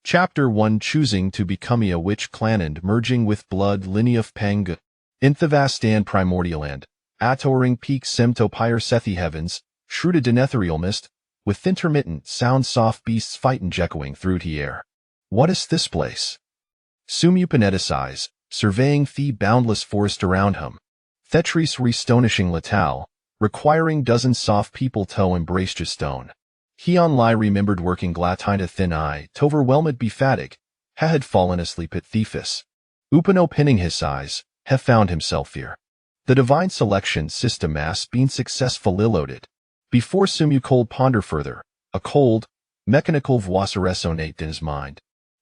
Chapter 1 Choosing to become a witch clan and merging with blood lineage of Pang. In the vast and primordial land, at-towering peaks semto pyre sethi heavens, shrouded in ethereal mist, with intermittent sound soft beasts fightin' echoing through the air. What is this place? Sumupaneticize, surveying the boundless forest around him. Thetris restonishing Latal, requiring dozens soft people to embrace just stone. He on lie remembered working glatina thin eye, toverwhelmed be fatig, had fallen asleep at Thephis. Upano pinning his eyes, have found himself here. The divine selection system mass been successfully loaded. Before Sumu cold ponder further, a cold, mechanical voice resonate in his mind.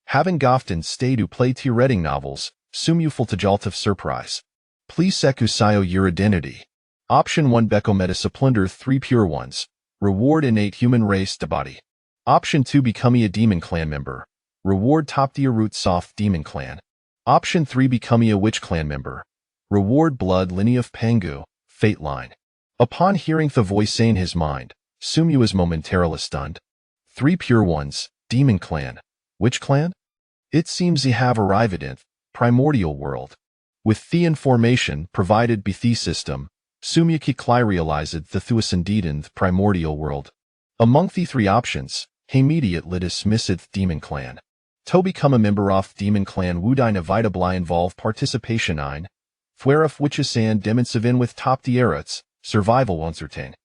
Having often stayed to play two reading novels, Sumu full to jolt of surprise. Please secusayo your identity. Option 1 Beko Meta plunder 3 pure ones. Reward innate human race to body. Option 2 Becoming a demon clan member. Reward top tier root soft demon clan. Option 3 Becoming a witch clan member. Reward blood lineage of Pangu, fate line. Upon hearing the voice in his mind, Sumu is momentarily stunned. 3 pure ones, demon clan. Which clan? It seems he have arrived in primordial world. With the information provided by the system, Sumu quickly realized the Thuas indeed in the primordial world. Among the 3 options, he immediately dismissed demon clan. To become a member of demon clan would inevitably involve participation in, whereof witches and demons in with top tierats, survival uncertain.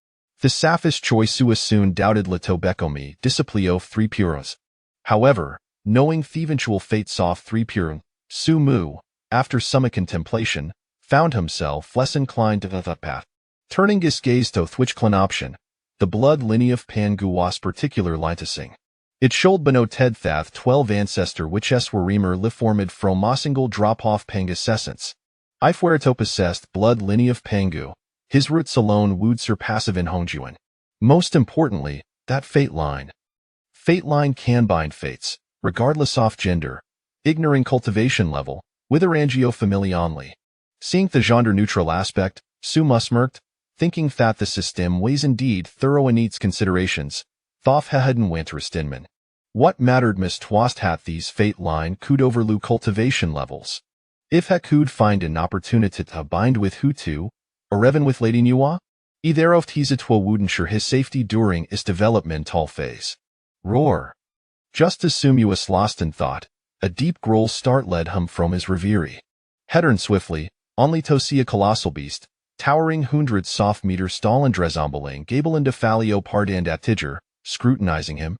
The safest choice who soon doubted Leto Bekomi disciplio 3 puras. However, knowing the eventual fates of 3 pure, Sumu, after some contemplation, found himself less inclined to the path. Turning his gaze to which clan option, the blood lineage of Pangu was particular lighting. It showed beno Ted Thath 12 ancestor whiches were remer liformed from a single drop-off Pangus essence. If where to possessed blood lineage of Pangu, his roots alone would surpass in Hongjuan. Most importantly, that fate line. Fate line can bind fates, regardless of gender, ignoring cultivation level, whether angio-family only. Seeing the gender-neutral aspect, Sumu smirked, thinking that the system was indeed thorough in its considerations, thof hadden winteristinman. What mattered mistwast hat these fate line could overlook cultivation levels. If he could find an opportunity to bind with Hutu, or even with Lady Nuwa, either of these would ensure his safety during his developmental phase. Roar. Just as Sumu was lost in thought, a deep growl start led him from his reverie. Headern swiftly, only to see a colossal beast, towering hundreds soft meters tall and drezombeling gable and defalio part and attiger, scrutinizing him.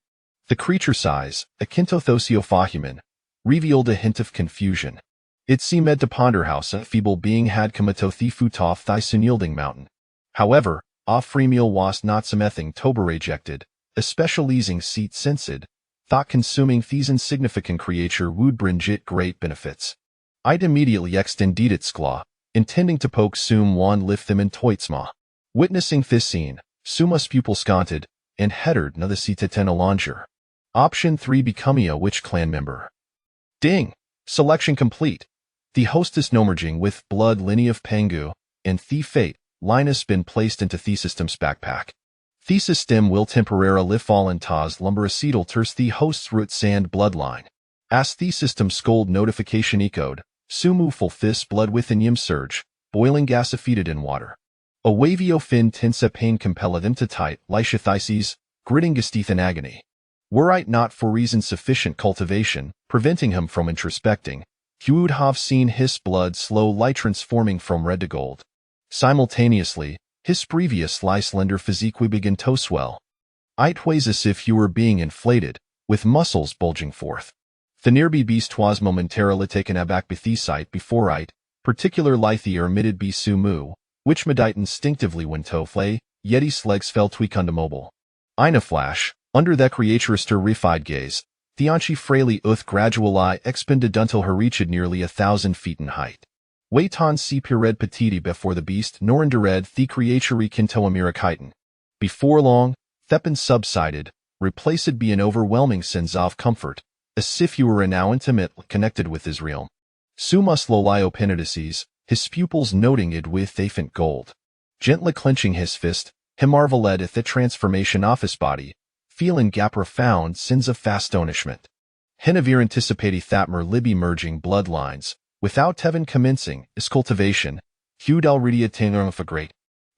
The creature size, akin to Thosiophahuman, revealed a hint of confusion. It seemed to ponder how a feeble being had come to the foot off thy unyielding mountain. However, off freemeal was not something Tober rejected, especially easing seat sensed, thought consuming these insignificant creature would bring it great benefits. I'd immediately extended its claw, intending to poke Sum one lift them in toitsma. Witnessing this scene, Suma's pupil sconted, and headed na the seat to longer. Option 3 Becoming a witch clan member. Ding! Selection complete. The hostess nomerging with blood lineage of Pangu, and the fate, Linus been placed into the system's backpack. The system will temporarily fall in tas lumberacetal ters the host's root sand bloodline. As the system scold notification echoed, Sumu full fist blood within yim surge, boiling gas feeded in water. A wavio fin tinsa pain compelled him to tight, lyshithices, gritting his teeth in agony. Were it not for reason sufficient cultivation, preventing him from introspecting, he would have seen his blood slow transforming from red to gold. Simultaneously, his previous slender physique would begin to swell. It was as if he were being inflated, with muscles bulging forth. The nearby beast was momentarily taken aback by the sight before it, particular lithe emitted by Sumu, which medite instinctively when to flay, Yeti's legs fell tweakund immobile. In a flash, under that creature's terrified gaze, Theonchi frailly gradually expanded until her reached nearly 1,000 feet in height. Waiton si pired petiti before the beast nor indered the creature kinto amerikitan. Before long, Thepin subsided, replaced by an overwhelming sense of comfort, as if he were now intimately connected with his realm. Sumus lolio penedices, his pupils noting it with faint gold. Gently clenching his fist, he marveled at the transformation of his body, feeling a profound sense of astonishment. Hinavir anticipati Thatmer Libby merging bloodlines, without Tevin commencing, is cultivation, Hugh Dalridia Tangerfagrate.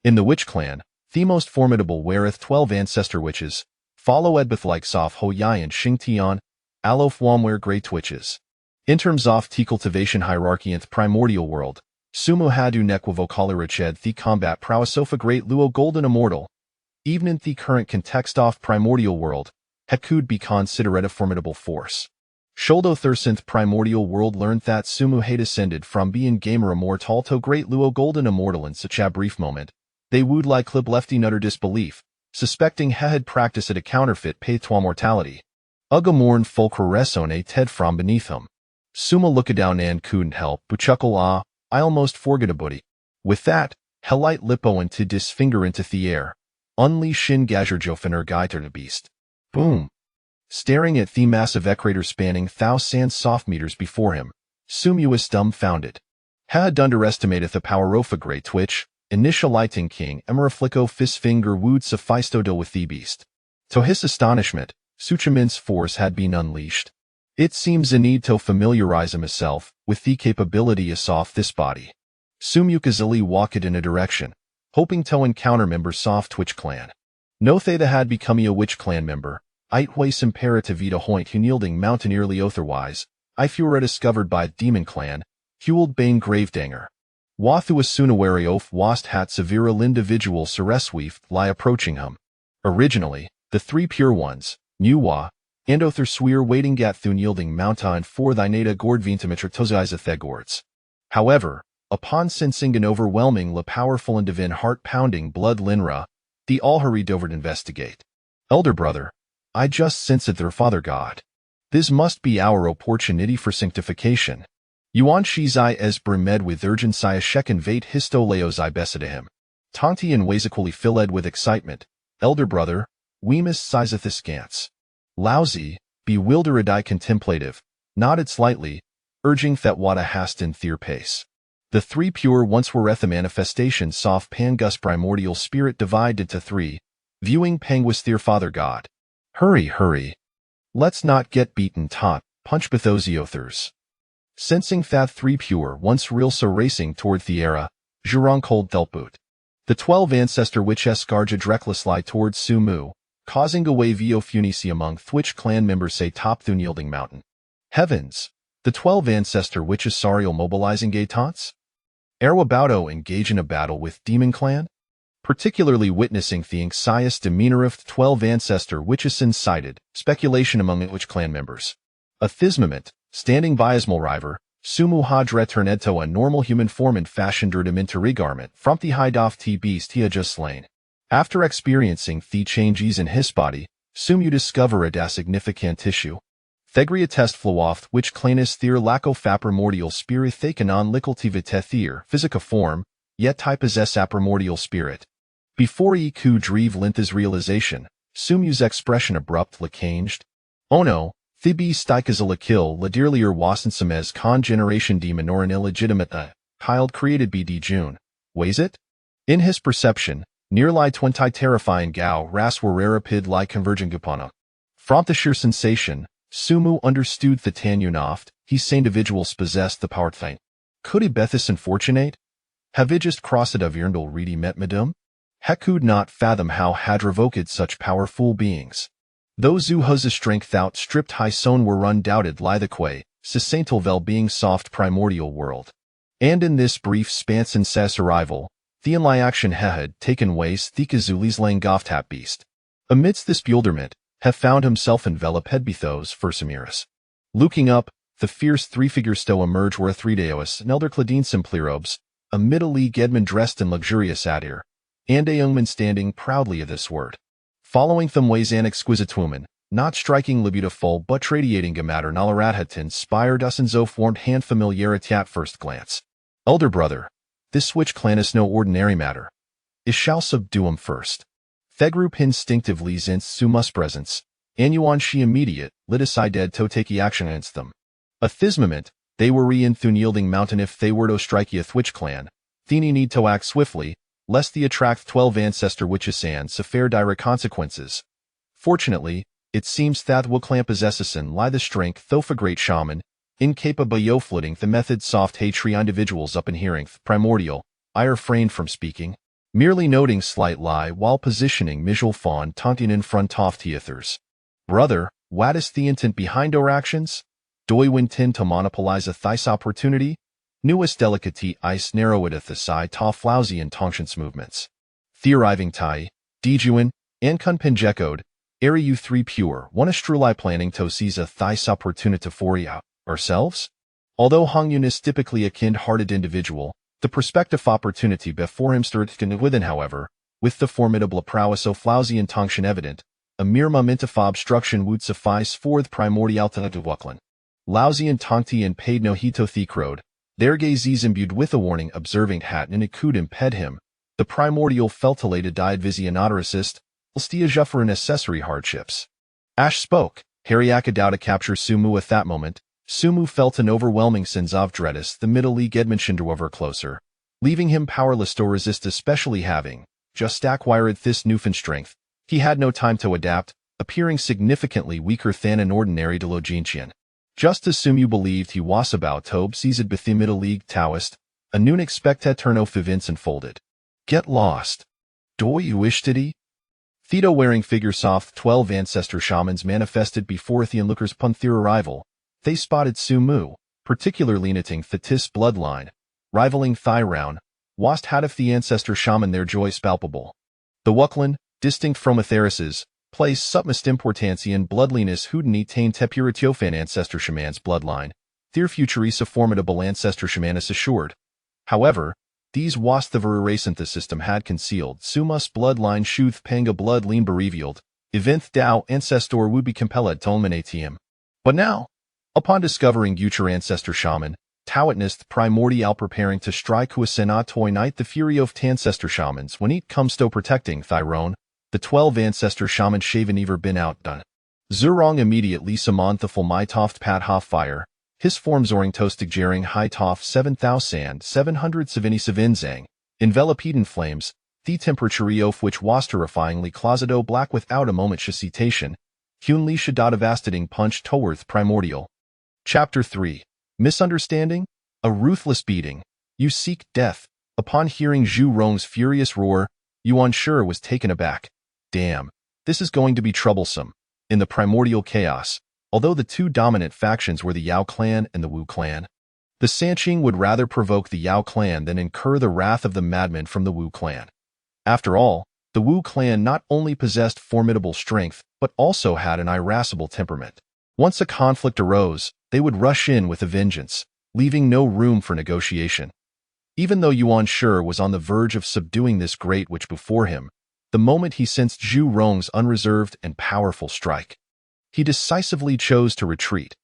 In the witch clan, the most formidable weareth 12 ancestor witches, follow Edbeth like Sof Ho Yai and Xing Tian, Alof Wamware great witches. In terms of the cultivation hierarchy in the primordial world, Sumu Hadu Nekwa Vokalariched the combat prowessofa great Luo golden immortal. Even in the current context of primordial world, het could be considered a formidable force. Sholdo Thursynth primordial world learned that Sumu had descended from being gamer immortal to great Luo golden immortal in such a brief moment. They would like clip lefty nutter disbelief, suspecting he had practiced at a counterfeit pay-twa mortality. Ugamorn fulcresone ted from beneath him. Suma looked down and couldn't help but chuckle I almost forget a buddy. With that, Helite Lippo into disfinger into the air. Unleash Shin Gazerjofinner Geiter the beast. Boom. Staring at the massive equator spanning thousands soft meters before him, Sumu was dumbfounded. Had underestimated the power of a great twitch, initial lighting king Emeraflico Fistfinger would suffice to deal with the beast. To his astonishment, Suchamin's force had been unleashed. It seems a need to familiarize himself with the capability of this body. Sumu Kazili walked in a direction, hoping to encounter members soft Twitch clan. No Theta had become a witch clan member, Itways imperative to hoint unyielding mountaineerly otherwise, I fura discovered by demon clan, Hueld Bane Gravedinger. Wathu Asunawari of Wast hat severa l'individual Ceresweef lie approaching him. Originally, the three pure ones, Nuwa, and Other Sweer waiting Gathun yielding mountain for thy nata Gordvintimetra Toziza Thegords. However, upon sensing an overwhelming la powerful and divine heart-pounding blood Linra, the all hurried over to investigate. Elder brother, I just sensed their Father God. This must be our opportunity for sanctification. Yuan Shizai es brimed with urgency a shekin vate histoleos I besida him. Tonti and wasikuli filled with excitement. Elder brother, we miss sizeth askance. Lousy, bewildered I contemplative, nodded slightly, urging that wada hast in their pace. The three pure once were the manifestation soft pangus primordial spirit divided to three, viewing pangus their Father God. Hurry. Let's not get beaten tot, punch Bethosiothers. Sensing that three pure once real so racing toward the era, Jurong cold Thelput. The 12 ancestor witch escarged reckless lie towards Sumu, causing a wave funisi among Thwitch clan members say top unyielding mountain. Heavens! The 12 ancestor witches sarial mobilizing gay taunts? Erwabauto engage in a battle with demon clan? Particularly witnessing the anxious demeanor of the 12 ancestor witches incited speculation among witch clan members. A Thismament, standing by as Mulriver, Sumu Haj returned to a normal human form and fashioned him into regarment from the hide off T beast he had just slain. After experiencing the changes in his body, Sumu discovered a significant issue. Thegria test flowoth which clanis their laco faprimordial spirit thakenon licultivite their physica form, yet type possess aprimordial spirit. Before he could drive Lintha's realization, Sumu's expression abruptly changed. Oh no, Thibi stikazala kill la dearlier wasensamez con generation demon or an illegitimate child created BD June. Weighs it? In his perception, nearly 20 terrifying gao ras were rapid like converging upon him. From the sheer sensation, Sumu understood that Tanunoft, his individuals possessed the power thing. Could he Bethis unfortunate? Have I just crossed of Yerndal reedy met madam? He could not fathom how had revoked such powerful beings. Those who has a strength outstripped high son were undoubted lie the quay, Sisaintelvel being soft primordial world. And in this brief span since his arrival, the inly action had taken ways Thikazuli's Langoftap beast. Amidst this bewilderment, have found himself enveloped Hedbithos for Samiris. Looking up, the fierce three-figure stow emerge were a three-deos and elder Cladine Simplirobes, a middle-league Edmund dressed in luxurious attire, and a young man standing proudly at this word. Following them ways an exquisite woman, not strikingly beautiful but radiating a matter nalaradhat inspired us in so formed hand familiarity at first glance. Elder brother, this switch clan is no ordinary matter. It shall subdue him first. Thegroup instinctively zins Sumus presence, and Yuan she immediate, liticide dead to take action against them. A Thismament, they were re-enthun yielding mountain if they were to strike a Thwitch clan, Theni need to act swiftly, lest the attract 12 ancestor witches and suffer dire consequences. Fortunately, It seems that Wuklan possesses lie the strength of a great shaman, incapable of footing the method soft hatred individuals up in hearing primordial. I refrained from speaking, merely noting slight lie while positioning Mijal Fawn taunting in front of theathers. Brother, what is the intent behind our actions? Do we intend to monopolize a thrice opportunity? Nuwa's delicate ice narroweth the side to flousy and conscience movements. Theorizing tai, dejuin, and kunpinjekode, area you three pure, one a struli planning to seize a thrice opportunity for ya, ourselves? Although Hongyun is typically a kind-hearted individual, the prospective opportunity before him stirred within, however, with the formidable prowess of flousy and tonction evident, a mere moment of obstruction would suffice for the primordiality of Wuklan. Lousy and Tongti and paid no heed to Thecrode, their gazes imbued with a warning observing hat and it could impede him. The primordial feltelated died visionatoricist, stia juffer and accessory hardships. Ash spoke. Harryakadao to capture Sumu at that moment. Sumu felt an overwhelming sense of dreadess the middle league Edmundshire closer, leaving him powerless to resist, especially having just acquired this newfound strength. He had no time to adapt, appearing significantly weaker than an ordinary Delogentian. Just as Sumu believed he was about to seized by the middle league Taoist, a noon expected turn of events unfolded. Get lost. Do you wish to be? Theto wearing figure soft 12 ancestor shamans manifested before the onlookers upon their arrival. They spotted Sumu, particularly knitting Thetis bloodline, rivaling Thyroun, wast had of the ancestor shaman their joy palpable. The Wuklan, distinct from Atheris's, placed submest importance in bloodliness Houdini tain Tepuritiofan ancestor shaman's bloodline, their futuris a formidable ancestor shamanis assured. However, these wast the veracent the system had concealed Sumus bloodline shuth panga blood lean berevealed, event Dao ancestor would be compelled to eliminate him. But now, upon discovering future ancestor shaman, Tawitness primordial preparing to strike Huasena toy night the fury of ancestor shamans when it comes to protecting Thyroun, the 12 ancestor shaman shaven ever been outdone. Zurong immediately summoned the full Mytoft Pat Hoff fire, his forms oring toastig jaring high toff 7,777 zang, enveloped in flames, the temperature of which was terrifyingly closado black without a moment's hesitation, Hunli Shadadavastating punch towards primordial. Chapter 3. Misunderstanding? A ruthless beating. You seek death. Upon hearing Zhu Rong's furious roar, Yuan Shi was taken aback. Damn, this is going to be troublesome. In the primordial chaos, although the two dominant factions were the Yao clan and the Wu clan, the Sanqing would rather provoke the Yao clan than incur the wrath of the madmen from the Wu clan. After all, the Wu clan not only possessed formidable strength, but also had an irascible temperament. Once a conflict arose, they would rush in with a vengeance, leaving no room for negotiation. Even though Yuan Shi was on the verge of subduing this great witch before him, the moment he sensed Zhu Rong's unreserved and powerful strike, he decisively chose to retreat.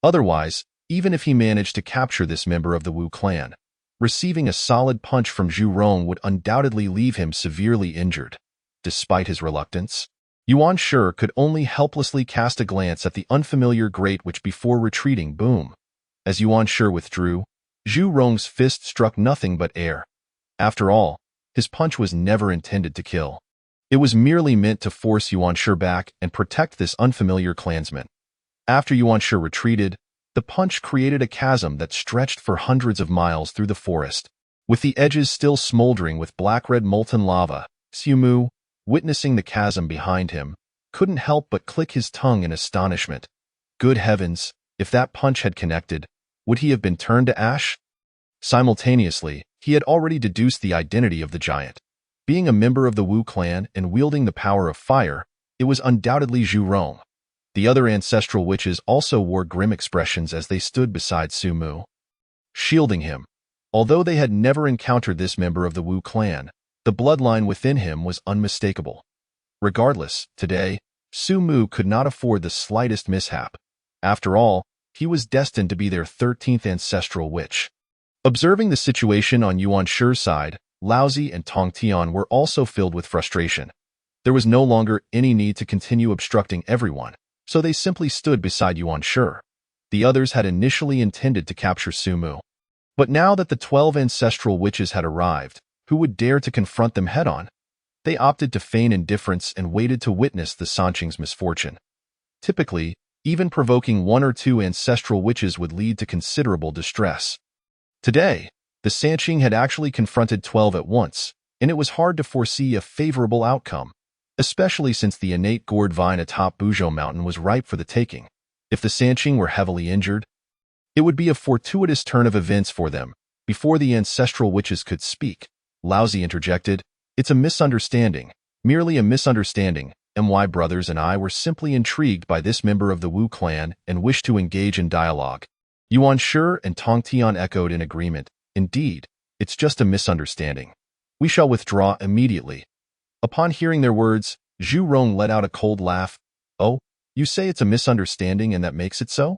Otherwise, even if he managed to capture this member of the Wu clan, receiving a solid punch from Zhu Rong would undoubtedly leave him severely injured. Despite his reluctance, Yuan Shi could only helplessly cast a glance at the unfamiliar great witch before retreating. Boom. As Yuan Shi withdrew, Zhu Rong's fist struck nothing but air. After all, his punch was never intended to kill. It was merely meant to force Yuan Shi back and protect this unfamiliar clansman. After Yuan Shi retreated, the punch created a chasm that stretched for hundreds of miles through the forest, with the edges still smoldering with black-red molten lava. Sumu, witnessing the chasm behind him, couldn't help but click his tongue in astonishment. Good heavens, if that punch had connected, would he have been turned to ash? Simultaneously, he had already deduced the identity of the giant. Being a member of the Wu clan and wielding the power of fire, it was undoubtedly Zhu Rong. The other ancestral witches also wore grim expressions as they stood beside Sumu, shielding him. Although they had never encountered this member of the Wu clan, the bloodline within him was unmistakable. Regardless, today, Sumu could not afford the slightest mishap. After all, he was destined to be their 13th ancestral witch. Observing the situation on Yuan Shi's side, Laozi and Tong Tian were also filled with frustration. There was no longer any need to continue obstructing everyone, so they simply stood beside Yuan Shi. The others had initially intended to capture Sumu. But now that the 12 ancestral witches had arrived, who would dare to confront them head-on? They opted to feign indifference and waited to witness the Sanqing's misfortune. Typically, even provoking one or two ancestral witches would lead to considerable distress. Today, the Sanqing had actually confronted 12 at once, and it was hard to foresee a favorable outcome, especially since the innate gourd vine atop Buzhou Mountain was ripe for the taking. If the Sanqing were heavily injured, it would be a fortuitous turn of events for them. Before the ancestral witches could speak, Laozi interjected, "It's a misunderstanding, merely a misunderstanding. My brothers and I were simply intrigued by this member of the Wu clan and wished to engage in dialogue." Yuan Shi and Tong Tian echoed in agreement. "Indeed, it's just a misunderstanding. We shall withdraw immediately." Upon hearing their words, Zhu Rong let out a cold laugh. "Oh, you say it's a misunderstanding and that makes it so?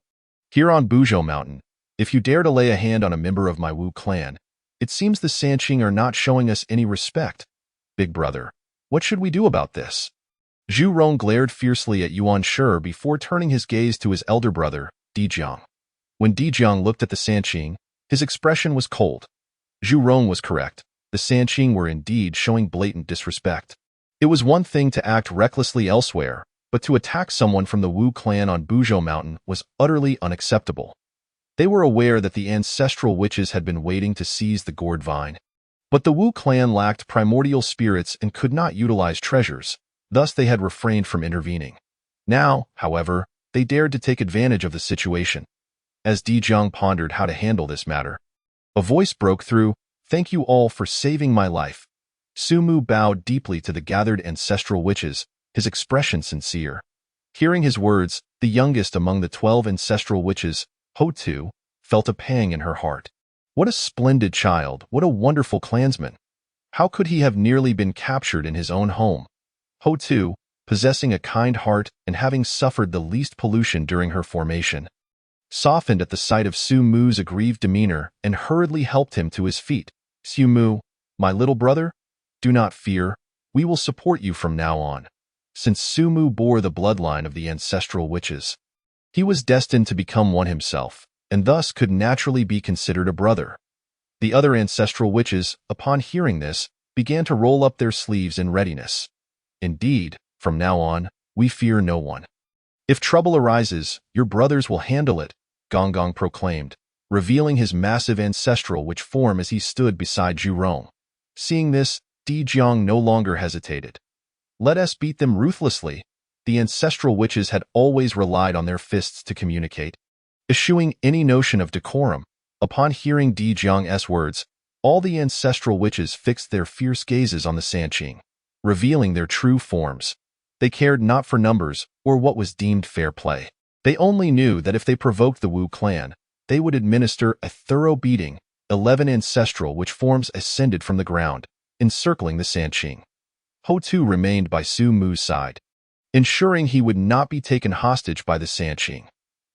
Here on Buzhou Mountain, if you dare to lay a hand on a member of my Wu clan, it seems the Sanqing are not showing us any respect. Big brother, what should we do about this?" Zhu Rong glared fiercely at Yuan Shi before turning his gaze to his elder brother, Dijiang. When Dijiang looked at the Sanqing, his expression was cold. Zhu Rong was correct. The Sanqing were indeed showing blatant disrespect. It was one thing to act recklessly elsewhere, but to attack someone from the Wu clan on Buzhou Mountain was utterly unacceptable. They were aware that the ancestral witches had been waiting to seize the gourd vine. But the Wu clan lacked primordial spirits and could not utilize treasures, thus they had refrained from intervening. Now, however, they dared to take advantage of the situation. As Dijiang pondered how to handle this matter, a voice broke through, "Thank you all for saving my life." Sumu bowed deeply to the gathered ancestral witches, his expression sincere. Hearing his words, the youngest among the 12 ancestral witches, Ho-Tu, felt a pang in her heart. What a splendid child, what a wonderful clansman. How could he have nearly been captured in his own home? Ho-Tu, possessing a kind heart and having suffered the least pollution during her formation, softened at the sight of Su Mu's aggrieved demeanor and hurriedly helped him to his feet. "Su Mu, my little brother, do not fear, we will support you from now on." Since Su Mu bore the bloodline of the ancestral witches, he was destined to become one himself, and thus could naturally be considered a brother. The other ancestral witches, upon hearing this, began to roll up their sleeves in readiness. "Indeed, from now on, we fear no one. If trouble arises, your brothers will handle it," Gong Gong proclaimed, revealing his massive ancestral witch form as he stood beside Zhu Rong. Seeing this, Dijiang no longer hesitated. "Let us beat them ruthlessly." The ancestral witches had always relied on their fists to communicate, eschewing any notion of decorum. Upon hearing Dijiang's words, all the ancestral witches fixed their fierce gazes on the Sanqing, revealing their true forms. They cared not for numbers or what was deemed fair play. They only knew that if they provoked the Wu clan, they would administer a thorough beating. 11 ancestral witch forms ascended from the ground, encircling the Sanqing. Ho-Tu remained by Su Mu's side, ensuring he would not be taken hostage by the Sanqing.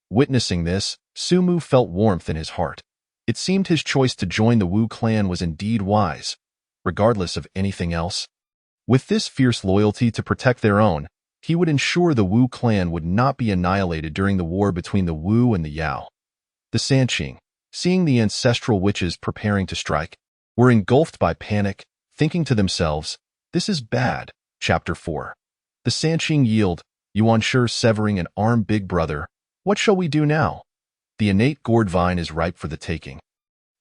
Witnessing this, Su Mu felt warmth in his heart. It seemed his choice to join the Wu clan was indeed wise, regardless of anything else. With this fierce loyalty to protect their own, he would ensure the Wu clan would not be annihilated during the war between the Wu and the Yao. The Sanqing, seeing the ancestral witches preparing to strike, were engulfed by panic, thinking to themselves, "This is bad." Chapter 4. The Sanqing yield, Yuan Shi severing an arm. "Big brother, what shall we do now? The innate gourd vine is ripe for the taking.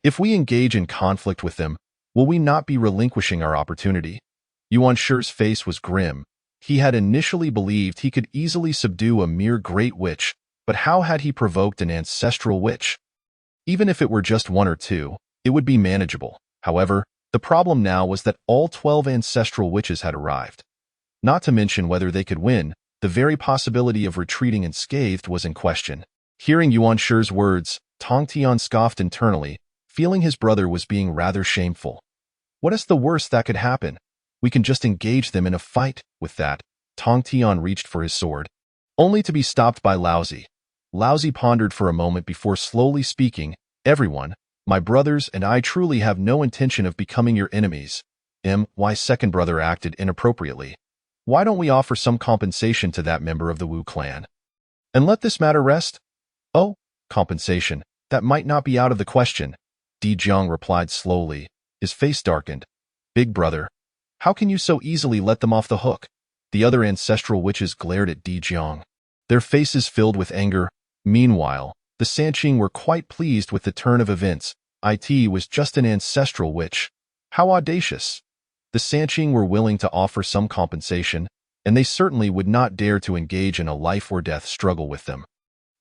If we engage in conflict with them, will we not be relinquishing our opportunity?" Yuan Shi's face was grim. He had initially believed he could easily subdue a mere great witch, but how had he provoked an ancestral witch? Even if it were just one or two, it would be manageable. However, the problem now was that all 12 ancestral witches had arrived. Not to mention whether they could win, the very possibility of retreating unscathed was in question. Hearing Yuan Shi's words, Tong Tian scoffed internally, feeling his brother was being rather shameful. What is the worst that could happen? We can just engage them in a fight. With that, Tong Tian reached for his sword, only to be stopped by Laozi. Laozi pondered for a moment before slowly speaking, "Everyone, my brothers and I truly have no intention of becoming your enemies." My second brother acted inappropriately. "Why don't we offer some compensation to that member of the Wu clan and let this matter rest?" "Oh, compensation, that might not be out of the question," Dijiang replied slowly. His face darkened. "Big brother, how can you so easily let them off the hook?" The other ancestral witches glared at Dijiang. their faces filled with anger. Meanwhile, the Sanqing were quite pleased with the turn of events. It was just an ancestral witch. How audacious! The Sanqing were willing to offer some compensation, and they certainly would not dare to engage in a life-or-death struggle with them.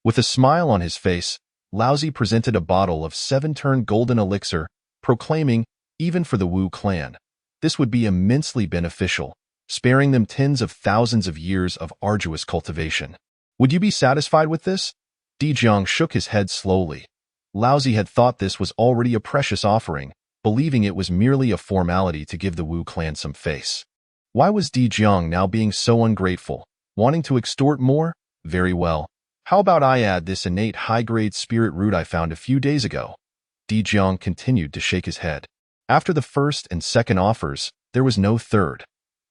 With a smile on his face, Laozi presented a bottle of 7-turn golden elixir, proclaiming, even for the Wu clan, this would be immensely beneficial, sparing them tens of thousands of years of arduous cultivation. Would you be satisfied with this? Di Jiang shook his head slowly. Laozi had thought this was already a precious offering, believing it was merely a formality to give the Wu clan some face. Why was Di Jiang now being so ungrateful, wanting to extort more? Very well. How about I add this innate high-grade spirit root I found a few days ago? Di Jiang continued to shake his head. After the first and second offers, there was no third.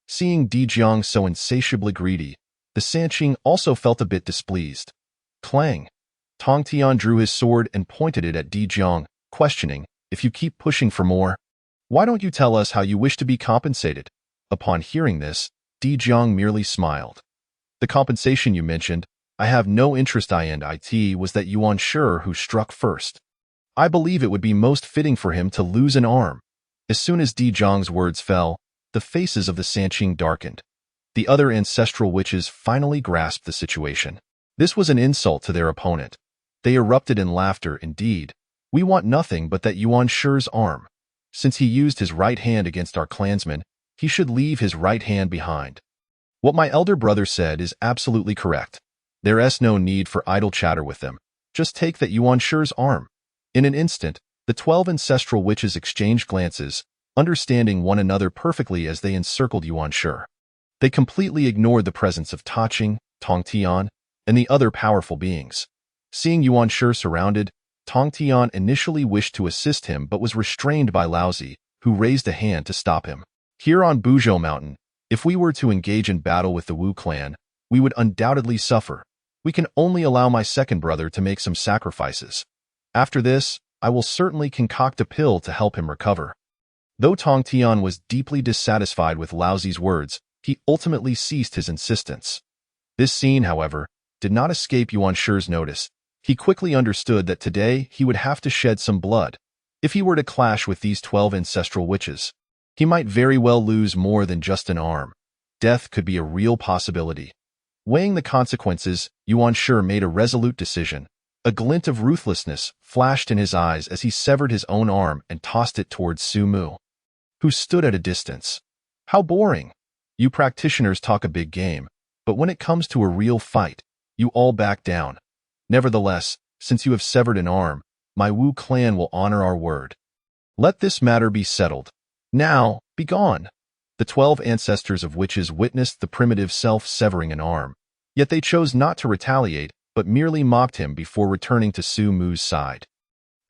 Seeing Di Jiang so insatiably greedy, the Sanqing also felt a bit displeased. Clang! Tong Tian drew his sword and pointed it at Di Jiang, questioning, if you keep pushing for more, why don't you tell us how you wish to be compensated? Upon hearing this, Di Jiang merely smiled. The compensation you mentioned, I have no interest in. It was that Yuan Shi who struck first. I believe it would be most fitting for him to lose an arm. As soon as Di Jiang's words fell, the faces of the Sanqing darkened. The other ancestral witches finally grasped the situation. This was an insult to their opponent. They erupted in laughter. Indeed, we want nothing but that Yuan Shi's arm. Since he used his right hand against our clansmen, he should leave his right hand behind. What my elder brother said is absolutely correct. There's no need for idle chatter with them. Just take that Yuan Shi's arm. In an instant, the 12 ancestral witches exchanged glances, understanding one another perfectly as they encircled Yuan Shi. They completely ignored the presence of Taqing, Tong Tian, and the other powerful beings. Seeing Yuan Shi surrounded, Tong Tian initially wished to assist him but was restrained by Laozi, who raised a hand to stop him. Here on Buzhou Mountain, if we were to engage in battle with the Wu clan, we would undoubtedly suffer. We can only allow my second brother to make some sacrifices. After this, I will certainly concoct a pill to help him recover. Though Tong Tian was deeply dissatisfied with Laozi's words, he ultimately ceased his insistence. This scene, however, did not escape Yuan Shi's notice. He quickly understood that today he would have to shed some blood. If he were to clash with these 12 ancestral witches, he might very well lose more than just an arm. Death could be a real possibility. Weighing the consequences, Yuan Shi made a resolute decision. A glint of ruthlessness flashed in his eyes as he severed his own arm and tossed it towards Su Mu, who stood at a distance. How boring! You practitioners talk a big game, but when it comes to a real fight, you all back down. Nevertheless, since you have severed an arm, my Wu clan will honor our word. Let this matter be settled. Now, be gone. The 12 ancestors of witches witnessed the primitive self severing an arm, yet they chose not to retaliate, but merely mocked him before returning to Su Mu's side.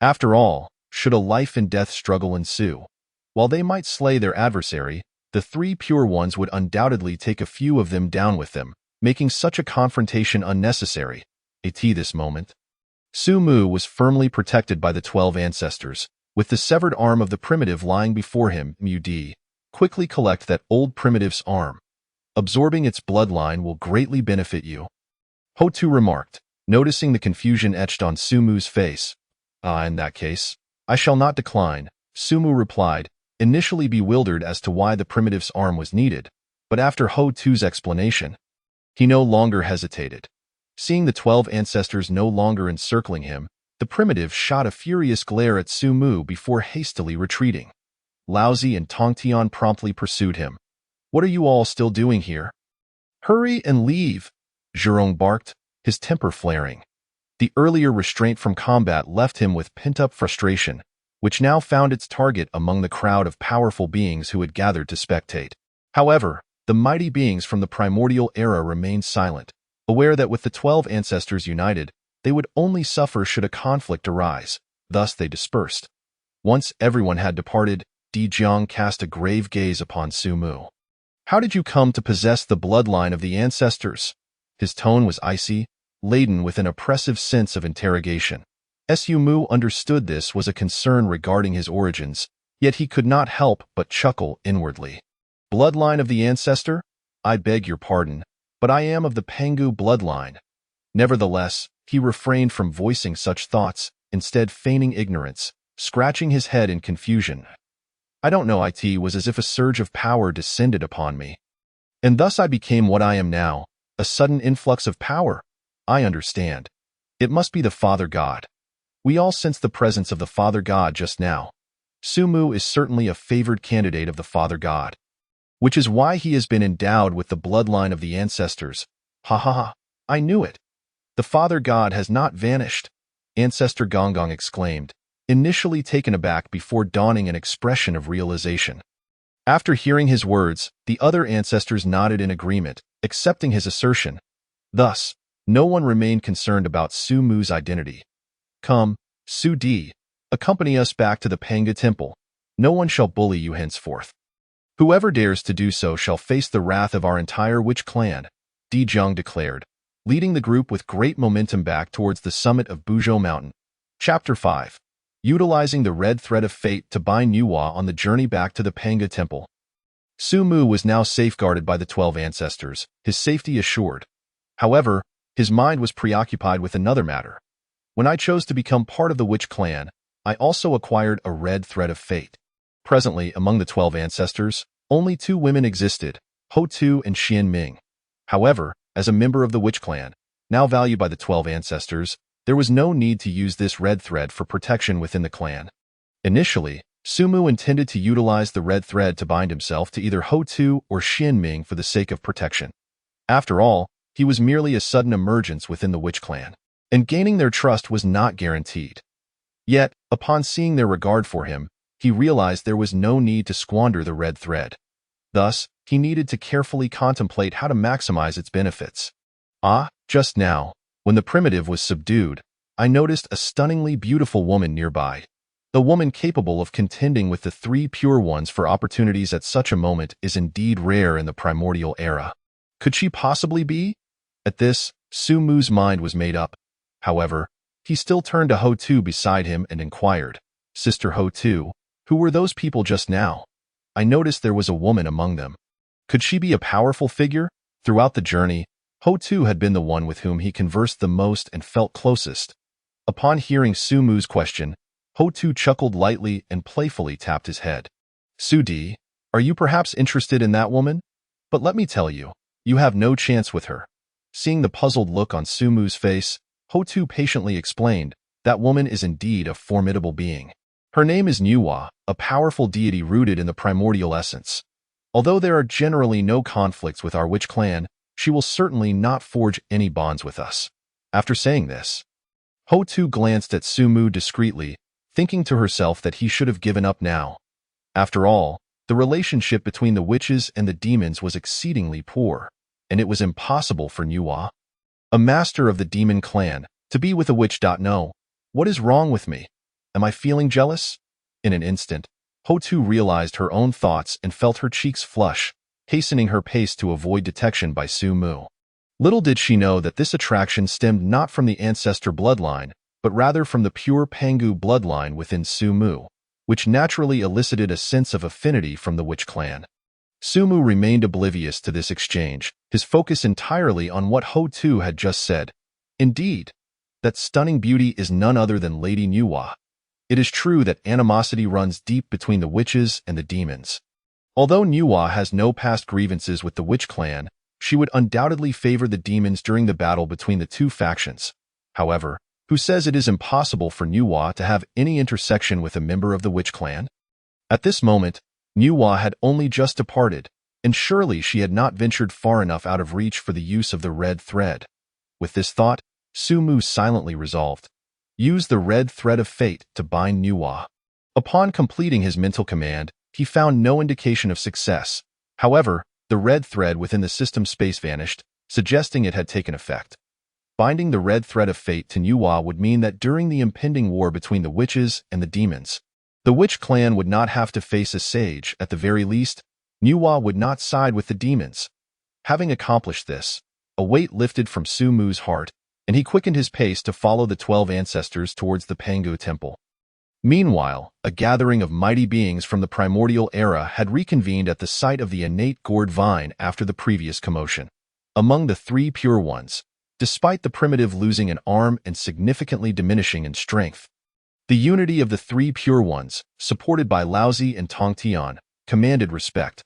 After all, should a life-and-death struggle ensue, while they might slay their adversary, the 3 pure ones would undoubtedly take a few of them down with them, making such a confrontation unnecessary. At this moment, Su Mu was firmly protected by the 12 ancestors, with the severed arm of the primitive lying before him. Mud, quickly collect that old primitive's arm. Absorbing its bloodline will greatly benefit you. Ho Tu remarked, noticing the confusion etched on Su Mu's face. In that case, I shall not decline, Su Mu replied, initially bewildered as to why the primitive's arm was needed, but after Ho Tu's explanation, he no longer hesitated. Seeing the 12 ancestors no longer encircling him, the primitive shot a furious glare at Su Mu before hastily retreating. Laozi and Tong Tian promptly pursued him. What are you all still doing here? Hurry and leave, Zhurong barked, his temper flaring. The earlier restraint from combat left him with pent-up frustration, which now found its target among the crowd of powerful beings who had gathered to spectate. However, the mighty beings from the primordial era remained silent, aware that with the 12 ancestors united, they would only suffer should a conflict arise. Thus they dispersed. Once everyone had departed, Di Jiang cast a grave gaze upon Su Mu. How did you come to possess the bloodline of the ancestors? His tone was icy, laden with an oppressive sense of interrogation. Su Mu understood this was a concern regarding his origins, yet he could not help but chuckle inwardly. Bloodline of the ancestor? I beg your pardon, but I am of the Pangu bloodline. Nevertheless, he refrained from voicing such thoughts, instead feigning ignorance, scratching his head in confusion. I don't know, it was as if a surge of power descended upon me. And thus I became what I am now, a sudden influx of power. I understand. It must be the Father God. We all sense the presence of the Father God just now. Sumu is certainly a favored candidate of the Father God, which is why he has been endowed with the bloodline of the ancestors. Ha ha ha, I knew it. The Father God has not vanished, Ancestor Gonggong exclaimed, initially taken aback before dawning an expression of realization. After hearing his words, the other ancestors nodded in agreement, accepting his assertion. Thus, no one remained concerned about Sumu's identity. Come, Su Di, accompany us back to the Panga Temple. No one shall bully you henceforth. Whoever dares to do so shall face the wrath of our entire witch clan, Di Zhang declared, leading the group with great momentum back towards the summit of Buzhou Mountain. Chapter 5. Utilizing the red thread of fate to bind Nuwa on the journey back to the Panga Temple. Sumu was now safeguarded by the 12 ancestors, his safety assured. However, his mind was preoccupied with another matter. When I chose to become part of the witch clan, I also acquired a red thread of fate. Presently, among the 12 ancestors, only 2 women existed, Ho Tu and Xian Ming. However, as a member of the witch clan, now valued by the 12 ancestors, there was no need to use this red thread for protection within the clan. Initially, Sumu intended to utilize the red thread to bind himself to either Ho Tu or Xian Ming for the sake of protection. After all, he was merely a sudden emergence within the witch clan, and gaining their trust was not guaranteed. Yet, upon seeing their regard for him, he realized there was no need to squander the red thread. Thus, he needed to carefully contemplate how to maximize its benefits. Just now, when the primitive was subdued, I noticed a stunningly beautiful woman nearby. The woman capable of contending with the 3 pure ones for opportunities at such a moment is indeed rare in the primordial era. Could she possibly be? At this, Sumu's mind was made up. However, he still turned to Ho Tu beside him and inquired, Sister Ho Tu, who were those people just now? I noticed there was a woman among them. Could she be a powerful figure? Throughout the journey, Ho Tu had been the one with whom he conversed the most and felt closest. Upon hearing Sumu's question, Ho Tu chuckled lightly and playfully tapped his head. Su Di, are you perhaps interested in that woman? But let me tell you, you have no chance with her. Seeing the puzzled look on Sumu's face, Ho Tu patiently explained, that woman is indeed a formidable being. Her name is Nuwa, a powerful deity rooted in the primordial essence. Although there are generally no conflicts with our witch clan, she will certainly not forge any bonds with us. After saying this, Ho Tu glanced at Sumu discreetly, thinking to herself that he should have given up now. After all, the relationship between the witches and the demons was exceedingly poor, and it was impossible for Nuwa, a master of the demon clan, to be with a witch. No, what is wrong with me? Am I feeling jealous? In an instant, Ho Tu realized her own thoughts and felt her cheeks flush, hastening her pace to avoid detection by Sumu. Little did she know that this attraction stemmed not from the ancestor bloodline, but rather from the pure Pangu bloodline within Sumu, which naturally elicited a sense of affinity from the witch clan. Sumu remained oblivious to this exchange, his focus entirely on what Ho Tu had just said. Indeed, that stunning beauty is none other than Lady Nuwa. It is true that animosity runs deep between the witches and the demons. Although Nuwa has no past grievances with the witch clan, she would undoubtedly favor the demons during the battle between the 2 factions. However, who says it is impossible for Nuwa to have any intersection with a member of the witch clan? At this moment, Nuwa had only just departed, and surely she had not ventured far enough out of reach for the use of the red thread. With this thought, Sumu silently resolved, use the red thread of fate to bind Nuwa. Upon completing his mental command, he found no indication of success. However, the red thread within the system space vanished, suggesting it had taken effect. Binding the red thread of fate to Nuwa would mean that during the impending war between the witches and the demons, the witch clan would not have to face a sage. At the very least, Nuwa would not side with the demons. Having accomplished this, a weight lifted from Sumu's heart, and he quickened his pace to follow the 12 ancestors towards the Pangu Temple. Meanwhile, a gathering of mighty beings from the primordial era had reconvened at the site of the innate gourd vine after the previous commotion. Among the 3 pure ones, despite the primitive losing an arm and significantly diminishing in strength. The unity of the three Pure Ones, supported by Laozi and Tongtian, commanded respect.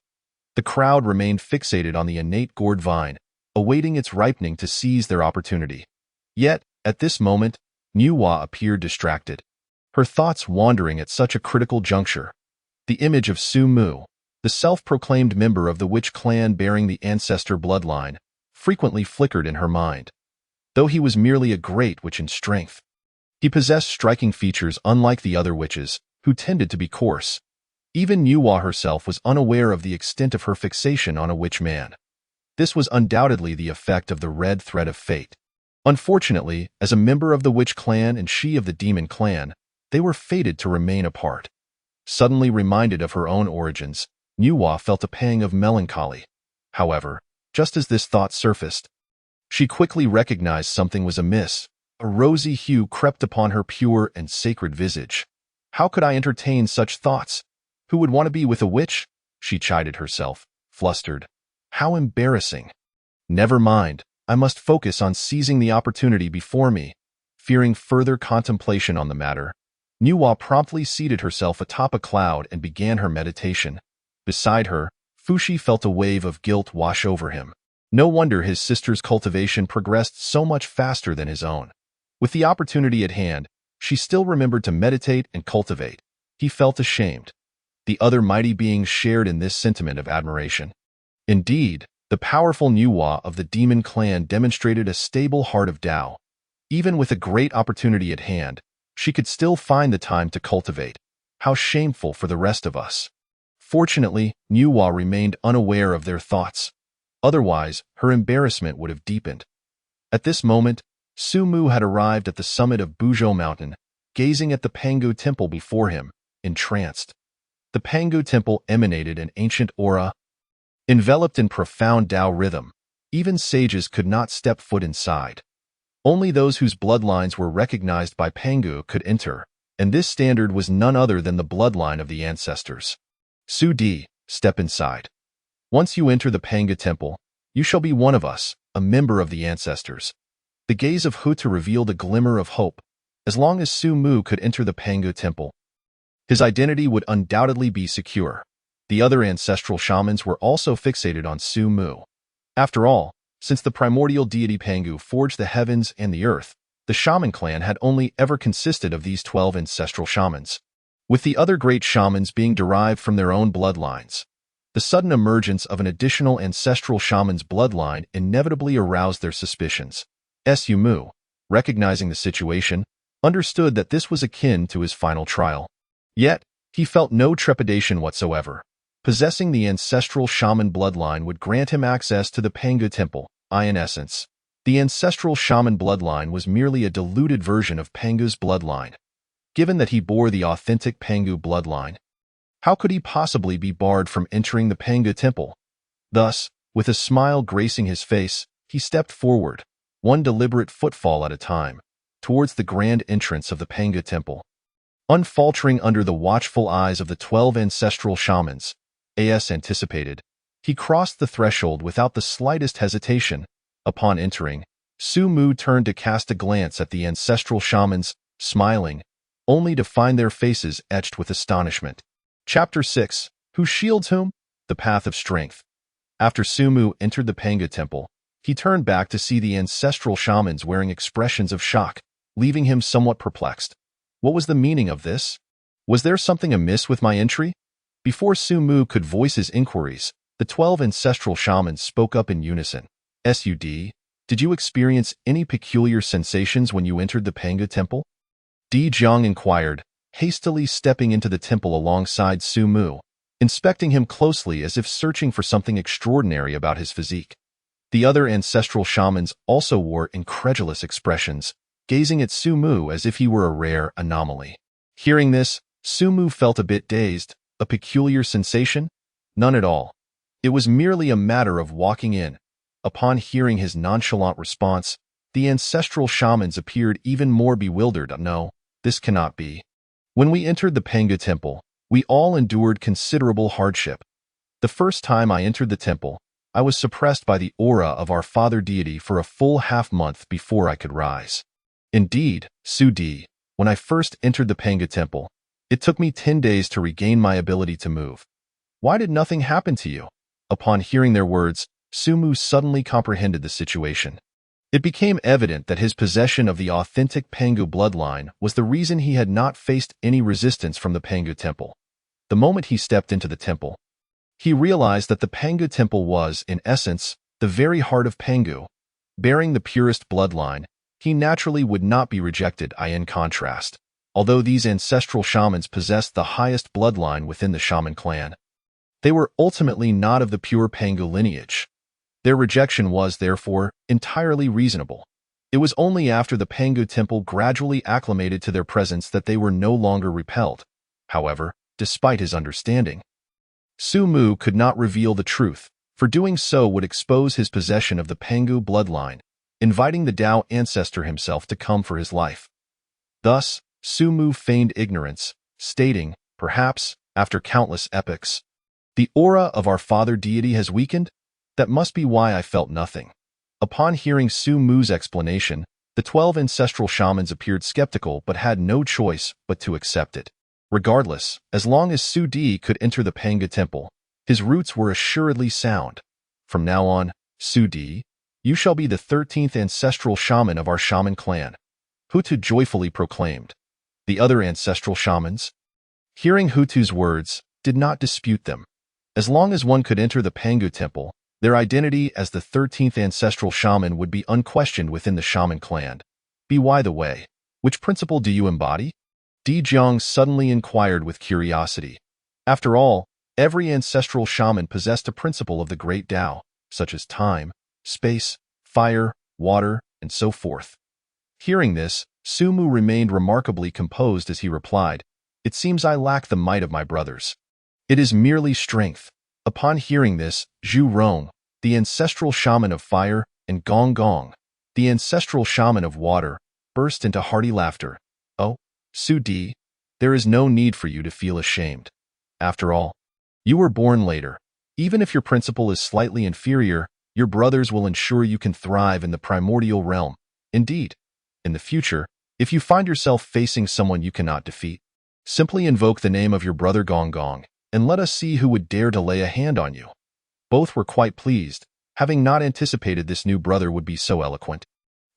The crowd remained fixated on the innate gourd vine, awaiting its ripening to seize their opportunity. Yet, at this moment, Nuwa appeared distracted, her thoughts wandering at such a critical juncture. The image of Su Mu, the self-proclaimed member of the witch clan bearing the ancestor bloodline, frequently flickered in her mind. Though he was merely a great witch in strength, he possessed striking features unlike the other witches, who tended to be coarse. Even Nuwa herself was unaware of the extent of her fixation on a witch man. This was undoubtedly the effect of the red thread of fate. Unfortunately, as a member of the witch clan and she of the demon clan, they were fated to remain apart. Suddenly reminded of her own origins, Nuwa felt a pang of melancholy. However, just as this thought surfaced, she quickly recognized something was amiss. A rosy hue crept upon her pure and sacred visage. How could I entertain such thoughts? Who would want to be with a witch? She chided herself, flustered. How embarrassing. Never mind, I must focus on seizing the opportunity before me. Fearing further contemplation on the matter, Nuwa promptly seated herself atop a cloud and began her meditation. Beside her, Fushi felt a wave of guilt wash over him. No wonder his sister's cultivation progressed so much faster than his own. With the opportunity at hand, she still remembered to meditate and cultivate. He felt ashamed. The other mighty beings shared in this sentiment of admiration. Indeed, the powerful Nuwa of the demon clan demonstrated a stable heart of Tao. Even with a great opportunity at hand, she could still find the time to cultivate. How shameful for the rest of us. Fortunately, Nuwa remained unaware of their thoughts. Otherwise, her embarrassment would have deepened. At this moment, Su Mu had arrived at the summit of Buzhou Mountain, gazing at the Pangu Temple before him, entranced. The Pangu Temple emanated an ancient aura, enveloped in profound Tao rhythm. Even sages could not step foot inside. Only those whose bloodlines were recognized by Pangu could enter, and this standard was none other than the bloodline of the ancestors. Su Di, step inside. Once you enter the Pangu Temple, you shall be one of us, a member of the ancestors. The gaze of Huta revealed a glimmer of hope. As long as Su Mu could enter the Pangu Temple, his identity would undoubtedly be secure. The other ancestral shamans were also fixated on Su Mu. After all, since the primordial deity Pangu forged the heavens and the earth, the shaman clan had only ever consisted of these 12 ancestral shamans, with the other great shamans being derived from their own bloodlines. The sudden emergence of an additional ancestral shaman's bloodline inevitably aroused their suspicions. Su Mu, recognizing the situation, understood that this was akin to his final trial. Yet, he felt no trepidation whatsoever. Possessing the ancestral shaman bloodline would grant him access to the Pangu Temple. In essence, the ancestral shaman bloodline was merely a diluted version of Pangu's bloodline. Given that he bore the authentic Pangu bloodline, how could he possibly be barred from entering the Pangu Temple? Thus, with a smile gracing his face, he stepped forward, one deliberate footfall at a time, towards the grand entrance of the Pangu Temple. Unfaltering under the watchful eyes of the 12 ancestral shamans, as anticipated, he crossed the threshold without the slightest hesitation. Upon entering, Su Mu turned to cast a glance at the ancestral shamans, smiling, only to find their faces etched with astonishment. Chapter 6. Who Shields Whom? The Path of Strength. After Su Mu entered the Pangu Temple, he turned back to see the ancestral shamans wearing expressions of shock, leaving him somewhat perplexed. What was the meaning of this? Was there something amiss with my entry? Before Su Mu could voice his inquiries, the 12 ancestral shamans spoke up in unison. Sud, did you experience any peculiar sensations when you entered the Pangu Temple? Di Jiang inquired, hastily stepping into the temple alongside Su Mu, inspecting him closely as if searching for something extraordinary about his physique. The other ancestral shamans also wore incredulous expressions, gazing at Su Mu as if he were a rare anomaly. Hearing this, Su Mu felt a bit dazed. A peculiar sensation? None at all. It was merely a matter of walking in. Upon hearing his nonchalant response, the ancestral shamans appeared even more bewildered. No, this cannot be. When we entered the Pangu Temple, we all endured considerable hardship. The first time I entered the temple, I was suppressed by the aura of our father deity for a full half-month before I could rise. Indeed, Su-di, when I first entered the Panga temple, it took me 10 days to regain my ability to move. Why did nothing happen to you? Upon hearing their words, Su-mu suddenly comprehended the situation. It became evident that his possession of the authentic Pangu bloodline was the reason he had not faced any resistance from the Pangu temple. The moment he stepped into the temple, he realized that the Pangu temple was, in essence, the very heart of Pangu. Bearing the purest bloodline, he naturally would not be rejected. In contrast, although these ancestral shamans possessed the highest bloodline within the shaman clan, they were ultimately not of the pure Pangu lineage. Their rejection was, therefore, entirely reasonable. It was only after the Pangu temple gradually acclimated to their presence that they were no longer repelled. However, despite his understanding, Su-mu could not reveal the truth, for doing so would expose his possession of the Pangu bloodline, inviting the Tao ancestor himself to come for his life. Thus, Su-mu feigned ignorance, stating, perhaps, after countless epochs, "The aura of our father deity has weakened? That must be why I felt nothing." Upon hearing Su-mu's explanation, the 12 ancestral shamans appeared skeptical but had no choice but to accept it. Regardless, as long as Su-di could enter the Panga temple, his roots were assuredly sound. From now on, Su-di, you shall be the 13th ancestral shaman of our shaman clan, Hutu joyfully proclaimed. The other ancestral shamans, hearing Hutu's words, did not dispute them. As long as one could enter the Pangu temple, their identity as the 13th ancestral shaman would be unquestioned within the shaman clan. By the way, which principle do you embody? Di Jiang suddenly inquired with curiosity. After all, every ancestral shaman possessed a principle of the great Tao, such as time, space, fire, water, and so forth. Hearing this, Su-mu remained remarkably composed as he replied, "It seems I lack the might of my brothers. It is merely strength." Upon hearing this, Zhu Rong, the ancestral shaman of fire, and Gong Gong, the ancestral shaman of water, burst into hearty laughter. "Oh, Su-di, there is no need for you to feel ashamed. After all, you were born later. Even if your principle is slightly inferior, your brothers will ensure you can thrive in the primordial realm. Indeed, in the future, if you find yourself facing someone you cannot defeat, simply invoke the name of your brother Gong Gong, and let us see who would dare to lay a hand on you." Both were quite pleased, having not anticipated this new brother would be so eloquent.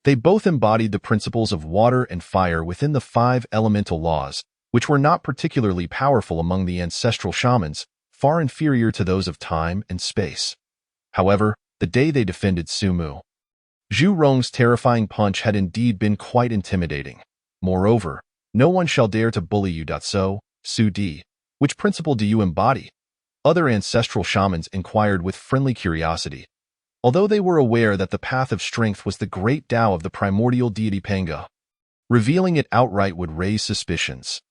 They both embodied the principles of water and fire within the 5 elemental laws, which were not particularly powerful among the ancestral shamans, far inferior to those of time and space. However, the day they defended Su-mu, Zhu Rong's terrifying punch had indeed been quite intimidating. Moreover, no one shall dare to bully you. So, Su-di, which principle do you embody? Other ancestral shamans inquired with friendly curiosity. Although they were aware that the path of strength was the great Tao of the primordial deity Panga, revealing it outright would raise suspicions.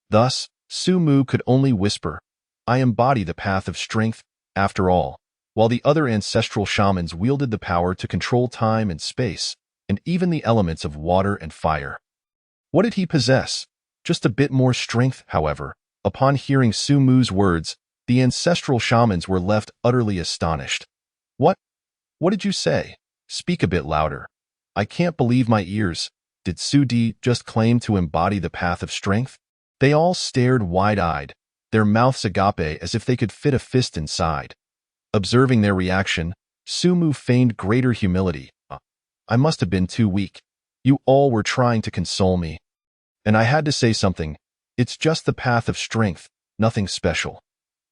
Thus, Su-mu could only whisper, "I embody the path of strength," after all, while the other ancestral shamans wielded the power to control time and space, and even the elements of water and fire. What did he possess? Just a bit more strength, however. Upon hearing Su-mu's words, the ancestral shamans were left utterly astonished. What did you say? Speak a bit louder. I can't believe my ears. Did Su-di just claim to embody the path of strength?" They all stared wide-eyed, their mouths agape as if they could fit a fist inside. Observing their reaction, Su-mu feigned greater humility. "I must have been too weak. You all were trying to console me, and I had to say something. It's just the path of strength, nothing special.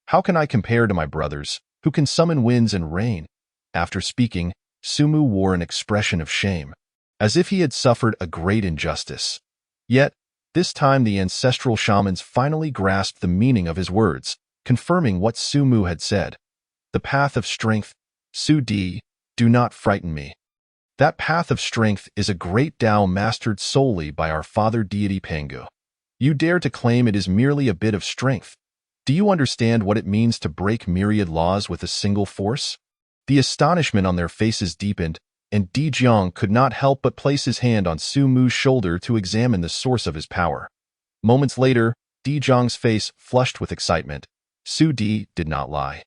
How can I compare to my brothers, who can summon winds and rain?" After speaking, Su-mu wore an expression of shame, as if he had suffered a great injustice. Yet, this time the ancestral shamans finally grasped the meaning of his words, confirming what Su-mu had said. "The path of strength, Su-di, do not frighten me. That path of strength is a great Tao mastered solely by our father deity Pangu. You dare to claim it is merely a bit of strength. Do you understand what it means to break myriad laws with a single force?" The astonishment on their faces deepened, and Di Jiang could not help but place his hand on Su-mu's shoulder to examine the source of his power. Moments later, Di Jiang's face flushed with excitement. Su-di did not lie.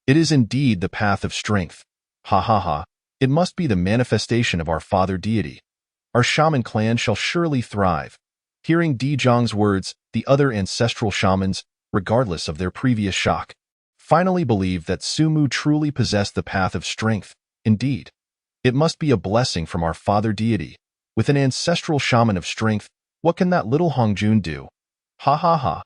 It is indeed the path of strength. Ha ha ha. It must be the manifestation of our father deity. Our shaman clan shall surely thrive. Hearing Di Zhang's words, the other ancestral shamans, regardless of their previous shock, finally believed that Sumu truly possessed the path of strength. Indeed, it must be a blessing from our father deity. With an ancestral shaman of strength, what can that little Hongjun do? Ha ha ha.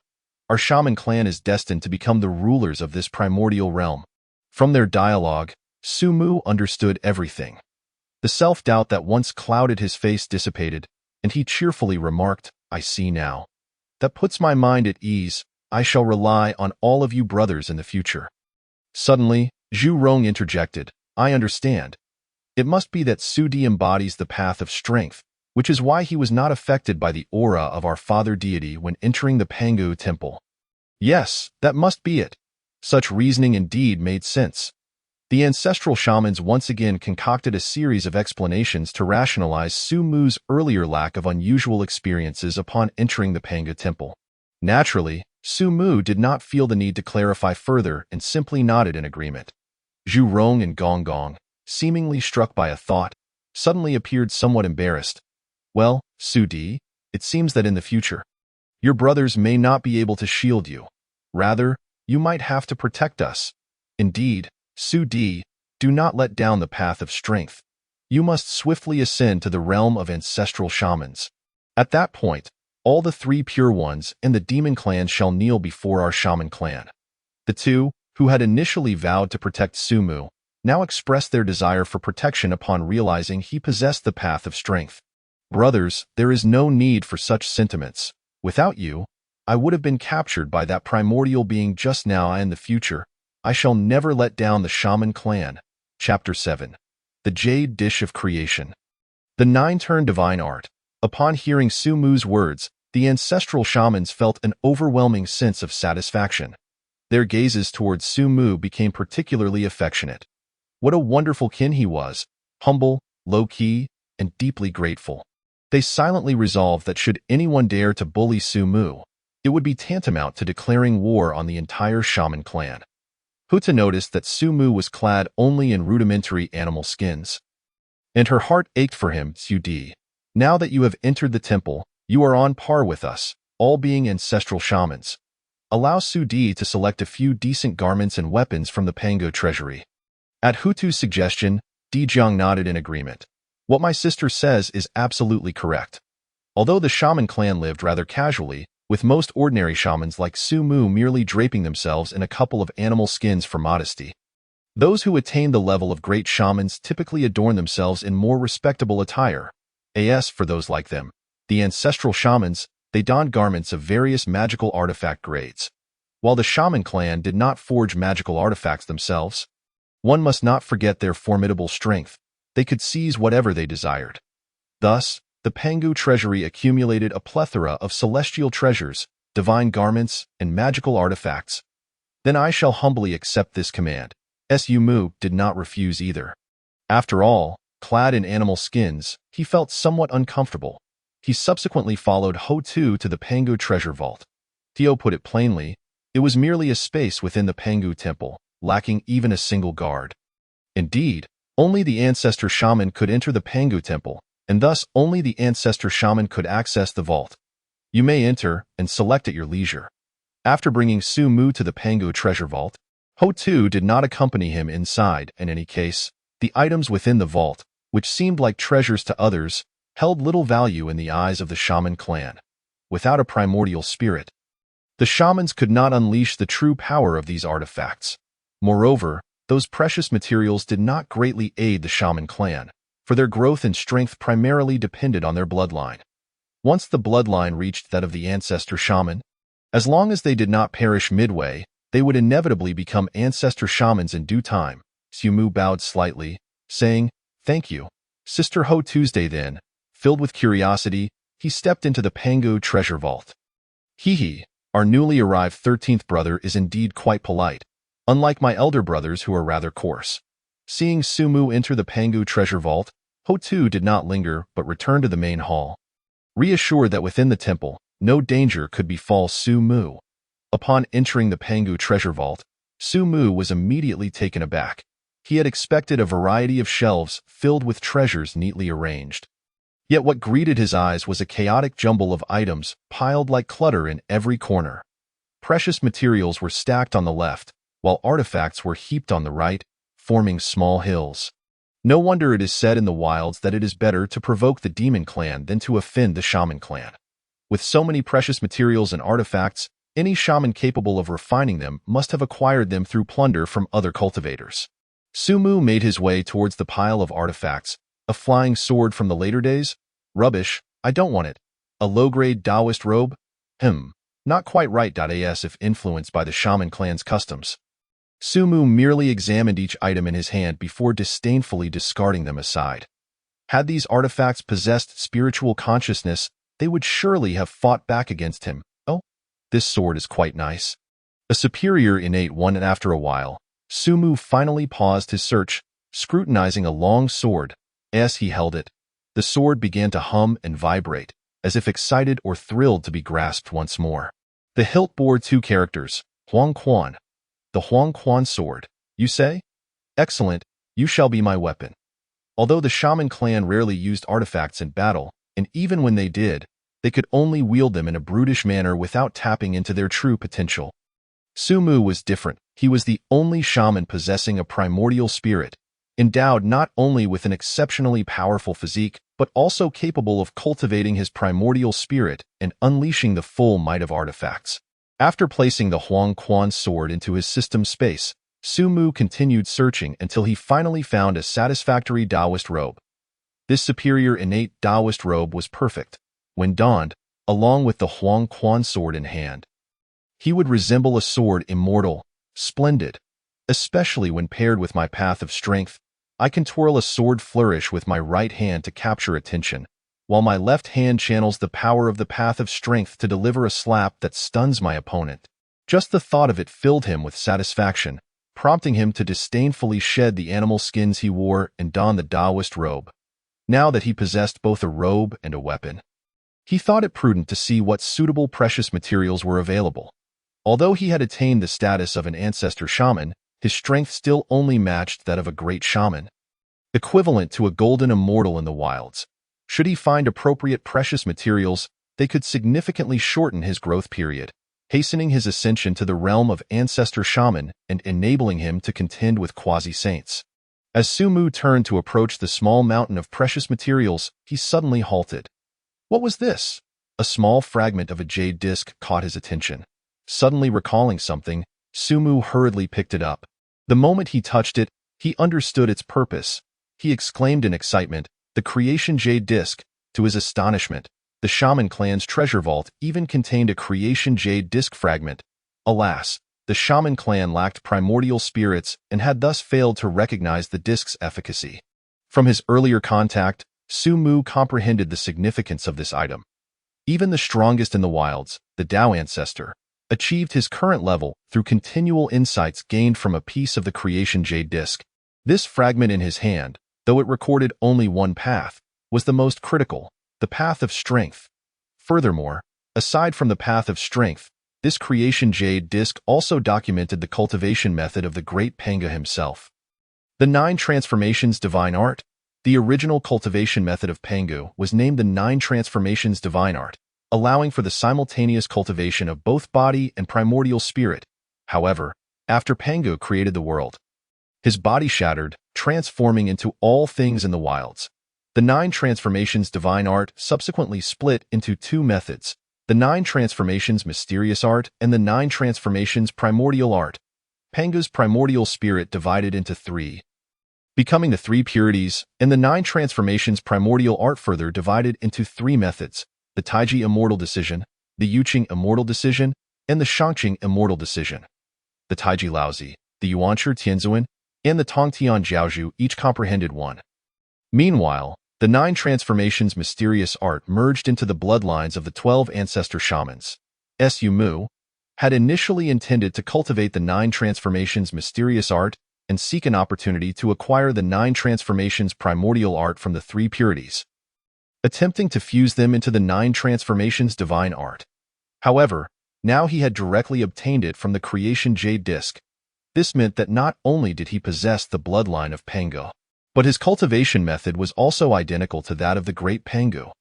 Our shaman clan is destined to become the rulers of this primordial realm. From their dialogue, Sumu understood everything. The self-doubt that once clouded his face dissipated, and he cheerfully remarked, I see now. That puts my mind at ease. I shall rely on all of you brothers in the future. Suddenly, Zhu Rong interjected, I understand. It must be that Su Di embodies the path of strength, which is why he was not affected by the aura of our father deity when entering the Pangu temple. Yes, that must be it. Such reasoning indeed made sense. The ancestral shamans once again concocted a series of explanations to rationalize Su Mu's earlier lack of unusual experiences upon entering the Panga temple. Naturally, Su Mu did not feel the need to clarify further and simply nodded in agreement. Zhu Rong and Gong Gong, seemingly struck by a thought, suddenly appeared somewhat embarrassed. Well, Su Di, it seems that in the future, your brothers may not be able to shield you. Rather, you might have to protect us. Indeed, Su Di, do not let down the path of strength. You must swiftly ascend to the realm of ancestral shamans. At that point, all the three pure ones and the demon clan shall kneel before our shaman clan. The two, who had initially vowed to protect Sumu, now expressed their desire for protection upon realizing he possessed the path of strength. Brothers, there is no need for such sentiments. Without you, I would have been captured by that primordial being just now and in the future. I shall never let down the shaman clan. Chapter 7. The Jade Dish of Creation. The nine-turn divine art. Upon hearing Sumu's words, the ancestral shamans felt an overwhelming sense of satisfaction. Their gazes towards Sumu became particularly affectionate. What a wonderful kin he was, humble, low-key, and deeply grateful. They silently resolved that should anyone dare to bully Sumu, it would be tantamount to declaring war on the entire shaman clan. Huta noticed that Sumu was clad only in rudimentary animal skins. And her heart ached for him. Su Di, now that you have entered the temple, you are on par with us, all being ancestral shamans. Allow Su Di to select a few decent garments and weapons from the Pango treasury. At Hutu's suggestion, Di Jiang nodded in agreement. What my sister says is absolutely correct. Although the shaman clan lived rather casually, with most ordinary shamans like Sumu merely draping themselves in a couple of animal skins for modesty. Those who attain the level of great shamans typically adorn themselves in more respectable attire. As for those like them, the ancestral shamans, they donned garments of various magical artifact grades. While the shaman clan did not forge magical artifacts themselves, one must not forget their formidable strength. They could seize whatever they desired. Thus, the Pangu treasury accumulated a plethora of celestial treasures, divine garments, and magical artifacts. Then I shall humbly accept this command. Sumu did not refuse either. After all, clad in animal skins, he felt somewhat uncomfortable. He subsequently followed Ho-Tu to the Pangu treasure vault. Theo put it plainly, it was merely a space within the Pangu temple, lacking even a single guard. Indeed, only the ancestor shaman could enter the Pangu temple, and thus only the ancestor shaman could access the vault. You may enter and select at your leisure. After bringing Sumu to the Pangu treasure vault, Ho-Tu did not accompany him inside. In any case, the items within the vault, which seemed like treasures to others, held little value in the eyes of the shaman clan. Without a primordial spirit, the shamans could not unleash the true power of these artifacts. Moreover, those precious materials did not greatly aid the shaman clan, for their growth and strength primarily depended on their bloodline. Once the bloodline reached that of the ancestor shaman, as long as they did not perish midway, they would inevitably become ancestor shamans in due time. Sumu bowed slightly, saying, Thank you, Sister Ho. Tuesday then, filled with curiosity, he stepped into the Pangu treasure vault. Hee, our newly arrived 13th brother is indeed quite polite, unlike my elder brothers who are rather coarse. Seeing Sumu enter the Pangu treasure vault, Ho-Tu did not linger but returned to the main hall. Reassured that within the temple, no danger could befall Sumu. Upon entering the Pangu treasure vault, Sumu was immediately taken aback. He had expected a variety of shelves filled with treasures neatly arranged. Yet what greeted his eyes was a chaotic jumble of items piled like clutter in every corner. Precious materials were stacked on the left, while artifacts were heaped on the right, forming small hills. No wonder it is said in the wilds that it is better to provoke the demon clan than to offend the shaman clan. With so many precious materials and artifacts, any shaman capable of refining them must have acquired them through plunder from other cultivators. Sumu made his way towards the pile of artifacts. A flying sword from the later days? Rubbish, I don't want it. A low-grade Taoist robe? Not quite right. As if influenced by the shaman clan's customs. Sumu merely examined each item in his hand before disdainfully discarding them aside. Had these artifacts possessed spiritual consciousness, they would surely have fought back against him. Oh, this sword is quite nice. A superior innate one, and after a while, Sumu finally paused his search, scrutinizing a long sword. As he held it, the sword began to hum and vibrate, as if excited or thrilled to be grasped once more. The hilt bore 2 characters, Huang Quan. The Huang Quan sword, you say? Excellent, you shall be my weapon. Although the shaman clan rarely used artifacts in battle, and even when they did, they could only wield them in a brutish manner without tapping into their true potential. Sumu was different. He was the only shaman possessing a primordial spirit, endowed not only with an exceptionally powerful physique, but also capable of cultivating his primordial spirit and unleashing the full might of artifacts. After placing the Huang Quan sword into his system space, Sumu continued searching until he finally found a satisfactory Taoist robe. This superior innate Taoist robe was perfect. When donned, along with the Huang Quan sword in hand, he would resemble a sword immortal, splendid. Especially when paired with my path of strength, I can twirl a sword flourish with my right hand to capture attention, while my left hand channels the power of the path of strength to deliver a slap that stuns my opponent. Just the thought of it filled him with satisfaction, prompting him to disdainfully shed the animal skins he wore and don the Taoist robe. Now that he possessed both a robe and a weapon, he thought it prudent to see what suitable precious materials were available. Although he had attained the status of an ancestor shaman, his strength still only matched that of a great shaman, equivalent to a golden immortal in the wilds. Should he find appropriate precious materials, they could significantly shorten his growth period, hastening his ascension to the realm of ancestor shaman and enabling him to contend with quasi-saints. As Sumu turned to approach the small mountain of precious materials, he suddenly halted. What was this? A small fragment of a jade disc caught his attention. Suddenly recalling something, Sumu hurriedly picked it up. The moment he touched it, he understood its purpose. He exclaimed in excitement, "The creation jade disc!" To his astonishment, the shaman clan's treasure vault even contained a creation jade disc fragment. Alas, the shaman clan lacked primordial spirits and had thus failed to recognize the disc's efficacy. From his earlier contact, Sumu comprehended the significance of this item. Even the strongest in the wilds, the Tao ancestor, achieved his current level through continual insights gained from a piece of the creation jade disc. This fragment in his hand, though it recorded only one path, was the most critical, the path of strength. Furthermore, aside from the path of strength, this creation jade disc also documented the cultivation method of the great Panga himself. The 9 Transformations Divine Art. The original cultivation method of Pangu was named the 9 Transformations Divine Art, allowing for the simultaneous cultivation of both body and primordial spirit. However, after Pangu created the world, his body shattered, transforming into all things in the wilds. The 9 Transformations Divine Art subsequently split into 2 methods, the 9 Transformations Mysterious Art and the 9 Transformations Primordial Art. Pangu's primordial spirit divided into 3, becoming the 3 purities, and the 9 Transformations Primordial Art further divided into 3 methods, the Taiji Immortal Decision, the Yuqing Immortal Decision, and the Shangqing Immortal Decision. The Taiji Laozi, the Yuanshi Tianzuan, and the Tongtian Jiaozhu each comprehended 1. Meanwhile, the 9 Transformations Mysterious Art merged into the bloodlines of the 12 ancestor shamans. Su Mu had initially intended to cultivate the 9 Transformations Mysterious Art and seek an opportunity to acquire the 9 Transformations Primordial Art from the 3 purities, attempting to fuse them into the 9 Transformations Divine Art. However, now he had directly obtained it from the creation jade disc. This meant that not only did he possess the bloodline of Pangu, but his cultivation method was also identical to that of the great Pangu.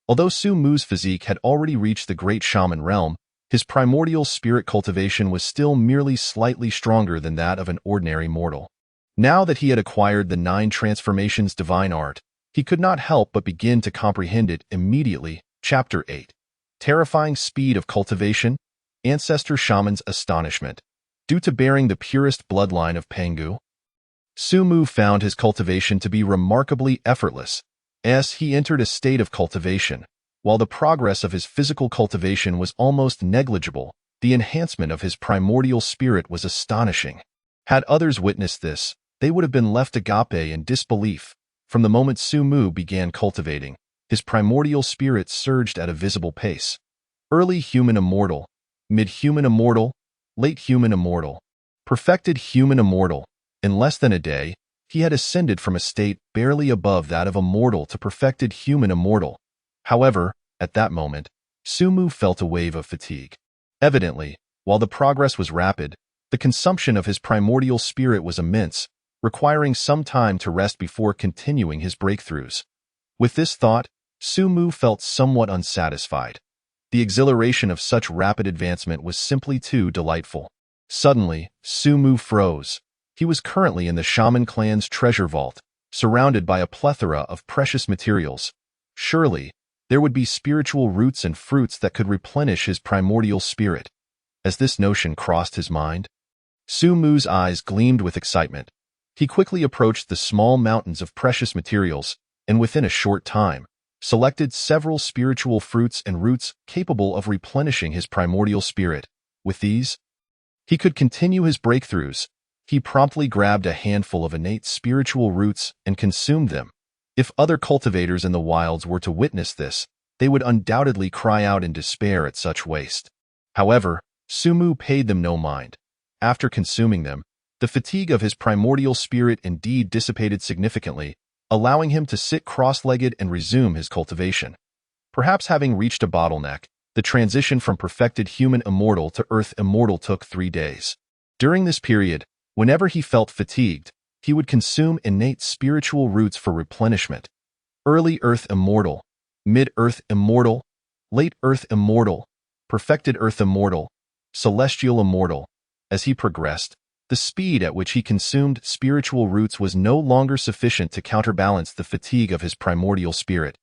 Although Su Mu's physique had already reached the great shaman realm, his primordial spirit cultivation was still merely slightly stronger than that of an ordinary mortal. Now that he had acquired the 9 transformations divine art, he could not help but begin to comprehend it immediately. Chapter 8. Terrifying speed of cultivation, ancestor shaman's astonishment. Due to bearing the purest bloodline of Pangu, Su Mu found his cultivation to be remarkably effortless, as he entered a state of cultivation. While the progress of his physical cultivation was almost negligible, the enhancement of his primordial spirit was astonishing. Had others witnessed this, they would have been left agape in disbelief. From the moment Su Mu began cultivating, his primordial spirit surged at a visible pace. Early human immortal, mid-human immortal, late human immortal, perfected human immortal. In less than a day, he had ascended from a state barely above that of a mortal to perfected human immortal. However, at that moment, Su Mu felt a wave of fatigue. Evidently, while the progress was rapid, the consumption of his primordial spirit was immense, requiring some time to rest before continuing his breakthroughs. With this thought, Su Mu felt somewhat unsatisfied. The exhilaration of such rapid advancement was simply too delightful. Suddenly, Su Mu froze. He was currently in the shaman clan's treasure vault, surrounded by a plethora of precious materials. Surely, there would be spiritual roots and fruits that could replenish his primordial spirit. As this notion crossed his mind, Su Mu's eyes gleamed with excitement. He quickly approached the small mountains of precious materials, and within a short time, selected several spiritual fruits and roots capable of replenishing his primordial spirit. With these, he could continue his breakthroughs. He promptly grabbed a handful of innate spiritual roots and consumed them. If other cultivators in the wilds were to witness this, they would undoubtedly cry out in despair at such waste. However, Su Mu paid them no mind. After consuming them, the fatigue of his primordial spirit indeed dissipated significantly, allowing him to sit cross-legged and resume his cultivation. Perhaps having reached a bottleneck, the transition from perfected human immortal to earth immortal took 3 days. During this period, whenever he felt fatigued, he would consume innate spiritual roots for replenishment. Early earth immortal, mid-earth immortal, late earth immortal, perfected earth immortal, celestial immortal. As he progressed, the speed at which he consumed spiritual roots was no longer sufficient to counterbalance the fatigue of his primordial spirit.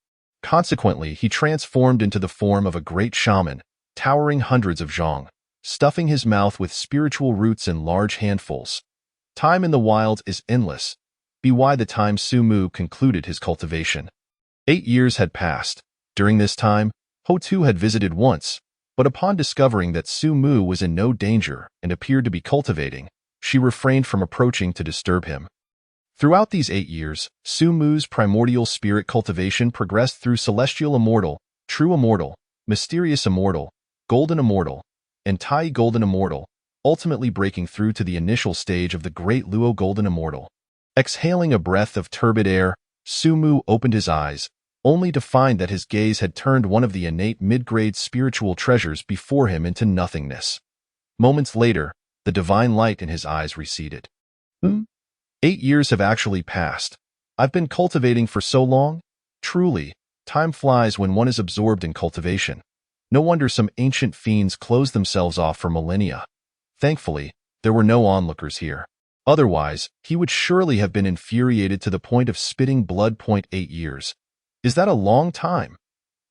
Consequently, he transformed into the form of a great shaman, towering hundreds of zhong, stuffing his mouth with spiritual roots in large handfuls. Time in the wilds is endless. By the time Su Mu concluded his cultivation, 8 years had passed. During this time, Ho Tu had visited once, but upon discovering that Su Mu was in no danger and appeared to be cultivating, she refrained from approaching to disturb him. Throughout these 8 years, Su Mu's primordial spirit cultivation progressed through celestial immortal, true immortal, mysterious immortal, golden immortal, and Tai golden immortal, ultimately breaking through to the initial stage of the great Luo golden immortal. Exhaling a breath of turbid air, Su Mu opened his eyes, only to find that his gaze had turned one of the innate mid-grade spiritual treasures before him into nothingness. Moments later, the divine light in his eyes receded. 8 years have actually passed. I've been cultivating for so long? Truly, time flies when one is absorbed in cultivation. No wonder some ancient fiends closed themselves off for millennia. Thankfully, there were no onlookers here. Otherwise, he would surely have been infuriated to the point of spitting blood. 8 years. Is that a long time?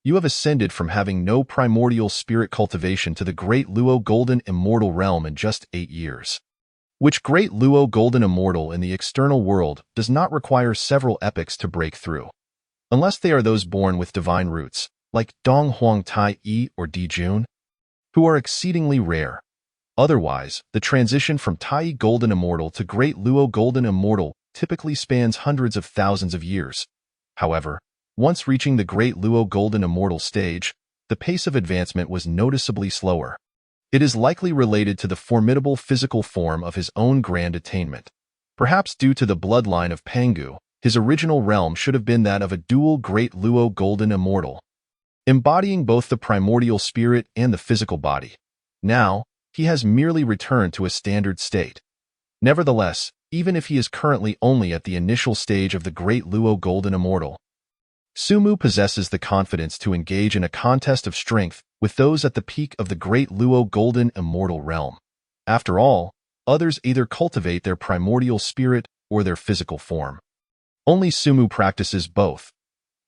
You have ascended from having no primordial spirit cultivation to the great Luo golden immortal realm in just 8 years. Which great Luo golden immortal in the external world does not require several epochs to break through. Unless they are those born with divine roots, like Dong Huang Tai Yi or Di Jun, who are exceedingly rare. Otherwise, the transition from Tai golden immortal to great Luo golden immortal typically spans hundreds of thousands of years. However, once reaching the great Luo golden immortal stage, the pace of advancement was noticeably slower. It is likely related to the formidable physical form of his own grand attainment. Perhaps due to the bloodline of Pangu, his original realm should have been that of a dual great Luo golden immortal, embodying both the primordial spirit and the physical body. Now, he has merely returned to a standard state. Nevertheless, even if he is currently only at the initial stage of the Great Luo Golden Immortal, Sumu possesses the confidence to engage in a contest of strength with those at the peak of the Great Luo Golden Immortal realm. After all, others either cultivate their primordial spirit or their physical form. Only Sumu practices both.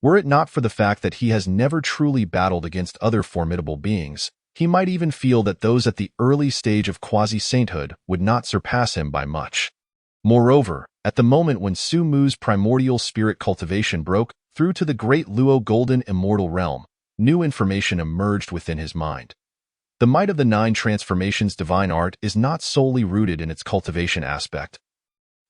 Were it not for the fact that he has never truly battled against other formidable beings, he might even feel that those at the early stage of quasi-sainthood would not surpass him by much. Moreover, at the moment when Sumu's primordial spirit cultivation broke through to the Great Luo Golden Immortal realm, new information emerged within his mind. The might of the 9 transformations divine art is not solely rooted in its cultivation aspect,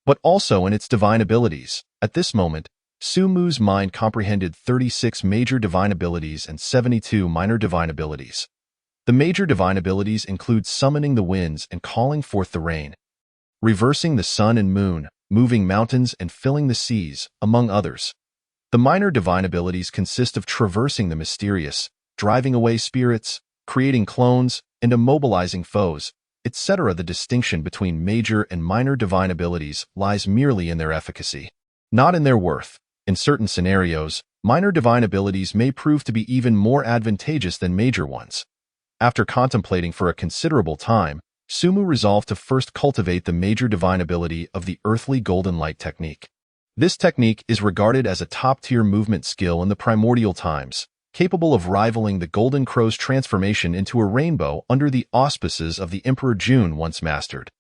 but also in its divine abilities. At this moment, Sumu's mind comprehended 36 major divine abilities and 72 minor divine abilities. The major divine abilities include summoning the winds and calling forth the rain, reversing the sun and moon, moving mountains and filling the seas, among others. The minor divine abilities consist of traversing the mysterious, driving away spirits, creating clones, and immobilizing foes, etc. The distinction between major and minor divine abilities lies merely in their efficacy, not in their worth. In certain scenarios, minor divine abilities may prove to be even more advantageous than major ones. After contemplating for a considerable time, Sumu resolved to first cultivate the major divine ability of the earthly golden light technique. This technique is regarded as a top-tier movement skill in the primordial times, capable of rivaling the golden crow's transformation into a rainbow under the auspices of the Emperor Jun once mastered.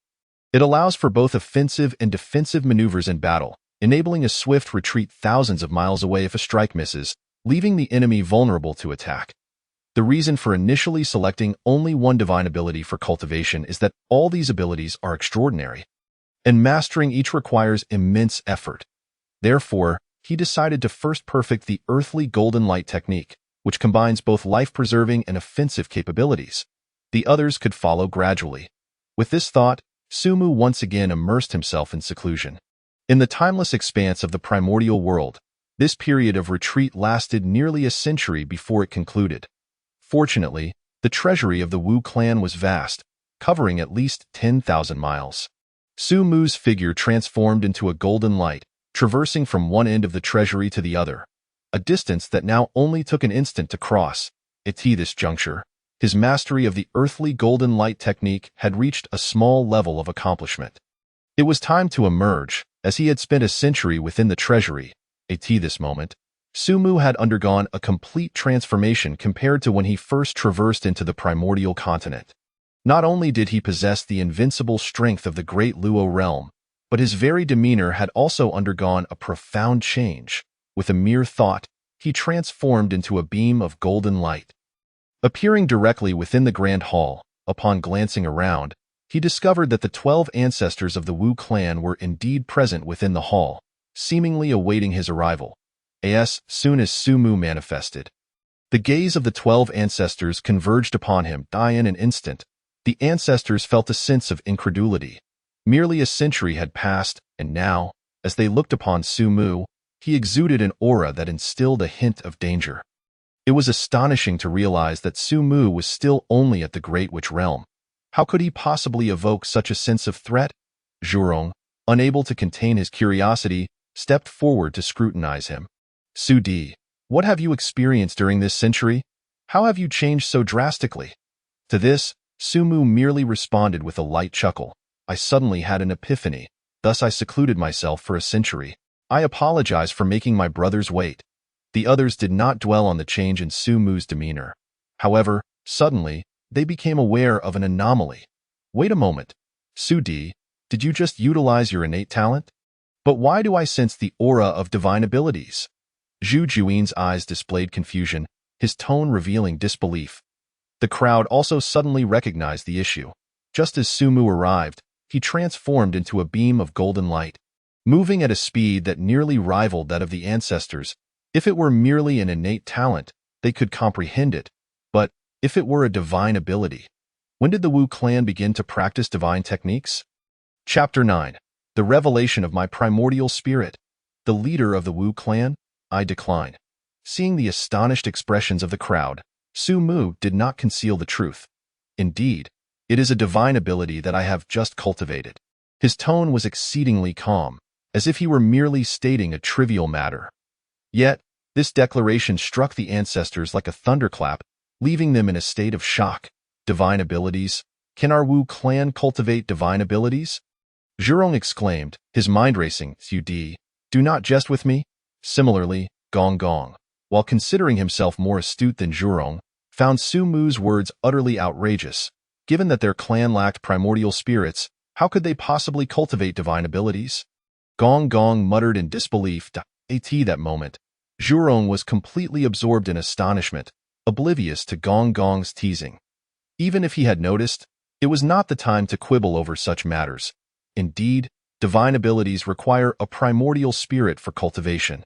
It allows for both offensive and defensive maneuvers in battle, enabling a swift retreat thousands of miles away if a strike misses, leaving the enemy vulnerable to attack. The reason for initially selecting only one divine ability for cultivation is that all these abilities are extraordinary, and mastering each requires immense effort. Therefore, he decided to first perfect the earthly golden light technique, which combines both life-preserving and offensive capabilities. The others could follow gradually. With this thought, Sumu once again immersed himself in seclusion. In the timeless expanse of the primordial world, this period of retreat lasted nearly a century before it concluded. Fortunately, the treasury of the Wu clan was vast, covering at least 10,000 miles. Sumu's figure transformed into a golden light, traversing from one end of the treasury to the other, a distance that now only took an instant to cross. At this juncture, his mastery of the earthly golden light technique had reached a small level of accomplishment. It was time to emerge, as he had spent a century within the treasury. At this moment, Sumu had undergone a complete transformation compared to when he first traversed into the primordial continent. Not only did he possess the invincible strength of the Great Luo realm, but his very demeanor had also undergone a profound change. With a mere thought, he transformed into a beam of golden light. Appearing directly within the grand hall, upon glancing around, he discovered that the 12 ancestors of the Wu clan were indeed present within the hall, seemingly awaiting his arrival. As soon as Sumu manifested, the gaze of the 12 ancestors converged upon him. In an instant, the ancestors felt a sense of incredulity. Merely a century had passed, and now, as they looked upon Sumu, he exuded an aura that instilled a hint of danger. It was astonishing to realize that Sumu was still only at the Great Witch realm. How could he possibly evoke such a sense of threat? Zhurong, unable to contain his curiosity, stepped forward to scrutinize him. Sudi, what have you experienced during this century? How have you changed so drastically? To this, Sumu merely responded with a light chuckle. I suddenly had an epiphany, thus I secluded myself for a century. I apologize for making my brothers wait. The others did not dwell on the change in Sumu's demeanor. However, suddenly, they became aware of an anomaly. Wait a moment. Sudi, did you just utilize your innate talent? But why do I sense the aura of divine abilities? Zhu Juin's eyes displayed confusion, his tone revealing disbelief. The crowd also suddenly recognized the issue. Just as Sumu arrived, he transformed into a beam of golden light, moving at a speed that nearly rivaled that of the ancestors. If it were merely an innate talent, they could comprehend it. But if it were a divine ability, when did the Wu clan begin to practice divine techniques? Chapter 9. The Revelation of My Primordial Spirit. The leader of the Wu clan? I decline. Seeing the astonished expressions of the crowd, Sumu did not conceal the truth. Indeed, it is a divine ability that I have just cultivated. His tone was exceedingly calm, as if he were merely stating a trivial matter. Yet, this declaration struck the ancestors like a thunderclap, leaving them in a state of shock. Divine abilities? Can our Wu clan cultivate divine abilities? Zhurong exclaimed, his mind racing. "Yu, do not jest with me." Similarly, Gong Gong, while considering himself more astute than Zhurong, found Su Mu's words utterly outrageous. Given that their clan lacked primordial spirits, how could they possibly cultivate divine abilities? Gong Gong muttered in disbelief. At that moment, Zhurong was completely absorbed in astonishment, oblivious to Gong Gong's teasing. Even if he had noticed, it was not the time to quibble over such matters. Indeed, divine abilities require a primordial spirit for cultivation.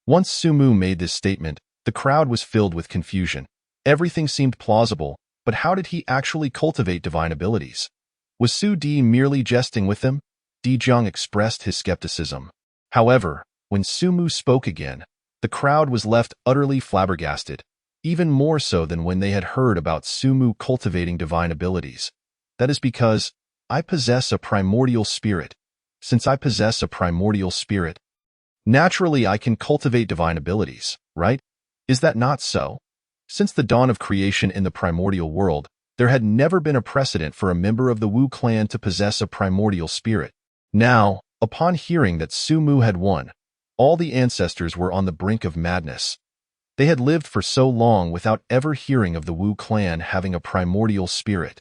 Once Su Mu made this statement, the crowd was filled with confusion. Everything seemed plausible, but how did he actually cultivate divine abilities? Was Su Di merely jesting with them? Di Jiang expressed his skepticism. However, when Su Mu spoke again, the crowd was left utterly flabbergasted, even more so than when they had heard about Su Mu cultivating divine abilities. That is because I possess a primordial spirit. Since I possess a primordial spirit, naturally I can cultivate divine abilities, right? Is that not so? Since the dawn of creation in the primordial world, there had never been a precedent for a member of the Wu clan to possess a primordial spirit. Now, upon hearing that Su Mu had won, all the ancestors were on the brink of madness. They had lived for so long without ever hearing of the Wu clan having a primordial spirit.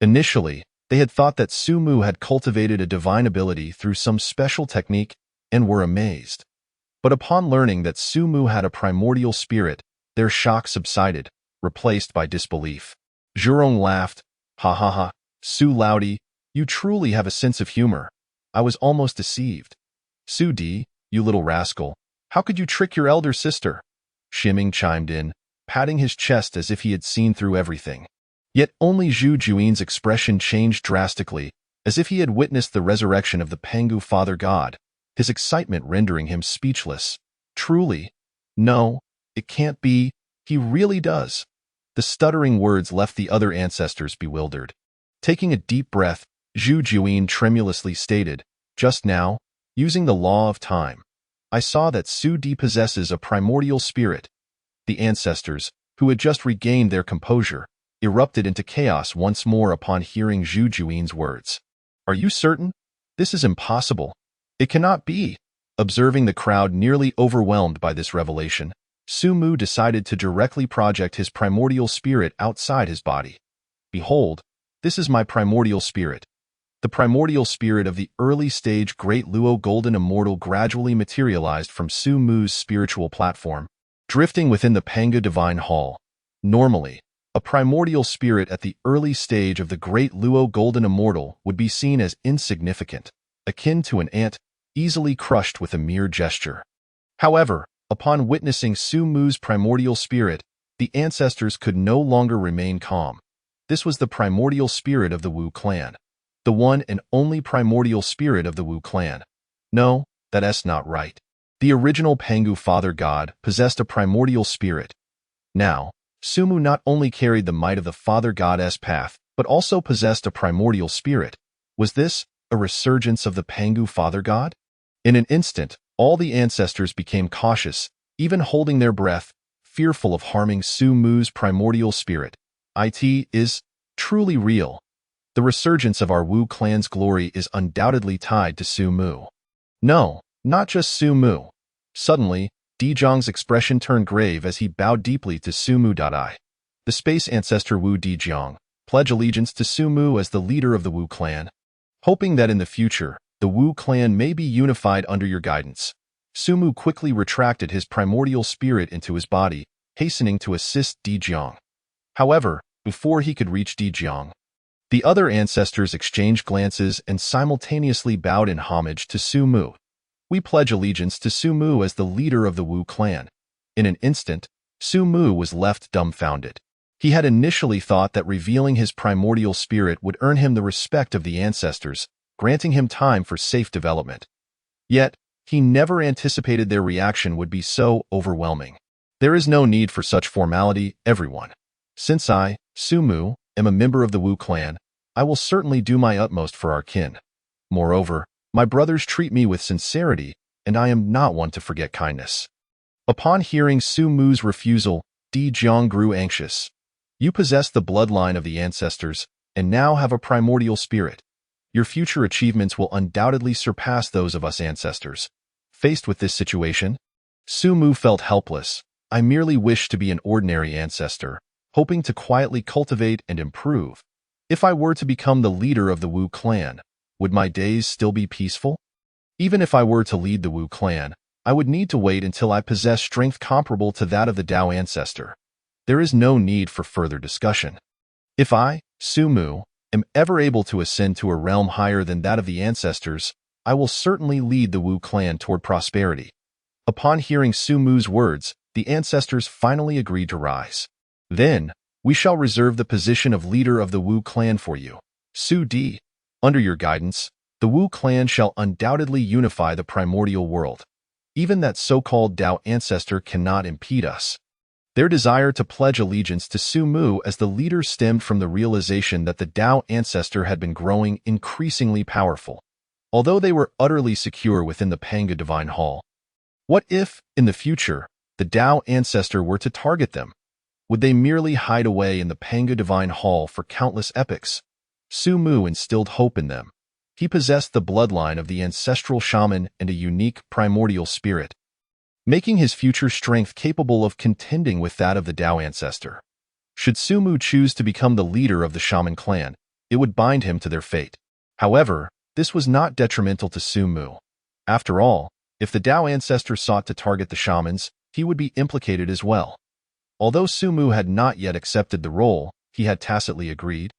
Initially, they had thought that Su Mu had cultivated a divine ability through some special technique and were amazed. But upon learning that Su Mu had a primordial spirit, their shock subsided, replaced by disbelief. Zhurong laughed. "Ha ha ha, Su Laudi, you truly have a sense of humor. I was almost deceived. Su Di, you little rascal, how could you trick your elder sister?" Shiming chimed in, patting his chest as if he had seen through everything. Yet only Zhu Juin's expression changed drastically, as if he had witnessed the resurrection of the Pangu Father God, his excitement rendering him speechless. "Truly? No, it can't be. He really does." The stuttering words left the other ancestors bewildered. Taking a deep breath, Zhu Juin tremulously stated, "Just now, using the law of time, I saw that Su Di possesses a primordial spirit." The ancestors, who had just regained their composure, erupted into chaos once more upon hearing Zhu Juin's words. "Are you certain? This is impossible. It cannot be." Observing the crowd nearly overwhelmed by this revelation, Su Mu decided to directly project his primordial spirit outside his body. "Behold, this is my primordial spirit." The primordial spirit of the early-stage Great Luo Golden Immortal gradually materialized from Su Mu's spiritual platform, drifting within the Panga Divine Hall. Normally, a primordial spirit at the early stage of the Great Luo Golden Immortal would be seen as insignificant, akin to an ant, easily crushed with a mere gesture. However, upon witnessing Su Mu's primordial spirit, the ancestors could no longer remain calm. This was the primordial spirit of the Wu clan. The one and only primordial spirit of the Wu clan. No, that's not right. The original Pangu Father God possessed a primordial spirit. Now, Su Mu not only carried the might of the Father God's path, but also possessed a primordial spirit. Was this a resurgence of the Pangu Father God? In an instant, all the ancestors became cautious, even holding their breath, fearful of harming Su Mu's primordial spirit. It is truly real. The resurgence of our Wu clan's glory is undoubtedly tied to Su Mu. No, not just Su Mu. Suddenly, Di Jiang's expression turned grave as he bowed deeply to Su Mu. The space ancestor Wu Di Jiang pledged allegiance to Su Mu as the leader of the Wu clan, hoping that in the future, the Wu clan may be unified under your guidance. Su Mu quickly retracted his primordial spirit into his body, hastening to assist Di Jiang. However, before he could reach Di Jiang, the other ancestors exchanged glances and simultaneously bowed in homage to Su Mu. "We pledge allegiance to Su Mu as the leader of the Wu clan." In an instant, Su Mu was left dumbfounded. He had initially thought that revealing his primordial spirit would earn him the respect of the ancestors, granting him time for safe development. Yet, he never anticipated their reaction would be so overwhelming. "There is no need for such formality, everyone. Since I, Su Mu, am a member of the Wu clan, I will certainly do my utmost for our kin." Moreover, my brothers treat me with sincerity, and I am not one to forget kindness." Upon hearing Su Mu's refusal, Di Jiang grew anxious. "You possess the bloodline of the ancestors, and now have a primordial spirit. Your future achievements will undoubtedly surpass those of us ancestors." Faced with this situation, Su Mu felt helpless. "I merely wish to be an ordinary ancestor, hoping to quietly cultivate and improve. If I were to become the leader of the Wu clan, would my days still be peaceful? Even if I were to lead the Wu clan, I would need to wait until I possess strength comparable to that of the Dao ancestor. There is no need for further discussion. If I, Su Mu, am ever able to ascend to a realm higher than that of the ancestors, I will certainly lead the Wu clan toward prosperity." Upon hearing Su Mu's words, the ancestors finally agreed to rise. "Then, we shall reserve the position of leader of the Wu clan for you. Su Di, under your guidance, the Wu clan shall undoubtedly unify the primordial world. Even that so-called Dao ancestor cannot impede us." Their desire to pledge allegiance to Su Mu as the leader stemmed from the realization that the Dao ancestor had been growing increasingly powerful. Although they were utterly secure within the Panga Divine Hall, what if, in the future, the Dao ancestor were to target them? Would they merely hide away in the Panga Divine Hall for countless epochs? Su Mu instilled hope in them. He possessed the bloodline of the ancestral shaman and a unique primordial spirit, making his future strength capable of contending with that of the Dao ancestor. Should Su Mu choose to become the leader of the shaman clan, it would bind him to their fate. However, this was not detrimental to Su Mu. After all, if the Dao ancestor sought to target the shamans, he would be implicated as well. Although Su Mu had not yet accepted the role, he had tacitly agreed,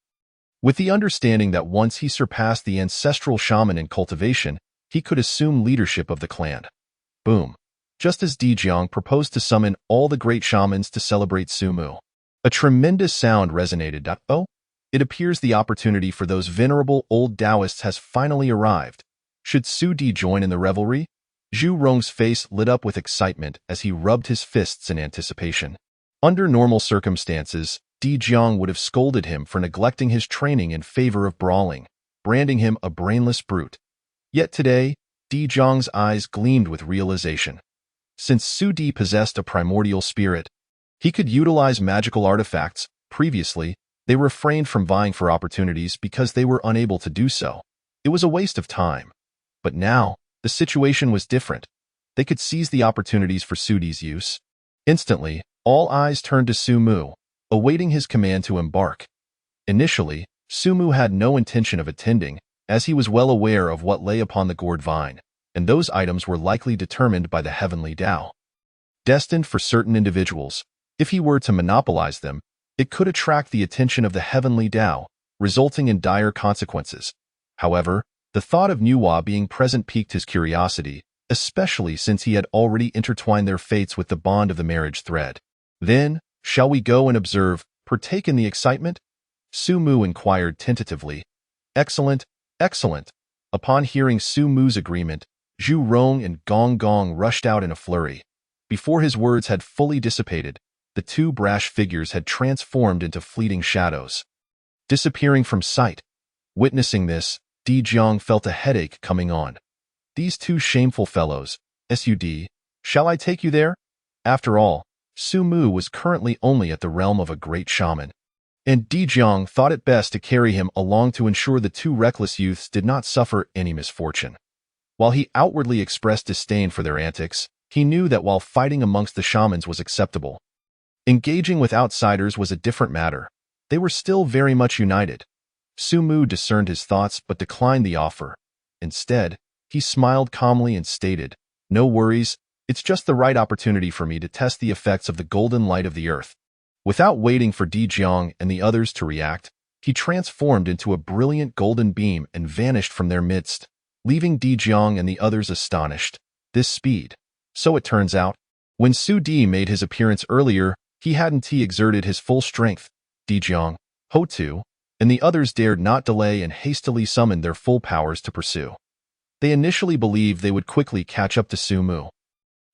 with the understanding that once he surpassed the ancestral shaman in cultivation, he could assume leadership of the clan. Boom. Just as Di Jiang proposed to summon all the great shamans to celebrate Su Mu, a tremendous sound resonated. "Oh, it appears the opportunity for those venerable old Taoists has finally arrived. Should Su Di join in the revelry?" Zhu Rong's face lit up with excitement as he rubbed his fists in anticipation. Under normal circumstances, Di Jiang would have scolded him for neglecting his training in favor of brawling, branding him a brainless brute. Yet today, Di Jiang's eyes gleamed with realization. Since Su Di possessed a primordial spirit, he could utilize magical artifacts. Previously, they refrained from vying for opportunities because they were unable to do so. It was a waste of time. But now, the situation was different. They could seize the opportunities for Su Di's use. Instantly, all eyes turned to Su Mu, awaiting his command to embark. Initially, Su Mu had no intention of attending, as he was well aware of what lay upon the gourd vine, and those items were likely determined by the heavenly Tao, destined for certain individuals. If he were to monopolize them, it could attract the attention of the heavenly Tao, resulting in dire consequences. However, the thought of Nuwa being present piqued his curiosity, especially since he had already intertwined their fates with the bond of the marriage thread. "Then, shall we go and observe, partake in the excitement?" Su Mu inquired tentatively. "Excellent, excellent." Upon hearing Su Mu's agreement, Zhu Rong and Gong Gong rushed out in a flurry. Before his words had fully dissipated, the two brash figures had transformed into fleeting shadows, disappearing from sight. Witnessing this, Di Jiang felt a headache coming on. These two shameful fellows, Sud, shall I take you there? After all, Su Mu was currently only at the realm of a great shaman, and Di Jiang thought it best to carry him along to ensure the two reckless youths did not suffer any misfortune. While he outwardly expressed disdain for their antics, he knew that while fighting amongst the shamans was acceptable, engaging with outsiders was a different matter. They were still very much united. Su Mu discerned his thoughts but declined the offer. Instead, he smiled calmly and stated, "No worries, it's just the right opportunity for me to test the effects of the golden light of the earth." Without waiting for Di Jiang and the others to react, he transformed into a brilliant golden beam and vanished from their midst, leaving Di Jiang and the others astonished. This speed. So it turns out, when Su Di made his appearance earlier, he hadn't exerted his full strength. Di Jiang, Ho Tu, and the others dared not delay and hastily summoned their full powers to pursue. They initially believed they would quickly catch up to Su Mu,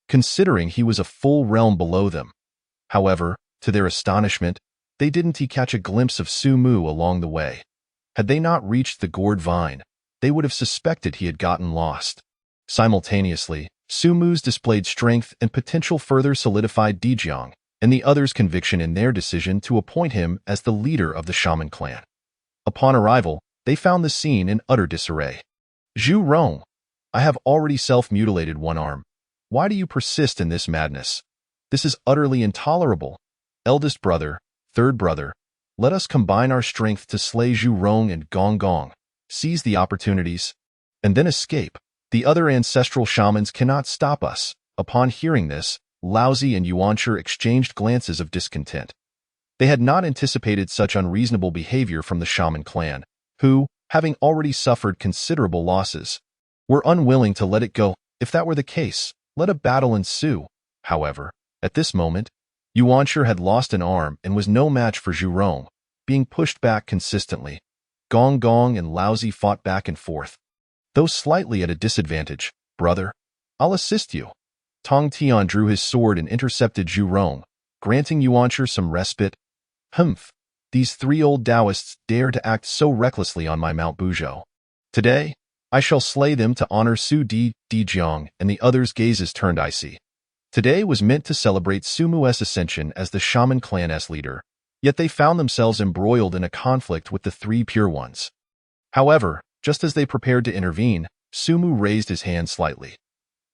considering he was a full realm below them. However, to their astonishment, they didn't catch a glimpse of Su Mu along the way. Had they not reached the gourd vine, they would have suspected he had gotten lost. Simultaneously, Sumu's displayed strength and potential further solidified Dejiang and the others' conviction in their decision to appoint him as the leader of the shaman clan. Upon arrival, they found the scene in utter disarray. Zhu Rong, I have already self-mutilated one arm. Why do you persist in this madness? This is utterly intolerable. Eldest brother, third brother, let us combine our strength to slay Zhu Rong and Gong Gong, seize the opportunities, and then escape. The other ancestral shamans cannot stop us. Upon hearing this, Laozi and Yuanshi exchanged glances of discontent. They had not anticipated such unreasonable behavior from the shaman clan, who, having already suffered considerable losses, were unwilling to let it go. If that were the case, let a battle ensue. However, at this moment, Yuanshi had lost an arm and was no match for Zhu Rong, being pushed back consistently. Gong Gong and Laozi fought back and forth. Though slightly at a disadvantage, brother, I'll assist you. Tong Tian drew his sword and intercepted Zhu Rong, granting Yuanshi some respite. Humph, these three old Taoists dare to act so recklessly on my Mount Buzhou. Today, I shall slay them to honor Su Di, Dejiang, and the others' gazes turned icy. Today was meant to celebrate Sumu's ascension as the shaman clan's leader, yet they found themselves embroiled in a conflict with the three pure ones. However, just as they prepared to intervene, Sumu raised his hand slightly.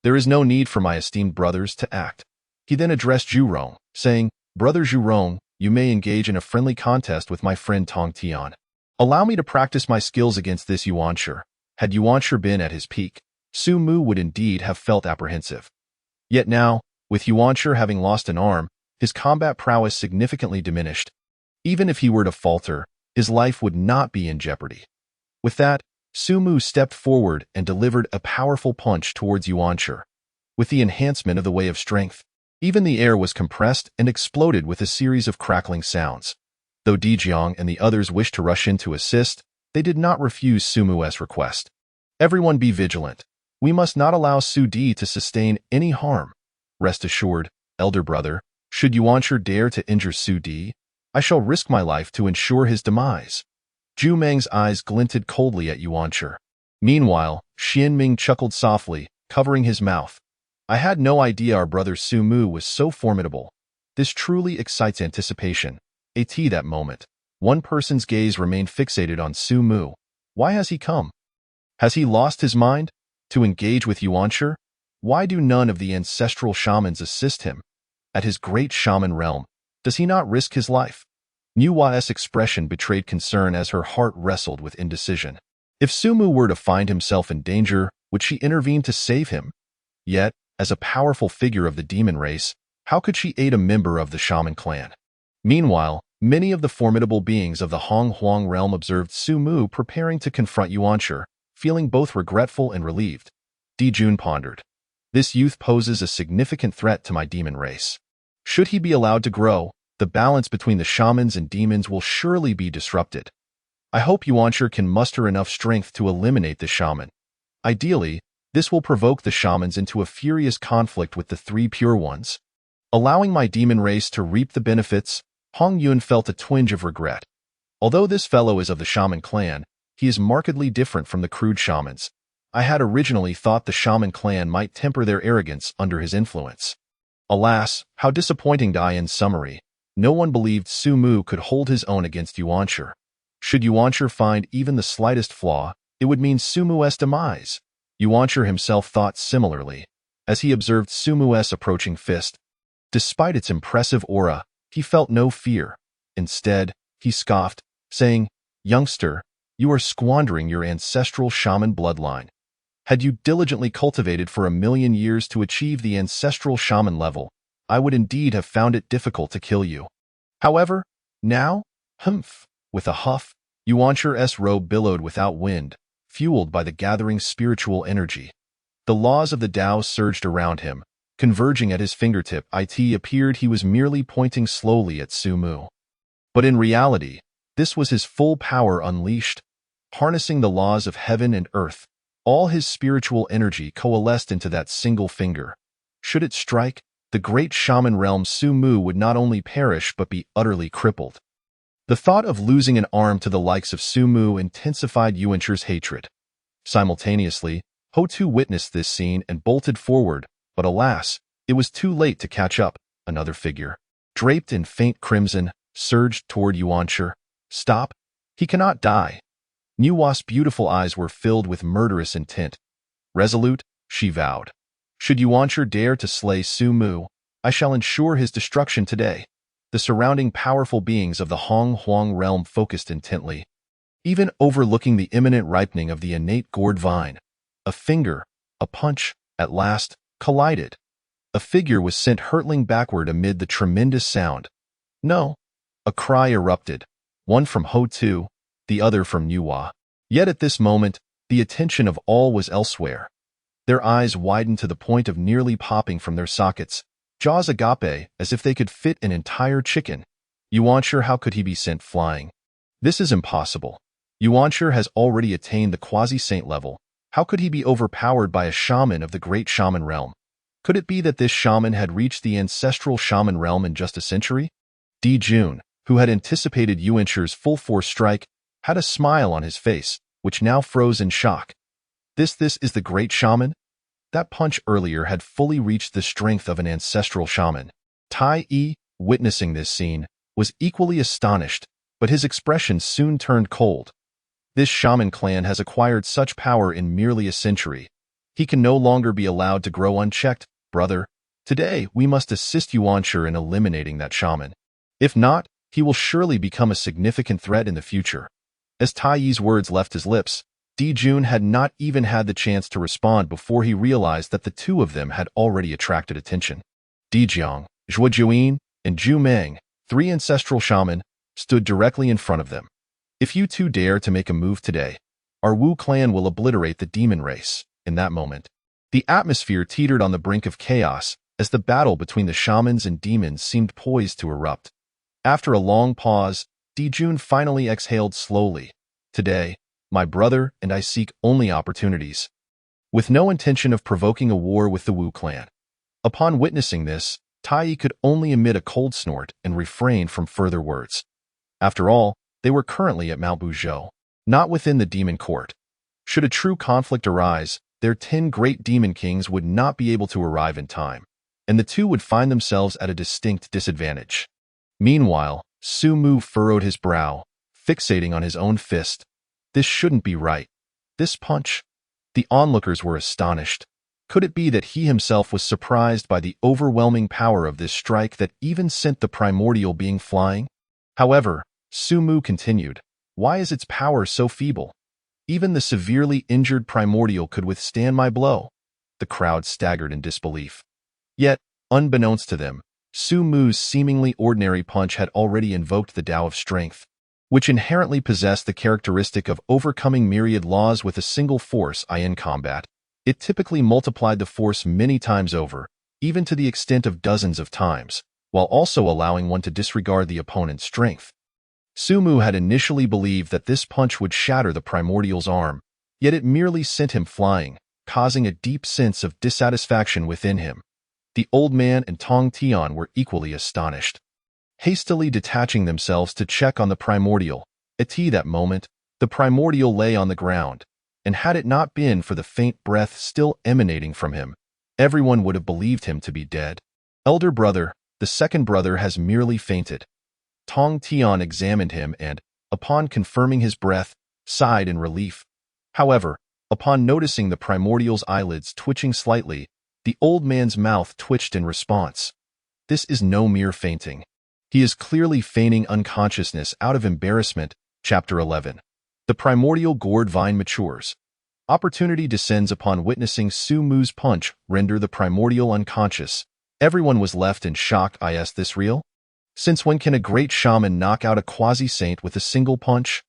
There is no need for my esteemed brothers to act. He then addressed Zhu Rong, saying, Brother Zhu Rong, you may engage in a friendly contest with my friend Tong Tian. Allow me to practice my skills against this Yuanshi. Had Yuanshi been at his peak, Sumu would indeed have felt apprehensive. Yet now, with Yuanshi having lost an arm, his combat prowess significantly diminished. Even if he were to falter, his life would not be in jeopardy. With that, Sumu stepped forward and delivered a powerful punch towards Yuanshi. With the enhancement of the Way of Strength, even the air was compressed and exploded with a series of crackling sounds. Though Dejiang and the others wished to rush in to assist, they did not refuse Sumu's request. Everyone be vigilant. We must not allow Su Di to sustain any harm. Rest assured, elder brother, should Yuanshi dare to injure Su Di, I shall risk my life to ensure his demise. Zhu Meng's eyes glinted coldly at Yuanshi. Meanwhile, Xian Ming chuckled softly, covering his mouth. I had no idea our brother Sumu was so formidable. This truly excites anticipation. At that moment, one person's gaze remained fixated on Sumu. Why has he come? Has he lost his mind? To engage with Yuanshi? Why do none of the ancestral shamans assist him? At his great shaman realm, does he not risk his life? Nuwa's expression betrayed concern as her heart wrestled with indecision. If Sumu were to find himself in danger, would she intervene to save him? Yet, as a powerful figure of the demon race, how could she aid a member of the shaman clan? Meanwhile, many of the formidable beings of the Hong Huang realm observed Sumu preparing to confront Yuanshi, feeling both regretful and relieved. Dijun pondered. This youth poses a significant threat to my demon race. Should he be allowed to grow, the balance between the shamans and demons will surely be disrupted. I hope Yuanshi can muster enough strength to eliminate the shaman. Ideally, this will provoke the shamans into a furious conflict with the three pure ones. Allowing my demon race to reap the benefits, Hong Yun felt a twinge of regret. Although this fellow is of the shaman clan, he is markedly different from the crude shamans. I had originally thought the shaman clan might temper their arrogance under his influence. Alas, how disappointing! In summary, no one believed Sumu could hold his own against Yuanshi. Should Yuanshi find even the slightest flaw, it would mean Sumu's demise. Yuanshi himself thought similarly, as he observed Sumu's approaching fist. Despite its impressive aura, he felt no fear. Instead, he scoffed, saying, Youngster, you are squandering your ancestral shaman bloodline. Had you diligently cultivated for 1,000,000 years to achieve the ancestral shaman level, I would indeed have found it difficult to kill you. However, now, humph, with a huff, Yuanshi's robe billowed without wind, fueled by the gathering spiritual energy. The laws of the Tao surged around him, converging at his fingertip. It appeared he was merely pointing slowly at Sumu. But in reality, this was his full power unleashed. Harnessing the laws of heaven and earth, all his spiritual energy coalesced into that single finger. Should it strike, the great shaman realm Sumu would not only perish but be utterly crippled. The thought of losing an arm to the likes of Sumu intensified Yuanshi's hatred. Simultaneously, Ho-Tu witnessed this scene and bolted forward, but alas, it was too late to catch up. Another figure, draped in faint crimson, surged toward Yuanshi. Stop! He cannot die. Nuwa's beautiful eyes were filled with murderous intent. Resolute, she vowed. Should Yuanshi dare to slay Su-Mu, I shall ensure his destruction today. The surrounding powerful beings of the Hong Huang realm focused intently, even overlooking the imminent ripening of the innate gourd vine. A finger, a punch, at last, collided. A figure was sent hurtling backward amid the tremendous sound. No! A cry erupted, one from Ho-Tu, the other from Nuwa. Yet at this moment, the attention of all was elsewhere. Their eyes widened to the point of nearly popping from their sockets, jaws agape as if they could fit an entire chicken. Yuanshi, how could he be sent flying? This is impossible. Yuanshi has already attained the quasi-saint level. How could he be overpowered by a shaman of the great shaman realm? Could it be that this shaman had reached the ancestral shaman realm in just a century? Jun, who had anticipated Yuanshi's full-force strike, had a smile on his face, which now froze in shock. This is the great shaman? That punch earlier had fully reached the strength of an ancestral shaman. Tai Yi, witnessing this scene, was equally astonished, but his expression soon turned cold. This shaman clan has acquired such power in merely a century. He can no longer be allowed to grow unchecked, brother. Today, we must assist Yuanshi in eliminating that shaman. If not, he will surely become a significant threat in the future. As Tai Yi's words left his lips, Jun had not even had the chance to respond before he realized that the two of them had already attracted attention. Jiang, Zhuo Juyin, and Zhu Meng, three ancestral shaman, stood directly in front of them. If you two dare to make a move today, our Wu clan will obliterate the demon race. In that moment, the atmosphere teetered on the brink of chaos as the battle between the shamans and demons seemed poised to erupt. After a long pause, Jun finally exhaled slowly. Today, my brother and I seek only opportunities, with no intention of provoking a war with the Wu clan. Upon witnessing this, Tai Yi could only emit a cold snort and refrain from further words. After all, they were currently at Mount Buzhou, not within the demon court. Should a true conflict arise, their 10 great demon kings would not be able to arrive in time, and the two would find themselves at a distinct disadvantage. Meanwhile, Su-Mu furrowed his brow, fixating on his own fist. This shouldn't be right. This punch. The onlookers were astonished. Could it be that he himself was surprised by the overwhelming power of this strike that even sent the primordial being flying? However, Su-Mu continued, why is its power so feeble? Even the severely injured primordial could withstand my blow. The crowd staggered in disbelief. Yet, unbeknownst to them, Su-Mu's seemingly ordinary punch had already invoked the Tao of Strength, which inherently possessed the characteristic of overcoming myriad laws with a single force. In combat, it typically multiplied the force many times over, even to the extent of dozens of times, while also allowing one to disregard the opponent's strength. Su-Mu had initially believed that this punch would shatter the primordial's arm, yet it merely sent him flying, causing a deep sense of dissatisfaction within him. The old man and Tong Tian were equally astonished. Hastily detaching themselves to check on the primordial, at that moment, the primordial lay on the ground, and had it not been for the faint breath still emanating from him, everyone would have believed him to be dead. Elder brother, the second brother has merely fainted. Tong Tian examined him and, upon confirming his breath, sighed in relief. However, upon noticing the primordial's eyelids twitching slightly, the old man's mouth twitched in response. This is no mere fainting. He is clearly feigning unconsciousness out of embarrassment. Chapter 11. The primordial gourd vine matures. Opportunity descends upon witnessing Su-Mu's punch render the primordial unconscious. Everyone was left in shock. Is this real? Since when can a great shaman knock out a quasi-saint with a single punch?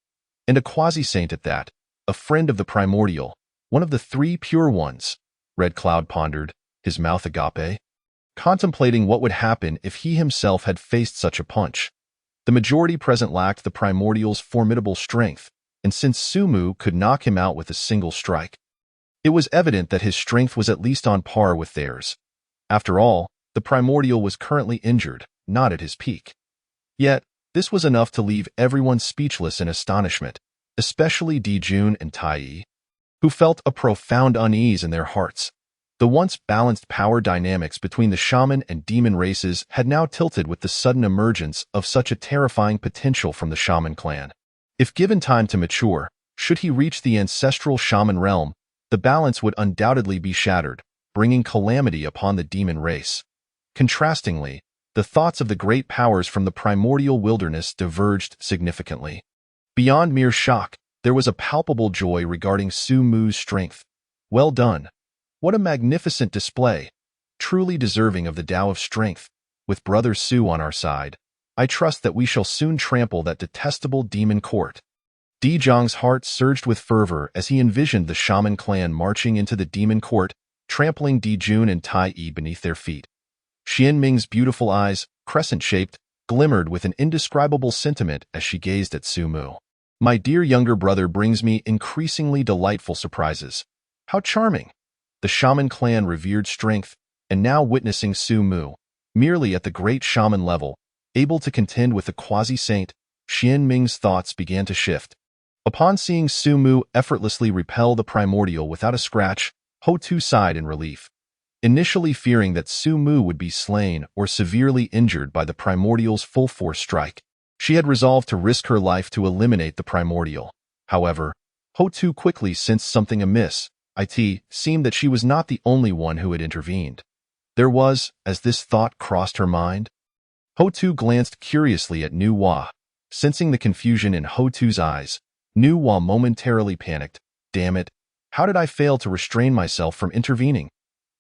And a quasi-saint at that, a friend of the primordial, one of the 3 pure ones. Red Cloud pondered, his mouth agape, contemplating what would happen if he himself had faced such a punch. The majority present lacked the primordial's formidable strength, and since Su-Mu could knock him out with a single strike, it was evident that his strength was at least on par with theirs. After all, the primordial was currently injured, not at his peak. Yet, this was enough to leave everyone speechless in astonishment, especially Jun and Tai Yi. who felt a profound unease in their hearts. The once balanced power dynamics between the shaman and demon races had now tilted with the sudden emergence of such a terrifying potential from the shaman clan. If given time to mature, should he reach the ancestral shaman realm, the balance would undoubtedly be shattered, bringing calamity upon the demon race. Contrastingly, the thoughts of the great powers from the primordial wilderness diverged significantly. Beyond mere shock, there was a palpable joy regarding Su Mu's strength. Well done. What a magnificent display, truly deserving of the Tao of Strength. With Brother Su on our side, I trust that we shall soon trample that detestable demon court. Di Zhang's heart surged with fervor as he envisioned the shaman clan marching into the demon court, trampling Di Jun and Tai Yi beneath their feet. Xian Ming's beautiful eyes, crescent-shaped, glimmered with an indescribable sentiment as she gazed at Su Mu. My dear younger brother brings me increasingly delightful surprises. How charming! The shaman clan revered strength, and now witnessing Su Mu, merely at the great shaman level, able to contend with the quasi-saint, Xian Ming's thoughts began to shift. Upon seeing Su Mu effortlessly repel the primordial without a scratch, Ho Tu sighed in relief. Initially fearing that Su Mu would be slain or severely injured by the primordial's full-force strike, she had resolved to risk her life to eliminate the primordial. However, Ho Tu quickly sensed something amiss. It seemed that she was not the only one who had intervened. There was, as this thought crossed her mind, Ho Tu glanced curiously at Nuwa. Sensing the confusion in Ho Tu's eyes, Nuwa momentarily panicked. Damn it, how did I fail to restrain myself from intervening?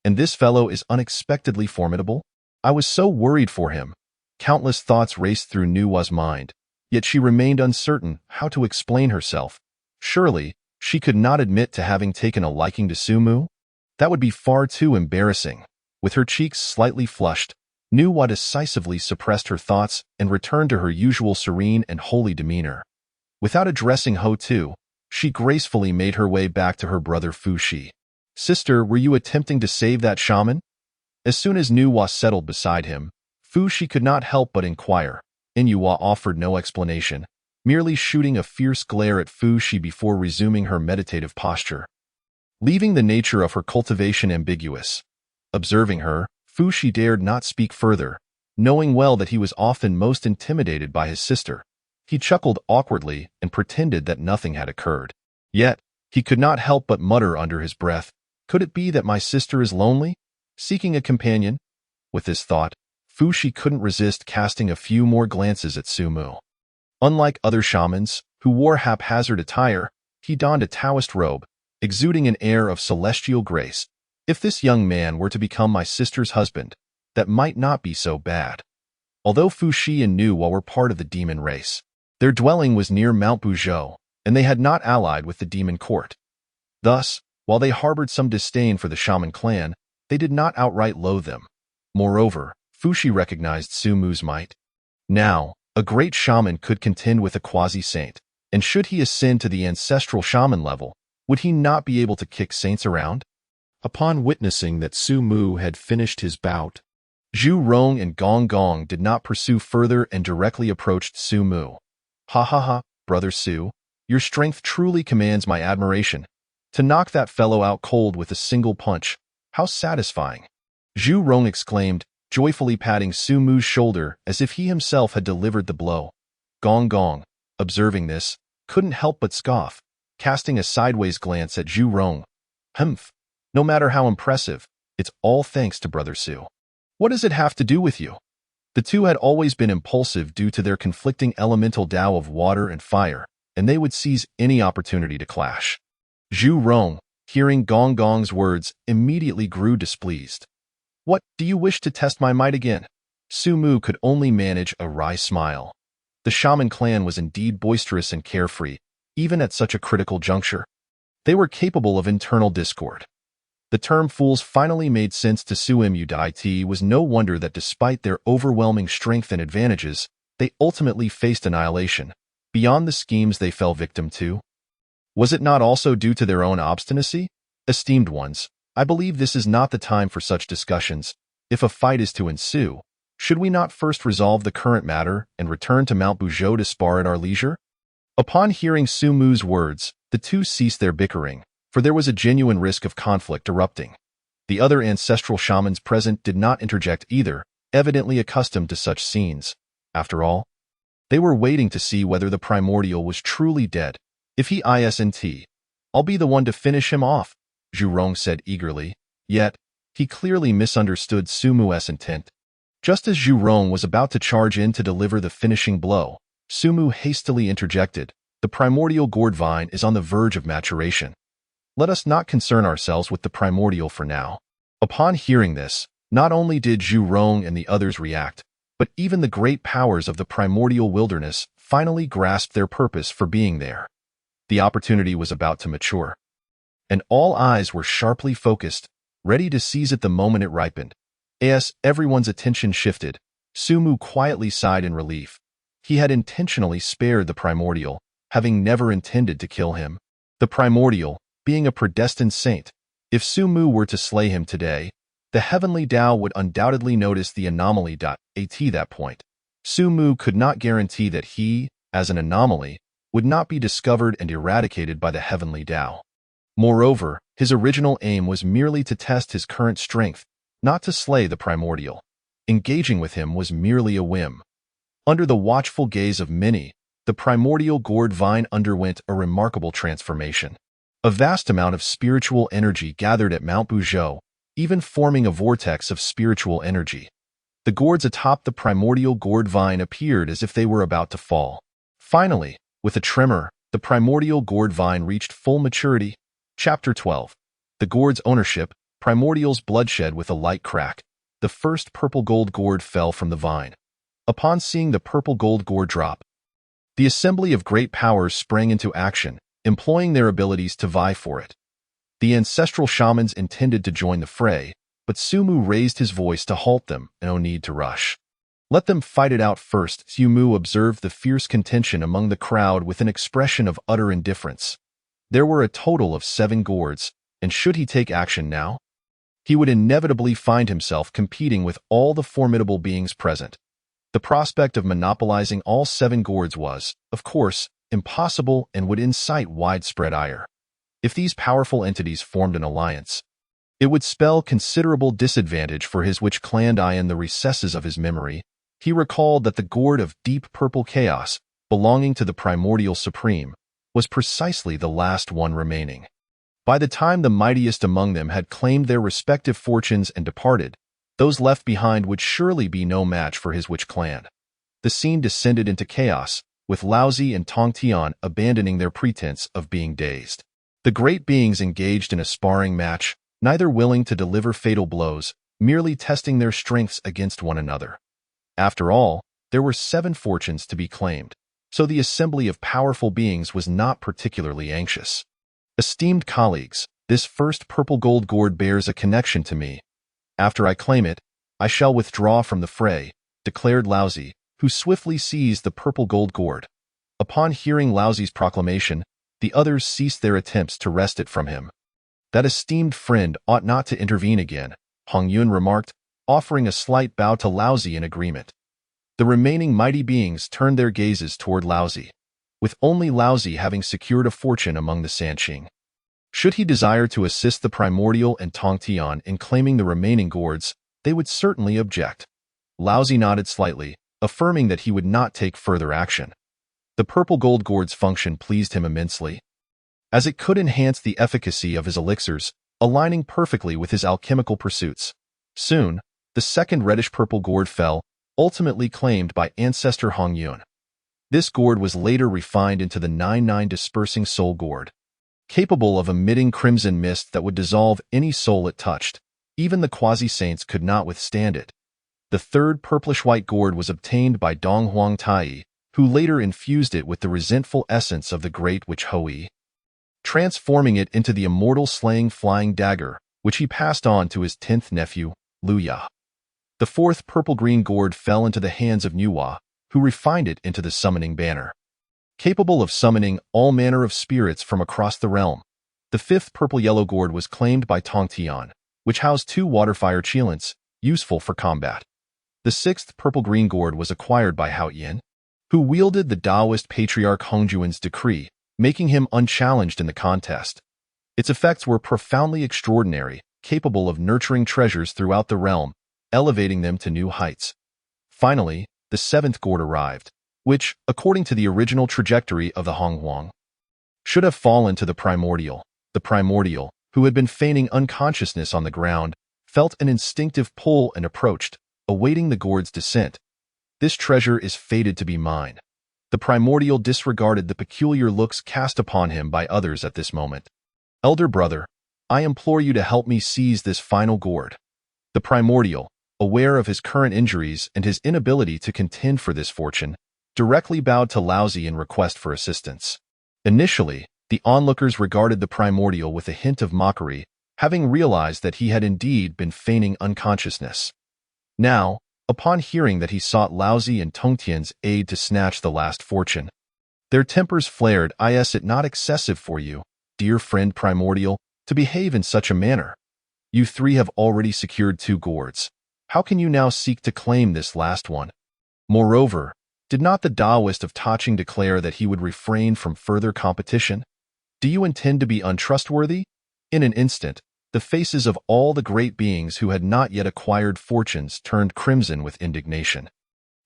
And this fellow is unexpectedly formidable? I was so worried for him. Countless thoughts raced through Nuwa's mind, yet she remained uncertain how to explain herself. Surely, she could not admit to having taken a liking to Su Mu? That would be far too embarrassing. With her cheeks slightly flushed, Nuwa decisively suppressed her thoughts and returned to her usual serene and holy demeanor. Without addressing Ho Tu, she gracefully made her way back to her brother Fu Shi. Sister, were you attempting to save that shaman? As soon as Nuwa settled beside him, Fu Shi could not help but inquire. Nuwa offered no explanation, merely shooting a fierce glare at Fu Shi before resuming her meditative posture. Leaving the nature of her cultivation ambiguous. Observing her, Fu Shi dared not speak further, knowing well that he was often most intimidated by his sister. He chuckled awkwardly and pretended that nothing had occurred. Yet, he could not help but mutter under his breath, "Could it be that my sister is lonely, seeking a companion?" With this thought, Fu Shi couldn't resist casting a few more glances at Su Mu. Unlike other shamans, who wore haphazard attire, he donned a Taoist robe, exuding an air of celestial grace. If this young man were to become my sister's husband, that might not be so bad. Although Fu Shi and Nuwa were part of the demon race, their dwelling was near Mount Buzhou, and they had not allied with the demon court. Thus, while they harbored some disdain for the shaman clan, they did not outright loathe them. Moreover, Fu Shi recognized Su Mu's might. Now, a great shaman could contend with a quasi-saint, and should he ascend to the ancestral shaman level, would he not be able to kick saints around? Upon witnessing that Su Mu had finished his bout, Zhu Rong and Gong Gong did not pursue further and directly approached Su Mu. Ha ha ha, Brother Su, your strength truly commands my admiration. To knock that fellow out cold with a single punch, how satisfying! Zhu Rong exclaimed, joyfully patting Su Mu's shoulder as if he himself had delivered the blow. Gong Gong, observing this, couldn't help but scoff, casting a sideways glance at Zhu Rong. Humph, no matter how impressive, it's all thanks to Brother Su. What does it have to do with you? The two had always been impulsive due to their conflicting elemental Tao of water and fire, and they would seize any opportunity to clash. Zhu Rong, hearing Gong Gong's words, immediately grew displeased. What, do you wish to test my might again? Su Mu could only manage a wry smile. The shaman clan was indeed boisterous and carefree, even at such a critical juncture. They were capable of internal discord. The term fools finally made sense to Su Mu. It was no wonder that despite their overwhelming strength and advantages, they ultimately faced annihilation, beyond the schemes they fell victim to. Was it not also due to their own obstinacy? Esteemed ones, I believe this is not the time for such discussions. If a fight is to ensue, should we not first resolve the current matter and return to Mount Buzhou to spar at our leisure? Upon hearing Su Mu's words, the two ceased their bickering. for there was a genuine risk of conflict erupting. The other ancestral shamans present did not interject either, evidently accustomed to such scenes. After all, they were waiting to see whether the primordial was truly dead. If he isn't, I'll be the one to finish him off, Zhu Rong said eagerly. Yet, he clearly misunderstood Sumu's intent. Just as Zhu Rong was about to charge in to deliver the finishing blow, Sumu hastily interjected, "The primordial gourd vine is on the verge of maturation. Let us not concern ourselves with the primordial for now." Upon hearing this, not only did Zhu Rong and the others react, but even the great powers of the primordial wilderness finally grasped their purpose for being there. The opportunity was about to mature, and all eyes were sharply focused, ready to seize it the moment it ripened. As everyone's attention shifted, Sumu quietly sighed in relief. He had intentionally spared the primordial, having never intended to kill him. The primordial, being a predestined saint, if Sumu were to slay him today, the heavenly Tao would undoubtedly notice the anomaly. At that point, Sumu could not guarantee that he, as an anomaly, would not be discovered and eradicated by the heavenly Tao. Moreover, his original aim was merely to test his current strength, not to slay the primordial. Engaging with him was merely a whim. Under the watchful gaze of many, the primordial gourd vine underwent a remarkable transformation. A vast amount of spiritual energy gathered at Mount Buzhou, even forming a vortex of spiritual energy. The gourds atop the primordial gourd vine appeared as if they were about to fall. Finally, with a tremor, the primordial gourd vine reached full maturity. Chapter 12. The gourd's ownership, primordial's bloodshed. With a light crack, the first purple gold gourd fell from the vine. Upon seeing the purple gold gourd drop, the assembly of great powers sprang into action, employing their abilities to vie for it. The ancestral shamans intended to join the fray, but Sumu raised his voice to halt them. No need to rush. Let them fight it out first. Sumu observed the fierce contention among the crowd with an expression of utter indifference. There were a total of 7 gourds, and should he take action now, he would inevitably find himself competing with all the formidable beings present. The prospect of monopolizing all 7 gourds was, of course, impossible and would incite widespread ire. If these powerful entities formed an alliance, it would spell considerable disadvantage for his witch clan. In the recesses of his memory, he recalled that the gourd of deep purple chaos, belonging to the primordial supreme, was precisely the last one remaining. By the time the mightiest among them had claimed their respective fortunes and departed, those left behind would surely be no match for his witch clan. The scene descended into chaos, with Laozi and Tong Tian abandoning their pretense of being dazed. The great beings engaged in a sparring match, neither willing to deliver fatal blows, merely testing their strengths against one another. After all, there were 7 fortunes to be claimed, so the assembly of powerful beings was not particularly anxious. Esteemed colleagues, this first purple gold gourd bears a connection to me. After I claim it, I shall withdraw from the fray, declared Laozi, who swiftly seized the purple gold gourd. Upon hearing Laozi's proclamation, the others ceased their attempts to wrest it from him. That esteemed friend ought not to intervene again, Hong Yun remarked, offering a slight bow to Laozi in agreement. The remaining mighty beings turned their gazes toward Laozi, with only Laozi having secured a fortune among the Sanqing. Should he desire to assist the primordial and Tong Tian in claiming the remaining gourds, they would certainly object. Laozi nodded slightly, affirming that he would not take further action. The purple gold gourd's function pleased him immensely, as it could enhance the efficacy of his elixirs, aligning perfectly with his alchemical pursuits. Soon, the second reddish-purple gourd fell, ultimately claimed by ancestor Hong Yun. This gourd was later refined into the 9-9 dispersing soul gourd, capable of emitting crimson mist that would dissolve any soul it touched. Even the quasi-saints could not withstand it. The third purplish-white gourd was obtained by Dong Huang Tai, who later infused it with the resentful essence of the great witch Hui, transforming it into the immortal slaying flying dagger, which he passed on to his 10th nephew, Lu Ya. The fourth purple-green gourd fell into the hands of Nuwa, who refined it into the summoning banner, capable of summoning all manner of spirits from across the realm. The fifth purple-yellow gourd was claimed by Tong Tian, which housed 2 water-fire cheilants, useful for combat. The sixth purple-green gourd was acquired by Hao Yin, who wielded the Taoist patriarch Hongjuan's decree, making him unchallenged in the contest. Its effects were profoundly extraordinary, capable of nurturing treasures throughout the realm, elevating them to new heights. Finally, the seventh gourd arrived, which, according to the original trajectory of the Honghuang, should have fallen to the primordial. The primordial, who had been feigning unconsciousness on the ground, felt an instinctive pull and approached, awaiting the gourd's descent. This treasure is fated to be mine. The primordial disregarded the peculiar looks cast upon him by others at this moment. Elder brother, I implore you to help me seize this final gourd. The primordial, aware of his current injuries and his inability to contend for this fortune, directly bowed to Laozi in request for assistance. Initially, the onlookers regarded the primordial with a hint of mockery, having realized that he had indeed been feigning unconsciousness. Now, upon hearing that he sought Laozi and Tongtian's aid to snatch the last fortune, their tempers flared. Is it not excessive for you, dear friend primordial, to behave in such a manner? You three have already secured 2 gourds. How can you now seek to claim this last one? Moreover, did not the Taoist of Taching declare that he would refrain from further competition? Do you intend to be untrustworthy? In an instant, the faces of all the great beings who had not yet acquired fortunes turned crimson with indignation.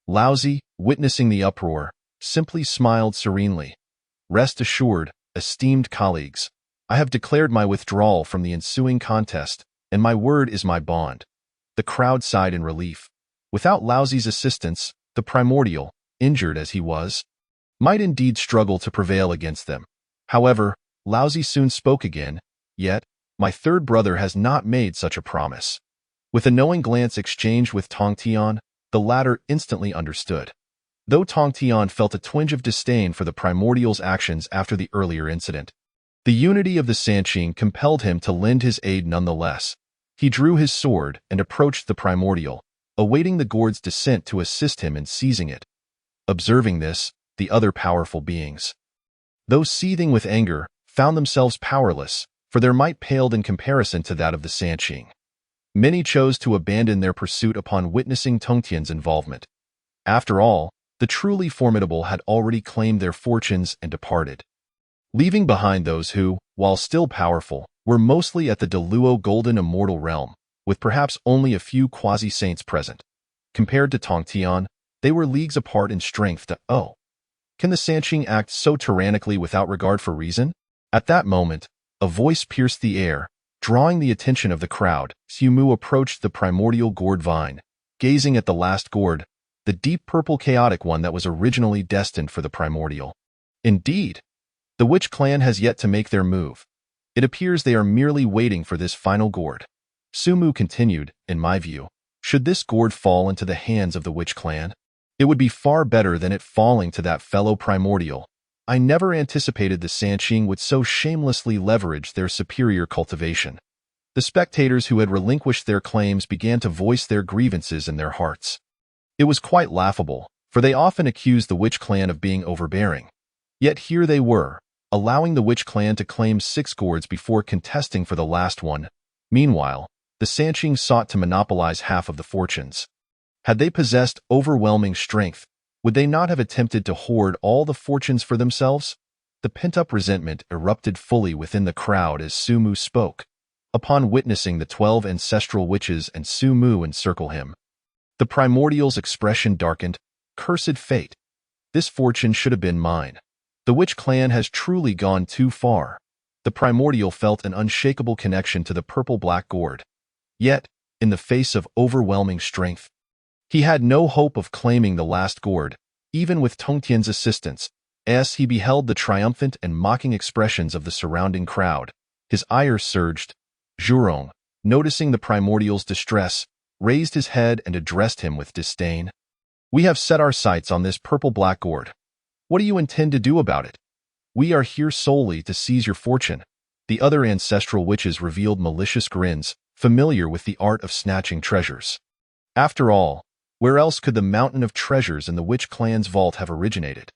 Laozi, witnessing the uproar, simply smiled serenely. Rest assured, esteemed colleagues, I have declared my withdrawal from the ensuing contest, and my word is my bond. The crowd sighed in relief. Without Laozi's assistance, the primordial, injured as he was, might indeed struggle to prevail against them. However, Laozi soon spoke again. Yet, my third brother has not made such a promise. With a knowing glance exchanged with Tongtian, the latter instantly understood. Though Tongtian felt a twinge of disdain for the primordial's actions after the earlier incident, the unity of the Sanqing compelled him to lend his aid nonetheless. He drew his sword and approached the primordial, awaiting the gourd's descent to assist him in seizing it. Observing this, the other powerful beings, though seething with anger, found themselves powerless, for their might paled in comparison to that of the Sanqing. Many chose to abandon their pursuit upon witnessing Tongtian's involvement. After all, the truly formidable had already claimed their fortunes and departed, leaving behind those who, while still powerful, were mostly at the Deluo Golden Immortal Realm, with perhaps only a few quasi-saints present. Compared to Tongtian, they were leagues apart in strength. Can the Sanqing act so tyrannically without regard for reason? At that moment, a voice pierced the air, drawing the attention of the crowd. Xiumu approached the primordial gourd vine, gazing at the last gourd, the deep purple chaotic one that was originally destined for the primordial. Indeed, the Witch clan has yet to make their move. It appears they are merely waiting for this final gourd. Xiumu continued, in my view, should this gourd fall into the hands of the Witch clan, it would be far better than it falling to that fellow primordial. I never anticipated the Sanqing would so shamelessly leverage their superior cultivation. The spectators who had relinquished their claims began to voice their grievances in their hearts. It was quite laughable, for they often accused the Witch clan of being overbearing. Yet here they were, allowing the Witch clan to claim 6 gourds before contesting for the last one. Meanwhile, the Sanqing sought to monopolize half of the fortunes. Had they possessed overwhelming strength, would they not have attempted to hoard all the fortunes for themselves? The pent-up resentment erupted fully within the crowd as Xiumu spoke. Upon witnessing the 12 ancestral witches and Xiumu encircle him, the primordial's expression darkened. Cursed fate! This fortune should have been mine. The Witch clan has truly gone too far. The primordial felt an unshakable connection to the purple-black gourd. Yet, in the face of overwhelming strength, he had no hope of claiming the last gourd, even with Tongtian's assistance. As he beheld the triumphant and mocking expressions of the surrounding crowd, his ire surged. Zhurong, noticing the primordial's distress, raised his head and addressed him with disdain. We have set our sights on this purple-black gourd. What do you intend to do about it? We are here solely to seize your fortune. The other ancestral witches revealed malicious grins, familiar with the art of snatching treasures. After all, where else could the mountain of treasures in the Witch clan's vault have originated?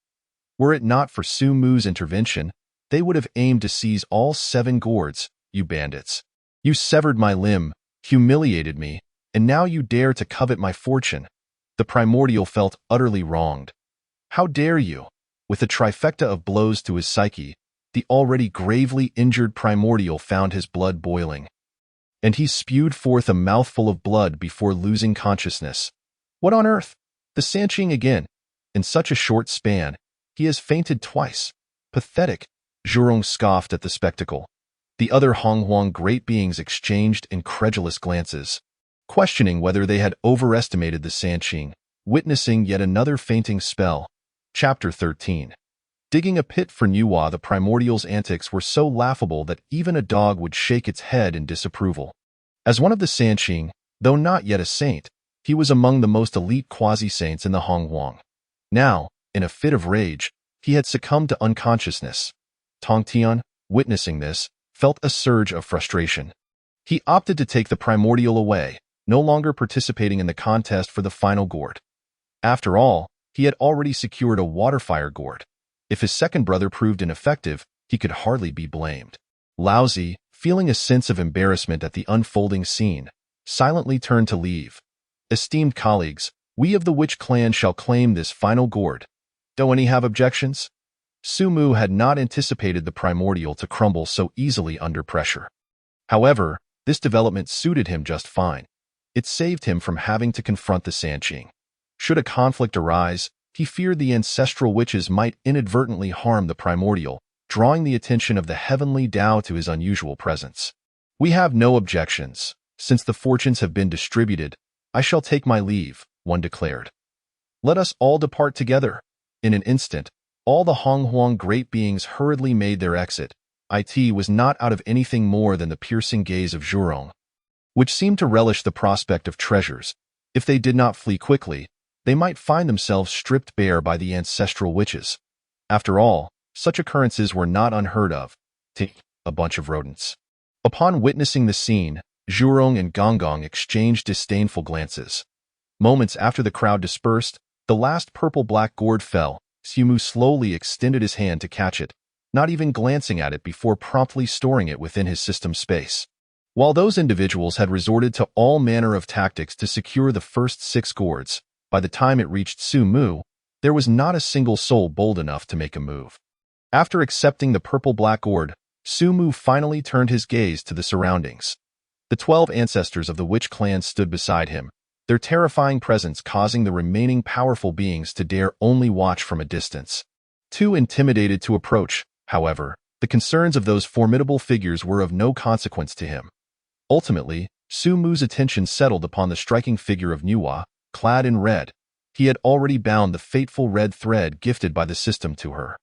Were it not for Xiumu's intervention, they would have aimed to seize all 7 gourds. You bandits! You severed my limb, humiliated me, and now you dare to covet my fortune. The primordial felt utterly wronged. How dare you? With a trifecta of blows to his psyche, the already gravely injured primordial found his blood boiling, and he spewed forth a mouthful of blood before losing consciousness. What on earth? The Sanqing again. In such a short span, he has fainted twice. Pathetic. Zhurong scoffed at the spectacle. The other Honghuang great beings exchanged incredulous glances, questioning whether they had overestimated the Sanqing, witnessing yet another fainting spell. Chapter 13. Digging a pit for Nuwa, the primordial's antics were so laughable that even a dog would shake its head in disapproval. As one of the Sanqing, though not yet a saint, he was among the most elite quasi-saints in the Honghuang. Now, in a fit of rage, he had succumbed to unconsciousness. Tongtian, witnessing this, felt a surge of frustration. He opted to take the primordial away, no longer participating in the contest for the final gourd. After all, he had already secured a waterfire gourd. If his second brother proved ineffective, he could hardly be blamed. Laozi, feeling a sense of embarrassment at the unfolding scene, silently turned to leave. Esteemed colleagues, we of the Witch clan shall claim this final gourd. Do any have objections? Sumu had not anticipated the primordial to crumble so easily under pressure. However, this development suited him just fine. It saved him from having to confront the Sanqing. Should a conflict arise, he feared the ancestral witches might inadvertently harm the primordial, drawing the attention of the heavenly Tao to his unusual presence. We have no objections. Since the fortunes have been distributed, I shall take my leave, one declared. Let us all depart together. In an instant, all the Honghuang great beings hurriedly made their exit. It was not out of anything more than the piercing gaze of Zhurong, which seemed to relish the prospect of treasures. If they did not flee quickly, they might find themselves stripped bare by the ancestral witches. After all, such occurrences were not unheard of. A bunch of rodents. Upon witnessing the scene, Zhurong and Gonggong exchanged disdainful glances. Moments after the crowd dispersed, the last purple-black gourd fell. Sumu slowly extended his hand to catch it, not even glancing at it before promptly storing it within his system space. While those individuals had resorted to all manner of tactics to secure the first 6 gourds, by the time it reached Sumu, there was not a single soul bold enough to make a move. After accepting the purple-black gourd, Sumu finally turned his gaze to the surroundings. The 12 ancestors of the Witch clan stood beside him, their terrifying presence causing the remaining powerful beings to dare only watch from a distance. Too intimidated to approach, however, the concerns of those formidable figures were of no consequence to him. Ultimately, Sumu's attention settled upon the striking figure of Nuwa, clad in red. He had already bound the fateful red thread gifted by the system to her.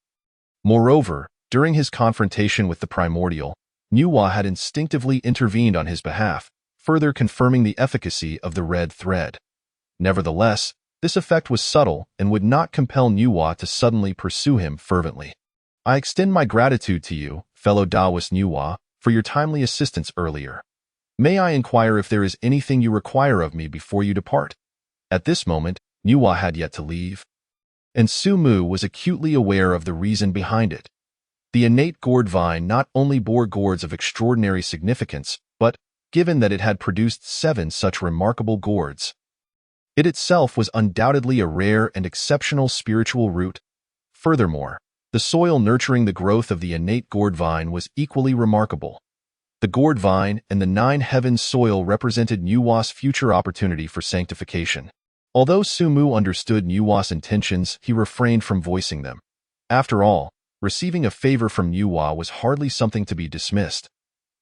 Moreover, during his confrontation with the primordial, Nuwa had instinctively intervened on his behalf, further confirming the efficacy of the red thread. Nevertheless, this effect was subtle and would not compel Nuwa to suddenly pursue him fervently. I extend my gratitude to you, fellow Taoist Nuwa, for your timely assistance earlier. May I inquire if there is anything you require of me before you depart? At this moment, Nuwa had yet to leave, and Sumu was acutely aware of the reason behind it. The innate gourd vine not only bore gourds of extraordinary significance, but, given that it had produced 7 such remarkable gourds, it itself was undoubtedly a rare and exceptional spiritual root. Furthermore, the soil nurturing the growth of the innate gourd vine was equally remarkable. The gourd vine and the 9 heavens soil represented Nuwa's future opportunity for sanctification. Although Sumu understood Nuwa's intentions, he refrained from voicing them. After all, receiving a favor from Nuwa was hardly something to be dismissed.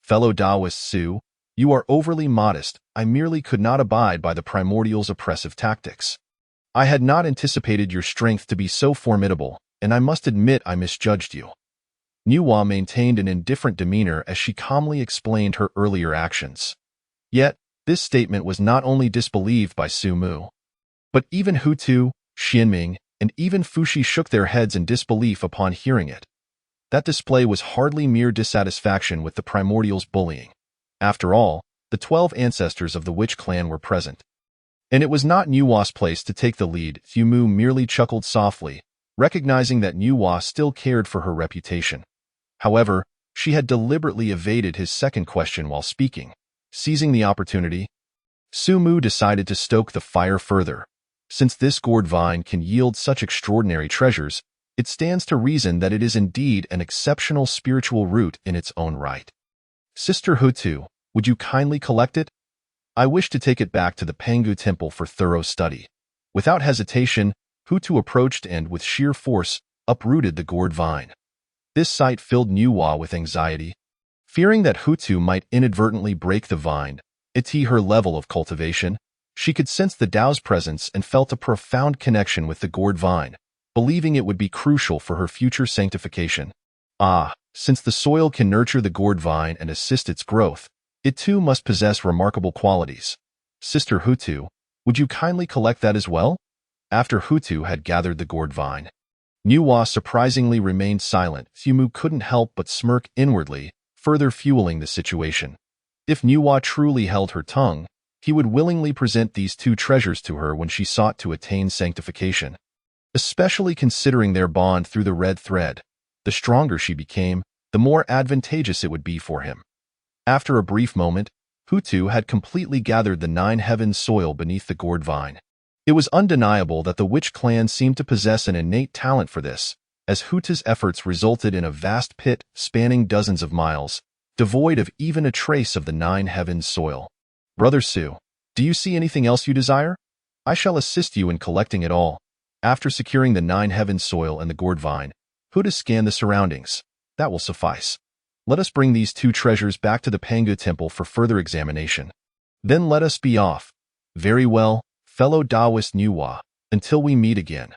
Fellow Taoist Su, you are overly modest. I merely could not abide by the primordial's oppressive tactics. I had not anticipated your strength to be so formidable, and I must admit I misjudged you. Nuwa maintained an indifferent demeanor as she calmly explained her earlier actions. Yet, this statement was not only disbelieved by Sumu, but even Hutu, Xianming, and even Fushi shook their heads in disbelief upon hearing it. That display was hardly mere dissatisfaction with the primordial's bullying. After all, the 12 ancestors of the Witch clan were present. And it was not Nuwa's place to take the lead. Sumu merely chuckled softly, recognizing that Nuwa still cared for her reputation. However, she had deliberately evaded his second question while speaking. Seizing the opportunity, Sumu decided to stoke the fire further. Since this gourd vine can yield such extraordinary treasures, it stands to reason that it is indeed an exceptional spiritual root in its own right. Sister Hutu, would you kindly collect it? I wish to take it back to the Pangu temple for thorough study. Without hesitation, Hutu approached and, with sheer force, uprooted the gourd vine. This sight filled Nuwa with anxiety. Fearing that Hutu might inadvertently break the vine, her level of cultivation, she could sense the Tao's presence and felt a profound connection with the gourd vine, believing it would be crucial for her future sanctification. Since the soil can nurture the gourd vine and assist its growth, it too must possess remarkable qualities. Sister Hutu, would you kindly collect that as well? After Hutu had gathered the gourd vine, Nuwa surprisingly remained silent. Sumu couldn't help but smirk inwardly, further fueling the situation. If Nuwa truly held her tongue, he would willingly present these two treasures to her when she sought to attain sanctification. Especially considering their bond through the red thread, the stronger she became, the more advantageous it would be for him. After a brief moment, Hutu had completely gathered the 9 heavens soil beneath the gourd vine. It was undeniable that the witch clan seemed to possess an innate talent for this, as Hutu's efforts resulted in a vast pit spanning dozens of miles, devoid of even a trace of the 9 heavens soil. Brother Su, do you see anything else you desire? I shall assist you in collecting it all. After securing the 9 heavens soil and the gourd vine, Hutu scanned the surroundings. That will suffice. Let us bring these two treasures back to the Pangu temple for further examination. Then let us be off. Very well, fellow Taoist Nuwa, until we meet again.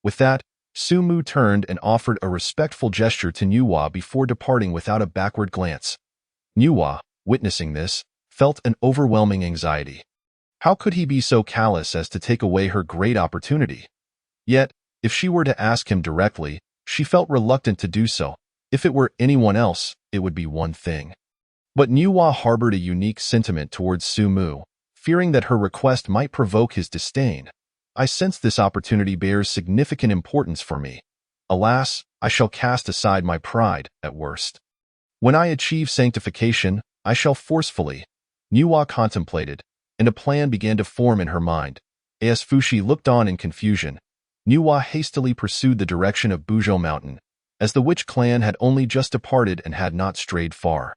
With that, Sumu turned and offered a respectful gesture to Nuwa before departing without a backward glance. Nuwa, witnessing this, felt an overwhelming anxiety. How could he be so callous as to take away her great opportunity? Yet, if she were to ask him directly, she felt reluctant to do so. If it were anyone else, it would be one thing. But Nuwa harbored a unique sentiment towards Sumu, fearing that her request might provoke his disdain. I sense this opportunity bears significant importance for me. Alas, I shall cast aside my pride, at worst. When I achieve sanctification, I shall forcefully. Nuwa contemplated, and a plan began to form in her mind. As Fushi looked on in confusion, Nuwa hastily pursued the direction of Buzhou Mountain, as the witch clan had only just departed and had not strayed far.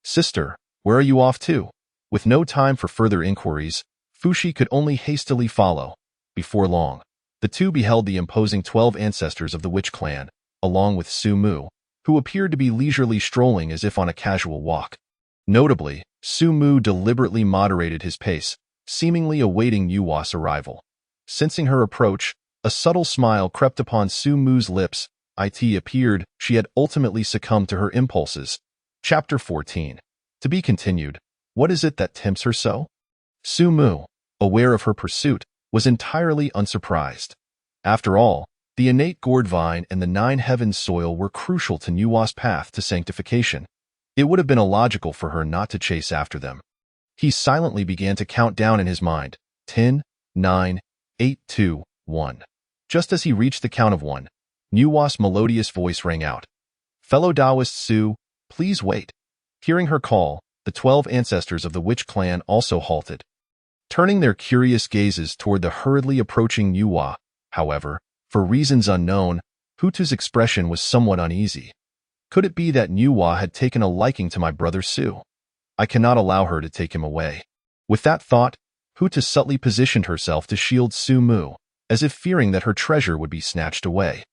Sister, where are you off to? With no time for further inquiries, Fushi could only hastily follow. Before long, the two beheld the imposing 12 ancestors of the witch clan, along with Sumu, who appeared to be leisurely strolling as if on a casual walk. Notably, Sumu deliberately moderated his pace, seemingly awaiting Nuwa's arrival. Sensing her approach, a subtle smile crept upon Sumu's lips. It appeared she had ultimately succumbed to her impulses. Chapter 14. To be continued. What is it that tempts her so? Sumu, aware of her pursuit, was entirely unsurprised. After all, the innate gourd vine and the 9 heavens soil were crucial to Nuwa's path to sanctification. It would have been illogical for her not to chase after them. He silently began to count down in his mind. 10, 9, 8, 2, 1. Just as he reached the count of 1, Nuwa's melodious voice rang out. Fellow Taoist Su, please wait. Hearing her call, the 12 ancestors of the witch clan also halted. Turning their curious gazes toward the hurriedly approaching Nuwa, however, for reasons unknown, Hutu's expression was somewhat uneasy. Could it be that Nuwa had taken a liking to my brother Su? I cannot allow her to take him away. With that thought, Hutu subtly positioned herself to shield Sumu, as if fearing that her treasure would be snatched away.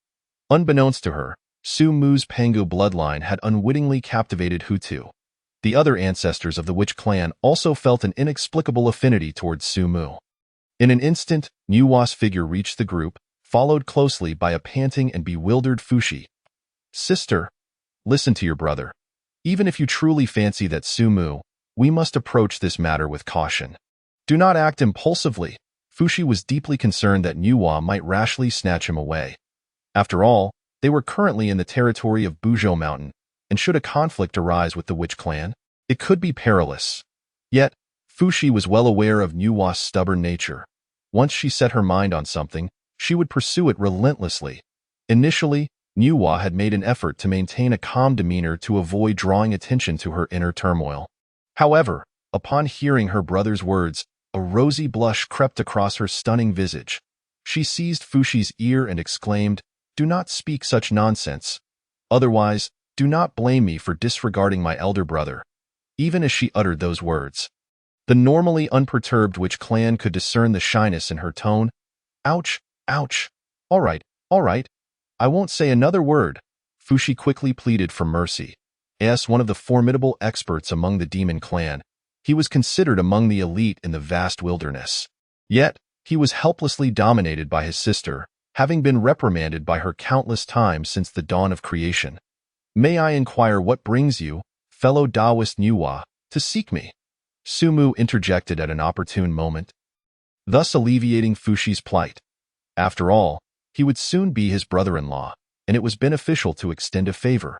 Unbeknownst to her, Sumu's Pangu bloodline had unwittingly captivated Hutu. The other ancestors of the witch clan also felt an inexplicable affinity towards Sumu. In an instant, Nuwa's figure reached the group, followed closely by a panting and bewildered Fushi. Sister, listen to your brother. Even if you truly fancy that Sumu, we must approach this matter with caution. Do not act impulsively. Fushi was deeply concerned that Nuwa might rashly snatch him away. After all, they were currently in the territory of Buzhou Mountain, and should a conflict arise with the witch clan, it could be perilous. Yet, Fushi was well aware of Nuwa's stubborn nature. Once she set her mind on something, she would pursue it relentlessly. Initially, Nuwa had made an effort to maintain a calm demeanor to avoid drawing attention to her inner turmoil. However, upon hearing her brother's words, a rosy blush crept across her stunning visage. She seized Fushi's ear and exclaimed, do not speak such nonsense. Otherwise, do not blame me for disregarding my elder brother." Even as she uttered those words, the normally unperturbed witch clan could discern the shyness in her tone. "Ouch, ouch. All right, I won't say another word," Fushi quickly pleaded for mercy. As one of the formidable experts among the demon clan, he was considered among the elite in the vast wilderness. Yet, he was helplessly dominated by his sister, having been reprimanded by her countless times since the dawn of creation. "May I inquire what brings you, fellow Taoist Nuwa, to seek me?" Sumu interjected at an opportune moment, thus alleviating Fushi's plight. After all, he would soon be his brother-in-law, and it was beneficial to extend a favor.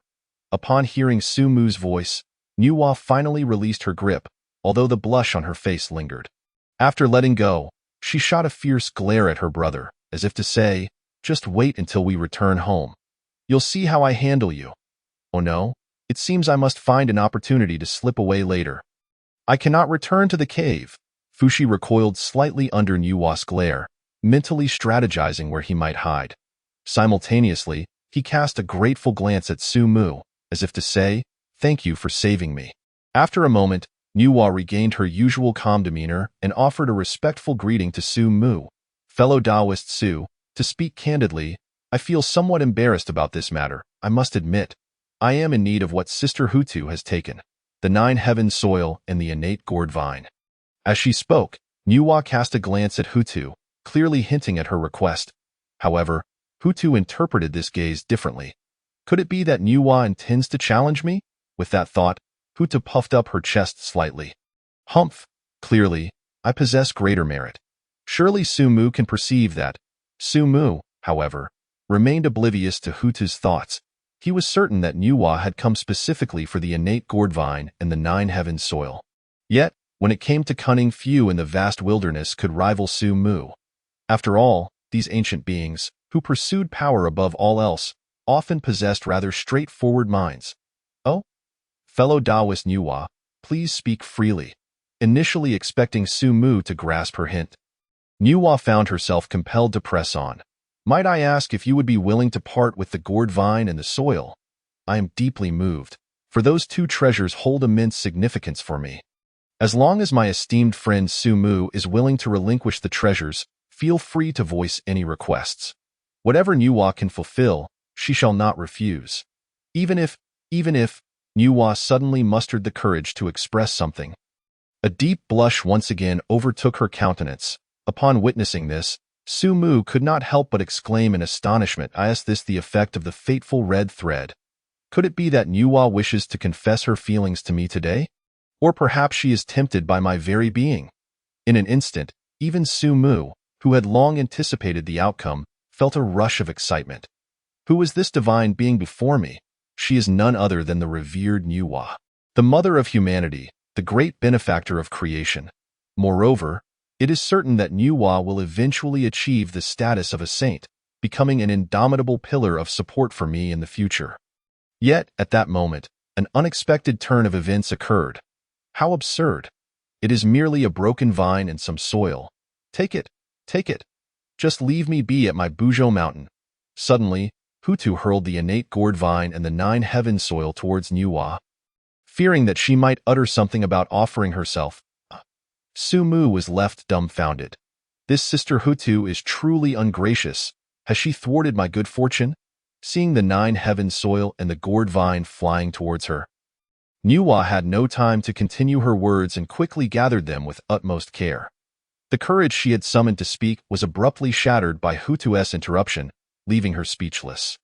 Upon hearing Sumu's voice, Nuwa finally released her grip, although the blush on her face lingered. After letting go, she shot a fierce glare at her brother, as if to say, "Just wait until we return home. You'll see how I handle you." "Oh no, it seems I must find an opportunity to slip away later. I cannot return to the cave." Fushi recoiled slightly under Nuwa's glare, mentally strategizing where he might hide. Simultaneously, he cast a grateful glance at Sumu, as if to say, "Thank you for saving me." After a moment, Nuwa regained her usual calm demeanor and offered a respectful greeting to Sumu. "Fellow Taoist Su, to speak candidly, I feel somewhat embarrassed about this matter, I must admit. I am in need of what Sister Hutu has taken, the 9 heaven soil and the innate gourd vine." As she spoke, Nuwa cast a glance at Hutu, clearly hinting at her request. However, Hutu interpreted this gaze differently. Could it be that Nuwa intends to challenge me? With that thought, Hutu puffed up her chest slightly. "Humph, clearly, I possess greater merit. Surely Sumu can perceive that." Sumu, however, remained oblivious to Hutu's thoughts. He was certain that Nuwa had come specifically for the innate gourd vine and the 9 heaven soil. Yet, when it came to cunning, few in the vast wilderness could rival Sumu. After all, these ancient beings, who pursued power above all else, often possessed rather straightforward minds. "Oh? Fellow Taoist Nuwa, please speak freely." Initially expecting Sumu to grasp her hint, Nuwa found herself compelled to press on. "Might I ask if you would be willing to part with the gourd vine and the soil? I am deeply moved, for those two treasures hold immense significance for me. As long as my esteemed friend Sumu is willing to relinquish the treasures, feel free to voice any requests. Whatever Nuwa can fulfill, she shall not refuse." Even if, Nuwa suddenly mustered the courage to express something. A deep blush once again overtook her countenance. Upon witnessing this, Sumu could not help but exclaim in astonishment, "Is this the effect of the fateful red thread? Could it be that Nuwa wishes to confess her feelings to me today? Or perhaps she is tempted by my very being?" In an instant, even Sumu, who had long anticipated the outcome, felt a rush of excitement. Who is this divine being before me? She is none other than the revered Nuwa, the mother of humanity, the great benefactor of creation. Moreover, it is certain that Nuwa will eventually achieve the status of a saint, becoming an indomitable pillar of support for me in the future. Yet, at that moment, an unexpected turn of events occurred. How absurd! It is merely a broken vine and some soil. Take it. Just leave me be at my Bujo mountain." Suddenly, Hutu hurled the innate gourd vine and the 9 heaven soil towards Nuwa. Fearing that she might utter something about offering herself, Sumu was left dumbfounded. This Sister Hutu is truly ungracious. Has she thwarted my good fortune? Seeing the 9 heaven soil and the gourd vine flying towards her, Nuwa had no time to continue her words and quickly gathered them with utmost care. The courage she had summoned to speak was abruptly shattered by Hutu's interruption, leaving her speechless.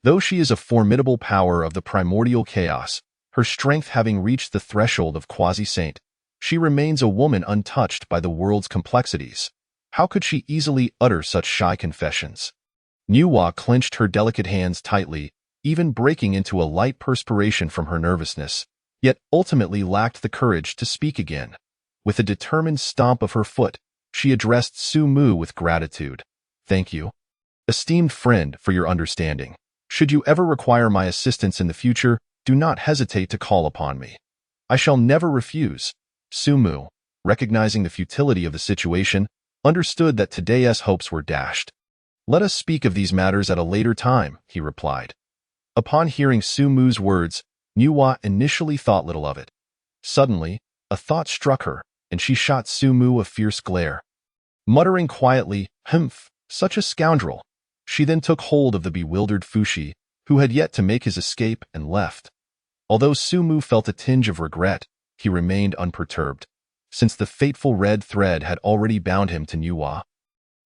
Though she is a formidable power of the primordial chaos, her strength having reached the threshold of quasi-saint, she remains a woman untouched by the world's complexities. How could she easily utter such shy confessions? Nuwa clenched her delicate hands tightly, even breaking into a light perspiration from her nervousness, yet ultimately lacked the courage to speak again. With a determined stomp of her foot, she addressed Sumu with gratitude. "Thank you, esteemed friend, for your understanding. Should you ever require my assistance in the future, do not hesitate to call upon me. I shall never refuse." Sumu, recognizing the futility of the situation, understood that Tadeya's hopes were dashed. Let us speak of these matters at a later time, he replied. Upon hearing Sumu's words, Nuwa initially thought little of it. Suddenly, a thought struck her, and she shot Sumu a fierce glare. Muttering quietly, "Humph, such a scoundrel," she then took hold of the bewildered Fushi, who had yet to make his escape, and left. Although Sumu felt a tinge of regret, he remained unperturbed, since the fateful red thread had already bound him to Nuwa.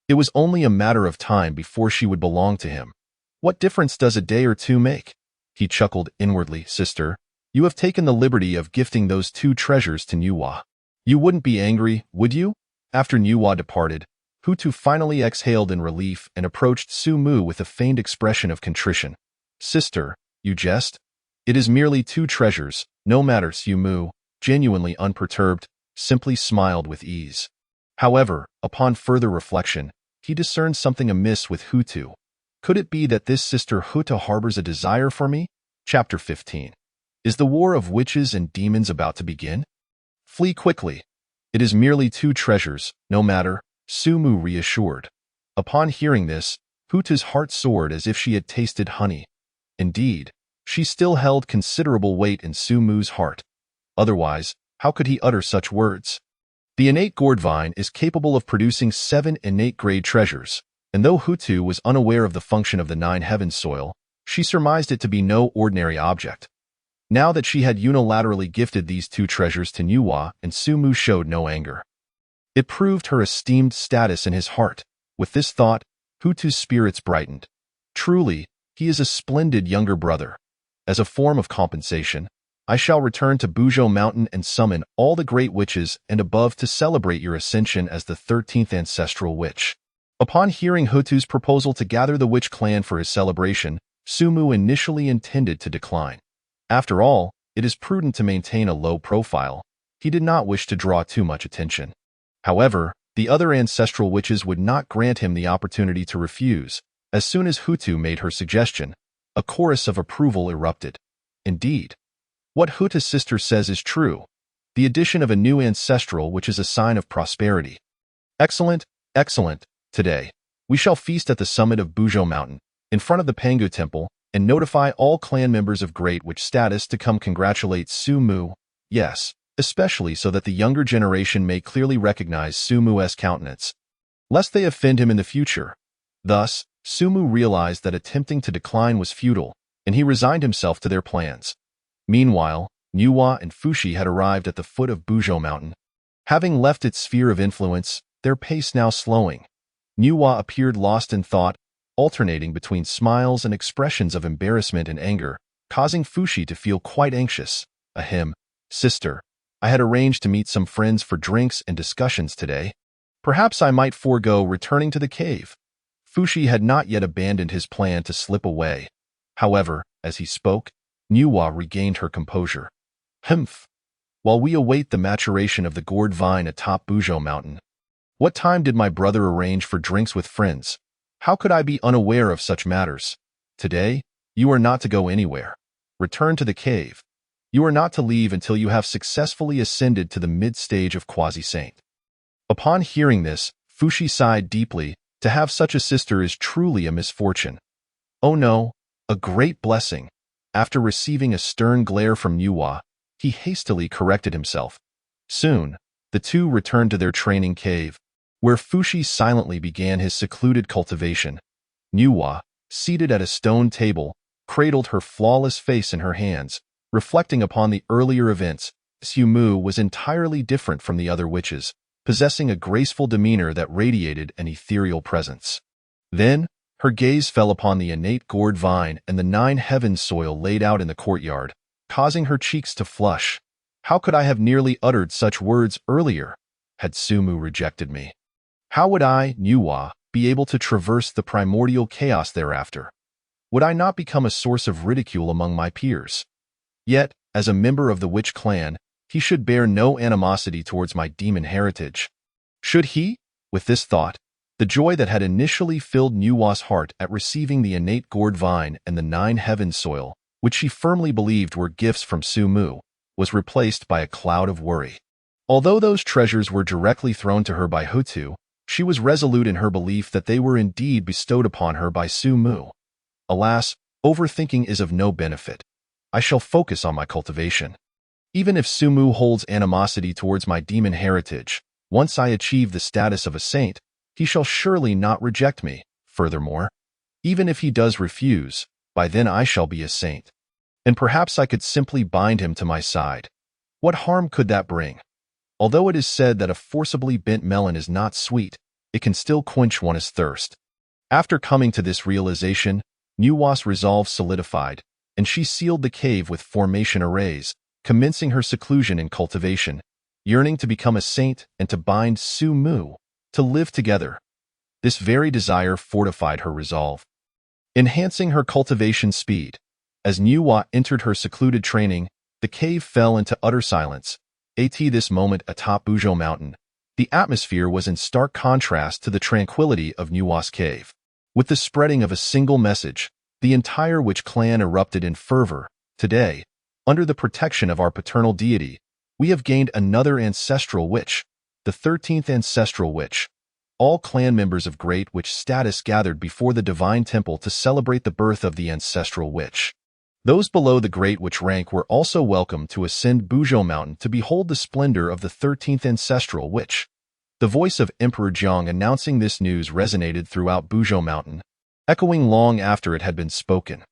It was only a matter of time before she would belong to him. What difference does a day or two make? He chuckled inwardly. Sister, you have taken the liberty of gifting those 2 treasures to Nuwa. You wouldn't be angry, would you? After Nuwa departed, Hutu finally exhaled in relief and approached Sumu with a feigned expression of contrition. Sister, you jest? It is merely 2 treasures, no matter. Sumu, genuinely unperturbed, simply smiled with ease. However, upon further reflection, he discerned something amiss with Hutu. Could it be that this sister Hutu harbors a desire for me? Chapter 15. Is the war of witches and demons about to begin? Flee quickly. It is merely 2 treasures, no matter, Sumu reassured. Upon hearing this, Hutu's heart soared as if she had tasted honey. Indeed, she still held considerable weight in Sumu's heart. Otherwise, how could he utter such words? The innate gourd vine is capable of producing 7 innate grade treasures, and though Hutu was unaware of the function of the 9 heavens soil, she surmised it to be no ordinary object. Now that she had unilaterally gifted these 2 treasures to Nuwa, and Sumu showed no anger. It proved her esteemed status in his heart. With this thought, Hutu's spirits brightened. Truly, he is a splendid younger brother. As a form of compensation, I shall return to Bujo Mountain and summon all the great witches and above to celebrate your ascension as the 13th ancestral witch. Upon hearing Hutu's proposal to gather the witch clan for his celebration, Sumu initially intended to decline. After all, it is prudent to maintain a low profile. He did not wish to draw too much attention. However, the other ancestral witches would not grant him the opportunity to refuse. As soon as Hutu made her suggestion, a chorus of approval erupted. Indeed, what Huta's sister says is true. The addition of a new ancestral which is a sign of prosperity. Excellent, excellent. Today, we shall feast at the summit of Bujo Mountain, in front of the Pangu Temple, and notify all clan members of Great Witch status to come congratulate Sumu. Yes, especially so that the younger generation may clearly recognize Sumu's countenance, lest they offend him in the future. Thus, Sumu realized that attempting to decline was futile, and he resigned himself to their plans. Meanwhile, Nuwa and Fushi had arrived at the foot of Bujo Mountain. Having left its sphere of influence, their pace now slowing. Nuwa appeared lost in thought, alternating between smiles and expressions of embarrassment and anger, causing Fushi to feel quite anxious. Ahem, sister, I had arranged to meet some friends for drinks and discussions today. Perhaps I might forego returning to the cave. Fushi had not yet abandoned his plan to slip away. However, as he spoke, Nuwa regained her composure. Humph. While we await the maturation of the gourd vine atop Bujo Mountain, what time did my brother arrange for drinks with friends? How could I be unaware of such matters? Today, you are not to go anywhere. Return to the cave. You are not to leave until you have successfully ascended to the mid-stage of Quasi-Saint. Upon hearing this, Fushi sighed deeply. To have such a sister is truly a misfortune. Oh no, a great blessing. After receiving a stern glare from Nuwa, he hastily corrected himself. Soon, the 2 returned to their training cave, where Fushi silently began his secluded cultivation. Nuwa, seated at a stone table, cradled her flawless face in her hands, reflecting upon the earlier events. Sumu was entirely different from the other witches, possessing a graceful demeanor that radiated an ethereal presence. Then, her gaze fell upon the innate gourd vine and the 9 heavens soil laid out in the courtyard, causing her cheeks to flush. How could I have nearly uttered such words earlier? Had Sumu rejected me? How would I, Nuwa, be able to traverse the primordial chaos thereafter? Would I not become a source of ridicule among my peers? Yet, as a member of the witch clan, he should bear no animosity towards my demon heritage. Should he? With this thought, the joy that had initially filled Nuwa's heart at receiving the innate gourd vine and the 9 heavens soil, which she firmly believed were gifts from Sumu, was replaced by a cloud of worry. Although those treasures were directly thrown to her by Hutu, She was resolute in her belief that they were indeed bestowed upon her by Su Mu. Alas, overthinking is of no benefit. I shall focus on my cultivation. Even if Su Mu holds animosity towards my demon heritage, once I achieve the status of a saint, he shall surely not reject me. Furthermore, even if he does refuse, by then I shall be a saint. And perhaps I could simply bind him to my side. What harm could that bring? Although it is said that a forcibly bent melon is not sweet, it can still quench one's thirst. After coming to this realization, Nuwa's resolve solidified, and she sealed the cave with formation arrays, commencing her seclusion and cultivation, yearning to become a saint and to bind Su Mu, to live together. This very desire fortified her resolve, enhancing her cultivation speed. As Nuwa entered her secluded training, the cave fell into utter silence. At this moment atop Buzhou Mountain, the atmosphere was in stark contrast to the tranquility of Nuwa's cave. With the spreading of a single message, the entire witch clan erupted in fervor. Today, under the protection of our paternal deity, we have gained another ancestral witch, the 13th ancestral witch. All clan members of great witch status gathered before the divine temple to celebrate the birth of the ancestral witch. Those below the great witch rank were also welcome to ascend Buzhou Mountain to behold the splendor of the 13th ancestral witch. The voice of Emperor Jiang announcing this news resonated throughout Buzhou Mountain, echoing long after it had been spoken.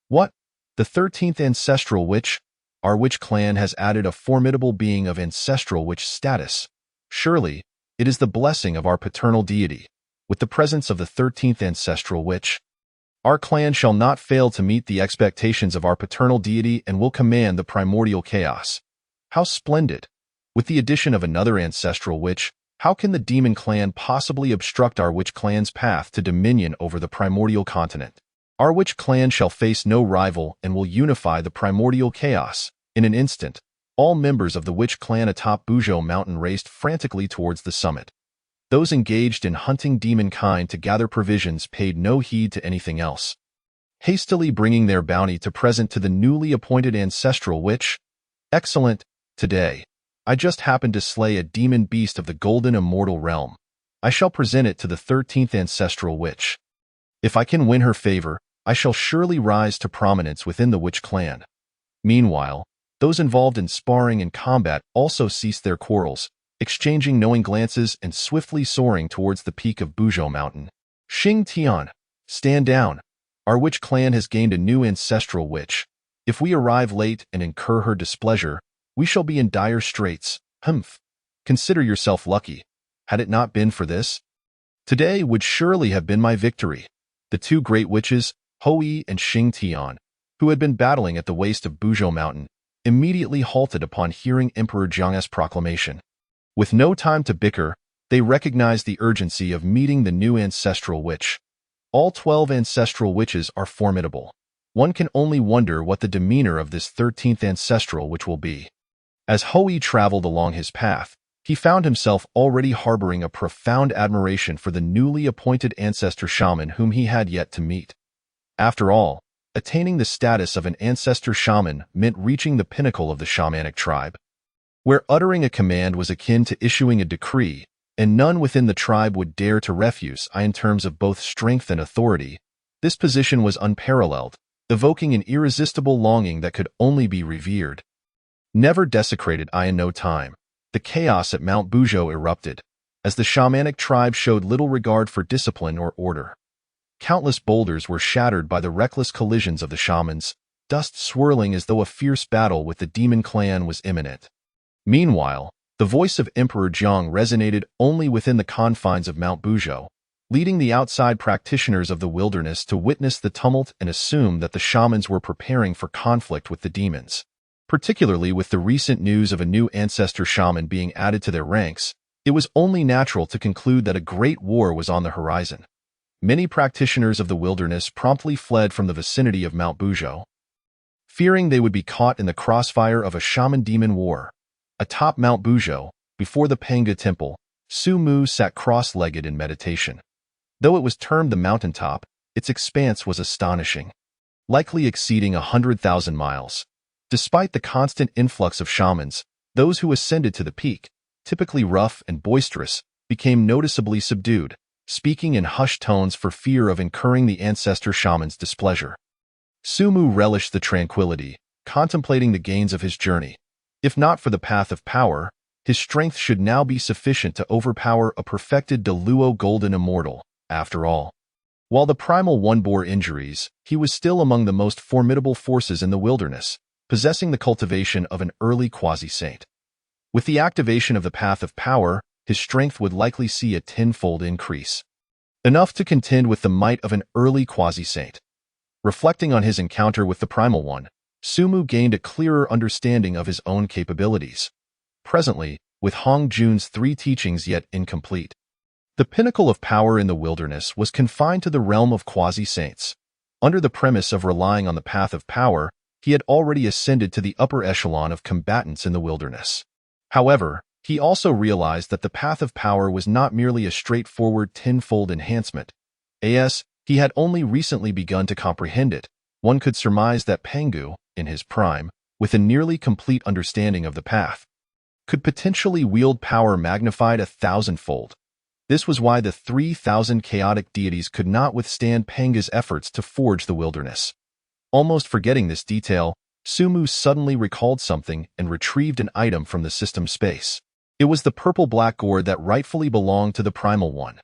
What? The 13th ancestral witch? Our witch clan has added a formidable being of ancestral witch status. Surely, it is the blessing of our paternal deity. With the presence of the 13th ancestral witch, our clan shall not fail to meet the expectations of our paternal deity and will command the primordial chaos. How splendid! With the addition of another ancestral witch, how can the demon clan possibly obstruct our witch clan's path to dominion over the primordial continent? Our witch clan shall face no rival and will unify the primordial chaos. In an instant, all members of the witch clan atop Buzhou Mountain raced frantically towards the summit. Those engaged in hunting demonkind to gather provisions paid no heed to anything else, hastily bringing their bounty to present to the newly appointed ancestral witch. Excellent. Today, I just happened to slay a demon beast of the golden immortal realm. I shall present it to the 13th ancestral witch. If I can win her favor, I shall surely rise to prominence within the witch clan. Meanwhile, those involved in sparring and combat also ceased their quarrels, exchanging knowing glances and swiftly soaring towards the peak of Buzhou Mountain. Xing Tian, stand down. Our witch clan has gained a new ancestral witch. If we arrive late and incur her displeasure, we shall be in dire straits. Humph. Consider yourself lucky. Had it not been for this, today would surely have been my victory. The two great witches, Hou and Xing Tian, who had been battling at the waist of Buzhou Mountain, immediately halted upon hearing Emperor Jiang's proclamation. With no time to bicker, they recognized the urgency of meeting the new ancestral witch. All 12 ancestral witches are formidable. One can only wonder what the demeanor of this 13th ancestral witch will be. As Hou traveled along his path, he found himself already harboring a profound admiration for the newly appointed ancestor shaman whom he had yet to meet. After all, attaining the status of an ancestor shaman meant reaching the pinnacle of the shamanic tribe, where uttering a command was akin to issuing a decree, and none within the tribe would dare to refuse in terms of both strength and authority. This position was unparalleled, evoking an irresistible longing that could only be revered. Never desecrated in no time, the chaos at Mount Buzhou erupted, as the shamanic tribe showed little regard for discipline or order. Countless boulders were shattered by the reckless collisions of the shamans, dust swirling as though a fierce battle with the demon clan was imminent. Meanwhile, the voice of Emperor Jiang resonated only within the confines of Mount Buzhou, leading the outside practitioners of the wilderness to witness the tumult and assume that the shamans were preparing for conflict with the demons. Particularly with the recent news of a new ancestor shaman being added to their ranks, it was only natural to conclude that a great war was on the horizon. Many practitioners of the wilderness promptly fled from the vicinity of Mount Buzhou, fearing they would be caught in the crossfire of a shaman-demon war. Atop Mount Buzhou, before the Panga temple, Su Mu sat cross-legged in meditation. Though it was termed the mountaintop, its expanse was astonishing, likely exceeding 100,000 miles. Despite the constant influx of shamans, those who ascended to the peak, typically rough and boisterous, became noticeably subdued, speaking in hushed tones for fear of incurring the ancestor shaman's displeasure. Sumu relished the tranquility, contemplating the gains of his journey. If not for the path of power, his strength should now be sufficient to overpower a perfected Deluo golden immortal, after all. While the Primal One bore injuries, he was still among the most formidable forces in the wilderness, possessing the cultivation of an early quasi-saint. With the activation of the path of power, his strength would likely see a tenfold increase. Enough to contend with the might of an early quasi-saint. Reflecting on his encounter with the Primal One, Sumu gained a clearer understanding of his own capabilities. Presently, with Hong Jun's 3 teachings yet incomplete, the pinnacle of power in the wilderness was confined to the realm of quasi-saints. Under the premise of relying on the path of power, he had already ascended to the upper echelon of combatants in the wilderness. However, he also realized that the path of power was not merely a straightforward tenfold enhancement. As he had only recently begun to comprehend it, one could surmise that Pangu, in his prime, with a nearly complete understanding of the path, could potentially wield power magnified 1,000-fold. This was why the 3,000 chaotic deities could not withstand Panga's efforts to forge the wilderness. Almost forgetting this detail, Sumu suddenly recalled something and retrieved an item from the system space. It was the purple-black gourd that rightfully belonged to the Primal One.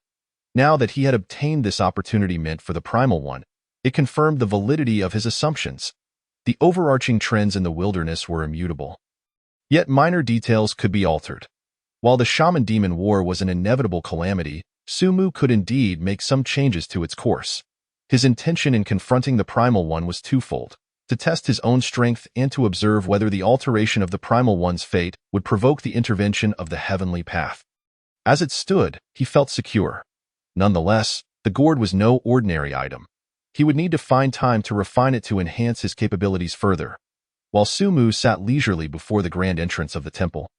Now that he had obtained this opportunity meant for the Primal One, it confirmed the validity of his assumptions. The overarching trends in the wilderness were immutable. Yet minor details could be altered. While the Shaman-Demon War was an inevitable calamity, Sumu could indeed make some changes to its course. His intention in confronting the Primal One was twofold: to test his own strength and to observe whether the alteration of the Primal One's fate would provoke the intervention of the heavenly path. As it stood, he felt secure. Nonetheless, the gourd was no ordinary item. He would need to find time to refine it to enhance his capabilities further. While Sumu sat leisurely before the grand entrance of the temple,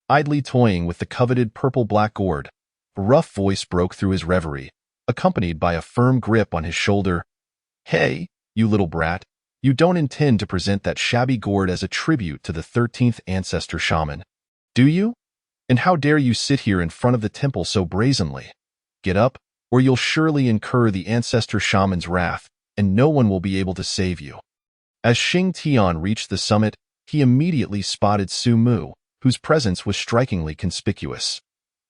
idly toying with the coveted purple-black gourd, a rough voice broke through his reverie, accompanied by a firm grip on his shoulder. "Hey, you little brat, you don't intend to present that shabby gourd as a tribute to the 13th ancestor shaman, do you? And how dare you sit here in front of the temple so brazenly? Get up, or you'll surely incur the ancestor shaman's wrath, and no one will be able to save you." As Xing Tian reached the summit, he immediately spotted Sumu, whose presence was strikingly conspicuous.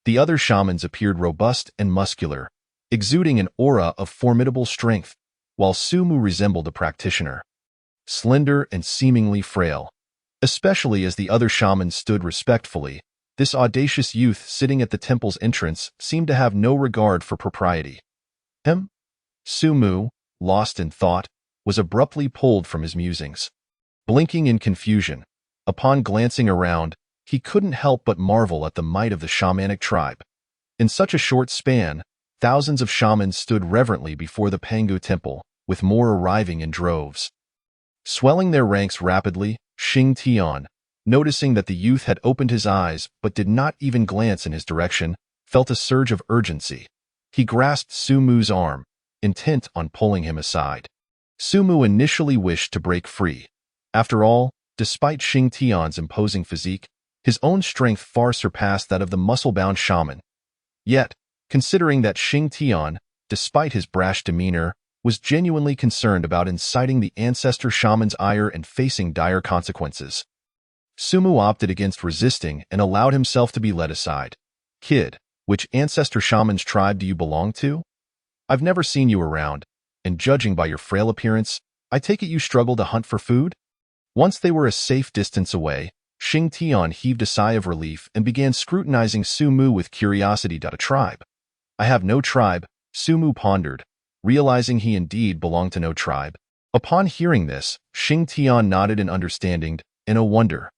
The other shamans appeared robust and muscular, exuding an aura of formidable strength, while Sumu resembled a practitioner, slender and seemingly frail. Especially as the other shamans stood respectfully, this audacious youth sitting at the temple's entrance seemed to have no regard for propriety. Sumu, lost in thought, was abruptly pulled from his musings. Blinking in confusion, upon glancing around, he couldn't help but marvel at the might of the shamanic tribe. In such a short span, thousands of shamans stood reverently before the Pangu temple, with more arriving in droves. Swelling their ranks rapidly, Xing Tian, noticing that the youth had opened his eyes but did not even glance in his direction, felt a surge of urgency. He grasped Sumu's arm, intent on pulling him aside. Sumu initially wished to break free. After all, despite Xing Tian's imposing physique, his own strength far surpassed that of the muscle-bound shaman. Yet, considering that Xing Tian, despite his brash demeanor, was genuinely concerned about inciting the ancestor shaman's ire and facing dire consequences, Sumu opted against resisting and allowed himself to be led aside. "Kid, which ancestor shaman's tribe do you belong to? I've never seen you around, and judging by your frail appearance, I take it you struggle to hunt for food?" Once they were a safe distance away, Xing Tian heaved a sigh of relief and began scrutinizing Sumu with curiosity. "A tribe? I have no tribe," Sumu pondered, realizing he indeed belonged to no tribe. Upon hearing this, Xing Tian nodded in understanding and a wonder.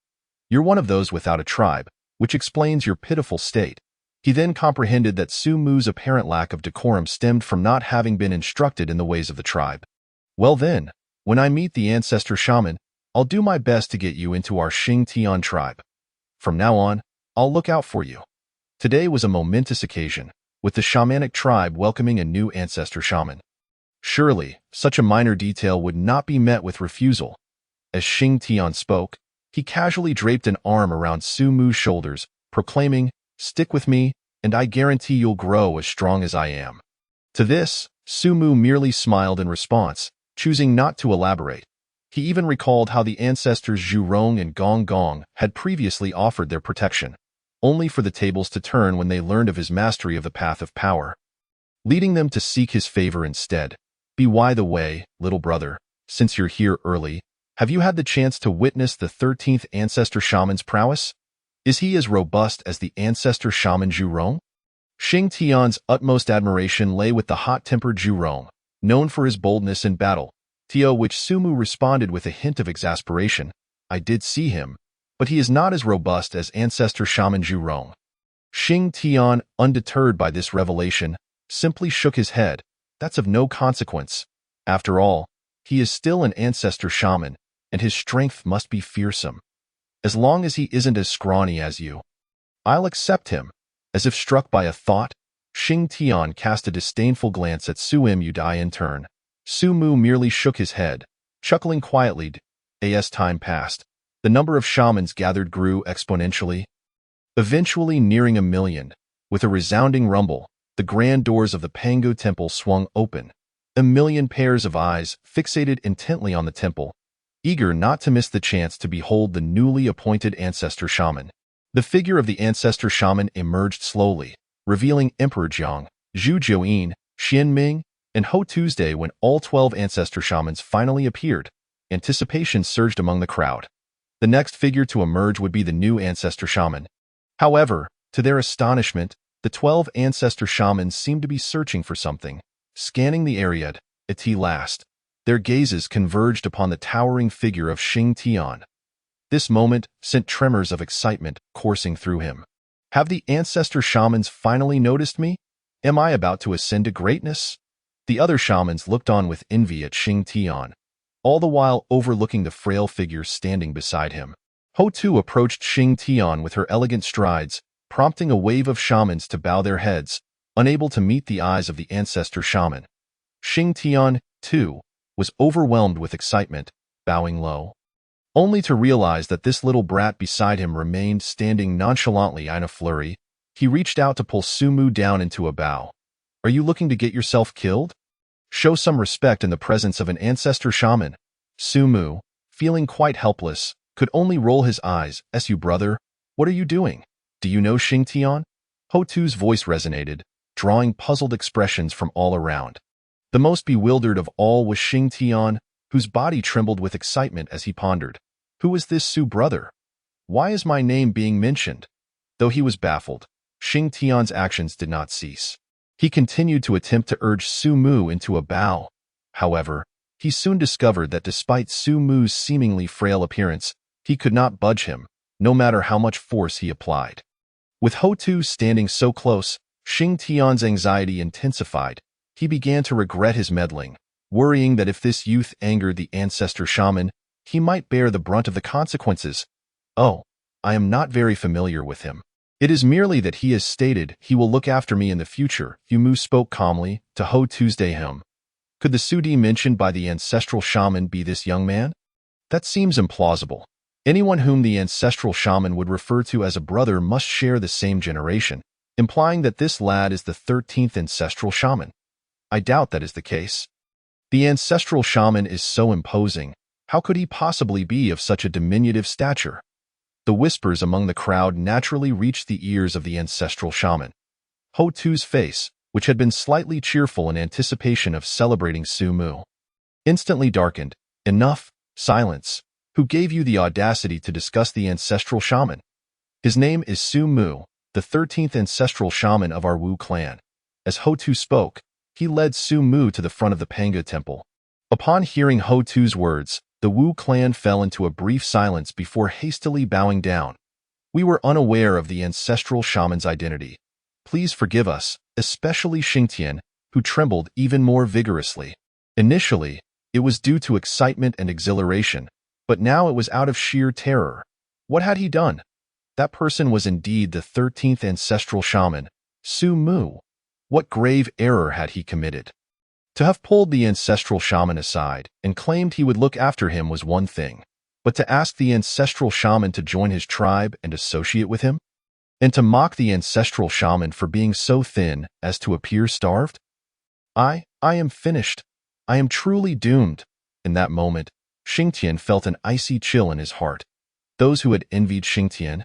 "You're one of those without a tribe, which explains your pitiful state." He then comprehended that Sumu's apparent lack of decorum stemmed from not having been instructed in the ways of the tribe. "Well then, when I meet the ancestor shaman, I'll do my best to get you into our Xing Tian tribe. From now on, I'll look out for you." Today was a momentous occasion, with the shamanic tribe welcoming a new ancestor shaman. Surely, such a minor detail would not be met with refusal. As Xing Tian spoke, he casually draped an arm around Sumu's shoulders, proclaiming, "Stick with me, and I guarantee you'll grow as strong as I am." To this, Sumu merely smiled in response, choosing not to elaborate. He even recalled how the ancestors Zhurong and Gong Gong had previously offered their protection, only for the tables to turn when they learned of his mastery of the path of power, leading them to seek his favor instead. By the way, little brother, since you're here early, have you had the chance to witness the 13th ancestor shaman's prowess? Is he as robust as the ancestor shaman Zhurong? Xing Tian's utmost admiration lay with the hot-tempered Zhurong, known for his boldness in battle, to which Sumu responded with a hint of exasperation. "I did see him, but he is not as robust as ancestor shaman Zhurong." Xing Tian, undeterred by this revelation, simply shook his head. "That's of no consequence. After all, he is still an ancestor shaman, and his strength must be fearsome. As long as he isn't as scrawny as you, I'll accept him." As if struck by a thought, Xing Tian cast a disdainful glance at Suim Udai in turn. Sumu merely shook his head, chuckling quietly. As time passed, the number of shamans gathered grew exponentially, eventually nearing 1,000,000. With a resounding rumble, the grand doors of the Pangu temple swung open. 1,000,000 pairs of eyes fixated intently on the temple, eager not to miss the chance to behold the newly appointed ancestor shaman. The figure of the ancestor shaman emerged slowly, revealing Emperor Jiang, Zhu Jiuyin, Xian Ming, and Ho Tuesday. When all 12 ancestor shamans finally appeared, anticipation surged among the crowd. The next figure to emerge would be the new ancestor shaman. However, to their astonishment, the 12 ancestor shamans seemed to be searching for something, scanning the area at last. Their gazes converged upon the towering figure of Xing Tian. This moment sent tremors of excitement coursing through him. Have the ancestor shamans finally noticed me? Am I about to ascend to greatness? The other shamans looked on with envy at Xing Tian, all the while overlooking the frail figure standing beside him. Ho Tu approached Xing Tian with her elegant strides, prompting a wave of shamans to bow their heads, unable to meet the eyes of the ancestor shaman. Xing Tian, too, was overwhelmed with excitement, bowing low, only to realize that this little brat beside him remained standing nonchalantly. In a flurry, he reached out to pull Sumu down into a bow. "Are you looking to get yourself killed? Show some respect in the presence of an ancestor shaman." Sumu, feeling quite helpless, could only roll his eyes. "You brother, what are you doing? Do you know Xing Tian?" Ho Tu's voice resonated, drawing puzzled expressions from all around. The most bewildered of all was Xing Tian, whose body trembled with excitement as he pondered. "Who is this Su brother? Why is my name being mentioned?" Though he was baffled, Xing Tian's actions did not cease. He continued to attempt to urge Su Mu into a bow. However, he soon discovered that despite Su Mu's seemingly frail appearance, he could not budge him, no matter how much force he applied. With Ho Tu standing so close, Xing Tian's anxiety intensified. He began to regret his meddling, worrying that if this youth angered the ancestor shaman, he might bear the brunt of the consequences. "Oh, I am not very familiar with him. It is merely that he has stated he will look after me in the future." Mu spoke calmly to Ho Tuesday him. Could the Sudi mentioned by the ancestral shaman be this young man? That seems implausible. Anyone whom the ancestral shaman would refer to as a brother must share the same generation, implying that this lad is the 13th ancestral shaman. I doubt that is the case. The ancestral shaman is so imposing. How could he possibly be of such a diminutive stature? The whispers among the crowd naturally reached the ears of the ancestral shaman. Ho Tu's face, which had been slightly cheerful in anticipation of celebrating Su Mu, instantly darkened. "Enough, silence. Who gave you the audacity to discuss the ancestral shaman? His name is Su Mu, the 13th ancestral shaman of our Wu clan." As Ho Tu spoke, he led Su Mu to the front of the Pangu temple. Upon hearing Ho Tu's words, the Wu clan fell into a brief silence before hastily bowing down. "We were unaware of the ancestral shaman's identity. Please forgive us," especially Xingtian, who trembled even more vigorously. Initially, it was due to excitement and exhilaration, but now it was out of sheer terror. What had he done? That person was indeed the 13th ancestral shaman, Su Mu. What grave error had he committed? To have pulled the ancestral shaman aside and claimed he would look after him was one thing, but to ask the ancestral shaman to join his tribe and associate with him? And to mock the ancestral shaman for being so thin as to appear starved? I am finished. I am truly doomed. In that moment, Xingtian felt an icy chill in his heart. Those who had envied Xingtian,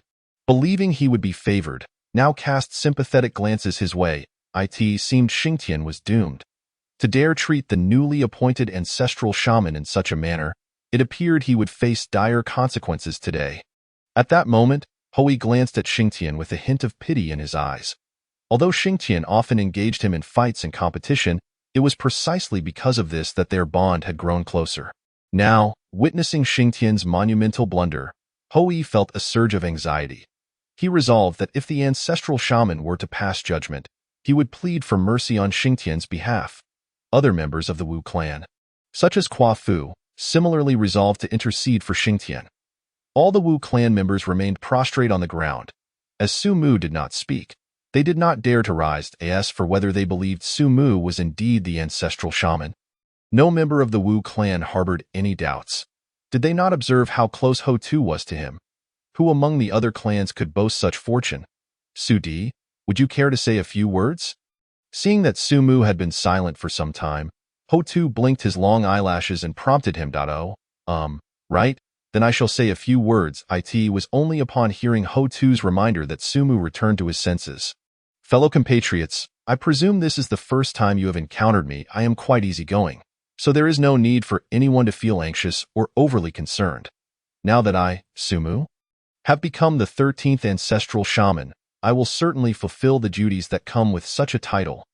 believing he would be favored, now cast sympathetic glances his way. It seemed Xingtian was doomed. To dare treat the newly appointed ancestral shaman in such a manner, it appeared he would face dire consequences today. At that moment, Hui glanced at Xingtian with a hint of pity in his eyes. Although Xingtian often engaged him in fights and competition, it was precisely because of this that their bond had grown closer. Now, witnessing Xingtian's monumental blunder, Hui felt a surge of anxiety. He resolved that if the ancestral shaman were to pass judgment, he would plead for mercy on Xingtian's behalf. Other members of the Wu clan, such as Kwa Fu, similarly resolved to intercede for Xingtian. All the Wu clan members remained prostrate on the ground. As Su Mu did not speak, they did not dare to rise to ask for whether they believed Su Mu was indeed the ancestral shaman. No member of the Wu clan harbored any doubts. Did they not observe how close Ho Tu was to him? Who among the other clans could boast such fortune? Su Di, would you care to say a few words? Seeing that Su Mu had been silent for some time, Ho Tu blinked his long eyelashes and prompted him. Right? Then I shall say a few words. It was only upon hearing Ho Tu's reminder that Su Mu returned to his senses. Fellow compatriots, I presume this is the first time you have encountered me. I am quite easygoing, so there is no need for anyone to feel anxious or overly concerned. Now that I, Su Mu, have become the 13th ancestral shaman, I will certainly fulfill the duties that come with such a title.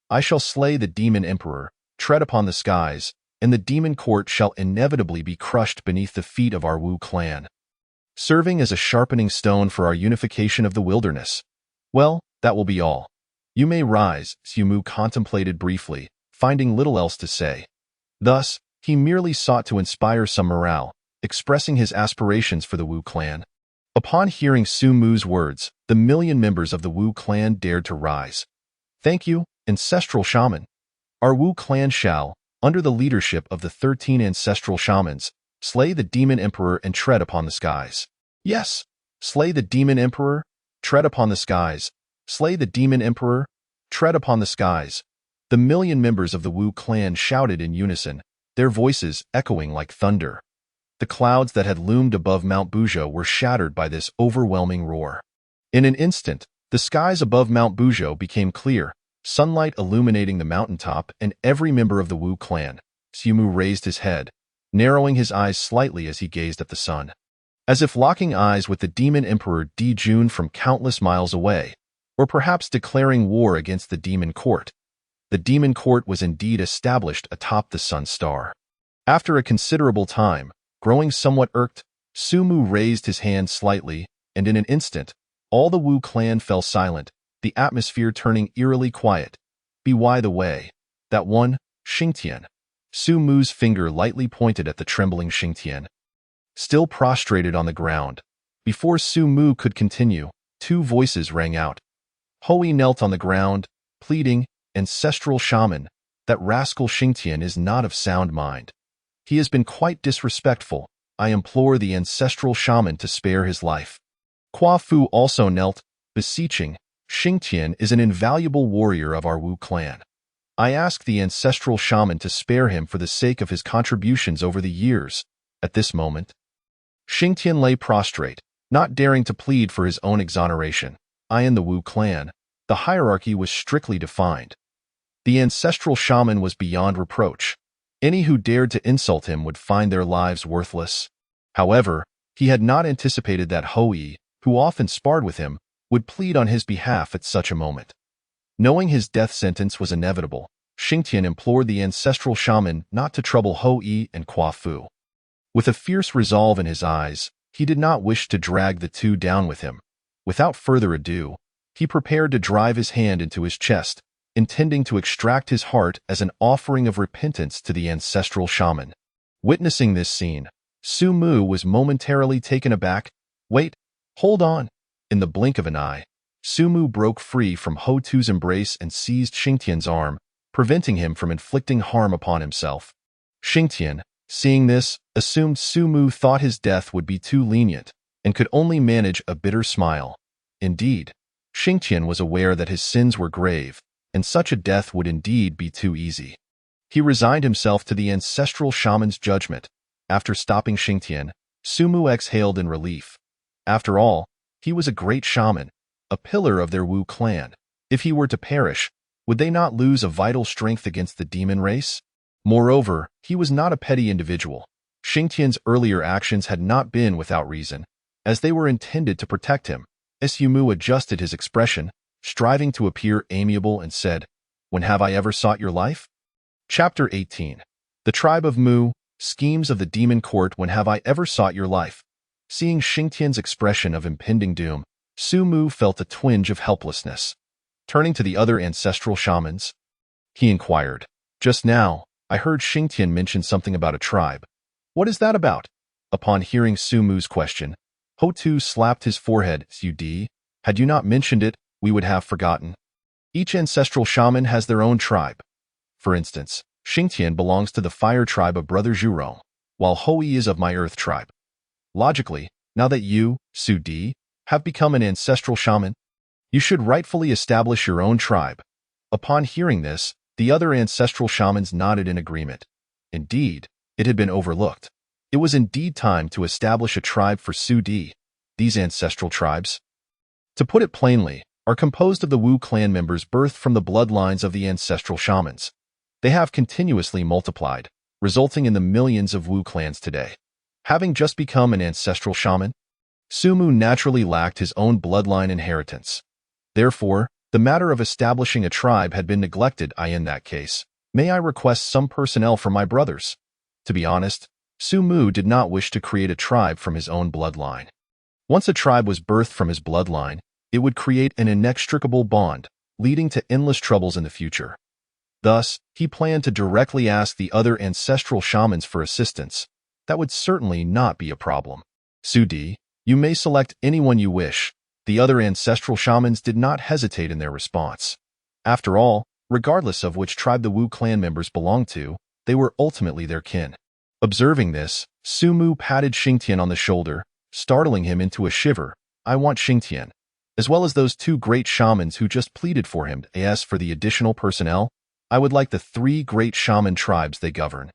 I shall slay the demon emperor, tread upon the skies, and the demon court shall inevitably be crushed beneath the feet of our Wu clan, serving as a sharpening stone for our unification of the wilderness. Well, that will be all. You may rise. Su Mu contemplated briefly, finding little else to say. Thus, he merely sought to inspire some morale, expressing his aspirations for the Wu clan. Upon hearing Su Mu's words, the million members of the Wu clan dared to rise. Thank you, ancestral shaman. Our Wu clan shall, under the leadership of the 13 ancestral shamans, slay the demon emperor and tread upon the skies. Yes, slay the demon emperor, tread upon the skies. Slay the demon emperor, tread upon the skies. The million members of the Wu clan shouted in unison, their voices echoing like thunder. The clouds that had loomed above Mount Buzhou were shattered by this overwhelming roar. In an instant, the skies above Mount Buzhou became clear, sunlight illuminating the mountaintop and every member of the Wu clan. Su Mu raised his head, narrowing his eyes slightly as he gazed at the sun. As if locking eyes with the demon emperor Di Jun from countless miles away, or perhaps declaring war against the demon court. The demon court was indeed established atop the sun star. After a considerable time, growing somewhat irked, Su Mu raised his hand slightly, and in an instant, all the Wu clan fell silent, the atmosphere turning eerily quiet. By the way, that one, Xingtian. Su Mu's finger lightly pointed at the trembling Xingtian, still prostrated on the ground. Before Su Mu could continue, two voices rang out. Hui knelt on the ground, pleading, ancestral shaman, that rascal Xingtian is not of sound mind. He has been quite disrespectful. I implore the ancestral shaman to spare his life. Kwa Fu also knelt, beseeching, Xingtian is an invaluable warrior of our Wu clan. I ask the ancestral shaman to spare him for the sake of his contributions over the years. At this moment, Xingtian lay prostrate, not daring to plead for his own exoneration. In the Wu clan, the hierarchy was strictly defined. The ancestral shaman was beyond reproach. Any who dared to insult him would find their lives worthless. However, he had not anticipated that Hui, who often sparred with him, would plead on his behalf at such a moment. Knowing his death sentence was inevitable, Xingtian implored the ancestral shaman not to trouble Hui and Kwa Fu. With a fierce resolve in his eyes, he did not wish to drag the two down with him. Without further ado, he prepared to drive his hand into his chest, intending to extract his heart as an offering of repentance to the ancestral shaman. Witnessing this scene, Su Mu was momentarily taken aback. Wait, hold on. In the blink of an eye, Su Mu broke free from Ho Tu's embrace and seized Xingtian's arm, preventing him from inflicting harm upon himself. Xingtian, seeing this, assumed Su Mu thought his death would be too lenient, and could only manage a bitter smile. Indeed, Xingqian was aware that his sins were grave, and such a death would indeed be too easy. He resigned himself to the ancestral shaman's judgment. After stopping Xingqian, Sumu exhaled in relief. After all, he was a great shaman, a pillar of their Wu clan. If he were to perish, would they not lose a vital strength against the demon race? Moreover, he was not a petty individual. Xingqian's earlier actions had not been without reason, as they were intended to protect him. Sumu adjusted his expression, striving to appear amiable, and said, "When have I ever sought your life?" Chapter 18. The Tribe of Mu, Schemes of the Demon Court. When have I ever sought your life? Seeing Xingqian's expression of impending doom, Sumu felt a twinge of helplessness. Turning to the other ancestral shamans, he inquired, "Just now, I heard Xingqian mention something about a tribe. What is that about?" Upon hearing Sumu's question, Hotu slapped his forehead. "Sud, had you not mentioned it, we would have forgotten. Each ancestral shaman has their own tribe. For instance, Xingqian belongs to the fire tribe of Brother Zhurong, while Hui is of my earth tribe. Logically, now that you, Sud, have become an ancestral shaman, you should rightfully establish your own tribe." Upon hearing this, the other ancestral shamans nodded in agreement. Indeed, it had been overlooked. It was indeed time to establish a tribe for Sud. These ancestral tribes, to put it plainly, are composed of the Wu clan members birthed from the bloodlines of the ancestral shamans. They have continuously multiplied, resulting in the millions of Wu clans today. Having just become an ancestral shaman, Sumu naturally lacked his own bloodline inheritance. Therefore, the matter of establishing a tribe had been neglected. In that case, may I request some personnel from my brothers? To be honest, Sumu did not wish to create a tribe from his own bloodline. Once a tribe was birthed from his bloodline, it would create an inextricable bond, leading to endless troubles in the future. Thus, he planned to directly ask the other ancestral shamans for assistance. That would certainly not be a problem. "Sud, you may select anyone you wish." The other ancestral shamans did not hesitate in their response. After all, regardless of which tribe the Wu clan members belonged to, they were ultimately their kin. Observing this, Sumu patted Xingqian on the shoulder, startling him into a shiver. "I want Xingqian, as well as those two great shamans who just pleaded for him. As for the additional personnel, I would like the 3 great shaman tribes they govern."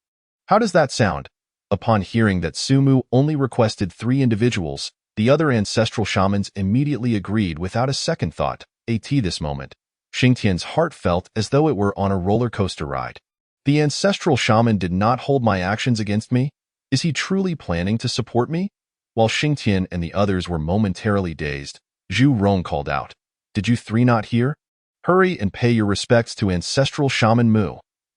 How does that sound? Upon hearing that Sumu only requested 3 individuals, the other ancestral shamans immediately agreed without a second thought. At this moment, Xingqian's heart felt as though it were on a roller coaster ride. The ancestral shaman did not hold my actions against me? Is he truly planning to support me? While Xingqian and the others were momentarily dazed, Zhu Rong called out, "Did you 3 not hear? Hurry and pay your respects to ancestral shaman Mu."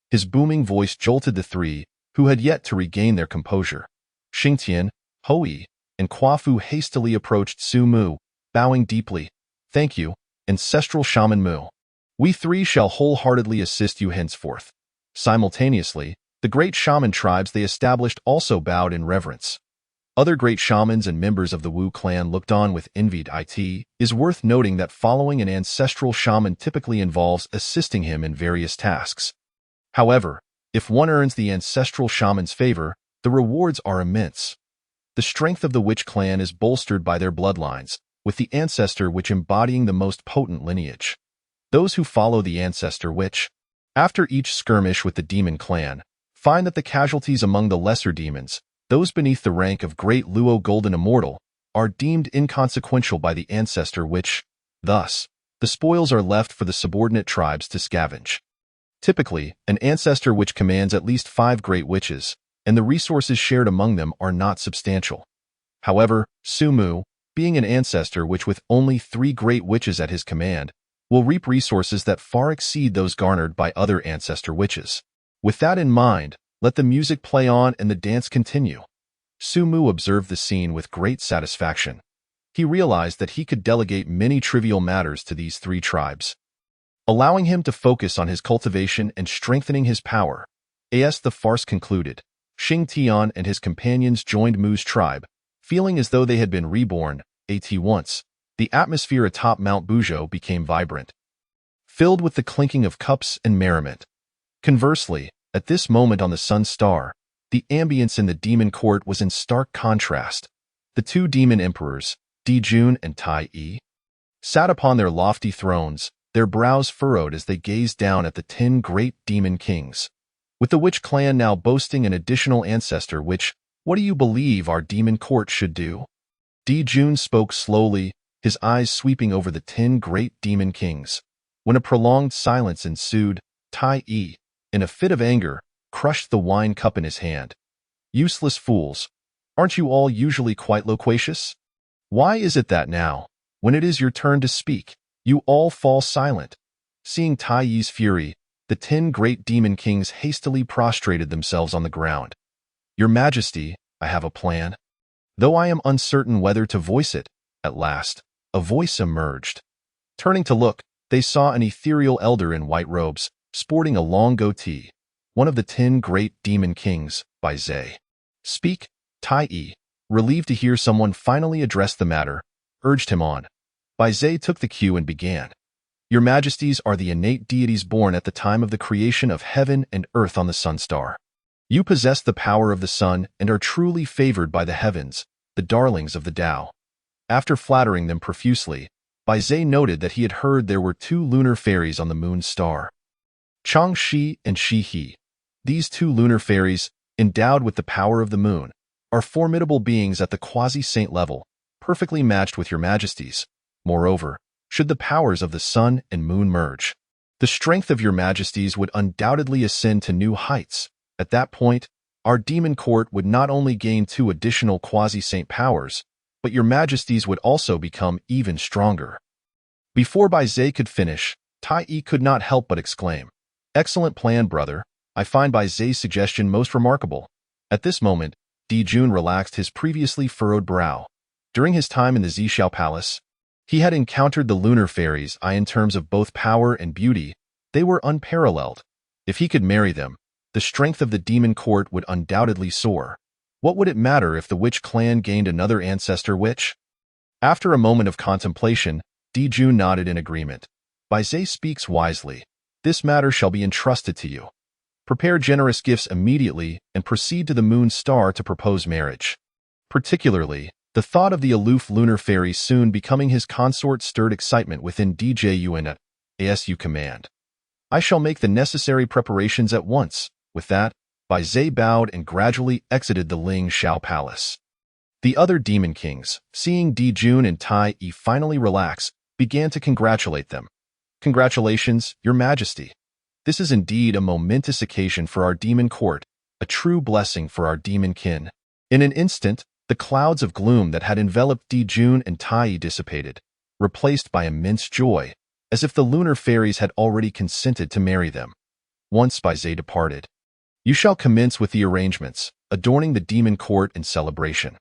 His booming voice jolted the 3, who had yet to regain their composure. Xingqian, Hui, and Quafu hastily approached Sumu, bowing deeply. "Thank you, ancestral shaman Mu. We 3 shall wholeheartedly assist you henceforth." Simultaneously, the great shaman tribes they established also bowed in reverence. Other great shamans and members of the Wu clan looked on with envy. It is worth noting that following an ancestral shaman typically involves assisting him in various tasks. However, if one earns the ancestral shaman's favor, the rewards are immense. The strength of the witch clan is bolstered by their bloodlines, with the ancestor witch embodying the most potent lineage. Those who follow the ancestor witch, after each skirmish with the demon clan, find that the casualties among the lesser demons, those beneath the rank of Great Luo Golden Immortal, are deemed inconsequential by the ancestor witch. Thus, the spoils are left for the subordinate tribes to scavenge. Typically, an ancestor witch commands at least 5 great witches, and the resources shared among them are not substantial. However, Sumu, being an ancestor witch with only 3 great witches at his command, will reap resources that far exceed those garnered by other ancestor witches. With that in mind, let the music play on and the dance continue. Sumu observed the scene with great satisfaction. He realized that he could delegate many trivial matters to these 3 tribes, allowing him to focus on his cultivation and strengthening his power. As the farce concluded, Xingtian and his companions joined Mu's tribe, feeling as though they had been reborn. At once, the atmosphere atop Mount Buzhou became vibrant, filled with the clinking of cups and merriment. Conversely, at this moment on the Sun Star, the ambience in the demon court was in stark contrast. The 2 demon emperors, Dijun and Tai Yi, sat upon their lofty thrones, their brows furrowed as they gazed down at the 10 great demon kings. With the witch clan now boasting an additional ancestor what do you believe our demon court should do? Jun spoke slowly, his eyes sweeping over the 10 great demon kings. When a prolonged silence ensued, Tai, in a fit of anger, crushed the wine cup in his hand. Useless fools. Aren't you all usually quite loquacious? Why is it that now, when it is your turn to speak, you all fall silent? Seeing Tai's fury, the 10 great demon kings hastily prostrated themselves on the ground. Your Majesty, I have a plan. Though I am uncertain whether to voice it, at last, a voice emerged. Turning to look, they saw an ethereal elder in white robes, sporting a long goatee, one of the 10 great demon kings, by Zay. Speak, Tai, relieved to hear someone finally address the matter, urged him on. Bai Zai took the cue and began. Your Majesties are the innate deities born at the time of the creation of heaven and earth on the sun star. You possess the power of the sun and are truly favored by the heavens, the darlings of the Tao. After flattering them profusely, Bai Zai noted that he had heard there were 2 lunar fairies on the moon star. Chang Shi and Shi He. These 2 lunar fairies, endowed with the power of the moon, are formidable beings at the quasi-saint level, perfectly matched with your Majesties. Moreover, should the powers of the sun and moon merge, the strength of your Majesties would undoubtedly ascend to new heights. At that point, our demon court would not only gain 2 additional quasi-saint powers, but your Majesties would also become even stronger. Before Bai Zai could finish, Tai could not help but exclaim, Excellent plan, brother. I find Bai Zai's suggestion most remarkable. At this moment, Jun relaxed his previously furrowed brow. During his time in the Zhixiao Palace, he had encountered the lunar fairies. In terms of both power and beauty, they were unparalleled. If he could marry them, the strength of the demon court would undoubtedly soar. What would it matter if the witch clan gained another ancestor witch? After a moment of contemplation, Jun nodded in agreement. Bai Zai speaks wisely. This matter shall be entrusted to you. Prepare generous gifts immediately and proceed to the moon star to propose marriage. Particularly, the thought of the aloof lunar fairy soon becoming his consort stirred excitement within Yun. As you command. I shall make the necessary preparations at once. With that, Bai Zai bowed and gradually exited the Ling Shao Palace. The other demon kings, seeing Jun and Tai finally relax, began to congratulate them. Congratulations, Your Majesty. This is indeed a momentous occasion for our demon court, a true blessing for our demon kin. In an instant, the clouds of gloom that had enveloped Jun and Tai dissipated, replaced by immense joy, as if the lunar fairies had already consented to marry them. Once Bai Zai departed, you shall commence with the arrangements, adorning the demon court in celebration.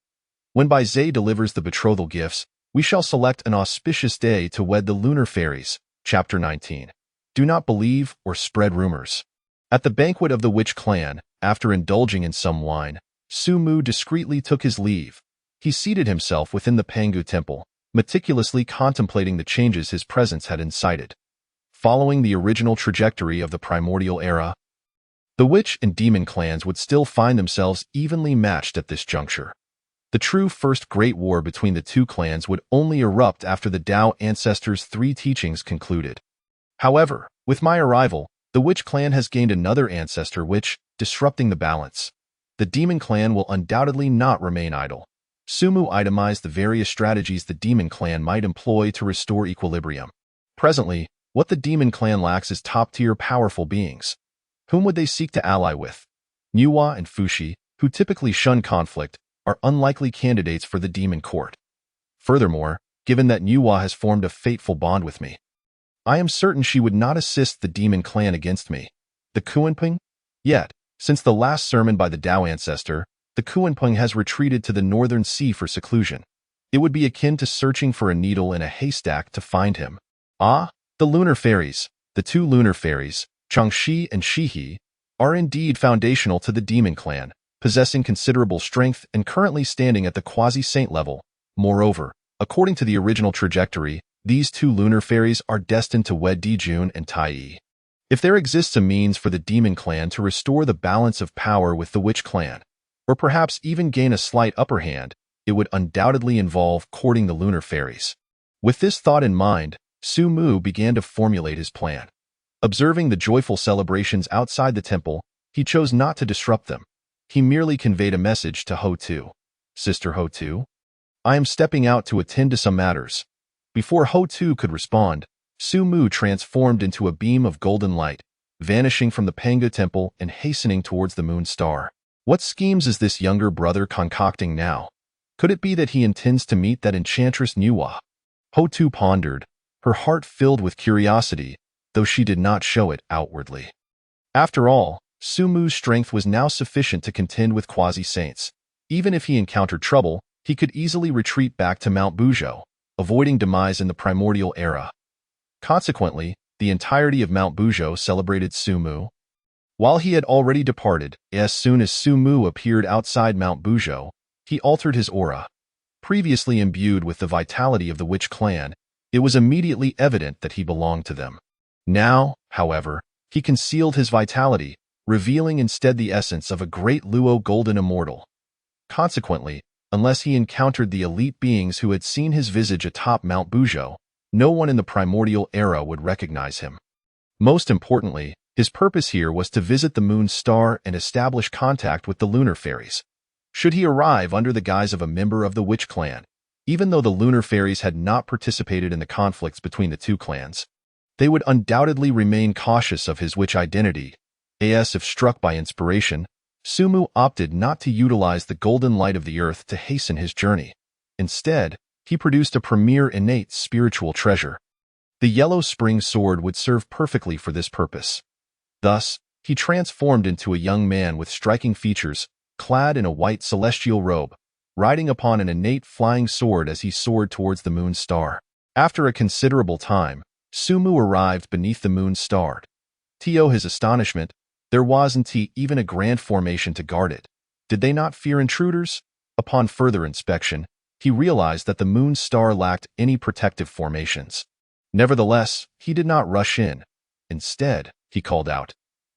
When Bai Zai delivers the betrothal gifts, we shall select an auspicious day to wed the lunar fairies. Chapter 19. Do not believe or spread rumors. At the banquet of the witch clan, after indulging in some wine, Su Mu discreetly took his leave. He seated himself within the Pangu temple, meticulously contemplating the changes his presence had incited. Following the original trajectory of the primordial era, the witch and demon clans would still find themselves evenly matched at this juncture. The true first great war between the 2 clans would only erupt after the Tao ancestors' 3 teachings concluded. However, with my arrival, the witch clan has gained another ancestor disrupting the balance. The demon clan will undoubtedly not remain idle. Sumu itemized the various strategies the demon clan might employ to restore equilibrium. Presently, what the demon clan lacks is top-tier powerful beings. Whom would they seek to ally with? Nuwa and Fushi, who typically shun conflict, are unlikely candidates for the demon court. Furthermore, given that Nuwa has formed a fateful bond with me, I am certain she would not assist the demon clan against me. The Kuanping? Yet, since the last sermon by the Tao ancestor, the Kuanping has retreated to the northern sea for seclusion. It would be akin to searching for a needle in a haystack to find him. Ah, the lunar fairies. The 2 lunar fairies, Changshi and Shihi, are indeed foundational to the demon clan, possessing considerable strength and currently standing at the quasi-saint level. Moreover, according to the original trajectory, these 2 lunar fairies are destined to wed Jun and Tai. If there exists a means for the demon clan to restore the balance of power with the witch clan, or perhaps even gain a slight upper hand, it would undoubtedly involve courting the lunar fairies. With this thought in mind, Su Mu began to formulate his plan. Observing the joyful celebrations outside the temple, he chose not to disrupt them. He merely conveyed a message to Ho-Tu. Sister Ho-Tu, I am stepping out to attend to some matters. Before Ho-Tu could respond, Su Mu transformed into a beam of golden light, vanishing from the Panga temple and hastening towards the moon star. What schemes is this younger brother concocting now? Could it be that he intends to meet that enchantress Nuwa? Ho-Tu pondered, her heart filled with curiosity, though she did not show it outwardly. After all, Su Mu's strength was now sufficient to contend with quasi-saints. Even if he encountered trouble, he could easily retreat back to Mount Buzhou, avoiding demise in the primordial era. Consequently, the entirety of Mount Buzhou celebrated Su Mu. While he had already departed, as soon as Su Mu appeared outside Mount Buzhou, he altered his aura. Previously imbued with the vitality of the witch clan, it was immediately evident that he belonged to them. Now, however, he concealed his vitality, revealing instead the essence of a great Luo golden immortal. Consequently, unless he encountered the elite beings who had seen his visage atop Mount Buzhou, no one in the primordial era would recognize him. Most importantly, his purpose here was to visit the moon star and establish contact with the lunar fairies. Should he arrive under the guise of a member of the witch clan, even though the lunar fairies had not participated in the conflicts between the two clans, they would undoubtedly remain cautious of his witch identity. As if struck by inspiration, Su Mu opted not to utilize the golden light of the earth to hasten his journey. Instead, he produced a premier innate spiritual treasure. The yellow spring sword would serve perfectly for this purpose. Thus, he transformed into a young man with striking features, clad in a white celestial robe, riding upon an innate flying sword as he soared towards the moon star. After a considerable time, Su Mu arrived beneath the moon star. To his astonishment, there wasn't even a grand formation to guard it. Did they not fear intruders? Upon further inspection, he realized that the moon star lacked any protective formations. Nevertheless, he did not rush in. Instead, he called out,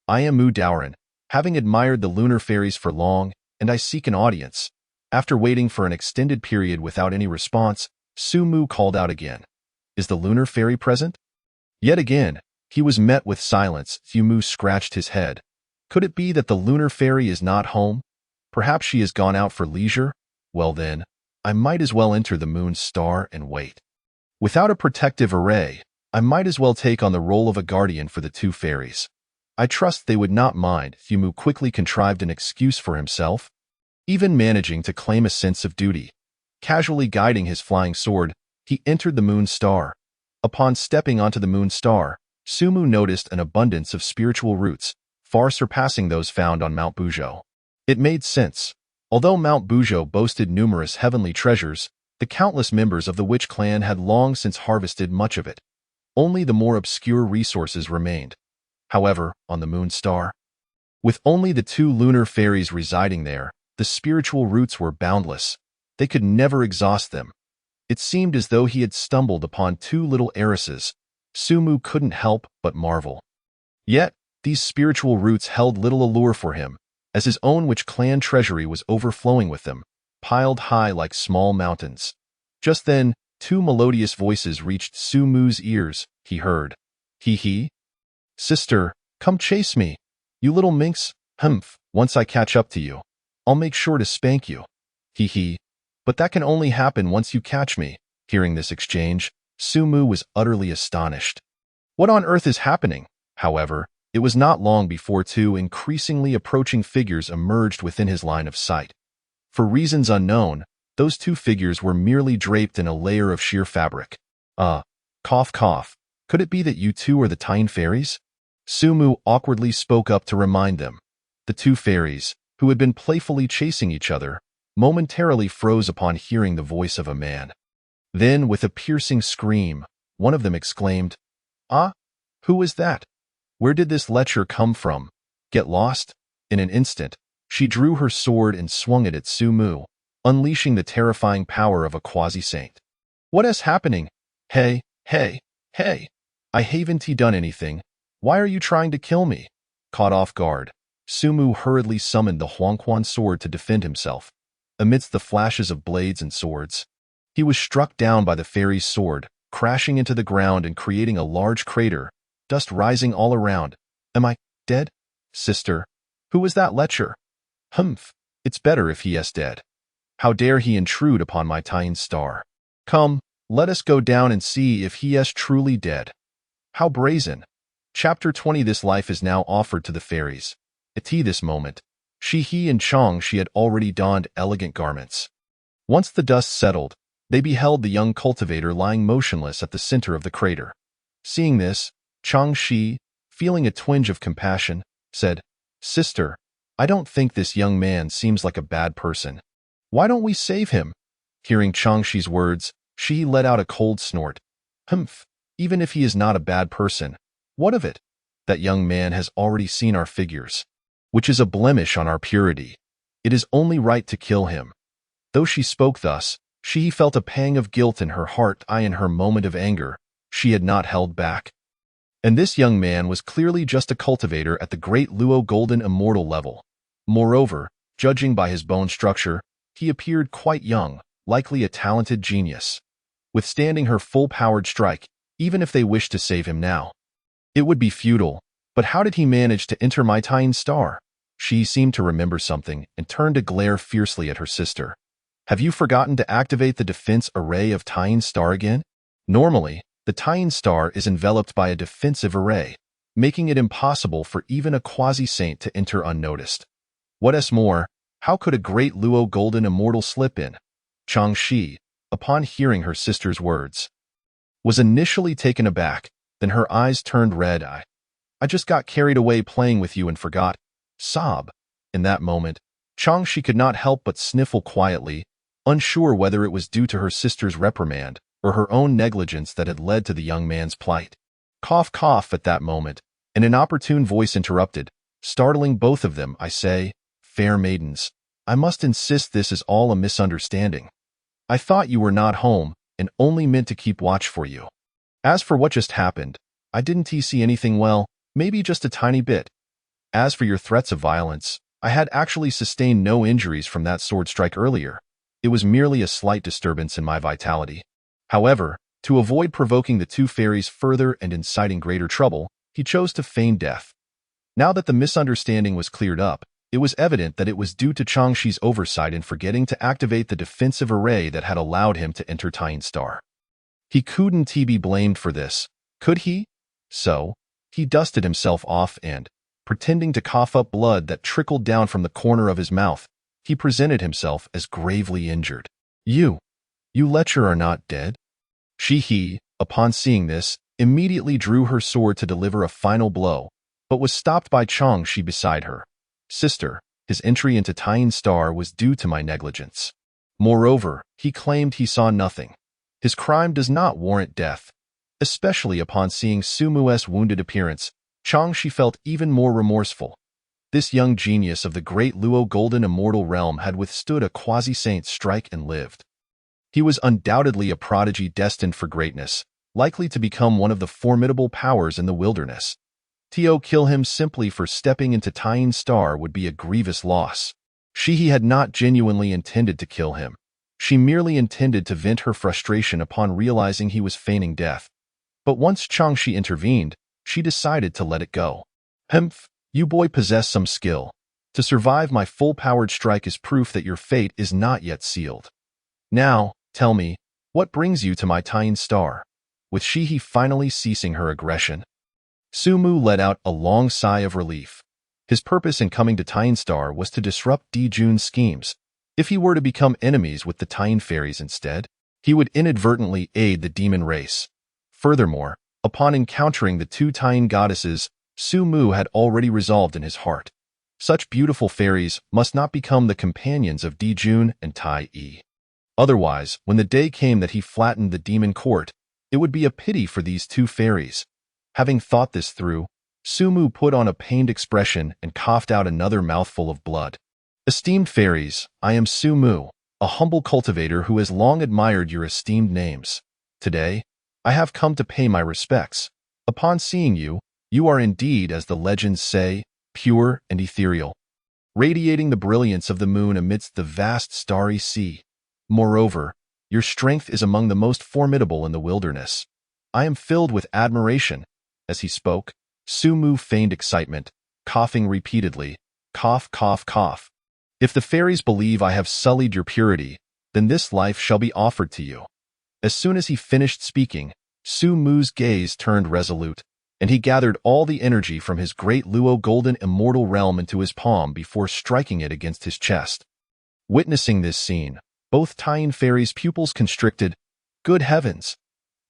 I am Mu Daoran, having admired the lunar fairies for long, and I seek an audience. After waiting for an extended period without any response, Su Mu called out again. Is the lunar fairy present? Yet again, he was met with silence. Su Mu scratched his head. Could it be that the lunar fairy is not home? Perhaps she has gone out for leisure? Well then, I might as well enter the moon star and wait. Without a protective array, I might as well take on the role of a guardian for the two fairies. I trust they would not mind. Su Mu quickly contrived an excuse for himself, even managing to claim a sense of duty. Casually guiding his flying sword, he entered the moon star. Upon stepping onto the moon star, Su Mu noticed an abundance of spiritual roots, far surpassing those found on Mount Buzhou. It made sense. Although Mount Buzhou boasted numerous heavenly treasures, the countless members of the witch clan had long since harvested much of it. Only the more obscure resources remained. However, on the moon star, with only the two lunar fairies residing there, the spiritual roots were boundless. They could never exhaust them. It seemed as though he had stumbled upon two little heiresses. Su Mu couldn't help but marvel. Yet, these spiritual roots held little allure for him, as his own witch clan treasury was overflowing with them, piled high like small mountains. Just then, two melodious voices reached Su Mu's ears. He heard, Hee. Sister, come chase me. You little minx. Humph, once I catch up to you, I'll make sure to spank you. Hee. But that can only happen once you catch me. Hearing this exchange, Su Mu was utterly astonished. What on earth is happening? However, it was not long before two increasingly approaching figures emerged within his line of sight. For reasons unknown, those two figures were merely draped in a layer of sheer fabric. Cough. Could it be that you two are the Tine fairies? Su Mu awkwardly spoke up to remind them. The two fairies, who had been playfully chasing each other, momentarily froze upon hearing the voice of a man. Then, with a piercing scream, one of them exclaimed, Who is that? Where did this lecher come from? Get lost? In an instant, she drew her sword and swung it at Su Mu, unleashing the terrifying power of a quasi-saint. What is happening? Hey, I haven't done anything. Why are you trying to kill me? Caught off guard, Su Mu hurriedly summoned the Huangquan sword to defend himself. Amidst the flashes of blades and swords, he was struck down by the fairy's sword, crashing into the ground and creating a large crater, dust rising all around. Am I dead? Sister, who was that lecher? Humph, it's better if he is dead. How dare he intrude upon my tiny star? Come, let us go down and see if he is truly dead. How brazen. Chapter 20. This life is now offered to the fairies. At this moment, he and Changshi had already donned elegant garments. Once the dust settled, they beheld the young cultivator lying motionless at the center of the crater. Seeing this, Changshi, feeling a twinge of compassion, said, Sister, I don't think this young man seems like a bad person. Why don't we save him? Hearing Changshi's words, she let out a cold snort. Humph, even if he is not a bad person, what of it? That young man has already seen our figures, which is a blemish on our purity. It is only right to kill him. Though she spoke thus, she felt a pang of guilt in her heart. In her moment of anger, she had not held back. And this young man was clearly just a cultivator at the great Luo golden immortal level. Moreover, judging by his bone structure, he appeared quite young, likely a talented genius, withstanding her full-powered strike, even if they wished to save him now. It would be futile, but how did he manage to enter my tiny star? She seemed to remember something and turned to glare fiercely at her sister. Have you forgotten to activate the defense array of tiny star again? Normally, the tiny star is enveloped by a defensive array, making it impossible for even a quasi-saint to enter unnoticed. What's more, how could a great Luo golden immortal slip in? Changshi, upon hearing her sister's words, was initially taken aback, then her eyes turned red. I just got carried away playing with you and forgot. Sob. In that moment, Changshi could not help but sniffle quietly, unsure whether it was due to her sister's reprimand or her own negligence that had led to the young man's plight. Cough, cough. At that moment, an inopportune voice interrupted, startling both of them. I say, fair maidens, I must insist this is all a misunderstanding. I thought you were not home and only meant to keep watch for you. As for what just happened, I didn't see anything. Well, maybe just a tiny bit. As for your threats of violence, I had actually sustained no injuries from that sword strike earlier. It was merely a slight disturbance in my vitality. However, to avoid provoking the two fairies further and inciting greater trouble, he chose to feign death. Now that the misunderstanding was cleared up, it was evident that it was due to Changshi's oversight in forgetting to activate the defensive array that had allowed him to enter Tine Star. He couldn't be blamed for this, could he? So, he dusted himself off and, pretending to cough up blood that trickled down from the corner of his mouth, he presented himself as gravely injured. You lecher are not dead? He, upon seeing this, immediately drew her sword to deliver a final blow, but was stopped by Changshi beside her. Sister, his entry into Tine Star was due to my negligence. Moreover, he claimed he saw nothing. His crime does not warrant death. Especially upon seeing Sumu's wounded appearance, Changshi felt even more remorseful. This young genius of the great Luo Golden Immortal Realm had withstood a quasi-saint's strike and lived. He was undoubtedly a prodigy destined for greatness, likely to become one of the formidable powers in the wilderness. To kill him simply for stepping into Tine Star would be a grievous loss. She had not genuinely intended to kill him. She merely intended to vent her frustration upon realizing he was feigning death. But once Changshi intervened, she decided to let it go. Humph, you boy possess some skill. To survive my full-powered strike is proof that your fate is not yet sealed. Now, tell me, what brings you to my Tine Star? With she finally ceasing her aggression, Sumu let out a long sigh of relief. His purpose in coming to Tine Star was to disrupt Dijun's schemes. If he were to become enemies with the Tine fairies instead, he would inadvertently aid the demon race. Furthermore, upon encountering the two Tine goddesses, Sumu had already resolved in his heart. Such beautiful fairies must not become the companions of Dijun and Tai Yi. Otherwise, when the day came that he flattened the demon court, it would be a pity for these two fairies. Having thought this through, Sumu put on a pained expression and coughed out another mouthful of blood. Esteemed fairies, I am Sumu, a humble cultivator who has long admired your esteemed names. Today, I have come to pay my respects. Upon seeing you, you are indeed, as the legends say, pure and ethereal, radiating the brilliance of the moon amidst the vast starry sea. Moreover, Your strength is among the most formidable in the wilderness. I am filled with admiration." As he spoke, Sumu feigned excitement, coughing repeatedly. Cough, cough, cough. "If the fairies believe I have sullied your purity, then this life shall be offered to you." As soon as he finished speaking, Sumu's gaze turned resolute, and he gathered all the energy from his great Luo golden immortal realm into his palm before striking it against his chest. Witnessing this scene, both Taiyin fairies' pupils constricted. Good heavens!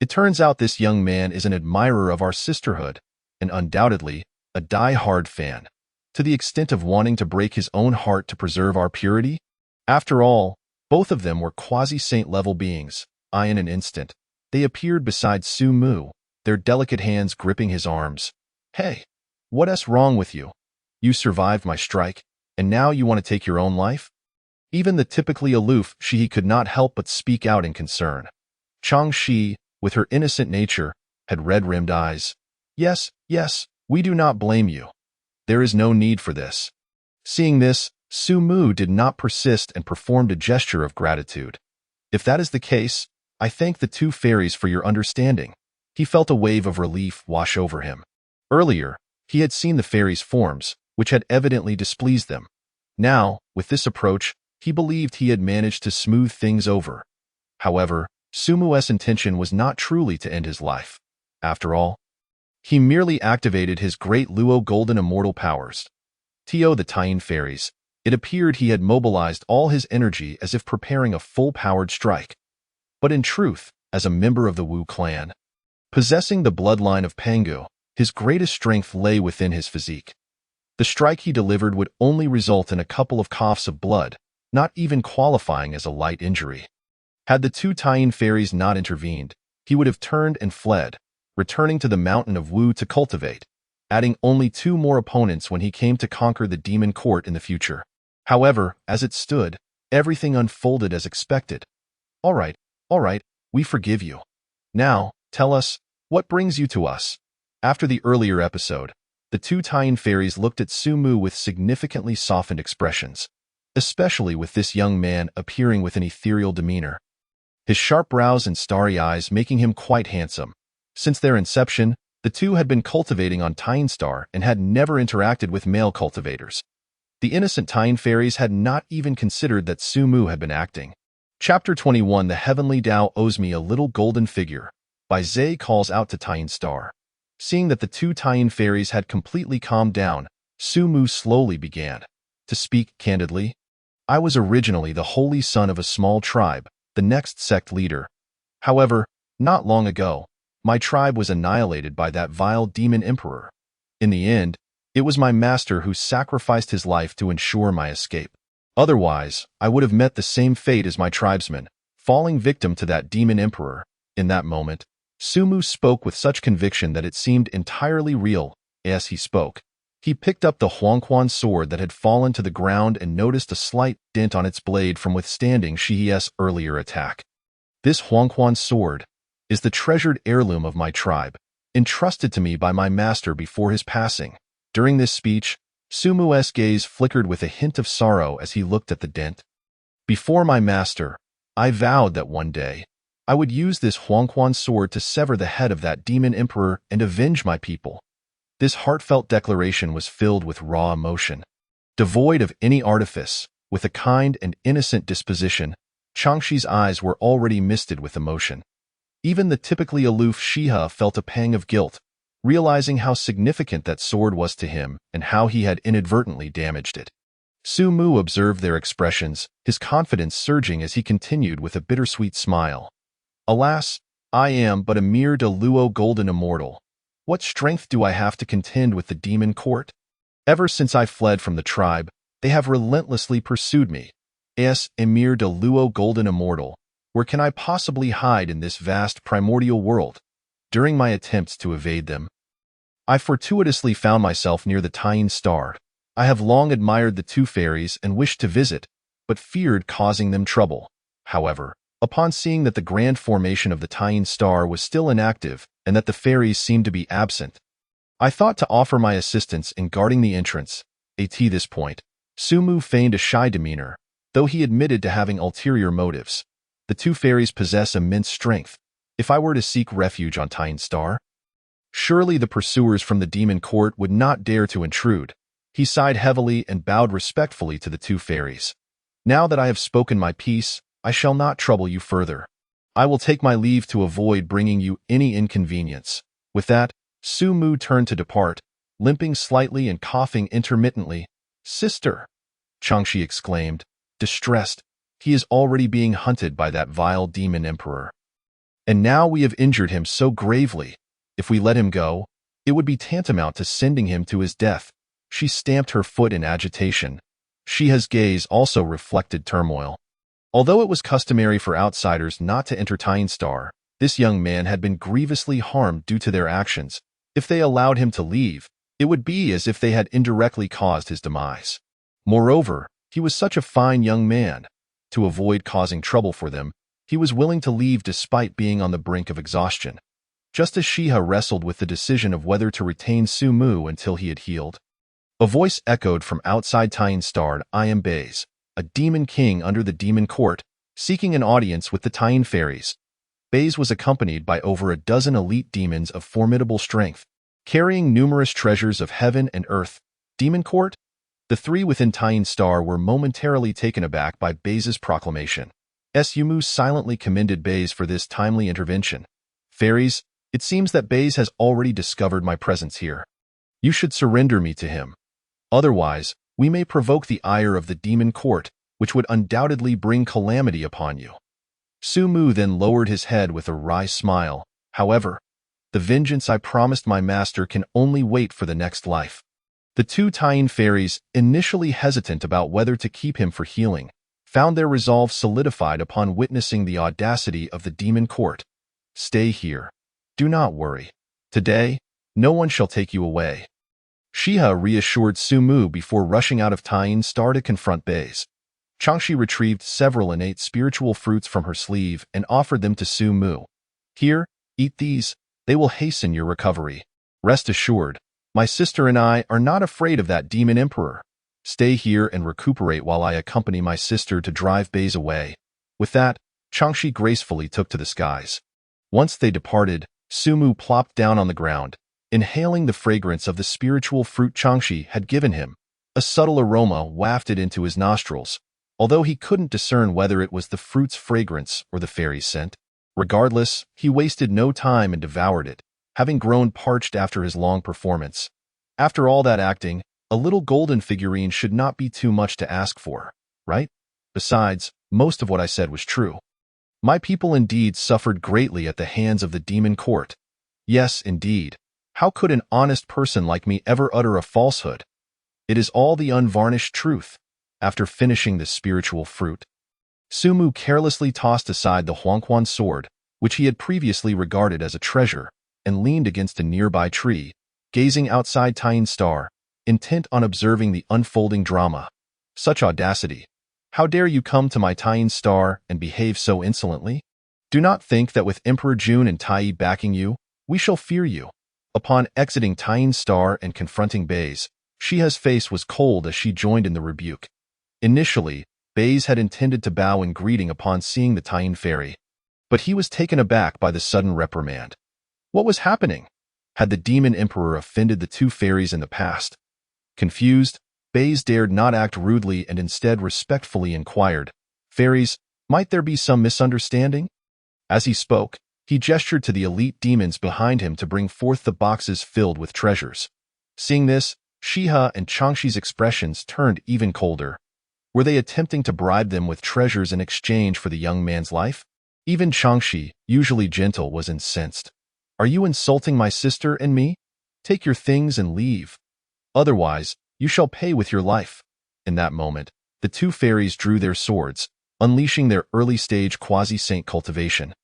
It turns out this young man is an admirer of our sisterhood, and undoubtedly a die-hard fan, to the extent of wanting to break his own heart to preserve our purity. After all, both of them were quasi-saint level beings. In an instant, they appeared beside Sumu, their delicate hands gripping his arms. "Hey, what's wrong with you? You survived my strike, and now you want to take your own life?" Even the typically aloof Shi could not help but speak out in concern. Chang Shi, with her innocent nature, had red-rimmed eyes. Yes, we do not blame you. There is no need for this." Seeing this, Sumu did not persist and performed a gesture of gratitude. "If that is the case, I thank the two fairies for your understanding." He felt a wave of relief wash over him. Earlier, he had seen the fairies' forms, which had evidently displeased them. Now, with this approach, he believed he had managed to smooth things over. However, Sumu's intention was not truly to end his life. After all, he merely activated his great Luo golden immortal powers. To the Taiyin fairies, it appeared he had mobilized all his energy as if preparing a full-powered strike. But in truth, as a member of the Wu clan, possessing the bloodline of Pangu, his greatest strength lay within his physique. The strike he delivered would only result in a couple of coughs of blood, not even qualifying as a light injury. Had the two Taiyin fairies not intervened, he would have turned and fled, returning to the mountain of Wu to cultivate, adding only 2 more opponents when he came to conquer the demon court in the future. However, as it stood, everything unfolded as expected. All right, we forgive you. Now, tell us, what brings you to us?" After the earlier episode, the two Taiyin fairies looked at Sumu with significantly softened expressions, especially with this young man appearing with an ethereal demeanor. His sharp brows and starry eyes making him quite handsome. Since their inception, the two had been cultivating on Taiyin Star and had never interacted with male cultivators. The innocent Taiyin fairies had not even considered that Sumu had been acting. Chapter 21 The Heavenly Tao Owes Me a Little Golden Figure by Zay calls out to Taiyin Star. Seeing that the two Taiyin fairies had completely calmed down, Sumu slowly began to speak candidly. "I was originally the holy son of a small tribe, the next sect leader. However, not long ago, my tribe was annihilated by that vile demon emperor. In the end, it was my master who sacrificed his life to ensure my escape. Otherwise, I would have met the same fate as my tribesmen, falling victim to that demon emperor." In that moment, Sumu spoke with such conviction that it seemed entirely real. As he spoke, he picked up the Huangquan sword that had fallen to the ground and noticed a slight dent on its blade from withstanding Shi's earlier attack. "This Huangquan sword is the treasured heirloom of my tribe, entrusted to me by my master before his passing." During this speech, Sumu's gaze flickered with a hint of sorrow as he looked at the dent. "Before my master, I vowed that one day, I would use this Huangquan sword to sever the head of that demon emperor and avenge my people." This heartfelt declaration was filled with raw emotion. Devoid of any artifice, with a kind and innocent disposition, Changshi's eyes were already misted with emotion. Even the typically aloof Shiha felt a pang of guilt, realizing how significant that sword was to him and how he had inadvertently damaged it. Sumu observed their expressions, his confidence surging as he continued with a bittersweet smile. "Alas, I am but a mere Luo golden immortal. What strength do I have to contend with the demon court? Ever since I fled from the tribe, they have relentlessly pursued me. As a mere Luo golden immortal, where can I possibly hide in this vast primordial world? During my attempts to evade them, I fortuitously found myself near the Taiyin Star. I have long admired the two fairies and wished to visit, but feared causing them trouble. However, upon seeing that the grand formation of the Taiyin Star was still inactive and that the fairies seemed to be absent, I thought to offer my assistance in guarding the entrance." At this point, Sumu feigned a shy demeanor, though he admitted to having ulterior motives. The two fairies possess immense strength. If I were to seek refuge on Tyne Star, surely the pursuers from the demon court would not dare to intrude. He sighed heavily and bowed respectfully to the two fairies. Now that I have spoken my piece, I shall not trouble you further. I will take my leave to avoid bringing you any inconvenience. With that, Su Mu turned to depart, limping slightly and coughing intermittently. Sister, Changshi exclaimed, distressed. He is already being hunted by that vile demon emperor. And now we have injured him so gravely. If we let him go, it would be tantamount to sending him to his death. She stamped her foot in agitation. Shiha's gaze also reflected turmoil. Although it was customary for outsiders not to enter Tyne Star, this young man had been grievously harmed due to their actions. If they allowed him to leave, it would be as if they had indirectly caused his demise. Moreover, he was such a fine young man. To avoid causing trouble for them, he was willing to leave despite being on the brink of exhaustion. Just as Shiha wrestled with the decision of whether to retain Su Mu until he had healed, a voice echoed from outside Tyne Star. I am Baze, a demon king under the demon court, seeking an audience with the Tyne fairies. Baze was accompanied by over a dozen elite demons of formidable strength, carrying numerous treasures of heaven and earth. Demon court? The three within Tyne Star were momentarily taken aback by Baze's proclamation. Sumu silently commended Baze for this timely intervention. Fairies, it seems that Baze has already discovered my presence here. You should surrender me to him. Otherwise, we may provoke the ire of the demon court, which would undoubtedly bring calamity upon you. Su Mu then lowered his head with a wry smile. However, the vengeance I promised my master can only wait for the next life. The two Tyne fairies, initially hesitant about whether to keep him for healing, found their resolve solidified upon witnessing the audacity of the demon court. Stay here. Do not worry. Today, no one shall take you away. Shiha reassured Su Mu before rushing out of Tyne Star to confront Baze. Changshi retrieved several innate spiritual fruits from her sleeve and offered them to Su Mu. Here, eat these. They will hasten your recovery. Rest assured, my sister and I are not afraid of that demon emperor. Stay here and recuperate while I accompany my sister to drive Baze away. With that, Changshi gracefully took to the skies. Once they departed, Su Mu plopped down on the ground, inhaling the fragrance of the spiritual fruit Changshi had given him. A subtle aroma wafted into his nostrils, although he couldn't discern whether it was the fruit's fragrance or the fairy's scent. Regardless, he wasted no time and devoured it, having grown parched after his long performance. After all that acting, a little golden figurine should not be too much to ask for, right? Besides, most of what I said was true. My people indeed suffered greatly at the hands of the demon court. Yes, indeed. How could an honest person like me ever utter a falsehood? It is all the unvarnished truth. After finishing the spiritual fruit, Su Mu carelessly tossed aside the Huangquan sword, which he had previously regarded as a treasure, and leaned against a nearby tree, gazing outside Tyne Star, intent on observing the unfolding drama. Such audacity! How dare you come to my Tyne Star and behave so insolently? Do not think that with Emperor Jun and Tai backing you, we shall fear you. Upon exiting Tyne Star and confronting Baze, Shiha's face was cold as she joined in the rebuke. Initially, Baze had intended to bow in greeting upon seeing the Tyne fairy, but he was taken aback by the sudden reprimand. What was happening? Had the demon emperor offended the two fairies in the past? Confused, Baze dared not act rudely and instead respectfully inquired, Fairies, might there be some misunderstanding? As he spoke, he gestured to the elite demons behind him to bring forth the boxes filled with treasures. Seeing this, Shiha and Changshi's expressions turned even colder. Were they attempting to bribe them with treasures in exchange for the young man's life? Even Changshi, usually gentle, was incensed. Are you insulting my sister and me? Take your things and leave. Otherwise, you shall pay with your life. In that moment, the two fairies drew their swords, unleashing their early-stage quasi-saint cultivation.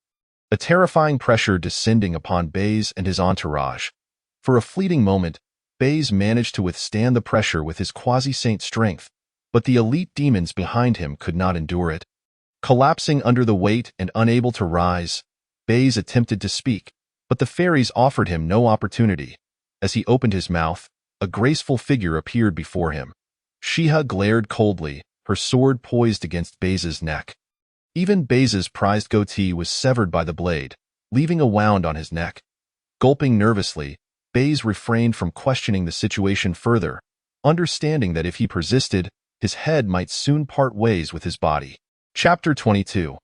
A terrifying pressure descending upon Baze and his entourage. For a fleeting moment, Baze managed to withstand the pressure with his quasi-saint strength, but the elite demons behind him could not endure it. Collapsing under the weight and unable to rise, Baze attempted to speak, but the fairies offered him no opportunity. As he opened his mouth, a graceful figure appeared before him. Shiha glared coldly, her sword poised against Baze's neck. Even Bei's prized goatee was severed by the blade, leaving a wound on his neck. Gulping nervously, Bei's refrained from questioning the situation further, understanding that if he persisted, his head might soon part ways with his body. Chapter 22.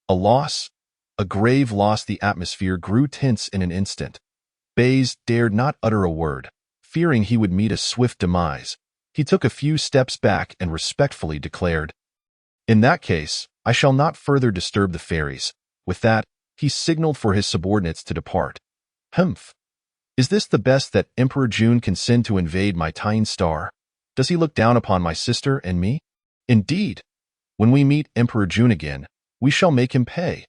A loss? A grave loss. The atmosphere grew tense in an instant. Bei's dared not utter a word, fearing he would meet a swift demise. He took a few steps back and respectfully declared, "In that case, I shall not further disturb the fairies." With that, he signaled for his subordinates to depart. Humph. Is this the best that Emperor June can send to invade my Tyne star? Does he look down upon my sister and me? Indeed. When we meet Emperor June again, we shall make him pay.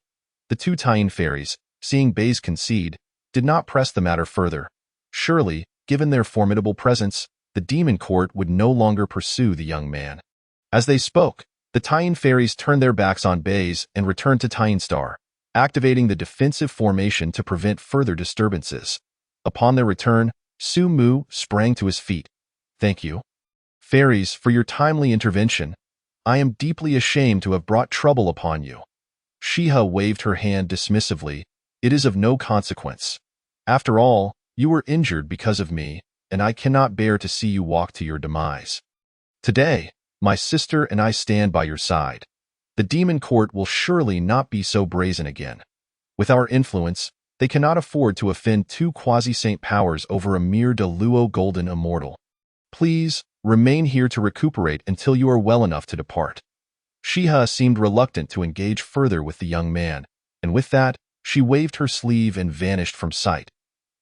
The two Tyne fairies, seeing Bei's concede, did not press the matter further. Surely, given their formidable presence, the demon court would no longer pursue the young man. As they spoke, the Tyne fairies turned their backs on Bei's and returned to Tyne star, activating the defensive formation to prevent further disturbances. Upon their return, Su Mu sprang to his feet. "Thank you, fairies, for your timely intervention. I am deeply ashamed to have brought trouble upon you." Shiha waved her hand dismissively. "It is of no consequence. After all, you were injured because of me, and I cannot bear to see you walk to your demise. Today, my sister and I stand by your side. The demon court will surely not be so brazen again. With our influence, they cannot afford to offend two quasi-saint powers over a mere Deluo golden immortal. Please, remain here to recuperate until you are well enough to depart." Shiha seemed reluctant to engage further with the young man, and with that, she waved her sleeve and vanished from sight.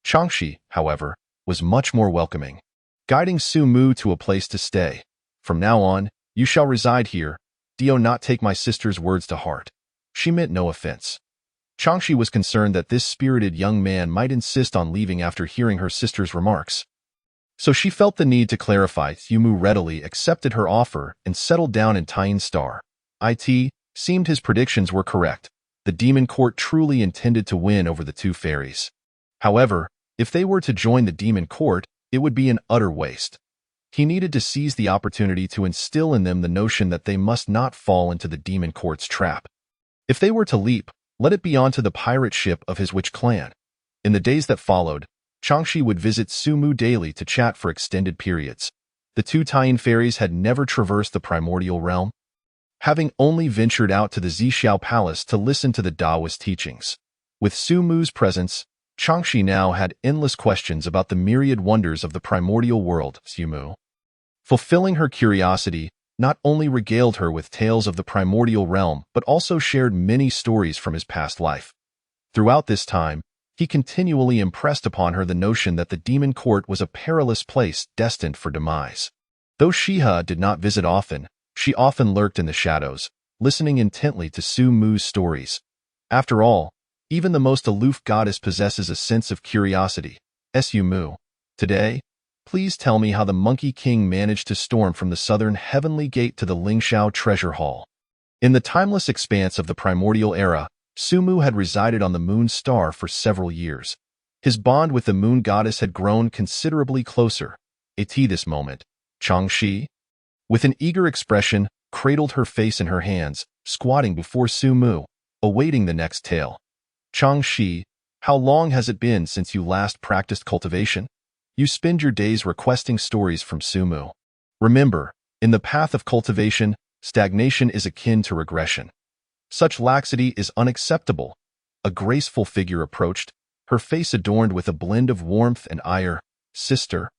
Changshi, however, was much more welcoming, guiding Su Mu to a place to stay. "From now on, you shall reside here. Do not take my sister's words to heart. She meant no offense." Changshi was concerned that this spirited young man might insist on leaving after hearing her sister's remarks. So she felt the need to clarify. Su Mu readily accepted her offer and settled down in Tyne star. It seemed his predictions were correct. The demon court truly intended to win over the two fairies. However, if they were to join the demon court, it would be an utter waste. He needed to seize the opportunity to instill in them the notion that they must not fall into the demon court's trap. If they were to leap, let it be onto the pirate ship of his witch clan. In the days that followed, Changshi would visit Su Mu daily to chat for extended periods. The two Tyne fairies had never traversed the primordial realm, having only ventured out to the Zixiao Palace to listen to the Taoist teachings. With Su Mu's presence, Changshi now had endless questions about the myriad wonders of the primordial world. Su Mu, fulfilling her curiosity, not only regaled her with tales of the primordial realm but also shared many stories from his past life. Throughout this time, he continually impressed upon her the notion that the demon court was a perilous place destined for demise. Though Shiha did not visit often, she often lurked in the shadows, listening intently to Su Mu's stories. After all, even the most aloof goddess possesses a sense of curiosity. Su Mu, today, please tell me how the Monkey King managed to storm from the southern heavenly gate to the Lingxiao treasure hall. In the timeless expanse of the primordial era, Su Mu had resided on the moon star for several years. His bond with the moon goddess had grown considerably closer. At this moment, Changshi, with an eager expression, cradled her face in her hands, squatting before Su Mu, awaiting the next tale. "Changshi, how long has it been since you last practiced cultivation? You spend your days requesting stories from Su Mu. Remember, in the path of cultivation, stagnation is akin to regression. Such laxity is unacceptable." A graceful figure approached, her face adorned with a blend of warmth and ire. "Sister,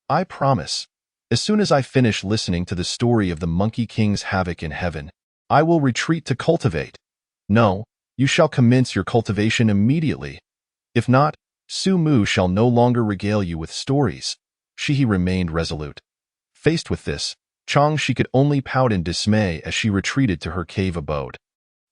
I promise, as soon as I finish listening to the story of the Monkey King's havoc in heaven, I will retreat to cultivate. No, you shall commence your cultivation immediately. If not, Su Mu shall no longer regale you with stories." She remained resolute. Faced with this, Changshi could only pout in dismay as she retreated to her cave abode.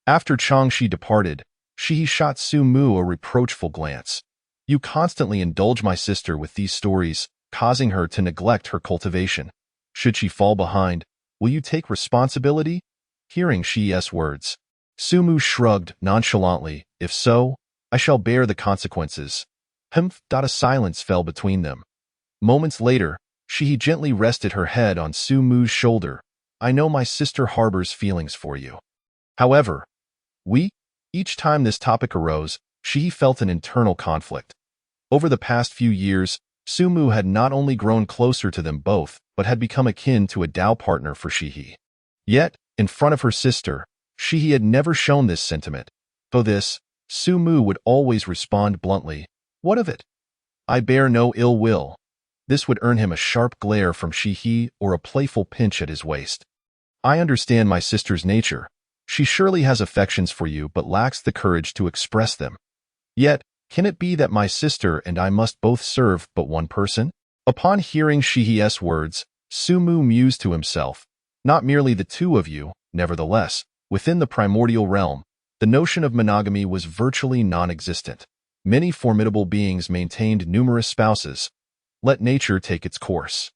After Changshi departed, she shot Su Mu a reproachful glance. "You constantly indulge my sister with these stories, causing her to neglect her cultivation. Should she fall behind, will you take responsibility?" Hearing Shi's words, Su Mu shrugged nonchalantly. "If so, I shall bear the consequences." A silence fell between them. Moments later, she gently rested her head on Su Mu's shoulder. "I know my sister harbors feelings for you. However, Each time this topic arose, Shihi felt an internal conflict. Over the past few years, Sumu had not only grown closer to them both, but had become akin to a Tao partner for Shihi. Yet, in front of her sister, Shihi had never shown this sentiment. To this, Sumu would always respond bluntly, "What of it? I bear no ill will." This would earn him a sharp glare from Shihi or a playful pinch at his waist. "I understand my sister's nature. She surely has affections for you but lacks the courage to express them. Yet, can it be that my sister and I must both serve but one person?" Upon hearing Shihi's words, Sumu mused to himself, "Not merely the two of you, nevertheless, within the primordial realm, the notion of monogamy was virtually non-existent. Many formidable beings maintained numerous spouses. Let nature take its course.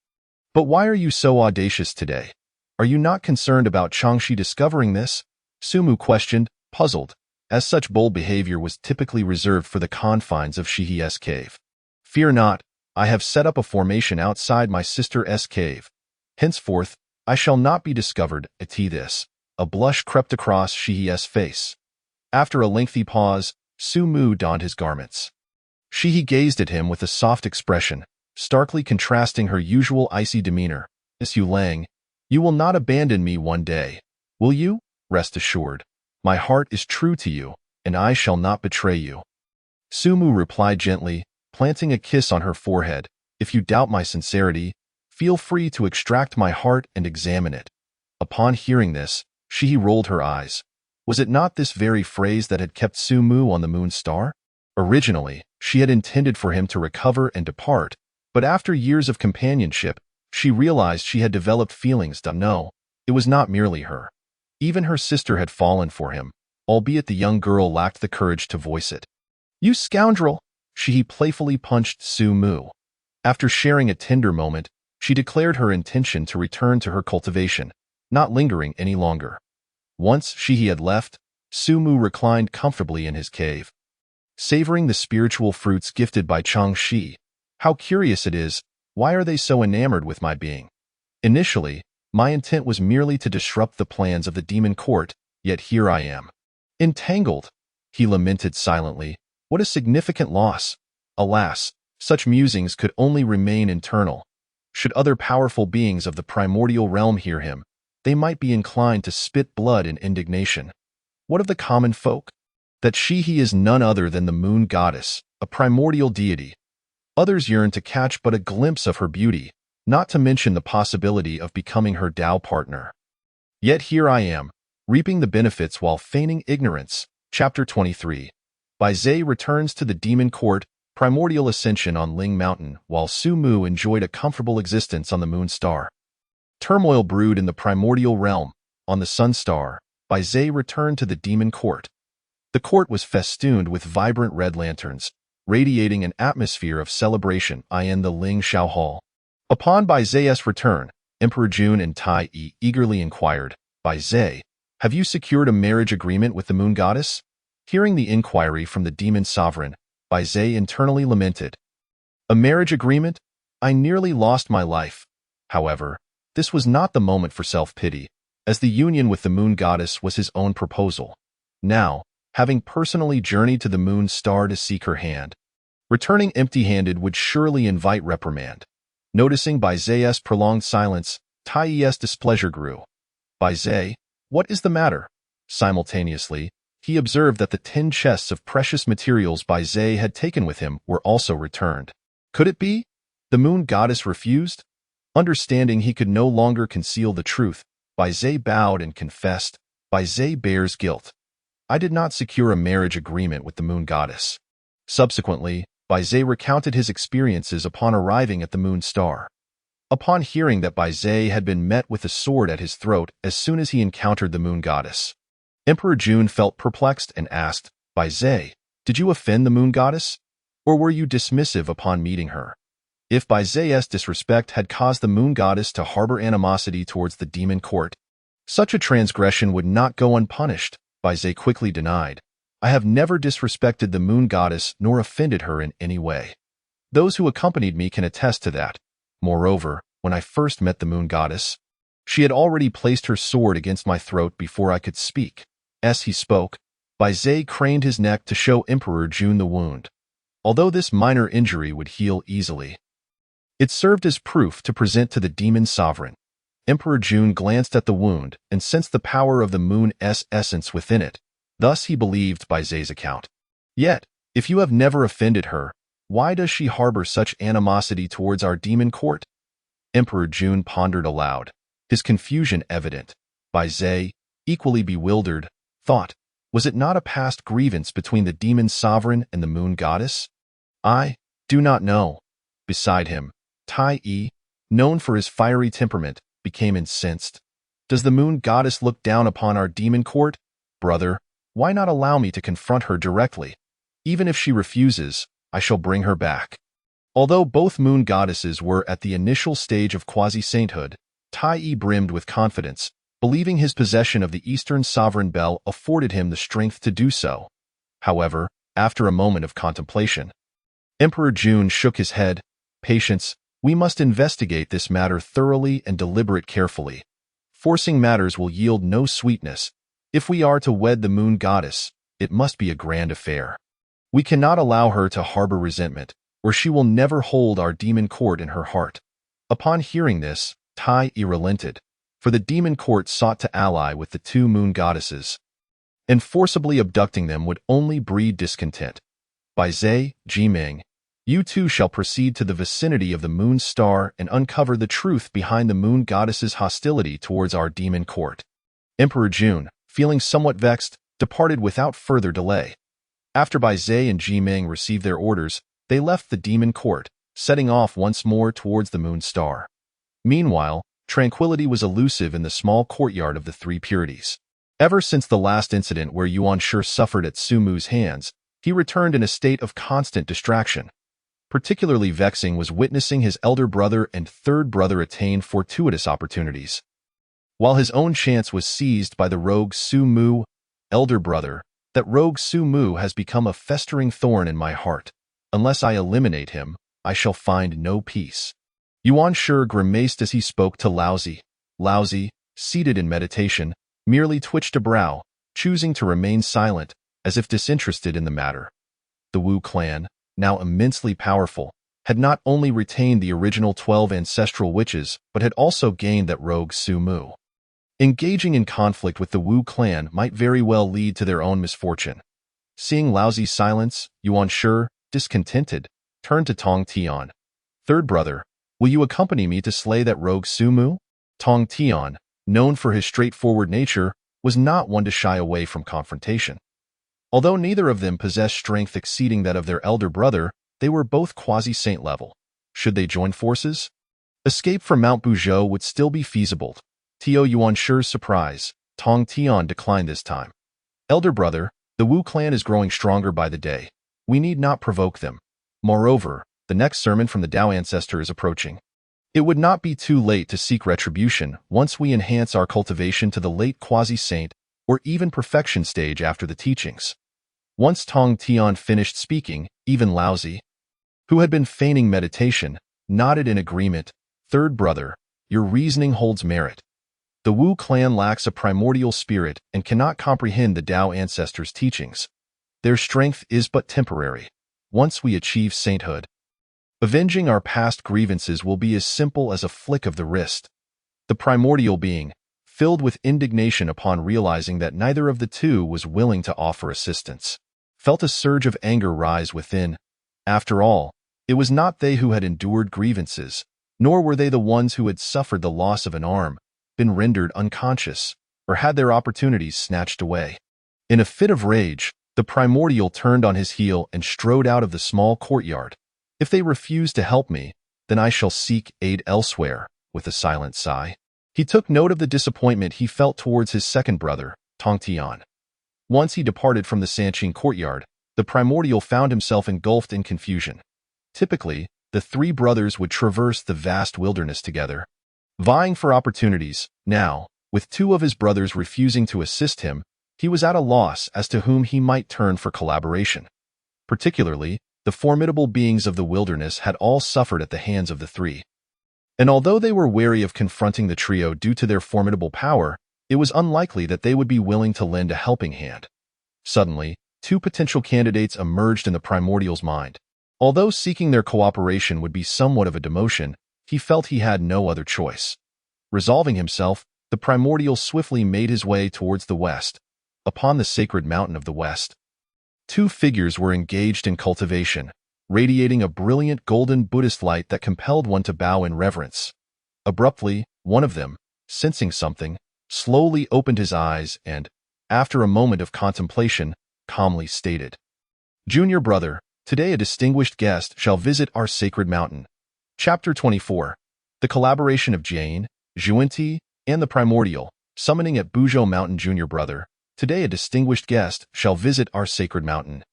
But why are you so audacious today? Are you not concerned about Changshi discovering this?" Sumu questioned, puzzled, as such bold behavior was typically reserved for the confines of Shihi's cave. "Fear not, I have set up a formation outside my sister's cave. Henceforth, I shall not be discovered." This. A blush crept across Shihi's face. After a lengthy pause, Sumu donned his garments. Shihi gazed at him with a soft expression, starkly contrasting her usual icy demeanor. "Su Lang, you will not abandon me one day, will you? Rest assured. My heart is true to you, and I shall not betray you." Sumu replied gently, planting a kiss on her forehead. "If you doubt my sincerity, feel free to extract my heart and examine it." Upon hearing this, Shihi rolled her eyes. Was it not this very phrase that had kept Sumu on the moon star? Originally, she had intended for him to recover and depart, but after years of companionship, she realized she had developed feelings. No, it was not merely her. Even her sister had fallen for him, albeit the young girl lacked the courage to voice it. "You scoundrel!" Shihi playfully punched Sumu. After sharing a tender moment, she declared her intention to return to her cultivation, not lingering any longer. Once Shihi had left, Sumu reclined comfortably in his cave, savoring the spiritual fruits gifted by Changshi. "How curious it is, why are they so enamored with my being? Initially, my intent was merely to disrupt the plans of the demon court, yet here I am. Entangled." He lamented silently. What a significant loss. Alas, such musings could only remain internal. Should other powerful beings of the primordial realm hear him, they might be inclined to spit blood in indignation. What of the common folk? That Shihi is none other than the moon goddess, a primordial deity. Others yearn to catch but a glimpse of her beauty, not to mention the possibility of becoming her Tao partner. Yet here I am, reaping the benefits while feigning ignorance. Chapter 23. Bai Zhe returns to the demon court, primordial ascension on Ling Mountain, while Sumu enjoyed a comfortable existence on the moon star. Turmoil brewed in the primordial realm. On the sun star, Bai Zhe returned to the demon court. The court was festooned with vibrant red lanterns, radiating an atmosphere of celebration in the Ling Shao Hall. Upon Bai Zhe's return, Emperor Jun and Tai Yi eagerly inquired, "Bai Zhe, have you secured a marriage agreement with the moon goddess?" Hearing the inquiry from the demon sovereign, Bai Zhe internally lamented. "A marriage agreement? I nearly lost my life." However, this was not the moment for self-pity, as the union with the moon goddess was his own proposal. Now, having personally journeyed to the moon star to seek her hand, returning empty-handed would surely invite reprimand. Noticing Bai Zhe's prolonged silence, Tai Yi's displeasure grew. "Bai Zhe, what is the matter?" Simultaneously, he observed that the 10 chests of precious materials Bai Zhe had taken with him were also returned. Could it be? The moon goddess refused? Understanding he could no longer conceal the truth, Bai Zhe bowed and confessed, "Bai Zhe bears guilt. I did not secure a marriage agreement with the moon goddess." Subsequently, Bai Zhe recounted his experiences upon arriving at the moon star. Upon hearing that Bai Zhe had been met with a sword at his throat as soon as he encountered the moon goddess, Emperor Jun felt perplexed and asked, "Bai Zhe, did you offend the moon goddess? Or were you dismissive upon meeting her?" If Bai Zhe's disrespect had caused the moon goddess to harbor animosity towards the demon court, such a transgression would not go unpunished, Bai Zhe quickly denied. "I have never disrespected the moon goddess nor offended her in any way. Those who accompanied me can attest to that. Moreover, when I first met the moon goddess, she had already placed her sword against my throat before I could speak." As he spoke, Bai Zai craned his neck to show Emperor Jun the wound. Although this minor injury would heal easily, it served as proof to present to the demon sovereign. Emperor Jun glanced at the wound and sensed the power of the moon's essence within it. Thus he believed Bai Zai's account. Yet, if you have never offended her, why does she harbor such animosity towards our demon court? Emperor Jun pondered aloud, his confusion evident. Bai Zai, equally bewildered, thought, was it not a past grievance between the demon sovereign and the moon goddess? I do not know. Beside him, Tai Yi, known for his fiery temperament, became incensed. Does the moon goddess look down upon our demon court? Brother, why not allow me to confront her directly? Even if she refuses, I shall bring her back. Although both moon goddesses were at the initial stage of quasi-sainthood, Tai Yi brimmed with confidence, believing his possession of the Eastern Sovereign Bell afforded him the strength to do so. However, after a moment of contemplation, Emperor Jun shook his head. Patience, we must investigate this matter thoroughly and deliberate carefully. Forcing matters will yield no sweetness. If we are to wed the moon goddess, it must be a grand affair. We cannot allow her to harbor resentment, or she will never hold our demon court in her heart. Upon hearing this, Tai Yi relented, for the demon court sought to ally with the two moon goddesses, and forcibly abducting them would only breed discontent. Bai Zai, Jiming, you two shall proceed to the vicinity of the moon star and uncover the truth behind the moon goddess's hostility towards our demon court. Emperor Jun, feeling somewhat vexed, departed without further delay. After Bai Zai and Jiming received their orders, they left the demon court, setting off once more towards the moon star. Meanwhile, tranquility was elusive in the small courtyard of the Three Purities. Ever since the last incident where Yuan Shi suffered at Sumu's hands, he returned in a state of constant distraction. Particularly vexing was witnessing his elder brother and third brother attain fortuitous opportunities, while his own chance was seized by the rogue Sumu. Elder brother, that rogue Sumu has become a festering thorn in my heart. Unless I eliminate him, I shall find no peace. Yuan Shi grimaced as he spoke to Laozi. Laozi, seated in meditation, merely twitched a brow, choosing to remain silent, as if disinterested in the matter. The Wu clan, now immensely powerful, had not only retained the original 12 ancestral witches, but had also gained that rogue Sumu. Engaging in conflict with the Wu clan might very well lead to their own misfortune. Seeing Laozi's silence, Yuan Shi, discontented, turned to Tong Tian. Third brother, will you accompany me to slay that rogue Sumu? Tong Tian, known for his straightforward nature, was not one to shy away from confrontation. Although neither of them possessed strength exceeding that of their elder brother, they were both quasi-saint level. Should they join forces? Escape from Mount Buzhou would still be feasible. To Yuan Shi's surprise, Tong Tian declined this time. Elder brother, the Wu clan is growing stronger by the day. We need not provoke them. Moreover, the next sermon from the Tao ancestor is approaching. It would not be too late to seek retribution once we enhance our cultivation to the late quasi-saint or even perfection stage after the teachings. Once Tong Tian finished speaking, even Laozi, who had been feigning meditation, nodded in agreement. Third brother, your reasoning holds merit. The Wu clan lacks a primordial spirit and cannot comprehend the Tao ancestors' teachings. Their strength is but temporary. Once we achieve sainthood, avenging our past grievances will be as simple as a flick of the wrist. The primordial being, filled with indignation upon realizing that neither of the two was willing to offer assistance, felt a surge of anger rise within. After all, it was not they who had endured grievances, nor were they the ones who had suffered the loss of an arm, been rendered unconscious, or had their opportunities snatched away. In a fit of rage, the primordial turned on his heel and strode out of the small courtyard. If they refuse to help me, then I shall seek aid elsewhere, with a silent sigh. He took note of the disappointment he felt towards his second brother, Tong Tian. Once he departed from the Sanqing courtyard, the primordial found himself engulfed in confusion. Typically, the three brothers would traverse the vast wilderness together, vying for opportunities. Now, with two of his brothers refusing to assist him, he was at a loss as to whom he might turn for collaboration. Particularly, the formidable beings of the wilderness had all suffered at the hands of the three. And although they were wary of confronting the trio due to their formidable power, it was unlikely that they would be willing to lend a helping hand. Suddenly, two potential candidates emerged in the primordial's mind. Although seeking their cooperation would be somewhat of a demotion, he felt he had no other choice. Resolving himself, the primordial swiftly made his way towards the west. Upon the sacred mountain of the west, two figures were engaged in cultivation, radiating a brilliant golden Buddhist light that compelled one to bow in reverence. Abruptly, one of them, sensing something, slowly opened his eyes and, after a moment of contemplation, calmly stated, "Junior brother, today a distinguished guest shall visit our sacred mountain." Chapter 24. The collaboration of Jain, Xuanti, and the primordial, summoning at Buzhou Mountain. Junior brother, today a distinguished guest shall visit our sacred mountain.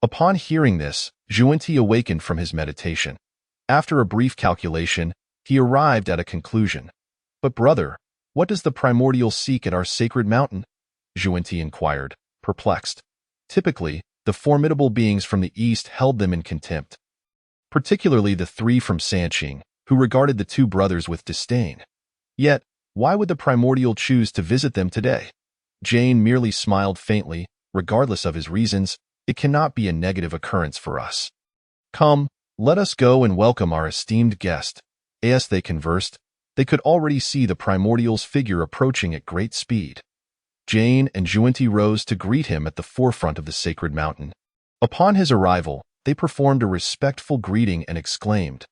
Upon hearing this, Xuanti awakened from his meditation. After a brief calculation, he arrived at a conclusion. "But brother, what does the primordial seek at our sacred mountain?" Xuanti inquired, perplexed. Typically, the formidable beings from the east held them in contempt, particularly the three from Sanqing, who regarded the two brothers with disdain. Yet, why would the primordial choose to visit them today? Jane merely smiled faintly. "Regardless of his reasons, it cannot be a negative occurrence for us. Come, let us go and welcome our esteemed guest." As they conversed, they could already see the primordial's figure approaching at great speed. Jane and Xuanti rose to greet him at the forefront of the sacred mountain. Upon his arrival, they performed a respectful greeting and exclaimed,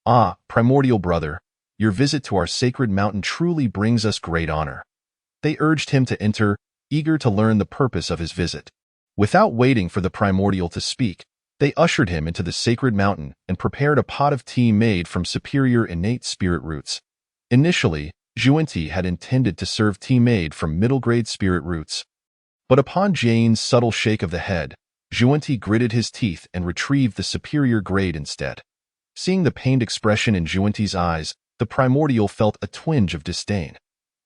"Ah, primordial brother, your visit to our sacred mountain truly brings us great honor." They urged him to enter, eager to learn the purpose of his visit. Without waiting for the primordial to speak, they ushered him into the sacred mountain and prepared a pot of tea made from superior innate spirit roots. Initially, Xuanti had intended to serve tea made from middle-grade spirit roots. But upon Jane's subtle shake of the head, Xuanti gritted his teeth and retrieved the superior grade instead. Seeing the pained expression in Xuanti's eyes, the primordial felt a twinge of disdain.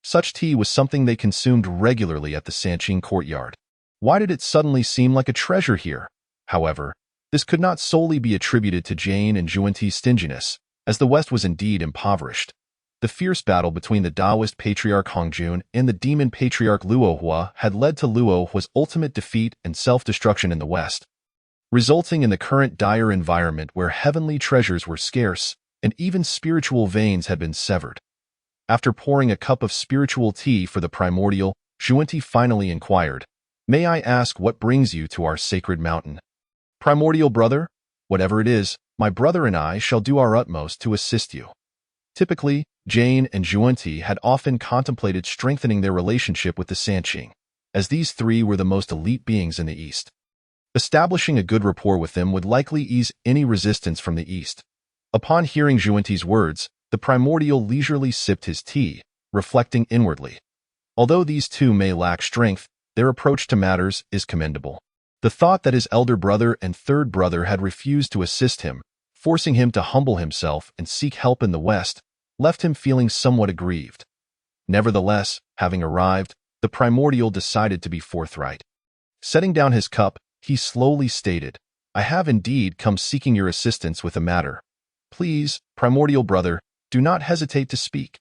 Such tea was something they consumed regularly at the Sanqing courtyard. Why did it suddenly seem like a treasure here? However, this could not solely be attributed to Jane and Xuanti's stinginess, as the West was indeed impoverished. The fierce battle between the Taoist patriarch Hongjun and the demon patriarch Luohua had led to Luohua's ultimate defeat and self-destruction in the West, resulting in the current dire environment where heavenly treasures were scarce and even spiritual veins had been severed. After pouring a cup of spiritual tea for the primordial, Xuanti finally inquired, "May I ask what brings you to our sacred mountain?" "Primordial brother, whatever it is, my brother and I shall do our utmost to assist you." Typically, Jane and Xuanti had often contemplated strengthening their relationship with the Sanqing, as these three were the most elite beings in the East. Establishing a good rapport with them would likely ease any resistance from the East. Upon hearing Xuanti's words, the primordial leisurely sipped his tea, reflecting inwardly. Although these two may lack strength, their approach to matters is commendable. The thought that his elder brother and third brother had refused to assist him, forcing him to humble himself and seek help in the West, left him feeling somewhat aggrieved. Nevertheless, having arrived, the primordial decided to be forthright. Setting down his cup, he slowly stated, "I have indeed come seeking your assistance with a matter. Please, primordial brother, do not hesitate to speak."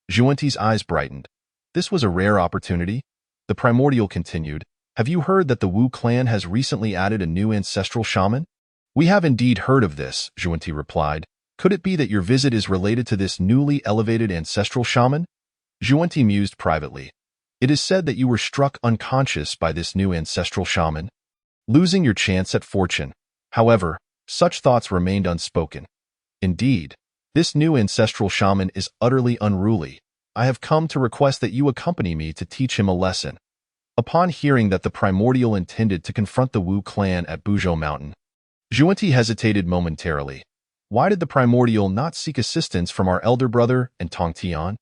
Xuanti's eyes brightened. This was a rare opportunity. The primordial continued, "Have you heard that the Wu clan has recently added a new ancestral shaman?" "We have indeed heard of this," Xuanti replied. "Could it be that your visit is related to this newly elevated ancestral shaman?" Xuanti mused privately. "It is said that you were struck unconscious by this new ancestral shaman, losing your chance at fortune." However, such thoughts remained unspoken. "Indeed, this new ancestral shaman is utterly unruly. I have come to request that you accompany me to teach him a lesson." Upon hearing that the primordial intended to confront the Wu clan at Buzhou Mountain, Xuanti hesitated momentarily. Why did the primordial not seek assistance from our elder brother and Tongtian?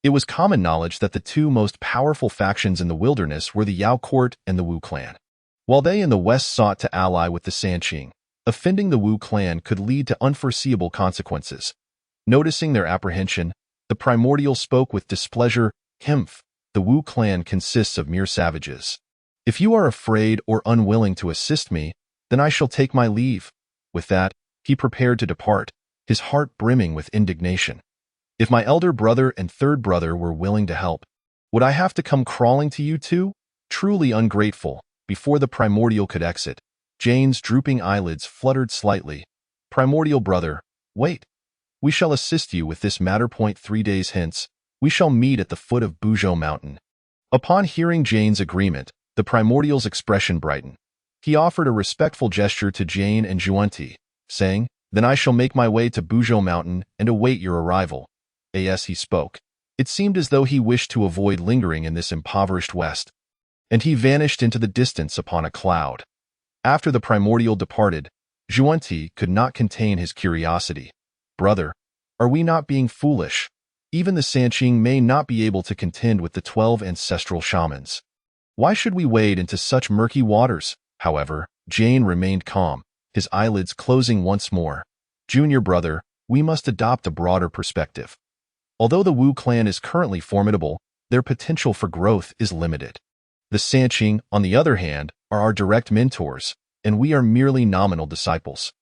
It was common knowledge that the two most powerful factions in the wilderness were the Yao court and the Wu clan. While they in the West sought to ally with the Sanqing, offending the Wu clan could lead to unforeseeable consequences. Noticing their apprehension, the primordial spoke with displeasure, "Hmph, the Wu clan consists of mere savages. If you are afraid or unwilling to assist me, then I shall take my leave." With that, he prepared to depart, his heart brimming with indignation. If my elder brother and third brother were willing to help, would I have to come crawling to you two? Truly ungrateful. Before the primordial could exit, Jane's drooping eyelids fluttered slightly. Primordial brother, wait. We shall assist you with this matter. 3 days hence, we shall meet at the foot of Buzhou Mountain. Upon hearing Jane's agreement, the primordial's expression brightened. He offered a respectful gesture to Jane and Zhuanti, saying, "Then I shall make my way to Buzhou Mountain and await your arrival." As he spoke, it seemed as though he wished to avoid lingering in this impoverished west, and he vanished into the distance upon a cloud. After the primordial departed, Zhuanti could not contain his curiosity. "Brother, are we not being foolish? Even the Sanqing may not be able to contend with the 12 ancestral shamans. Why should we wade into such murky waters?" However, Jane remained calm, his eyelids closing once more. "Junior brother, we must adopt a broader perspective. Although the Wu clan is currently formidable, their potential for growth is limited. The Sanqing, on the other hand, are our direct mentors, and we are merely nominal disciples.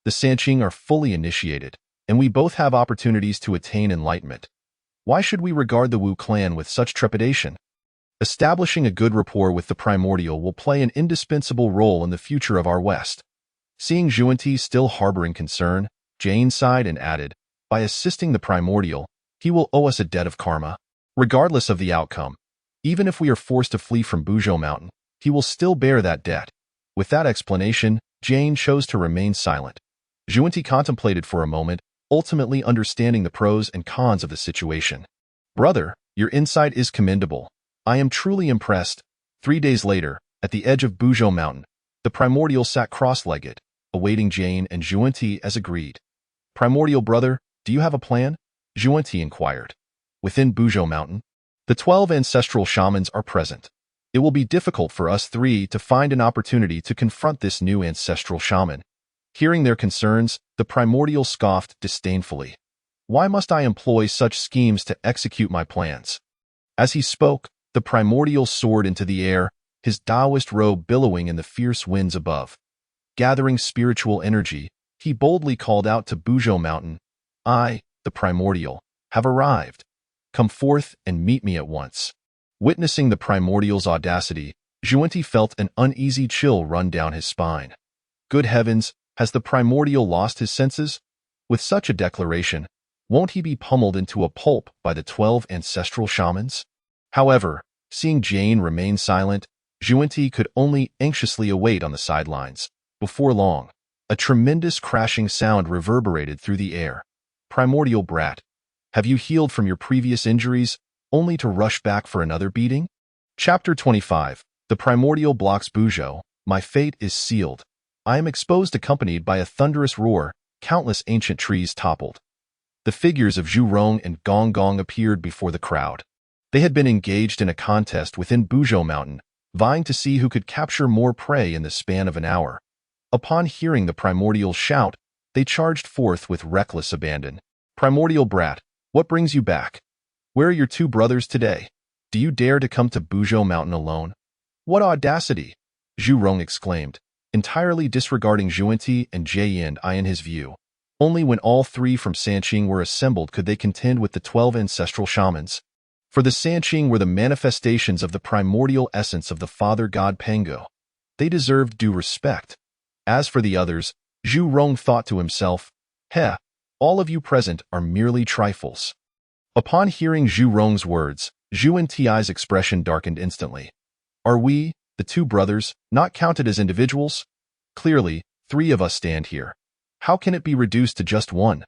The Sanqing are fully initiated, and we both have opportunities to attain enlightenment. Why should we regard the Wu clan with such trepidation? Establishing a good rapport with the primordial will play an indispensable role in the future of our West." Seeing Zhuanti still harboring concern, Jane sighed and added, "By assisting the primordial, he will owe us a debt of karma. Regardless of the outcome, even if we are forced to flee from Buzhou Mountain, he will still bear that debt." With that explanation, Jane chose to remain silent. Zhuanti contemplated for a moment, ultimately understanding the pros and cons of the situation. "Brother, your insight is commendable. I am truly impressed." 3 days later, at the edge of Buzhou Mountain, the primordial sat cross-legged, awaiting Jane and Zhuanti as agreed. "Primordial brother, do you have a plan?" Zhuanti inquired. "Within Buzhou Mountain, the 12 ancestral shamans are present. It will be difficult for us three to find an opportunity to confront this new ancestral shaman." Hearing their concerns, the primordial scoffed disdainfully. "Why must I employ such schemes to execute my plans?" As he spoke, the primordial soared into the air, his Taoist robe billowing in the fierce winds above. Gathering spiritual energy, he boldly called out to Buzhou Mountain, "I, the primordial, have arrived. Come forth and meet me at once." Witnessing the primordial's audacity, Zhuanti felt an uneasy chill run down his spine. Good heavens, has the primordial lost his senses? With such a declaration, won't he be pummeled into a pulp by the 12 ancestral shamans? However, seeing Jane remain silent, Zhuanti could only anxiously await on the sidelines. Before long, a tremendous crashing sound reverberated through the air. "Primordial brat, have you healed from your previous injuries, only to rush back for another beating?" Chapter 25. The primordial blocks Buzhou. My fate is sealed. I am exposed. Accompanied by a thunderous roar, countless ancient trees toppled. The figures of Zhu Rong and Gong Gong appeared before the crowd. They had been engaged in a contest within Buzhou Mountain, vying to see who could capture more prey in the span of an hour. Upon hearing the primordial shout, they charged forth with reckless abandon. "Primordial brat, what brings you back? Where are your two brothers today? Do you dare to come to Buzhou Mountain alone?" "What audacity!" Zhu Rong exclaimed, entirely disregarding Zhuanti and Jie in his view. Only when all three from Sanqing were assembled could they contend with the 12 ancestral shamans. For the Sanqing were the manifestations of the primordial essence of the father god Pango. They deserved due respect. As for the others, Zhu Rong thought to himself, "Heh, all of you present are merely trifles." Upon hearing Zhu Rong's words, Zhuanti's expression darkened instantly. "Are we, the two brothers, not counted as individuals? Clearly, 3 of us stand here. How can it be reduced to just one?"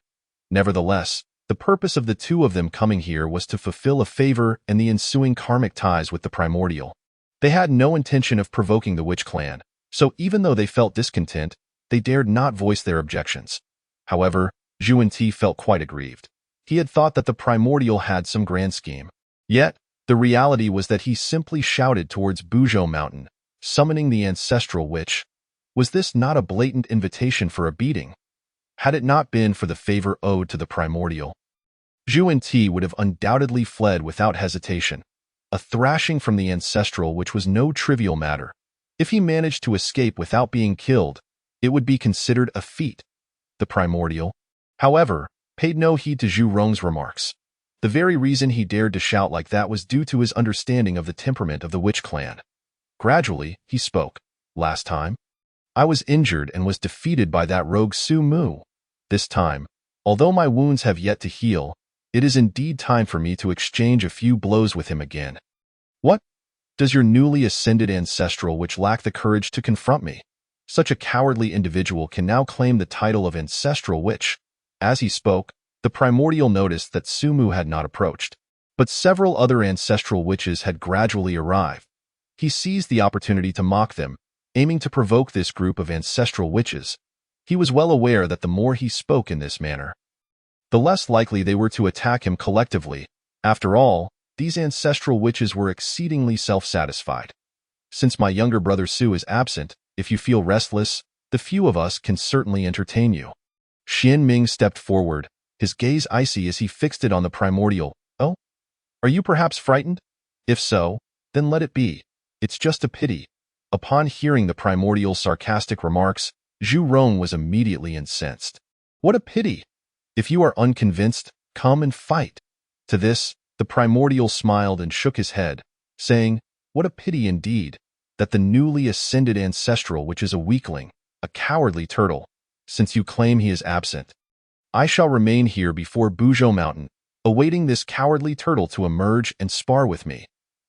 Nevertheless, the purpose of the 2 of them coming here was to fulfill a favor and the ensuing karmic ties with the primordial. They had no intention of provoking the witch clan, so even though they felt discontent, they dared not voice their objections. However, Zhuanti felt quite aggrieved. He had thought that the primordial had some grand scheme. Yet, the reality was that he simply shouted towards Buzhou Mountain, summoning the ancestral witch. Was this not a blatant invitation for a beating? Had it not been for the favor owed to the primordial, Zhuanti would have undoubtedly fled without hesitation. A thrashing from the ancestral witch was no trivial matter. If he managed to escape without being killed, it would be considered a feat. The primordial, however, paid no heed to Zhu Rong's remarks. The very reason he dared to shout like that was due to his understanding of the temperament of the witch clan. Gradually, he spoke. Last time, I was injured and was defeated by that rogue Su-mu. This time, although my wounds have yet to heal, it is indeed time for me to exchange a few blows with him again. What? Does your newly ascended ancestral witch lack the courage to confront me? Such a cowardly individual can now claim the title of ancestral witch. As he spoke, the primordial noticed that Su-mu had not approached, but several other ancestral witches had gradually arrived. He seized the opportunity to mock them, aiming to provoke this group of ancestral witches. He was well aware that the more he spoke in this manner, the less likely they were to attack him collectively. After all, these ancestral witches were exceedingly self-satisfied. Since my younger brother Su is absent, if you feel restless, the few of us can certainly entertain you. Xian Ming stepped forward, his gaze icy as he fixed it on the primordial. Oh? Are you perhaps frightened? If so, then let it be. It's just a pity. Upon hearing the primordial's sarcastic remarks, Zhu Rong was immediately incensed. What a pity! If you are unconvinced, come and fight. To this, the primordial smiled and shook his head, saying, what a pity indeed, that the newly ascended ancestral which is a weakling, a cowardly turtle, since you claim he is absent. I shall remain here before Buzhou Mountain, awaiting this cowardly turtle to emerge and spar with me.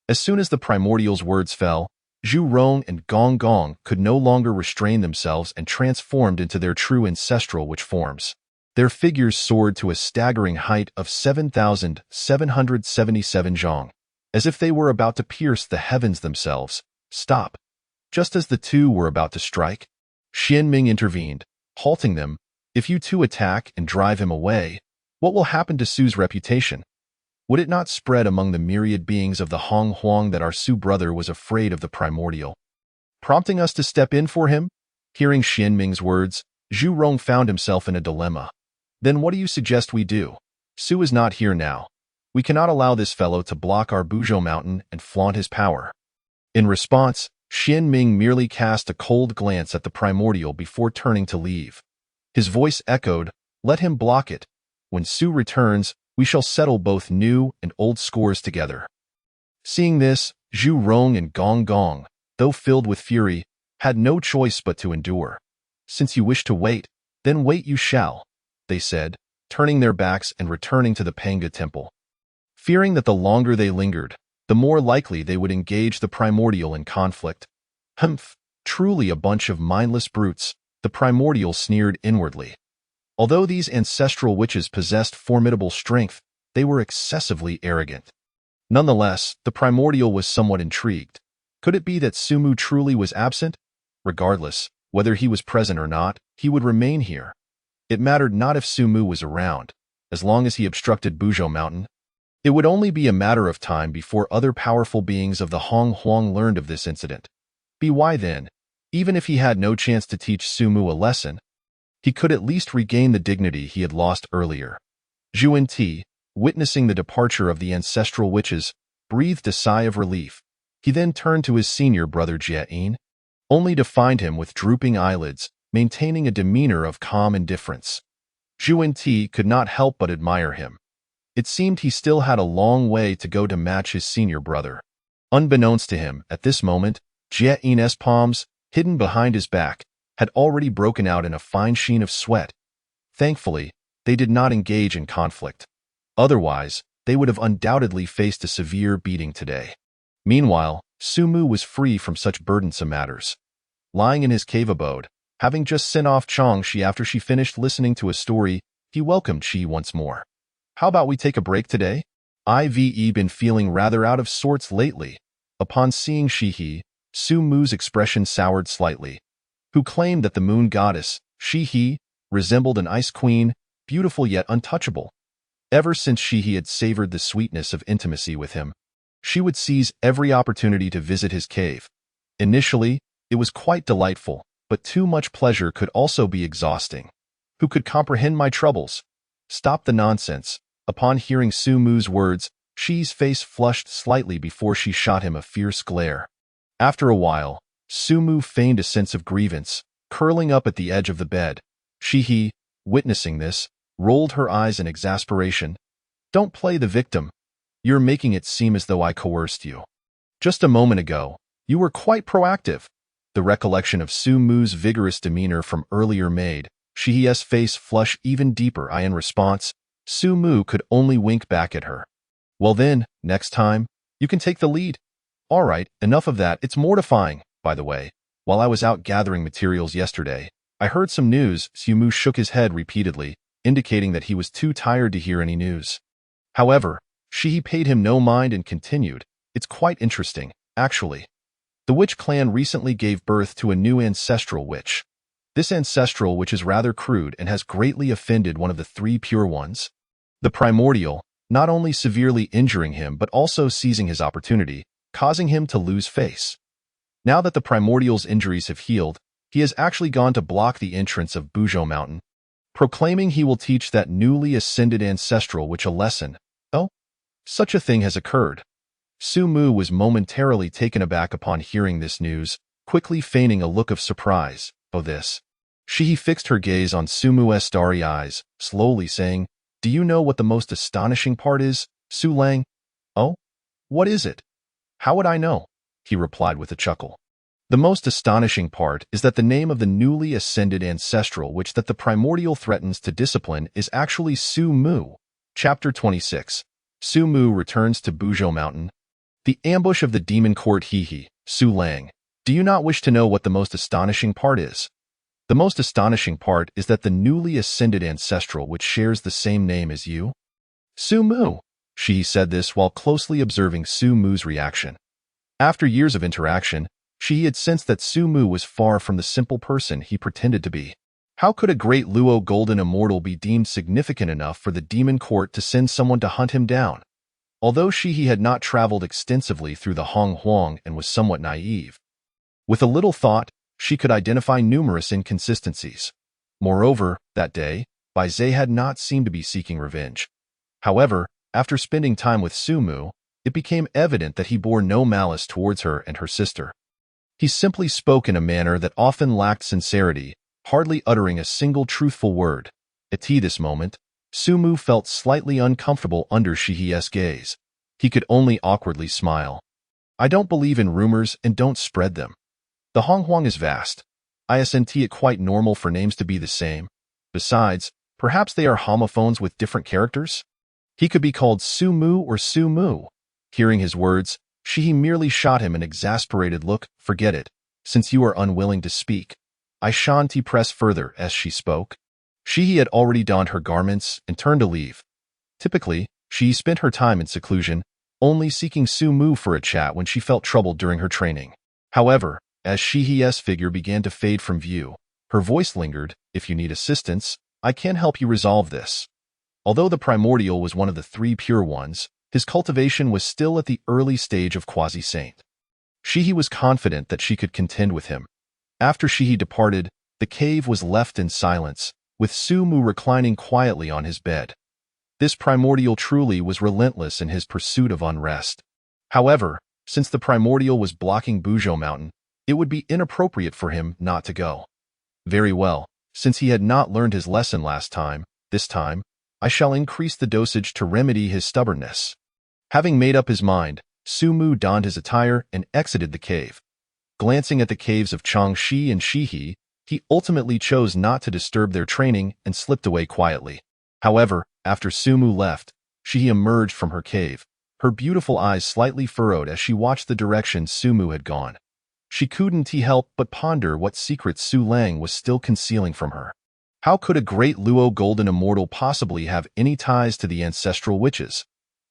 As soon as the primordial's words fell, Zhu Rong and Gong Gong could no longer restrain themselves and transformed into their true ancestral witch forms. Their figures soared to a staggering height of 7,777 zhang, as if they were about to pierce the heavens themselves. Stop. Just as the two were about to strike, Xian Ming intervened, halting them. If you two attack and drive him away, what will happen to Su's reputation? Would it not spread among the myriad beings of the Hong Huang that our Su brother was afraid of the primordial, prompting us to step in for him? Hearing Xian Ming's words, Zhu Rong found himself in a dilemma. Then what do you suggest we do? Su is not here now. We cannot allow this fellow to block our Buzhou Mountain and flaunt his power. In response, Xian Ming merely cast a cold glance at the primordial before turning to leave. His voice echoed, let him block it. When Su returns, we shall settle both new and old scores together. Seeing this, Zhu Rong and Gong Gong, though filled with fury, had no choice but to endure. Since you wish to wait, then wait you shall, they said, turning their backs and returning to the Panga temple. Fearing that the longer they lingered, the more likely they would engage the primordial in conflict. Humph, truly a bunch of mindless brutes, the primordial sneered inwardly. Although these ancestral witches possessed formidable strength, they were excessively arrogant. Nonetheless, the primordial was somewhat intrigued. Could it be that Su-mu truly was absent? Regardless, whether he was present or not, he would remain here. It mattered not if Su-mu was around, as long as he obstructed Buzhou Mountain. It would only be a matter of time before other powerful beings of the Hong Huang learned of this incident. Why then, even if he had no chance to teach Su-mu a lesson, he could at least regain the dignity he had lost earlier. Zhu Ti, witnessing the departure of the ancestral witches, breathed a sigh of relief. He then turned to his senior brother Jie-in, only to find him with drooping eyelids, maintaining a demeanor of calm indifference. Zhu Ti could not help but admire him. It seemed he still had a long way to go to match his senior brother. Unbeknownst to him, at this moment, Jie-in's palms, hidden behind his back, had already broken out in a fine sheen of sweat. Thankfully, they did not engage in conflict. Otherwise, they would have undoubtedly faced a severe beating today. Meanwhile, Su-mu was free from such burdensome matters. Lying in his cave abode, having just sent off Changshi after she finished listening to a story, he welcomed Qi once more. How about we take a break today? I've been feeling rather out of sorts lately. Upon seeing Shihi, Su-mu's expression soured slightly, who claimed that the moon goddess, Shihi, resembled an ice queen, beautiful yet untouchable. Ever since Shihi had savored the sweetness of intimacy with him, she would seize every opportunity to visit his cave. Initially, it was quite delightful, but too much pleasure could also be exhausting. Who could comprehend my troubles? Stop the nonsense. Upon hearing Su-mu's words, Shi's face flushed slightly before she shot him a fierce glare. After a while, Su-mu feigned a sense of grievance, curling up at the edge of the bed. Shihi, witnessing this, rolled her eyes in exasperation. Don't play the victim. You're making it seem as though I coerced you. Just a moment ago, You were quite proactive. The recollection of Su Mu's vigorous demeanor from earlier made Shihi's face flush even deeper. In response, Su Mu could only wink back at her. Well then, next time, you can take the lead. Alright, enough of that, it's mortifying. By the way, while I was out gathering materials yesterday, I heard some news. Su Mu shook his head repeatedly, indicating that he was too tired to hear any news. However, Shihi paid him no mind and continued, it's quite interesting, actually. The witch clan recently gave birth to a new ancestral witch. This ancestral witch is rather crude and has greatly offended one of the three pure ones. The primordial, not only severely injuring him but also seizing his opportunity, causing him to lose face. Now that the primordial's injuries have healed, he has actually gone to block the entrance of Buzhou Mountain, proclaiming he will teach that newly ascended ancestral witch a lesson. Oh, such a thing has occurred. Su Mu was momentarily taken aback upon hearing this news, quickly feigning a look of surprise. Oh, this. She fixed her gaze on Su Mu's starry eyes, slowly saying, Do you know what the most astonishing part is, Su Lang? Oh? What is it? How would I know? He replied with a chuckle. The most astonishing part is that the name of the newly ascended ancestral witch that the primordial threatens to discipline is actually Su Mu. Chapter 26. Su Mu returns to Buzhou Mountain. The ambush of the demon court. Su Lang. Do you not wish to know what the most astonishing part is? The most astonishing part is that the newly ascended ancestral witch shares the same name as you. Su Mu. She said this while closely observing Su Mu's reaction. After years of interaction, she had sensed that Su Mu was far from the simple person he pretended to be. How could a great Luo golden immortal be deemed significant enough for the demon court to send someone to hunt him down? Although he had not traveled extensively through the Hong Huang and was somewhat naive, with a little thought, she could identify numerous inconsistencies. Moreover, that day, Bai Zhe had not seemed to be seeking revenge. However, after spending time with Su Mu, it became evident that he bore no malice towards her and her sister. He simply spoke in a manner that often lacked sincerity, hardly uttering a single truthful word. At this moment, Su Mu felt slightly uncomfortable under Shihi's gaze. He could only awkwardly smile. I don't believe in rumors and don't spread them. The Hong Huang is vast. Isn't it quite normal for names to be the same? Besides, perhaps they are homophones with different characters? He could be called Su Mu or Su Mu. Hearing his words, Shihi merely shot him an exasperated look. Forget it, since you are unwilling to speak. I shan't press further. As she spoke, Shihi had already donned her garments and turned to leave. Typically, she spent her time in seclusion, only seeking Su Mu for a chat when she felt troubled during her training. However, as Shihi's figure began to fade from view, her voice lingered. If you need assistance, I can help you resolve this. Although the primordial was one of the three pure ones, his cultivation was still at the early stage of quasi-saint. Shihi was confident that she could contend with him. After Shihi departed, the cave was left in silence, with Su Mu reclining quietly on his bed. This primordial truly was relentless in his pursuit of unrest. However, since the primordial was blocking Buzhou Mountain, it would be inappropriate for him not to go. Very well, since he had not learned his lesson last time, this time, I shall increase the dosage to remedy his stubbornness. Having made up his mind, Su Mu donned his attire and exited the cave. Glancing at the caves of Changxi and Shihi, he ultimately chose not to disturb their training and slipped away quietly. However, after Su Mu left, Shihi emerged from her cave, her beautiful eyes slightly furrowed as she watched the direction Su Mu had gone. She couldn't help but ponder what secrets Su Lang was still concealing from her. How could a great Luo golden immortal possibly have any ties to the ancestral witches?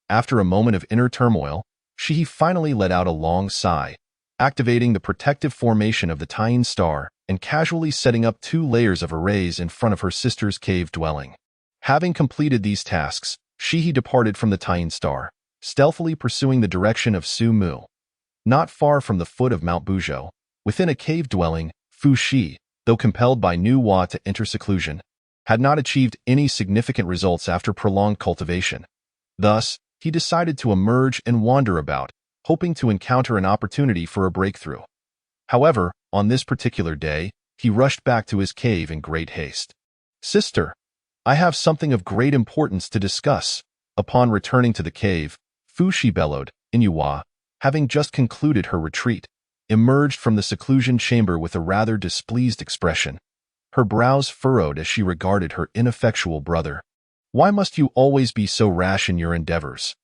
After a moment of inner turmoil, Shihi finally let out a long sigh, activating the protective formation of the Tying Star and casually setting up 2 layers of arrays in front of her sister's cave dwelling. Having completed these tasks, Shihi departed from the Tying Star, stealthily pursuing the direction of Su Mu. Not far from the foot of Mount Buzhou, within a cave dwelling, Fu Shi, though compelled by Nuwa to enter seclusion, had not achieved any significant results after prolonged cultivation. Thus, he decided to emerge and wander about, hoping to encounter an opportunity for a breakthrough. However, on this particular day, he rushed back to his cave in great haste. Sister, I have something of great importance to discuss. Upon returning to the cave, Fu Shi bellowed, Nuwa, having just concluded her retreat, emerged from the seclusion chamber with a rather displeased expression. Her brows furrowed as she regarded her ineffectual brother. Why must you always be so rash in your endeavors?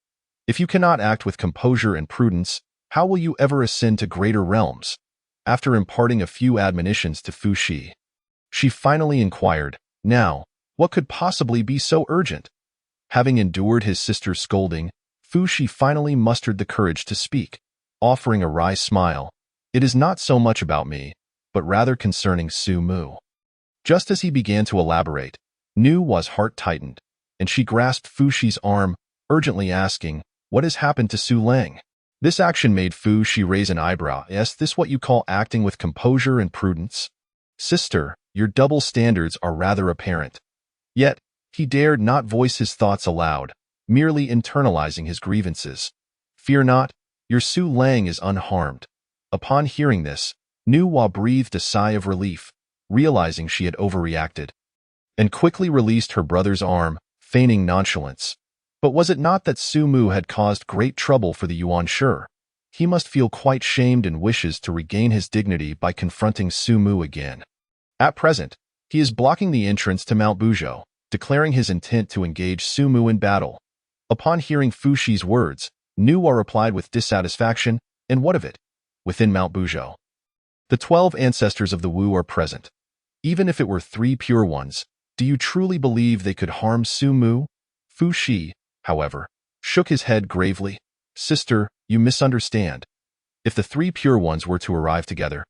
If you cannot act with composure and prudence, how will you ever ascend to greater realms? After imparting a few admonitions to Fu Shi, she finally inquired, now, what could possibly be so urgent? Having endured his sister's scolding, Fu Shi finally mustered the courage to speak, offering a wry smile. It is not so much about me, but rather concerning Su Mu. Just as he began to elaborate, Nuwa's heart tightened, and she grasped Fu Shi's arm, urgently asking, what has happened to Su Lang? This action made Fu Shi raise an eyebrow. Is this what you call acting with composure and prudence? Sister, your double standards are rather apparent. Yet, he dared not voice his thoughts aloud, merely internalizing his grievances. Fear not, your Su Lang is unharmed. Upon hearing this, Nuwa breathed a sigh of relief, realizing she had overreacted, and quickly released her brother's arm, feigning nonchalance. But was it not that Su Mu had caused great trouble for the Yuan Shi? He must feel quite shamed and wishes to regain his dignity by confronting Su Mu again. At present, he is blocking the entrance to Mount Buzhou, declaring his intent to engage Su Mu in battle. Upon hearing Fu Shi's words, Nuwa replied with dissatisfaction, and what of it? Within Mount Buzhou, the 12 ancestors of the Wu are present. Even if it were 3 pure ones, do you truly believe they could harm Su Mu? Fu Shi, however, shook his head gravely. Sister, you misunderstand. If the 3 pure ones were to arrive together,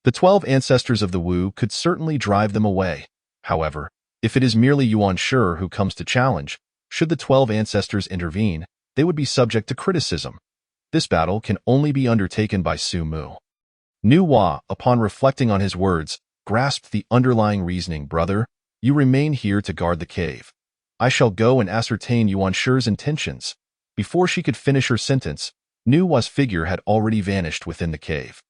the 12 ancestors of the Wu could certainly drive them away. However, if it is merely Yuan Shi who comes to challenge, should the 12 ancestors intervene, they would be subject to criticism. This battle can only be undertaken by Su Mu. Nuwa, upon reflecting on his words, grasped the underlying reasoning. Brother, you remain here to guard the cave. I shall go and ascertain Yuan Shi's intentions. Before she could finish her sentence, Nuwa's figure had already vanished within the cave.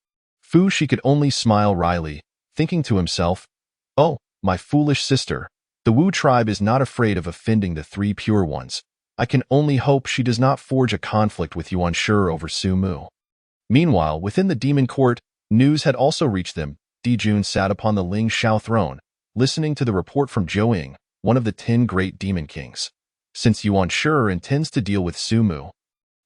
Fu Shi could only smile wryly, thinking to himself, oh, my foolish sister, the Wu tribe is not afraid of offending the 3 pure ones. I can only hope she does not forge a conflict with Yuan Shi over Su Mu. Meanwhile, within the demon court, news had also reached them. Dijun sat upon the Ling Shao throne, listening to the report from Zhou, one of the 10 great demon kings. Since Yuan Shi intends to deal with Su Mu,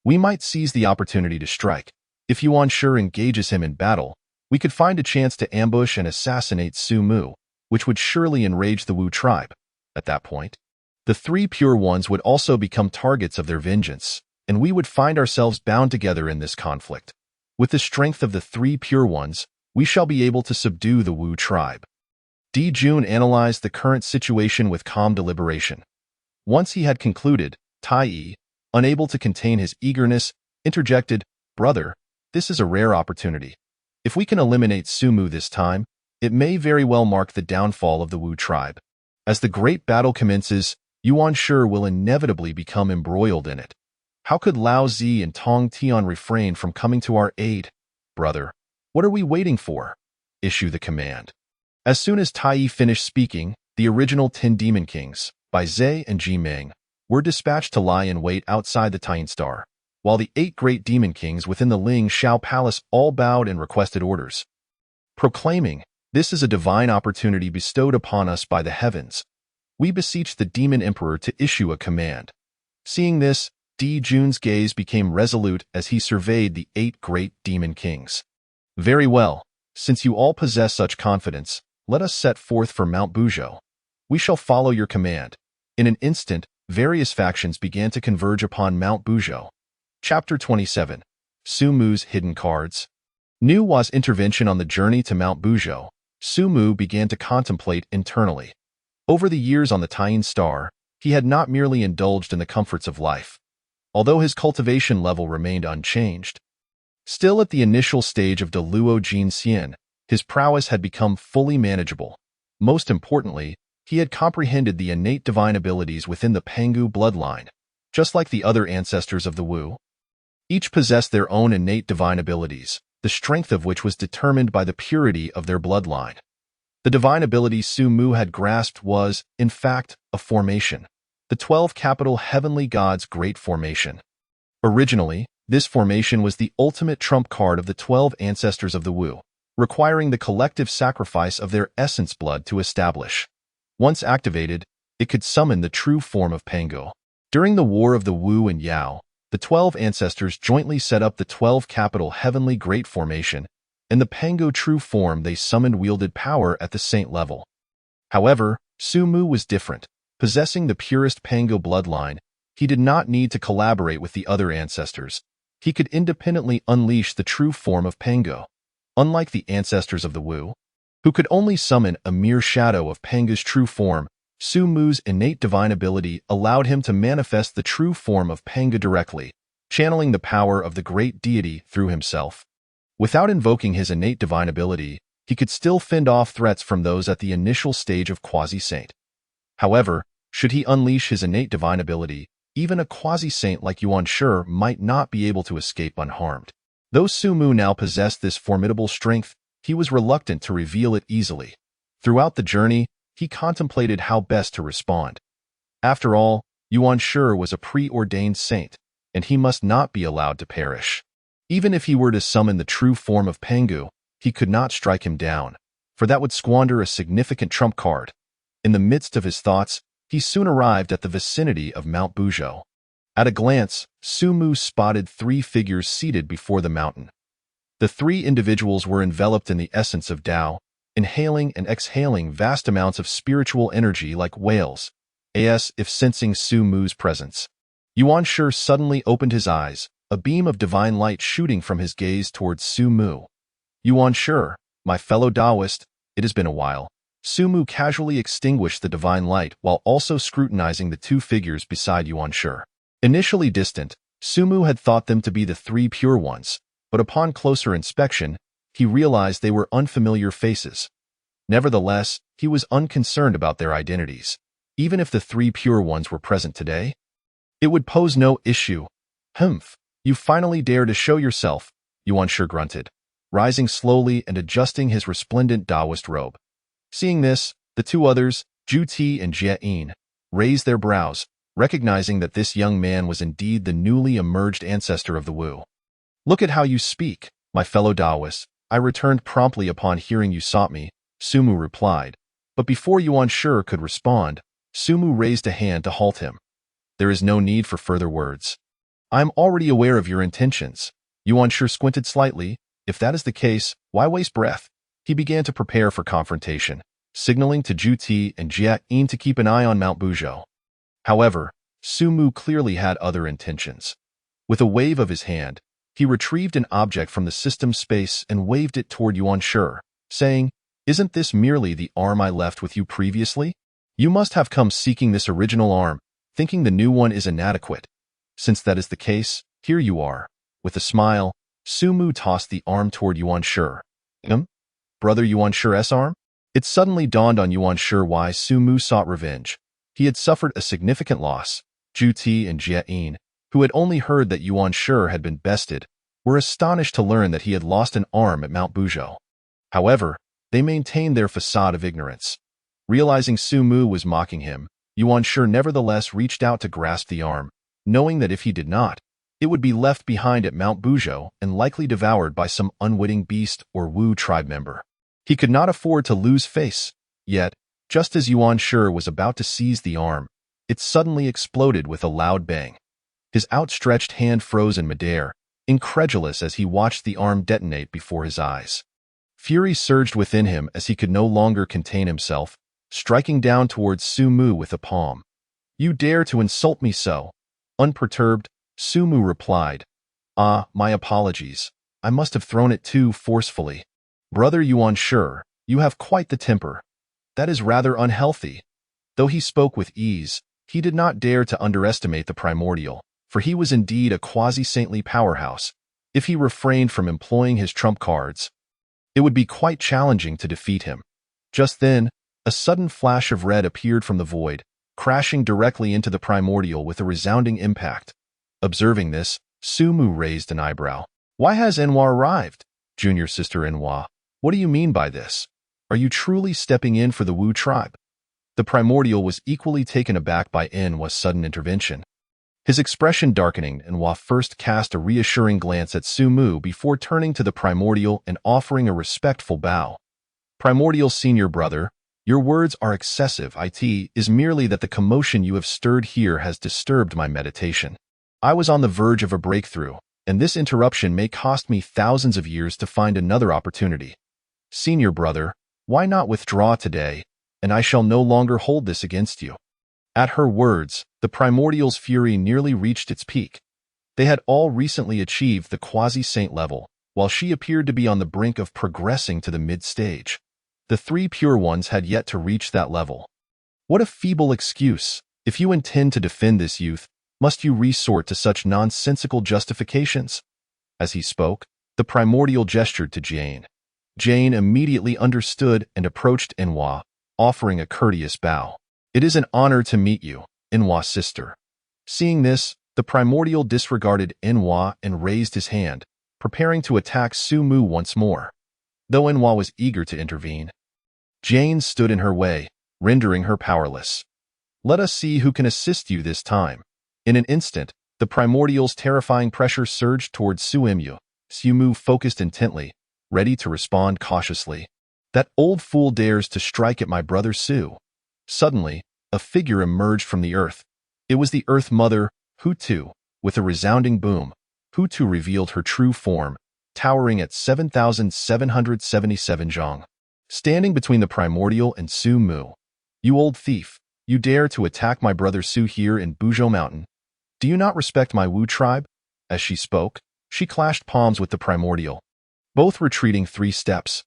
we might seize the opportunity to strike. If Yuan Shi engages him in battle, we could find a chance to ambush and assassinate Su Mu, which would surely enrage the Wu tribe. At that point, the 3 pure ones would also become targets of their vengeance, and we would find ourselves bound together in this conflict. With the strength of the 3 pure ones, we shall be able to subdue the Wu tribe. Dijun analyzed the current situation with calm deliberation. Once he had concluded, Tai Yi, unable to contain his eagerness, interjected, Brother, this is a rare opportunity. If we can eliminate Su Mu this time, it may very well mark the downfall of the Wu tribe. As the great battle commences, Yuan Shi will inevitably become embroiled in it. How could Lao Zi and Tong Tian refrain from coming to our aid? Brother, what are we waiting for? Issue the command. As soon as Tai Yi finished speaking, the original 10 demon kings, Bai Zhe and Ji Ming, were dispatched to lie in wait outside the Tian Star, while the 8 great demon kings within the Ling Shao Palace all bowed and requested orders, proclaiming, this is a divine opportunity bestowed upon us by the heavens. We beseech the demon emperor to issue a command. Seeing this, Dijun's gaze became resolute as he surveyed the 8 great demon kings. Very well, since you all possess such confidence, let us set forth for Mount Buzhou. We shall follow your command. In an instant, various factions began to converge upon Mount Buzhou. Chapter 27. Su Mu's Hidden Cards. Nuwa's intervention on the journey to Mount Buzhou, Su Mu began to contemplate internally. Over the years on the Tian Star, he had not merely indulged in the comforts of life, although his cultivation level remained unchanged. Still at the initial stage of Deluo Jin Xian, his prowess had become fully manageable. Most importantly, he had comprehended the innate divine abilities within the Pangu bloodline. Just like the other ancestors of the Wu, each possessed their own innate divine abilities, the strength of which was determined by the purity of their bloodline. The divine ability Su Mu had grasped was, in fact, a formation, the 12 capital heavenly gods' great formation. Originally, This formation was the ultimate trump card of the 12 ancestors of the Wu, requiring the collective sacrifice of their essence blood to establish. Once activated, it could summon the true form of Pangu. During the War of the Wu and Yao, the 12 ancestors jointly set up the 12 capital Heavenly Great Formation, and the Pangu true form they summoned wielded power at the saint level. However, Su Mu was different. Possessing the purest Pangu bloodline, he did not need to collaborate with the other ancestors. He could independently unleash the true form of Pangu. Unlike the ancestors of the Wu, who could only summon a mere shadow of Pangu's true form, Su Mu's innate divine ability allowed him to manifest the true form of Pangu directly, channeling the power of the great deity through himself. Without invoking his innate divine ability, he could still fend off threats from those at the initial stage of quasi-saint. However, should he unleash his innate divine ability, even a quasi-saint like Yuan Shi might not be able to escape unharmed. Though Su Mu now possessed this formidable strength, he was reluctant to reveal it easily. Throughout the journey, he contemplated how best to respond. After all, Yuan Shi was a preordained saint, and he must not be allowed to perish. Even if he were to summon the true form of Pangu, he could not strike him down, for that would squander a significant trump card. In the midst of his thoughts, he soon arrived at the vicinity of Mount Buzhou. At a glance, Su Mu spotted 3 figures seated before the mountain. The 3 individuals were enveloped in the essence of Tao, inhaling and exhaling vast amounts of spiritual energy like whales, as if sensing Su Mu's presence. Yuan Shi suddenly opened his eyes, a beam of divine light shooting from his gaze towards Su Mu. Yuan Shi, my fellow Taoist, it has been a while. Su Mu casually extinguished the divine light while also scrutinizing the 2 figures beside Yuan Shi. Initially distant, Su Mu had thought them to be the 3 pure ones, but upon closer inspection, he realized they were unfamiliar faces. Nevertheless, he was unconcerned about their identities. Even if the 3 pure ones were present today, it would pose no issue. Humph, you finally dare to show yourself, Yuan Shi grunted, rising slowly and adjusting his resplendent Taoist robe. Seeing this, the 2 others, Zhu Ti and Jie Yin, raised their brows, recognizing that this young man was indeed the newly emerged ancestor of the Wu. Look at how you speak, my fellow Taoists. I returned promptly upon hearing you sought me, Su Mu replied. But before Yuan Shi could respond, Su Mu raised a hand to halt him. There is no need for further words. I am already aware of your intentions. Yuan Shi squinted slightly. If that is the case, why waste breath? He began to prepare for confrontation, signaling to Zhu Ti and Jie Yin to keep an eye on Mount Buzhou. However, Su Mu clearly had other intentions. With a wave of his hand, he retrieved an object from the system space and waved it toward Yuan Shi, saying, "Isn't this merely the arm I left with you previously? You must have come seeking this original arm, thinking the new one is inadequate. Since that is the case, here you are." With a smile, Su Mu tossed the arm toward Yuan Shi. Brother Yuan Shi's arm? It suddenly dawned on Yuan Shi why Su Mu sought revenge. He had suffered a significant loss. Zhu Ti and Jie Yin, who had only heard that Yuan Shi had been bested, were astonished to learn that he had lost an arm at Mount Buzhou. However, they maintained their facade of ignorance. Realizing Su Mu was mocking him, Yuan Shi nevertheless reached out to grasp the arm, knowing that if he did not, it would be left behind at Mount Buzhou and likely devoured by some unwitting beast or Wu tribe member. He could not afford to lose face. Yet, just as Yuan Shi was about to seize the arm, it suddenly exploded with a loud bang. His outstretched hand froze in midair, incredulous as he watched the arm detonate before his eyes. Fury surged within him as he could no longer contain himself, striking down towards Su Mu with a palm. "You dare to insult me so?" Unperturbed, Su Mu replied, "Ah, my apologies. I must have thrown it too forcefully. Brother Yuan Shi, you have quite the temper. That is rather unhealthy." Though he spoke with ease, he did not dare to underestimate the primordial, for he was indeed a quasi-saintly powerhouse. If he refrained from employing his trump cards, it would be quite challenging to defeat him. Just then, a sudden flash of red appeared from the void, crashing directly into the primordial with a resounding impact. Observing this, Su Mu raised an eyebrow. "Why has Nuwa arrived? Junior sister Nuwa, what do you mean by this? Are you truly stepping in for the Wu tribe?" The primordial was equally taken aback by Nuwa's sudden intervention. His expression darkening, and Nuwa first cast a reassuring glance at Sumu before turning to the Primordial and offering a respectful bow. Primordial senior brother, your words are excessive. It is merely that the commotion you have stirred here has disturbed my meditation. I was on the verge of a breakthrough, and this interruption may cost me thousands of years to find another opportunity. Senior brother, why not withdraw today, and I shall no longer hold this against you. At her words, the Primordial's fury nearly reached its peak. They had all recently achieved the quasi-saint level, while she appeared to be on the brink of progressing to the mid-stage. The three pure ones had yet to reach that level. What a feeble excuse! If you intend to defend this youth, must you resort to such nonsensical justifications? As he spoke, the Primordial gestured to Jane. Jane immediately understood and approached Nuwa, offering a courteous bow. It is an honor to meet you, Nuwa's sister. Seeing this, the Primordial disregarded Nuwa and raised his hand, preparing to attack Sumu once more. Though Nuwa was eager to intervene, Jane stood in her way, rendering her powerless. Let us see who can assist you this time. In an instant, the Primordial's terrifying pressure surged towards Sumu. Sumu focused intently, ready to respond cautiously. That old fool dares to strike at my brother Su. Suddenly, a figure emerged from the earth. It was the Earth Mother, Hutu. With a resounding boom, Hutu revealed her true form, towering at 7,777 zhang. Standing between the Primordial and Sumu. You old thief, you dare to attack my brother Su here in Buzhou Mountain. Do you not respect my Wu tribe? As she spoke, she clashed palms with the Primordial, both retreating 3 steps.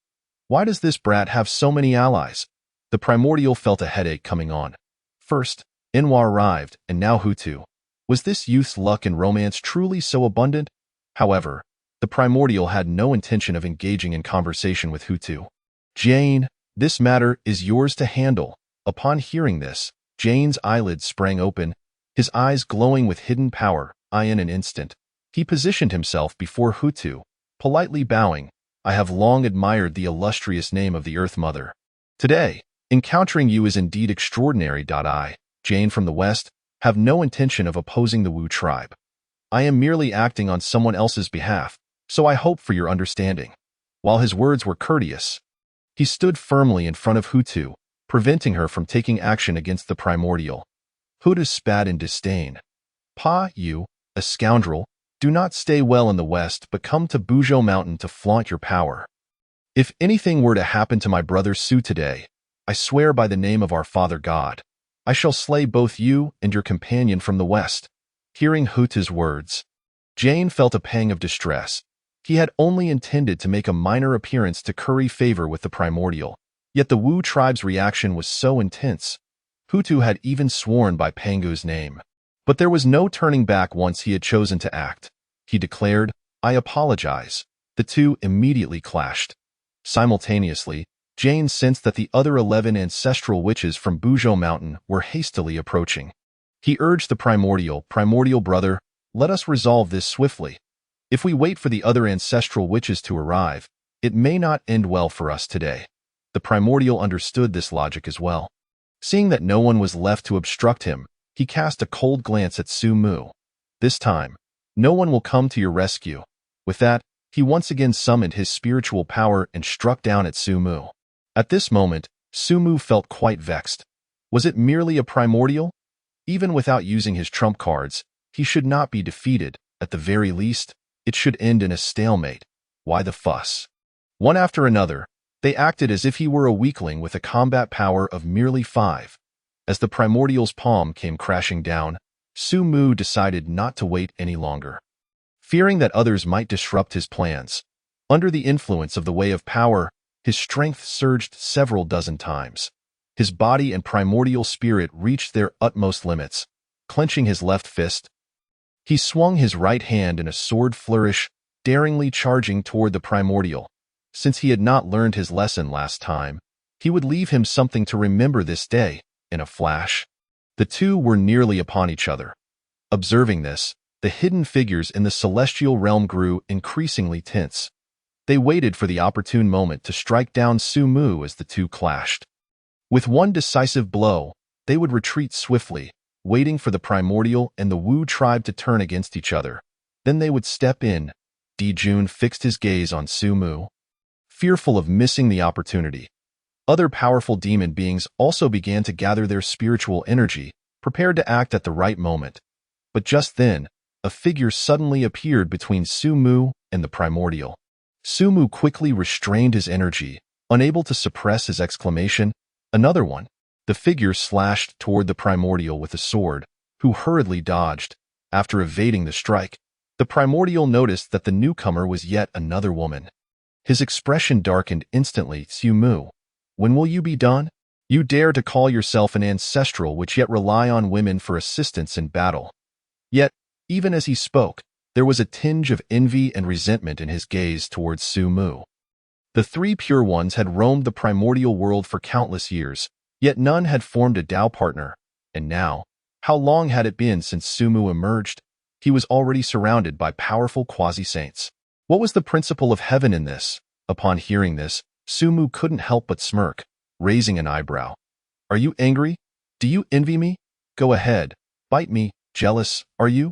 Why does this brat have so many allies? The Primordial felt a headache coming on. First, Nuwa arrived, and now Hutu. Was this youth's luck and romance truly so abundant? However, the Primordial had no intention of engaging in conversation with Hutu. Jane, this matter is yours to handle. Upon hearing this, Jane's eyelids sprang open, his eyes glowing with hidden power. In an instant, he positioned himself before Hutu, politely bowing. I have long admired the illustrious name of the Earth Mother. Today, encountering you is indeed extraordinary. Jane from the West, have no intention of opposing the Wu tribe. I am merely acting on someone else's behalf, so I hope for your understanding. While his words were courteous, he stood firmly in front of Hutu, preventing her from taking action against the Primordial. Hutu spat in disdain. You, a scoundrel, do not stay well in the West but come to Buzhou Mountain to flaunt your power. If anything were to happen to my brother Su today, I swear by the name of our Father God, I shall slay both you and your companion from the West. Hearing Hutu's words, Jane felt a pang of distress. He had only intended to make a minor appearance to curry favor with the Primordial, yet the Wu tribe's reaction was so intense. Hutu had even sworn by Pangu's name. But there was no turning back once he had chosen to act. He declared, I apologize. The two immediately clashed. Simultaneously, Jane sensed that the other 11 ancestral witches from Buzhou Mountain were hastily approaching. He urged the Primordial brother, let us resolve this swiftly. If we wait for the other ancestral witches to arrive, it may not end well for us today. The Primordial understood this logic as well. Seeing that no one was left to obstruct him, he cast a cold glance at Sumu. This time, no one will come to your rescue. With that, he once again summoned his spiritual power and struck down at Sumu. At this moment, Sumu felt quite vexed. Was it merely a Primordial? Even without using his trump cards, he should not be defeated. At the very least, it should end in a stalemate. Why the fuss? One after another, they acted as if he were a weakling with a combat power of merely 5. As the Primordial's palm came crashing down, Sumu decided not to wait any longer. Fearing that others might disrupt his plans, under the influence of the Way of Power, his strength surged several dozen times. His body and primordial spirit reached their utmost limits. Clenching his left fist, he swung his right hand in a sword flourish, daringly charging toward the Primordial. Since he had not learned his lesson last time, he would leave him something to remember this day. In a flash, the two were nearly upon each other. Observing this, the hidden figures in the celestial realm grew increasingly tense. They waited for the opportune moment to strike down Sumu as the two clashed. With one decisive blow, they would retreat swiftly, waiting for the Primordial and the Wu tribe to turn against each other. Then they would step in. Dijun fixed his gaze on Sumu, fearful of missing the opportunity. Other powerful demon beings also began to gather their spiritual energy, prepared to act at the right moment. But just then, a figure suddenly appeared between Sumu and the Primordial. Sumu quickly restrained his energy, unable to suppress his exclamation, "Another one!" The figure slashed toward the Primordial with a sword, who hurriedly dodged. After evading the strike, the Primordial noticed that the newcomer was yet another woman. His expression darkened instantly. "Sumu, when will you be done? You dare to call yourself an ancestral which yet rely on women for assistance in battle." Yet, even as he spoke, there was a tinge of envy and resentment in his gaze towards Sumu. The three Pure Ones had roamed the primordial world for countless years, yet none had formed a Tao partner. And now, how long had it been since Sumu emerged? He was already surrounded by powerful quasi-saints. What was the principle of heaven in this? Upon hearing this, Sumu couldn't help but smirk, raising an eyebrow. "Are you angry? Do you envy me? Go ahead, bite me. Jealous, are you?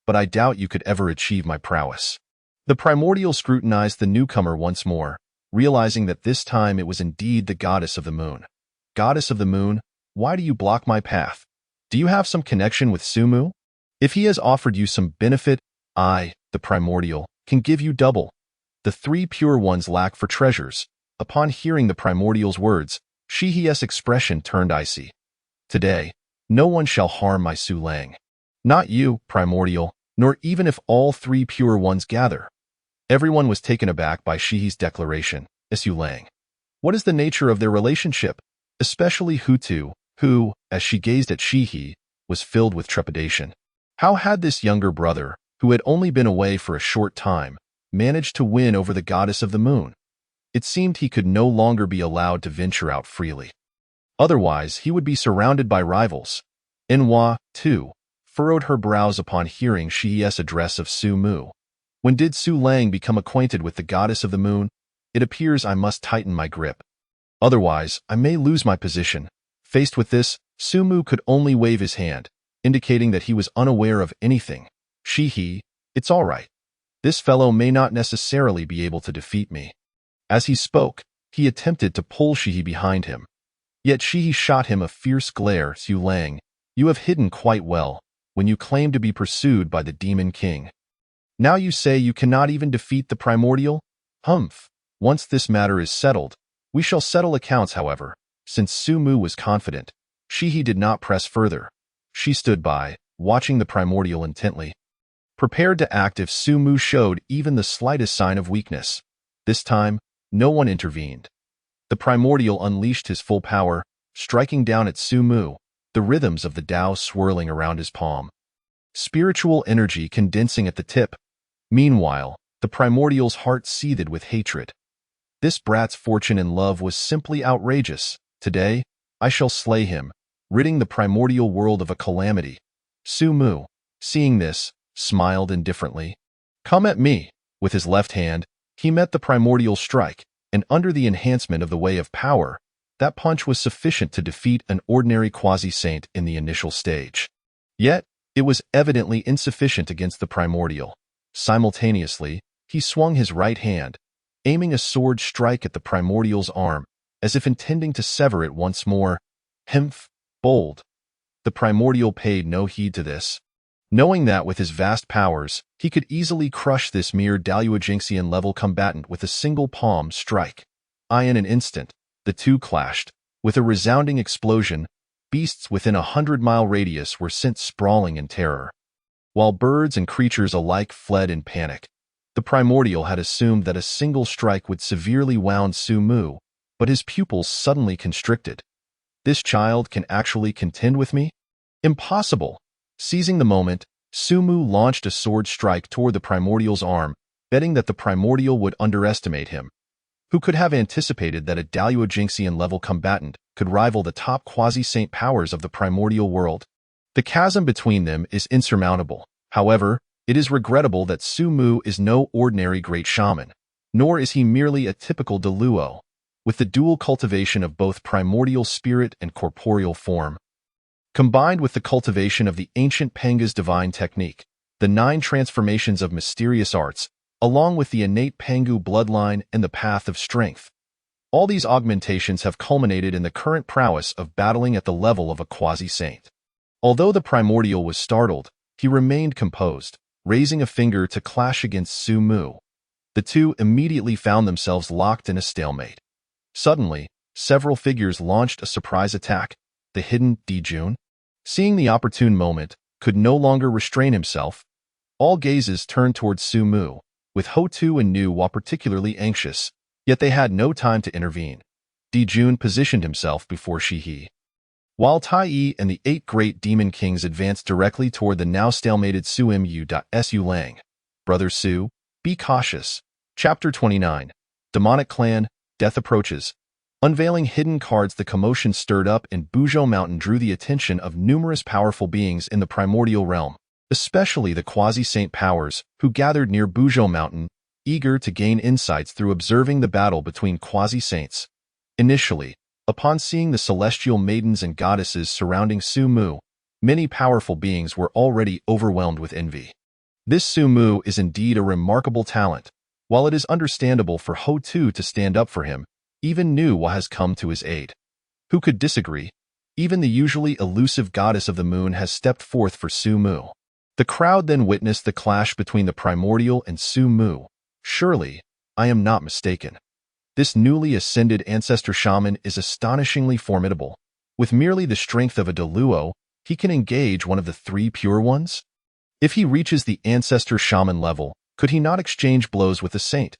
But I doubt you could ever achieve my prowess." The Primordial scrutinized the newcomer once more, realizing that this time it was indeed the Goddess of the Moon. "Goddess of the Moon, why do you block my path? Do you have some connection with Sumu? If he has offered you some benefit, I, the Primordial, can give you double." The three Pure Ones lack for treasures. Upon hearing the Primordial's words, Shihi's expression turned icy. "Today, no one shall harm my Su Lang. Not you, Primordial, nor even if all three Pure Ones gather." Everyone was taken aback by Shihi's declaration. "Su Lang. What is the nature of their relationship?" Especially Hutu, who, as she gazed at Shihi, was filled with trepidation. How had this younger brother, who had only been away for a short time, managed to win over the Goddess of the Moon? It seemed he could no longer be allowed to venture out freely. Otherwise, he would be surrounded by rivals. Nuwa, too, furrowed her brows upon hearing Shihi's address of Sumu. "When did Su Lang become acquainted with the Goddess of the Moon? It appears I must tighten my grip. Otherwise, I may lose my position." Faced with this, Sumu could only wave his hand, indicating that he was unaware of anything. "Shihi, it's all right. This fellow may not necessarily be able to defeat me." As he spoke, he attempted to pull Shihi behind him. Yet Shihi shot him a fierce glare. "Su Lang, you have hidden quite well, when you claim to be pursued by the Demon King. Now you say you cannot even defeat the Primordial? Humph. Once this matter is settled, we shall settle accounts, however." Since Sumu was confident, Shihi did not press further. She stood by, watching the Primordial intently, prepared to act if Sumu showed even the slightest sign of weakness. This time, no one intervened. The Primordial unleashed his full power, striking down at Sumu, the rhythms of the Tao swirling around his palm. Spiritual energy condensing at the tip. Meanwhile, the Primordial's heart seethed with hatred. This brat's fortune and love was simply outrageous. "Today, I shall slay him, ridding the primordial world of a calamity." Sumu, seeing this, smiled indifferently. "Come at me." With his left hand, he met the primordial strike, and under the enhancement of the way of power, that punch was sufficient to defeat an ordinary quasi-saint in the initial stage. Yet, it was evidently insufficient against the primordial. Simultaneously, he swung his right hand, aiming a sword strike at the primordial's arm, as if intending to sever it once more. "Hmph, bold." The primordial paid no heed to this, knowing that with his vast powers, he could easily crush this mere Daluajinxian-level combatant with a single palm strike. In an instant, the two clashed. With a resounding explosion, beasts within 100-mile radius were sent sprawling in terror, while birds and creatures alike fled in panic. The primordial had assumed that a single strike would severely wound Sumu, but his pupils suddenly constricted. "This child can actually contend with me? Impossible!" Seizing the moment, Sumu launched a sword strike toward the primordial's arm, betting that the primordial would underestimate him. Who could have anticipated that a Daluajinxian-level combatant could rival the top quasi-saint powers of the primordial world? The chasm between them is insurmountable. However, it is regrettable that Sumu is no ordinary great shaman, nor is he merely a typical Daluo, with the dual cultivation of both primordial spirit and corporeal form. Combined with the cultivation of the ancient Panga's divine technique, the 9 transformations of mysterious arts, along with the innate Pangu bloodline and the path of strength. All these augmentations have culminated in the current prowess of battling at the level of a quasi-saint. Although the primordial was startled, he remained composed, raising a finger to clash against Su Mu. The two immediately found themselves locked in a stalemate. Suddenly, several figures launched a surprise attack. The hidden Dijun, seeing the opportune moment, could no longer restrain himself. All gazes turned towards Su Mu, with Ho-Tu and Nuwa particularly anxious, yet they had no time to intervene. Dijun positioned himself before Shihi. While Tai Yi and the 8 great demon kings advanced directly toward the now stalemated Su Mu. Lang. Brother Su, be cautious. Chapter 29. Demonic Clan, Death Approaches. Unveiling hidden cards, the commotion stirred up in Buzhou Mountain drew the attention of numerous powerful beings in the primordial realm, especially the quasi-saint powers, who gathered near Buzhou Mountain, eager to gain insights through observing the battle between quasi-saints. Initially, upon seeing the celestial maidens and goddesses surrounding Su Mu, many powerful beings were already overwhelmed with envy. This Su Mu is indeed a remarkable talent. While it is understandable for Ho-Tu to stand up for him, even Nuwa has come to his aid. Who could disagree? Even the usually elusive goddess of the moon has stepped forth for Su Mu. The crowd then witnessed the clash between the primordial and Su Mu. Surely, I am not mistaken. This newly ascended ancestor shaman is astonishingly formidable. With merely the strength of a Deluo, he can engage one of the 3 pure ones? If he reaches the ancestor shaman level, could he not exchange blows with the saint?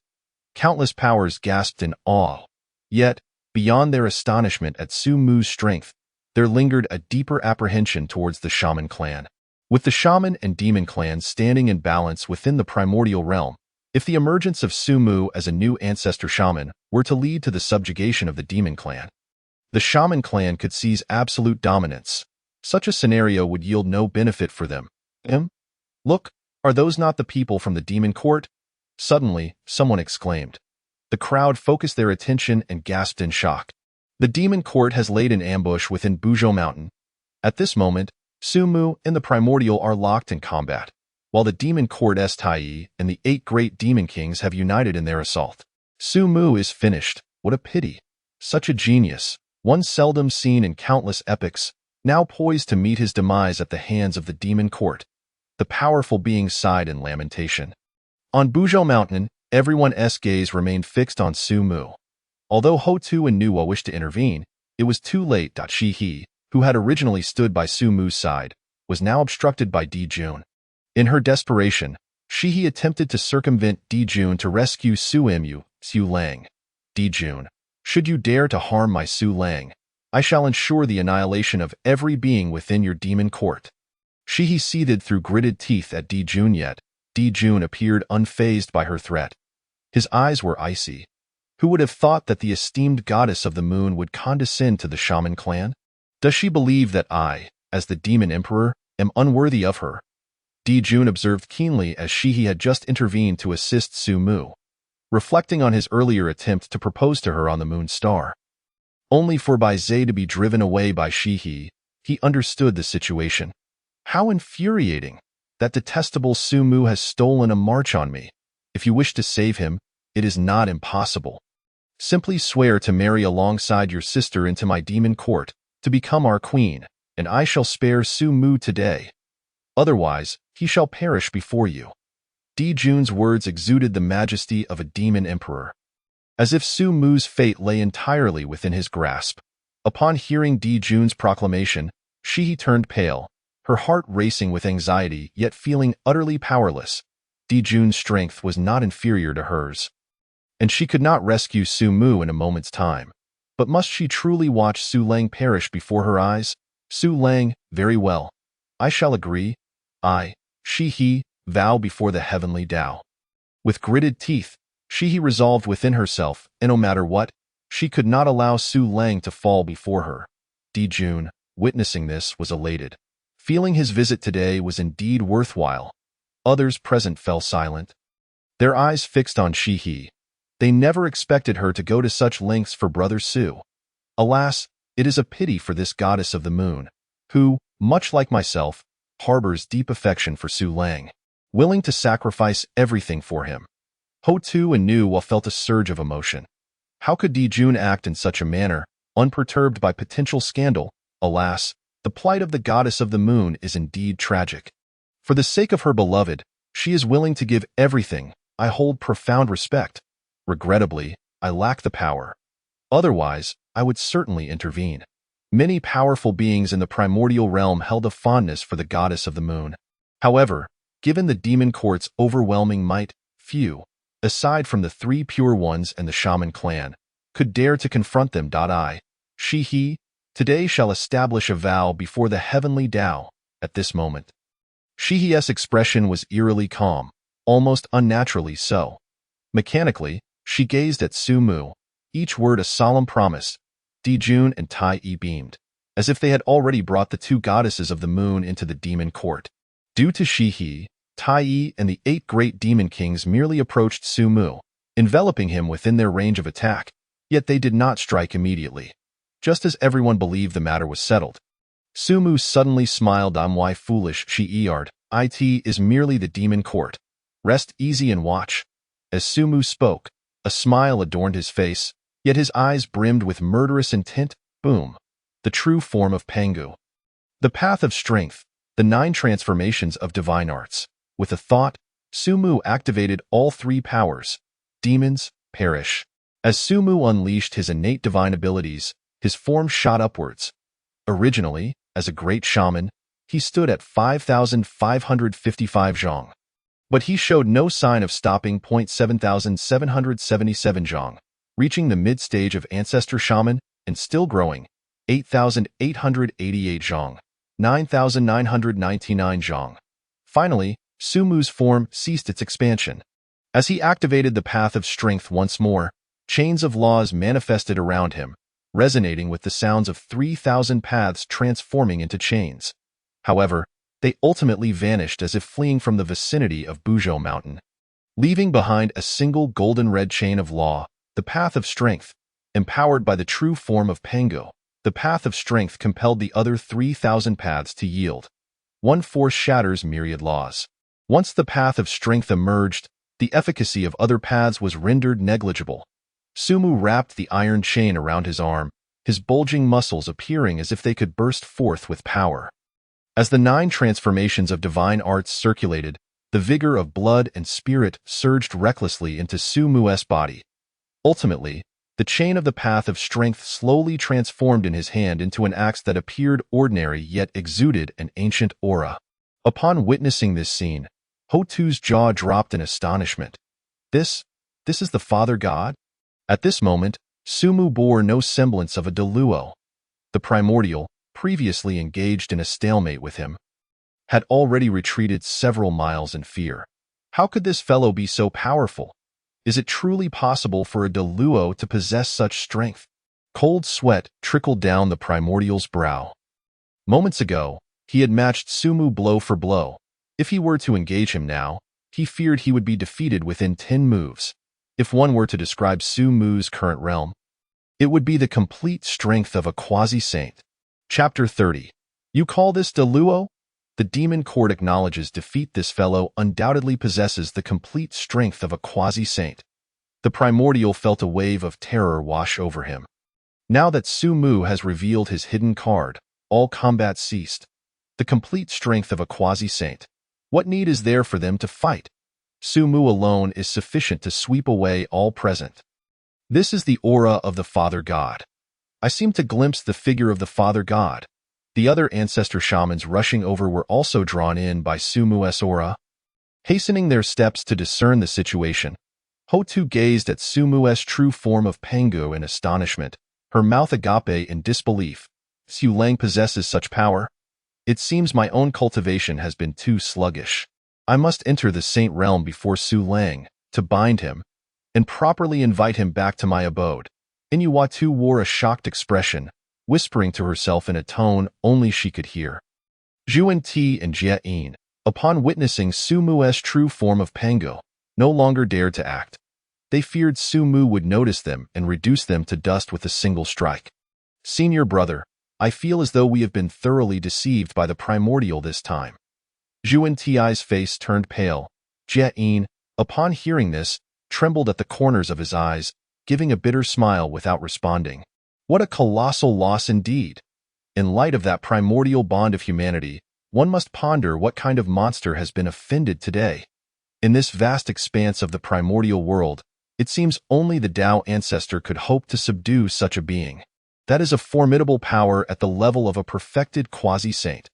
Countless powers gasped in awe. Yet, beyond their astonishment at Su Mu's strength, there lingered a deeper apprehension towards the shaman clan. With the shaman and demon clans standing in balance within the primordial realm, if the emergence of Su Mu as a new ancestor shaman were to lead to the subjugation of the demon clan, the shaman clan could seize absolute dominance. Such a scenario would yield no benefit for them. Look, are those not the people from the demon court? Suddenly, someone exclaimed. The crowd focused their attention and gasped in shock. The demon court has laid an ambush within Buzhou Mountain. At this moment, Su Mu and the primordial are locked in combat, while the demon court's Tai Yi and the 8 great demon kings have united in their assault. Su Mu is finished. What a pity. Such a genius, one seldom seen in countless epics, now poised to meet his demise at the hands of the demon court. The powerful being sighed in lamentation. On Buzhou Mountain, everyone's gaze remained fixed on Su Mu. Although Ho-Tu and Nuwa wished to intervene, it was too late. Shihi, who had originally stood by Su Mu's side, was now obstructed by Dijun. In her desperation, Shihi attempted to circumvent Dijun to rescue Su Lang. Dijun, should you dare to harm my Su Lang, I shall ensure the annihilation of every being within your demon court. Shihi seethed through gritted teeth at Dijun, yet Dijun appeared unfazed by her threat. His eyes were icy. Who would have thought that the esteemed goddess of the moon would condescend to the shaman clan? Does she believe that I, as the demon emperor, am unworthy of her? Dijun observed keenly as Shihi had just intervened to assist Su Mu, reflecting on his earlier attempt to propose to her on the moon star. Only for Bai Zhe to be driven away by Shihi, he understood the situation. How infuriating! That detestable Su Mu has stolen a march on me. If you wish to save him, it is not impossible. Simply swear to marry alongside your sister into my demon court, to become our queen, and I shall spare Su Mu today. Otherwise, he shall perish before you. Dijun's words exuded the majesty of a demon emperor. As if Su Mu's fate lay entirely within his grasp. Upon hearing Dijun's proclamation, Shihi turned pale, her heart racing with anxiety yet feeling utterly powerless. Dijun's strength was not inferior to hers, and she could not rescue Su Mu in a moment's time. But must she truly watch Su Lang perish before her eyes? Su Lang, very well. I shall agree. I, Shihi, vow before the heavenly Tao. With gritted teeth, Shihi resolved within herself, and no matter what, she could not allow Su Lang to fall before her. Dijun, witnessing this, was elated. Feeling his visit today was indeed worthwhile. Others present fell silent, their eyes fixed on Shihi. They never expected her to go to such lengths for brother Su. Alas, it is a pity for this goddess of the moon, who, much like myself, harbors deep affection for Su Lang, willing to sacrifice everything for him. Ho Tu and Nuwa felt a surge of emotion. How could Di Jun act in such a manner, unperturbed by potential scandal? Alas, the plight of the goddess of the moon is indeed tragic. For the sake of her beloved, she is willing to give everything. I hold profound respect. Regrettably, I lack the power. Otherwise, I would certainly intervene. Many powerful beings in the primordial realm held a fondness for the goddess of the moon. However, given the demon court's overwhelming might, few, aside from the three pure ones and the shaman clan, could dare to confront them. He, today shall establish a vow before the heavenly Tao. At this moment, Shihi's expression was eerily calm, almost unnaturally so. Mechanically, she gazed at Su Mu, each word a solemn promise. Di Jun and Tai Yi beamed, as if they had already brought the two goddesses of the moon into the demon court. Due to Shihi, Tai Yi and the 8 great demon kings merely approached Su Mu, enveloping him within their range of attack, yet they did not strike immediately. Just as everyone believed the matter was settled. Su Mu suddenly smiled. Why foolish, she eared. It is merely the demon court. Rest easy and watch. As Su Mu spoke, a smile adorned his face, yet his eyes brimmed with murderous intent. Boom. The true form of Pangu. The path of strength, the 9 transformations of divine arts. With a thought, Su Mu activated all 3 powers. Demons, perish. As Su Mu unleashed his innate divine abilities, his form shot upwards. Originally, as a great shaman, he stood at 5,555 zhong. But he showed no sign of stopping. 7,777 zhong, reaching the mid-stage of ancestor shaman, and still growing. 8,888 zhong, 9,999 zhong. Finally, Su Mu's form ceased its expansion. As he activated the path of strength once more, chains of laws manifested around him, resonating with the sounds of 3,000 paths transforming into chains. However, they ultimately vanished as if fleeing from the vicinity of Buzhou Mountain, leaving behind a single golden-red chain of law, the path of strength. Empowered by the true form of Pangu, the path of strength compelled the other 3,000 paths to yield. One force shatters myriad laws. Once the path of strength emerged, the efficacy of other paths was rendered negligible. Su Mu wrapped the iron chain around his arm, his bulging muscles appearing as if they could burst forth with power. As the 9 transformations of divine arts circulated, the vigor of blood and spirit surged recklessly into Su Mu's body. Ultimately, the chain of the path of strength slowly transformed in his hand into an axe that appeared ordinary yet exuded an ancient aura. Upon witnessing this scene, Ho Tu's jaw dropped in astonishment. This is the Father God? At this moment, Su Mu bore no semblance of a Deluo. The primordial, previously engaged in a stalemate with him, had already retreated several miles in fear. How could this fellow be so powerful? Is it truly possible for a Deluo to possess such strength? Cold sweat trickled down the primordial's brow. Moments ago, he had matched Su Mu blow for blow. If he were to engage him now, he feared he would be defeated within 10 moves. If one were to describe Su Mu's current realm, it would be the complete strength of a quasi-saint. Chapter 30. You call this Deluo? The demon court acknowledges defeat. This fellow undoubtedly possesses the complete strength of a quasi-saint. The primordial felt a wave of terror wash over him. Now that Su Mu has revealed his hidden card, all combat ceased. The complete strength of a quasi-saint. What need is there for them to fight? Su Mu alone is sufficient to sweep away all present. This is the aura of the Father God. I seem to glimpse the figure of the Father God. The other ancestor shamans rushing over were also drawn in by Su Mu's aura. Hastening their steps to discern the situation, Ho Tu gazed at Su Mu's true form of Pangu in astonishment, her mouth agape in disbelief. Su Lang possesses such power? It seems my own cultivation has been too sluggish. I must enter the saint realm before Su Lang, to bind him, and properly invite him back to my abode. Nuwa Tu wore a shocked expression, whispering to herself in a tone only she could hear. Zhuan Ti and Jia Yin, upon witnessing Su Mu's true form of Pangu, no longer dared to act. They feared Su Mu would notice them and reduce them to dust with a single strike. Senior brother, I feel as though we have been thoroughly deceived by the primordial this time. Zhuan Ti's face turned pale. Jie-in, upon hearing this, trembled at the corners of his eyes, giving a bitter smile without responding. What a colossal loss indeed! In light of that primordial bond of humanity, one must ponder what kind of monster has been offended today. In this vast expanse of the primordial world, it seems only the Tao ancestor could hope to subdue such a being. That is a formidable power at the level of a perfected quasi-saint.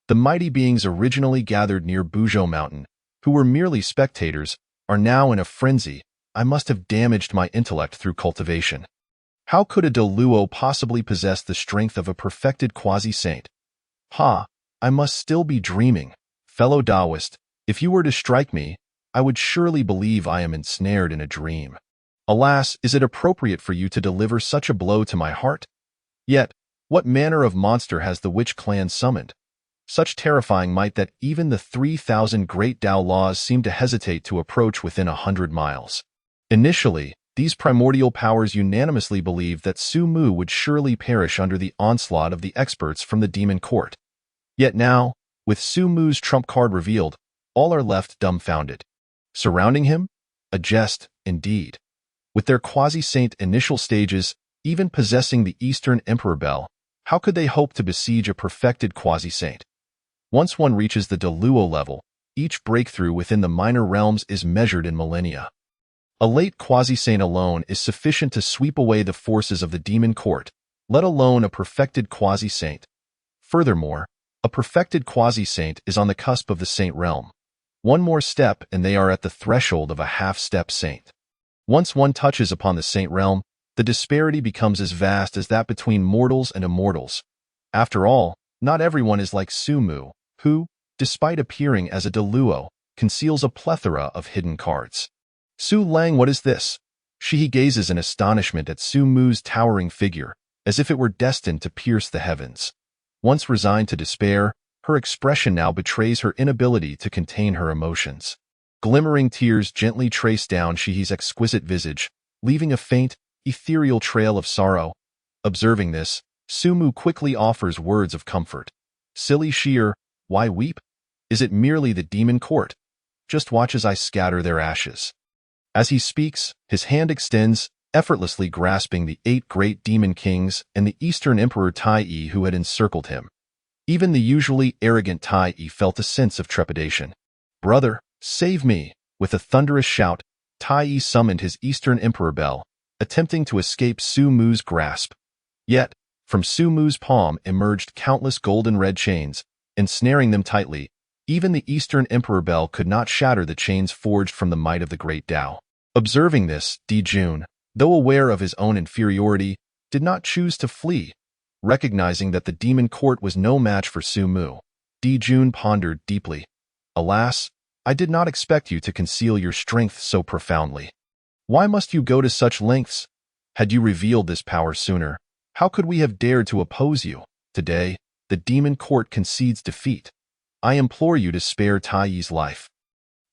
The mighty beings originally gathered near Buzhou Mountain, who were merely spectators, are now in a frenzy. I must have damaged my intellect through cultivation. How could a Deluo possibly possess the strength of a perfected quasi-saint? Ha! I must still be dreaming. Fellow Taoist, if you were to strike me, I would surely believe I am ensnared in a dream. Alas, is it appropriate for you to deliver such a blow to my heart? Yet, what manner of monster has the witch clan summoned? Such terrifying might that even the 3,000 great Tao laws seem to hesitate to approach within 100 miles. Initially, these primordial powers unanimously believed that Su Mu would surely perish under the onslaught of the experts from the demon court. Yet now, with Su Mu's trump card revealed, all are left dumbfounded. Surrounding him? A jest, indeed. With their quasi-saint initial stages, even possessing the Eastern Emperor Bell, how could they hope to besiege a perfected quasi-saint? Once one reaches the Deluo level, each breakthrough within the minor realms is measured in millennia. A late quasi-saint alone is sufficient to sweep away the forces of the demon court, let alone a perfected quasi-saint. Furthermore, a perfected quasi-saint is on the cusp of the saint realm. One more step and they are at the threshold of a half-step saint. Once one touches upon the saint realm, the disparity becomes as vast as that between mortals and immortals. After all, not everyone is like Su Mu, who, despite appearing as a Deluo, conceals a plethora of hidden cards. Su Lang, what is this? She gazes in astonishment at Su Mu's towering figure, as if it were destined to pierce the heavens. Once resigned to despair, her expression now betrays her inability to contain her emotions. Glimmering tears gently trace down Shihi's exquisite visage, leaving a faint, ethereal trail of sorrow. Observing this, Su Mu quickly offers words of comfort. Silly Sheer, why weep? Is it merely the demon court? Just watch as I scatter their ashes. As he speaks, his hand extends, effortlessly grasping the 8 great demon kings and the Eastern Emperor Tai who had encircled him. Even the usually arrogant Tai felt a sense of trepidation. Brother, save me! With a thunderous shout, Tai summoned his Eastern Emperor Bell, attempting to escape Su Mu's grasp. Yet, from Su Mu's palm emerged countless golden red chains, ensnaring them tightly. Even the Eastern Emperor Bell could not shatter the chains forged from the might of the great Tao. Observing this, Dijun, though aware of his own inferiority, did not choose to flee. Recognizing that the demon court was no match for Su Mu, Dijun pondered deeply. Alas, I did not expect you to conceal your strength so profoundly. Why must you go to such lengths? Had you revealed this power sooner, how could we have dared to oppose you? Today, the demon court concedes defeat. I implore you to spare Tai's life.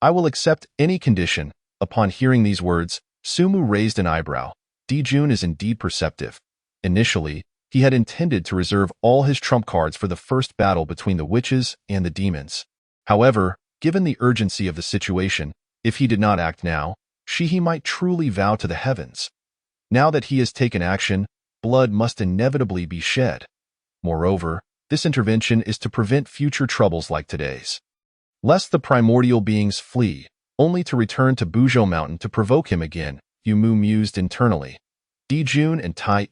I will accept any condition. Upon hearing these words, Su Mu raised an eyebrow. Dijun is indeed perceptive. Initially, he had intended to reserve all his trump cards for the first battle between the witches and the demons. However, given the urgency of the situation, if he did not act now, he might truly vow to the heavens. Now that he has taken action, blood must inevitably be shed. Moreover, this intervention is to prevent future troubles like today's. Lest the primordial beings flee, only to return to Buzhou Mountain to provoke him again, Yu Mu mused internally. Dijun and Tai,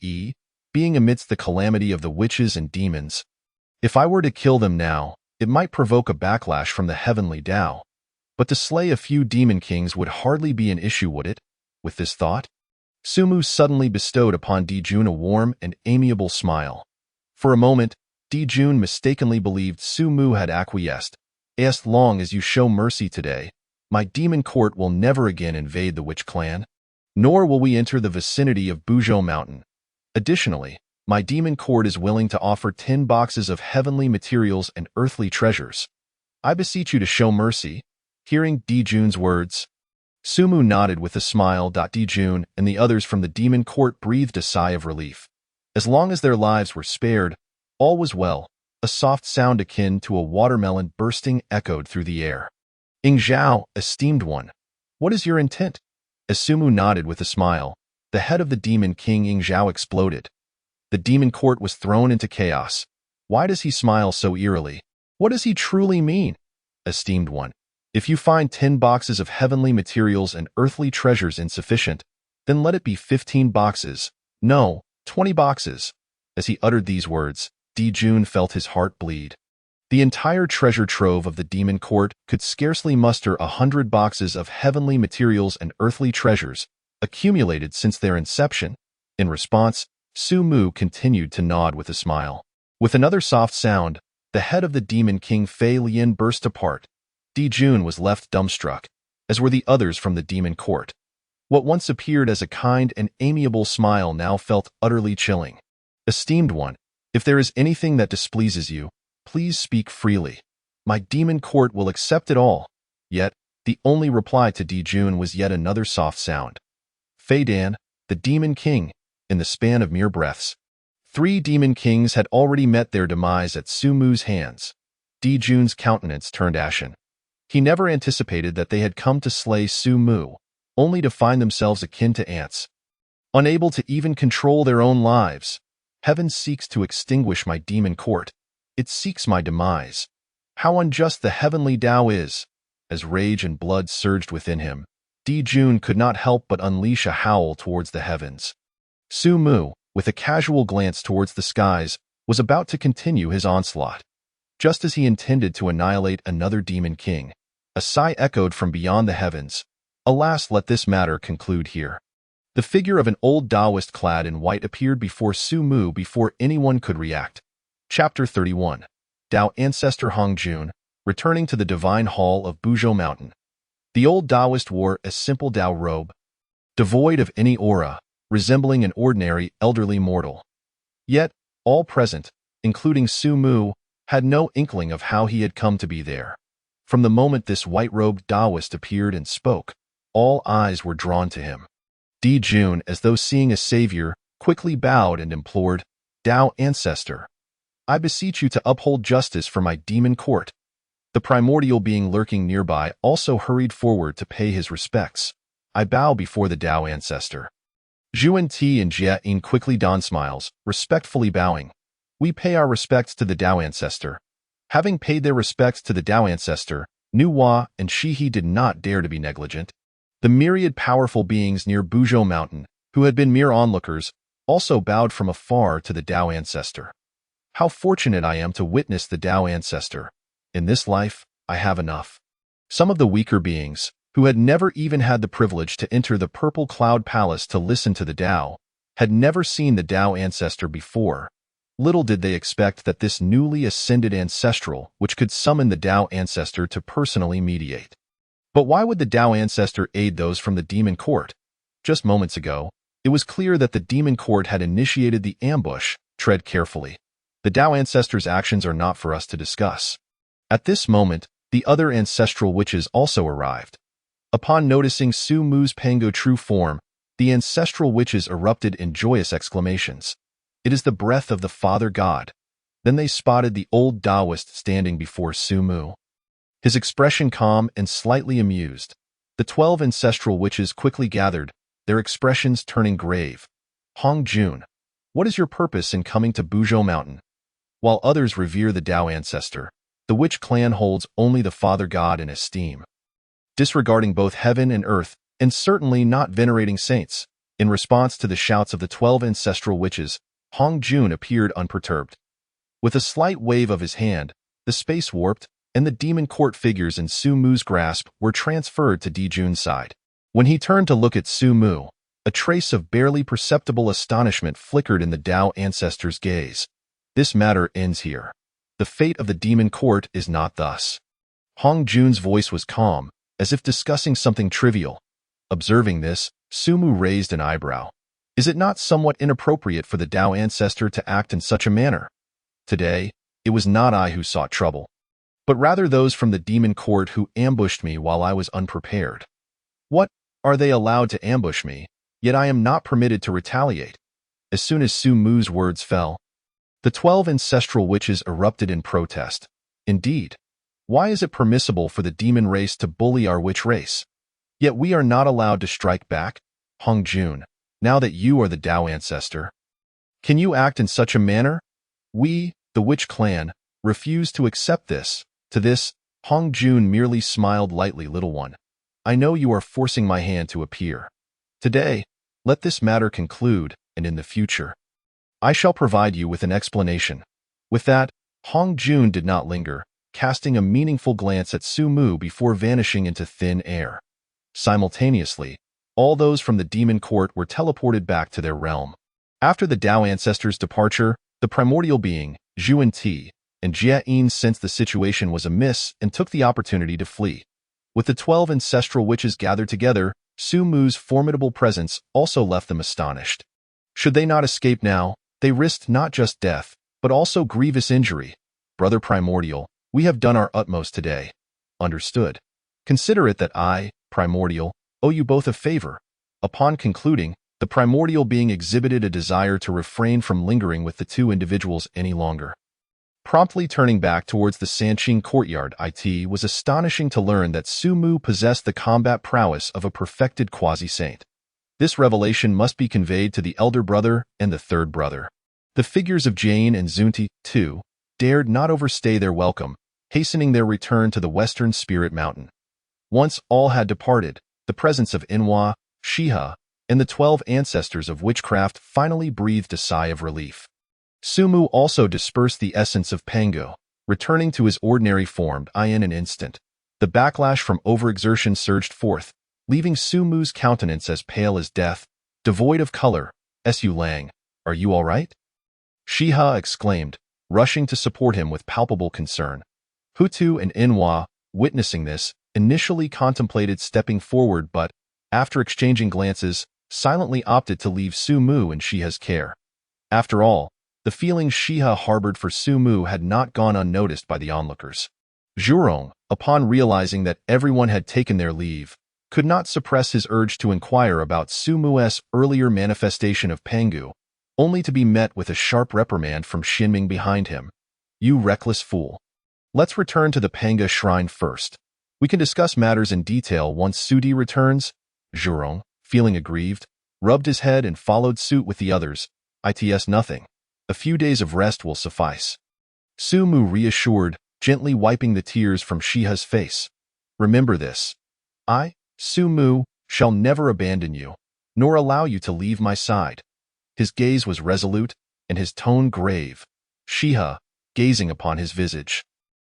being amidst the calamity of the witches and demons. If I were to kill them now, it might provoke a backlash from the heavenly Tao. But to slay a few demon kings would hardly be an issue, would it? With this thought, Su Mu suddenly bestowed upon Dijun a warm and amiable smile. For a moment, Dijun mistakenly believed Su Mu had acquiesced. As long as you show mercy today, my demon court will never again invade the witch clan, nor will we enter the vicinity of Buzhou Mountain. Additionally, my demon court is willing to offer 10 boxes of heavenly materials and earthly treasures. I beseech you to show mercy. Hearing Dijun's words, Su Mu nodded with a smile. Dijun and the others from the demon court breathed a sigh of relief. As long as their lives were spared, All was well. A soft sound akin to a watermelon bursting echoed through the air. Ing Zhao, esteemed one, what is your intent? As Sumu nodded with a smile, the head of the Demon King Ing Zhao exploded. The demon court was thrown into chaos. Why does he smile so eerily? What does he truly mean? Esteemed one, if you find 10 boxes of heavenly materials and earthly treasures insufficient, then let it be 15 boxes. No, 20 boxes. As he uttered these words, Di Jun felt his heart bleed. The entire treasure trove of the demon court could scarcely muster 100 boxes of heavenly materials and earthly treasures, accumulated since their inception. In response, Su Mu continued to nod with a smile. With another soft sound, the head of the Demon King Fei Lian burst apart. Di Jun was left dumbstruck, as were the others from the demon court. What once appeared as a kind and amiable smile now felt utterly chilling. Esteemed one, if there is anything that displeases you, please speak freely. My demon court will accept it all. Yet, the only reply to Di Jun was yet another soft sound. Fei Dan, the Demon King, in the span of mere breaths. 3 demon kings had already met their demise at Su Mu's hands. Di Jun's countenance turned ashen. He never anticipated that they had come to slay Su Mu, only to find themselves akin to ants. Unable to even control their own lives, heaven seeks to extinguish my demon court. It seeks my demise. How unjust the heavenly Tao is! As rage and blood surged within him, Di Jun could not help but unleash a howl towards the heavens. Su Mu, with a casual glance towards the skies, was about to continue his onslaught. Just as he intended to annihilate another demon king, a sigh echoed from beyond the heavens. Alas, let this matter conclude here. The figure of an old Taoist clad in white appeared before Su Mu before anyone could react. Chapter 31. Tao Ancestor Hong Jun, returning to the divine hall of Buzhou Mountain. The old Taoist wore a simple Tao robe, devoid of any aura, resembling an ordinary elderly mortal. Yet, all present, including Su Mu, had no inkling of how he had come to be there. From the moment this white-robed Taoist appeared and spoke, all eyes were drawn to him. Di Jun, as though seeing a savior, quickly bowed and implored, Tao Ancestor, I beseech you to uphold justice for my demon court. The primordial being lurking nearby also hurried forward to pay his respects. I bow before the Tao Ancestor. Zhuan Ti and Jia Yin quickly donned smiles, respectfully bowing. We pay our respects to the Tao Ancestor. Having paid their respects to the Tao Ancestor, Nuwa and Shihi did not dare to be negligent. The myriad powerful beings near Buzhou Mountain, who had been mere onlookers, also bowed from afar to the Tao Ancestor. How fortunate I am to witness the Tao Ancestor. In this life, I have enough. Some of the weaker beings, who had never even had the privilege to enter the Purple Cloud Palace to listen to the Tao, had never seen the Tao Ancestor before. Little did they expect that this newly ascended ancestral which could summon the Tao Ancestor to personally mediate. But why would the Tao Ancestor aid those from the Demon Court? Just moments ago, it was clear that the Demon Court had initiated the ambush. Tread carefully. The Tao Ancestor's actions are not for us to discuss. At this moment, the other ancestral witches also arrived. Upon noticing Su Mu's Pango true form, the ancestral witches erupted in joyous exclamations. It is the breath of the Father God. Then they spotted the old Taoist standing before Su Mu. His expression calm and slightly amused. The 12 ancestral witches quickly gathered, their expressions turning grave. Hong Jun, what is your purpose in coming to Buzhou Mountain? While others revere the Tao Ancestor, the witch clan holds only the Father God in esteem. Disregarding both heaven and earth, and certainly not venerating saints, in response to the shouts of the 12 ancestral witches, Hong Jun appeared unperturbed. With a slight wave of his hand, the space warped, and the demon court figures in Su Mu's grasp were transferred to Di Jun's side. When he turned to look at Su Mu, a trace of barely perceptible astonishment flickered in the Tao Ancestor's gaze. This matter ends here. The fate of the demon court is not thus. Hong Jun's voice was calm, as if discussing something trivial. Observing this, Su Mu raised an eyebrow. Is it not somewhat inappropriate for the Tao Ancestor to act in such a manner? Today, it was not I who sought trouble, but rather those from the demon court who ambushed me while I was unprepared. What? Are they allowed to ambush me, yet I am not permitted to retaliate? As soon as Su Mu's words fell, The 12 ancestral witches erupted in protest. Indeed, why is it permissible for the demon race to bully our witch race? Yet we are not allowed to strike back? Hong Jun, now that you are the Dao ancestor, can you act in such a manner? We, the witch clan, refuse to accept this. To this, Hong Jun merely smiled lightly. Little one, I know you are forcing my hand to appear. Today, let this matter conclude, and in the future, I shall provide you with an explanation. With that, Hong Jun did not linger, casting a meaningful glance at Su Mu before vanishing into thin air. Simultaneously, all those from the demon court were teleported back to their realm. After the Dao ancestors' departure, the primordial being, Zhuan Ti, and Jia Yin sensed the situation was amiss and took the opportunity to flee. With the 12 ancestral witches gathered together, Su Mu's formidable presence also left them astonished. Should they not escape now, they risked not just death, but also grievous injury. Brother Primordial, we have done our utmost today. Understood. Consider it that I, Primordial, owe you both a favor. Upon concluding, the primordial being exhibited a desire to refrain from lingering with the two individuals any longer. Promptly turning back towards the Sanqing courtyard, it was astonishing to learn that Su Mu possessed the combat prowess of a perfected quasi-saint. This revelation must be conveyed to the elder brother and the third brother. The figures of Jane and Zunti, too, dared not overstay their welcome, hastening their return to the western spirit mountain. Once all had departed, the presence of Nuwa, Shiha, and the 12 ancestors of witchcraft finally breathed a sigh of relief. Su Mu also dispersed the essence of Pango, returning to his ordinary form in an instant. The backlash from overexertion surged forth, leaving Su Mu's countenance as pale as death, devoid of color. Su Lang, are you all right? Shiha exclaimed, rushing to support him with palpable concern. Hutu and Nuwa, witnessing this, initially contemplated stepping forward but, after exchanging glances, silently opted to leave Su Mu in Shiha's care. After all, the feelings Shiha harbored for Su Mu had not gone unnoticed by the onlookers. Zhurong, upon realizing that everyone had taken their leave, could not suppress his urge to inquire about Su Mu's earlier manifestation of Pangu, only to be met with a sharp reprimand from Xinming behind him. You reckless fool. Let's return to the Panga shrine first. We can discuss matters in detail once Sudi returns. Zhurong, feeling aggrieved, rubbed his head and followed suit with the others. It's nothing. A few days of rest will suffice. Su Mu reassured, gently wiping the tears from Shiha's face. Remember this. I, Su Mu, shall never abandon you, nor allow you to leave my side. His gaze was resolute, and his tone grave. Shiha, gazing upon his visage,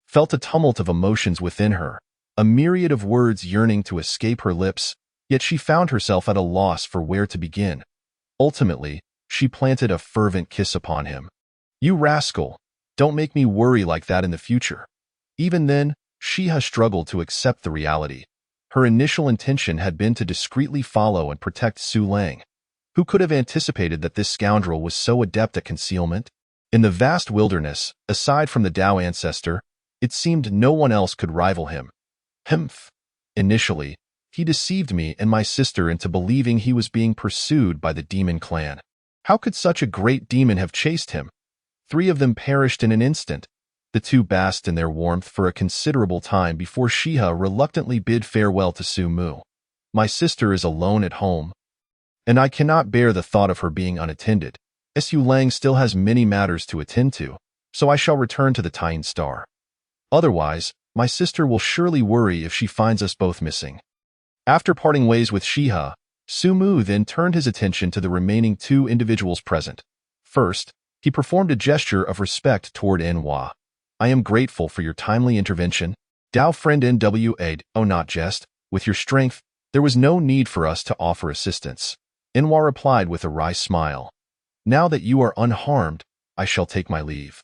felt a tumult of emotions within her, a myriad of words yearning to escape her lips, yet she found herself at a loss for where to begin. Ultimately, she planted a fervent kiss upon him. You rascal, don't make me worry like that in the future. Even then, Shiha struggled to accept the reality. Her initial intention had been to discreetly follow and protect Su Lang. Who could have anticipated that this scoundrel was so adept at concealment? In the vast wilderness, aside from the Dao ancestor, it seemed no one else could rival him. Humph. Initially, he deceived me and my sister into believing he was being pursued by the demon clan. How could such a great demon have chased him? 3 of them perished in an instant. The 2 basked in their warmth for a considerable time before Shiha reluctantly bid farewell to Su Mu. My sister is alone at home, and I cannot bear the thought of her being unattended. Su Lang still has many matters to attend to, so I shall return to the Tying Star. Otherwise, my sister will surely worry if she finds us both missing. After parting ways with Shiha, Su Mu then turned his attention to the remaining 2 individuals present. First, he performed a gesture of respect toward Nuwa. I am grateful for your timely intervention. Dao friend Nwa, oh not jest, with your strength, there was no need for us to offer assistance. Nuwa replied with a wry smile. Now that you are unharmed, I shall take my leave.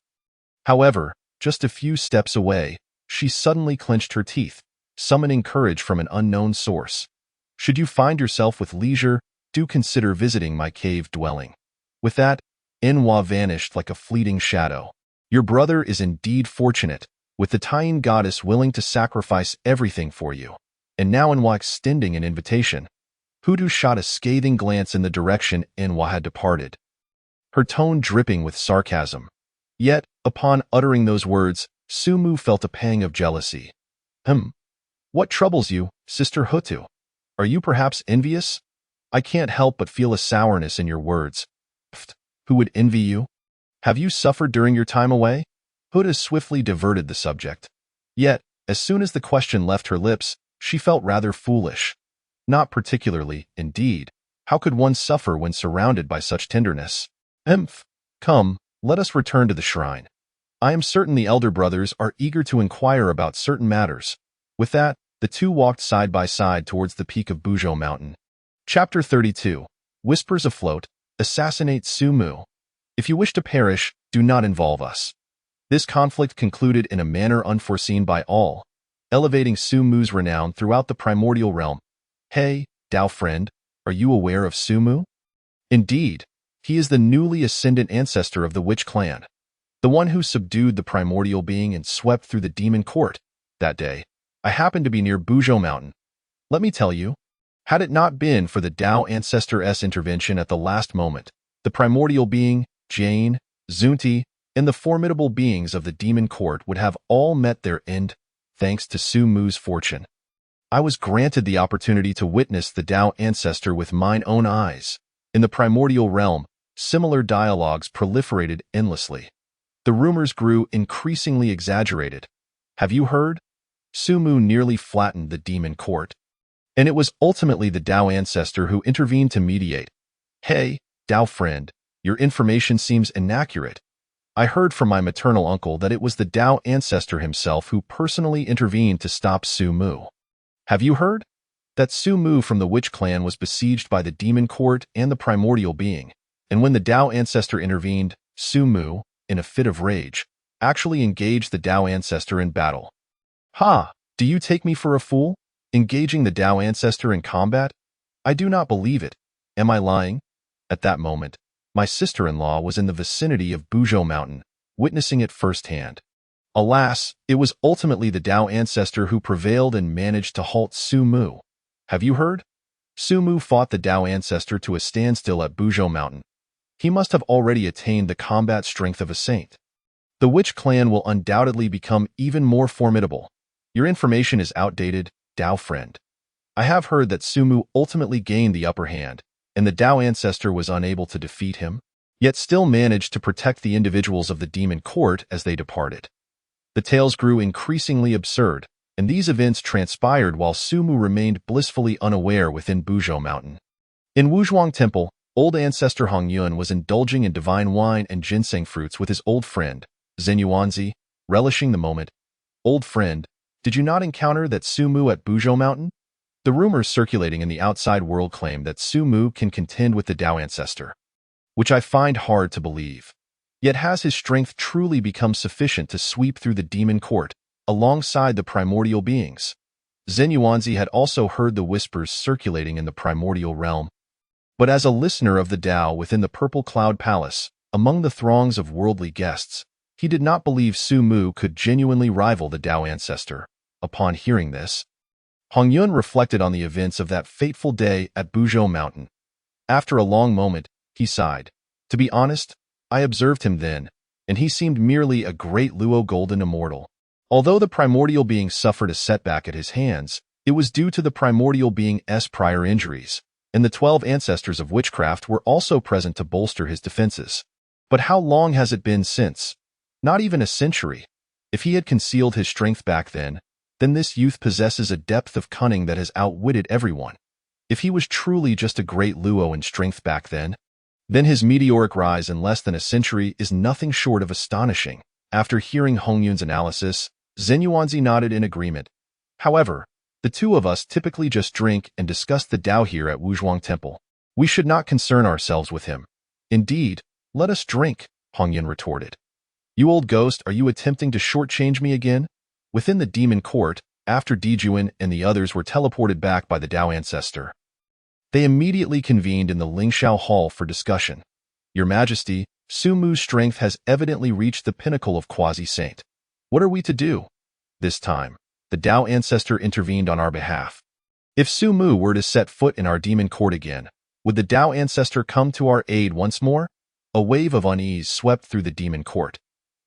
However, just a few steps away, she suddenly clenched her teeth, summoning courage from an unknown source. Should you find yourself with leisure, do consider visiting my cave dwelling. With that, Nuwa vanished like a fleeting shadow. Your brother is indeed fortunate, with the Tying goddess willing to sacrifice everything for you. And now Nuwa extending an invitation. Hudu shot a scathing glance in the direction Nuwa had departed, her tone dripping with sarcasm. Yet, upon uttering those words, Sumu felt a pang of jealousy. What troubles you, Sister Hutu? Are you perhaps envious? I can't help but feel a sourness in your words. Pfft, who would envy you? Have you suffered during your time away? Huda swiftly diverted the subject. Yet, as soon as the question left her lips, she felt rather foolish. Not particularly, indeed. How could one suffer when surrounded by such tenderness? Come, let us return to the shrine. I am certain the elder brothers are eager to inquire about certain matters. With that, the two walked side by side towards the peak of Buzhou Mountain. Chapter 32. Whispers Afloat. Assassinate Sumu. If you wish to perish, do not involve us. This conflict concluded in a manner unforeseen by all, elevating Sumu's renown throughout the primordial realm. Hey, Dao friend, are you aware of Sumu? Indeed, he is the newly ascendant ancestor of the witch clan, the one who subdued the primordial being and swept through the demon court. That day, I happened to be near Buzhou Mountain. Let me tell you, had it not been for the Dao Ancestor's intervention at the last moment, the primordial being, Jane, Zunti, and the formidable beings of the demon court would have all met their end, thanks to Sumu's fortune. I was granted the opportunity to witness the Dao Ancestor with mine own eyes. In the primordial realm, similar dialogues proliferated endlessly. The rumors grew increasingly exaggerated. Have you heard? Sumu nearly flattened the demon court. And it was ultimately the Dao Ancestor who intervened to mediate. Hey, Dao friend, your information seems inaccurate. I heard from my maternal uncle that it was the Dao Ancestor himself who personally intervened to stop Sumu. Have you heard? That Sumu from the witch clan was besieged by the demon court and the primordial being, and when the Dao Ancestor intervened, Sumu, in a fit of rage, actually engaged the Dao Ancestor in battle. Ha! Do you take me for a fool? Engaging the Dao Ancestor in combat? I do not believe it. Am I lying? At that moment, my sister-in-law was in the vicinity of Buzhou Mountain, witnessing it firsthand. Alas, it was ultimately the Dao Ancestor who prevailed and managed to halt Sumu. Have you heard? Sumu fought the Dao Ancestor to a standstill at Buzhou Mountain. He must have already attained the combat strength of a saint. The witch clan will undoubtedly become even more formidable. Your information is outdated, Dao friend. I have heard that Sumu ultimately gained the upper hand, and the Dao Ancestor was unable to defeat him, yet still managed to protect the individuals of the demon court as they departed. The tales grew increasingly absurd, and these events transpired while Sumu remained blissfully unaware within Buzhou Mountain. In Wuzhuang Temple, old ancestor Hongyun was indulging in divine wine and ginseng fruits with his old friend, Zenyuanzi, relishing the moment. Old friend, did you not encounter that Sumu at Buzhou Mountain? The rumors circulating in the outside world claim that Sumu can contend with the Dao Ancestor, which I find hard to believe. Yet has his strength truly become sufficient to sweep through the demon court, alongside the primordial beings? Zenyuanzi had also heard the whispers circulating in the primordial realm. But as a listener of the Dao within the Purple Cloud Palace, among the throngs of worldly guests, he did not believe Sumu could genuinely rival the Dao Ancestor. Upon hearing this, Hongyun reflected on the events of that fateful day at Buzhou Mountain. After a long moment, he sighed. To be honest, I observed him then, and he seemed merely a great Luo golden immortal. Although the primordial being suffered a setback at his hands, it was due to the primordial being's prior injuries, and the 12 ancestors of witchcraft were also present to bolster his defenses. But how long has it been since? Not even a century. If he had concealed his strength back then this youth possesses a depth of cunning that has outwitted everyone. If he was truly just a great Luo in strength back then his meteoric rise in less than a century is nothing short of astonishing. After hearing Hongyun's analysis, Zenyuanzi nodded in agreement. However, the two of us typically just drink and discuss the Dao here at Wuzhuang Temple. We should not concern ourselves with him. Indeed, let us drink, Hongyun retorted. You old ghost, are you attempting to shortchange me again? Within the demon court, after Dijuan and the others were teleported back by the Dao Ancestor, they immediately convened in the Lingshao Hall for discussion. Your Majesty, Sumu's strength has evidently reached the pinnacle of quasi-saint. What are we to do? This time, the Dao Ancestor intervened on our behalf. If Sumu were to set foot in our demon court again, would the Dao Ancestor come to our aid once more? A wave of unease swept through the demon court.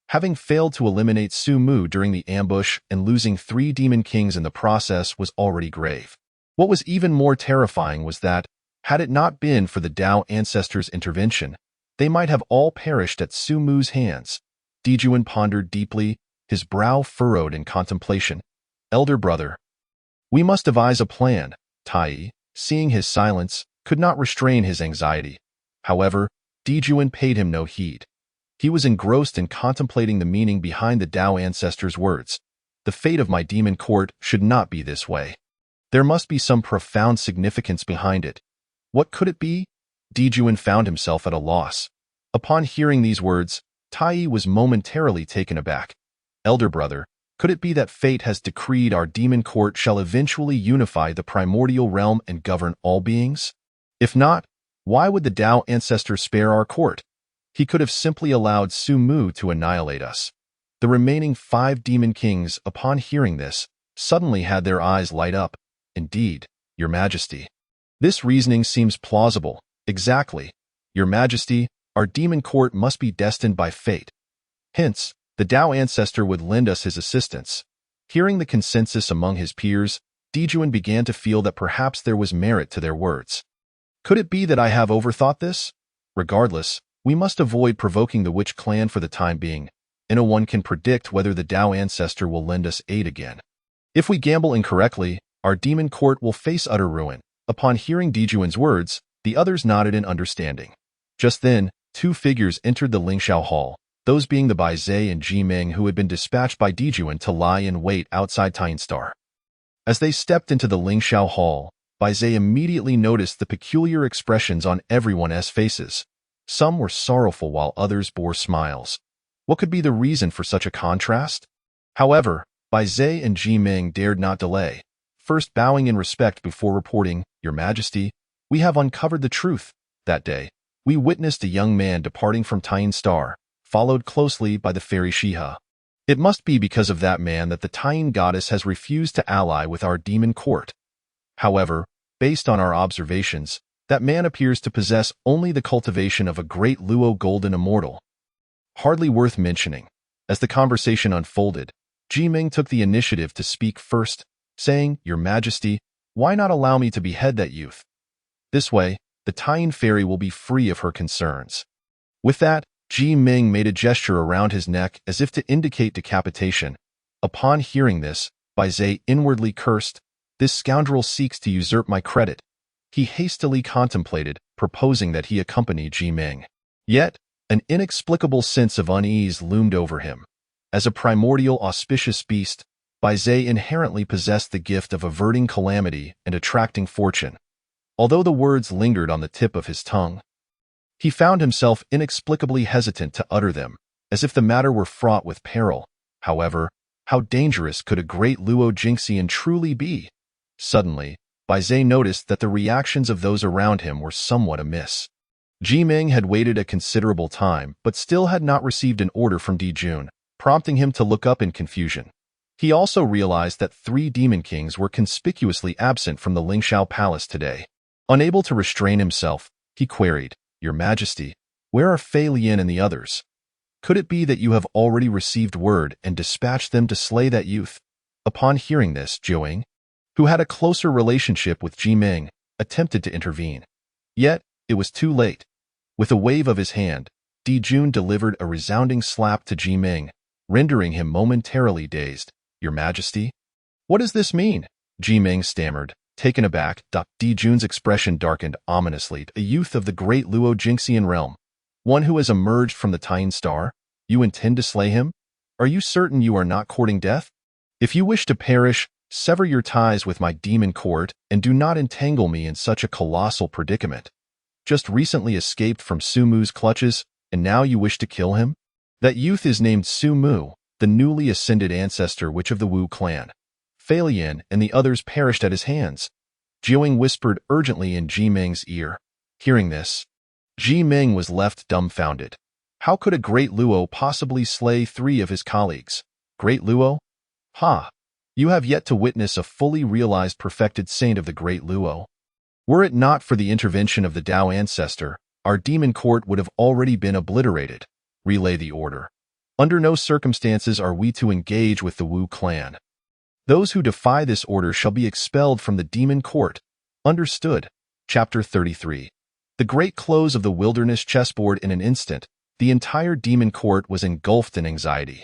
Having failed to eliminate Su Mu during the ambush and losing 3 demon kings in the process was already grave. What was even more terrifying was that, had it not been for the Dao ancestors' intervention, they might have all perished at Su Mu's hands. Dijuan pondered deeply, his brow furrowed in contemplation. Elder brother. We must devise a plan. Tai, seeing his silence, could not restrain his anxiety. However, Dijuan paid him no heed. He was engrossed in contemplating the meaning behind the Dao ancestors' words. The fate of my demon court should not be this way. There must be some profound significance behind it. What could it be? Dijuan found himself at a loss. Upon hearing these words, Tai was momentarily taken aback. Elder brother, could it be that fate has decreed our demon court shall eventually unify the primordial realm and govern all beings? If not, why would the Dao ancestors spare our court? He could have simply allowed Su Mu to annihilate us. The remaining 5 demon kings, upon hearing this, suddenly had their eyes light up. Indeed, Your Majesty. This reasoning seems plausible. Exactly. Your Majesty, our demon court must be destined by fate. Hence, the Dao ancestor would lend us his assistance. Hearing the consensus among his peers, Dijuan began to feel that perhaps there was merit to their words. Could it be that I have overthought this? Regardless, we must avoid provoking the Witch clan for the time being, and no one can predict whether the Dao ancestor will lend us aid again. If we gamble incorrectly, our demon court will face utter ruin. Upon hearing Dijuan's words, the others nodded in understanding. Just then, 2 figures entered the Lingxiao Hall, those being the Bai Zhe and Ji Ming who had been dispatched by Dijuan to lie in wait outside Tian Star. As they stepped into the Lingxiao Hall, Bai Zhe immediately noticed the peculiar expressions on everyone's faces. Some were sorrowful while others bore smiles. What could be the reason for such a contrast? However, Bai Zhe and Ji Ming dared not delay. First bowing in respect before reporting, Your Majesty, we have uncovered the truth. That day, we witnessed a young man departing from Tian Star, followed closely by the fairy Shiha. It must be because of that man that the Tian goddess has refused to ally with our demon court. However, based on our observations, that man appears to possess only the cultivation of a great Luo golden immortal. Hardly worth mentioning. As the conversation unfolded, Ji Ming took the initiative to speak first, saying, Your Majesty, why not allow me to behead that youth? This way, the Tian fairy will be free of her concerns. With that, Ji Ming made a gesture around his neck as if to indicate decapitation. Upon hearing this, Bai Zhe inwardly cursed, This scoundrel seeks to usurp my credit. He hastily contemplated, proposing that he accompany Ji Ming. Yet, an inexplicable sense of unease loomed over him. As a primordial auspicious beast, Bai Zhe inherently possessed the gift of averting calamity and attracting fortune. Although the words lingered on the tip of his tongue, he found himself inexplicably hesitant to utter them, as if the matter were fraught with peril. However, how dangerous could a great Luo Jinxian truly be? Suddenly, Bai Zhe noticed that the reactions of those around him were somewhat amiss. Ji Ming had waited a considerable time, but still had not received an order from Dijuan, prompting him to look up in confusion. He also realized that 3 demon kings were conspicuously absent from the Lingxiao Palace today. Unable to restrain himself, he queried, Your Majesty, where are Fei Lian and the others? Could it be that you have already received word and dispatched them to slay that youth? Upon hearing this, Jiuying, who had a closer relationship with Ji Ming, attempted to intervene. Yet, it was too late. With a wave of his hand, Dijuan delivered a resounding slap to Ji Ming, rendering him momentarily dazed. Your Majesty? What does this mean? Ji Ming stammered, taken aback. Dijuan's expression darkened ominously. A youth of the great Luo Jinxian realm. One who has emerged from the Tian Star? You intend to slay him? Are you certain you are not courting death? If you wish to perish, sever your ties with my demon court and do not entangle me in such a colossal predicament. Just recently escaped from Su Mu's clutches, and now you wish to kill him? That youth is named Su Mu, the newly ascended ancestor witch of the Wu clan. Fei Lian and the others perished at his hands. Jiuying whispered urgently in Ji Ming's ear. Hearing this, Ji Ming was left dumbfounded. How could a great Luo possibly slay 3 of his colleagues? Great Luo? Ha! You have yet to witness a fully realized perfected saint of the great Luo. Were it not for the intervention of the Dao ancestor, our demon court would have already been obliterated. Relay the order. Under no circumstances are we to engage with the Wu clan. Those who defy this order shall be expelled from the demon court. Understood. Chapter 33. The great close of the wilderness chessboard in an instant, the entire demon court was engulfed in anxiety.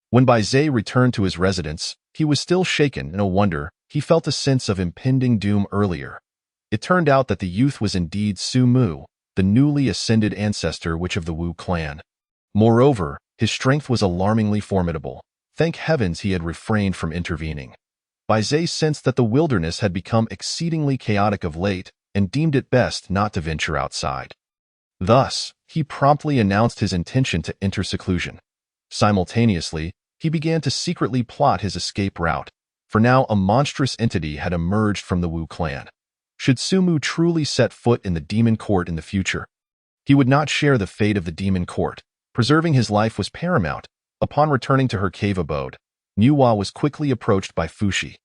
When Bai Zhe returned to his residence, he was still shaken. No wonder, he felt a sense of impending doom earlier. It turned out that the youth was indeed Su Mu, the newly ascended ancestor which of the Wu clan. Moreover, his strength was alarmingly formidable. Thank heavens he had refrained from intervening. Bai Zhe sensed that the wilderness had become exceedingly chaotic of late and deemed it best not to venture outside. Thus, he promptly announced his intention to enter seclusion. Simultaneously, he began to secretly plot his escape route, for now a monstrous entity had emerged from the Wu clan. Should Su Mu truly set foot in the demon court in the future, he would not share the fate of the demon court. Preserving his life was paramount. Upon returning to her cave abode, Nuwa was quickly approached by Fushi.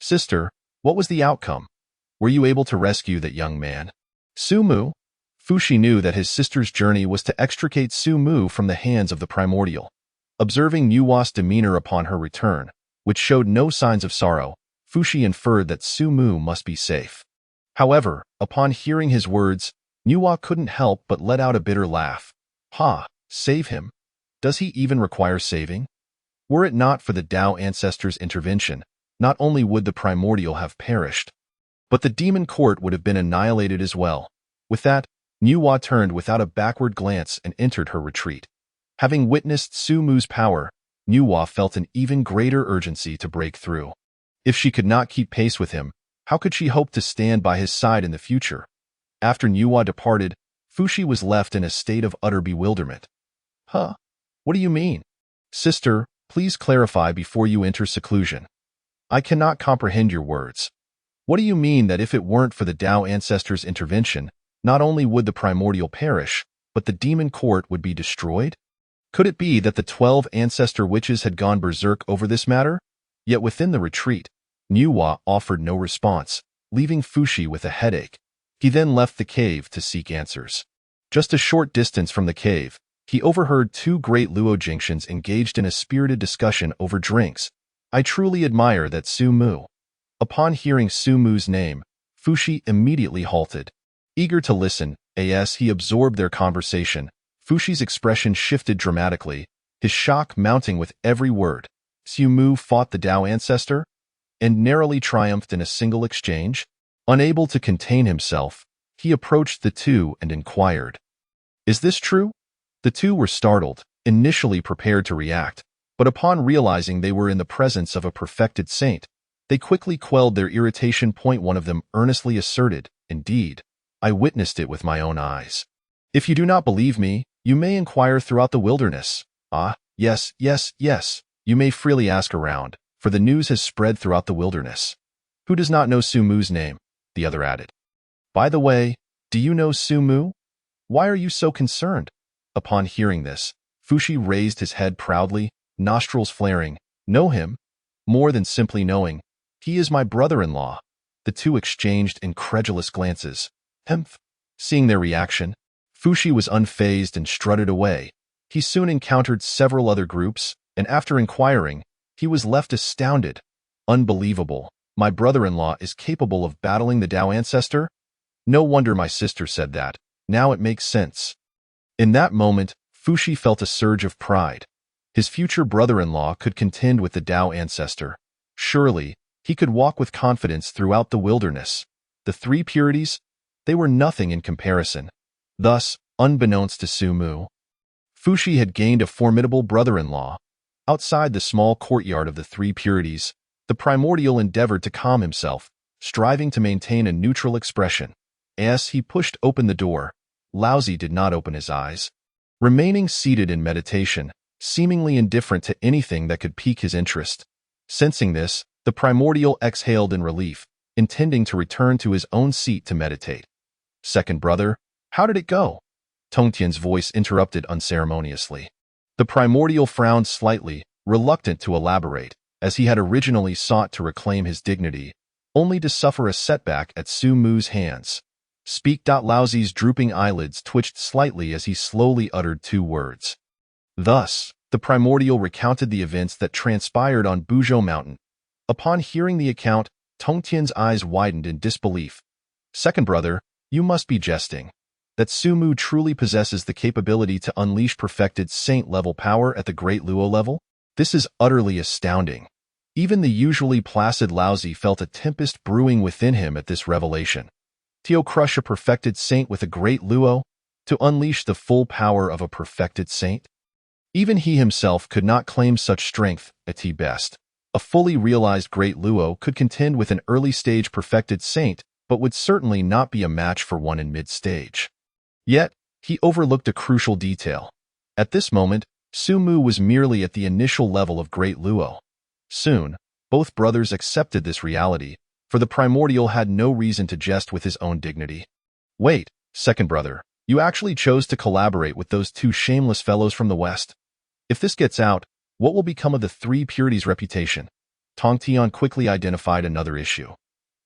Sister, what was the outcome? Were you able to rescue that young man? Su Mu? Fushi knew that his sister's journey was to extricate Su Mu from the hands of the primordial. Observing Nuwa's demeanor upon her return, which showed no signs of sorrow, Fushi inferred that Su Mu must be safe. However, upon hearing his words, Nuwa couldn't help but let out a bitter laugh. Ha! Save him? Does he even require saving? Were it not for the Tao ancestors' intervention, not only would the primordial have perished, but the demon court would have been annihilated as well. With that, Nuwa turned without a backward glance and entered her retreat. Having witnessed Su Mu's power, Nuwa felt an even greater urgency to break through. If she could not keep pace with him, how could she hope to stand by his side in the future? After Nuwa departed, Fushi was left in a state of utter bewilderment. Huh? What do you mean? Sister, please clarify before you enter seclusion. I cannot comprehend your words. What do you mean that if it weren't for the Tao ancestors' intervention, not only would the primordial perish, but the demon court would be destroyed? Could it be that the 12 ancestor witches had gone berserk over this matter? Yet within the retreat, Nuwa offered no response, leaving Fushi with a headache. He then left the cave to seek answers. Just a short distance from the cave, he overheard two great Luo Jingxians engaged in a spirited discussion over drinks. I truly admire that Su Mu. Upon hearing Su Mu's name, Fushi immediately halted. Eager to listen, as he absorbed their conversation, Fushi's expression shifted dramatically, his shock mounting with every word. Su Mu fought the Tao ancestor? And narrowly triumphed in a single exchange? Unable to contain himself, he approached the two and inquired. Is this true? The two were startled, initially prepared to react, but upon realizing they were in the presence of a perfected saint, they quickly quelled their irritation. One of them earnestly asserted, Indeed, I witnessed it with my own eyes. If you do not believe me, you may inquire throughout the wilderness. Ah, yes, you may freely ask around, for the news has spread throughout the wilderness. Who does not know Su Mu's name? The other added. By the way, do you know Su Mu? Why are you so concerned? Upon hearing this, Fushi raised his head proudly, nostrils flaring. Know him? More than simply knowing. He is my brother-in-law. The two exchanged incredulous glances. Hemph. Seeing their reaction, Fushi was unfazed and strutted away. He soon encountered several other groups, and after inquiring, he was left astounded. Unbelievable. My brother-in-law is capable of battling the Tao ancestor? No wonder my sister said that. Now it makes sense. In that moment, Fushi felt a surge of pride. His future brother-in-law could contend with the Tao ancestor. Surely, he could walk with confidence throughout the wilderness. The three purities? They were nothing in comparison. Thus, unbeknownst to Su Mu, Fushi had gained a formidable brother-in-law. Outside the small courtyard of the three purities, the primordial endeavored to calm himself, striving to maintain a neutral expression. As he pushed open the door, Laozi did not open his eyes. Remaining seated in meditation, seemingly indifferent to anything that could pique his interest. Sensing this, the primordial exhaled in relief, intending to return to his own seat to meditate. Second brother, how did it go? Tongtian's voice interrupted unceremoniously. The primordial frowned slightly, reluctant to elaborate, as he had originally sought to reclaim his dignity, only to suffer a setback at Su Mu's hands. Speak. Laozi's drooping eyelids twitched slightly as he slowly uttered two words. Thus, The primordial recounted the events that transpired on Buzhou Mountain. Upon hearing the account, Tongtian's eyes widened in disbelief. Second brother, you must be jesting. That Sumu truly possesses the capability to unleash perfected saint-level power at the Great Luo level? This is utterly astounding. Even the usually placid Laozi felt a tempest brewing within him at this revelation. To crush a perfected saint with a Great Luo? To unleash the full power of a perfected saint? Even he himself could not claim such strength, at best. A fully realized Great Luo could contend with an early-stage perfected saint, but would certainly not be a match for one in mid-stage. Yet, he overlooked a crucial detail. At this moment, Sumu was merely at the initial level of Great Luo. Soon, both brothers accepted this reality, for the primordial had no reason to jest with his own dignity. Wait, second brother, you actually chose to collaborate with those two shameless fellows from the West? If this gets out, what will become of the Three Purities' reputation? Tongtian quickly identified another issue.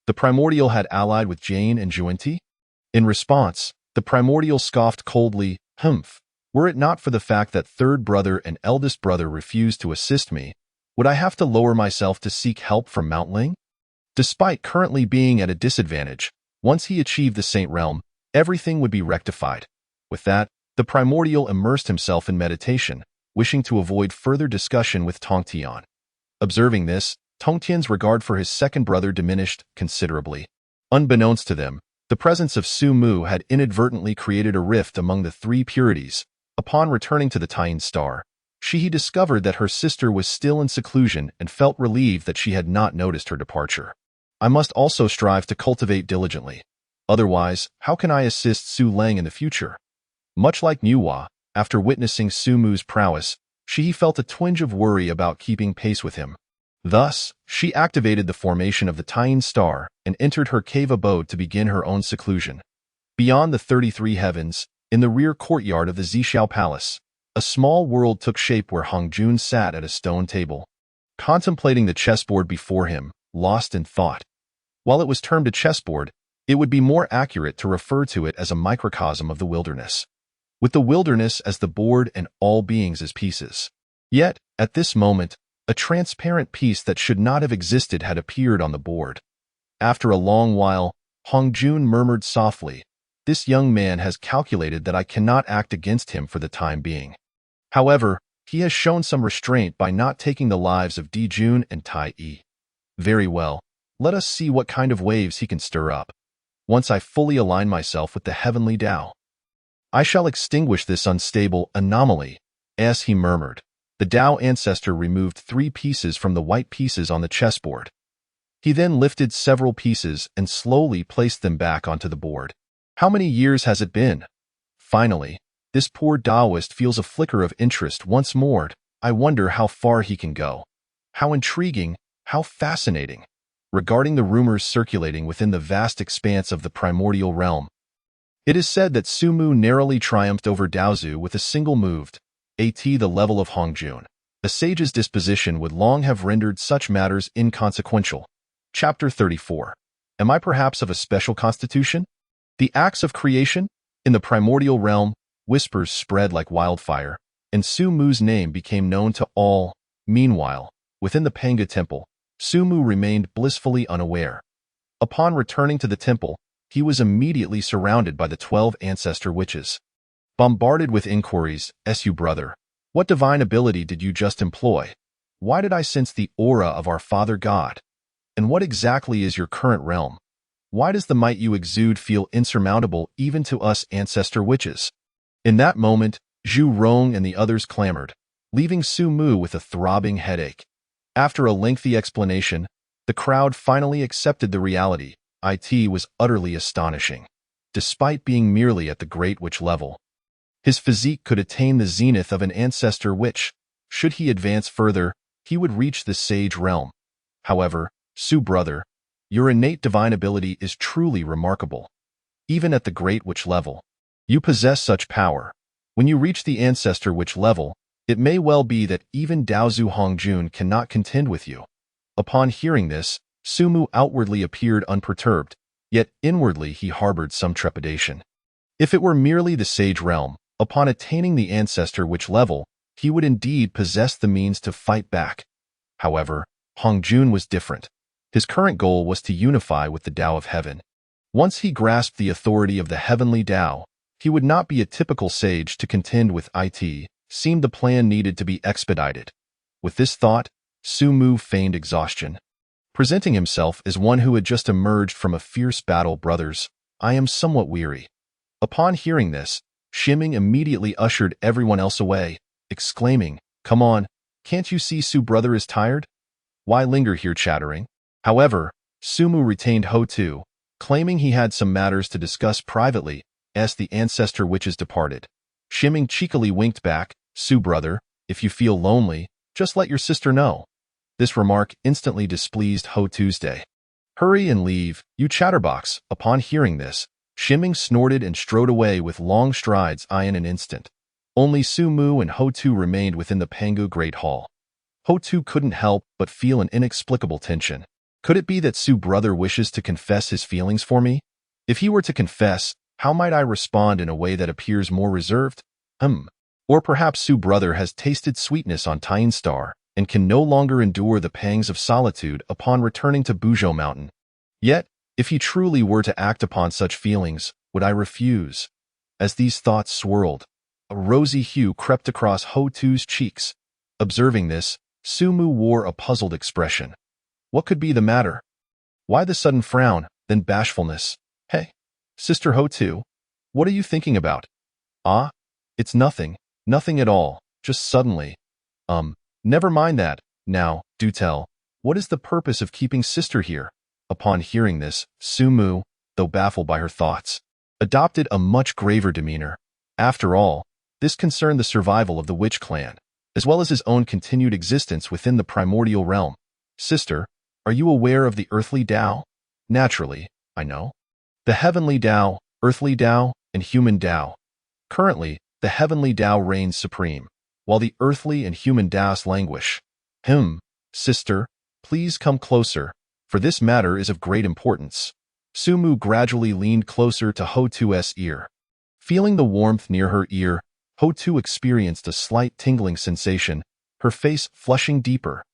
The primordial had allied with Jane and Juanti? In response, the primordial scoffed coldly, "Humph. Were it not for the fact that third brother and eldest brother refused to assist me, would I have to lower myself to seek help from Mount Ling?" Despite currently being at a disadvantage, once he achieved the Saint Realm, everything would be rectified. With that, the primordial immersed himself in meditation, wishing to avoid further discussion with Tongtian. Observing this, Tongtian's regard for his second brother diminished considerably. Unbeknownst to them, the presence of Sumu had inadvertently created a rift among the Three Purities. Upon returning to the Taiyin Star, she discovered that her sister was still in seclusion and felt relieved that she had not noticed her departure. I must also strive to cultivate diligently. Otherwise, how can I assist Su Leng in the future? Much like Nuwa, after witnessing Sumu's prowess, she felt a twinge of worry about keeping pace with him. Thus, she activated the formation of the Taiyin Star and entered her cave abode to begin her own seclusion. Beyond the 33 heavens, in the rear courtyard of the Zixiao Palace, a small world took shape where Hongjun sat at a stone table, contemplating the chessboard before him, lost in thought. While it was termed a chessboard, it would be more accurate to refer to it as a microcosm of the wilderness, with the wilderness as the board and all beings as pieces. Yet, at this moment, a transparent piece that should not have existed had appeared on the board. After a long while, Hongjun murmured softly, "This young man has calculated that I cannot act against him for the time being. However, he has shown some restraint by not taking the lives of Dijun and Tai Yi. Very well, let us see what kind of waves he can stir up. Once I fully align myself with the heavenly Tao, I shall extinguish this unstable anomaly," as he murmured. The Tao ancestor removed 3 pieces from the white pieces on the chessboard. He then lifted several pieces and slowly placed them back onto the board. How many years has it been? Finally, this poor Taoist feels a flicker of interest once more. I wonder how far he can go. How intriguing, how fascinating. Regarding the rumors circulating within the vast expanse of the primordial realm, it is said that Sumu narrowly triumphed over Daozu with a single move, at the level of Hongjun. A sage's disposition would long have rendered such matters inconsequential. Chapter 34. Am I perhaps of a special constitution? The acts of creation? In the primordial realm, whispers spread like wildfire, and Sumu's name became known to all. Meanwhile, within the Panga temple, Sumu remained blissfully unaware. Upon returning to the temple, he was immediately surrounded by the 12 ancestor witches. Bombarded with inquiries, "Su brother, what divine ability did you just employ? Why did I sense the aura of our Father God? And what exactly is your current realm? Why does the might you exude feel insurmountable even to us ancestor witches?" In that moment, Zhu Rong and the others clamored, leaving Sumu with a throbbing headache. After a lengthy explanation, the crowd finally accepted the reality. It was utterly astonishing. Despite being merely at the Great Witch level, his physique could attain the zenith of an ancestor witch. Should he advance further, he would reach the sage realm. However, Su brother, your innate divine ability is truly remarkable. Even at the Great Witch level, you possess such power. When you reach the ancestor witch level, it may well be that even Daozu Hongjun cannot contend with you. Upon hearing this, Sumu outwardly appeared unperturbed, yet inwardly he harbored some trepidation. If it were merely the sage realm, upon attaining the ancestor witch level, he would indeed possess the means to fight back. However, Hongjun was different. His current goal was to unify with the Tao of Heaven. Once he grasped the authority of the heavenly Tao, he would not be a typical sage to contend with it. Seemed the plan needed to be expedited. With this thought, Sumu feigned exhaustion. Presenting himself as one who had just emerged from a fierce battle, brothers, I am somewhat weary. Upon hearing this, Shiming immediately ushered everyone else away, exclaiming, "Come on, can't you see Su brother is tired? Why linger here chattering?" However, Sumu retained Ho-Tu, claiming he had some matters to discuss privately, as the ancestor witches departed. Shiming cheekily winked back, "Su brother, if you feel lonely, just let your sister know." This remark instantly displeased Ho-Tuesday. "Hurry and leave, you chatterbox." Upon hearing this, Shiming snorted and strode away with long strides. In an instant, only Sumu and Ho-Tu remained within the Pangu Great Hall. Ho-Tu couldn't help but feel an inexplicable tension. Could it be that Su brother wishes to confess his feelings for me? If he were to confess, how might I respond in a way that appears more reserved? Or perhaps Su brother has tasted sweetness on Tyne Star and can no longer endure the pangs of solitude upon returning to Buzhou Mountain. Yet, if he truly were to act upon such feelings, would I refuse? As these thoughts swirled, a rosy hue crept across Ho-Tu's cheeks. Observing this, Sumu wore a puzzled expression. What could be the matter? Why the sudden frown, then bashfulness? "Hey, Sister Ho-Tu, what are you thinking about?" "Ah, it's nothing, nothing at all, just suddenly." Never mind that. Now, do tell, what is the purpose of keeping sister here?" Upon hearing this, Sumu, though baffled by her thoughts, adopted a much graver demeanor. After all, this concerned the survival of the witch clan, as well as his own continued existence within the primordial realm. "Sister, are you aware of the earthly Tao?" "Naturally, I know. The heavenly Tao, earthly Tao, and human Tao. Currently, the heavenly Tao reigns supreme, while the earthly and human Taos languish." Sister, please come closer, for this matter is of great importance." Sumu gradually leaned closer to Ho-Tu's ear. Feeling the warmth near her ear, Ho-Tu experienced a slight tingling sensation, her face flushing deeper.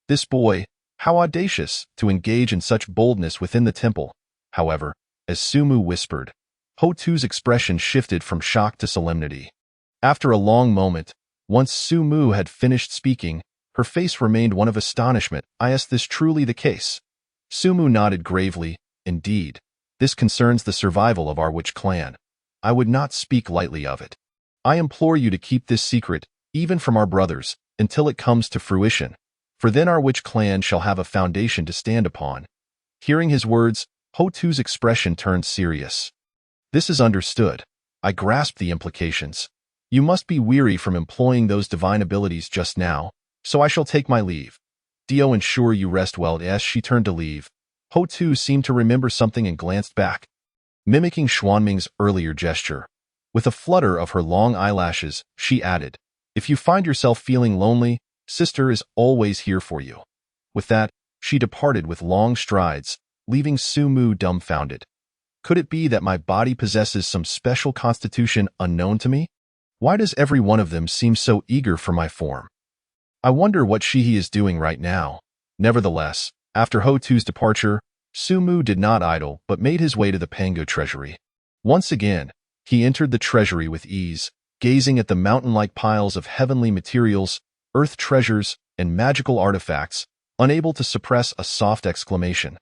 This boy, how audacious to engage in such boldness within the temple. However, as Sumu whispered, Ho-Tu's expression shifted from shock to solemnity. After a long moment, once Sumu had finished speaking, her face remained one of astonishment. "Is this truly the case?" Sumu nodded gravely. "Indeed, this concerns the survival of our witch clan. I would not speak lightly of it. I implore you to keep this secret, even from our brothers, until it comes to fruition, for then our witch clan shall have a foundation to stand upon." Hearing his words, Ho-Tu's expression turned serious. "This is understood. I grasp the implications. You must be weary from employing those divine abilities just now, so I shall take my leave. Dio ensure you rest well." As she turned to leave, Ho-Tu seemed to remember something and glanced back, mimicking Xuanming's earlier gesture. With a flutter of her long eyelashes, she added, "If you find yourself feeling lonely, sister is always here for you." With that, she departed with long strides, leaving Sumu dumbfounded. Could it be that my body possesses some special constitution unknown to me? Why does every one of them seem so eager for my form? I wonder what he is doing right now. Nevertheless, after Ho-Tu's departure, Sumu did not idle but made his way to the Pangu treasury. Once again, he entered the treasury with ease, gazing at the mountain-like piles of heavenly materials, earth treasures, and magical artifacts, unable to suppress a soft exclamation.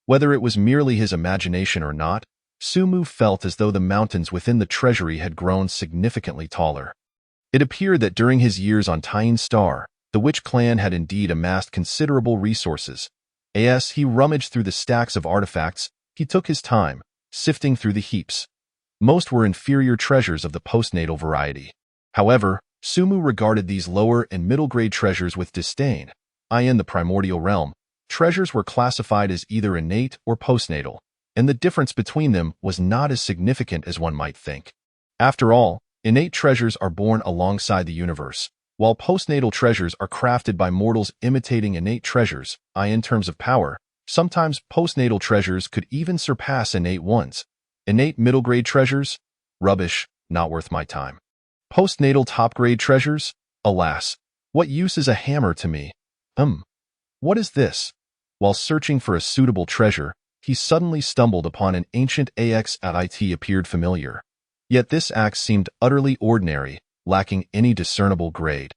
Whether it was merely his imagination or not, Sumu felt as though the mountains within the treasury had grown significantly taller. It appeared that during his years on Tyne Star, the witch clan had indeed amassed considerable resources. As he rummaged through the stacks of artifacts, he took his time, sifting through the heaps. Most were inferior treasures of the postnatal variety. However, Sumu regarded these lower and middle-grade treasures with disdain. In the primordial realm, treasures were classified as either innate or postnatal, and the difference between them was not as significant as one might think. After all, innate treasures are born alongside the universe, while postnatal treasures are crafted by mortals imitating innate treasures. In terms of power, sometimes postnatal treasures could even surpass innate ones. Innate middle-grade treasures? Rubbish, not worth my time. Postnatal top-grade treasures? Alas, what use is a hammer to me? What is this? While searching for a suitable treasure, he suddenly stumbled upon an ancient axe that appeared familiar. Yet this axe seemed utterly ordinary, lacking any discernible grade.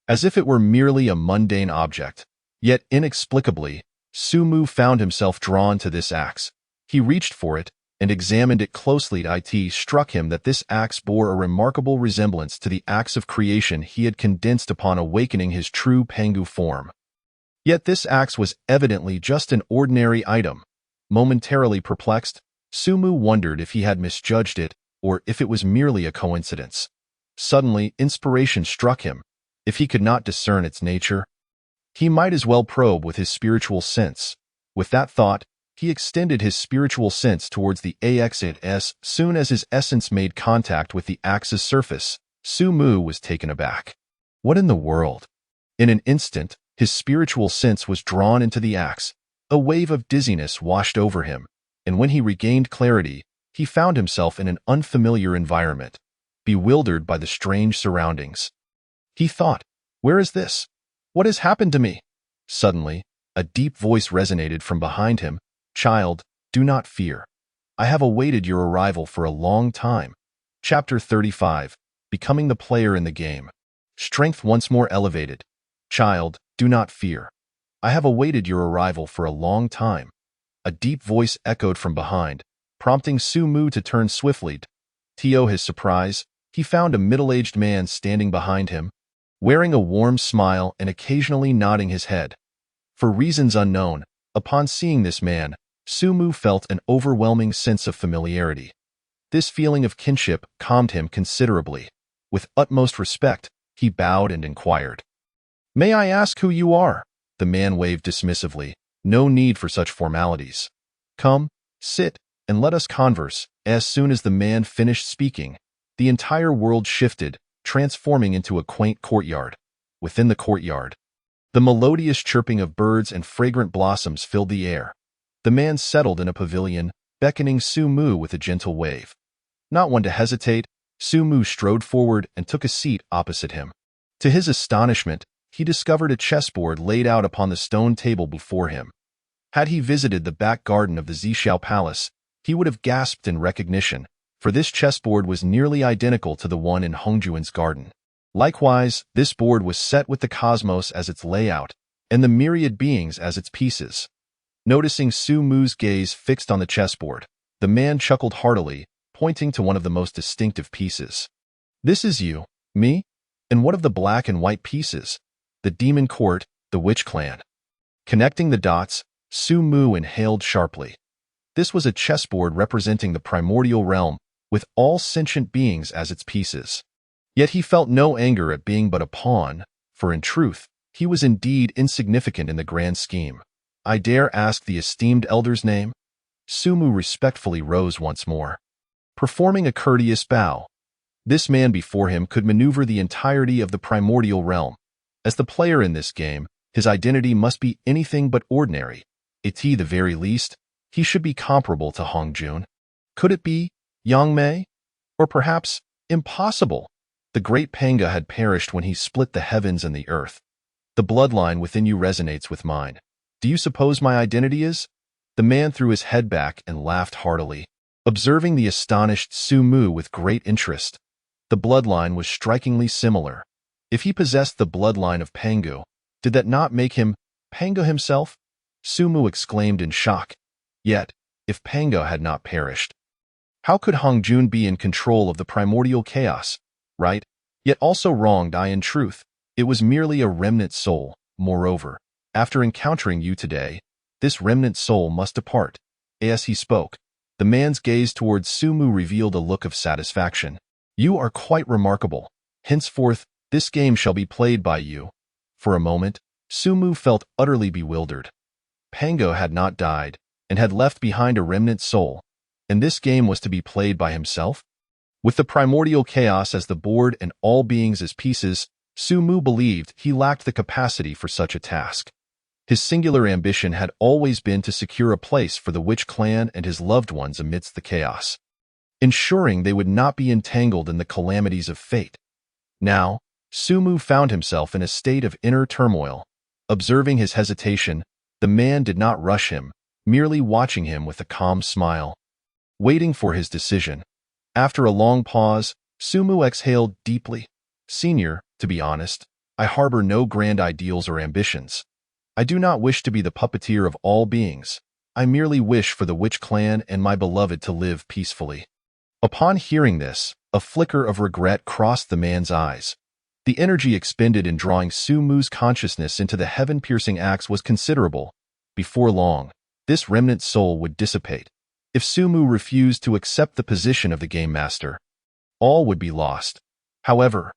As if it were merely a mundane object. Yet inexplicably, Sumu found himself drawn to this axe. He reached for it and examined it closely. It struck him that this axe bore a remarkable resemblance to the axe of creation he had condensed upon awakening his true Pangu form. Yet this axe was evidently just an ordinary item. Momentarily perplexed, Sumu wondered if he had misjudged it or if it was merely a coincidence. Suddenly, inspiration struck him. If he could not discern its nature, he might as well probe with his spiritual sense. With that thought, he extended his spiritual sense towards the axe. Soon as his essence made contact with the axe's surface, Sumu was taken aback. What in the world? In an instant, his spiritual sense was drawn into the axe. A wave of dizziness washed over him, and when he regained clarity, he found himself in an unfamiliar environment, bewildered by the strange surroundings. He thought, "Where is this? What has happened to me?" Suddenly, a deep voice resonated from behind him. "Child, do not fear. I have awaited your arrival for a long time." Chapter 35. Becoming the player in the game. Strength once more elevated. "Child, do not fear. I have awaited your arrival for a long time." A deep voice echoed from behind, prompting Sumu to turn swiftly. To his surprise, he found a middle-aged man standing behind him, wearing a warm smile and occasionally nodding his head. For reasons unknown, upon seeing this man, Sumu felt an overwhelming sense of familiarity. This feeling of kinship calmed him considerably. With utmost respect, he bowed and inquired, "May I ask who you are?" The man waved dismissively. "No need for such formalities. Come, sit, and let us converse." As soon as the man finished speaking, the entire world shifted, transforming into a quaint courtyard. Within the courtyard, the melodious chirping of birds and fragrant blossoms filled the air. The man settled in a pavilion, beckoning Sumu with a gentle wave. Not one to hesitate, Sumu strode forward and took a seat opposite him. To his astonishment, he discovered a chessboard laid out upon the stone table before him. Had he visited the back garden of the Zhixiao Palace, he would have gasped in recognition, for this chessboard was nearly identical to the one in Hongjuan's garden. Likewise, this board was set with the cosmos as its layout, and the myriad beings as its pieces. Noticing Sumu's gaze fixed on the chessboard, the man chuckled heartily, pointing to one of the most distinctive pieces. "This is you, me? And what of the black and white pieces? The demon court, the witch clan." Connecting the dots, Sumu inhaled sharply. This was a chessboard representing the primordial realm, with all sentient beings as its pieces. Yet he felt no anger at being but a pawn, for in truth, he was indeed insignificant in the grand scheme. "I dare ask the esteemed elder's name?" Sumu respectfully rose once more, performing a courteous bow. This man before him could maneuver the entirety of the primordial realm. As the player in this game, his identity must be anything but ordinary. At the very least, he should be comparable to Hongjun. Could it be Yang Mei? Or perhaps impossible? The great Panga had perished when he split the heavens and the earth. The bloodline within you resonates with mine. Do you suppose my identity is? The man threw his head back and laughed heartily, observing the astonished Sumu with great interest. The bloodline was strikingly similar. If he possessed the bloodline of Pangu, did that not make him Pangu himself? Sumu exclaimed in shock. Yet, if Pangu had not perished, how could Hongjun be in control of the primordial chaos? Right? Yet also wronged in truth. It was merely a remnant soul. Moreover, after encountering you today, this remnant soul must depart. As he spoke, the man's gaze towards Sumu revealed a look of satisfaction. "You are quite remarkable. Henceforth, this game shall be played by you." For a moment, Sumu felt utterly bewildered. Pangu had not died, and had left behind a remnant soul, and this game was to be played by himself? With the primordial chaos as the board and all beings as pieces, Sumu believed he lacked the capacity for such a task. His singular ambition had always been to secure a place for the witch clan and his loved ones amidst the chaos, ensuring they would not be entangled in the calamities of fate. Now, Sumu found himself in a state of inner turmoil. Observing his hesitation, the man did not rush him, merely watching him with a calm smile, waiting for his decision. After a long pause, Sumu exhaled deeply. Senior, to be honest, I harbor no grand ideals or ambitions. I do not wish to be the puppeteer of all beings. I merely wish for the Witch clan and my beloved to live peacefully. Upon hearing this, a flicker of regret crossed the man's eyes. The energy expended in drawing Sumu's consciousness into the heaven-piercing axe was considerable. Before long, this remnant soul would dissipate. If Sumu refused to accept the position of the Game Master, all would be lost. However,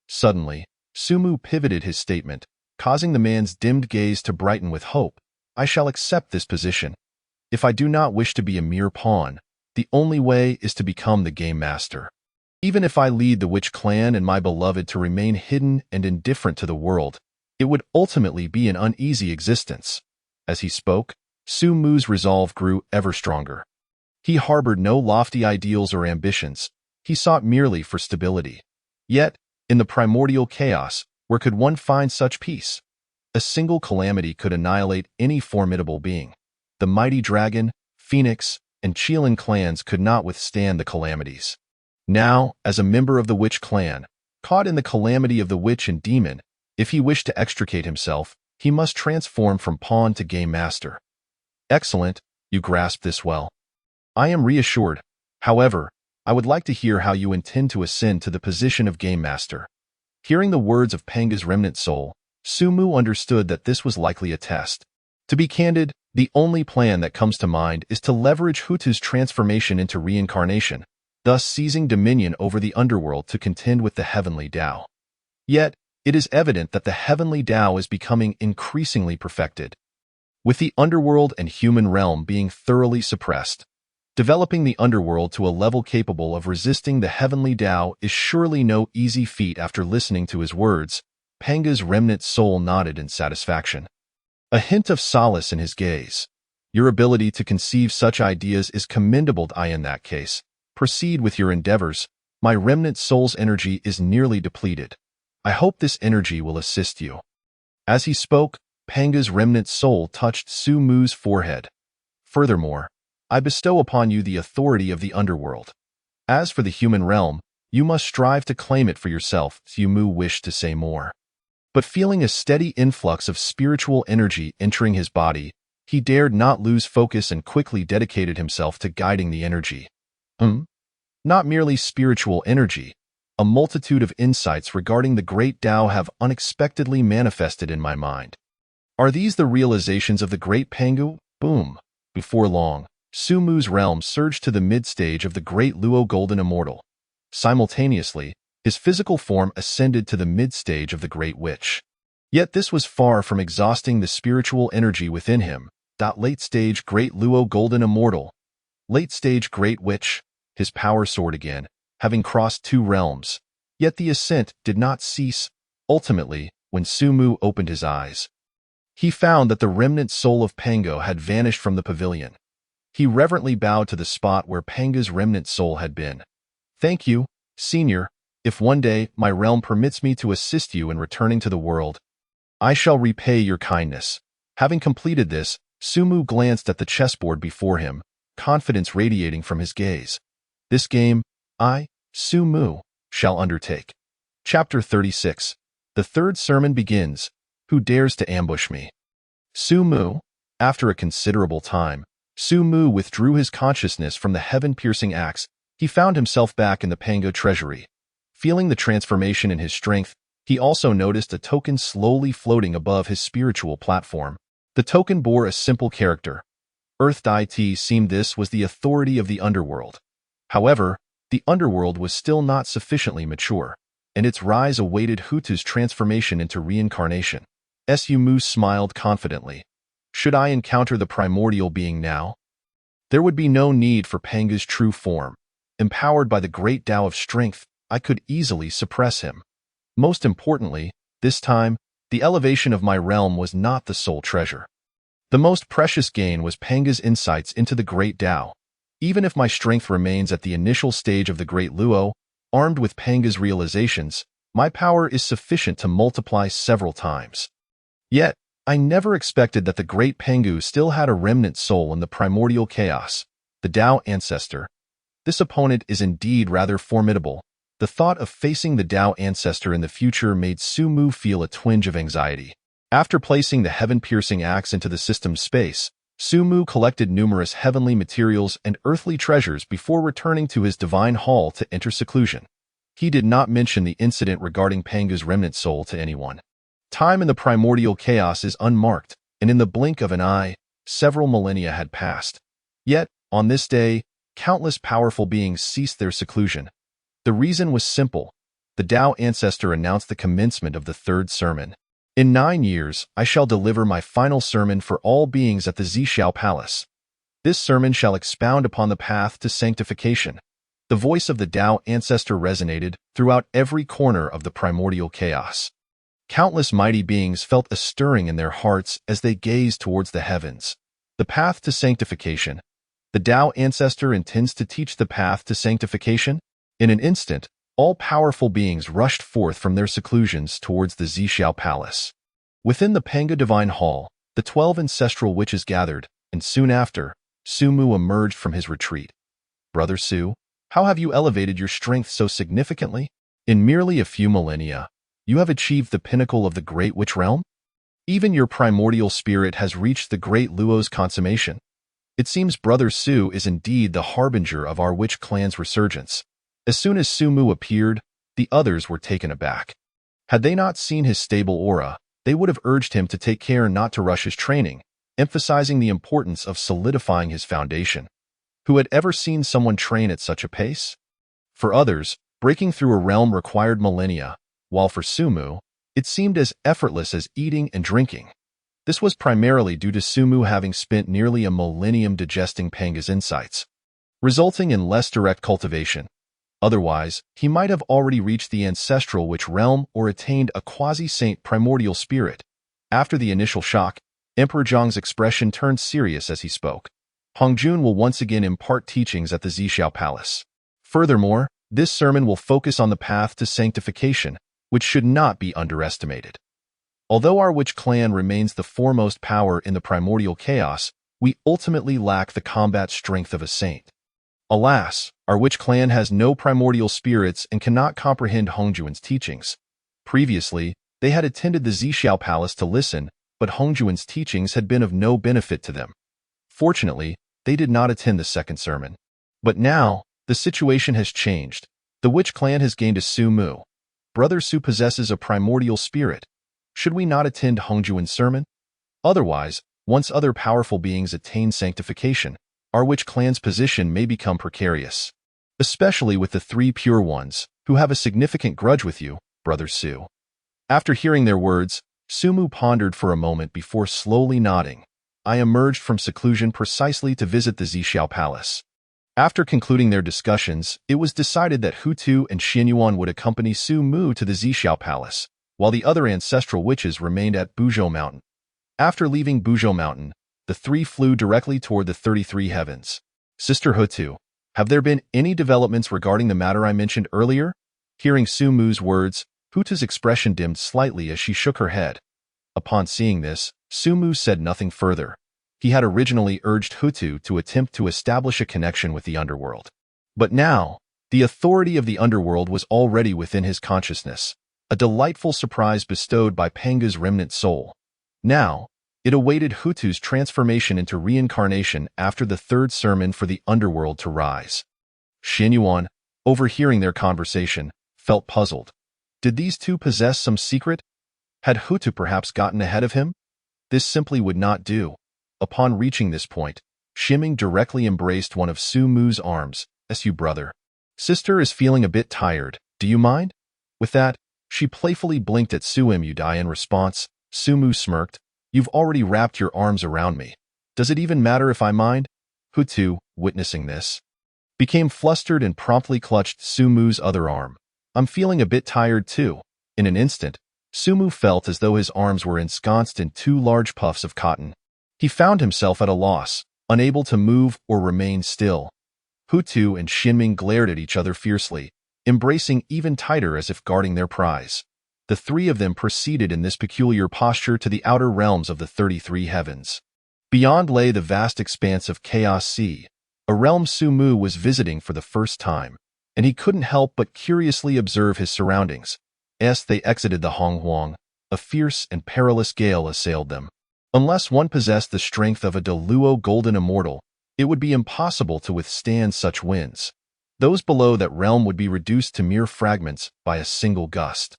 suddenly, Sumu pivoted his statement, causing the man's dimmed gaze to brighten with hope. I shall accept this position. If I do not wish to be a mere pawn, the only way is to become the Game Master. Even if I lead the Witch clan and my beloved to remain hidden and indifferent to the world, it would ultimately be an uneasy existence. As he spoke, Sumu's resolve grew ever stronger. He harbored no lofty ideals or ambitions. He sought merely for stability. Yet, in the primordial chaos, where could one find such peace? A single calamity could annihilate any formidable being. The mighty dragon, phoenix, and Chelan clans could not withstand the calamities. Now, as a member of the Witch clan, caught in the calamity of the witch and demon, if he wished to extricate himself, he must transform from pawn to Game Master. Excellent, you grasp this well. I am reassured. However, I would like to hear how you intend to ascend to the position of Game Master. Hearing the words of Panga's remnant soul, Sumu understood that this was likely a test. To be candid, the only plan that comes to mind is to leverage Hutu's transformation into reincarnation, thus seizing dominion over the underworld to contend with the heavenly Tao. Yet, it is evident that the heavenly Tao is becoming increasingly perfected, with the underworld and human realm being thoroughly suppressed. Developing the underworld to a level capable of resisting the heavenly Tao is surely no easy feat. After listening to his words, Panga's remnant soul nodded in satisfaction, a hint of solace in his gaze. Your ability to conceive such ideas is commendable. In that case, proceed with your endeavors. My remnant soul's energy is nearly depleted. I hope this energy will assist you. As he spoke, Panga's remnant soul touched Sumu's forehead. Furthermore, I bestow upon you the authority of the underworld. As for the human realm, you must strive to claim it for yourself. Sumu wished to say more, but feeling a steady influx of spiritual energy entering his body, he dared not lose focus and quickly dedicated himself to guiding the energy. Not merely spiritual energy. A multitude of insights regarding the great Tao have unexpectedly manifested in my mind. Are these the realizations of the great Pangu? Boom. Before long, Sumu's realm surged to the mid-stage of the great Luo Golden Immortal. Simultaneously, his physical form ascended to the mid-stage of the Great Witch. Yet this was far from exhausting the spiritual energy within him. Late-stage Great Luo Golden Immortal. Late-stage Great Witch. His power soared again, having crossed 2 realms. Yet the ascent did not cease. Ultimately, when Sumu opened his eyes, he found that the remnant soul of Pango had vanished from the pavilion. He reverently bowed to the spot where Panga's remnant soul had been. Thank you, Senior. If one day my realm permits me to assist you in returning to the world, I shall repay your kindness. Having completed this, Sumu glanced at the chessboard before him, confidence radiating from his gaze. This game, I, Sumu, shall undertake. Chapter 36. The third sermon begins. Who dares to ambush me? Sumu. After a considerable time, Sumu withdrew his consciousness from the heaven-piercing axe. He found himself back in the Pango treasury. Feeling the transformation in his strength, he also noticed a token slowly floating above his spiritual platform. The token bore a simple character. Earth deity seemed this was the authority of the underworld. However, the underworld was still not sufficiently mature, and its rise awaited Hutu's transformation into reincarnation. Sumu smiled confidently. Should I encounter the primordial being now, there would be no need for Panga's true form. Empowered by the great Tao of strength, I could easily suppress him. Most importantly, this time, the elevation of my realm was not the sole treasure. The most precious gain was Panga's insights into the great Tao. Even if my strength remains at the initial stage of the great Luo, armed with Panga's realizations, My power is sufficient to multiply several times. Yet, I never expected that the great Pengu still had a remnant soul in the primordial chaos, the Tao ancestor. This opponent is indeed rather formidable. The thought of facing the Tao ancestor in the future made Sumu feel a twinge of anxiety. After placing the heaven-piercing axe into the system's space, Sumu collected numerous heavenly materials and earthly treasures before returning to his divine hall to enter seclusion. He did not mention the incident regarding Pengu's remnant soul to anyone. Time in the primordial chaos is unmarked, and in the blink of an eye, several millennia had passed. Yet, on this day, countless powerful beings ceased their seclusion. The reason was simple. The Tao ancestor announced the commencement of the third sermon. In 9 years, I shall deliver my final sermon for all beings at the Zhixiao Palace. This sermon shall expound upon the path to sanctification. The voice of the Tao ancestor resonated throughout every corner of the primordial chaos. Countless mighty beings felt a stirring in their hearts as they gazed towards the heavens. The path to sanctification. The Tao ancestor intends to teach the path to sanctification. In an instant, all-powerful beings rushed forth from their seclusions towards the Zhixiao Palace. Within the Pengu Divine Hall, the 12 ancestral witches gathered, and soon after, Sumu emerged from his retreat. Brother Su, how have you elevated your strength so significantly? In merely a few millennia, you have achieved the pinnacle of the great witch realm? Even your primordial spirit has reached the great Luo's consummation. It seems Brother Su is indeed the harbinger of our witch clan's resurgence. As soon as Sumu appeared, the others were taken aback. Had they not seen his stable aura, they would have urged him to take care not to rush his training, emphasizing the importance of solidifying his foundation. Who had ever seen someone train at such a pace? For others, breaking through a realm required millennia, while for Sumu, it seemed as effortless as eating and drinking. This was primarily due to Sumu having spent nearly a millennium digesting Pengu's insights, resulting in less direct cultivation. Otherwise, he might have already reached the ancestral witch realm or attained a quasi-saint primordial spirit. After the initial shock, Emperor Zhang's expression turned serious as he spoke. Hongjun will once again impart teachings at the Zhixiao Palace. Furthermore, this sermon will focus on the path to sanctification, which should not be underestimated. Although our witch clan remains the foremost power in the primordial chaos, we ultimately lack the combat strength of a saint. Alas, our witch clan has no primordial spirits and cannot comprehend Hongjuan's teachings. Previously, they had attended the Zhixiao Palace to listen, but Hongjuan's teachings had been of no benefit to them. Fortunately, they did not attend the second sermon. But now, the situation has changed. The witch clan has gained a Sumu. Brother Su possesses a primordial spirit. Should we not attend Hongjuan's sermon? Otherwise, once other powerful beings attain sanctification, our witch clan's position may become precarious. Especially with the 3 pure ones, who have a significant grudge with you, Brother Su. After hearing their words, Sumu pondered for a moment before slowly nodding. I emerged from seclusion precisely to visit the Zhixiao Palace. After concluding their discussions, it was decided that Hutu and Xianyuan would accompany Sumu to the Zhixiao Palace, while the other ancestral witches remained at Buzhou Mountain. After leaving Buzhou Mountain, the 3 flew directly toward the 33 heavens. Sister Hutu, have there been any developments regarding the matter I mentioned earlier? Hearing Sumu's words, Hutu's expression dimmed slightly as she shook her head. Upon seeing this, Sumu said nothing further. He had originally urged Hutu to attempt to establish a connection with the underworld. But now, the authority of the underworld was already within his consciousness, a delightful surprise bestowed by Pengu's remnant soul. Now, it awaited Hutu's transformation into reincarnation after the third sermon for the underworld to rise. Xianyuan, overhearing their conversation, felt puzzled. Did these two possess some secret? Had Hutu perhaps gotten ahead of him? This simply would not do. Upon reaching this point, Shiming directly embraced one of Sumu's arms. "Su brother. Sister is feeling a bit tired. Do you mind?" With that, she playfully blinked at Suimudai in response. Sumu smirked. "You've already wrapped your arms around me. Does it even matter if I mind?" Hutu, witnessing this, became flustered and promptly clutched Sumu's other arm. "I'm feeling a bit tired too." In an instant, Sumu felt as though his arms were ensconced in 2 large puffs of cotton. He found himself at a loss, unable to move or remain still. Hutu and Xinming glared at each other fiercely, embracing even tighter as if guarding their prize. The three of them proceeded in this peculiar posture to the outer realms of the 33 heavens. Beyond lay the vast expanse of Chaos Sea, a realm Su Mu was visiting for the first time, and he couldn't help but curiously observe his surroundings. As they exited the Hong Huang, a fierce and perilous gale assailed them. Unless one possessed the strength of a Deluo golden immortal, it would be impossible to withstand such winds. Those below that realm would be reduced to mere fragments by a single gust.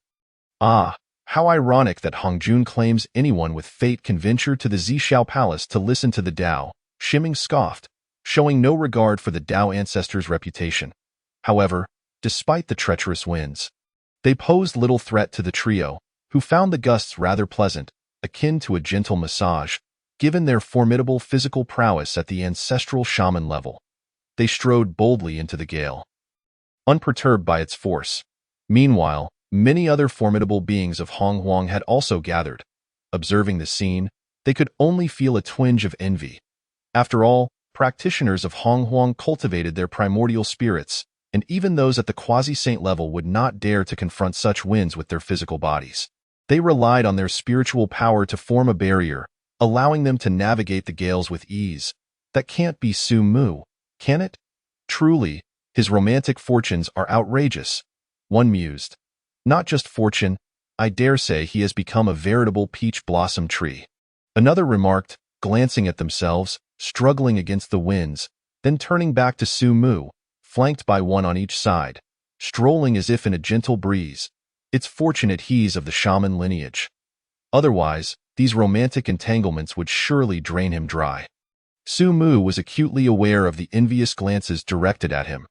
Ah, how ironic that Hongjun claims anyone with fate can venture to the Zishao Palace to listen to the Tao, Shimming scoffed, showing no regard for the Tao ancestors' reputation. However, despite the treacherous winds, they posed little threat to the trio, who found the gusts rather pleasant, akin to a gentle massage, given their formidable physical prowess at the ancestral shaman level. They strode boldly into the gale, unperturbed by its force. Meanwhile, many other formidable beings of Hong Huang had also gathered. Observing the scene, they could only feel a twinge of envy. After all, practitioners of Hong Huang cultivated their primordial spirits, and even those at the quasi-saint level would not dare to confront such winds with their physical bodies. They relied on their spiritual power to form a barrier, allowing them to navigate the gales with ease. That can't be Su Mu, can it? Truly, his romantic fortunes are outrageous, one mused. Not just fortune, I dare say he has become a veritable peach blossom tree. Another remarked, glancing at themselves, struggling against the winds, then turning back to Su Mu, flanked by one on each side, strolling as if in a gentle breeze. It's fortunate he's of the shaman lineage. Otherwise, these romantic entanglements would surely drain him dry. Su Mu was acutely aware of the envious glances directed at him.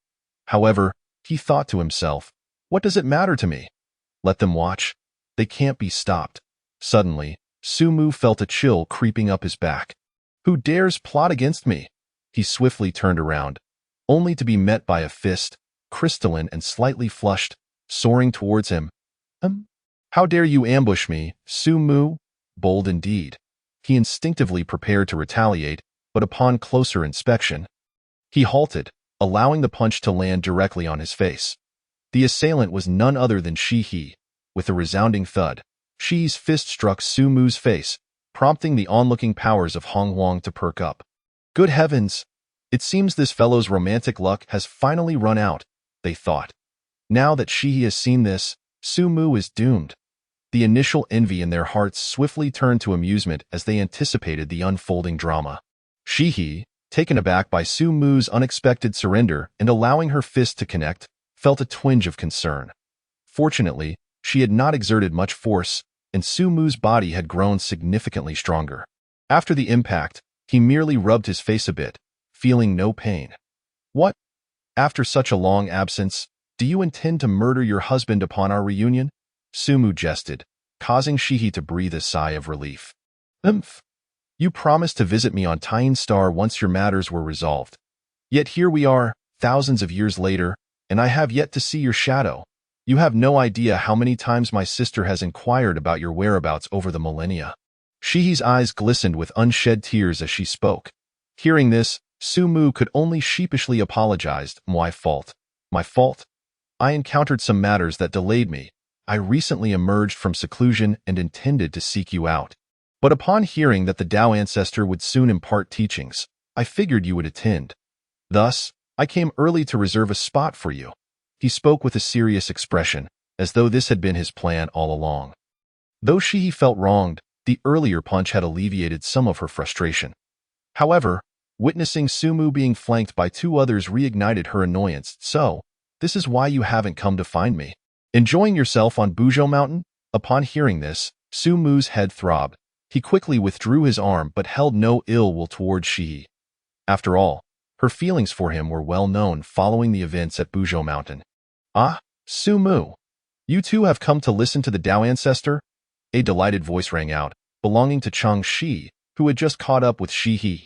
However, he thought to himself, what does it matter to me? Let them watch. They can't be stopped. Suddenly, Su Mu felt a chill creeping up his back. Who dares plot against me? He swiftly turned around, only to be met by a fist, crystalline and slightly flushed, soaring towards him. How dare you ambush me, Su Mu? Bold indeed. He instinctively prepared to retaliate, but upon closer inspection, he halted, allowing the punch to land directly on his face. The assailant was none other than Shi He. With a resounding thud, Shi's fist struck Su Mu's face, prompting the onlooking powers of Hong Huang to perk up. Good heavens! It seems this fellow's romantic luck has finally run out, they thought. Now that Shi He has seen this, Su Mu is doomed. The initial envy in their hearts swiftly turned to amusement as they anticipated the unfolding drama. Shi He, taken aback by Su Mu's unexpected surrender and allowing her fist to connect, felt a twinge of concern. Fortunately, she had not exerted much force, and Su Mu's body had grown significantly stronger. After the impact, he merely rubbed his face a bit, feeling no pain. What? After such a long absence, do you intend to murder your husband upon our reunion? Su Mu jested, causing Shi He to breathe a sigh of relief. You promised to visit me on Tyne Star once your matters were resolved. Yet here we are, thousands of years later, and I have yet to see your shadow. You have no idea how many times my sister has inquired about your whereabouts over the millennia. Shi He's eyes glistened with unshed tears as she spoke. Hearing this, Su Mu could only sheepishly apologize. My fault. My fault? I encountered some matters that delayed me. I recently emerged from seclusion and intended to seek you out. But upon hearing that the Tao ancestor would soon impart teachings, I figured you would attend. Thus, I came early to reserve a spot for you. He spoke with a serious expression, as though this had been his plan all along. Though Shi felt wronged, the earlier punch had alleviated some of her frustration. However, witnessing Su Mu being flanked by two others reignited her annoyance. So, this is why you haven't come to find me. Enjoying yourself on Buzhou Mountain? Upon hearing this, Su Mu's head throbbed. He quickly withdrew his arm but held no ill will towards Shi. After all, her feelings for him were well known following the events at Buzhou Mountain. Ah, Su Mu. You two have come to listen to the Tao ancestor? A delighted voice rang out, belonging to Chang Shi, who had just caught up with Shi He.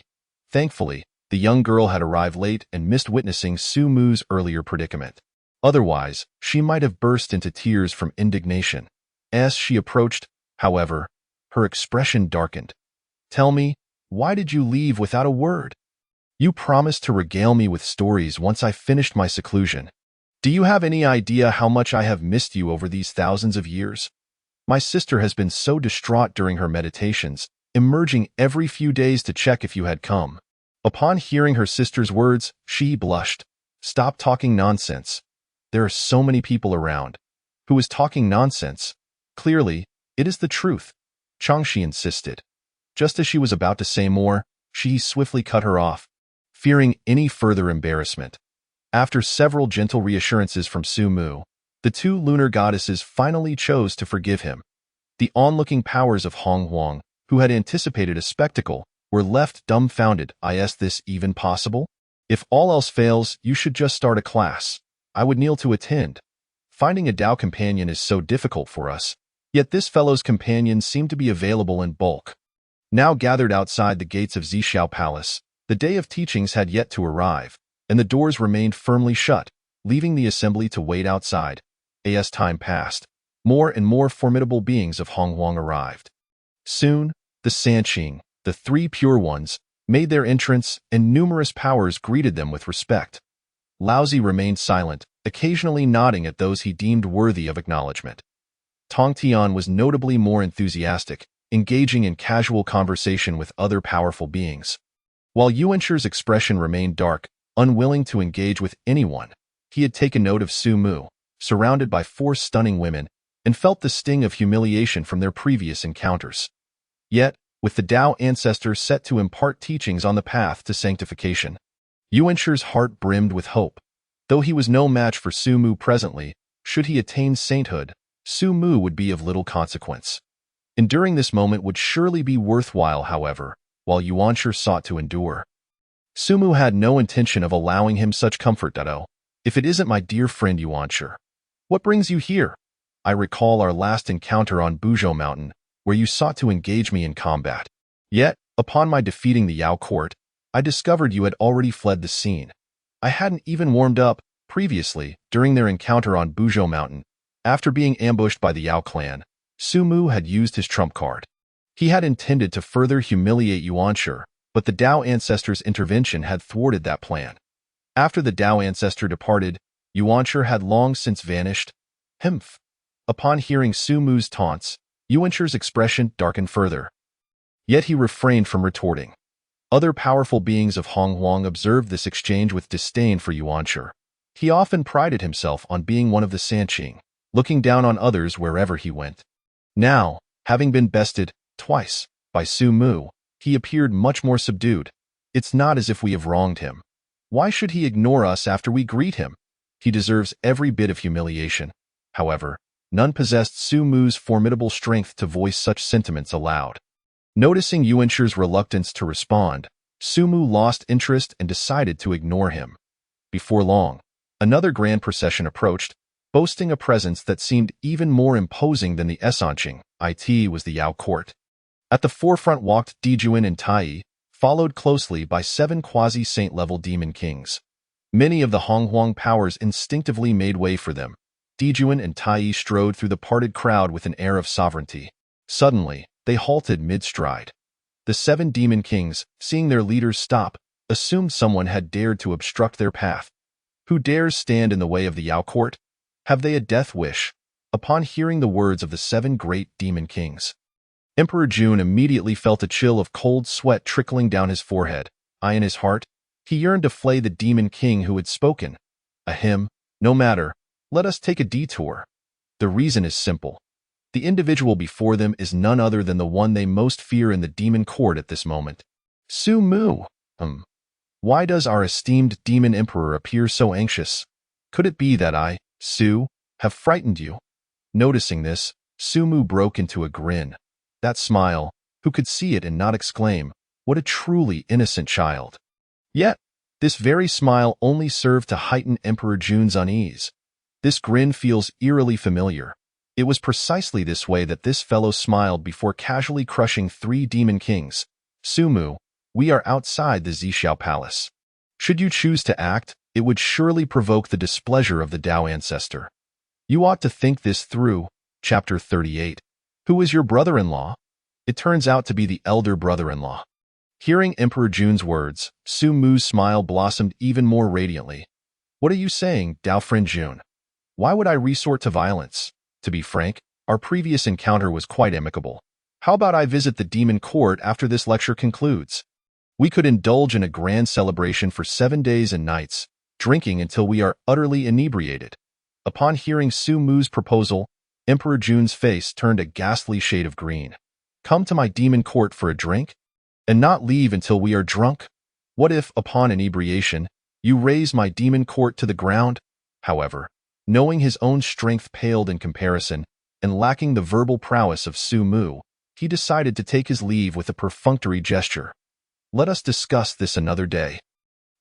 Thankfully, the young girl had arrived late and missed witnessing Su Mu's earlier predicament. Otherwise, she might have burst into tears from indignation. As she approached, however, her expression darkened. Tell me, why did you leave without a word? You promised to regale me with stories once I finished my seclusion. Do you have any idea how much I have missed you over these thousands of years? My sister has been so distraught during her meditations, emerging every few days to check if you had come. Upon hearing her sister's words, she blushed. Stop talking nonsense. There are so many people around. Who is talking nonsense? Clearly, it is the truth, Changshi insisted. Just as she was about to say more, she swiftly cut her off, fearing any further embarrassment. After several gentle reassurances from Su Mu, the two lunar goddesses finally chose to forgive him. The onlooking powers of Hong Huang, who had anticipated a spectacle, were left dumbfounded. Is this even possible? If all else fails, you should just start a class. I would kneel to attend. Finding a Tao companion is so difficult for us, yet this fellow's companions seem to be available in bulk. Now gathered outside the gates of Zhixiao Palace, the day of teachings had yet to arrive, and the doors remained firmly shut, leaving the assembly to wait outside. As time passed, more and more formidable beings of Hong Huang arrived. Soon, the Sanqing, the three pure ones, made their entrance, and numerous powers greeted them with respect. Laozi remained silent, occasionally nodding at those he deemed worthy of acknowledgement. Tong Tian was notably more enthusiastic, engaging in casual conversation with other powerful beings. While Yuanshir's expression remained dark, unwilling to engage with anyone, he had taken note of Su Mu, surrounded by four stunning women, and felt the sting of humiliation from their previous encounters. Yet, with the Tao ancestor set to impart teachings on the path to sanctification, Yuanshir's heart brimmed with hope. Though he was no match for Su Mu presently, should he attain sainthood, Su Mu would be of little consequence. Enduring this moment would surely be worthwhile, however, while Yuanshir sought to endure. Su Mu had no intention of allowing him such comfort. If it isn't my dear friend Yuanshir, what brings you here? I recall our last encounter on Buzhou Mountain, where you sought to engage me in combat. Yet, upon my defeating the Yao court, I discovered you had already fled the scene. I hadn't even warmed up. Previously, during their encounter on Buzhou Mountain, after being ambushed by the Yao clan, Su Mu had used his trump card. He had intended to further humiliate Yuanshir, but the Tao ancestor's intervention had thwarted that plan. After the Tao ancestor departed, Yuanshir had long since vanished. Humph. Upon hearing Su Mu's taunts, Yuanshir's expression darkened further. Yet he refrained from retorting. Other powerful beings of Hong Huang observed this exchange with disdain for Yuanshir. He often prided himself on being one of the Sanqing, looking down on others wherever he went. Now, having been bested, twice, by Su Mu, he appeared much more subdued. It's not as if we have wronged him. Why should he ignore us after we greet him? He deserves every bit of humiliation. However, none possessed Su Mu's formidable strength to voice such sentiments aloud. Noticing Yuanshir's reluctance to respond, Su Mu lost interest and decided to ignore him. Before long, another grand procession approached, boasting a presence that seemed even more imposing than the Sanqing. It was the Yao court. At the forefront walked Dijuan and Tai, followed closely by 7 quasi-saint-level demon kings. Many of the Hong Huang powers instinctively made way for them. Dijuan and Tai strode through the parted crowd with an air of sovereignty. Suddenly, they halted mid-stride. The 7 demon kings, seeing their leaders stop, assumed someone had dared to obstruct their path. Who dares stand in the way of the Yao court? Have they a death wish? Upon hearing the words of the 7 great demon kings, Emperor Jun immediately felt a chill of cold sweat trickling down his forehead. In his heart, he yearned to flay the demon king who had spoken. Ahem, no matter, let us take a detour. The reason is simple. The individual before them is none other than the one they most fear in the demon court at this moment. Su Mu. Why does our esteemed demon emperor appear so anxious? Could it be that I, Su, have frightened you? Noticing this, Su Mu broke into a grin. That smile, who could see it and not exclaim, what a truly innocent child. Yet, this very smile only served to heighten Emperor Jun's unease. This grin feels eerily familiar. It was precisely this way that this fellow smiled before casually crushing 3 demon kings. Su Mu, we are outside the Zhixiao Palace. Should you choose to act, it would surely provoke the displeasure of the Tao ancestor. You ought to think this through. Chapter 38. Who is your brother-in-law? It turns out to be the elder brother-in-law. Hearing Emperor Jun's words, Su Mu's smile blossomed even more radiantly. What are you saying, Dao friend Jun? Why would I resort to violence? To be frank, our previous encounter was quite amicable. How about I visit the demon court after this lecture concludes? We could indulge in a grand celebration for 7 days and nights, drinking until we are utterly inebriated. Upon hearing Su Mu's proposal, Emperor Jun's face turned a ghastly shade of green. Come to my demon court for a drink? And not leave until we are drunk? What if, upon inebriation, you raze my demon court to the ground? However, knowing his own strength paled in comparison, and lacking the verbal prowess of Su Mu, he decided to take his leave with a perfunctory gesture. Let us discuss this another day.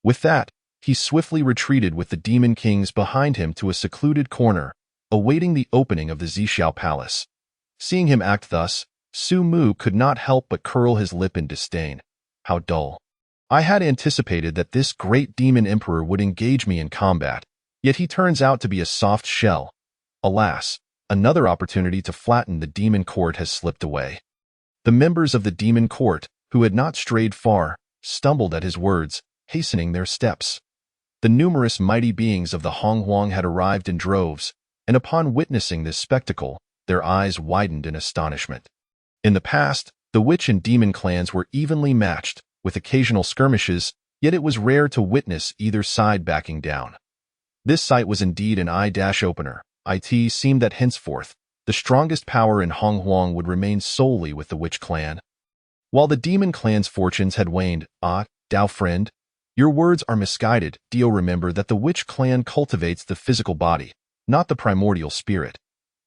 With that, he swiftly retreated with the demon kings behind him to a secluded corner, awaiting the opening of the Zixiao Palace. Seeing him act thus, Su Mu could not help but curl his lip in disdain. How dull. I had anticipated that this great demon emperor would engage me in combat, yet he turns out to be a soft shell. Alas, another opportunity to flatten the demon court has slipped away. The members of the demon court, who had not strayed far, stumbled at his words, hastening their steps. The numerous mighty beings of the Honghuang had arrived in droves, and upon witnessing this spectacle, their eyes widened in astonishment. In the past, the witch and demon clans were evenly matched, with occasional skirmishes, yet it was rare to witness either side backing down. This sight was indeed an eye-opener. It seemed that henceforth, the strongest power in Honghuang would remain solely with the witch clan. While the demon clan's fortunes had waned, Dao friend, your words are misguided. Dio, remember that the witch clan cultivates the physical body, not the primordial spirit.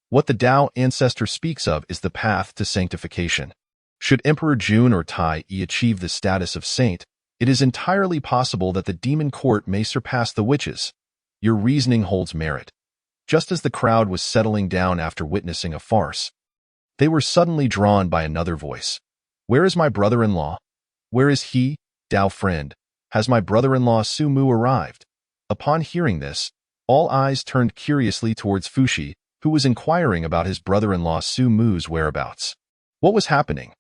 What the Dao ancestor speaks of is the path to sanctification. Should Emperor Jun or Tai Yi achieve the status of saint, it is entirely possible that the demon court may surpass the witches. Your reasoning holds merit. Just as the crowd was settling down after witnessing a farce, they were suddenly drawn by another voice. Where is my brother-in-law? Where is he, Dao friend? Has my brother-in-law Su Mu arrived? Upon hearing this, all eyes turned curiously towards Fushi, who was inquiring about his brother-in-law Su Mu's whereabouts. What was happening?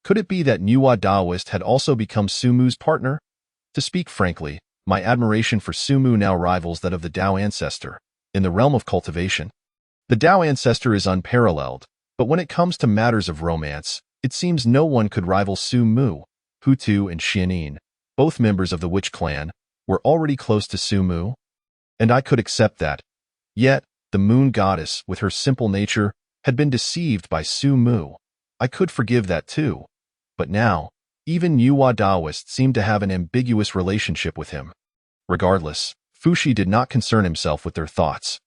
Could it be that Nuwa Daoist had also become Su Mu's partner? To speak frankly, my admiration for Su Mu now rivals that of the Dao ancestor. In the realm of cultivation, the Dao ancestor is unparalleled, but when it comes to matters of romance, it seems no one could rival Su Mu. Hutu and Xianin, both members of the witch clan, were already close to Su Mu, and I could accept that. Yet, the moon goddess, with her simple nature, had been deceived by Su Mu. I could forgive that too. But now, even Nuwa Daoist seemed to have an ambiguous relationship with him. Regardless, Fushi did not concern himself with their thoughts.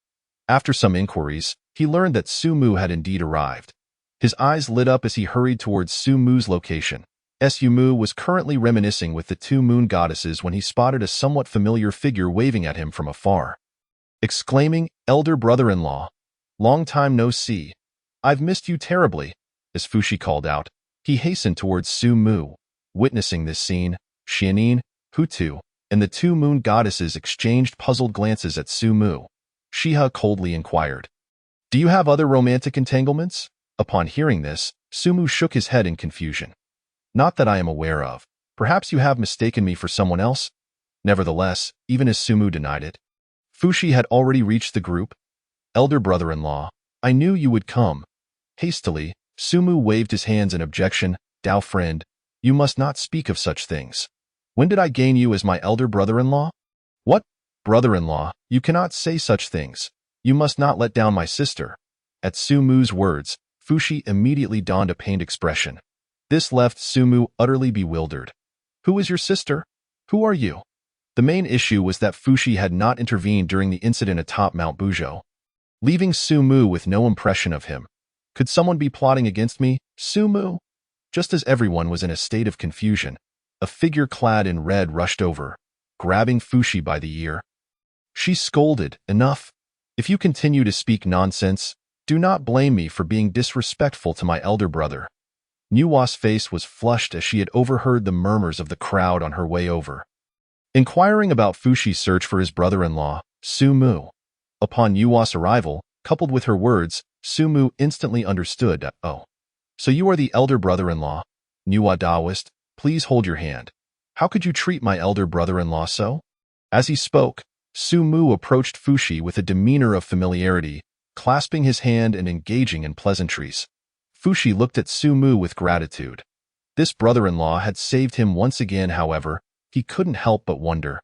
After some inquiries, he learned that Su Mu had indeed arrived. His eyes lit up as he hurried towards Su Mu's location. Su Mu was currently reminiscing with the two moon goddesses when he spotted a somewhat familiar figure waving at him from afar. Exclaiming, "Elder brother-in-law, long time no see. I've missed you terribly." As Fushi called out, he hastened towards Su Mu. Witnessing this scene, Xianin, Hutu, and the two moon goddesses exchanged puzzled glances at Su Mu. Shiha coldly inquired, "Do you have other romantic entanglements?" Upon hearing this, Su Mu shook his head in confusion. "Not that I am aware of. Perhaps you have mistaken me for someone else?" Nevertheless, even as Su Mu denied it, Fushi had already reached the group. "Elder brother-in-law, I knew you would come." Hastily, Su Mu waved his hands in objection. "Dao friend, you must not speak of such things. When did I gain you as my elder brother-in-law?" "What? Brother-in-law, you cannot say such things. You must not let down my sister." At Su Mu's words, Fushi immediately donned a pained expression. This left Su Mu utterly bewildered. "Who is your sister? Who are you?" The main issue was that Fushi had not intervened during the incident atop Mount Buzhou, leaving Su Mu with no impression of him. Could someone be plotting against me, Su Mu? Just as everyone was in a state of confusion, a figure clad in red rushed over, grabbing Fushi by the ear. She scolded, "Enough. If you continue to speak nonsense, do not blame me for being disrespectful to my elder brother." Nuwa's face was flushed as she had overheard the murmurs of the crowd on her way over. Inquiring about Fushi's search for his brother-in-law, Su Mu. Upon Nuwa's arrival, coupled with her words, Su Mu instantly understood. "Oh. So you are the elder brother-in-law. Nuwa Daoist, please hold your hand. How could you treat my elder brother-in-law so?" As he spoke, Su Mu approached Fushi with a demeanor of familiarity, clasping his hand and engaging in pleasantries. Fushi looked at Su Mu with gratitude. This brother-in-law had saved him once again, however, he couldn't help but wonder.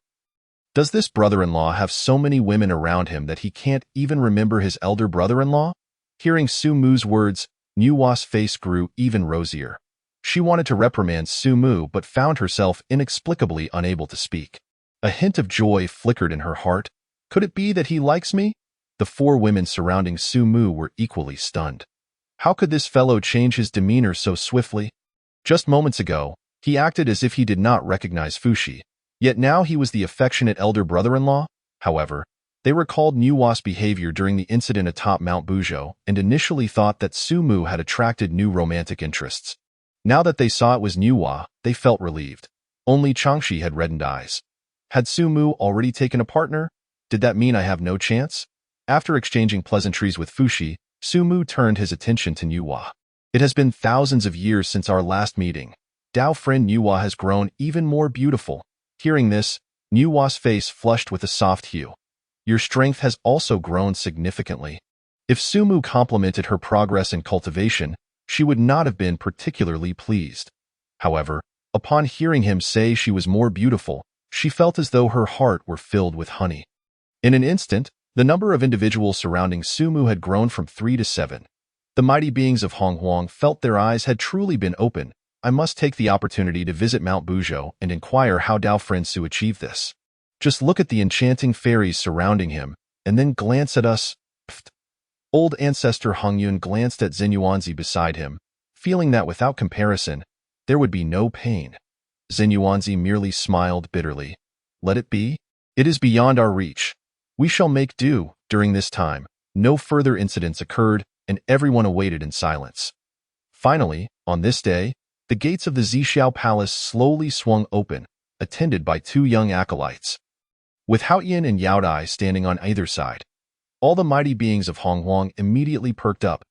Does this brother-in-law have so many women around him that he can't even remember his elder brother-in-law? Hearing Su Mu's words, Nuwa's face grew even rosier. She wanted to reprimand Su Mu but found herself inexplicably unable to speak. A hint of joy flickered in her heart. Could it be that he likes me? The four women surrounding Su Mu were equally stunned. How could this fellow change his demeanor so swiftly? Just moments ago, he acted as if he did not recognize Fushi, yet now he was the affectionate elder brother-in-law. However, they recalled Nuwa's behavior during the incident atop Mount Bujo and initially thought that Su Mu had attracted new romantic interests. Now that they saw it was Nuwa, they felt relieved. Only Changshi had reddened eyes. Had Su Mu already taken a partner? Did that mean I have no chance? After exchanging pleasantries with Fushi, Su Mu turned his attention to Nuwa. It has been thousands of years since our last meeting. Dao friend Nuwa has grown even more beautiful. Hearing this, Nuwa's face flushed with a soft hue. Your strength has also grown significantly. If Su Mu complimented her progress in cultivation, she would not have been particularly pleased. However, upon hearing him say she was more beautiful, she felt as though her heart were filled with honey. In an instant, the number of individuals surrounding Su Mu had grown from 3 to 7. The mighty beings of Honghuang felt their eyes had truly been opened. I must take the opportunity to visit Mount Bujo and inquire how Dao friend Su achieved this. Just look at the enchanting fairies surrounding him, and then glance at us. Pfft. Old ancestor Hongyun glanced at Xinyuanzi beside him, feeling that without comparison, there would be no pain. Xinyuanzi merely smiled bitterly. Let it be. It is beyond our reach. We shall make do. During this time, no further incidents occurred, and everyone awaited in silence. Finally, on this day, the gates of the Zixiao Palace slowly swung open, attended by 2 young acolytes. With Haoyin and Yaodai standing on either side, all the mighty beings of Honghuang immediately perked up.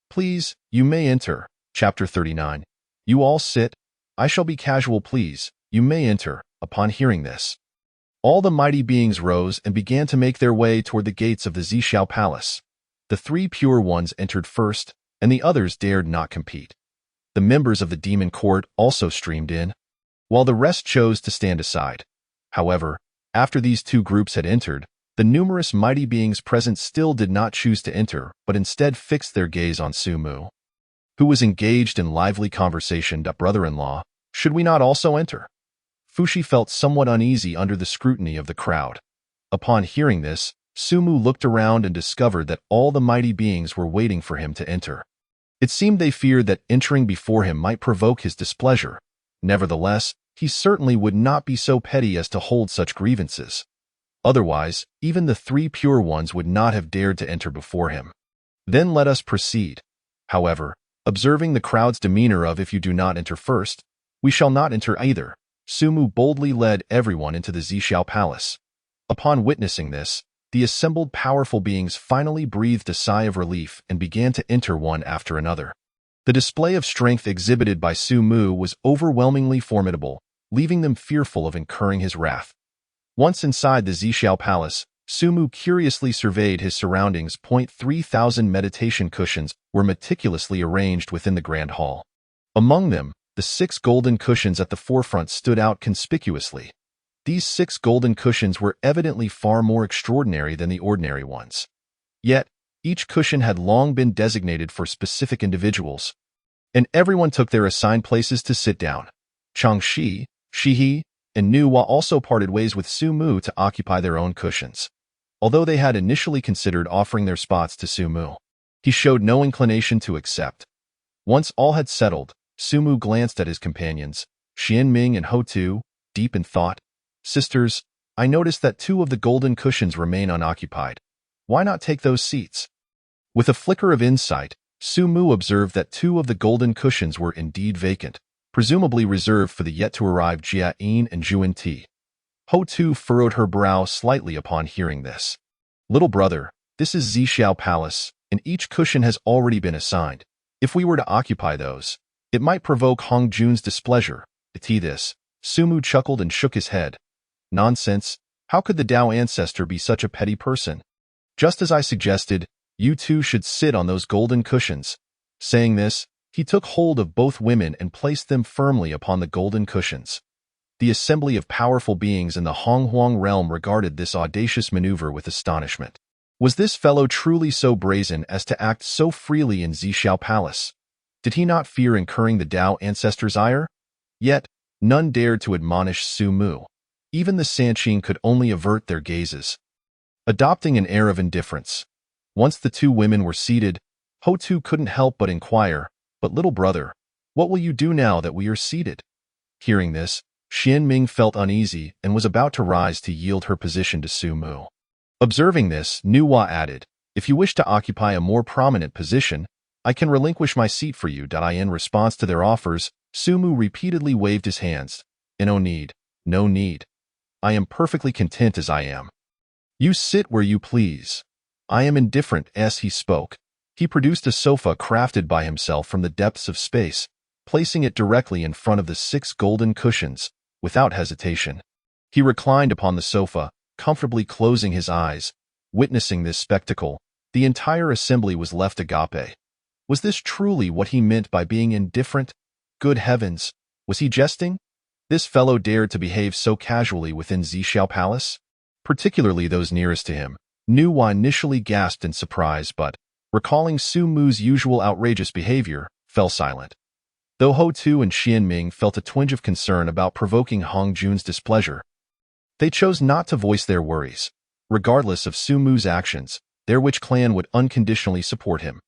Please, you may enter. Chapter 39. You all sit. I shall be casual, please. You may enter. Upon hearing this, all the mighty beings rose and began to make their way toward the gates of the Zixiao Palace. The 3 pure ones entered first, and the others dared not compete. The members of the demon court also streamed in, while the rest chose to stand aside. However, after these 2 groups had entered, the numerous mighty beings present still did not choose to enter, but instead fixed their gaze on Su Mu, who was engaged in lively conversation. Brother-in-law, should we not also enter? Fushi felt somewhat uneasy under the scrutiny of the crowd. Upon hearing this, Su Mu looked around and discovered that all the mighty beings were waiting for him to enter. It seemed they feared that entering before him might provoke his displeasure. Nevertheless, he certainly would not be so petty as to hold such grievances. Otherwise, even the 3 pure ones would not have dared to enter before him. Then let us proceed. However, observing the crowd's demeanor of if you do not enter first, we shall not enter either, Su Mu boldly led everyone into the Zixiao Palace. Upon witnessing this, the assembled powerful beings finally breathed a sigh of relief and began to enter one after another. The display of strength exhibited by Su Mu was overwhelmingly formidable, leaving them fearful of incurring his wrath. Once inside the Zixiao Palace, Su Mu curiously surveyed his surroundings. 3,000 meditation cushions were meticulously arranged within the grand hall. Among them, the 6 golden cushions at the forefront stood out conspicuously. These 6 golden cushions were evidently far more extraordinary than the ordinary ones. Yet, each cushion had long been designated for specific individuals, and everyone took their assigned places to sit down. Changshi, Shihi, and Nuwa also parted ways with Su Mu to occupy their own cushions. Although they had initially considered offering their spots to Su Mu, he showed no inclination to accept. Once all had settled, Su Mu glanced at his companions, Xian Ming and Ho Tu, deep in thought. Sisters, I noticed that 2 of the golden cushions remain unoccupied. Why not take those seats? With a flicker of insight, Su Mu observed that 2 of the golden cushions were indeed vacant, presumably reserved for the yet-to-arrive Jia Yin and Zhuan Ti. Ho Tu furrowed her brow slightly upon hearing this. Little brother, this is Zixiao Palace, and each cushion has already been assigned. If we were to occupy those, it might provoke Hong Jun's displeasure. To this, Su Mu chuckled and shook his head. Nonsense. How could the Tao ancestor be such a petty person? Just as I suggested, you two should sit on those golden cushions. Saying this, he took hold of both women and placed them firmly upon the golden cushions. The assembly of powerful beings in the Honghuang realm regarded this audacious maneuver with astonishment. Was this fellow truly so brazen as to act so freely in Zhixiao Palace? Did he not fear incurring the Tao ancestor's ire? Yet, none dared to admonish Su Mu. Even the Sanqing could only avert their gazes, adopting an air of indifference. Once the two women were seated, Ho Tu couldn't help but inquire, "But little brother, what will you do now that we are seated?" Hearing this, Xian Ming felt uneasy and was about to rise to yield her position to Su Mu. Observing this, Nuwa added, "If you wish to occupy a more prominent position, I can relinquish my seat for you." In response to their offers, Su Mu repeatedly waved his hands. "No need, no need. I am perfectly content as I am. You sit where you please. I am indifferent." As he spoke, he produced a sofa crafted by himself from the depths of space, placing it directly in front of the 6 golden cushions. Without hesitation, he reclined upon the sofa, comfortably closing his eyes. Witnessing this spectacle, the entire assembly was left agape. Was this truly what he meant by being indifferent? Good heavens, was he jesting? This fellow dared to behave so casually within Zhixiao Palace? Particularly those nearest to him. Nuwa initially gasped in surprise but, recalling Su Mu's usual outrageous behavior, fell silent. Though Ho Tu and Xian Ming felt a twinge of concern about provoking Hong Jun's displeasure, they chose not to voice their worries. Regardless of Su Mu's actions, their witch clan would unconditionally support him.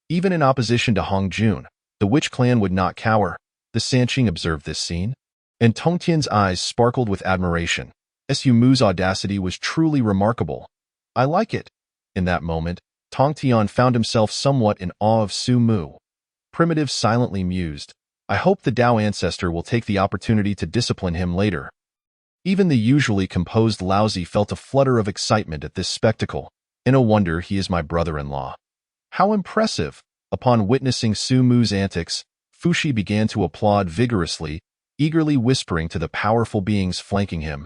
Even in opposition to Hong Jun, the witch clan would not cower. The Sanqing observed this scene, and Tongtian's eyes sparkled with admiration. Su Mu's audacity was truly remarkable. "I like it." In that moment, Tongtian found himself somewhat in awe of Su Mu. Primitive silently mused, "I hope the Tao ancestor will take the opportunity to discipline him later." Even the usually composed Laozi felt a flutter of excitement at this spectacle. "No wonder he is my brother-in-law. How impressive!" Upon witnessing Su Mu's antics, Fushi began to applaud vigorously, eagerly whispering to the powerful beings flanking him.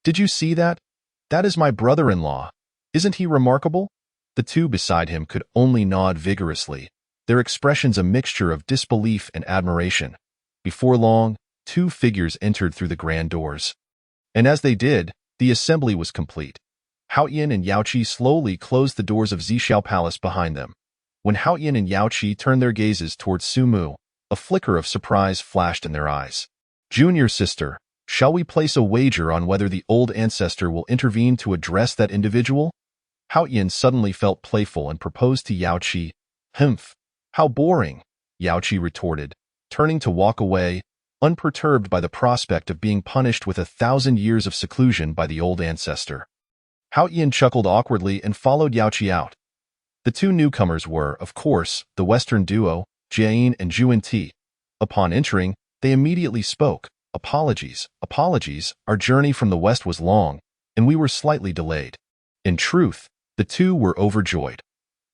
"Did you see that? That is my brother-in-law. Isn't he remarkable?" The two beside him could only nod vigorously, their expressions a mixture of disbelief and admiration. Before long, 2 figures entered through the grand doors. And as they did, the assembly was complete. Haoyan and Yaoqi slowly closed the doors of Zhixiao Palace behind them. When Haoyan and Yaoqi turned their gazes towards Su Mu, a flicker of surprise flashed in their eyes. "Junior sister, shall we place a wager on whether the old ancestor will intervene to address that individual?" Haoyan suddenly felt playful and proposed to Yaoqi. "Humph, how boring," Yaoqi retorted, turning to walk away, unperturbed by the prospect of being punished with 1,000 years of seclusion by the old ancestor. Haoyan chuckled awkwardly and followed Yaoqi out. The two newcomers were, of course, the Western duo, Jiayin and Zhuan. Upon entering, they immediately spoke. Apologies, our journey from the West was long, and we were slightly delayed." In truth, the two were overjoyed.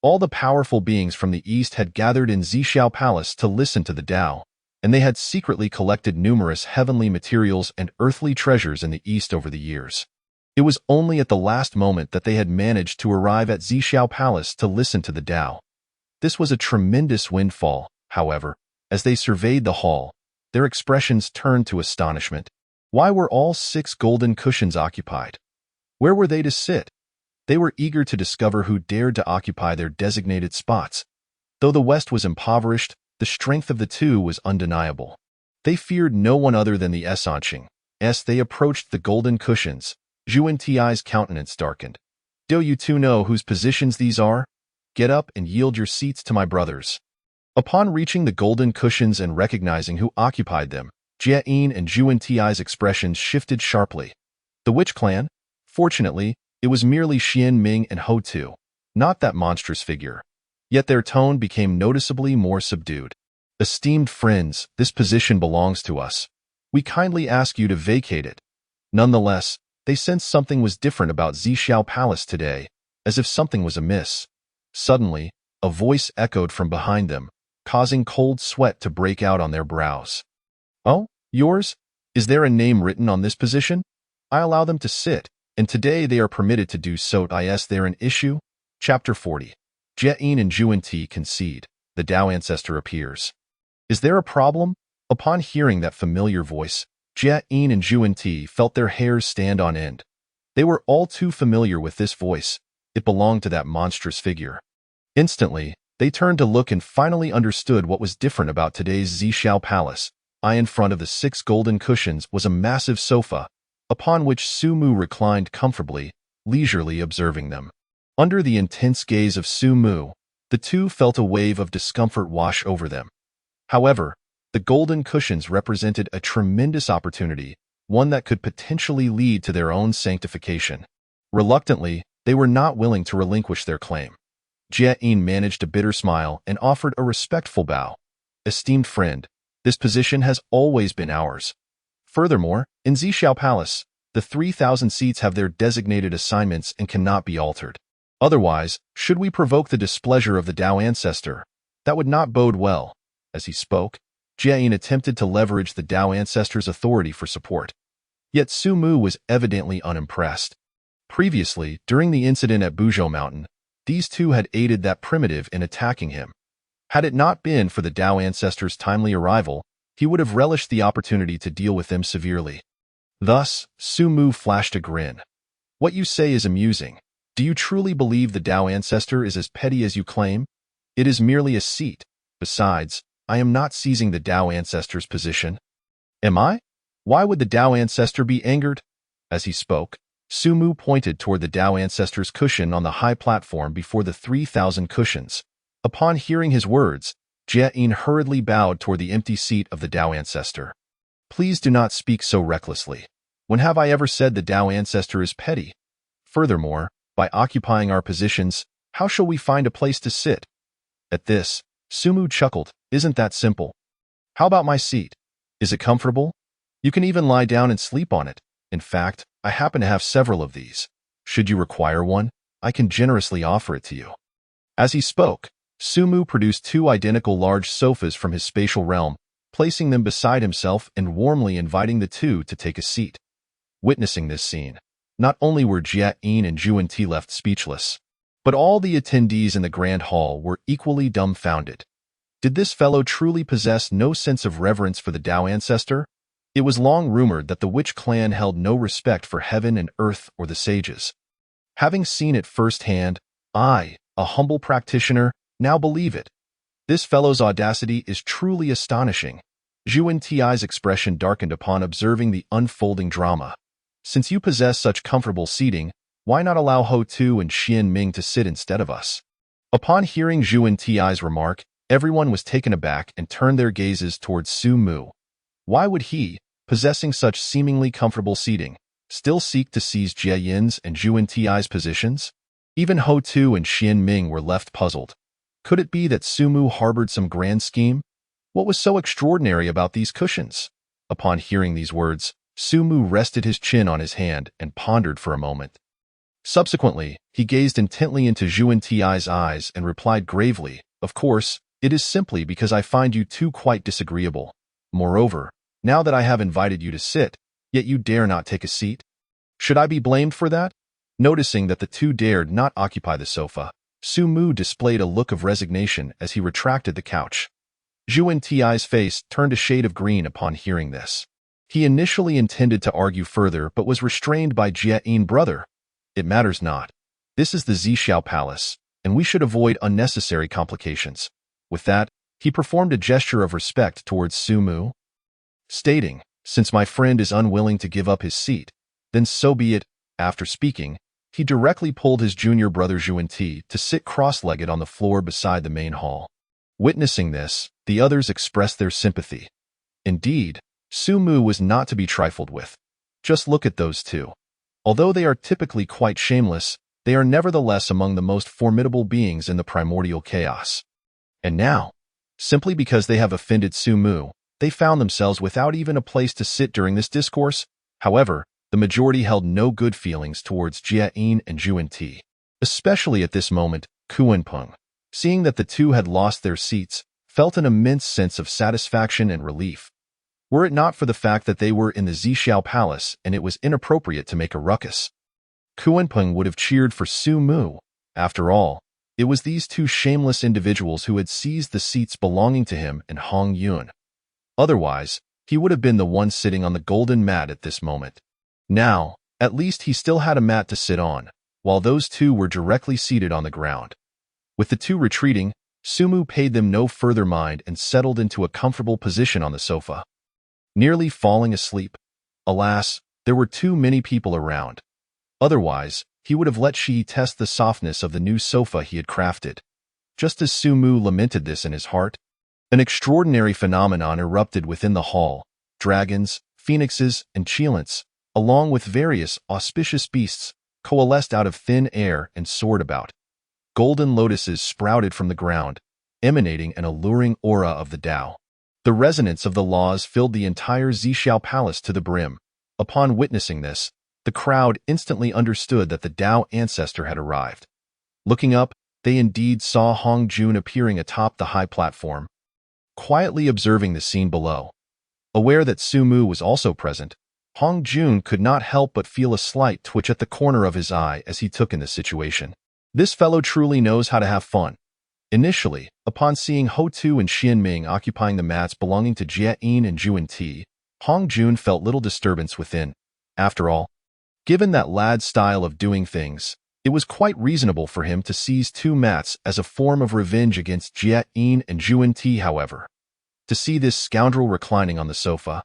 All the powerful beings from the East had gathered in Zhixiao Palace to listen to the Tao, and they had secretly collected numerous heavenly materials and earthly treasures in the East over the years. It was only at the last moment that they had managed to arrive at Zhixiao Palace to listen to the Tao. This was a tremendous windfall, however. As they surveyed the hall, their expressions turned to astonishment. Why were all 6 golden cushions occupied? Where were they to sit? They were eager to discover who dared to occupy their designated spots. Though the West was impoverished, the strength of the two was undeniable. They feared no one other than the Sanqing. As they approached the golden cushions, Zhuan Ti's countenance darkened. "Do you two know whose positions these are? Get up and yield your seats to my brothers." Upon reaching the golden cushions and recognizing who occupied them, Jiayin and Zhuan Ti's expressions shifted sharply. The witch clan? Fortunately, it was merely Xian Ming and Ho Tu, not that monstrous figure. Yet their tone became noticeably more subdued. "Esteemed friends, this position belongs to us. We kindly ask you to vacate it." Nonetheless, they sensed something was different about Zhixiao Palace today, as if something was amiss. Suddenly, a voice echoed from behind them, causing cold sweat to break out on their brows. "Oh, yours? Is there a name written on this position? I allow them to sit." and today they are permitted to do so. Is there an issue? Chapter 40. Jie-in and Juan-Ti concede. The Tao ancestor appears. Is there a problem? Upon hearing that familiar voice, Jie-in and Juan-Ti felt their hairs stand on end. They were all too familiar with this voice. It belonged to that monstrous figure. Instantly, they turned to look and finally understood what was different about today's Zhixiao Palace. In front of the 6 golden cushions was a massive sofa, upon which Su Mu reclined comfortably, leisurely observing them. Under the intense gaze of Su Mu, the two felt a wave of discomfort wash over them. However, the golden cushions represented a tremendous opportunity, one that could potentially lead to their own sanctification. Reluctantly, they were not willing to relinquish their claim. Jie-in managed a bitter smile and offered a respectful bow. Esteemed friend, this position has always been ours. Furthermore, in Zhixiao Palace, the 3,000 seats have their designated assignments and cannot be altered. Otherwise, should we provoke the displeasure of the Tao ancestor, that would not bode well. As he spoke, Jie-in attempted to leverage the Tao ancestor's authority for support. Yet Su Mu was evidently unimpressed. Previously, during the incident at Buzhou Mountain, these two had aided that primitive in attacking him. Had it not been for the Tao ancestor's timely arrival, he would have relished the opportunity to deal with them severely. Thus, Su Mu flashed a grin. What you say is amusing. Do you truly believe the Tao ancestor is as petty as you claim? It is merely a seat. Besides, I am not seizing the Tao ancestor's position. Am I? Why would the Tao ancestor be angered? As he spoke, Su Mu pointed toward the Tao ancestor's cushion on the high platform before the 3,000 cushions. Upon hearing his words, Jie-in hurriedly bowed toward the empty seat of the Tao ancestor. Please do not speak so recklessly. When have I ever said the Tao ancestor is petty? Furthermore, by occupying our positions, how shall we find a place to sit? At this, Su Mu chuckled. Isn't that simple? How about my seat? Is it comfortable? You can even lie down and sleep on it. In fact, I happen to have several of these. Should you require one, I can generously offer it to you. As he spoke, Su Mu produced 2 identical large sofas from his spatial realm, placing them beside himself and warmly inviting the two to take a seat. Witnessing this scene, not only were Jie-in and Juan-Ti left speechless, but all the attendees in the grand hall were equally dumbfounded. Did this fellow truly possess no sense of reverence for the Tao ancestor? It was long rumored that the witch clan held no respect for heaven and earth or the sages. Having seen it firsthand, I, a humble practitioner, now believe it. This fellow's audacity is truly astonishing. Juan-Ti's expression darkened upon observing the unfolding drama. Since you possess such comfortable seating, why not allow Ho-Tu and Xian-Ming to sit instead of us? Upon hearing Juan-Ti's remark, everyone was taken aback and turned their gazes towards Su Mu. Why would he, possessing such seemingly comfortable seating, still seek to seize Jie-in's and Juan-Ti's positions? Even Ho-Tu and Xian-Ming were left puzzled. Could it be that Su Mu harbored some grand scheme? What was so extraordinary about these cushions? Upon hearing these words, Su Mu rested his chin on his hand and pondered for a moment. Subsequently, he gazed intently into Juan-Ti's eyes and replied gravely, "Of course, it is simply because I find you two quite disagreeable. Moreover, now that I have invited you to sit, yet you dare not take a seat? Should I be blamed for that?" Noticing that the two dared not occupy the sofa, Su Mu displayed a look of resignation as he retracted the couch. Juan-Ti's face turned a shade of green upon hearing this. He initially intended to argue further but was restrained by Jie-in. "Brother, it matters not. This is the Zhixiao Palace, and we should avoid unnecessary complications." With that, he performed a gesture of respect towards Su Mu, stating, "Since my friend is unwilling to give up his seat, then so be it." After speaking, he directly pulled his junior brother Juan-Ti to sit cross-legged on the floor beside the main hall. Witnessing this, the others expressed their sympathy. Indeed, Su Mu was not to be trifled with. Just look at those two. Although they are typically quite shameless, they are nevertheless among the most formidable beings in the primordial chaos. And now, simply because they have offended Su Mu, they found themselves without even a place to sit during this discourse. However, the majority held no good feelings towards Jie-in and Juan-Ti. Especially at this moment, Kuan-Peng, seeing that the two had lost their seats, felt an immense sense of satisfaction and relief. Were it not for the fact that they were in the Zhixiao Palace and it was inappropriate to make a ruckus. Kuenpeng would have cheered for Su Mu. After all, it was these two shameless individuals who had seized the seats belonging to him and Hong Yun. Otherwise, he would have been the one sitting on the golden mat at this moment. Now, at least he still had a mat to sit on, while those two were directly seated on the ground. With the two retreating, Sumu paid them no further mind and settled into a comfortable position on the sofa, nearly falling asleep. Alas, there were too many people around. Otherwise, he would have let Shi test the softness of the new sofa he had crafted. Just as Sumu lamented this in his heart, an extraordinary phenomenon erupted within the hall. Dragons, phoenixes, and cheilants, along with various auspicious beasts, coalesced out of thin air and soared about. Golden lotuses sprouted from the ground, emanating an alluring aura of the Tao. The resonance of the laws filled the entire Zixiao palace to the brim. Upon witnessing this, the crowd instantly understood that the Tao ancestor had arrived. Looking up, they indeed saw Hong Jun appearing atop the high platform, quietly observing the scene below. Aware that Su Mu was also present, Hong Jun could not help but feel a slight twitch at the corner of his eye as he took in the situation. This fellow truly knows how to have fun. Initially, upon seeing Ho Tu and Xian Ming occupying the mats belonging to Jia Yin and Juan Ti, Hong Jun felt little disturbance within. After all, given that lad's style of doing things, it was quite reasonable for him to seize two mats as a form of revenge against Jia Yin and Juan Ti. However, to see this scoundrel reclining on the sofa,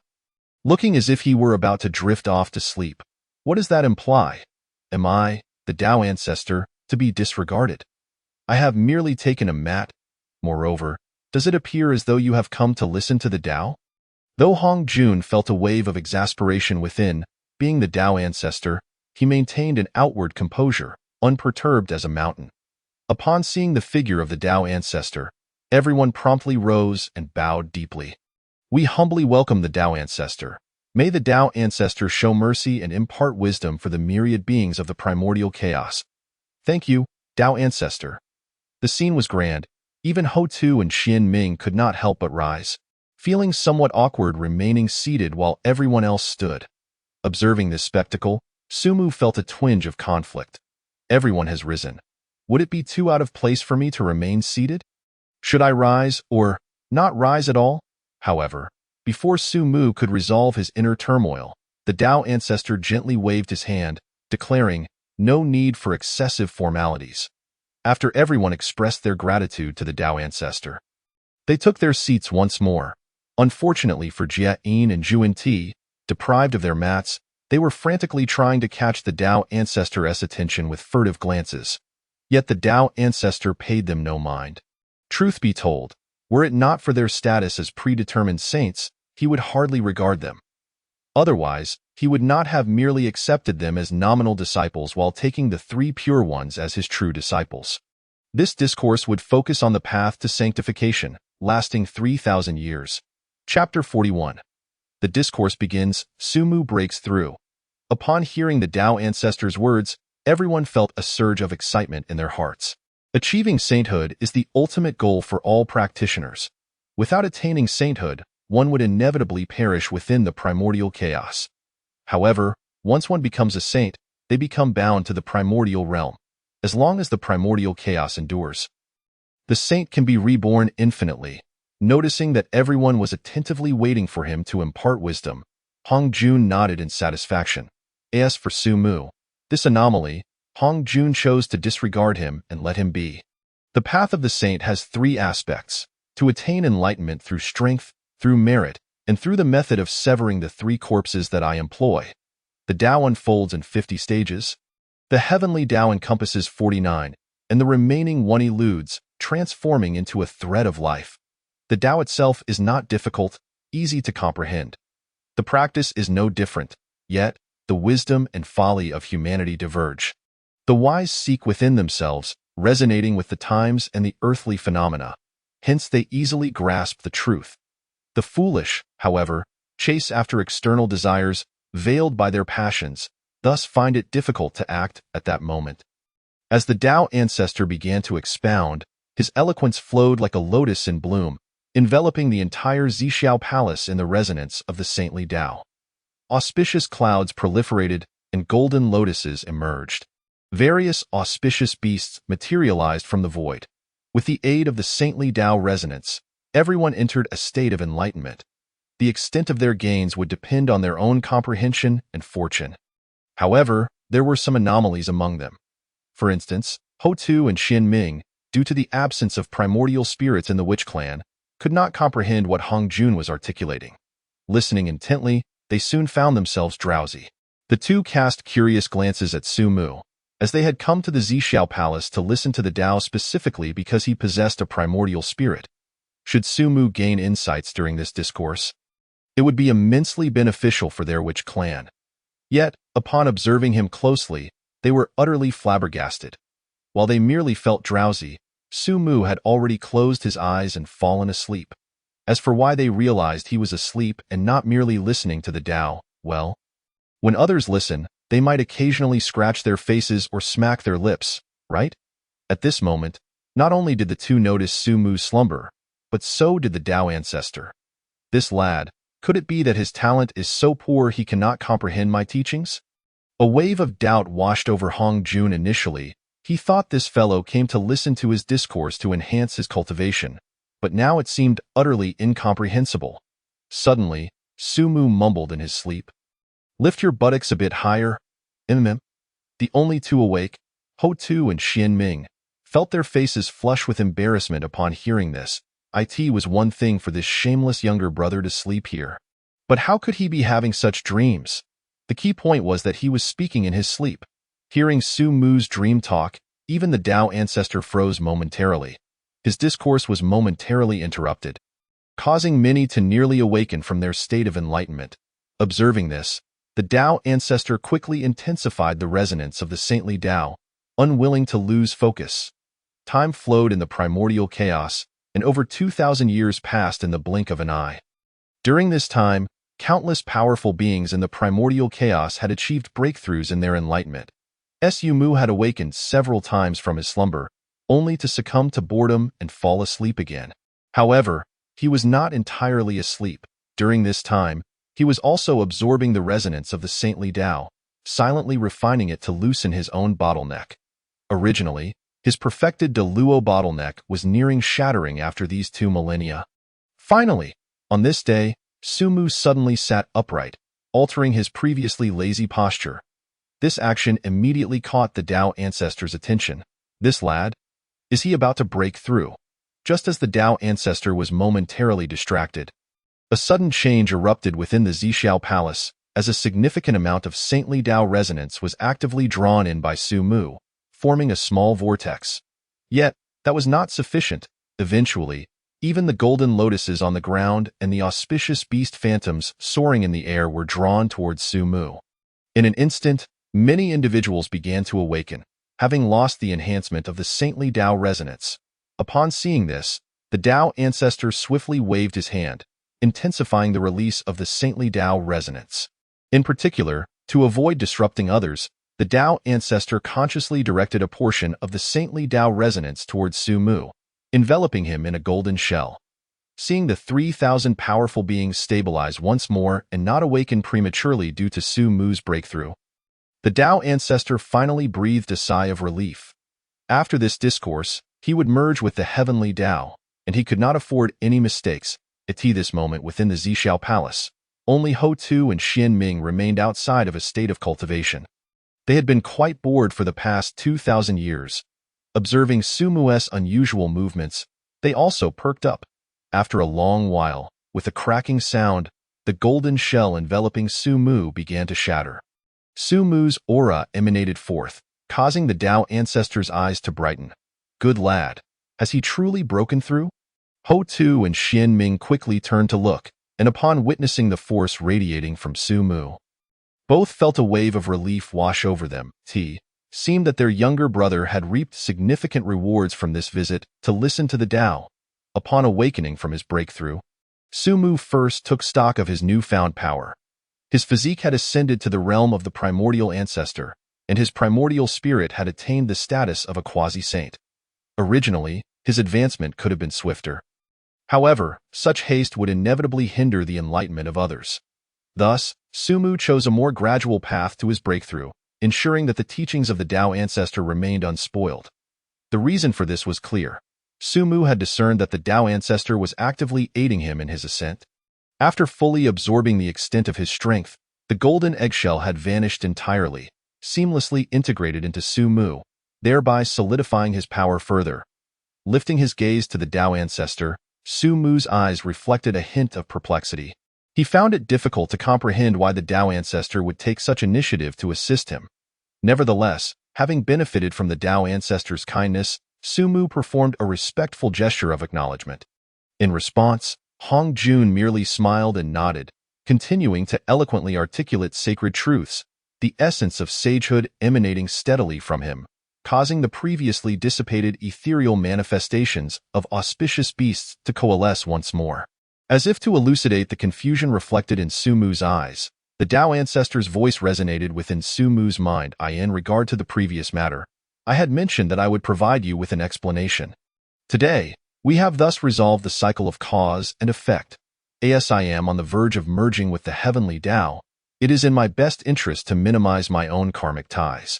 looking as if he were about to drift off to sleep, what does that imply? Am I, the Tao ancestor, to be disregarded? I have merely taken a mat. Moreover, does it appear as though you have come to listen to the Tao? Though Hong Jun felt a wave of exasperation within, being the Tao ancestor, he maintained an outward composure, unperturbed as a mountain. Upon seeing the figure of the Tao ancestor, everyone promptly rose and bowed deeply. We humbly welcome the Tao ancestor. May the Tao ancestor show mercy and impart wisdom for the myriad beings of the primordial chaos. Thank you, Tao ancestor. The scene was grand. Even Ho Tu and Xian Ming could not help but rise, feeling somewhat awkward remaining seated while everyone else stood. Observing this spectacle, Sumu felt a twinge of conflict. Everyone has risen. Would it be too out of place for me to remain seated? Should I rise or not rise at all? However, before Sumu could resolve his inner turmoil, the Tao ancestor gently waved his hand, declaring, no need for excessive formalities. After everyone expressed their gratitude to the Tao ancestor, they took their seats once more. Unfortunately for Jia Yin and Juan Ti, deprived of their mats, they were frantically trying to catch the Tao ancestor's attention with furtive glances. Yet the Tao ancestor paid them no mind. Truth be told, were it not for their status as predetermined saints, he would hardly regard them. Otherwise, he would not have merely accepted them as nominal disciples while taking the three pure ones as his true disciples. This discourse would focus on the path to sanctification, lasting 3,000 years. Chapter 41. The discourse begins. Sumu breaks through. Upon hearing the Tao ancestor's words, everyone felt a surge of excitement in their hearts. Achieving sainthood is the ultimate goal for all practitioners. Without attaining sainthood, one would inevitably perish within the primordial chaos. However, once one becomes a saint, they become bound to the primordial realm. As long as the primordial chaos endures, the saint can be reborn infinitely. Noticing that everyone was attentively waiting for him to impart wisdom, Hong Jun nodded in satisfaction. As for Sumu, this anomaly, Hong Jun chose to disregard him and let him be. The path of the saint has three aspects: to attain enlightenment through strength, through merit, and through the method of severing the three corpses that I employ. The Tao unfolds in 50 stages. The heavenly Tao encompasses 49, and the remaining one eludes, transforming into a thread of life. The Tao itself is not difficult, easy to comprehend. The practice is no different, yet the wisdom and folly of humanity diverge. The wise seek within themselves, resonating with the times and the earthly phenomena. Hence they easily grasp the truth. The foolish, however, chase after external desires, veiled by their passions, thus find it difficult to act at that moment. As the Tao ancestor began to expound, his eloquence flowed like a lotus in bloom, enveloping the entire Zixiao palace in the resonance of the saintly Tao. Auspicious clouds proliferated, and golden lotuses emerged. Various auspicious beasts materialized from the void. With the aid of the saintly Tao resonance, everyone entered a state of enlightenment. The extent of their gains would depend on their own comprehension and fortune. However, there were some anomalies among them. For instance, Ho-Tu and Xian Ming, due to the absence of primordial spirits in the witch clan, could not comprehend what Hong Jun was articulating. Listening intently, they soon found themselves drowsy. The two cast curious glances at Su Mu, as they had come to the Zixiao Palace to listen to the Tao specifically because he possessed a primordial spirit. Should Su Mu gain insights during this discourse, it would be immensely beneficial for their witch clan. Yet, upon observing him closely, they were utterly flabbergasted. While they merely felt drowsy, Su Mu had already closed his eyes and fallen asleep. As for why they realized he was asleep and not merely listening to the Tao, well, when others listen, they might occasionally scratch their faces or smack their lips, right? At this moment, not only did the two notice Su Mu's slumber, but so did the Tao ancestor. This lad, could it be that his talent is so poor he cannot comprehend my teachings? A wave of doubt washed over Hong Jun initially. He thought this fellow came to listen to his discourse to enhance his cultivation, but now it seemed utterly incomprehensible. Suddenly, Su Mu mumbled in his sleep. "Lift your buttocks a bit higher." The only two awake, Ho-Tu and Xian Ming, felt their faces flush with embarrassment upon hearing this. It was one thing for this shameless younger brother to sleep here. But how could he be having such dreams? The key point was that he was speaking in his sleep. Hearing Su Mu's dream talk, even the Tao ancestor froze momentarily. His discourse was momentarily interrupted, causing many to nearly awaken from their state of enlightenment. Observing this, the Tao ancestor quickly intensified the resonance of the saintly Tao, unwilling to lose focus. Time flowed in the primordial chaos, and over 2,000 years passed in the blink of an eye. During this time, countless powerful beings in the primordial chaos had achieved breakthroughs in their enlightenment. Su Mu had awakened several times from his slumber, only to succumb to boredom and fall asleep again. However, he was not entirely asleep. During this time, he was also absorbing the resonance of the saintly Tao, silently refining it to loosen his own bottleneck. Originally, his perfected De Luo bottleneck was nearing shattering after these 2 millennia. Finally, on this day, Su Mu suddenly sat upright, altering his previously lazy posture. This action immediately caught the Tao ancestor's attention. This lad? Is he about to break through? Just as the Tao ancestor was momentarily distracted, a sudden change erupted within the Zixiao Palace, as a significant amount of saintly Tao resonance was actively drawn in by Su Mu, forming a small vortex. Yet, that was not sufficient. Eventually, even the golden lotuses on the ground and the auspicious beast phantoms soaring in the air were drawn towards Su Mu. In an instant, many individuals began to awaken, having lost the enhancement of the saintly Tao resonance. Upon seeing this, the Tao ancestor swiftly waved his hand, intensifying the release of the saintly Tao resonance. In particular, to avoid disrupting others, the Tao ancestor consciously directed a portion of the saintly Tao resonance towards Su Mu, enveloping him in a golden shell. Seeing the 3,000 powerful beings stabilize once more and not awaken prematurely due to Su Mu's breakthrough, the Tao ancestor finally breathed a sigh of relief. After this discourse, he would merge with the heavenly Tao, and he could not afford any mistakes. At this moment within the Zixiao Palace, only Ho-Tu and Xian Ming remained outside of a state of cultivation. They had been quite bored for the past 2,000 years. Observing Su Mu's unusual movements, they also perked up. After a long while, with a cracking sound, the golden shell enveloping Su Mu began to shatter. Su Mu's aura emanated forth, causing the Tao ancestor's eyes to brighten. Good lad. Has he truly broken through? Ho-Tu and Xian Ming quickly turned to look, and upon witnessing the force radiating from Su Mu, both felt a wave of relief wash over them. It seemed that their younger brother had reaped significant rewards from this visit to listen to the Tao. Upon awakening from his breakthrough, Su Mu first took stock of his newfound power. His physique had ascended to the realm of the primordial ancestor, and his primordial spirit had attained the status of a quasi-saint. Originally, his advancement could have been swifter. However, such haste would inevitably hinder the enlightenment of others. Thus, Sumu chose a more gradual path to his breakthrough, ensuring that the teachings of the Tao ancestor remained unspoiled. The reason for this was clear. Sumu had discerned that the Tao ancestor was actively aiding him in his ascent. After fully absorbing the extent of his strength, the golden eggshell had vanished entirely, seamlessly integrated into Sumu, thereby solidifying his power further. Lifting his gaze to the Tao ancestor, Sumu's eyes reflected a hint of perplexity. He found it difficult to comprehend why the Tao ancestor would take such initiative to assist him. Nevertheless, having benefited from the Tao ancestor's kindness, Sumu performed a respectful gesture of acknowledgement. In response, Hong Jun merely smiled and nodded, continuing to eloquently articulate sacred truths, the essence of sagehood emanating steadily from him, causing the previously dissipated ethereal manifestations of auspicious beasts to coalesce once more. As if to elucidate the confusion reflected in Sumu's eyes, the Tao ancestor's voice resonated within Sumu's mind. In regard to the previous matter, I had mentioned that I would provide you with an explanation. Today, we have thus resolved the cycle of cause and effect. As I am on the verge of merging with the heavenly Tao, it is in my best interest to minimize my own karmic ties.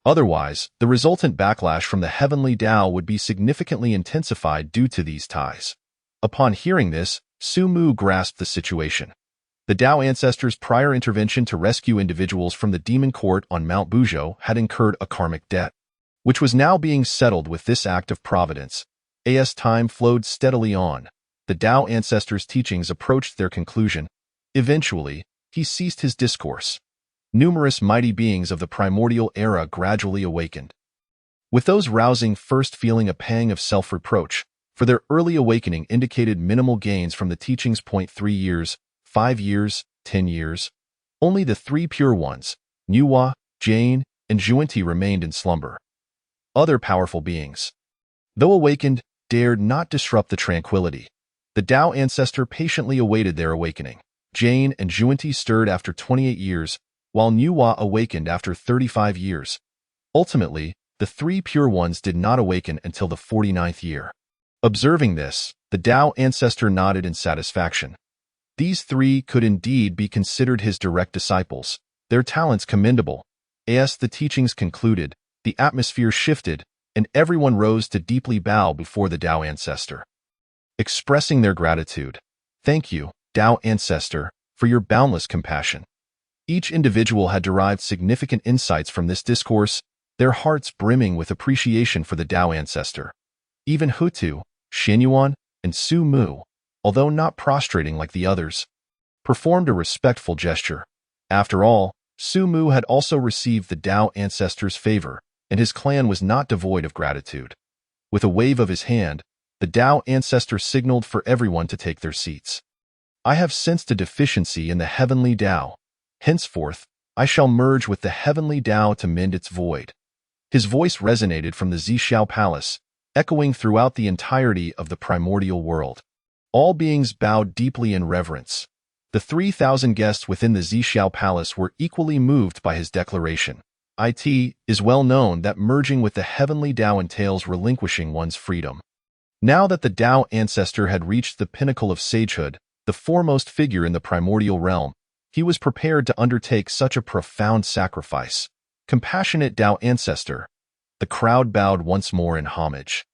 Otherwise, the resultant backlash from the heavenly Tao would be significantly intensified due to these ties. Upon hearing this, Sumu grasped the situation. The Tao ancestor's prior intervention to rescue individuals from the demon court on Mount Bujo had incurred a karmic debt, which was now being settled with this act of providence. As time flowed steadily on, the Tao ancestor's teachings approached their conclusion. Eventually, he ceased his discourse. Numerous mighty beings of the primordial era gradually awakened, with those rousing first feeling a pang of self-reproach, for their early awakening indicated minimal gains from the teachings. 3 years, 5 years, 10 years. Only the 3 pure ones, Nuwa, Jain, and Zhuanti remained in slumber. Other powerful beings, though awakened, dared not disrupt the tranquility. The Tao ancestor patiently awaited their awakening. Jain and Zhuanti stirred after 28 years, while Nuwa awakened after 35 years. Ultimately, the 3 pure ones did not awaken until the 49th year. Observing this, the Tao ancestor nodded in satisfaction. These 3 could indeed be considered his direct disciples, their talents commendable. As the teachings concluded, the atmosphere shifted, and everyone rose to deeply bow before the Tao ancestor, expressing their gratitude. Thank you, Tao ancestor, for your boundless compassion. Each individual had derived significant insights from this discourse, their hearts brimming with appreciation for the Tao ancestor. Even Hutu, Xinyuan, and Sumu, although not prostrating like the others, performed a respectful gesture. After all, Sumu had also received the Tao ancestor's favor, and his clan was not devoid of gratitude. With a wave of his hand, the Tao ancestor signaled for everyone to take their seats. I have sensed a deficiency in the heavenly Tao. Henceforth, I shall merge with the heavenly Tao to mend its void. His voice resonated from the Zhixiao Palace, echoing throughout the entirety of the primordial world. All beings bowed deeply in reverence. The 3,000 guests within the Zhixiao Palace were equally moved by his declaration. It is well known that merging with the heavenly Tao entails relinquishing one's freedom. Now that the Tao ancestor had reached the pinnacle of sagehood, the foremost figure in the primordial realm, he was prepared to undertake such a profound sacrifice. Compassionate Tao ancestor. The crowd bowed once more in homage.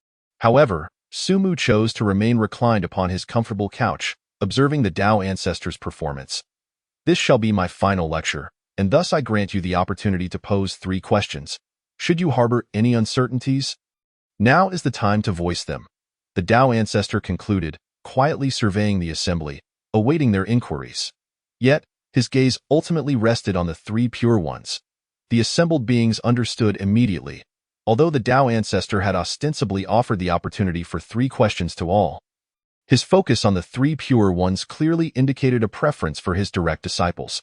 However, Sumu chose to remain reclined upon his comfortable couch, observing the Tao ancestor's performance. This shall be my final lecture, and thus I grant you the opportunity to pose 3 questions. Should you harbor any uncertainties, now is the time to voice them. The Tao ancestor concluded, quietly surveying the assembly, awaiting their inquiries. Yet, his gaze ultimately rested on the 3 pure ones. The assembled beings understood immediately. Although the Tao ancestor had ostensibly offered the opportunity for 3 questions to all, his focus on the 3 pure ones clearly indicated a preference for his direct disciples.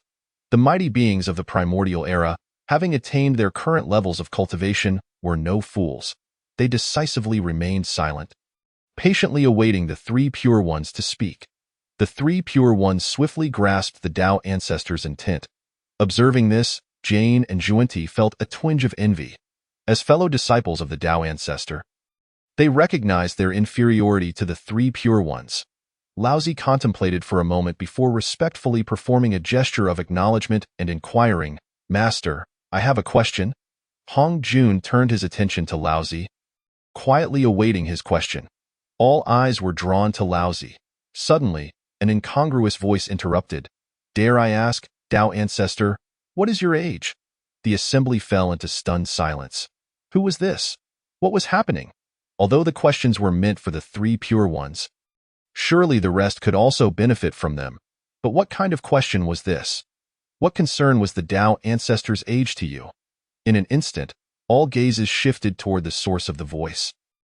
The mighty beings of the primordial era, having attained their current levels of cultivation, were no fools. They decisively remained silent, patiently awaiting the 3 pure ones to speak. The 3 pure ones swiftly grasped the Tao ancestor's intent. Observing this, Jain and Zhuanti felt a twinge of envy. As fellow disciples of the Tao ancestor, they recognized their inferiority to the 3 pure ones. Laozi contemplated for a moment before respectfully performing a gesture of acknowledgement and inquiring, "Master, I have a question." Hong Jun turned his attention to Laozi, quietly awaiting his question. All eyes were drawn to Laozi. Suddenly, an incongruous voice interrupted. "Dare I ask, Tao Ancestor, what is your age?" The assembly fell into stunned silence. Who was this? What was happening? Although the questions were meant for the three pure ones, surely the rest could also benefit from them. But what kind of question was this? What concern was the Tao Ancestor's age to you? In an instant, all gazes shifted toward the source of the voice,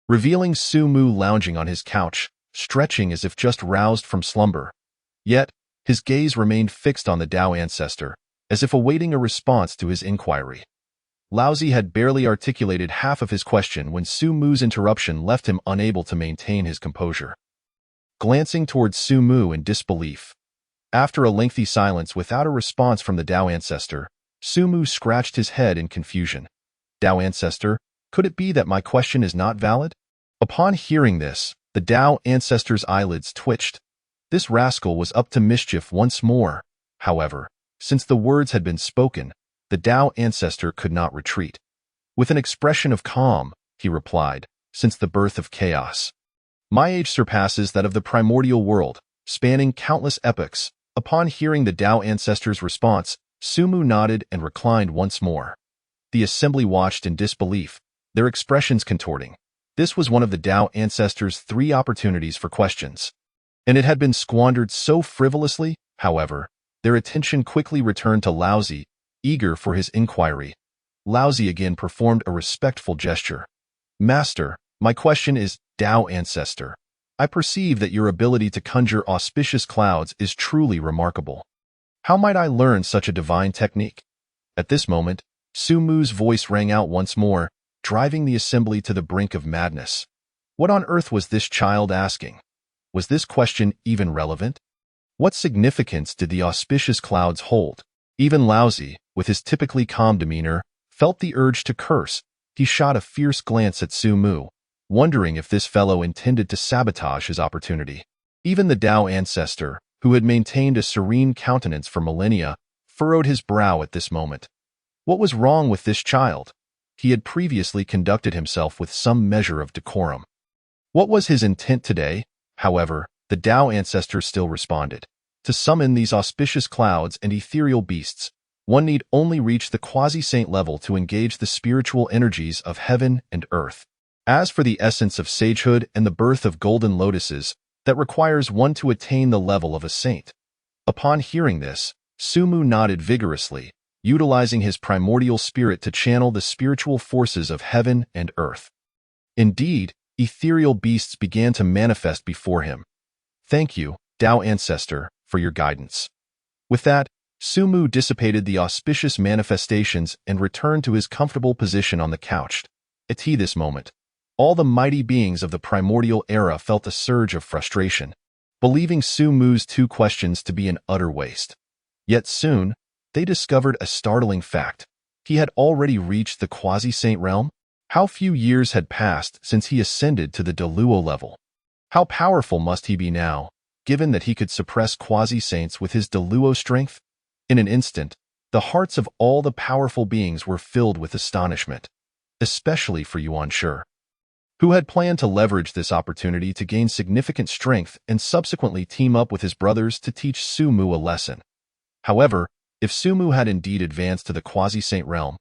revealing Su Mu lounging on his couch, stretching as if just roused from slumber. Yet, his gaze remained fixed on the Tao Ancestor, as if awaiting a response to his inquiry. Laozi had barely articulated half of his question when Su Mu's interruption left him unable to maintain his composure. Glancing towards Su Mu in disbelief, after a lengthy silence without a response from the Tao Ancestor, Su Mu scratched his head in confusion. "Tao Ancestor, could it be that my question is not valid?" Upon hearing this, the Tao Ancestor's eyelids twitched. This rascal was up to mischief once more. However, since the words had been spoken, the Tao Ancestor could not retreat. With an expression of calm, he replied, "Since the birth of chaos, my age surpasses that of the primordial world, spanning countless epochs." Upon hearing the Tao Ancestor's response, Su Mu nodded and reclined once more. The assembly watched in disbelief, their expressions contorting. This was one of the Tao Ancestor's 3 opportunities for questions, and it had been squandered so frivolously. However, their attention quickly returned to Laozi, eager for his inquiry. Laozi again performed a respectful gesture. "Master, my question is, Tao Ancestor, I perceive that your ability to conjure auspicious clouds is truly remarkable. How might I learn such a divine technique?" At this moment, Su Mu's voice rang out once more, driving the assembly to the brink of madness. What on earth was this child asking? Was this question even relevant? What significance did the auspicious clouds hold? Even Laozi, with his typically calm demeanor, felt the urge to curse. He shot a fierce glance at Su Mu, wondering if this fellow intended to sabotage his opportunity. Even the Tao Ancestor, who had maintained a serene countenance for millennia, furrowed his brow at this moment. What was wrong with this child? He had previously conducted himself with some measure of decorum. What was his intent today? However, the Tao Ancestor still responded. To summon these auspicious clouds and ethereal beasts, one need only reach the quasi-saint level to engage the spiritual energies of heaven and earth. As for the essence of sagehood and the birth of golden lotuses, that requires one to attain the level of a saint. Upon hearing this, Su Mu nodded vigorously, utilizing his primordial spirit to channel the spiritual forces of heaven and earth. Indeed, ethereal beasts began to manifest before him. "Thank you, Tao Ancestor, for your guidance." With that, Su Mu dissipated the auspicious manifestations and returned to his comfortable position on the couch. At this moment, all the mighty beings of the primordial era felt a surge of frustration, believing Su Mu's 2 questions to be an utter waste. Yet soon, they discovered a startling fact. He had already reached the quasi-saint realm. How few years had passed since he ascended to the Deluo level. How powerful must he be now, given that he could suppress quasi-saints with his Deluo strength? In an instant, the hearts of all the powerful beings were filled with astonishment, especially for Yuan Shi, who had planned to leverage this opportunity to gain significant strength and subsequently team up with his brothers to teach Su Mu a lesson. However, if Su Mu had indeed advanced to the quasi-saint realm,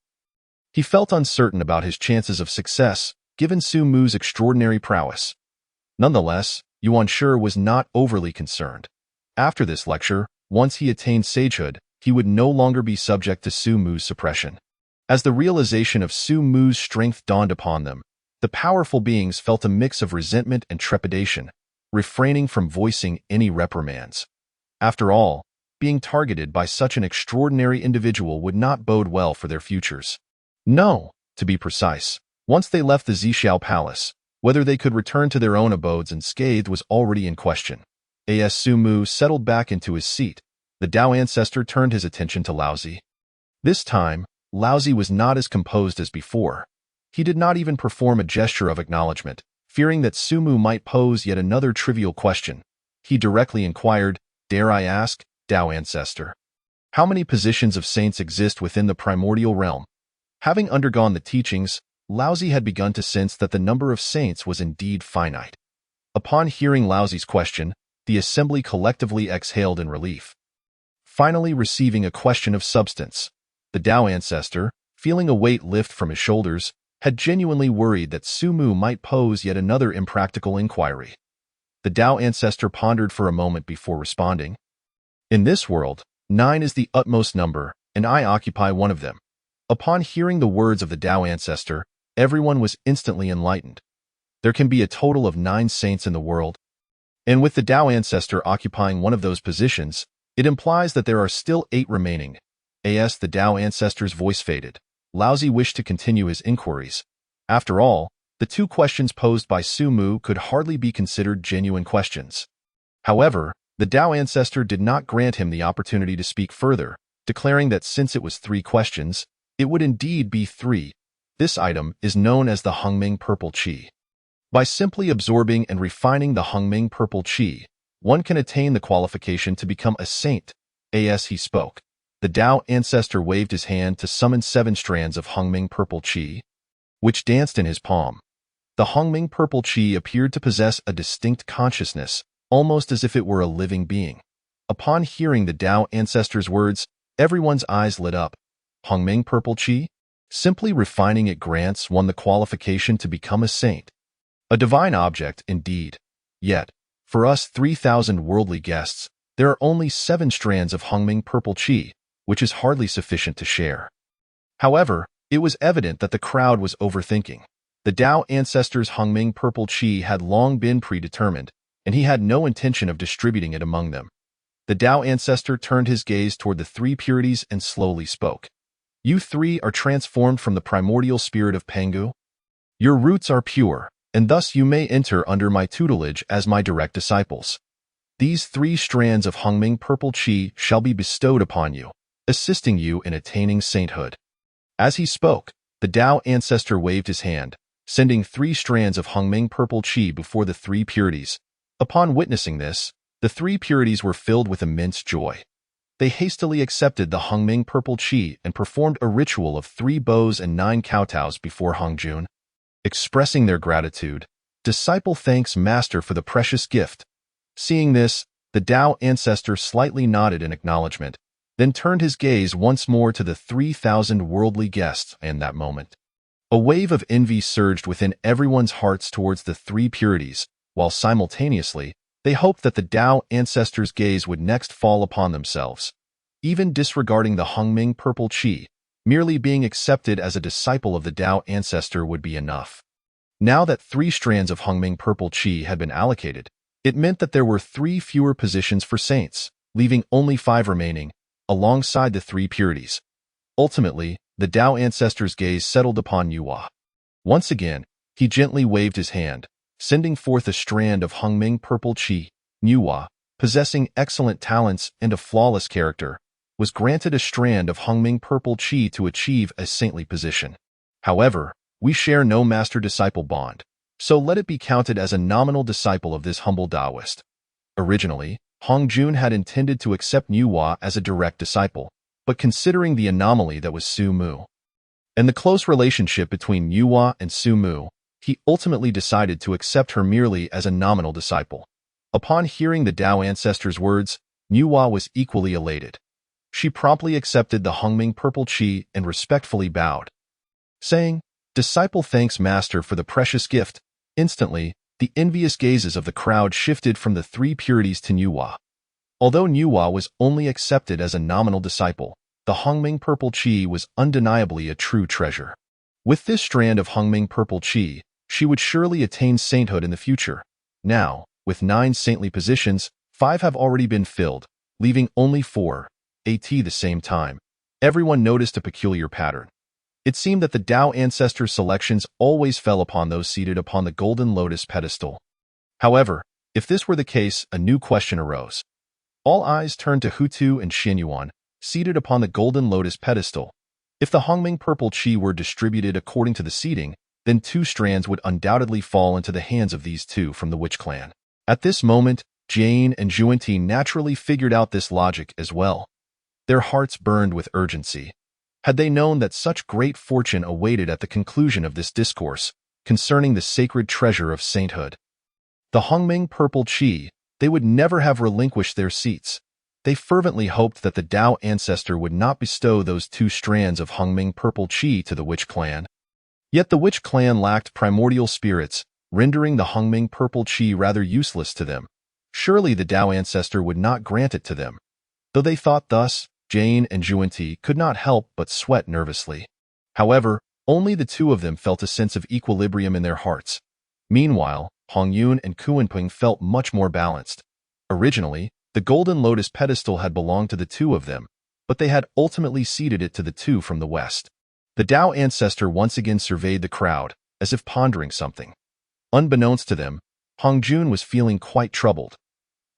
he felt uncertain about his chances of success, given Su Mu's extraordinary prowess. Nonetheless, Yuan Shi was not overly concerned. After this lecture, once he attained sagehood, he would no longer be subject to Su Mu's suppression. As the realization of Su Mu's strength dawned upon them, the powerful beings felt a mix of resentment and trepidation, refraining from voicing any reprimands. After all, being targeted by such an extraordinary individual would not bode well for their futures. No, to be precise, once they left the Zixiao Palace, whether they could return to their own abodes unscathed was already in question. As Su Mu settled back into his seat, the Tao Ancestor turned his attention to Laozi. This time, Laozi was not as composed as before. He did not even perform a gesture of acknowledgement, fearing that Su Mu might pose yet another trivial question. he directly inquired, "Dare I ask, Tao Ancestor, how many positions of saints exist within the primordial realm?" Having undergone the teachings, Laozi had begun to sense that the number of saints was indeed finite. Upon hearing Laozi's question, the assembly collectively exhaled in relief. Finally receiving a question of substance, the Tao Ancestor, feeling a weight lift from his shoulders, had genuinely worried that Sumu might pose yet another impractical inquiry. The Tao Ancestor pondered for a moment before responding. "In this world, 9 is the utmost number, and I occupy one of them." Upon hearing the words of the Tao Ancestor, everyone was instantly enlightened. There can be a total of 9 saints in the world, and with the Tao Ancestor occupying one of those positions, it implies that there are still 8 remaining. As the Tao Ancestor's voice faded, Laozi wished to continue his inquiries. After all, the 2 questions posed by Sumu could hardly be considered genuine questions. However, the Tao Ancestor did not grant him the opportunity to speak further, declaring that since it was 3 questions, it would indeed be 3. This item is known as the Hongming Purple Qi. By simply absorbing and refining the Hongming Purple Qi, one can attain the qualification to become a saint. As he spoke, the Tao Ancestor waved his hand to summon 7 strands of Hongming Purple Qi, which danced in his palm. The Hongming Purple Qi appeared to possess a distinct consciousness, almost as if it were a living being. Upon hearing the Tao Ancestor's words, everyone's eyes lit up. Hongming Purple Qi? Simply refining it grants one the qualification to become a saint. A divine object, indeed. Yet, for us 3,000 worldly guests, there are only 7 strands of Hongming Purple Qi, which is hardly sufficient to share. However, it was evident that the crowd was overthinking. The Tao Ancestor's Hongming Purple Qi had long been predetermined, and he had no intention of distributing it among them. The Tao Ancestor turned his gaze toward the 3 purities and slowly spoke. "You 3 are transformed from the primordial spirit of Pangu. Your roots are pure, and thus you may enter under my tutelage as my direct disciples. These 3 strands of Hongming Purple Qi shall be bestowed upon you, assisting you in attaining sainthood." As he spoke, the Tao Ancestor waved his hand, sending 3 strands of Hongming Purple Qi before the 3 purities. Upon witnessing this, the 3 purities were filled with immense joy. They hastily accepted the Hongming Purple Qi and performed a ritual of 3 bows and 9 kowtows before Hongjun. Expressing their gratitude, disciple thanks Master for the precious gift. Seeing this, the Tao Ancestor slightly nodded in acknowledgement, then turned his gaze once more to the 3,000 worldly guests. In that moment, a wave of envy surged within everyone's hearts towards the 3 purities, while simultaneously, they hoped that the Tao Ancestor's gaze would next fall upon themselves. Even disregarding the Hongming Purple Qi, merely being accepted as a disciple of the Tao Ancestor would be enough. Now that 3 strands of Hongming Purple Qi had been allocated, it meant that there were 3 fewer positions for saints, leaving only 5 remaining, alongside the 3 purities. Ultimately, the Tao Ancestor's gaze settled upon Nuwa. Once again, he gently waved his hand, sending forth a strand of Hongming Purple Qi. Nuwa, possessing excellent talents and a flawless character, was granted a strand of Hongming Purple Qi to achieve a saintly position. However, we share no master-disciple bond, so let it be counted as a nominal disciple of this humble Taoist. Originally, Hongjun had intended to accept Nuwa as a direct disciple, but considering the anomaly that was Sumu, and the close relationship between Nuwa and Sumu, he ultimately decided to accept her merely as a nominal disciple. Upon hearing the Tao Ancestor's words, Nuwa was equally elated. She promptly accepted the Hongming Purple Qi and respectfully bowed, saying, "Disciple thanks Master for the precious gift." Instantly, the envious gazes of the crowd shifted from the 3 purities to Nuwa. Although Nuwa was only accepted as a nominal disciple, the Hongming Purple Qi was undeniably a true treasure. With this strand of Hongming Purple Qi, she would surely attain sainthood in the future. Now, with 9 saintly positions, 5 have already been filled, leaving only 4. At the same time, everyone noticed a peculiar pattern. It seemed that the Tao Ancestor's selections always fell upon those seated upon the golden lotus pedestal. However, if this were the case, a new question arose. All eyes turned to Hutu and Xinyuan, seated upon the golden lotus pedestal. If the Hongming Purple Qi were distributed according to the seating, then 2 strands would undoubtedly fall into the hands of these 2 from the Witch clan. At this moment, Jane and Juanti naturally figured out this logic as well. Their hearts burned with urgency. Had they known that such great fortune awaited at the conclusion of this discourse concerning the sacred treasure of sainthood, the Hongming purple chi, they would never have relinquished their seats. They fervently hoped that the Tao ancestor would not bestow those 2 strands of Hongming purple chi to the witch clan. Yet the witch clan lacked primordial spirits, rendering the Hongming purple chi rather useless to them. Surely the Tao ancestor would not grant it to them. Though they thought thus, Jane and Juanti could not help but sweat nervously. However, only the 2 of them felt a sense of equilibrium in their hearts. Meanwhile, Hongyun and Kuenping felt much more balanced. Originally, the golden lotus pedestal had belonged to the 2 of them, but they had ultimately ceded it to the 2 from the west. The Tao ancestor once again surveyed the crowd, as if pondering something. Unbeknownst to them, Hongjun was feeling quite troubled.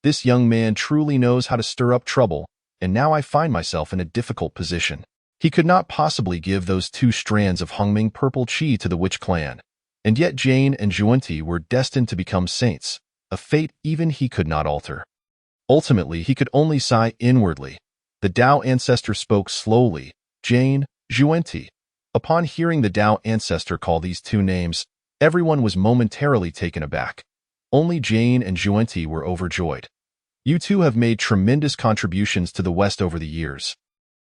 This young man truly knows how to stir up trouble, and now I find myself in a difficult position. He could not possibly give those 2 strands of Hongming purple chi to the witch clan, and yet Jane and Juanti were destined to become saints, a fate even he could not alter. Ultimately, he could only sigh inwardly. The Tao ancestor spoke slowly. Jane, Juanti. Upon hearing the Tao ancestor call these 2 names, everyone was momentarily taken aback. Only Jane and Juanti were overjoyed. You 2 have made tremendous contributions to the West over the years.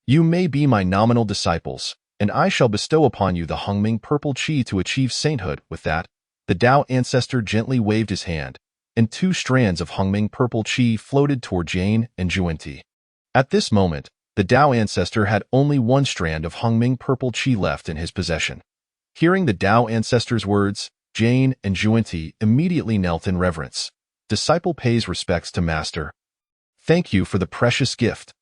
You may be my nominal disciples, and I shall bestow upon you the Hongming purple chi to achieve sainthood. With that, the Tao ancestor gently waved his hand, and 2 strands of Hongming purple chi floated toward Jane and Juanti. At this moment, the Tao ancestor had only 1 strand of Hongming purple chi left in his possession. Hearing the Tao ancestor's words, Jane and Juanti immediately knelt in reverence. Disciple pays respects to master. Thank you for the precious gift.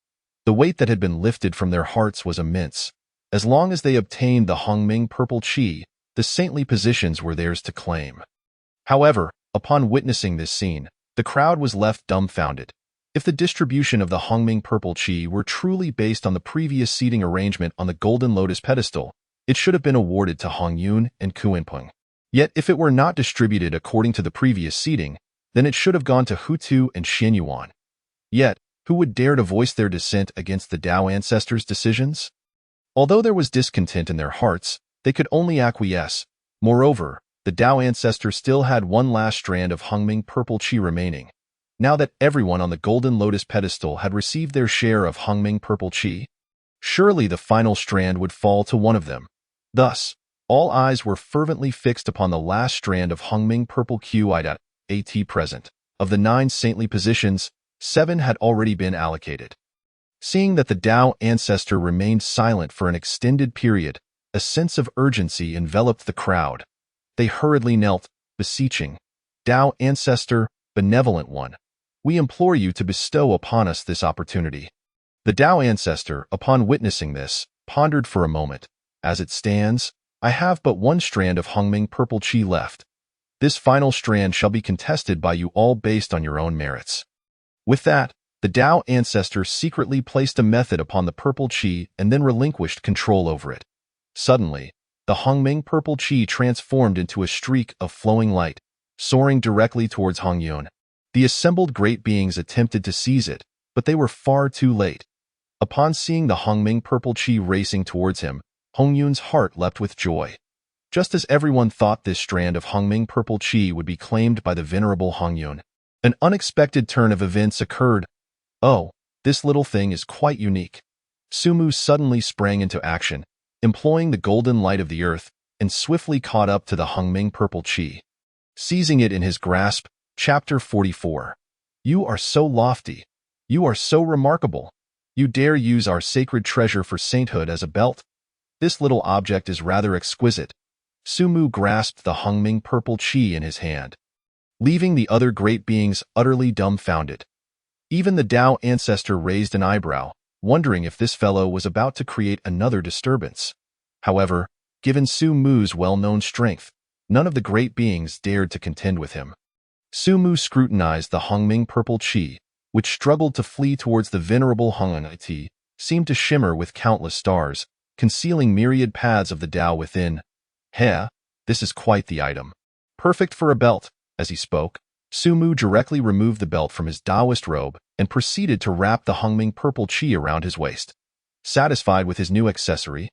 The weight that had been lifted from their hearts was immense. As long as they obtained the Hongming purple chi, the saintly positions were theirs to claim. However, upon witnessing this scene, the crowd was left dumbfounded. If the distribution of the Hongming purple chi were truly based on the previous seating arrangement on the golden lotus pedestal, it should have been awarded to Hongyun and Kuenping. Yet if it were not distributed according to the previous seating, then it should have gone to Hutu and Xianyuan. Yet, who would dare to voice their dissent against the Tao ancestors' decisions? Although there was discontent in their hearts, they could only acquiesce. Moreover, the Tao ancestor still had 1 last strand of Hongming purple chi remaining. Now that everyone on the golden lotus pedestal had received their share of Hongming purple chi, surely the final strand would fall to one of them. Thus, all eyes were fervently fixed upon the last strand of Hongming purple qi at present. Of the 9 saintly positions, 7 had already been allocated. Seeing that the Tao ancestor remained silent for an extended period, a sense of urgency enveloped the crowd. They hurriedly knelt, beseeching, Tao ancestor, benevolent one, we implore you to bestow upon us this opportunity. The Tao ancestor, upon witnessing this, pondered for a moment. As it stands, I have but 1 strand of Hongming purple chi left. This final strand shall be contested by you all based on your own merits. With that, the Tao ancestor secretly placed a method upon the purple chi and then relinquished control over it. Suddenly, the Hongming purple chi transformed into a streak of flowing light, soaring directly towards Hongyun. The assembled great beings attempted to seize it, but they were far too late. Upon seeing the Hongming purple chi racing towards him, Hongyun's heart leapt with joy. Just as everyone thought this strand of Hongming purple chi would be claimed by the venerable Hongyun, an unexpected turn of events occurred. Oh, this little thing is quite unique. Sumu suddenly sprang into action, employing the golden light of the earth, and swiftly caught up to the Hongming purple chi. Seizing it in his grasp, Chapter 44. You are so lofty. You are so remarkable. You dare use our sacred treasure for sainthood as a belt? This little object is rather exquisite. Sumu grasped the Hongming purple chi in his hand, leaving the other great beings utterly dumbfounded. Even the Tao ancestor raised an eyebrow, wondering if this fellow was about to create another disturbance. However, given Sumu's well-known strength, none of the great beings dared to contend with him. Sumu scrutinized the Hongming purple chi, which struggled to flee towards the venerable Hongyun, seemed to shimmer with countless stars, concealing myriad paths of the Tao within. This is quite the item. Perfect for a belt. As he spoke, Sumu directly removed the belt from his Taoist robe and proceeded to wrap the Hongming purple chi around his waist. Satisfied with his new accessory,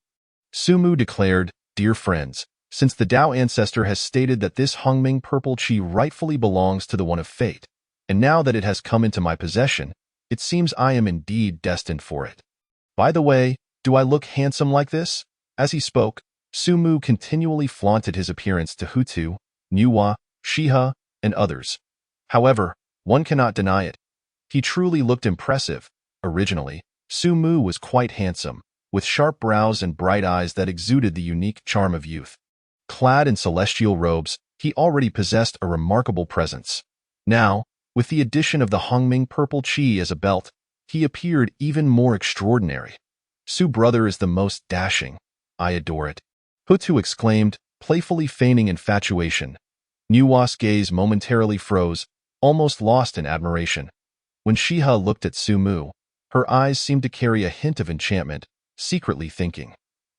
Sumu declared, "Dear friends, since the Tao ancestor has stated that this Hongming purple chi rightfully belongs to the one of fate, and now that it has come into my possession, it seems I am indeed destined for it. By the way, do I look handsome like this?" As he spoke, Sumu continually flaunted his appearance to Hutu, Nuwa, Shiha, and others. However, one cannot deny it. He truly looked impressive. Originally, Sumu was quite handsome, with sharp brows and bright eyes that exuded the unique charm of youth. Clad in celestial robes, he already possessed a remarkable presence. Now, with the addition of the Hongming purple chi as a belt, he appeared even more extraordinary. "Su brother is the most dashing. I adore it," Hutu exclaimed, playfully feigning infatuation. Nuwa's gaze momentarily froze, almost lost in admiration. When Shiha looked at Sumu, her eyes seemed to carry a hint of enchantment, secretly thinking,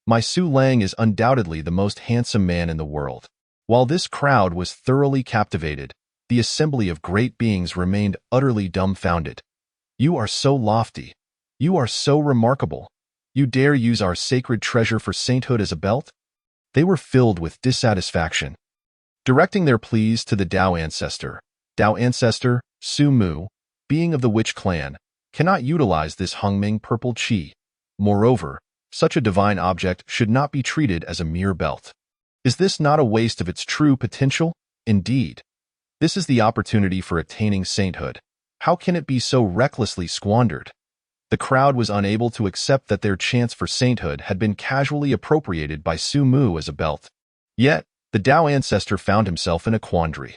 "My Su Lang is undoubtedly the most handsome man in the world." While this crowd was thoroughly captivated, the assembly of great beings remained utterly dumbfounded. "You are so lofty. You are so remarkable. You dare use our sacred treasure for sainthood as a belt?" They were filled with dissatisfaction. Directing their pleas to the Tao ancestor, Sumu, being of the witch clan, cannot utilize this Hongming purple chi. Moreover, such a divine object should not be treated as a mere belt. Is this not a waste of its true potential? Indeed. This is the opportunity for attaining sainthood. How can it be so recklessly squandered? The crowd was unable to accept that their chance for sainthood had been casually appropriated by Sumu as a belt. Yet, the Tao ancestor found himself in a quandary.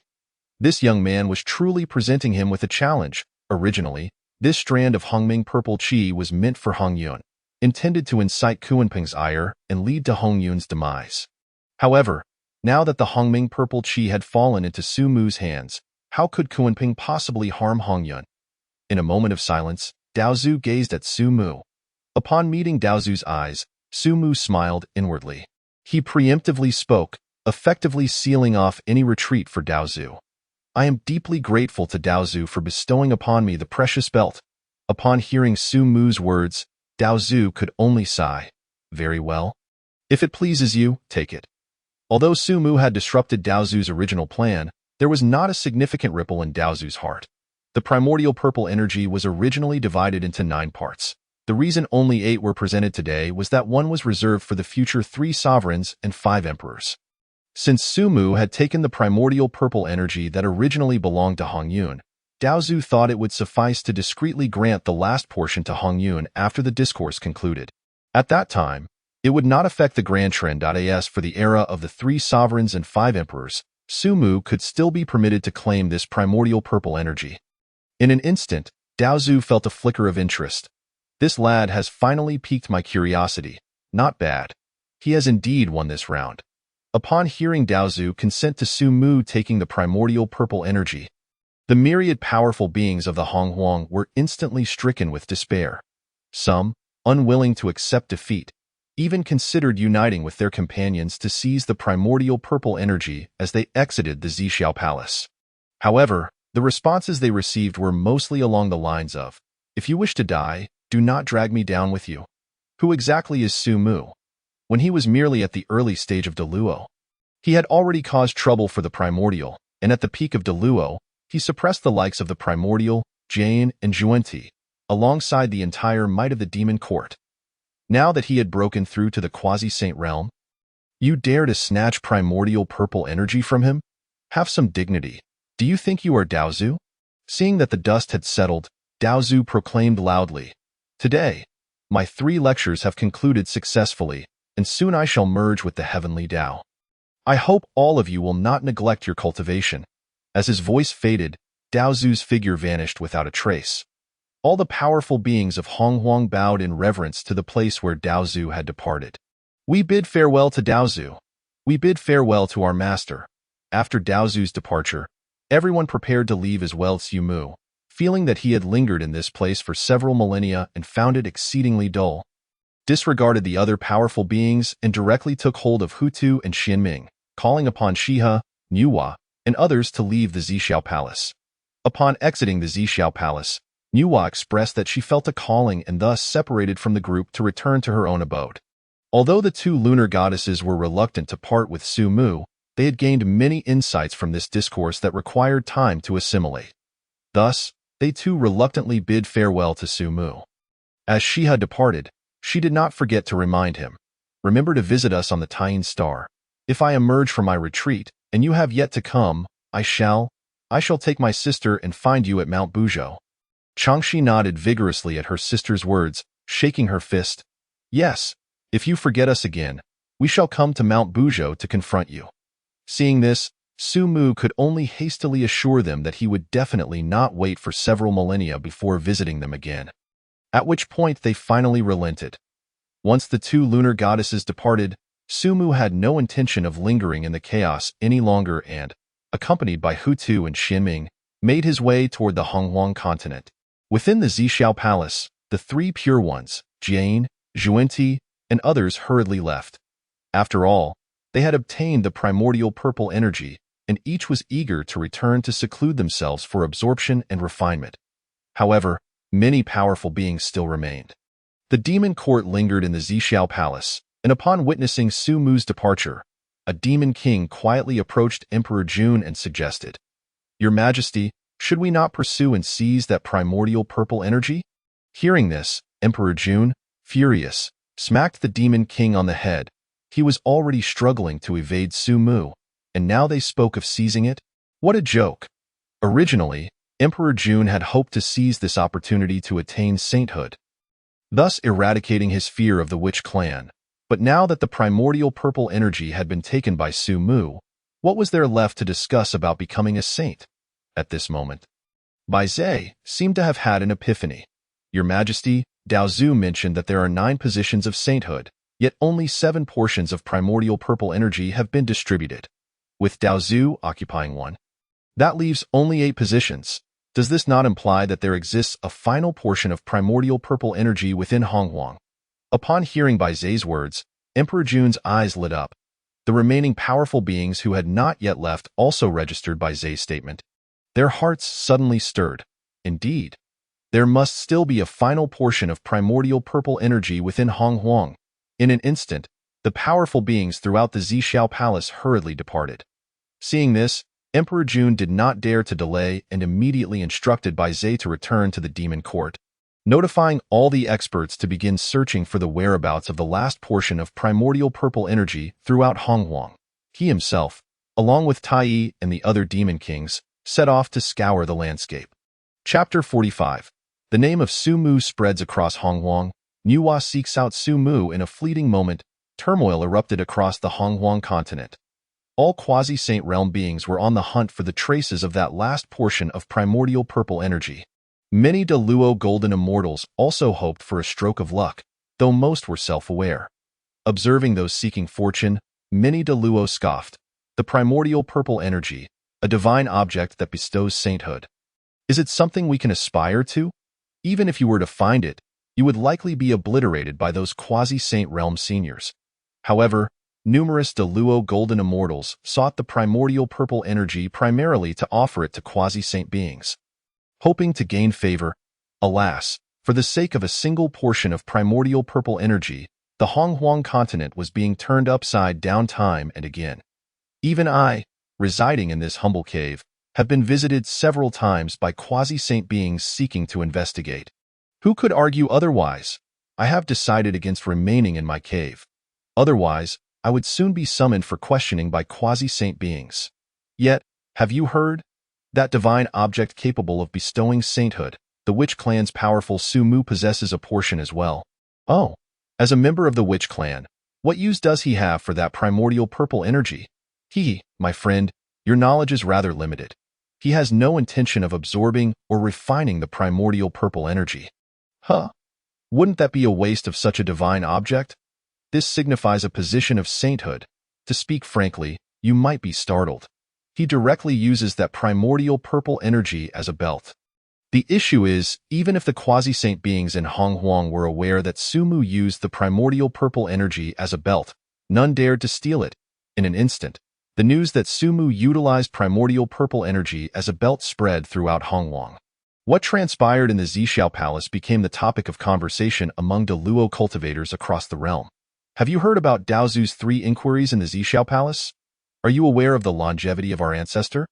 This young man was truly presenting him with a challenge. Originally, this strand of Hongming purple chi was meant for Hongyun, intended to incite Kuanping's ire and lead to Hongyun's demise. However, now that the Hongming purple chi had fallen into Sumu's hands, how could Kuanping possibly harm Hongyun? In a moment of silence, Daozu gazed at Sumu. Upon meeting Daozu's eyes, Sumu smiled inwardly. He preemptively spoke, effectively sealing off any retreat for Daozu. "I am deeply grateful to Daozu for bestowing upon me the precious belt." Upon hearing Sumu's words, Daozu could only sigh. "Very well. If it pleases you, take it." Although Sumu had disrupted Daozu's original plan, there was not a significant ripple in Daozu's heart. The primordial purple energy was originally divided into 9 parts. The reason only 8 were presented today was that one was reserved for the future 3 sovereigns and 5 emperors. Since Sumu had taken the primordial purple energy that originally belonged to Hongyun, Daozu thought it would suffice to discreetly grant the last portion to Hongyun after the discourse concluded. At that time, it would not affect the grand trend. As for the era of the 3 sovereigns and 5 emperors, Sumu could still be permitted to claim this primordial purple energy. In an instant, Daozu felt a flicker of interest. This lad has finally piqued my curiosity. Not bad. He has indeed won this round. Upon hearing Daozu consent to Sumu taking the primordial purple energy, the myriad powerful beings of the Honghuang were instantly stricken with despair. Some, unwilling to accept defeat, even considered uniting with their companions to seize the primordial purple energy as they exited the Zixiao Palace. However, the responses they received were mostly along the lines of, "If you wish to die, do not drag me down with you." Who exactly is Sumu? When he was merely at the early stage of Deluo, he had already caused trouble for the primordial, and at the peak of Deluo, he suppressed the likes of the primordial, Jane, and Juenti, alongside the entire might of the demon court. Now that he had broken through to the quasi-saint realm, you dare to snatch primordial purple energy from him? Have some dignity. Do you think you are Daozu? Seeing that the dust had settled, Daozu proclaimed loudly, "Today, my 3 lectures have concluded successfully, and soon I shall merge with the heavenly Tao. I hope all of you will not neglect your cultivation." As his voice faded, Daozu's figure vanished without a trace. All the powerful beings of Honghuang bowed in reverence to the place where Daozu had departed. "We bid farewell to Daozu. We bid farewell to our master." After Daozu's departure, everyone prepared to leave as well. Sumu, feeling that he had lingered in this place for several millennia and found it exceedingly dull, disregarded the other powerful beings and directly took hold of Hutu and Xianming, calling upon Shiha, Nuwa, and others to leave the Zixiao Palace. Upon exiting the Zixiao Palace, Nuwa expressed that she felt a calling and thus separated from the group to return to her own abode. Although the two lunar goddesses were reluctant to part with Su Mu, they had gained many insights from this discourse that required time to assimilate. Thus, they too reluctantly bid farewell to Su Mu. As she had departed, she did not forget to remind him, "Remember to visit us on the Tying Star. If I emerge from my retreat, and you have yet to come, I shall take my sister and find you at Mount Buzhou." Changxi nodded vigorously at her sister's words, shaking her fist. "Yes, if you forget us again, we shall come to Mount Buzhou to confront you." Seeing this, Su Mu could only hastily assure them that he would definitely not wait for several millennia before visiting them again. At which point they finally relented. Once the two lunar goddesses departed, Su Mu had no intention of lingering in the chaos any longer and, accompanied by Hu Tu and Xin Ming, made his way toward the Honghuang continent. Within the Zixiao Palace, the three Pure Ones, Jane, Zhuenti, and others hurriedly left. After all, they had obtained the primordial purple energy, and each was eager to return to seclude themselves for absorption and refinement. However, many powerful beings still remained. The demon court lingered in the Zixiao Palace, and upon witnessing Su Mu's departure, a demon king quietly approached Emperor Jun and suggested, "Your Majesty, should we not pursue and seize that primordial purple energy?" Hearing this, Emperor Jun, furious, smacked the demon king on the head. He was already struggling to evade Su Mu, and now they spoke of seizing it? What a joke! Originally, Emperor Jun had hoped to seize this opportunity to attain sainthood, thus eradicating his fear of the witch clan. But now that the primordial purple energy had been taken by Su Mu, what was there left to discuss about becoming a saint? At this moment, Bai Zhe seemed to have had an epiphany. "Your Majesty, Dao Zhu mentioned that there are 9 positions of sainthood, yet only 7 portions of primordial purple energy have been distributed, with Dao Zhu occupying 1. That leaves only 8 positions. Does this not imply that there exists a final portion of primordial purple energy within Honghuang?" Upon hearing Bai Zhe's words, Emperor Jun's eyes lit up. The remaining powerful beings who had not yet left also registered Bai Zhe's statement. Their hearts suddenly stirred. Indeed, there must still be a final portion of primordial purple energy within Honghuang. In an instant, the powerful beings throughout the Zixiao Palace hurriedly departed. Seeing this, Emperor Jun did not dare to delay and immediately instructed Bai Zhe to return to the demon court, notifying all the experts to begin searching for the whereabouts of the last portion of primordial purple energy throughout Honghuang. He himself, along with Tai Yi and the other demon kings, set off to scour the landscape. Chapter 45. The name of Su Mu spreads across Honghuang. Nuwa seeks out Su Mu in a fleeting moment. Turmoil erupted across the Honghuang continent. All quasi-saint realm beings were on the hunt for the traces of that last portion of primordial purple energy. Many Deluo golden immortals also hoped for a stroke of luck, though most were self-aware. Observing those seeking fortune, many Deluo scoffed. The primordial purple energy, a divine object that bestows sainthood. Is it something we can aspire to? Even if you were to find it, you would likely be obliterated by those quasi-saint realm seniors. However, numerous Deluo golden immortals sought the primordial purple energy primarily to offer it to quasi-saint beings, hoping to gain favor. Alas, for the sake of a single portion of primordial purple energy, the Honghuang continent was being turned upside down time and again. Even I, residing in this humble cave, have been visited several times by quasi-saint beings seeking to investigate. Who could argue otherwise? I have decided against remaining in my cave. Otherwise, I would soon be summoned for questioning by quasi-saint beings. Yet, have you heard? That divine object capable of bestowing sainthood, the witch clan's powerful Su Mu possesses a portion as well. Oh, as a member of the witch clan, what use does he have for that primordial purple energy? My friend, your knowledge is rather limited. He has no intention of absorbing or refining the primordial purple energy. Wouldn't that be a waste of such a divine object? This signifies a position of sainthood. To speak frankly, you might be startled. He directly uses that primordial purple energy as a belt. The issue is, even if the quasi-saint beings in Honghuang were aware that Su Mu used the primordial purple energy as a belt, none dared to steal it. In an instant, The news that Sumu utilized primordial purple energy as a belt spread throughout Hongwang. What transpired in the Zhixiao Palace became the topic of conversation among Deluo cultivators across the realm. Have you heard about Daozu's 3 inquiries in the Zhixiao Palace? Are you aware of the longevity of our ancestor?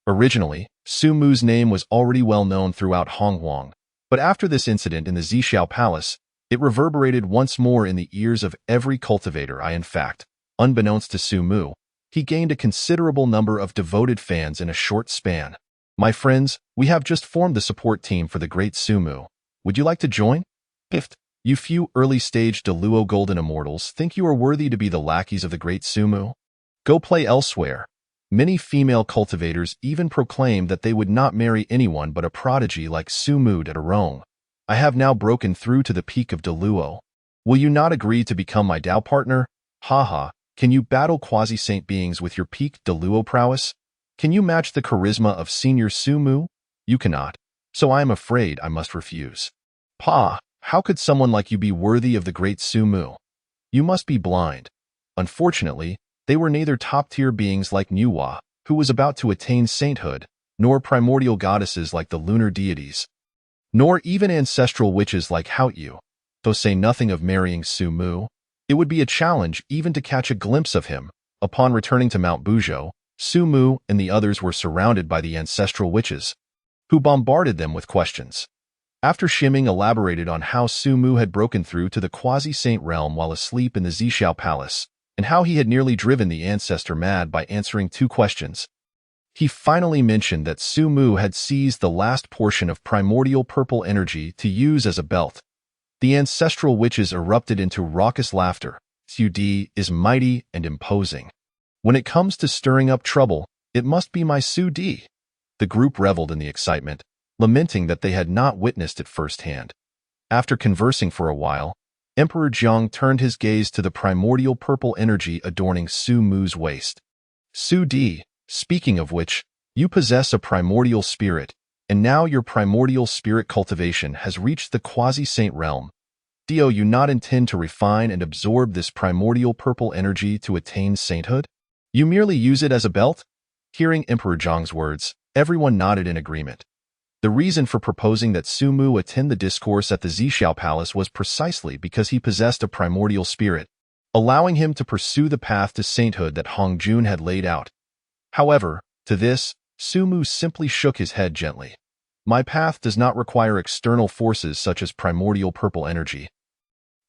Originally, Sumu's name was already well known throughout Hongwang, but after this incident in the Zhixiao Palace, it reverberated once more in the ears of every cultivator. In fact, unbeknownst to Sumu, he gained a considerable number of devoted fans in a short span. My friends, we have just formed the support team for the great Sumu. Would you like to join? If you few early-stage Deluo Golden Immortals think you are worthy to be the lackeys of the great Sumu, go play elsewhere. Many female cultivators even proclaimed that they would not marry anyone but a prodigy like Sumu de Rong. I have now broken through to the peak of Deluo. Will you not agree to become my Dao partner? Haha, can you battle quasi-saint beings with your peak Deluo prowess? Can you match the charisma of Senior Sumu? You cannot, so I am afraid I must refuse. Pa, how could someone like you be worthy of the great Sumu? You must be blind. Unfortunately, they were neither top-tier beings like Nuwa, who was about to attain sainthood, nor primordial goddesses like the lunar deities, nor even ancestral witches like Haoyu. To say nothing of marrying Sumu, it would be a challenge even to catch a glimpse of him. Upon returning to Mount Buzhou, Sumu and the others were surrounded by the ancestral witches, who bombarded them with questions. After Shiming elaborated on how Sumu had broken through to the quasi-saint realm while asleep in the Zhixiao Palace, and how he had nearly driven the ancestor mad by answering 2 questions, he finally mentioned that Sumu had seized the last portion of primordial purple energy to use as a belt. The ancestral witches erupted into raucous laughter. Su Di is mighty and imposing. When it comes to stirring up trouble, it must be my Su Di. The group reveled in the excitement, lamenting that they had not witnessed it firsthand. After conversing for a while, Emperor Jiang turned his gaze to the primordial purple energy adorning Sumu's waist. Su Di, speaking of which, you possess a primordial spirit, and now your primordial spirit cultivation has reached the quasi-saint realm. Do you not intend to refine and absorb this primordial purple energy to attain sainthood? You merely use it as a belt? Hearing Emperor Jiang's words, everyone nodded in agreement. The reason for proposing that Sumu attend the discourse at the Zhixiao Palace was precisely because he possessed a primordial spirit, allowing him to pursue the path to sainthood that Hongjun had laid out. However, to this, Sumu simply shook his head gently. My path does not require external forces such as primordial purple energy.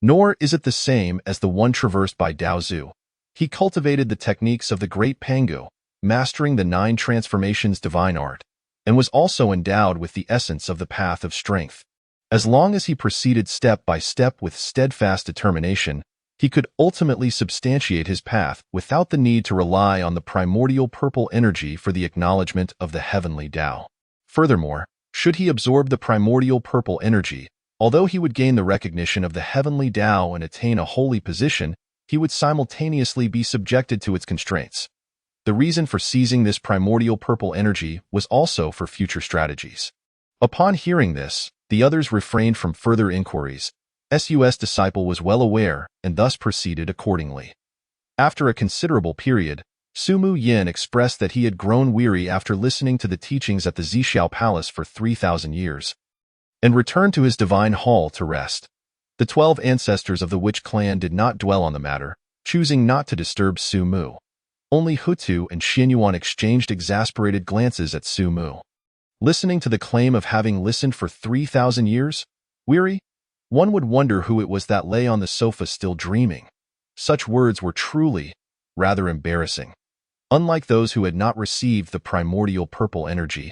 Nor is it the same as the one traversed by Daozu. He cultivated the techniques of the great Pangu, mastering the 9 transformations divine art, and was also endowed with the essence of the path of strength. As long as he proceeded step by step with steadfast determination, he could ultimately substantiate his path without the need to rely on the primordial purple energy for the acknowledgement of the heavenly Tao. Furthermore, should he absorb the primordial purple energy, although he would gain the recognition of the heavenly Tao and attain a holy position, he would simultaneously be subjected to its constraints. The reason for seizing this primordial purple energy was also for future strategies. Upon hearing this, the others refrained from further inquiries. Sus disciple was well aware and thus proceeded accordingly. After a considerable period, Sumu Yin expressed that he had grown weary after listening to the teachings at the Zhixiao Palace for 3,000 years, and returned to his divine hall to rest. The 12 ancestors of the witch clan did not dwell on the matter, choosing not to disturb Sumu. Only Hutu and Xinyuan exchanged exasperated glances at Sumu. Listening to the claim of having listened for 3,000 years? Weary? One would wonder who it was that lay on the sofa still dreaming. Such words were truly, rather embarrassing. Unlike those who had not received the primordial purple energy,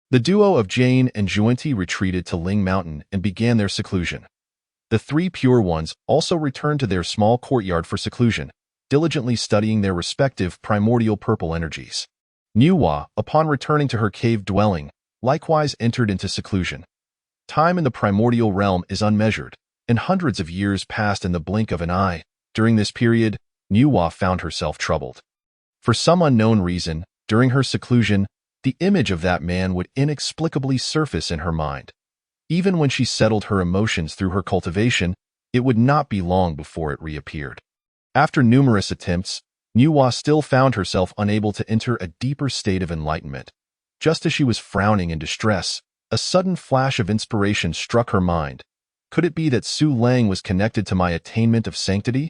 the duo of Jane and Juanti retreated to Ling Mountain and began their seclusion. The 3 pure ones also returned to their small courtyard for seclusion, diligently studying their respective primordial purple energies. Nuwa, upon returning to her cave dwelling, likewise entered into seclusion. Time in the primordial realm is unmeasured, and hundreds of years passed in the blink of an eye. During this period, Nuwa found herself troubled. For some unknown reason, during her seclusion, the image of that man would inexplicably surface in her mind. Even when she settled her emotions through her cultivation, it would not be long before it reappeared. After numerous attempts, Nuwa still found herself unable to enter a deeper state of enlightenment. Just as she was frowning in distress, a sudden flash of inspiration struck her mind. Could it be that Su Lang was connected to my attainment of sanctity?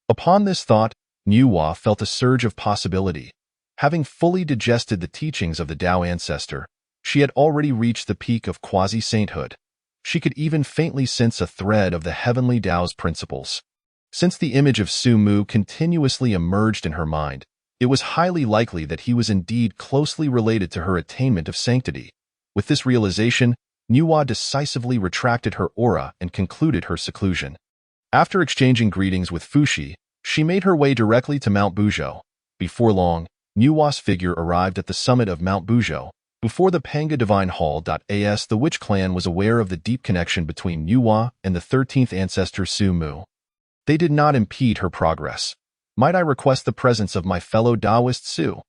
Upon this thought, Nuwa felt a surge of possibility. Having fully digested the teachings of the Tao ancestor, she had already reached the peak of quasi-sainthood. She could even faintly sense a thread of the heavenly Tao's principles. Since the image of Su Mu continuously emerged in her mind, it was highly likely that he was indeed closely related to her attainment of sanctity. With this realization, Nuwa decisively retracted her aura and concluded her seclusion. After exchanging greetings with Fushi, she made her way directly to Mount Buzhou. Before long, Nuwa's figure arrived at the summit of Mount Buzhou. Before the Panga Divine Hall.as, the Witch Clan was aware of the deep connection between Nuwa and the 13th ancestor Su Mu. They did not impede her progress. Might I request the presence of my fellow Taoist Su?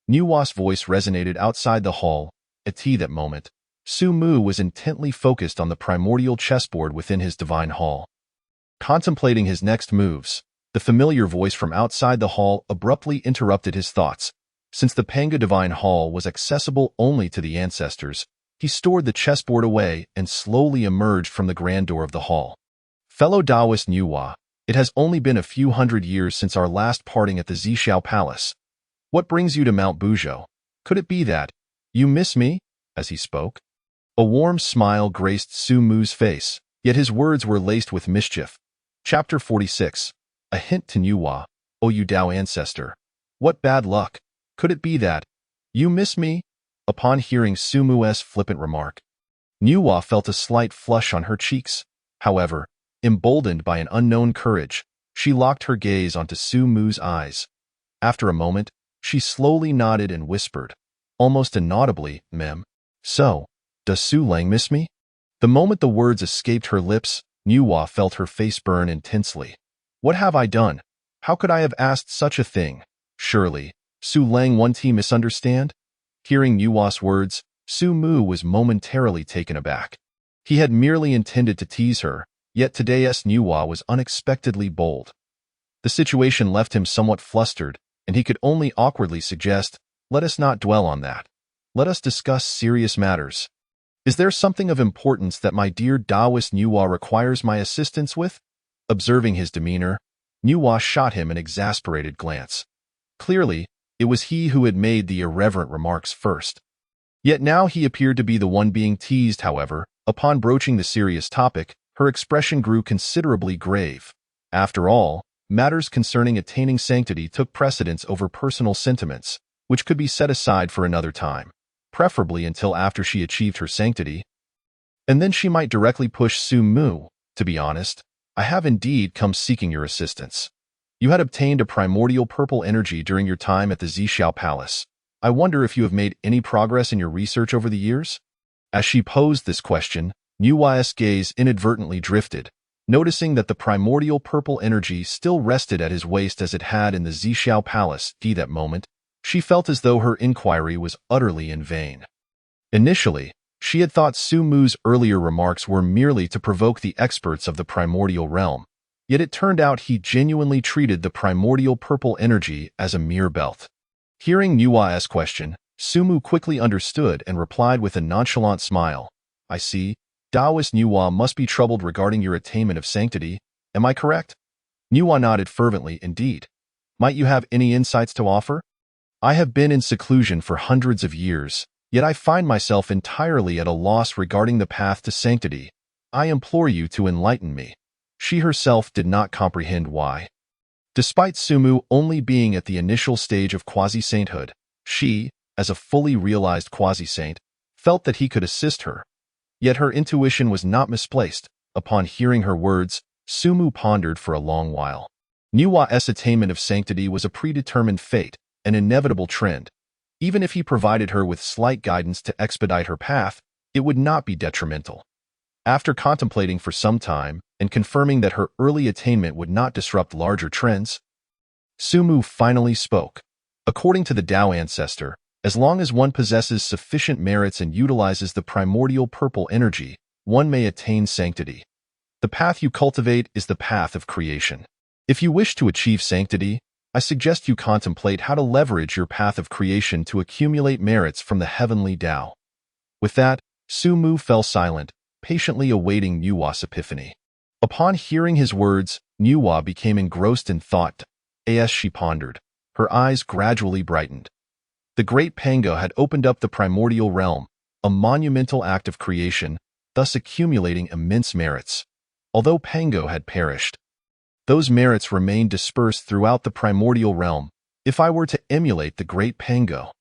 Nuwa's voice resonated outside the hall. At that moment, Su Mu was intently focused on the primordial chessboard within his divine hall. Contemplating his next moves, the familiar voice from outside the hall abruptly interrupted his thoughts. Since the Panga Divine Hall was accessible only to the ancestors, he stored the chessboard away and slowly emerged from the grand door of the hall. Fellow Taoist Nuwa, it has only been a few hundred years since our last parting at the Zhixiao Palace. What brings you to Mount Buzhou? Could it be that you miss me? As he spoke, a warm smile graced Su Mu's face, yet his words were laced with mischief. Chapter 46. A hint to Nuwa. O you Tao ancestor. What bad luck. Could it be that you miss me? Upon hearing Su Mu's flippant remark, Nuwa felt a slight flush on her cheeks. However, emboldened by an unknown courage, she locked her gaze onto Su Mu's eyes. After a moment, she slowly nodded and whispered, almost inaudibly, "Mem. So, does Su Lang miss me?" The moment the words escaped her lips, Nuwa felt her face burn intensely. What have I done? How could I have asked such a thing? Surely, Su Lang won't he misunderstand? Hearing Nuwa's words, Su Mu was momentarily taken aback. He had merely intended to tease her, yet today's Nuwa was unexpectedly bold. The situation left him somewhat flustered, and he could only awkwardly suggest, "Let us not dwell on that. Let us discuss serious matters. Is there something of importance that my dear Taoist Nuwa requires my assistance with?" Observing his demeanor, Nuwa shot him an exasperated glance. Clearly, it was he who had made the irreverent remarks first. Yet now he appeared to be the one being teased. However, upon broaching the serious topic, her expression grew considerably grave. After all, matters concerning attaining sanctity took precedence over personal sentiments, which could be set aside for another time, preferably until after she achieved her sanctity. And then she might directly push Su Mu. "To be honest, I have indeed come seeking your assistance. You had obtained a primordial purple energy during your time at the Zhixiao Palace. I wonder if you have made any progress in your research over the years?" As she posed this question, Nuwa's gaze inadvertently drifted, noticing that the primordial purple energy still rested at his waist as it had in the Zhixiao Palace. At that moment, she felt as though her inquiry was utterly in vain. Initially, she had thought Su Mu's earlier remarks were merely to provoke the experts of the primordial realm. Yet it turned out he genuinely treated the primordial purple energy as a mere belt. Hearing Nuwa's question, Su Mu quickly understood and replied with a nonchalant smile, "I see. Taoist Nuwa must be troubled regarding your attainment of sanctity. Am I correct?" Nuwa nodded fervently. "Indeed. Might you have any insights to offer? I have been in seclusion for hundreds of years, yet I find myself entirely at a loss regarding the path to sanctity. I implore you to enlighten me." She herself did not comprehend why. Despite Su Mu only being at the initial stage of quasi-sainthood, she, as a fully realized quasi-saint, felt that he could assist her. Yet her intuition was not misplaced. Upon hearing her words, Su Mu pondered for a long while. Nuwa's attainment of sanctity was a predetermined fate, an inevitable trend. Even if he provided her with slight guidance to expedite her path, it would not be detrimental. After contemplating for some time and confirming that her early attainment would not disrupt larger trends, Su Mu finally spoke. According to the Tao ancestor, as long as one possesses sufficient merits and utilizes the primordial purple energy, one may attain sanctity. The path you cultivate is the path of creation. If you wish to achieve sanctity, I suggest you contemplate how to leverage your path of creation to accumulate merits from the heavenly Tao. With that, Sumu fell silent, patiently awaiting Nuwa's epiphany. Upon hearing his words, Nuwa became engrossed in thought. As she pondered, her eyes gradually brightened. The great Pango had opened up the primordial realm, a monumental act of creation, thus accumulating immense merits. Although Pango had perished, those merits remained dispersed throughout the primordial realm. If I were to emulate the great Pango,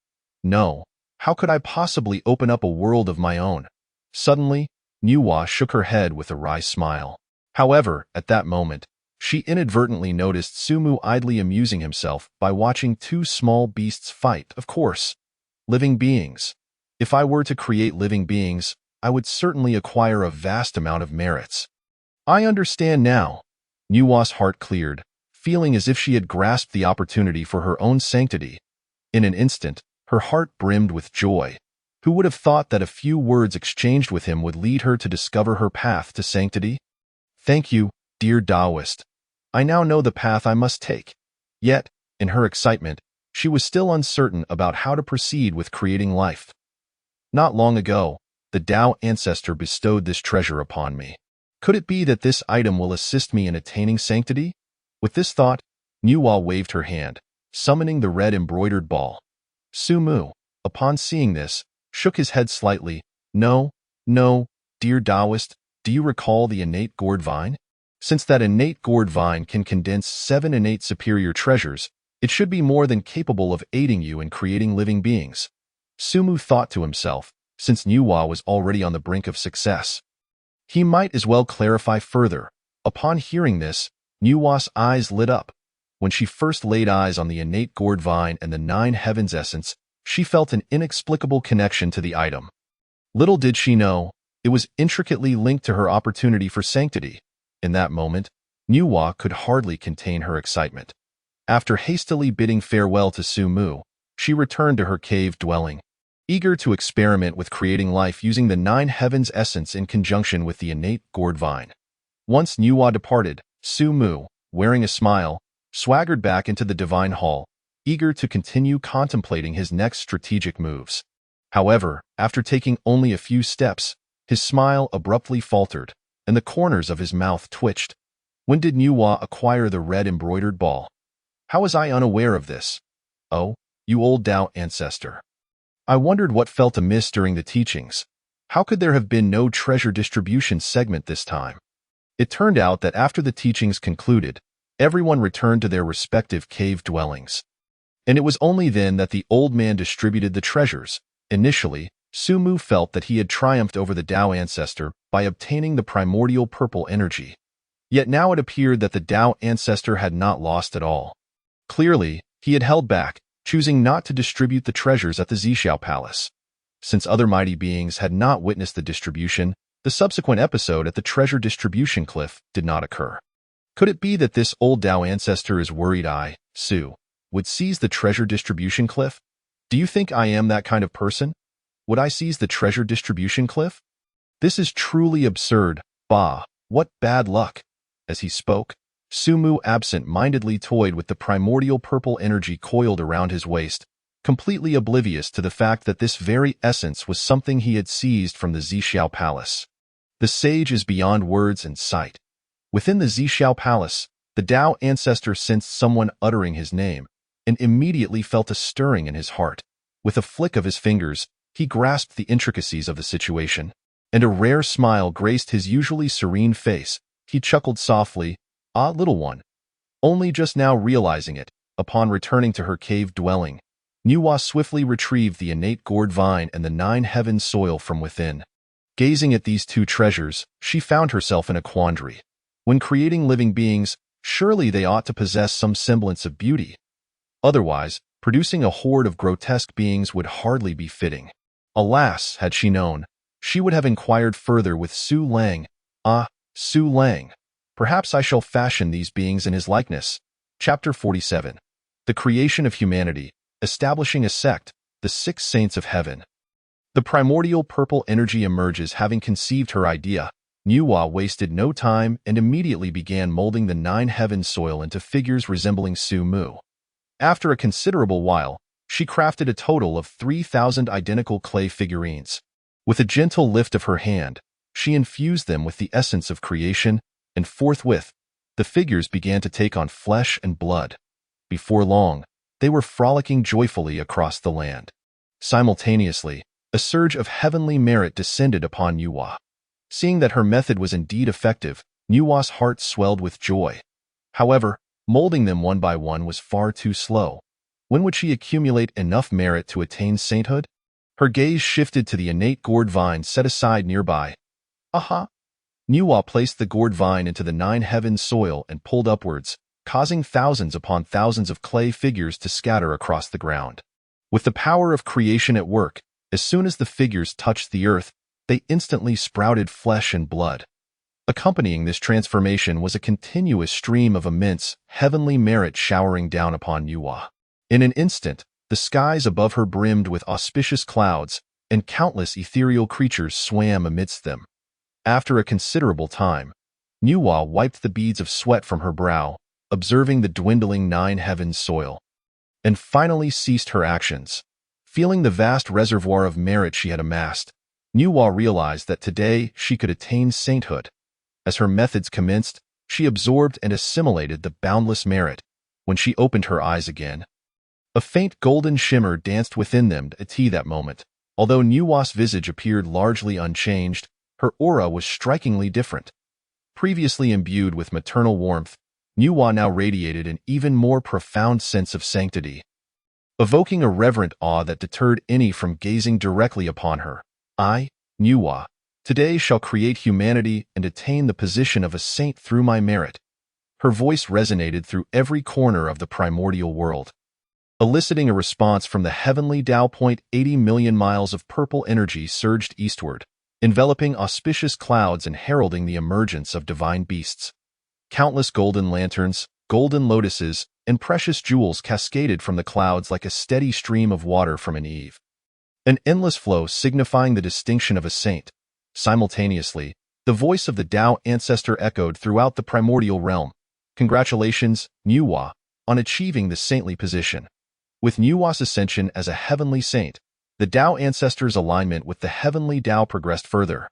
no, how could I possibly open up a world of my own? Suddenly, Nuwa shook her head with a wry smile. However, at that moment, she inadvertently noticed Sumu idly amusing himself by watching two small beasts fight. Of course, living beings. If I were to create living beings, I would certainly acquire a vast amount of merits. I understand now. Nuwa's heart cleared, feeling as if she had grasped the opportunity for her own sanctity. In an instant, her heart brimmed with joy. Who would have thought that a few words exchanged with him would lead her to discover her path to sanctity? Thank you, dear Taoist. I now know the path I must take. Yet, in her excitement, she was still uncertain about how to proceed with creating life. Not long ago, the Tao ancestor bestowed this treasure upon me. Could it be that this item will assist me in attaining sanctity? With this thought, Nuwa waved her hand, summoning the red embroidered ball. Sumu, upon seeing this, shook his head slightly. No, dear Taoist, do you recall the innate gourd vine? Since that innate gourd vine can condense 7 innate superior treasures, it should be more than capable of aiding you in creating living beings. Sumu thought to himself, since Nuwa was already on the brink of success. He might as well clarify further. Upon hearing this, Nuwa's eyes lit up. When she first laid eyes on the innate gourd vine and the 9 heavens essence, she felt an inexplicable connection to the item. Little did she know, it was intricately linked to her opportunity for sanctity. In that moment, Nuwa could hardly contain her excitement. After hastily bidding farewell to Sumu, she returned to her cave dwelling, eager to experiment with creating life using the 9 heavens essence in conjunction with the innate gourd vine. Once Nuwa departed, Sumu, wearing a smile, swaggered back into the divine hall, eager to continue contemplating his next strategic moves. However, after taking only a few steps, his smile abruptly faltered, and the corners of his mouth twitched. When did Nuwa acquire the red embroidered ball? How was I unaware of this? Oh, you old Tao ancestor. I wondered what felt amiss during the teachings. How could there have been no treasure distribution segment this time? It turned out that after the teachings concluded, everyone returned to their respective cave dwellings. And it was only then that the old man distributed the treasures. Initially, Sumu felt that he had triumphed over the Tao ancestor by obtaining the primordial purple energy. Yet now it appeared that the Tao ancestor had not lost at all. Clearly, he had held back, choosing not to distribute the treasures at the Zhixiao Palace. Since other mighty beings had not witnessed the distribution, the subsequent episode at the treasure distribution cliff did not occur. Could it be that this old Tao ancestor is worried I, Su, would seize the treasure distribution cliff? Do you think I am that kind of person? Would I seize the treasure distribution cliff? This is truly absurd. Bah, what bad luck. As he spoke, Sumu absent-mindedly toyed with the primordial purple energy coiled around his waist, completely oblivious to the fact that this very essence was something he had seized from the Zhixiao Palace. The sage is beyond words and sight. Within the Zhixiao Palace, the Tao ancestor sensed someone uttering his name, and immediately felt a stirring in his heart. With a flick of his fingers, he grasped the intricacies of the situation, and a rare smile graced his usually serene face. He chuckled softly, "Ah, little one." Only just now realizing it, upon returning to her cave dwelling, Nuwa swiftly retrieved the innate gourd vine and the 9 heavens soil from within. Gazing at these two treasures, she found herself in a quandary. When creating living beings, surely they ought to possess some semblance of beauty. Otherwise, producing a horde of grotesque beings would hardly be fitting. Alas, had she known, she would have inquired further with Su Lang. Ah, Su Lang. Perhaps I shall fashion these beings in his likeness. Chapter 47. The Creation of Humanity, Establishing a Sect, the 6 Saints of Heaven. The primordial purple energy emerges. Having conceived her idea, Nuwa wasted no time and immediately began molding the 9 heavens soil into figures resembling Su Mu. After a considerable while, she crafted a total of 3,000 identical clay figurines. With a gentle lift of her hand, she infused them with the essence of creation, and forthwith, the figures began to take on flesh and blood. Before long, they were frolicking joyfully across the land. Simultaneously, a surge of heavenly merit descended upon Nuwa. Seeing that her method was indeed effective, Nuwa's heart swelled with joy. However, molding them one by one was far too slow. When would she accumulate enough merit to attain sainthood? Her gaze shifted to the innate gourd vine set aside nearby. Aha! Nuwa placed the gourd vine into the 9 heavens soil and pulled upwards, causing thousands upon thousands of clay figures to scatter across the ground. With the power of creation at work, as soon as the figures touched the earth, they instantly sprouted flesh and blood. Accompanying this transformation was a continuous stream of immense, heavenly merit showering down upon Nuwa. In an instant, the skies above her brimmed with auspicious clouds, and countless ethereal creatures swam amidst them. After a considerable time, Nuwa wiped the beads of sweat from her brow, observing the dwindling 9 heavens soil, and finally ceased her actions. Feeling the vast reservoir of merit she had amassed, Nuwa realized that today she could attain sainthood. As her methods commenced, she absorbed and assimilated the boundless merit. When she opened her eyes again, a faint golden shimmer danced within them at that moment. Although Nuwa's visage appeared largely unchanged, her aura was strikingly different. Previously imbued with maternal warmth, Nuwa now radiated an even more profound sense of sanctity, evoking a reverent awe that deterred any from gazing directly upon her. I, Nuwa, today shall create humanity and attain the position of a saint through my merit. Her voice resonated through every corner of the primordial world, eliciting a response from the heavenly Tao. 80 million miles of purple energy surged eastward, enveloping auspicious clouds and heralding the emergence of divine beasts. Countless golden lanterns, golden lotuses, and precious jewels cascaded from the clouds like a steady stream of water from an eave. An endless flow signifying the distinction of a saint. Simultaneously, the voice of the Tao ancestor echoed throughout the primordial realm. Congratulations, Nuwa, on achieving the saintly position. With Nuwa's ascension as a heavenly saint, the Tao ancestor's alignment with the heavenly Tao progressed further.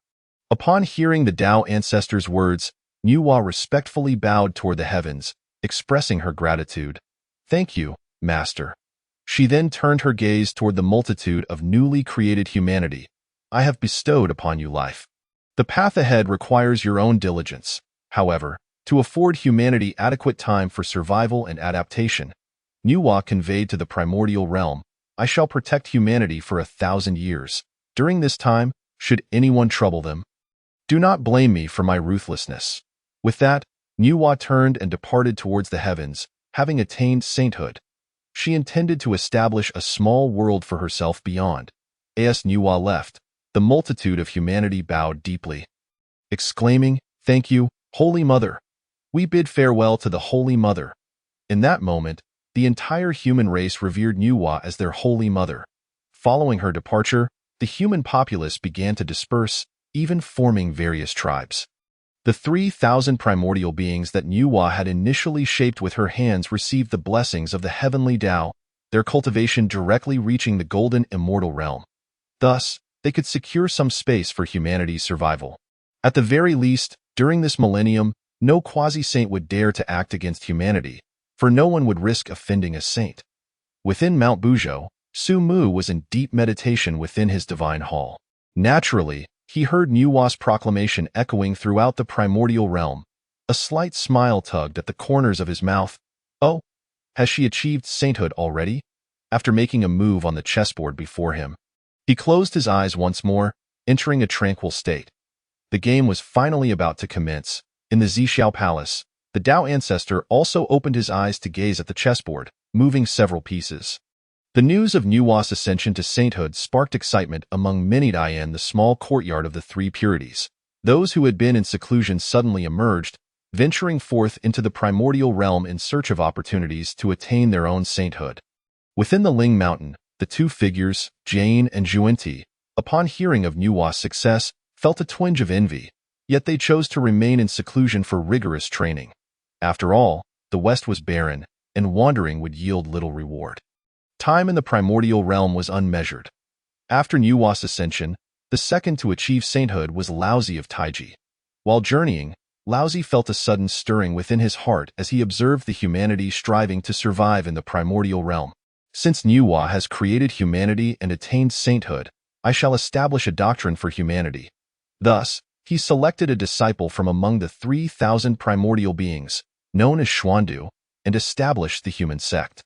Upon hearing the Tao ancestor's words, Nuwa respectfully bowed toward the heavens, expressing her gratitude. Thank you, Master. She then turned her gaze toward the multitude of newly created humanity. I have bestowed upon you life. The path ahead requires your own diligence. However, to afford humanity adequate time for survival and adaptation, Nuwa conveyed to the primordial realm, I shall protect humanity for 1,000 years. During this time, should anyone trouble them, do not blame me for my ruthlessness. With that, Nuwa turned and departed towards the heavens, having attained sainthood. She intended to establish a small world for herself beyond. As Nuwa left, the multitude of humanity bowed deeply, exclaiming, Thank you, Holy Mother. We bid farewell to the Holy Mother. In that moment, the entire human race revered Nuwa as their Holy Mother. Following her departure, the human populace began to disperse, even forming various tribes. The 3,000 primordial beings that Nuwa had initially shaped with her hands received the blessings of the heavenly Tao, their cultivation directly reaching the golden immortal realm. Thus, they could secure some space for humanity's survival. At the very least, during this millennium, no quasi-saint would dare to act against humanity, for no one would risk offending a saint. Within Mount Buzhou, Su Mu was in deep meditation within his divine hall. Naturally, he heard Nuwa's proclamation echoing throughout the primordial realm. A slight smile tugged at the corners of his mouth. Oh, has she achieved sainthood already? After making a move on the chessboard before him, he closed his eyes once more, entering a tranquil state. The game was finally about to commence. In the Zixiao Palace, the Tao ancestor also opened his eyes to gaze at the chessboard, moving several pieces. The news of Nuwa's ascension to sainthood sparked excitement among many in the small courtyard of the Three Purities. Those who had been in seclusion suddenly emerged, venturing forth into the primordial realm in search of opportunities to attain their own sainthood. Within the Ling Mountain, the two figures, Jane and Juenti, upon hearing of Nuwa's success, felt a twinge of envy, yet they chose to remain in seclusion for rigorous training. After all, the West was barren, and wandering would yield little reward. Time in the primordial realm was unmeasured. After Nuwa's ascension, the second to achieve sainthood was Laozi of Taiji. While journeying, Laozi felt a sudden stirring within his heart as he observed the humanity striving to survive in the primordial realm. Since Nuwa has created humanity and attained sainthood, I shall establish a doctrine for humanity. Thus, he selected a disciple from among the 3,000 primordial beings, known as Xuandu, and established the human sect.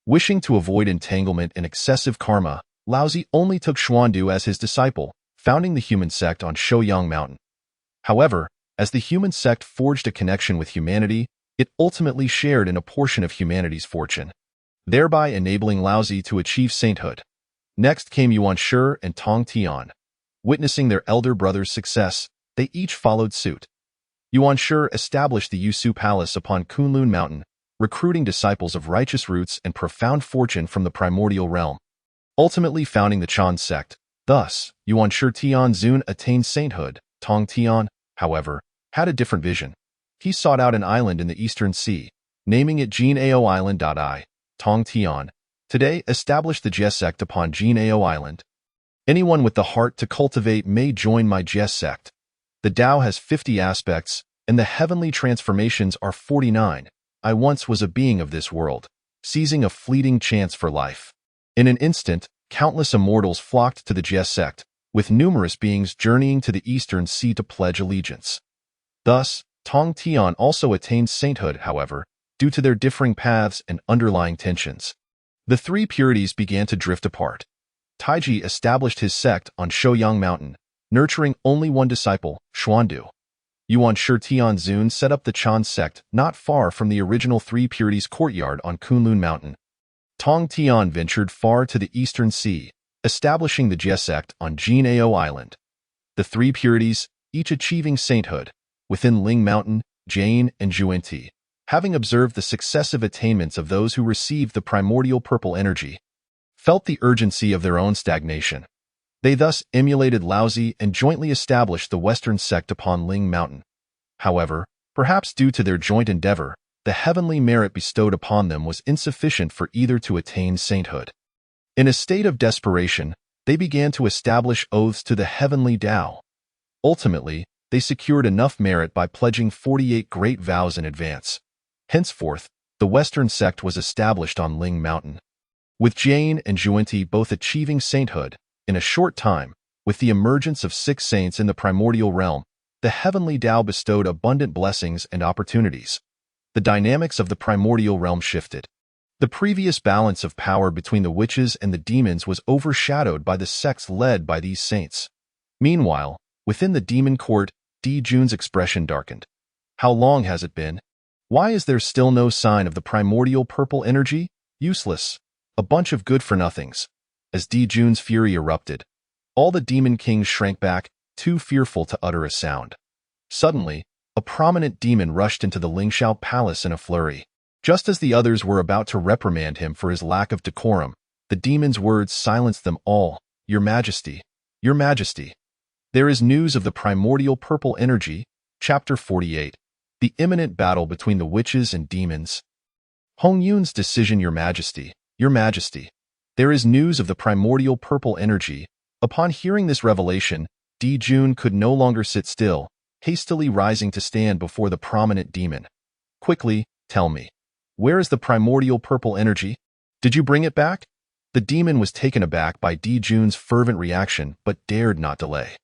Wishing to avoid entanglement in excessive karma, Laozi only took Xuandu as his disciple, founding the human sect on Shouyang Mountain. However, as the human sect forged a connection with humanity, it ultimately shared in a portion of humanity's fortune, thereby enabling Laozi to achieve sainthood. Next came Yuan Shi and Tong Tian. Witnessing their elder brother's success, they each followed suit. Yuan Shi established the Yusu Palace upon Kunlun Mountain, recruiting disciples of righteous roots and profound fortune from the primordial realm, ultimately founding the Chan sect. Thus, Yuan Shi Tianzun attained sainthood. Tong Tian, however, had a different vision. He sought out an island in the eastern sea, naming it Jinao Island. Tong Tian today established the Jie sect upon Jinao Island. Anyone with the heart to cultivate may join my Jie sect. The Tao has 50 aspects, and the heavenly transformations are 49. I once was a being of this world, seizing a fleeting chance for life. In an instant, countless immortals flocked to the Jie sect, with numerous beings journeying to the eastern sea to pledge allegiance. Thus, Tong Tian also attained sainthood, however, due to their differing paths and underlying tensions. The three purities began to drift apart. Taiji established his sect on Shouyang Mountain, nurturing only one disciple, Xuandu. Yuan Shi Tianzun set up the Chan sect not far from the original three purities courtyard on Kunlun Mountain. Tong Tian ventured far to the eastern sea, establishing the Jie sect on Jinao Island. The three purities, each achieving sainthood, within Ling Mountain, Jane, and Zhuanti, having observed the successive attainments of those who received the primordial purple energy, felt the urgency of their own stagnation. They thus emulated Laozi and jointly established the Western sect upon Ling Mountain. However, perhaps due to their joint endeavor, the heavenly merit bestowed upon them was insufficient for either to attain sainthood. In a state of desperation, they began to establish oaths to the heavenly Tao. Ultimately, they secured enough merit by pledging 48 great vows in advance. Henceforth, the Western sect was established on Ling Mountain. With Jane and Zhuanti both achieving sainthood, in a short time, with the emergence of 6 saints in the primordial realm, the heavenly Tao bestowed abundant blessings and opportunities. The dynamics of the primordial realm shifted. The previous balance of power between the witches and the demons was overshadowed by the sects led by these saints. Meanwhile, within the demon court, Di Jun's expression darkened. How long has it been? Why is there still no sign of the primordial purple energy? Useless. A bunch of good-for-nothings. As Di Jun's fury erupted, all the demon kings shrank back, too fearful to utter a sound. Suddenly, a prominent demon rushed into the Lingshao palace in a flurry. Just as the others were about to reprimand him for his lack of decorum, the demon's words silenced them all. Your Majesty, Your Majesty. There is news of the primordial purple energy. Chapter 48. The imminent battle between the witches and demons. Hong Yun's decision. Your Majesty, Your Majesty. There is news of the primordial purple energy. Upon hearing this revelation, Di Jun could no longer sit still, hastily rising to stand before the prominent demon. Quickly, tell me, where is the primordial purple energy? Did you bring it back? The demon was taken aback by Di Jun's fervent reaction but dared not delay.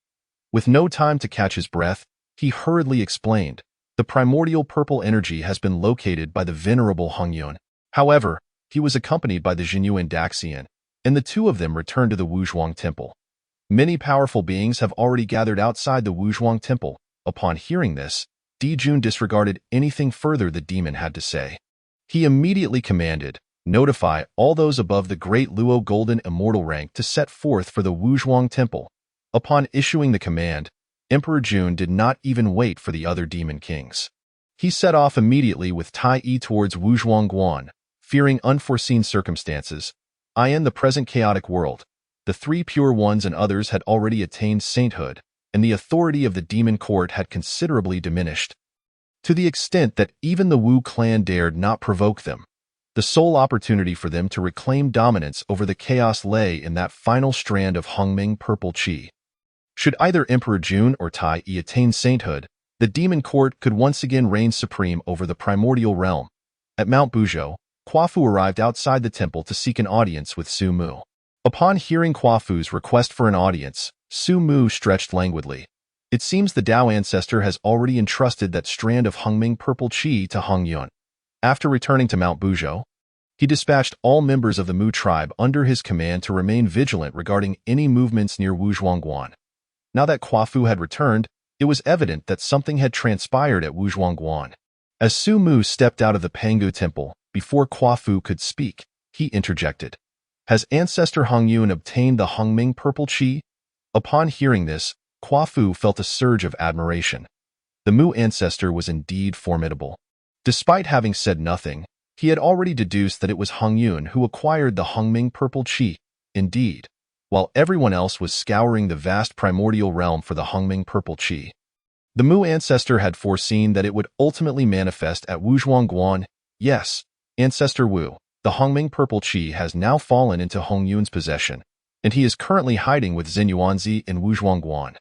With no time to catch his breath, he hurriedly explained, the primordial purple energy has been located by the venerable Hong Yun. However, he was accompanied by the Jinyuan Daxian, and the two of them returned to the Wuzhuang Temple. Many powerful beings have already gathered outside the Wuzhuang Temple. Upon hearing this, Di Jun disregarded anything further the demon had to say. He immediately commanded, notify all those above the Great Luo Golden Immortal rank to set forth for the Wuzhuang Temple. Upon issuing the command, Emperor Jun did not even wait for the other demon kings. He set off immediately with Tai Yi towards Wuzhuang Guan, fearing unforeseen circumstances. In the present chaotic world, the 3 pure ones and others had already attained sainthood, and the authority of the demon court had considerably diminished, to the extent that even the Wu clan dared not provoke them. The sole opportunity for them to reclaim dominance over the chaos lay in that final strand of Hongming purple qi. Should either Emperor Jun or Tai Yi attain sainthood, the demon court could once again reign supreme over the primordial realm. At Mount Buzhou, Quafu arrived outside the temple to seek an audience with Su Mu. Upon hearing Quafu's request for an audience, Su Mu stretched languidly. It seems the Tao ancestor has already entrusted that strand of Hongming purple qi to Hong Yun. After returning to Mount Buzhou, he dispatched all members of the Mu tribe under his command to remain vigilant regarding any movements near Wuzhuangguan. Now that Quafu had returned, it was evident that something had transpired at Wuzhuangguan. As Su Mu stepped out of the Pangu temple, before Quafu could speak, he interjected. Has Ancestor Hong Yun obtained the Hongming purple qi? Upon hearing this, Quafu felt a surge of admiration. The Mu ancestor was indeed formidable. Despite having said nothing, he had already deduced that it was Hong Yun who acquired the Hongming purple qi. Indeed, while everyone else was scouring the vast primordial realm for the Hongming purple qi. The Mu ancestor had foreseen that it would ultimately manifest at Wuzhuangguan. Yes, Ancestor Wu, the Hongming purple qi has now fallen into Hong Yun's possession, and he is currently hiding with Xinyuanzi in Wuzhuangguan.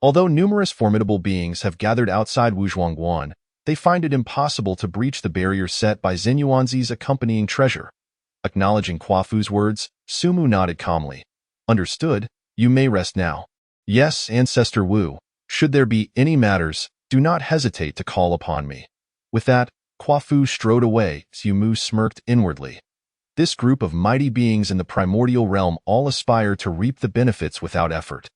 Although numerous formidable beings have gathered outside Wuzhuangguan, they find it impossible to breach the barrier set by Xinyuanzi's accompanying treasure. Acknowledging Quafu's words, Su Mu nodded calmly. Understood, you may rest now. Yes, Ancestor Wu, should there be any matters, do not hesitate to call upon me. With that, Quafu strode away. Su Mu smirked inwardly. This group of mighty beings in the primordial realm all aspire to reap the benefits without effort.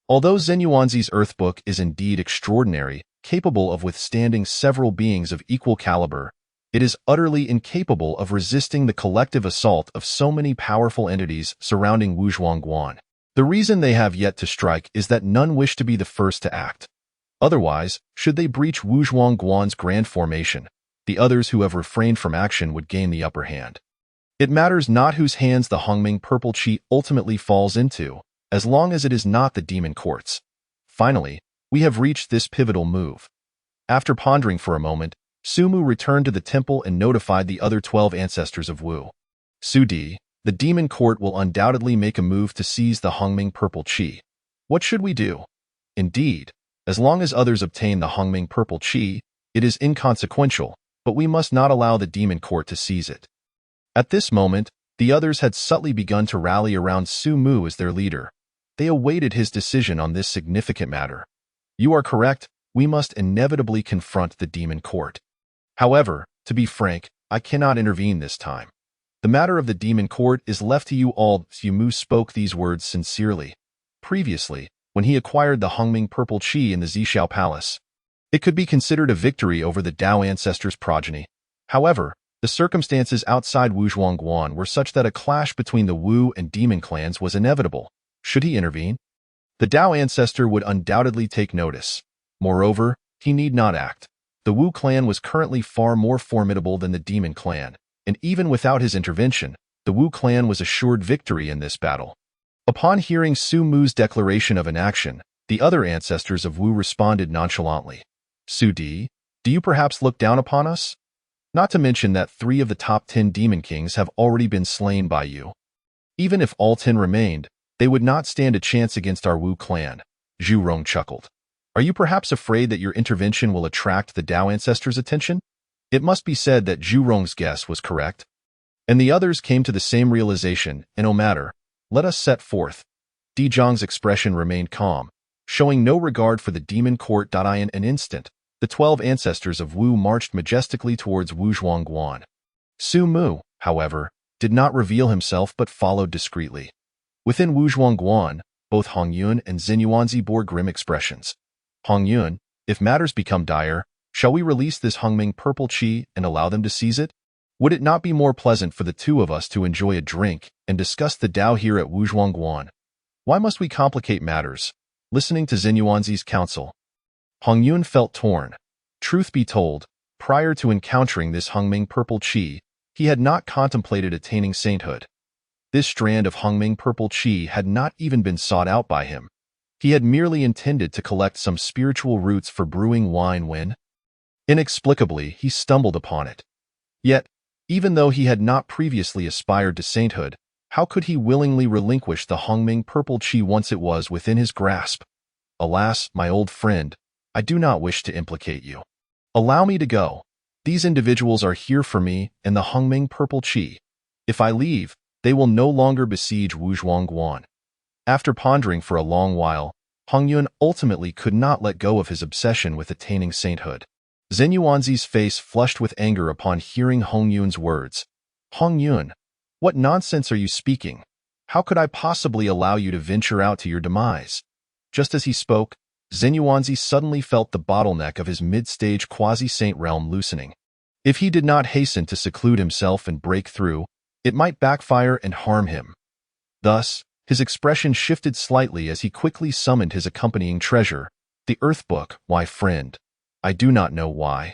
Although Xinyuanzi's Earthbook is indeed extraordinary, capable of withstanding several beings of equal caliber, it is utterly incapable of resisting the collective assault of so many powerful entities surrounding Wuzhuangguan. The reason they have yet to strike is that none wish to be the first to act. Otherwise, should they breach Wuzhuangguan's grand formation, the others who have refrained from action would gain the upper hand. It matters not whose hands the Hongming purple qi ultimately falls into, as long as it is not the demon court's. Finally, we have reached this pivotal move. After pondering for a moment, Su Mu returned to the temple and notified the other 12 ancestors of Wu. Su Di, the demon court will undoubtedly make a move to seize the Hongming purple qi. What should we do? Indeed, as long as others obtain the Hongming purple qi, it is inconsequential, but we must not allow the demon court to seize it. At this moment, the others had subtly begun to rally around Su Mu as their leader. They awaited his decision on this significant matter. You are correct, we must inevitably confront the demon court. However, to be frank, I cannot intervene this time. The matter of the demon court is left to you all. Su Mu spoke these words sincerely. Previously, when he acquired the Hongming purple qi in the Zhixiao Palace, it could be considered a victory over the Tao ancestors' progeny. However, the circumstances outside Wuzhuangguan were such that a clash between the Wu and demon clans was inevitable. Should he intervene, the Tao ancestor would undoubtedly take notice. Moreover, he need not act. The Wu clan was currently far more formidable than the demon clan, and even without his intervention, the Wu clan was assured victory in this battle. Upon hearing Su Mu's declaration of inaction, the other ancestors of Wu responded nonchalantly. Su Di, do you perhaps look down upon us? Not to mention that 3 of the top 10 demon kings have already been slain by you. Even if all 10 remained, they would not stand a chance against our Wu clan. Zhu Rong chuckled. Are you perhaps afraid that your intervention will attract the Tao ancestors' attention? It must be said that Zhu Rong's guess was correct. And the others came to the same realization, and no matter, let us set forth. Di Zhang's expression remained calm, showing no regard for the demon court. In an instant, the 12 ancestors of Wu marched majestically towards Wuzhuangguan. Su Mu, however, did not reveal himself but followed discreetly. Within Wuzhuangguan, both Hong Yun and Xinyuanzi bore grim expressions. Hong Yun, if matters become dire, shall we release this Hongming purple qi and allow them to seize it? Would it not be more pleasant for the 2 of us to enjoy a drink and discuss the Tao here at Wuzhuangguan? Why must we complicate matters? Listening to Xinyuanzi's counsel, Hong Yun felt torn. Truth be told, prior to encountering this Hongming purple qi, he had not contemplated attaining sainthood. This strand of Hongming purple qi had not even been sought out by him. He had merely intended to collect some spiritual roots for brewing wine when, inexplicably, he stumbled upon it. Yet, Even though he had not previously aspired to sainthood, how could he willingly relinquish the Hongming purple chi once it was within his grasp? Alas, my old friend, I do not wish to implicate you. Allow me to go. These individuals are here for me and the Hongming purple chi. If I leave, they will no longer besiege Wuzhuangguan. After pondering for a long while, Hongyun ultimately could not let go of his obsession with attaining sainthood. Zhen Yuanzi's face flushed with anger upon hearing Hongyun's words. Hongyun, what nonsense are you speaking? How could I possibly allow you to venture out to your demise? Just as he spoke, Zhen Yuanzi suddenly felt the bottleneck of his mid-stage quasi-saint realm loosening. If he did not hasten to seclude himself and break through, it might backfire and harm him. Thus, his expression shifted slightly as he quickly summoned his accompanying treasure, the Earth Book. Why, friend? I do not know why.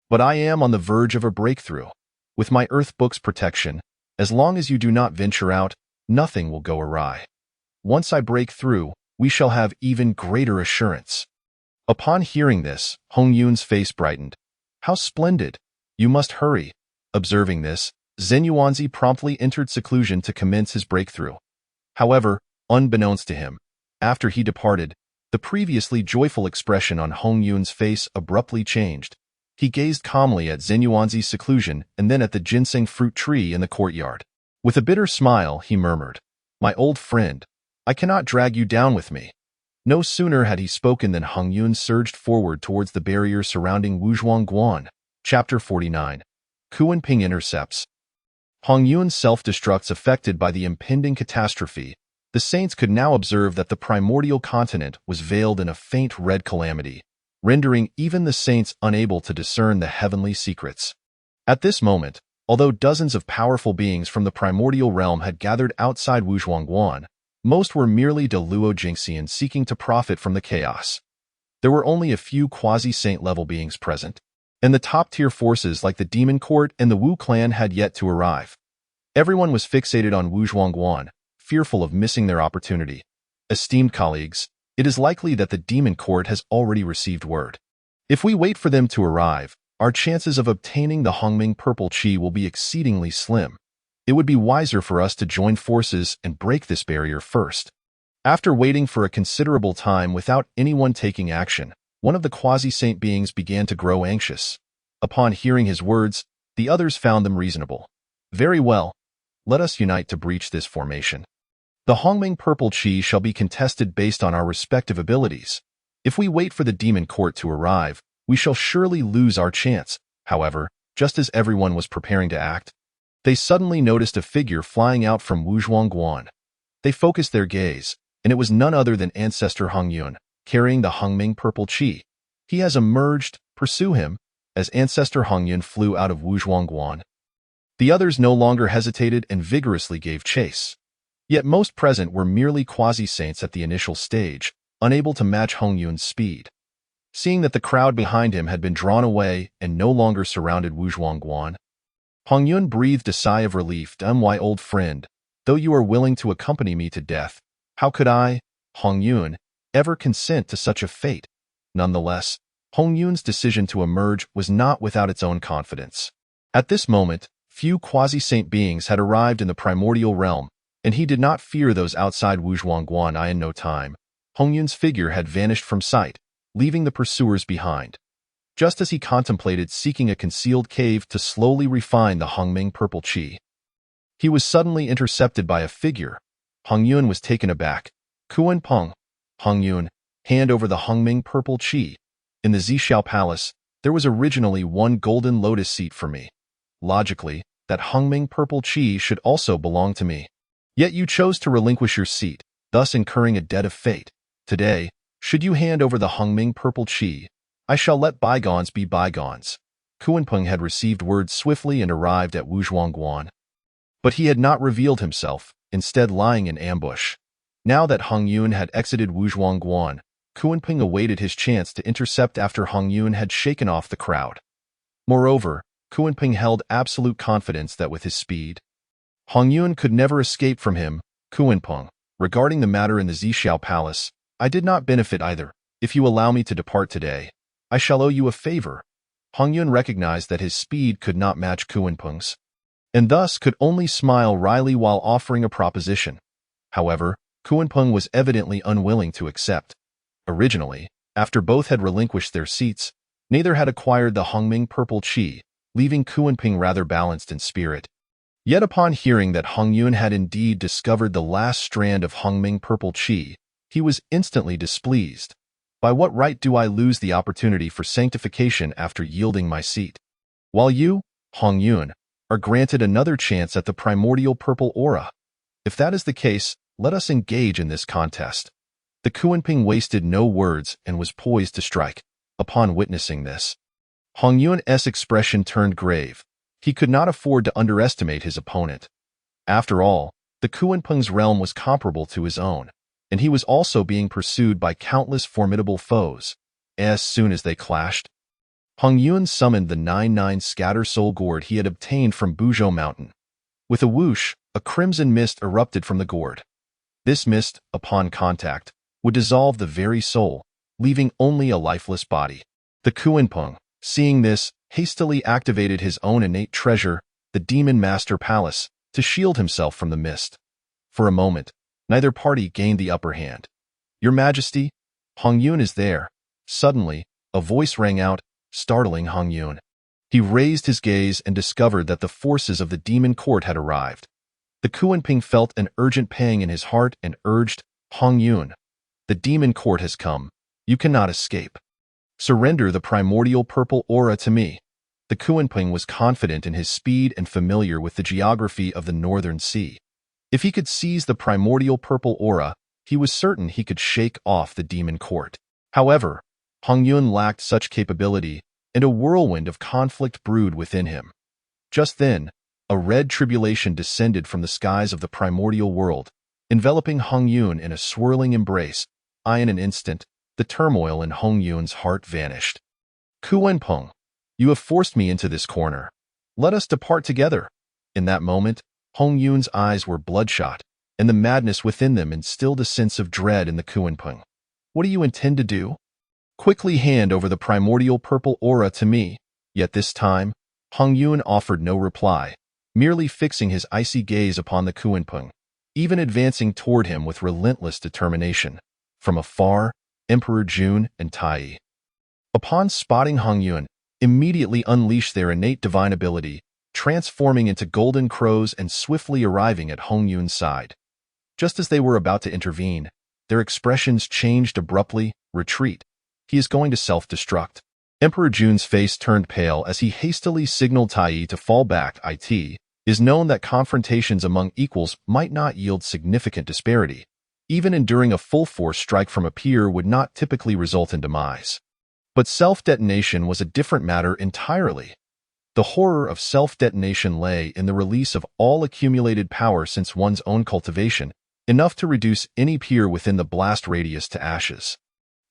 But I am on the verge of a breakthrough. With my Earth Book's protection, as long as you do not venture out, nothing will go awry. Once I break through, we shall have even greater assurance. Upon hearing this, Hongyun's face brightened. How splendid! You must hurry. Observing this, Zhen Yuanzi promptly entered seclusion to commence his breakthrough. However, unbeknownst to him, after he departed, the previously joyful expression on Hongyun's face abruptly changed. He gazed calmly at Zhen Yuanzi's seclusion and then at the ginseng fruit tree in the courtyard. With a bitter smile, he murmured, "My old friend, I cannot drag you down with me." No sooner had he spoken than Hongyun surged forward towards the barrier surrounding Wuzhuangguan. Chapter 49. Kuan-Ping intercepts. Hongyun's self-destructs affected by the impending catastrophe, the saints could now observe that the primordial continent was veiled in a faint red calamity, rendering even the saints unable to discern the heavenly secrets. At this moment, although dozens of powerful beings from the primordial realm had gathered outside Wuzhuangguan, most were merely Deluo Jingxian seeking to profit from the chaos. There were only a few quasi-saint level beings present, and the top-tier forces like the Demon Court and the Wu clan had yet to arrive. Everyone was fixated on Wuzhuangguan, fearful of missing their opportunity. Esteemed colleagues, it is likely that the Demon Court has already received word. If we wait for them to arrive, our chances of obtaining the Hongming purple chi will be exceedingly slim. It would be wiser for us to join forces and break this barrier first. After waiting for a considerable time without anyone taking action, one of the quasi-saint beings began to grow anxious. Upon hearing his words, the others found them reasonable. Very well. Let us unite to breach this formation. The Hongming purple chi shall be contested based on our respective abilities. If we wait for the Demon Court to arrive, we shall surely lose our chance. However, just as everyone was preparing to act, they suddenly noticed a figure flying out from Wuzhuangguan. They focused their gaze, and it was none other than Ancestor Hongyun, carrying the Hongming purple chi. He has emerged. Pursue him. As Ancestor Hongyun flew out of Wuzhuangguan, the others no longer hesitated and vigorously gave chase. Yet most present were merely quasi-saints at the initial stage, unable to match Hongyun's speed. Seeing that the crowd behind him had been drawn away and no longer surrounded Wuzhuangguan, Hongyun breathed a sigh of relief. My old friend, though you are willing to accompany me to death, how could I, Hongyun, ever consent to such a fate? Nonetheless, Hongyun's decision to emerge was not without its own confidence. At this moment, few quasi-saint beings had arrived in the primordial realm, and he did not fear those outside Wuzhuangguan. In no time, Hongyun's figure had vanished from sight, leaving the pursuers behind. Just as he contemplated seeking a concealed cave to slowly refine the Hongming purple chi, he was suddenly intercepted by a figure. Hongyun was taken aback. Kuan-Ping. Hongyun, hand over the Hongming purple chi. In the Zixiao Palace, there was originally one golden lotus seat for me. Logically, that Hongming purple chi should also belong to me. Yet you chose to relinquish your seat, thus incurring a debt of fate. Today, should you hand over the Hongming purple chi, I shall let bygones be bygones. Kuan-Ping had received word swiftly and arrived at Wuzhuangguan. But he had not revealed himself, instead lying in ambush. Now that Hongyun had exited Wuzhuangguan, Kuan-Ping awaited his chance to intercept after Hongyun had shaken off the crowd. Moreover, Kuan-Ping held absolute confidence that with his speed, Hongyun could never escape from him. Kuan-Ping, regarding the matter in the Zixiao Palace, I did not benefit either. If you allow me to depart today, I shall owe you a favor. Hongyun recognized that his speed could not match Kuan-Ping's. and thus could only smile wryly while offering a proposition. However, Kuanpeng was evidently unwilling to accept. Originally, after both had relinquished their seats, neither had acquired the Hongming purple qi, leaving Kuanping rather balanced in spirit. Yet upon hearing that Hongyun had indeed discovered the last strand of Hongming purple qi, he was instantly displeased. By what right do I lose the opportunity for sanctification after yielding my seat? While you, Hongyun, are granted another chance at the primordial purple aura. If that is the case, let us engage in this contest. The Kuanping wasted no words and was poised to strike. Upon witnessing this, Hongyun's expression turned grave. He could not afford to underestimate his opponent. After all, the Kuanpeng's realm was comparable to his own, and he was also being pursued by countless formidable foes. As soon as they clashed, Hongyun summoned the 99 scatter soul gourd he had obtained from Buzhou Mountain. With a whoosh, a crimson mist erupted from the gourd. This mist, upon contact, would dissolve the very soul, leaving only a lifeless body. The Kuanpeng, seeing this, hastily activated his own innate treasure, the Demon Master Palace, to shield himself from the mist. For a moment, neither party gained the upper hand. "Your Majesty, Hongyun is there." Suddenly, a voice rang out, startling Hongyun. He raised his gaze and discovered that the forces of the demon court had arrived. The Kuanping felt an urgent pang in his heart and urged, "Hongyun, the demon court has come. You cannot escape. Surrender the primordial purple aura to me." The Kuanping was confident in his speed and familiar with the geography of the Northern Sea. If he could seize the primordial purple aura, he was certain he could shake off the demon court. However, Hongyun lacked such capability, and a whirlwind of conflict brewed within him. Just then, a red tribulation descended from the skies of the primordial world, enveloping Hongyun in a swirling embrace. In an instant, the turmoil in Hongyun's heart vanished. "Kuanpeng, you have forced me into this corner. Let us depart together." In that moment, Hongyun's eyes were bloodshot, and the madness within them instilled a sense of dread in the Kuanpeng. "What do you intend to do?" "Quickly hand over the primordial purple aura to me." Yet this time, Hongyun offered no reply, merely fixing his icy gaze upon the Kuanpeng, even advancing toward him with relentless determination. From afar, Emperor Jun and Tai, upon spotting Hongyun, immediately unleashed their innate divine ability, transforming into golden crows and swiftly arriving at Hongyun's side. Just as they were about to intervene, their expressions changed abruptly. "Retreat. He is going to self-destruct." Emperor Jun's face turned pale as he hastily signaled Tai to fall back. It is known that confrontations among equals might not yield significant disparity. Even enduring a full-force strike from a peer would not typically result in demise. But self-detonation was a different matter entirely. The horror of self-detonation lay in the release of all accumulated power since one's own cultivation, enough to reduce any peer within the blast radius to ashes.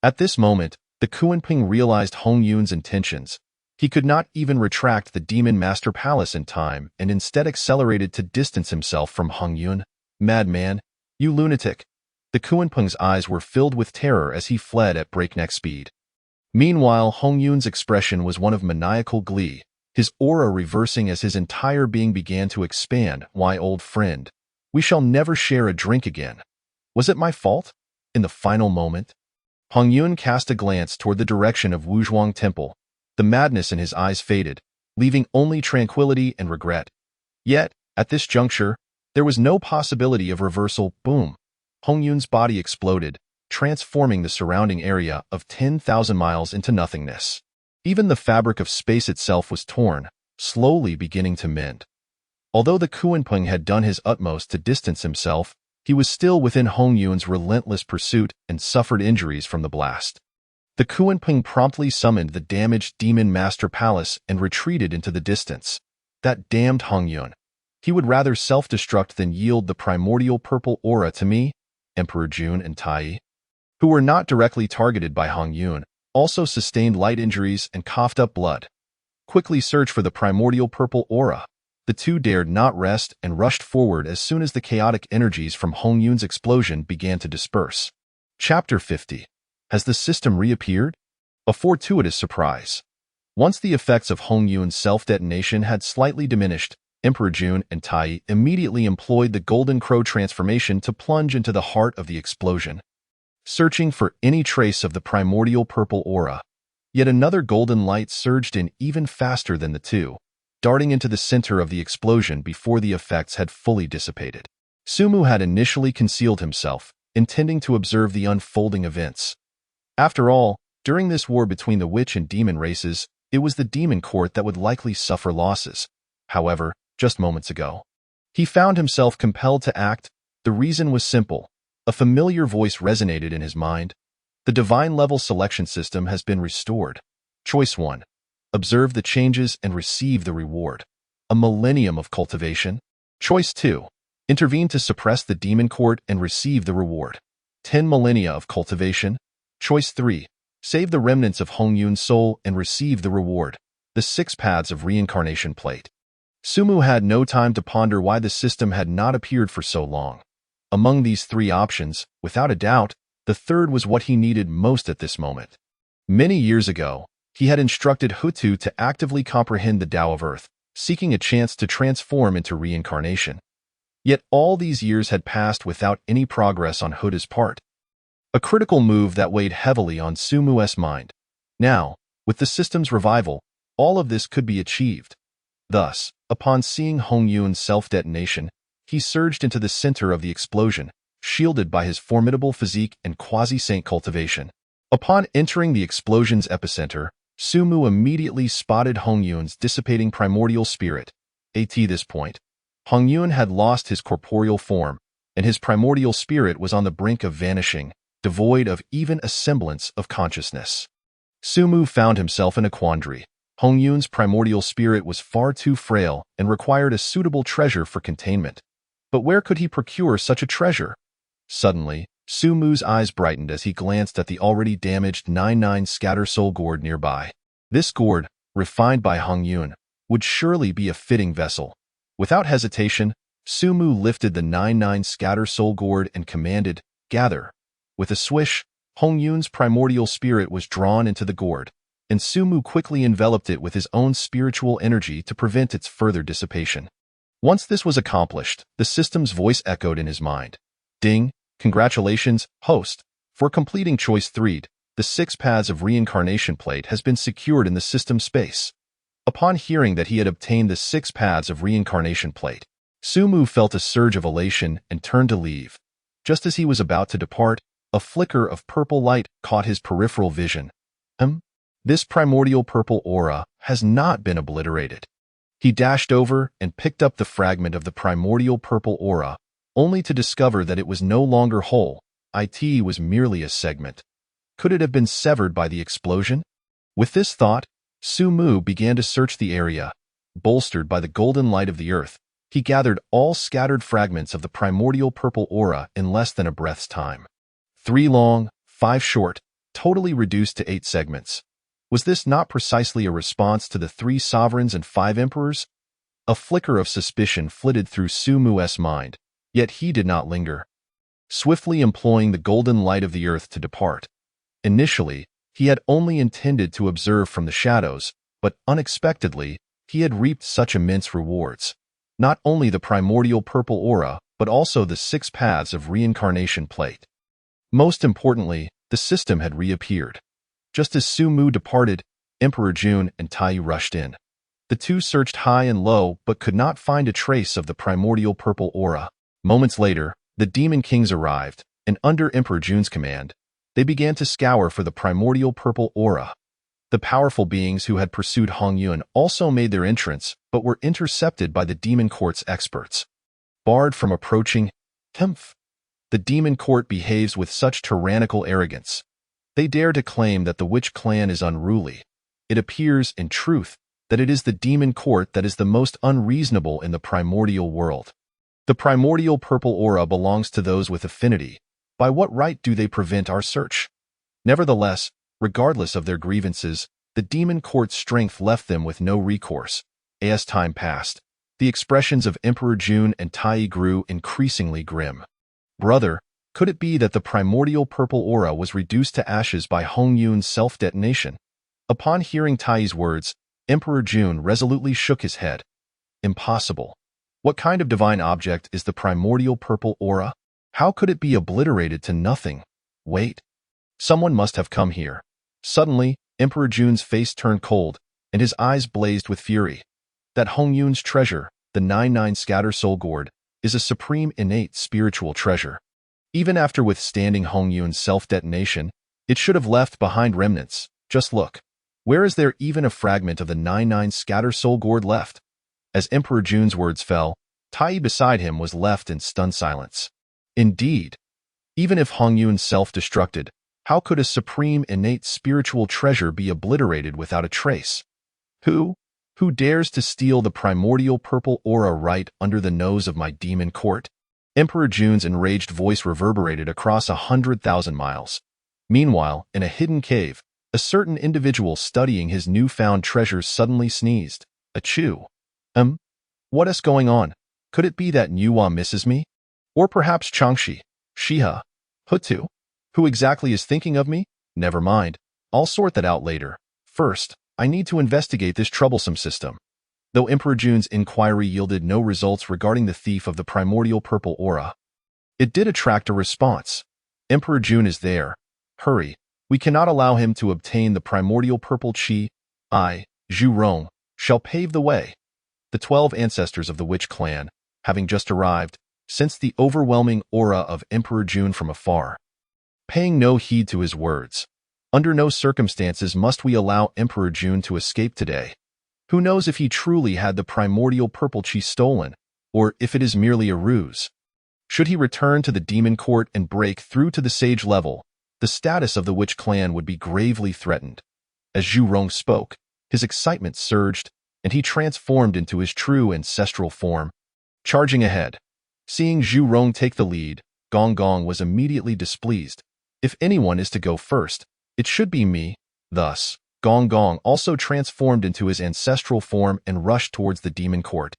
At this moment, the Kuanping realized Hongyun's intentions. He could not even retract the Demon Master Palace in time and instead accelerated to distance himself from Hongyun. "Madman, you lunatic!" The Kuanpeng's eyes were filled with terror as he fled at breakneck speed. Meanwhile, Hongyun's expression was one of maniacal glee, his aura reversing as his entire being began to expand. "Why, old friend, we shall never share a drink again. Was it my fault?" In the final moment, Hongyun cast a glance toward the direction of Wuzhuang Temple. The madness in his eyes faded, leaving only tranquility and regret. Yet, at this juncture, there was no possibility of reversal. Boom! Hongyun's body exploded, transforming the surrounding area of 10,000 miles into nothingness. Even the fabric of space itself was torn, slowly beginning to mend. Although the Kuanpeng had done his utmost to distance himself, he was still within Hongyun's relentless pursuit and suffered injuries from the blast. The Kuanpeng promptly summoned the damaged Demon Master Palace and retreated into the distance. That damned Hongyun. He would rather self-destruct than yield the primordial purple aura to me. Emperor Jun and Tai, who were not directly targeted by Hongyun, also sustained light injuries and coughed up blood. "Quickly search for the primordial purple aura." The two dared not rest and rushed forward as soon as the chaotic energies from Hongyun's explosion began to disperse. Chapter 50. Has the system reappeared? A fortuitous surprise. Once the effects of Hongyun's self-detonation had slightly diminished, Emperor Jun and Tai immediately employed the Golden Crow transformation to plunge into the heart of the explosion, searching for any trace of the primordial purple aura. Yet another golden light surged in even faster than the two, darting into the center of the explosion before the effects had fully dissipated. Sumu had initially concealed himself, intending to observe the unfolding events. After all, during this war between the witch and demon races, it was the demon court that would likely suffer losses. However, just moments ago, he found himself compelled to act. The reason was simple. A familiar voice resonated in his mind. The divine level selection system has been restored. Choice 1. Observe the changes and receive the reward. A millennium of cultivation. Choice 2. Intervene to suppress the demon court and receive the reward. 10 millennia of cultivation. Choice 3. Save the remnants of Hongyun's soul and receive the reward. The 6 paths of reincarnation plate. Sumu had no time to ponder why the system had not appeared for so long. Among these 3 options, without a doubt, the third was what he needed most at this moment. Many years ago, he had instructed Hutu to actively comprehend the Tao of Earth, seeking a chance to transform into reincarnation. Yet all these years had passed without any progress on Hutu's part. A critical move that weighed heavily on Sumu's mind. Now, with the system's revival, all of this could be achieved. Thus, upon seeing Hongyun's self-detonation, he surged into the center of the explosion, shielded by his formidable physique and quasi-saint cultivation. Upon entering the explosion's epicenter, Sumu immediately spotted Hongyun's dissipating primordial spirit. At this point, Hongyun had lost his corporeal form, and his primordial spirit was on the brink of vanishing, devoid of even a semblance of consciousness. Sumu found himself in a quandary. Hongyun's primordial spirit was far too frail and required a suitable treasure for containment. But where could he procure such a treasure? Suddenly, Sumu's eyes brightened as he glanced at the already damaged 9-9 Scatter Soul gourd nearby. This gourd, refined by Hongyun, would surely be a fitting vessel. Without hesitation, Sumu lifted the 9-9 Scatter Soul gourd and commanded, "Gather." With a swish, Hongyun's primordial spirit was drawn into the gourd, and Sumu quickly enveloped it with his own spiritual energy to prevent its further dissipation. Once this was accomplished, the system's voice echoed in his mind. "Ding, congratulations, host. For completing Choice 3, the 6 paths of reincarnation plate has been secured in the system space." Upon hearing that he had obtained the 6 paths of reincarnation plate, Sumu felt a surge of elation and turned to leave. Just as he was about to depart, a flicker of purple light caught his peripheral vision. This primordial purple aura has not been obliterated. He dashed over and picked up the fragment of the primordial purple aura, only to discover that it was no longer whole. It was merely a segment. Could it have been severed by the explosion? With this thought, Sumu began to search the area. Bolstered by the golden light of the earth, he gathered all scattered fragments of the primordial purple aura in less than a breath's time. 3 long, 5 short, totally reduced to 8 segments. Was this not precisely a response to the 3 sovereigns and 5 emperors? A flicker of suspicion flitted through Sumu's mind, yet he did not linger. Swiftly employing the golden light of the earth to depart. Initially, he had only intended to observe from the shadows, but unexpectedly, he had reaped such immense rewards. Not only the primordial purple aura, but also the 6 paths of reincarnation plate. Most importantly, the system had reappeared. Just as Sumu departed, Emperor Jun and Tai rushed in. The two searched high and low but could not find a trace of the primordial purple aura. Moments later, the Demon Kings arrived, and under Emperor Jun's command, they began to scour for the primordial purple aura. The powerful beings who had pursued Hongyun also made their entrance but were intercepted by the Demon Court's experts. Barred from approaching, the Demon Court behaves with such tyrannical arrogance. They dare to claim that the Witch Clan is unruly. It appears, in truth, that it is the Demon Court that is the most unreasonable in the primordial world. The primordial purple aura belongs to those with affinity. By what right do they prevent our search? Nevertheless, regardless of their grievances, the Demon Court's strength left them with no recourse. As time passed, the expressions of Emperor Jun and Tai grew increasingly grim. Brother, could it be that the primordial purple aura was reduced to ashes by Hongyun's self-detonation? Upon hearing Tai's words, Emperor Jun resolutely shook his head. Impossible. What kind of divine object is the primordial purple aura? How could it be obliterated to nothing? Wait. Someone must have come here. Suddenly, Emperor Jun's face turned cold, and his eyes blazed with fury. That Hongyun's treasure, the 99 Scatter Soul Gourd, is a supreme innate spiritual treasure. Even after withstanding Hongyun's self-detonation, it should have left behind remnants. Just look. Where is there even a fragment of the 99 Scatter Soul Gourd left? As Emperor Jun's words fell, Tai beside him was left in stunned silence. Indeed, even if Hongyun self-destructed, how could a supreme innate spiritual treasure be obliterated without a trace? Who dares to steal the primordial purple aura right under the nose of my demon court? Emperor Jun's enraged voice reverberated across 100,000 miles. Meanwhile, in a hidden cave, a certain individual studying his newfound treasures suddenly sneezed. Achoo. What is going on? Could it be that Nuwa misses me? Or perhaps Changshi, Shiha, Hutu? Who exactly is thinking of me? Never mind. I'll sort that out later. First, I need to investigate this troublesome system. Though Emperor Jun's inquiry yielded no results regarding the thief of the primordial purple aura, it did attract a response. Emperor Jun is there. Hurry. We cannot allow him to obtain the primordial purple chi. I, Zhu Rong, shall pave the way. The 12 ancestors of the witch clan, having just arrived, sensed the overwhelming aura of Emperor Jun from afar. Paying no heed to his words, under no circumstances must we allow Emperor Jun to escape today. Who knows if he truly had the primordial purple chi stolen, or if it is merely a ruse? Should he return to the demon court and break through to the sage level, the status of the witch clan would be gravely threatened. As Zhu Rong spoke, his excitement surged, and he transformed into his true ancestral form. Charging ahead. Seeing Zhu Rong take the lead, Gong Gong was immediately displeased. If anyone is to go first, it should be me. Thus, Gong Gong also transformed into his ancestral form and rushed towards the demon court.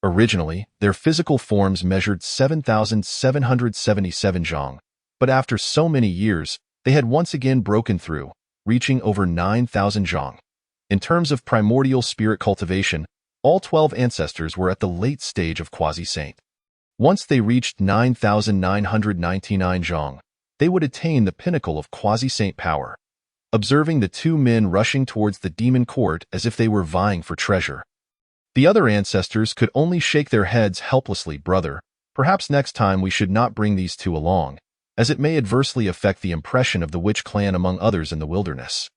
Originally, their physical forms measured 7,777 zhang, but after so many years, they had once again broken through, reaching over 9,000 zhang. In terms of primordial spirit cultivation, all 12 ancestors were at the late stage of quasi-saint. Once they reached 9,999 zhang, they would attain the pinnacle of quasi-saint power. Observing the two men rushing towards the demon court as if they were vying for treasure, the other ancestors could only shake their heads helplessly. Brother, perhaps next time we should not bring these two along, as it may adversely affect the impression of the witch clan among others in the wilderness.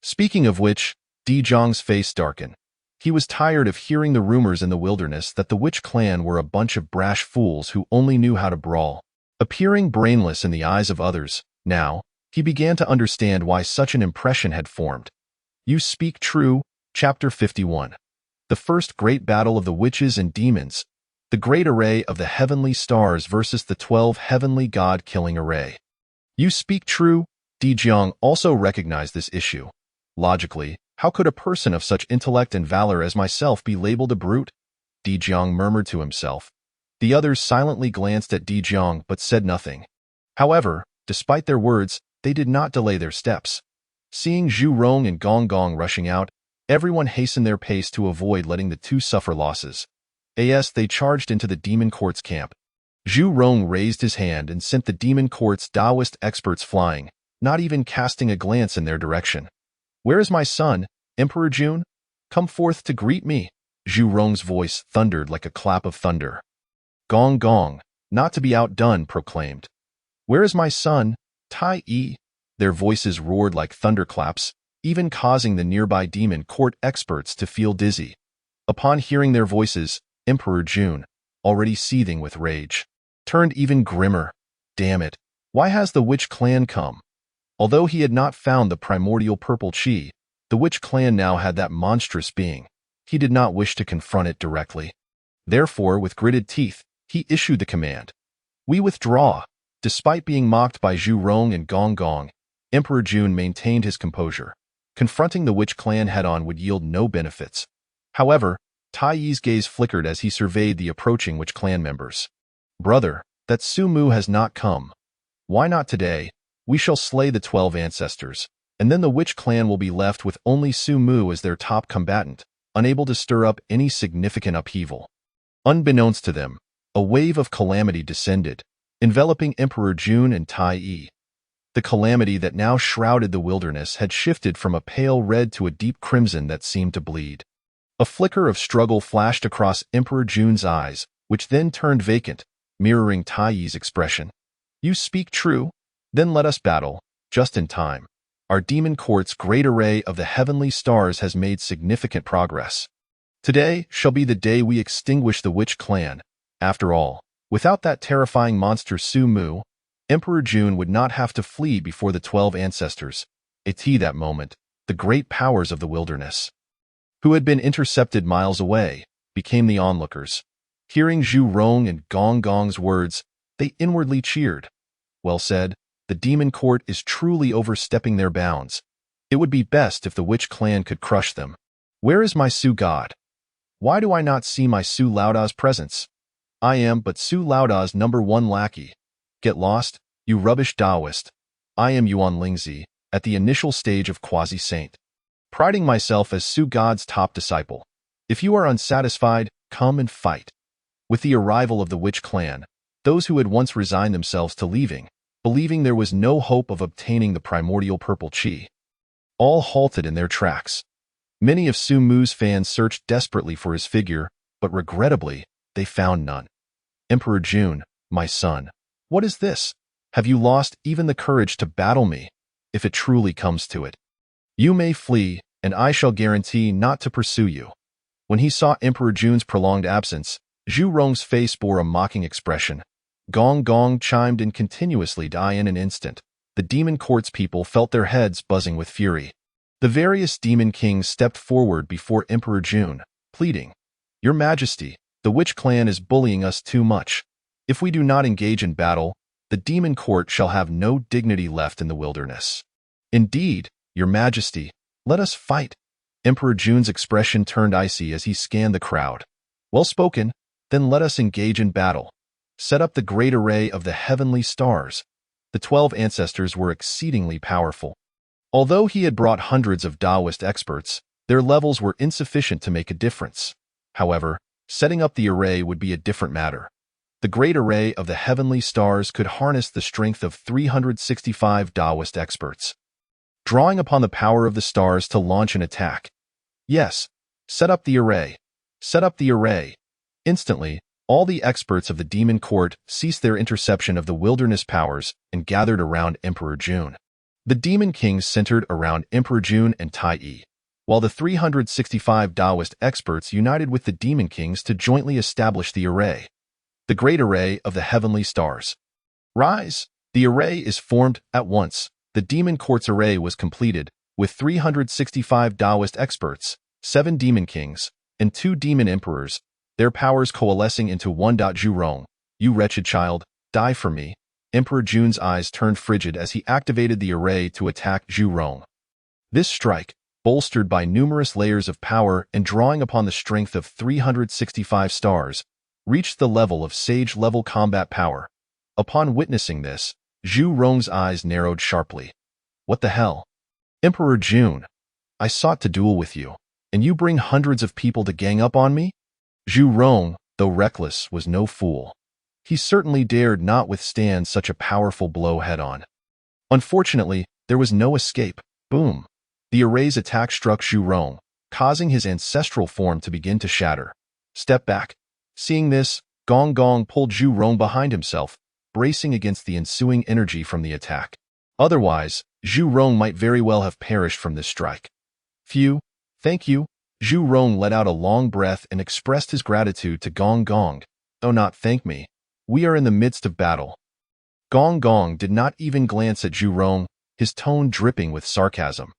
Speaking of which, Di Zhang's face darkened. He was tired of hearing the rumors in the wilderness that the witch clan were a bunch of brash fools who only knew how to brawl. Appearing brainless in the eyes of others, now, he began to understand why such an impression had formed. You speak true. Chapter 51. The first great battle of the witches and demons. The great array of the heavenly stars versus the 12 heavenly god-killing array. You speak true. Di Jiang also recognized this issue. Logically, how could a person of such intellect and valor as myself be labeled a brute? Di Jiang murmured to himself. The others silently glanced at Di Jiang but said nothing. However, despite their words, they did not delay their steps. Seeing Zhu Rong and Gong Gong rushing out, everyone hastened their pace to avoid letting the two suffer losses. As they charged into the demon court's camp, Zhu Rong raised his hand and sent the demon court's Taoist experts flying, not even casting a glance in their direction. Where is my son, Emperor Jun? Come forth to greet me. Zhu Rong's voice thundered like a clap of thunder. Gong Gong, not to be outdone, proclaimed. Where is my son, Tai Yi? Their voices roared like thunderclaps, even causing the nearby demon court experts to feel dizzy. Upon hearing their voices, Emperor Jun, already seething with rage, turned even grimmer. Damn it, why has the witch clan come? Although he had not found the primordial purple chi, the witch clan now had that monstrous being. He did not wish to confront it directly. Therefore, with gritted teeth, he issued the command. We withdraw. Despite being mocked by Zhu Rong and Gong Gong, Emperor Jun maintained his composure. Confronting the witch clan head-on would yield no benefits. However, Tai Yi's gaze flickered as he surveyed the approaching witch clan members. Brother, that Su Mu has not come. Why not today? We shall slay the 12 ancestors, and then the witch clan will be left with only Su Mu as their top combatant. unable to stir up any significant upheaval. Unbeknownst to them, a wave of calamity descended, enveloping Emperor Jun and Tai Yi. The calamity that now shrouded the wilderness had shifted from a pale red to a deep crimson that seemed to bleed. A flicker of struggle flashed across Emperor Jun's eyes, which then turned vacant, mirroring Tai Yi's expression. "You speak true? Then let us battle, just in time. Our demon court's great array of the heavenly stars has made significant progress. Today shall be the day we extinguish the witch clan. After all, without that terrifying monster Su Mu, Emperor Jun would not have to flee before the 12 ancestors, that moment, the great powers of the wilderness, who had been intercepted miles away, became the onlookers. Hearing Zhu Rong and Gong Gong's words, they inwardly cheered. Well said, the demon court is truly overstepping their bounds. It would be best if the witch clan could crush them. Where is my Su god? Why do I not see my Su Laoda's presence? I am but Su Laoda's #1 lackey. Get lost, you rubbish Taoist. I am Yuan Lingzi, at the initial stage of quasi-saint, priding myself as Su God's top disciple. If you are unsatisfied, come and fight." With the arrival of the witch clan, those who had once resigned themselves to leaving, believing there was no hope of obtaining the primordial purple chi, all halted in their tracks. Many of Su Mu's fans searched desperately for his figure, but regrettably, they found none. "Emperor Jun, my son, what is this? Have you lost even the courage to battle me? If it truly comes to it, you may flee, and I shall guarantee not to pursue you." When he saw Emperor Jun's prolonged absence, Zhu Rong's face bore a mocking expression. Gong Gong chimed in continuously to in an instant. The demon court's people felt their heads buzzing with fury. The various demon kings stepped forward before Emperor Jun, pleading, "Your Majesty, the witch clan is bullying us too much. If we do not engage in battle, the demon court shall have no dignity left in the wilderness." "Indeed, Your Majesty, let us fight." Emperor Jun's expression turned icy as he scanned the crowd. "Well spoken, then let us engage in battle. Set up the great array of the heavenly stars." The 12 ancestors were exceedingly powerful. Although he had brought hundreds of Taoist experts, their levels were insufficient to make a difference. However, setting up the array would be a different matter. The great array of the heavenly stars could harness the strength of 365 Taoist experts, drawing upon the power of the stars to launch an attack. Yes, set up the array. Set up the array. Instantly, all the experts of the demon court ceased their interception of the wilderness powers and gathered around Emperor Jun. The demon kings centered around Emperor Jun and Tai Yi, while the 365 Taoist experts united with the demon kings to jointly establish the array, the great array of the heavenly stars. Rise! The array is formed at once. The demon court's array was completed, with 365 Taoist experts, 7 demon kings, and 2 demon emperors, their powers coalescing into one. Zhu Rong, you wretched child, die for me. Emperor Jun's eyes turned frigid as he activated the array to attack Zhu Rong. This strike, bolstered by numerous layers of power and drawing upon the strength of 365 stars, reached the level of sage-level combat power. Upon witnessing this, Zhu Rong's eyes narrowed sharply. "What the hell? Emperor Jun, I sought to duel with you, and you bring hundreds of people to gang up on me?" Zhu Rong, though reckless, was no fool. He certainly dared not withstand such a powerful blow head-on. Unfortunately, there was no escape. Boom! The array's attack struck Zhu Rong, causing his ancestral form to begin to shatter. Step back. Seeing this, Gong Gong pulled Zhu Rong behind himself, bracing against the ensuing energy from the attack. Otherwise, Zhu Rong might very well have perished from this strike. "Phew, thank you." Zhu Rong let out a long breath and expressed his gratitude to Gong Gong. "Oh, not thank me. We are in the midst of battle." Gong Gong did not even glance at Zhu Rong, his tone dripping with sarcasm.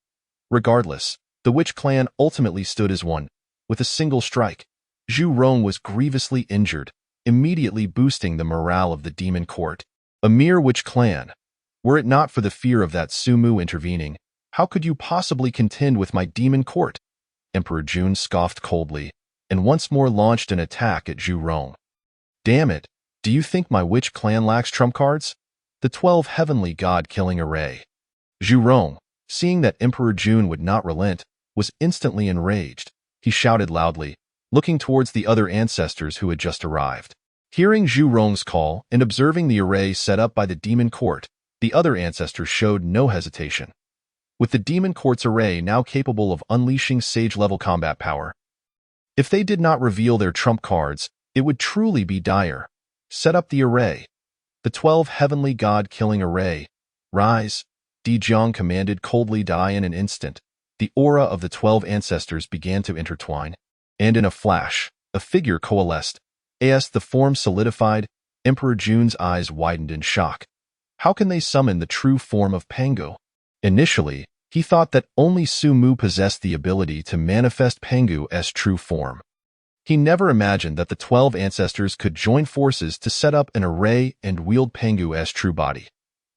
Regardless, the witch clan ultimately stood as one. With a single strike, Zhu Rong was grievously injured, immediately boosting the morale of the demon court. A mere witch clan. Were it not for the fear of that Su Mu intervening, how could you possibly contend with my demon court? Emperor Jun scoffed coldly, and once more launched an attack at Zhu Rong. "Damn it, do you think my witch clan lacks trump cards? The 12 heavenly god-killing array." Zhu Rong, seeing that Emperor Jun would not relent, was instantly enraged. he shouted loudly, looking towards the other ancestors who had just arrived. Hearing Zhu Rong's call and observing the array set up by the demon court, the other ancestors showed no hesitation. With the demon court's array now capable of unleashing sage-level combat power, if they did not reveal their trump cards, it would truly be dire. Set up the array. The 12 heavenly god-killing array. Rise, Di Jiang commanded coldly. Die in an instant. The aura of the 12 ancestors began to intertwine, and in a flash, a figure coalesced. As the form solidified, Emperor Jun's eyes widened in shock. How can they summon the true form of Pangu? Initially, he thought that only Su Mu possessed the ability to manifest Pangu as true form. He never imagined that the 12 ancestors could join forces to set up an array and wield Pangu as true body.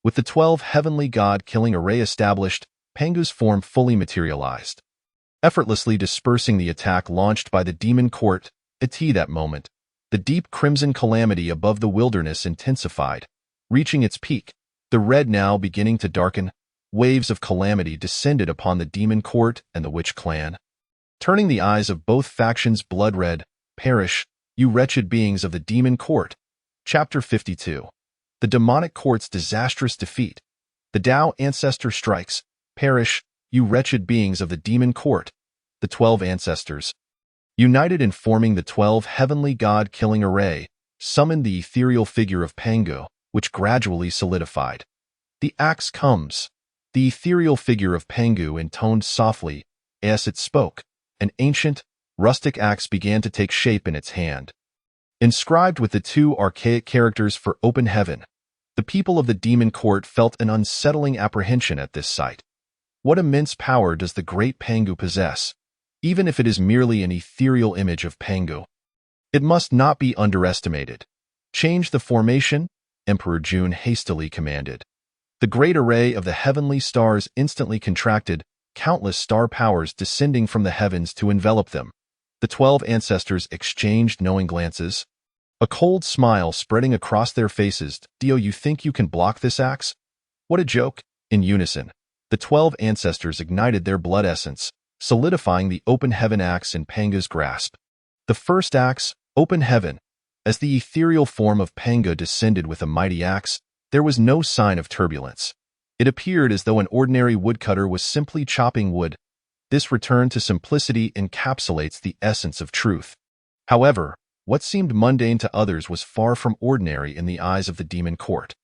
With the 12 heavenly god-killing array established, Pangu's form fully materialized, effortlessly dispersing the attack launched by the demon court. At that moment, the deep crimson calamity above the wilderness intensified, reaching its peak, the red now beginning to darken. Waves of calamity descended upon the demon court and the witch clan, turning the eyes of both factions blood red. Perish, you wretched beings of the demon court. Chapter 52. The demonic court's disastrous defeat. The Tao ancestor strikes. Perish, you wretched beings of the demon court. The 12 ancestors, united in forming the 12 heavenly god-killing array, summoned the ethereal figure of Pangu, which gradually solidified. The axe comes. The ethereal figure of Pangu intoned softly. As it spoke, an ancient, rustic axe began to take shape in its hand. Inscribed with the 2 archaic characters for open heaven, the people of the demon court felt an unsettling apprehension at this sight. What immense power does the great Pangu possess, even if it is merely an ethereal image of Pangu? It must not be underestimated. Change the formation, Emperor Jun hastily commanded. The great array of the heavenly stars instantly contracted, countless star powers descending from the heavens to envelop them. The 12 ancestors exchanged knowing glances, a cold smile spreading across their faces. Dio, you think you can block this axe? What a joke! In unison, the 12 ancestors ignited their blood essence, solidifying the open heaven axe in Pangu's grasp. The first axe, open heaven. As the ethereal form of Pangu descended with a mighty axe, there was no sign of turbulence. It appeared as though an ordinary woodcutter was simply chopping wood. This return to simplicity encapsulates the essence of truth. However, what seemed mundane to others was far from ordinary in the eyes of the demon court.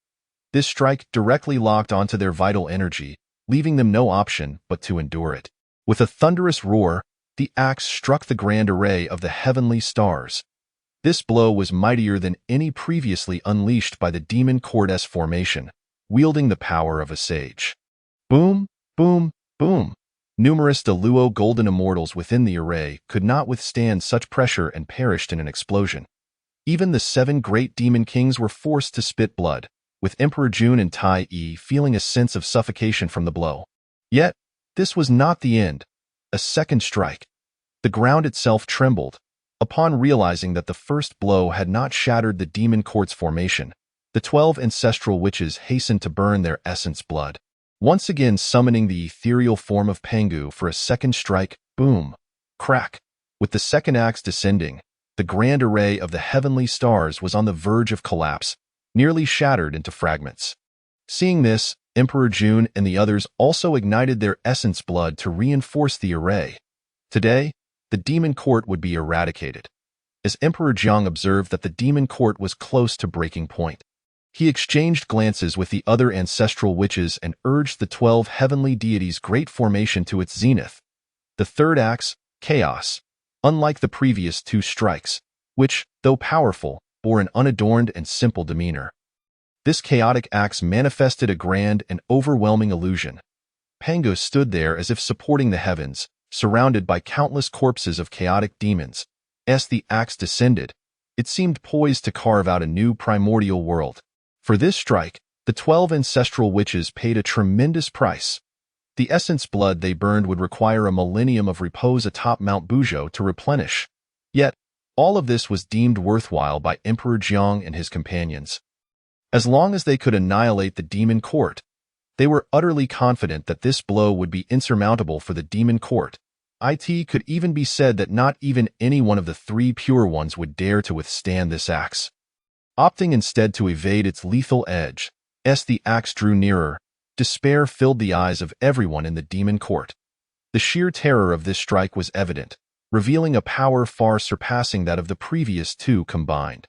This strike directly locked onto their vital energy, leaving them no option but to endure it. With a thunderous roar, the axe struck the grand array of the heavenly stars. This blow was mightier than any previously unleashed by the demon court's formation, wielding the power of a sage. Boom, boom, boom. Numerous Deluo golden immortals within the array could not withstand such pressure and perished in an explosion. Even the 7 great demon kings were forced to spit blood, with Emperor Jun and Tai Yi feeling a sense of suffocation from the blow. Yet, this was not the end. A second strike. The ground itself trembled. Upon realizing that the first blow had not shattered the demon court's formation, the 12 ancestral witches hastened to burn their essence blood, once again summoning the ethereal form of Pangu for a second strike. Boom! Crack! With the second axe descending, the grand array of the heavenly stars was on the verge of collapse, nearly shattered into fragments. Seeing this, Emperor Jun and the others also ignited their essence blood to reinforce the array. Today, the demon court would be eradicated. As Emperor Jiang observed that the demon court was close to breaking point, he exchanged glances with the other ancestral witches and urged the 12 heavenly deities' great formation to its zenith. The third axe, Chaos, unlike the previous 2 strikes, which, though powerful, bore an unadorned and simple demeanor. This chaotic axe manifested a grand and overwhelming illusion. Pangu stood there as if supporting the heavens, surrounded by countless corpses of chaotic demons. As the axe descended, it seemed poised to carve out a new primordial world. For this strike, the 12 ancestral witches paid a tremendous price. The essence blood they burned would require a millennium of repose atop Mount Buzhou to replenish. Yet, all of this was deemed worthwhile by Emperor Jiang and his companions. As long as they could annihilate the demon court, they were utterly confident that this blow would be insurmountable for the demon court. It could even be said that not even any one of the three pure ones would dare to withstand this axe. Opting instead to evade its lethal edge, as the axe drew nearer, despair filled the eyes of everyone in the demon court. The sheer terror of this strike was evident, revealing a power far surpassing that of the previous two combined.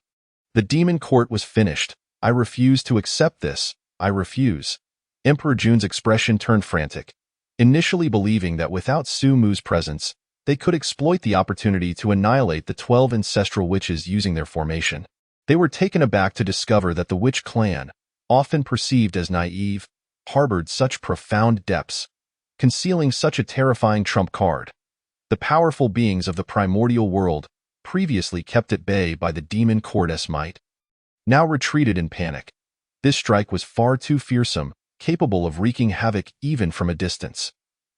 The demon court was finished. I refuse to accept this. I refuse. Emperor Jun's expression turned frantic, initially believing that without Su Mu's presence, they could exploit the opportunity to annihilate the 12 ancestral witches using their formation. They were taken aback to discover that the witch clan, often perceived as naive, harbored such profound depths, concealing such a terrifying trump card. The powerful beings of the primordial world, previously kept at bay by the demon court's might, now retreated in panic. This strike was far too fearsome, capable of wreaking havoc even from a distance.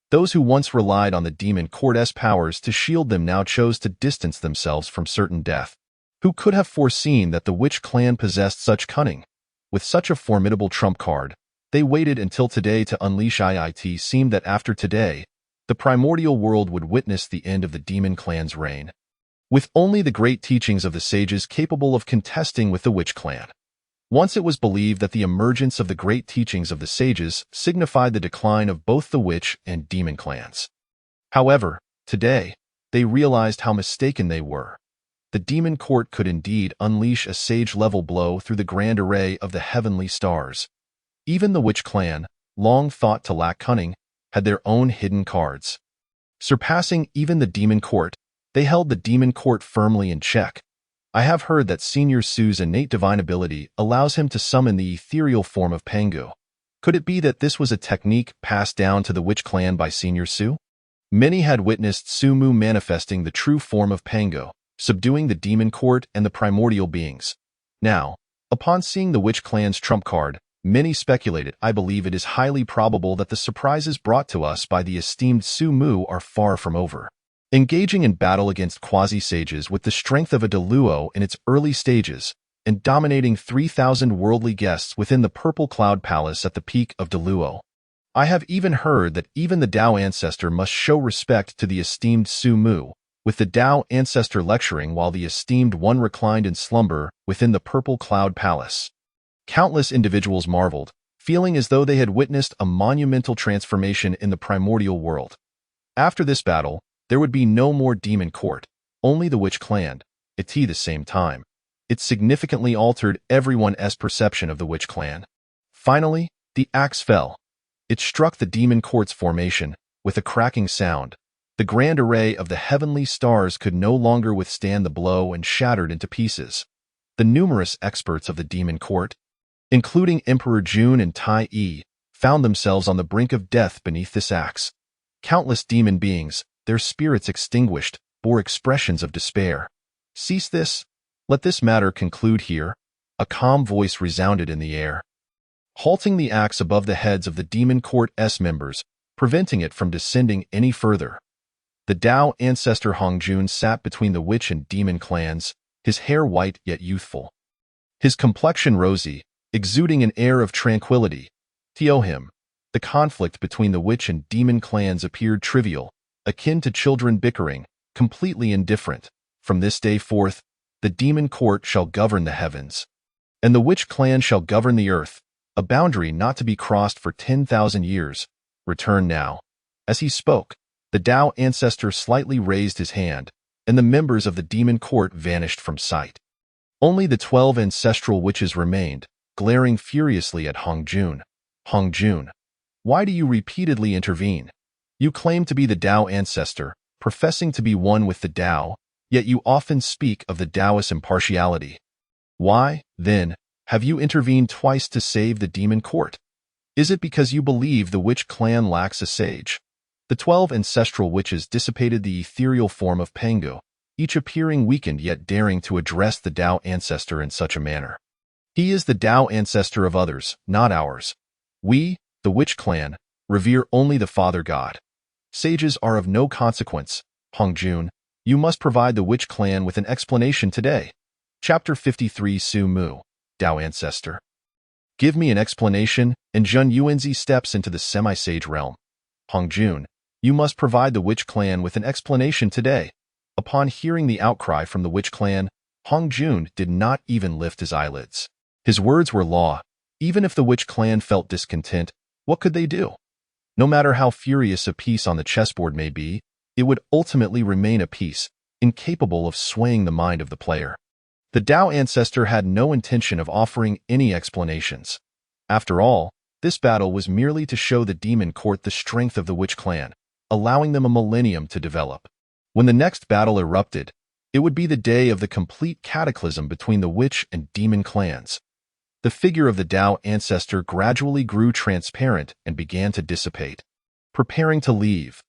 Those who once relied on the demon court's powers to shield them now chose to distance themselves from certain death. Who could have foreseen that the witch clan possessed such cunning? With such a formidable trump card, they waited until today to unleash it. Seemed that after today, the primordial world would witness the end of the demon clan's reign, with only the great teachings of the sages capable of contesting with the witch clan. Once it was believed that the emergence of the great teachings of the sages signified the decline of both the witch and demon clans. However, today, they realized how mistaken they were. The demon court could indeed unleash a sage-level blow through the grand array of the heavenly stars. Even the witch clan, long thought to lack cunning, had their own hidden cards. Surpassing even the demon court, they held the demon court firmly in check. I have heard that Senior Su's innate divine ability allows him to summon the ethereal form of Pangu. Could it be that this was a technique passed down to the witch clan by Senior Su? Many had witnessed Su Mu manifesting the true form of Pangu, subduing the demon court and the primordial beings. Now, upon seeing the witch clan's trump card, many speculated. I believe it is highly probable that the surprises brought to us by the esteemed Su Mu are far from over. Engaging in battle against quasi-sages with the strength of a Deluo in its early stages, and dominating 3,000 worldly guests within the Purple Cloud Palace at the peak of Deluo. I have even heard that even the Tao Ancestor must show respect to the esteemed Su Mu, with the Tao Ancestor lecturing while the esteemed one reclined in slumber within the Purple Cloud Palace. Countless individuals marveled, feeling as though they had witnessed a monumental transformation in the primordial world. After this battle, there would be no more demon court, only the witch clan. At the same time, it significantly altered everyone's perception of the witch clan. Finally, the axe fell. It struck the demon court's formation with a cracking sound. The grand array of the heavenly stars could no longer withstand the blow and shattered into pieces. The numerous experts of the demon court, including Emperor Jun and Tai Yi, found themselves on the brink of death beneath this axe. Countless demon beings, their spirits extinguished, bore expressions of despair. Cease this. Let this matter conclude here. A calm voice resounded in the air, halting the axe above the heads of the demon court's members, preventing it from descending any further. The Tao Ancestor Hongjun sat between the witch and demon clans, his hair white yet youthful, his complexion rosy, exuding an air of tranquility. To him, the conflict between the witch and demon clans appeared trivial, akin to children bickering, completely indifferent. From this day forth, the demon court shall govern the heavens, and the witch clan shall govern the earth, a boundary not to be crossed for 10,000 years. Return now. As he spoke, the Tao Ancestor slightly raised his hand, and the members of the demon court vanished from sight. Only the 12 ancestral witches remained, glaring furiously at Hongjun. Hongjun, why do you repeatedly intervene? You claim to be the Tao Ancestor, professing to be one with the Tao, yet you often speak of the Taoist impartiality. Why, then, have you intervened twice to save the demon court? Is it because you believe the witch clan lacks a sage? The 12 ancestral witches dissipated the ethereal form of Pangu, each appearing weakened yet daring to address the Tao Ancestor in such a manner. He is the Tao Ancestor of others, not ours. We, the witch clan, revere only the Father God. Sages are of no consequence. Hongjun, you must provide the witch clan with an explanation today. Chapter 53 Su Mu, Tao Ancestor. Give me an explanation, and Zhun Yuanzi steps into the semi-sage realm. Hongjun, You must provide the witch clan with an explanation today. Upon hearing the outcry from the witch clan, Hong Jun did not even lift his eyelids. His words were law. Even if the witch clan felt discontent, what could they do? No matter how furious a piece on the chessboard may be, it would ultimately remain a piece, incapable of swaying the mind of the player. The Tao ancestor had no intention of offering any explanations. After all, this battle was merely to show the demon court the strength of the witch clan, allowing them a millennium to develop. When the next battle erupted, it would be the day of the complete cataclysm between the witch and demon clans. The figure of the Tao ancestor gradually grew transparent and began to dissipate, preparing to leave.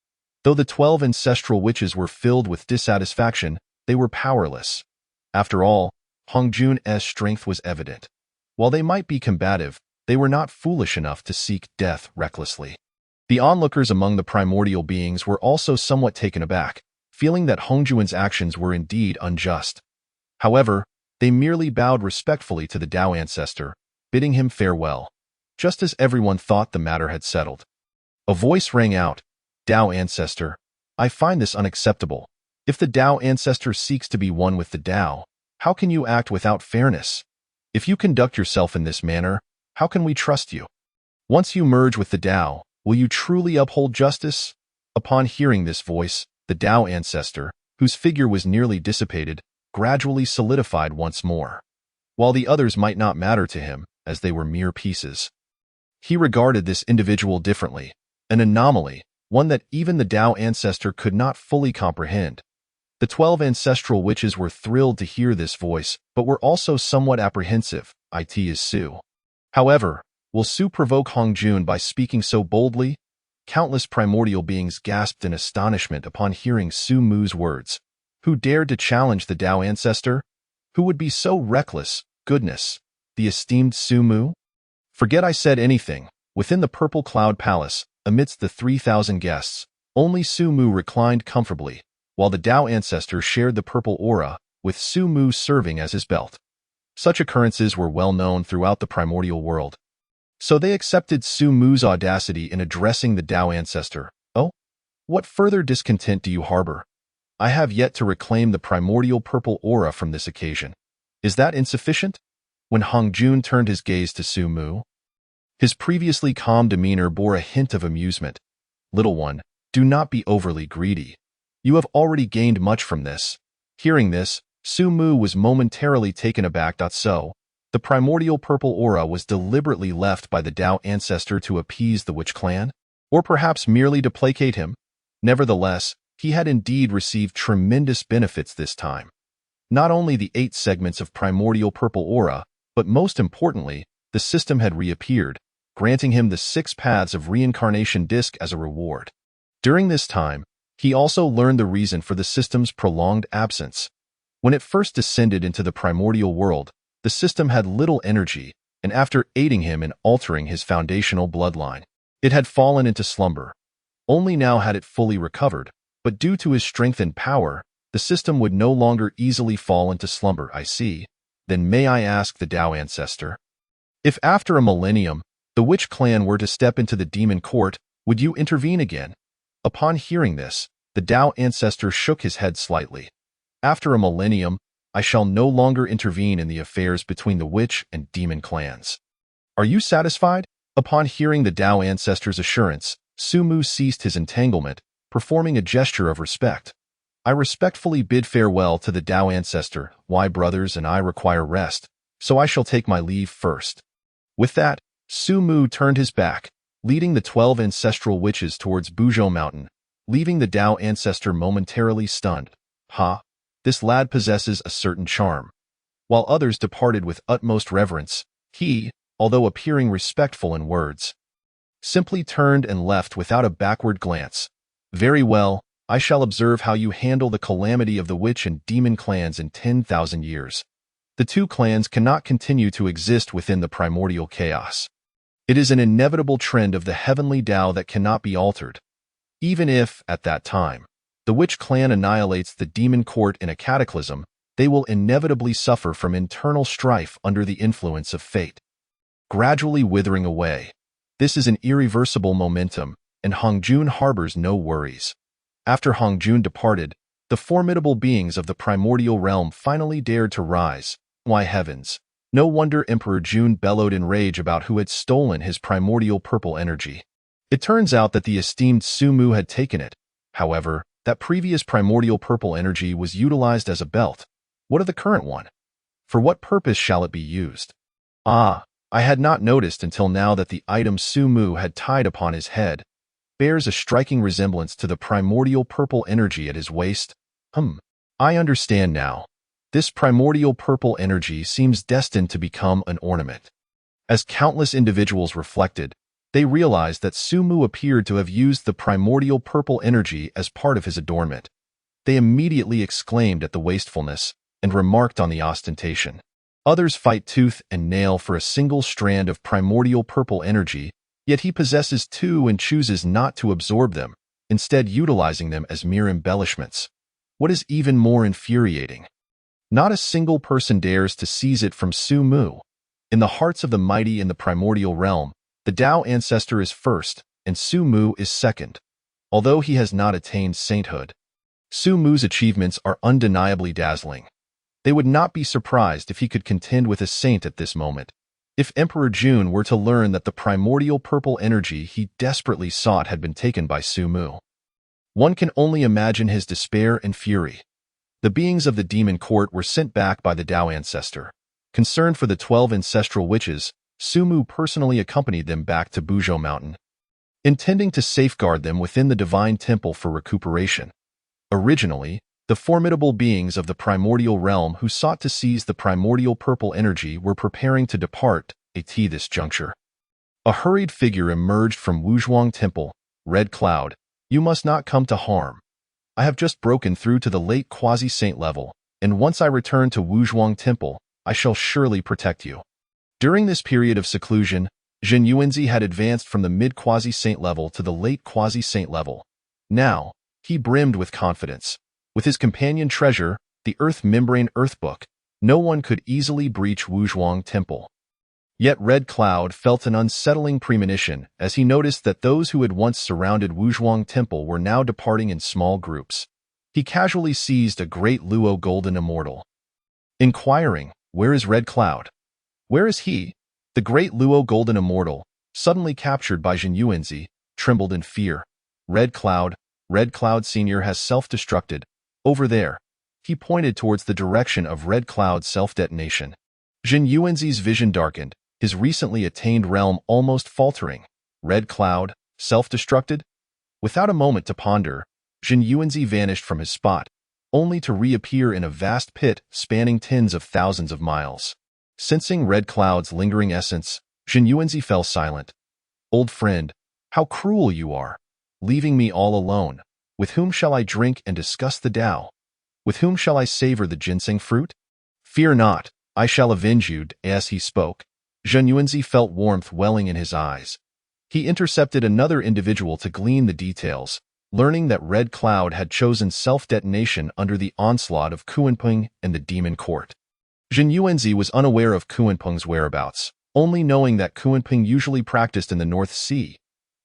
Though the 12 ancestral witches were filled with dissatisfaction, they were powerless. After all, Hong Jun's strength was evident. While they might be combative, they were not foolish enough to seek death recklessly. The onlookers among the primordial beings were also somewhat taken aback, feeling that Hong Jun's actions were indeed unjust. However, they merely bowed respectfully to the Tao ancestor, bidding him farewell, just as everyone thought the matter had settled. A voice rang out, "Tao ancestor, I find this unacceptable. If the Tao ancestor seeks to be one with the Tao, how can you act without fairness? If you conduct yourself in this manner, how can we trust you? Once you merge with the Tao, will you truly uphold justice?" Upon hearing this voice, the Tao ancestor, whose figure was nearly dissipated, gradually solidified once more. While the others might not matter to him, as they were mere pieces, he regarded this individual differently, an anomaly, one that even the Tao ancestor could not fully comprehend. The 12 ancestral witches were thrilled to hear this voice, but were also somewhat apprehensive. It is Su. However, will Su provoke Hong Jun by speaking so boldly? Countless primordial beings gasped in astonishment upon hearing Su Mu's words. Who dared to challenge the Tao ancestor? Who would be so reckless? Goodness, the esteemed Su Mu? Forget I said anything. Within the Purple Cloud Palace, amidst the 3,000 guests, only Su Mu reclined comfortably, while the Tao ancestor shared the purple aura, with Su Mu serving as his belt. Such occurrences were well known throughout the primordial world. So they accepted Su Mu's audacity in addressing the Tao ancestor. "Oh, what further discontent do you harbor? I have yet to reclaim the primordial purple aura from this occasion. Is that insufficient?" When Hong Jun turned his gaze to Su Mu, his previously calm demeanor bore a hint of amusement. "Little one, do not be overly greedy. You have already gained much from this." Hearing this, Su Mu was momentarily taken aback. So, the primordial purple aura was deliberately left by the Tao ancestor to appease the witch clan? Or perhaps merely to placate him? Nevertheless, he had indeed received tremendous benefits this time. Not only the 8 segments of primordial purple aura, but most importantly, the system had reappeared, granting him the 6 paths of reincarnation disc as a reward. During this time, he also learned the reason for the system's prolonged absence. When it first descended into the primordial world, the system had little energy, and after aiding him in altering his foundational bloodline, it had fallen into slumber. Only now had it fully recovered, but due to his strength and power, the system would no longer easily fall into slumber. I see. Then may I ask the Tao ancestor, if after a millennium, the witch clan were to step into the demon court, would you intervene again? Upon hearing this, the Tao ancestor shook his head slightly. After a millennium, I shall no longer intervene in the affairs between the witch and demon clans. Are you satisfied? Upon hearing the Tao ancestor's assurance, Su Mu ceased his entanglement, performing a gesture of respect. I respectfully bid farewell to the Tao ancestor. Why, brothers and I require rest, so I shall take my leave first. With that, Su Mu turned his back, leading the 12 ancestral witches towards Buzhou Mountain, leaving the Tao ancestor momentarily stunned. Ha! This lad possesses a certain charm. While others departed with utmost reverence, he, although appearing respectful in words, simply turned and left without a backward glance. Very well, I shall observe how you handle the calamity of the witch and demon clans in 10,000 years. The 2 clans cannot continue to exist within the primordial chaos. It is an inevitable trend of the heavenly Tao that cannot be altered. Even if, at that time, the witch clan annihilates the demon court in a cataclysm, they will inevitably suffer from internal strife under the influence of fate, gradually withering away. This is an irreversible momentum, and Hongjun harbors no worries. After Hongjun departed, the formidable beings of the primordial realm finally dared to rise. Why heavens! No wonder Emperor Jun bellowed in rage about who had stolen his primordial purple energy. It turns out that the esteemed Sumu had taken it. However, that previous primordial purple energy was utilized as a belt. What of the current one? For what purpose shall it be used? Ah, I had not noticed until now that the item Sumu had tied upon his head bears a striking resemblance to the primordial purple energy at his waist. I understand now. This primordial purple energy seems destined to become an ornament. As countless individuals reflected, they realized that Sumu appeared to have used the primordial purple energy as part of his adornment. They immediately exclaimed at the wastefulness and remarked on the ostentation. Others fight tooth and nail for a single strand of primordial purple energy, yet he possesses two and chooses not to absorb them, instead utilizing them as mere embellishments. What is even more infuriating? Not a single person dares to seize it from Sumu. In the hearts of the mighty in the primordial realm, the Tao ancestor is first, and Sumu is second. Although he has not attained sainthood, Sumu's achievements are undeniably dazzling. They would not be surprised if he could contend with a saint at this moment. If Emperor Jun were to learn that the primordial purple energy he desperately sought had been taken by Sumu, one can only imagine his despair and fury. The beings of the demon court were sent back by the Tao ancestor. Concerned for the 12 ancestral witches, Sumu personally accompanied them back to Buzhou Mountain, intending to safeguard them within the divine temple for recuperation. Originally, the formidable beings of the primordial realm who sought to seize the primordial purple energy were preparing to depart at this juncture. A hurried figure emerged from Wuzhuang Temple. Red Cloud, you must not come to harm. I have just broken through to the late quasi-saint level, and once I return to Wuzhuang Temple, I shall surely protect you. During this period of seclusion, Zhen Yuanzi had advanced from the mid-quasi-saint level to the late quasi-saint level. Now, he brimmed with confidence. With his companion treasure, the Earth Membrane Earthbook, no one could easily breach Wuzhuang Temple. Yet Red Cloud felt an unsettling premonition as he noticed that those who had once surrounded Wuzhuang Temple were now departing in small groups. He casually seized a great Luo Golden Immortal. Inquiring, where is Red Cloud? Where is he? The great Luo Golden Immortal, suddenly captured by Zhen Yuanzi, trembled in fear. Red Cloud Sr. has self-destructed. Over there. He pointed towards the direction of Red Cloud's self-detonation. Zhen Yuanzi's vision darkened, his recently attained realm almost faltering. Red Cloud, self-destructed? Without a moment to ponder, Zhen Yuanzi vanished from his spot, only to reappear in a vast pit spanning tens of thousands of miles. Sensing Red Cloud's lingering essence, Zhen Yuanzi fell silent. Old friend, how cruel you are, leaving me all alone. With whom shall I drink and discuss the Tao? With whom shall I savor the ginseng fruit? Fear not, I shall avenge you. As he spoke, Zhen Yuanzi felt warmth welling in his eyes. He intercepted another individual to glean the details, learning that Red Cloud had chosen self-detonation under the onslaught of Kuanping and the demon court. Zhen Yuanzi was unaware of Kuanping's whereabouts, only knowing that Kuanping usually practiced in the North Sea.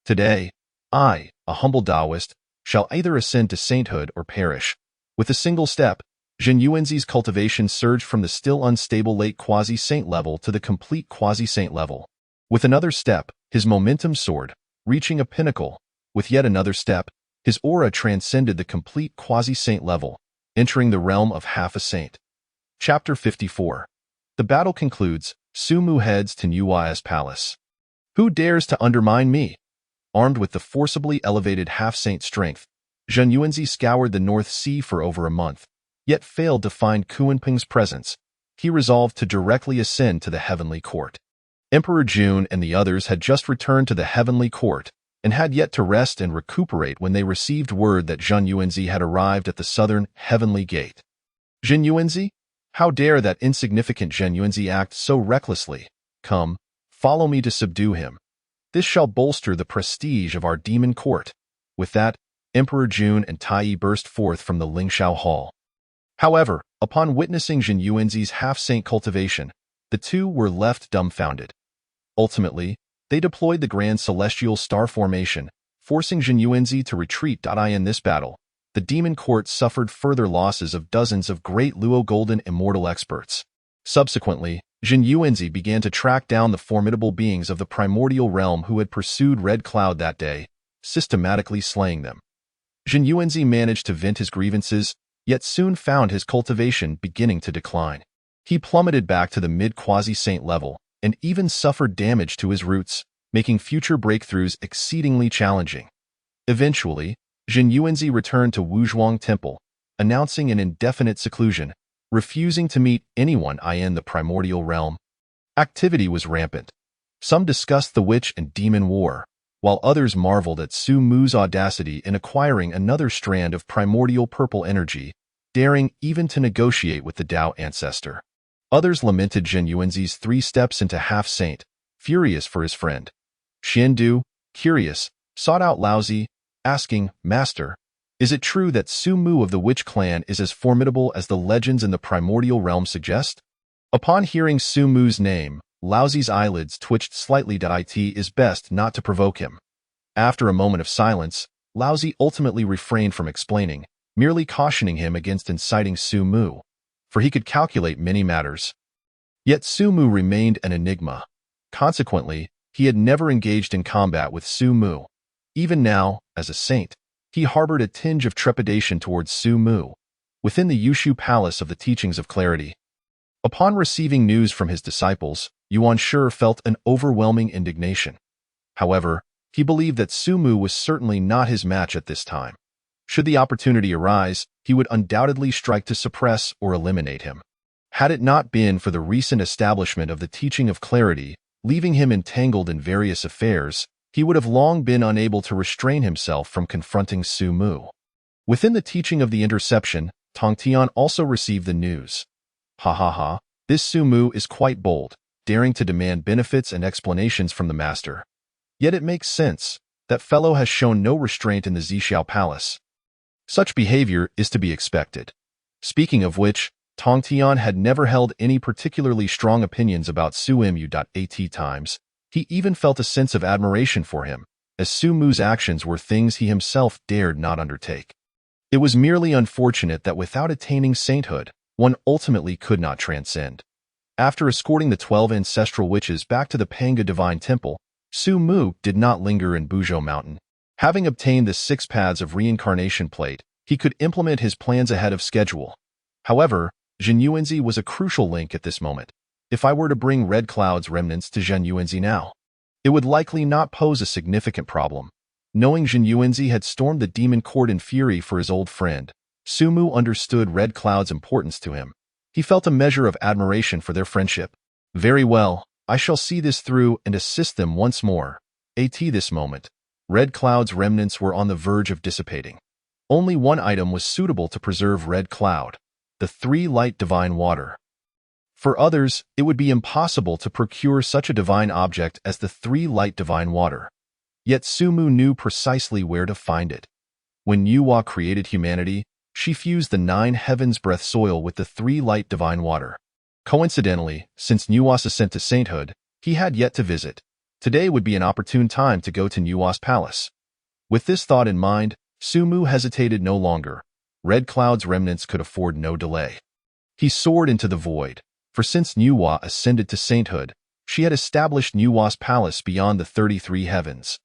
Today, I, a humble Taoist, shall either ascend to sainthood or perish. With a single step, Zhen Yuanzi's cultivation surged from the still unstable late quasi-saint level to the complete quasi-saint level. With another step, his momentum soared, reaching a pinnacle. With yet another step, his aura transcended the complete quasi-saint level, entering the realm of half a saint. Chapter 54. The battle concludes. Sumu heads to Nuwa's palace. Who dares to undermine me? Armed with the forcibly elevated half-saint strength, Zhen Yuanzi scoured the North Sea for over a month, yet failed to find Kuanping's presence. He resolved to directly ascend to the heavenly court. Emperor Jun and the others had just returned to the heavenly court and had yet to rest and recuperate when they received word that Zhen Yuanzi had arrived at the southern heavenly gate. Zhen Yuanzi? How dare that insignificant Zhen Yuanzi act so recklessly? Come, follow me to subdue him. This shall bolster the prestige of our demon court. With that, Emperor Jun and Tai burst forth from the Lingshao Hall. However, upon witnessing Zhen Yuanzi's half-saint cultivation, the two were left dumbfounded. Ultimately, they deployed the Grand Celestial Star Formation, forcing Jin Yuanzi to retreat. In this battle, the demon court suffered further losses of dozens of great Luo Golden Immortal experts. Subsequently, Jin Yuanzi began to track down the formidable beings of the primordial realm who had pursued Red Cloud that day, systematically slaying them. Jin Yuanzi managed to vent his grievances, yet soon found his cultivation beginning to decline. He plummeted back to the mid-quasi-saint level, and even suffered damage to his roots, making future breakthroughs exceedingly challenging. Eventually, Jin Yuanzi returned to Wuzhuang Temple, announcing an indefinite seclusion, refusing to meet anyone in the primordial realm. Activity was rampant. Some discussed the witch and demon war, while others marveled at Su Mu's audacity in acquiring another strand of primordial purple energy, daring even to negotiate with the Tao ancestor. Others lamented Jin Yuanzi's 3 steps into half-saint, furious for his friend. Xiandu, curious, sought out Laozi, asking, "Master, is it true that Su Mu of the Witch Clan is as formidable as the legends in the primordial realm suggest?" Upon hearing Su Mu's name, Laozi's eyelids twitched slightly. It is best not to provoke him. After a moment of silence, Laozi ultimately refrained from explaining, merely cautioning him against inciting Su Mu, for he could calculate many matters. Yet Su Mu remained an enigma. Consequently, he had never engaged in combat with Su Mu. Even now, as a saint, he harbored a tinge of trepidation towards Su Mu, within the Yushu Palace of the Teachings of Clarity. Upon receiving news from his disciples, Yuan Shi felt an overwhelming indignation. However, he believed that Su Mu was certainly not his match at this time. Should the opportunity arise, he would undoubtedly strike to suppress or eliminate him. Had it not been for the recent establishment of the Teaching of Clarity, leaving him entangled in various affairs, he would have long been unable to restrain himself from confronting Su Mu. Within the teaching of the interception, Tong Tian also received the news. Ha ha ha, this Su Mu is quite bold, daring to demand benefits and explanations from the master. Yet it makes sense. That fellow has shown no restraint in the Zixiao Palace. Such behavior is to be expected. Speaking of which, Tong Tian had never held any particularly strong opinions about Su Mu. At times, he even felt a sense of admiration for him, as Su Mu's actions were things he himself dared not undertake. It was merely unfortunate that without attaining sainthood, one ultimately could not transcend. After escorting the 12 ancestral witches back to the Panga Divine Temple, Su Mu did not linger in Buzhou Mountain. Having obtained the 6 paths of reincarnation plate, he could implement his plans ahead of schedule. However, Jin Yuanzi was a crucial link at this moment. If I were to bring Red Cloud's remnants to Jin Yuanzi now, it would likely not pose a significant problem. Knowing Jin Yuanzi had stormed the demon court in fury for his old friend, Su Mu understood Red Cloud's importance to him. He felt a measure of admiration for their friendship. Very well, I shall see this through and assist them once more. At this moment, Red Cloud's remnants were on the verge of dissipating. Only one item was suitable to preserve Red Cloud: the 3 light divine water. For others, it would be impossible to procure such a divine object as the 3 light divine water. Yet Su Mu knew precisely where to find it. When Nuwa created humanity, she fused the 9 heavens breath soil with the 3 light divine water. Coincidentally, since Nuwa's ascent to sainthood, he had yet to visit. Today would be an opportune time to go to Nuwa's palace. With this thought in mind, Su Mu hesitated no longer. Red Cloud's remnants could afford no delay. He soared into the void, for since Nuwa ascended to sainthood, she had established Nuwa's palace beyond the 33 heavens.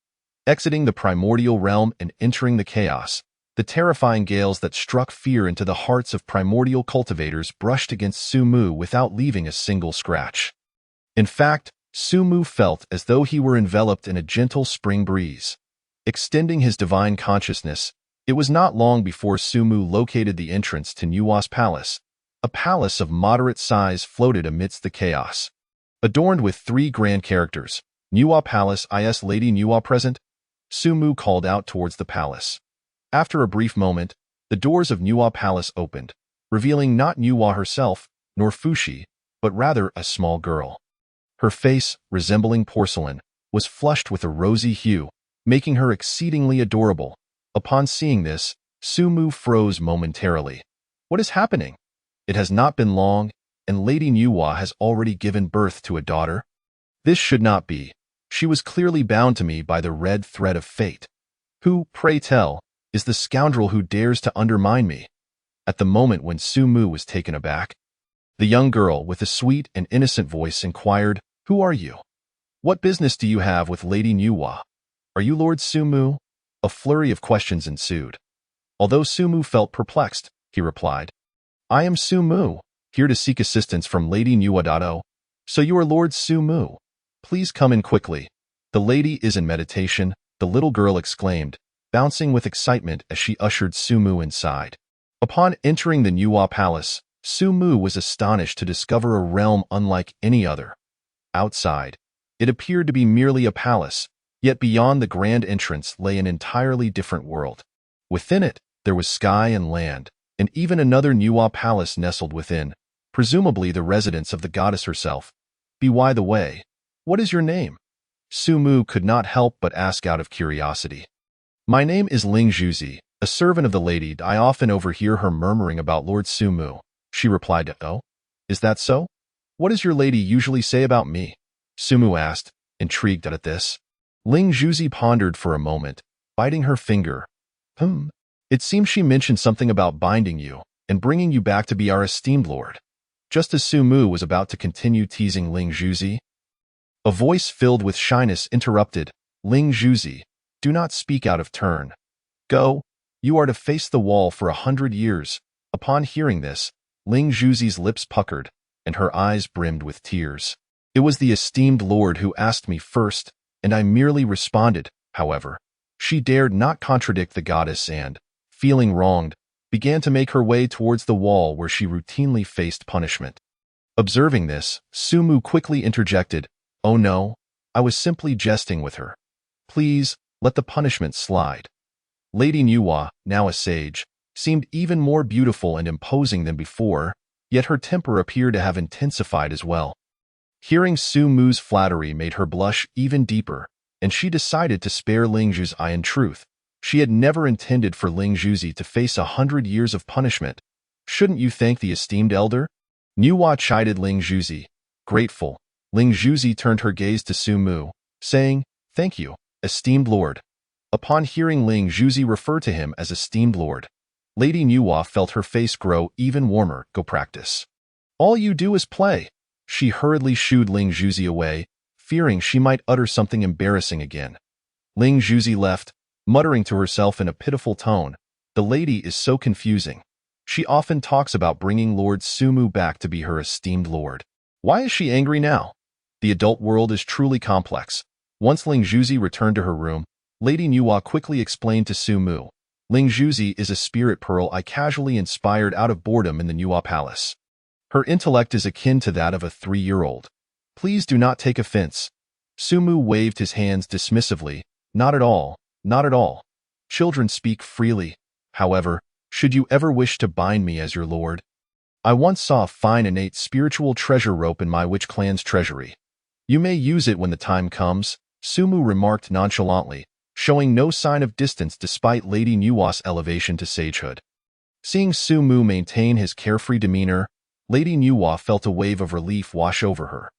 Exiting the primordial realm and entering the chaos, the terrifying gales that struck fear into the hearts of primordial cultivators brushed against Su Mu without leaving a single scratch. In fact, Su Mu felt as though he were enveloped in a gentle spring breeze. Extending his divine consciousness, it was not long before Su Mu located the entrance to Nuwa's palace. A palace of moderate size floated amidst the chaos. Adorned with 3 grand characters, Nuwa Palace is Lady Nuwa present? Su Mu called out towards the palace. After a brief moment, the doors of Nuwa Palace opened, revealing not Nuwa herself, nor Fushi, but rather a small girl. Her face, resembling porcelain, was flushed with a rosy hue, making her exceedingly adorable. Upon seeing this, Su Mu froze momentarily. What is happening? It has not been long, and Lady Nuwa has already given birth to a daughter? This should not be. She was clearly bound to me by the red thread of fate. Who, pray tell, is the scoundrel who dares to undermine me? At the moment when Sumu was taken aback, the young girl with a sweet and innocent voice inquired, "Who are you? What business do you have with Lady Nuwa? Are you Lord Sumu?" A flurry of questions ensued. Although Sumu felt perplexed, he replied, "I am Sumu, here to seek assistance from Lady Nuwa. So you are Lord Sumu. Please come in quickly. The lady is in meditation," the little girl exclaimed, bouncing with excitement as she ushered Sumu inside. Upon entering the Nuwa palace, Sumu was astonished to discover a realm unlike any other. Outside, it appeared to be merely a palace, yet beyond the grand entrance lay an entirely different world. Within it, there was sky and land, and even another Nuwa palace nestled within, presumably the residence of the goddess herself. By the way, what is your name?" Sumu could not help but ask out of curiosity. "My name is Ling Juzi, a servant of the lady. I often overhear her murmuring about Lord Sumu," she replied. "Oh, is that so? What does your lady usually say about me?" Sumu asked, intrigued at this. Ling Juzi pondered for a moment, biting her finger. It seems she mentioned something about binding you and bringing you back to be our esteemed lord." Just as Sumu was about to continue teasing Ling Juzi, a voice filled with shyness interrupted, "Ling Juzi, do not speak out of turn. Go, you are to face the wall for 100 years. Upon hearing this, Ling Juzi's lips puckered, and her eyes brimmed with tears. "It was the esteemed lord who asked me first, and I merely responded." However, she dared not contradict the goddess and, feeling wronged, began to make her way towards the wall where she routinely faced punishment. Observing this, Sumu quickly interjected, "Oh no, I was simply jesting with her. Please, let the punishment slide." Lady Nuwa, now a sage, seemed even more beautiful and imposing than before, yet her temper appeared to have intensified as well. Hearing Sumu's flattery made her blush even deeper, and she decided to spare Ling Juzi. In truth, she had never intended for Ling Juzi to face 100 years of punishment. "Shouldn't you thank the esteemed elder?" Nuwa chided Ling Juzi. Grateful, Ling Juzi turned her gaze to Sumu, saying, "Thank you, esteemed lord." Upon hearing Ling Juzi refer to him as esteemed lord, Lady Nuwa felt her face grow even warmer. "Go practice. All you do is play." She hurriedly shooed Ling Juzi away, fearing she might utter something embarrassing again. Ling Juzi left, muttering to herself in a pitiful tone, "The lady is so confusing. She often talks about bringing Lord Sumu back to be her esteemed lord. Why is she angry now?" The adult world is truly complex. Once Ling Juzi returned to her room, Lady Nuwa quickly explained to Sumu, "Ling Juzi is a spirit pearl I casually inspired out of boredom in the Nuwa palace. Her intellect is akin to that of a 3-year-old. Please do not take offense." Sumu waved his hands dismissively, "Not at all, not at all. Children speak freely. However, should you ever wish to bind me as your lord? I once saw a fine innate spiritual treasure rope in my witch clan's treasury. You may use it when the time comes," Sumu remarked nonchalantly, showing no sign of distance despite Lady Nuwa's elevation to sagehood. Seeing Sumu maintain his carefree demeanor, Lady Nuwa felt a wave of relief wash over her.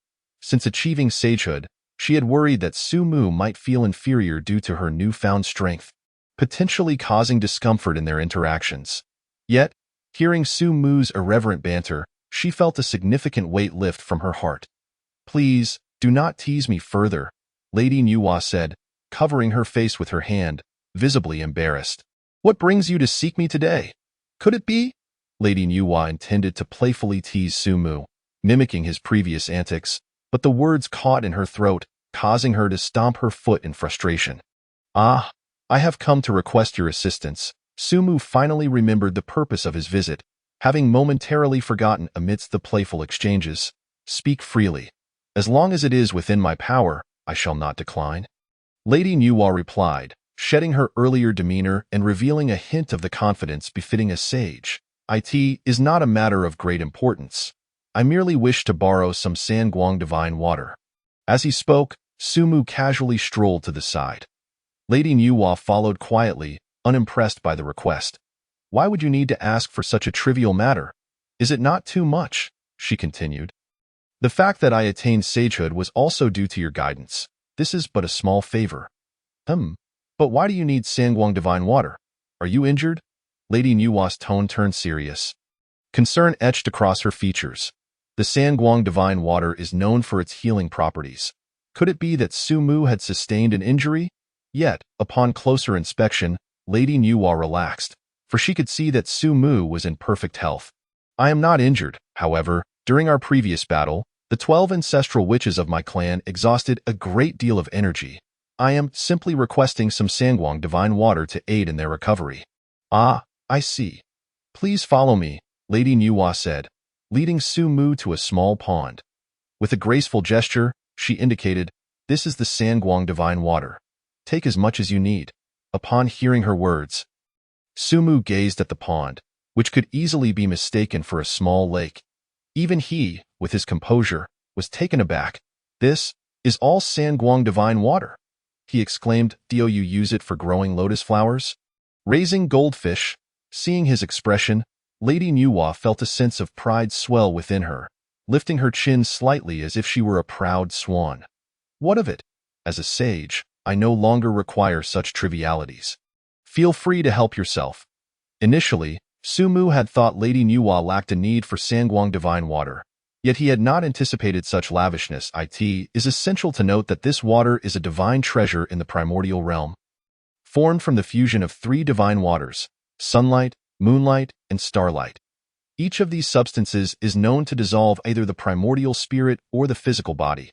Since achieving sagehood, she had worried that Sumu might feel inferior due to her newfound strength, potentially causing discomfort in their interactions. Yet, hearing Sumu's irreverent banter, she felt a significant weight lift from her heart. "Please, do not tease me further," Lady Nuwa said, covering her face with her hand, visibly embarrassed. "What brings you to seek me today? Could it be?" Lady Nuwa intended to playfully tease Sumu, mimicking his previous antics, but the words caught in her throat, causing her to stomp her foot in frustration. "Ah, I have come to request your assistance." Sumu finally remembered the purpose of his visit, having momentarily forgotten amidst the playful exchanges. "Speak freely. As long as it is within my power, I shall not decline." Lady Nuwa replied, shedding her earlier demeanor and revealing a hint of the confidence befitting a sage. "It is not a matter of great importance. I merely wish to borrow some Sangguang divine water." As he spoke, Sumu casually strolled to the side. Lady Nuwa followed quietly, unimpressed by the request. "Why would you need to ask for such a trivial matter? Is it not too much?" she continued. "The fact that I attained sagehood was also due to your guidance. This is but a small favor." But why do you need Sangwang divine water? Are you injured? Lady Nuwa's tone turned serious. Concern etched across her features. The Sangwang divine water is known for its healing properties. Could it be that Su Mu had sustained an injury? Yet, upon closer inspection, Lady Nuwa relaxed, for she could see that Su Mu was in perfect health. I am not injured, however. During our previous battle, the 12 ancestral witches of my clan exhausted a great deal of energy. I am simply requesting some Sangwang divine water to aid in their recovery. Ah, I see. Please follow me, Lady Nuwa said, leading Su Mu to a small pond. With a graceful gesture, she indicated, "This is the Sangwang divine water. Take as much as you need." Upon hearing her words, Su Mu gazed at the pond, which could easily be mistaken for a small lake. Even he, with his composure, was taken aback. "This is all Sangwang divine water," he exclaimed. "Do you use it for growing lotus flowers? Raising goldfish?" Seeing his expression, Lady Nuwa felt a sense of pride swell within her, lifting her chin slightly as if she were a proud swan. "What of it? As a sage, I no longer require such trivialities. Feel free to help yourself." Initially, Su Mu had thought Lady Nuwa lacked a need for Sangwang divine water, yet he had not anticipated such lavishness. It is essential to note that this water is a divine treasure in the primordial realm, formed from the fusion of 3 divine waters: sunlight, moonlight, and starlight. Each of these substances is known to dissolve either the primordial spirit or the physical body.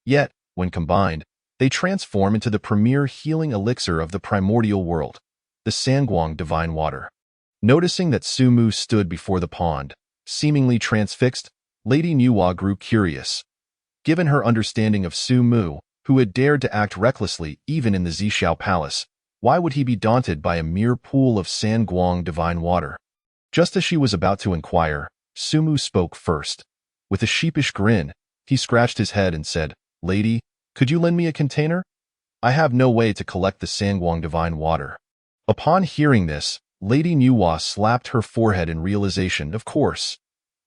Yet, when combined, they transform into the premier healing elixir of the primordial world, the Sangwang divine water. Noticing that Su Mu stood before the pond, seemingly transfixed, Lady Nuwa grew curious. Given her understanding of Su Mu, who had dared to act recklessly even in the Zhixiao Palace, why would he be daunted by a mere pool of Sangwang divine water? Just as she was about to inquire, Su Mu spoke first. With a sheepish grin, he scratched his head and said, "Lady, could you lend me a container? I have no way to collect the Sangwang divine water." Upon hearing this, Lady Nuwa slapped her forehead in realization. Of course.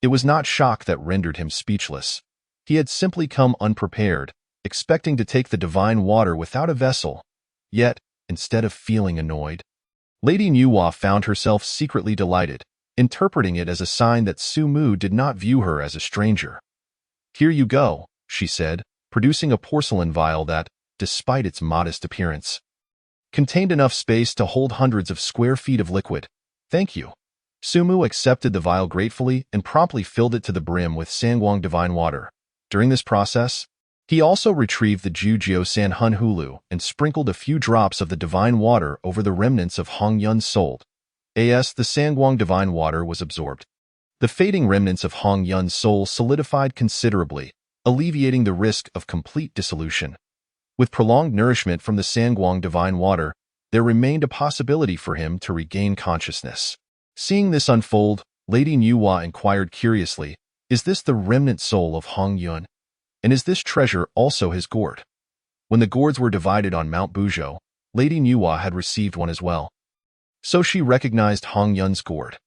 It was not shock that rendered him speechless. He had simply come unprepared, expecting to take the divine water without a vessel. Yet, instead of feeling annoyed, Lady Nuwa found herself secretly delighted, interpreting it as a sign that Su Mu did not view her as a stranger. "Here you go," she said, producing a porcelain vial that, despite its modest appearance, contained enough space to hold hundreds of square feet of liquid. "Thank you." Su Mu accepted the vial gratefully and promptly filled it to the brim with Sangwang divine water. During this process, he also retrieved the Jujio San Hun Hulu and sprinkled a few drops of the divine water over the remnants of Hong Yun's soul. As the Sangwang divine water was absorbed, the fading remnants of Hong Yun's soul solidified considerably, alleviating the risk of complete dissolution. With prolonged nourishment from the Sangwang divine water, there remained a possibility for him to regain consciousness. Seeing this unfold, Lady Nuwa inquired curiously, "Is this the remnant soul of Hong Yun? And is this treasure also his gourd?" When the gourds were divided on Mount Buzhou, Lady Nuwa had received one as well. So she recognized Hong Yun's gourd.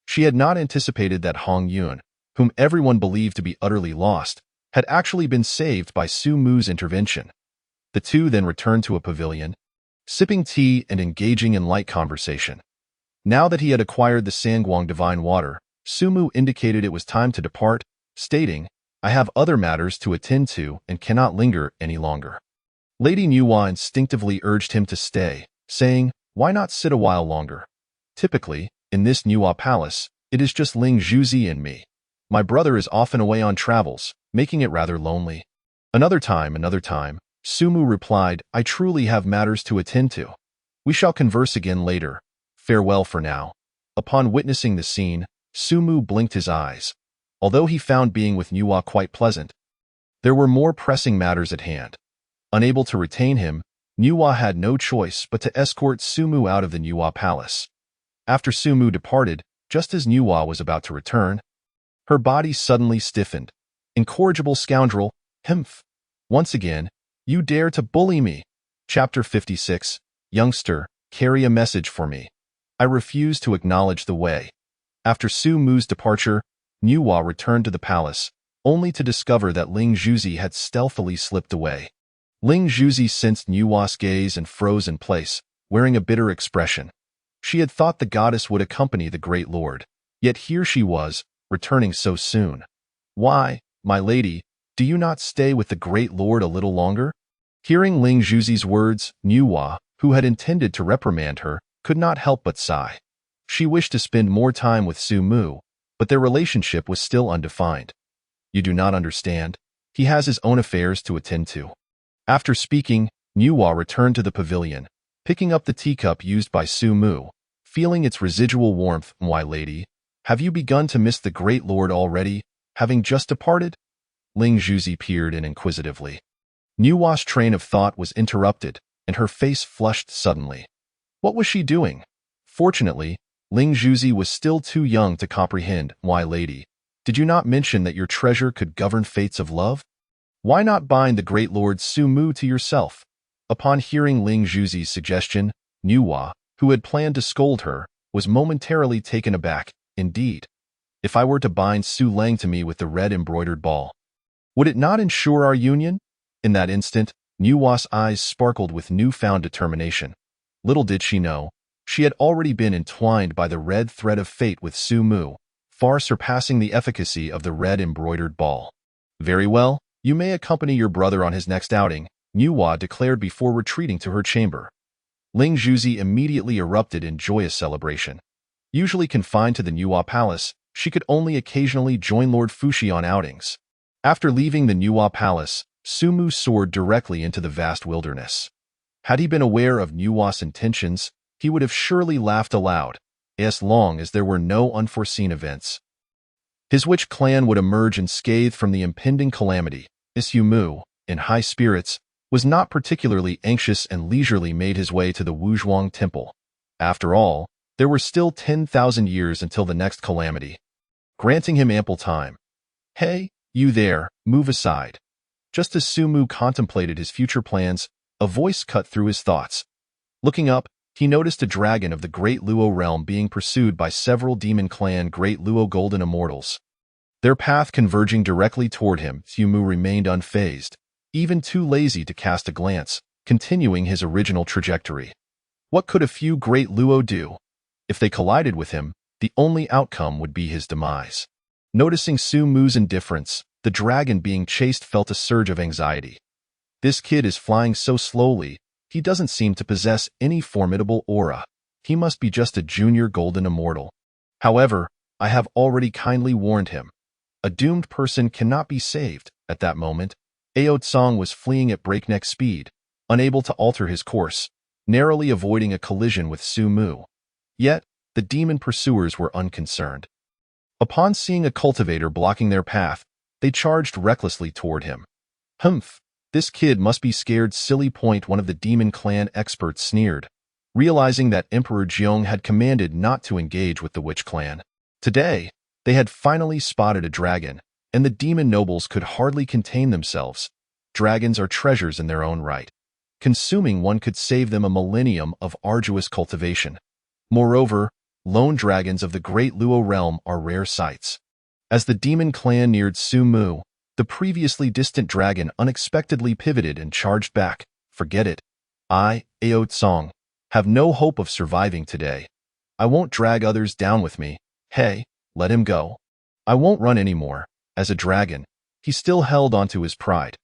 She had not anticipated that Hong Yun, whom everyone believed to be utterly lost, had actually been saved by Su Mu's intervention. The two then returned to a pavilion, sipping tea and engaging in light conversation. Now that he had acquired the Sangwang divine water, Su Mu indicated it was time to depart, stating, "I have other matters to attend to and cannot linger any longer." Lady Nuwa instinctively urged him to stay, saying, "Why not sit a while longer? Typically, in this Nuwa palace, it is just Ling Zhuzi and me. My brother is often away on travels, making it rather lonely." Another time, Su Mu replied, "I truly have matters to attend to. We shall converse again later. Farewell for now." Upon witnessing the scene, Su Mu blinked his eyes. Although he found being with Nuwa quite pleasant, there were more pressing matters at hand. Unable to retain him, Nuwa had no choice but to escort Su Mu out of the Nuwa palace. After Su Mu departed, just as Nuwa was about to return, her body suddenly stiffened. "Incorrigible scoundrel, hmph! Once again, you dare to bully me." Chapter 56. Youngster, carry a message for me. I refuse to acknowledge the way. After Su Mu's departure, Nuwa returned to the palace, only to discover that Ling Zhuzi had stealthily slipped away. Ling Zhuzi sensed Nuwa's gaze and froze in place, wearing a bitter expression. She had thought the goddess would accompany the great lord, yet here she was, returning so soon. Why, my lady, do you not stay with the great lord a little longer? Hearing Ling Zhuzi's words, Nuwa, who had intended to reprimand her, could not help but sigh. She wished to spend more time with Su Mu, but their relationship was still undefined. You do not understand. He has his own affairs to attend to. After speaking, Nuwa returned to the pavilion, picking up the teacup used by Su Mu, feeling its residual warmth. Why, lady, have you begun to miss the great lord already, having just departed? Ling Zhuzi peered in inquisitively. Nuwa's train of thought was interrupted, and her face flushed suddenly. What was she doing? Fortunately, Ling Zhuzi was still too young to comprehend. Why, lady, did you not mention that your treasure could govern fates of love? Why not bind the great lord Su Mu to yourself? Upon hearing Ling Zhuzi's suggestion, Nuwa, who had planned to scold her, was momentarily taken aback. Indeed, if I were to bind Su Lang to me with the red embroidered ball, would it not ensure our union? In that instant, Nuwa's eyes sparkled with newfound determination. Little did she know, she had already been entwined by the red thread of fate with Su Mu, far surpassing the efficacy of the red embroidered ball. Very well, you may accompany your brother on his next outing, Nuwa declared before retreating to her chamber. Ling Zhuzi immediately erupted in joyous celebration. Usually confined to the Nuwa palace, she could only occasionally join Lord Fuxi on outings. After leaving the Nuwa palace, Su Mu soared directly into the vast wilderness. Had he been aware of Nuwa's intentions, he would have surely laughed aloud, as long as there were no unforeseen events. His witch clan would emerge unscathed from the impending calamity. Su Mu, in high spirits, was not particularly anxious and leisurely made his way to the Wuzhuang temple. After all, there were still 10,000 years until the next calamity, granting him ample time. Hey, you there, move aside. Just as Su Mu contemplated his future plans, a voice cut through his thoughts. Looking up, he noticed a dragon of the Great Luo realm being pursued by several demon clan Great Luo Golden Immortals. Their path converging directly toward him, Su Mu remained unfazed, even too lazy to cast a glance, continuing his original trajectory. What could a few Great Luo do? If they collided with him, the only outcome would be his demise. Noticing Su Mu's indifference, the dragon being chased felt a surge of anxiety. This kid is flying so slowly, he doesn't seem to possess any formidable aura. He must be just a junior golden immortal. However, I have already kindly warned him. A doomed person cannot be saved. At that moment, Ao Tsong was fleeing at breakneck speed, unable to alter his course, narrowly avoiding a collision with Su Mu. Yet, the demon pursuers were unconcerned. Upon seeing a cultivator blocking their path, they charged recklessly toward him. Humph, this kid must be scared silly. One of the demon clan experts sneered, realizing that Emperor Jiong had commanded not to engage with the witch clan. Today, they had finally spotted a dragon, and the demon nobles could hardly contain themselves. Dragons are treasures in their own right. Consuming one could save them a millennium of arduous cultivation. Moreover, lone dragons of the Great Luo realm are rare sights. As the demon clan neared Su Mu, the previously distant dragon unexpectedly pivoted and charged back. Forget it. I, Ao Tsong, have no hope of surviving today. I won't drag others down with me. Hey, let him go. I won't run anymore. As a dragon, he still held onto his pride.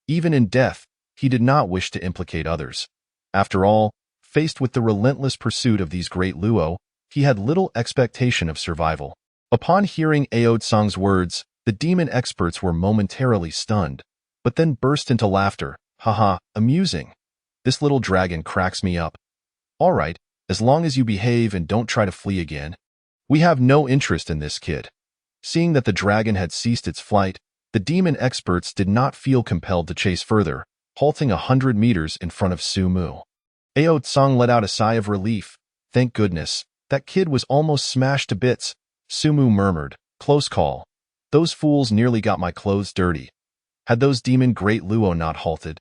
Even in death, he did not wish to implicate others. After all, faced with the relentless pursuit of these Great Luo, he had little expectation of survival. Upon hearing Ao Tsong's words, the demon experts were momentarily stunned, but then burst into laughter. Haha, amusing. This little dragon cracks me up. All right, as long as you behave and don't try to flee again. We have no interest in this kid. Seeing that the dragon had ceased its flight, the demon experts did not feel compelled to chase further, halting 100 meters in front of Su Mu. Ao Tsong let out a sigh of relief. Thank goodness, that kid was almost smashed to bits. Su Mu murmured, close call. Those fools nearly got my clothes dirty. Had those demon Great Luo not halted,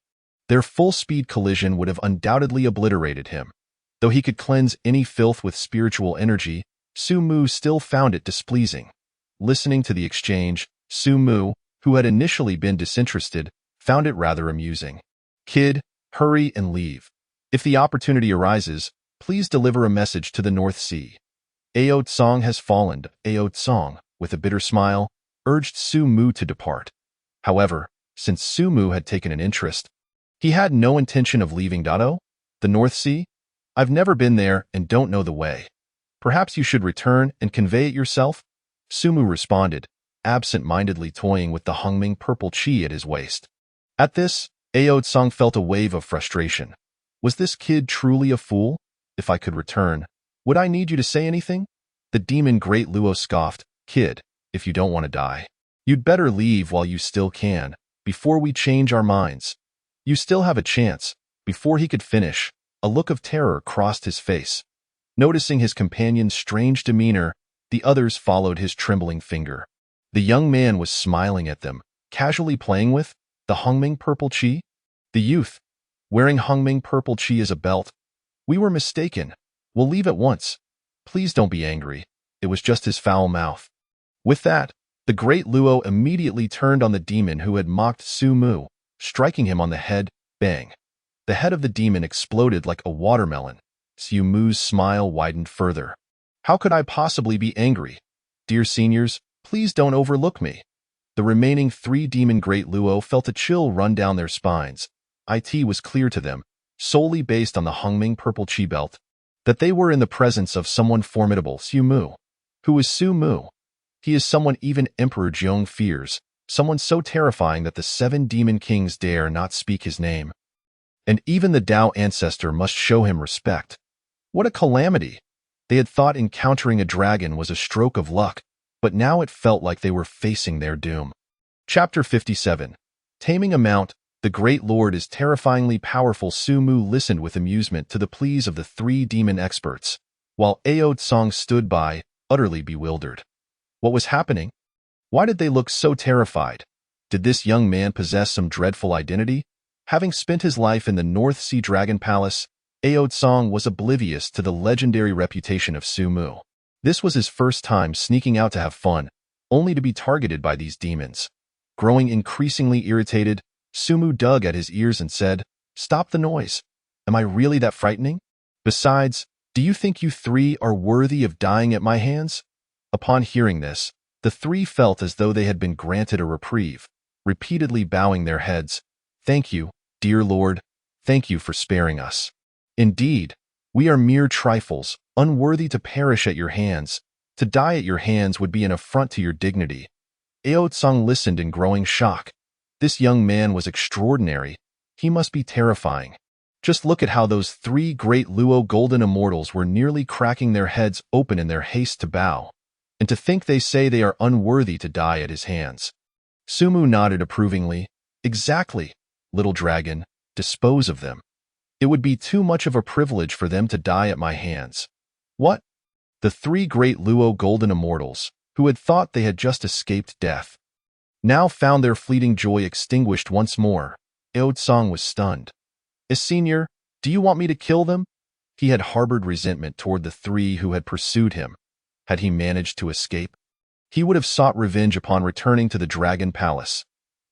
their full-speed collision would have undoubtedly obliterated him. Though he could cleanse any filth with spiritual energy, Su Mu still found it displeasing. Listening to the exchange, Su Mu, who had initially been disinterested, found it rather amusing. Kid, hurry and leave. If the opportunity arises, please deliver a message to the North Sea. Ao Tsong has fallen. Ao Tsong, with a bitter smile, urged Su Mu to depart. However, since Su Mu had taken an interest, he had no intention of leaving the North Sea. I've never been there and don't know the way. Perhaps you should return and convey it yourself? Su Mu responded, absent-mindedly toying with the hungming purple chi at his waist. At this, Ao Tsong felt a wave of frustration. Was this kid truly a fool? If I could return, would I need you to say anything? The demon Great Luo scoffed, Kid, if you don't want to die, you'd better leave while you still can, before we change our minds. You still have a chance. Before he could finish, a look of terror crossed his face. Noticing his companion's strange demeanor, the others followed his trembling finger. The young man was smiling at them, casually playing with the hungming purple chi. The youth, wearing hungming purple chi as a belt. We were mistaken. We'll leave at once. Please don't be angry. It was just his foul mouth. With that, the Great Luo immediately turned on the demon who had mocked Su Mu, striking him on the head. Bang. The head of the demon exploded like a watermelon. Su Mu's smile widened further. How could I possibly be angry? Dear seniors, please don't overlook me. The remaining 3 demon Great Luo felt a chill run down their spines. It was clear to them, solely based on the hungming purple chi belt, that they were in the presence of someone formidable. Su Mu. Who is Su Mu? He is someone even Emperor Jiong fears, someone so terrifying that the 7 demon kings dare not speak his name. And even the Tao ancestor must show him respect. What a calamity! They had thought encountering a dragon was a stroke of luck, but now it felt like they were facing their doom. Chapter 57. Taming a Mount. The Great Lord is terrifyingly powerful. Su Mu listened with amusement to the pleas of the 3 demon experts, while Ao Tsong stood by, utterly bewildered. What was happening? Why did they look so terrified? Did this young man possess some dreadful identity? Having spent his life in the North Sea Dragon Palace, Ao Tsong was oblivious to the legendary reputation of Su Mu. This was his first time sneaking out to have fun, only to be targeted by these demons. Growing increasingly irritated, Su Mu dug at his ears and said, Stop the noise. Am I really that frightening? Besides, do you think you 3 are worthy of dying at my hands? Upon hearing this, the 3 felt as though they had been granted a reprieve, repeatedly bowing their heads. Thank you, dear Lord. Thank you for sparing us. Indeed, we are mere trifles, unworthy to perish at your hands. To die at your hands would be an affront to your dignity. Ao Tsong listened in growing shock. This young man was extraordinary. He must be terrifying. Just look at how those 3 Great Luo golden immortals were nearly cracking their heads open in their haste to bow. And to think they say they are unworthy to die at his hands. Su Mu nodded approvingly. Exactly, little dragon, dispose of them. It would be too much of a privilege for them to die at my hands. What? The 3 Great Luo golden immortals, who had thought they had just escaped death, now found their fleeting joy extinguished once more. Ao Tsong was stunned. Senior, do you want me to kill them? He had harbored resentment toward the 3 who had pursued him. Had he managed to escape, he would have sought revenge upon returning to the Dragon Palace.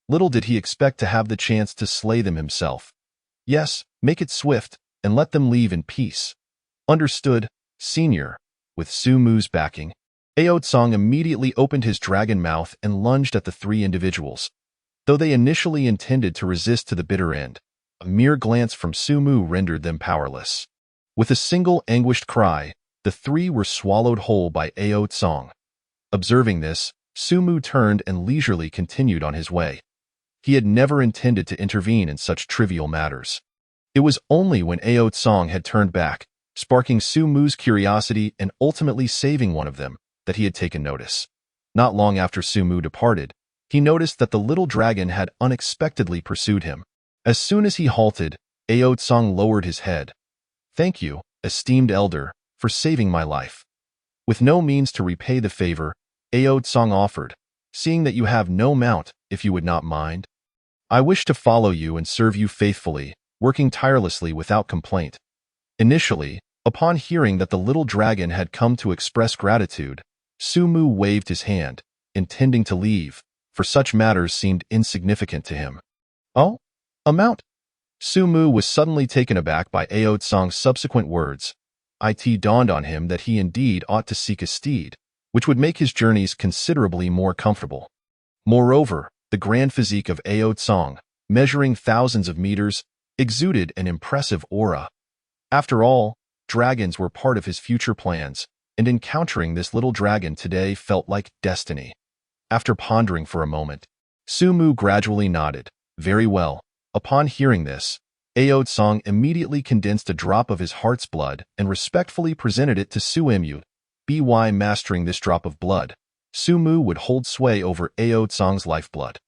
Little did he expect to have the chance to slay them himself. Yes, make it swift, and let them leave in peace. Understood, Senior. With Su Mu's backing, Ao Tsong immediately opened his dragon mouth and lunged at the 3 individuals. Though they initially intended to resist to the bitter end, a mere glance from Su Mu rendered them powerless. With a single anguished cry, the 3 were swallowed whole by Ao Tsong. Observing this, Su Mu turned and leisurely continued on his way. He had never intended to intervene in such trivial matters. It was only when Ao Tsong had turned back, sparking Su Mu's curiosity and ultimately saving one of them, that he had taken notice. Not long after Su Mu departed, he noticed that the little dragon had unexpectedly pursued him. As soon as he halted, Ao Tsong lowered his head. Thank you, esteemed elder, for saving my life. With no means to repay the favor, Ao Tsong offered, seeing that you have no mount, if you would not mind. I wish to follow you and serve you faithfully, working tirelessly without complaint. Initially, upon hearing that the little dragon had come to express gratitude, Su Mu waved his hand, intending to leave, for such matters seemed insignificant to him. Oh? A mount? Su was suddenly taken aback by Ao Tsong's subsequent words. It dawned on him that he indeed ought to seek a steed, which would make his journeys considerably more comfortable. Moreover, the grand physique of Ao Tsong, measuring thousands of meters, exuded an impressive aura. After all, dragons were part of his future plans, and encountering this little dragon today felt like destiny. After pondering for a moment, Su gradually nodded. Very well. Upon hearing this, Ao Tsong immediately condensed a drop of his heart's blood and respectfully presented it to Su. By mastering this drop of blood, Su would hold sway over Ao Tsong's lifeblood.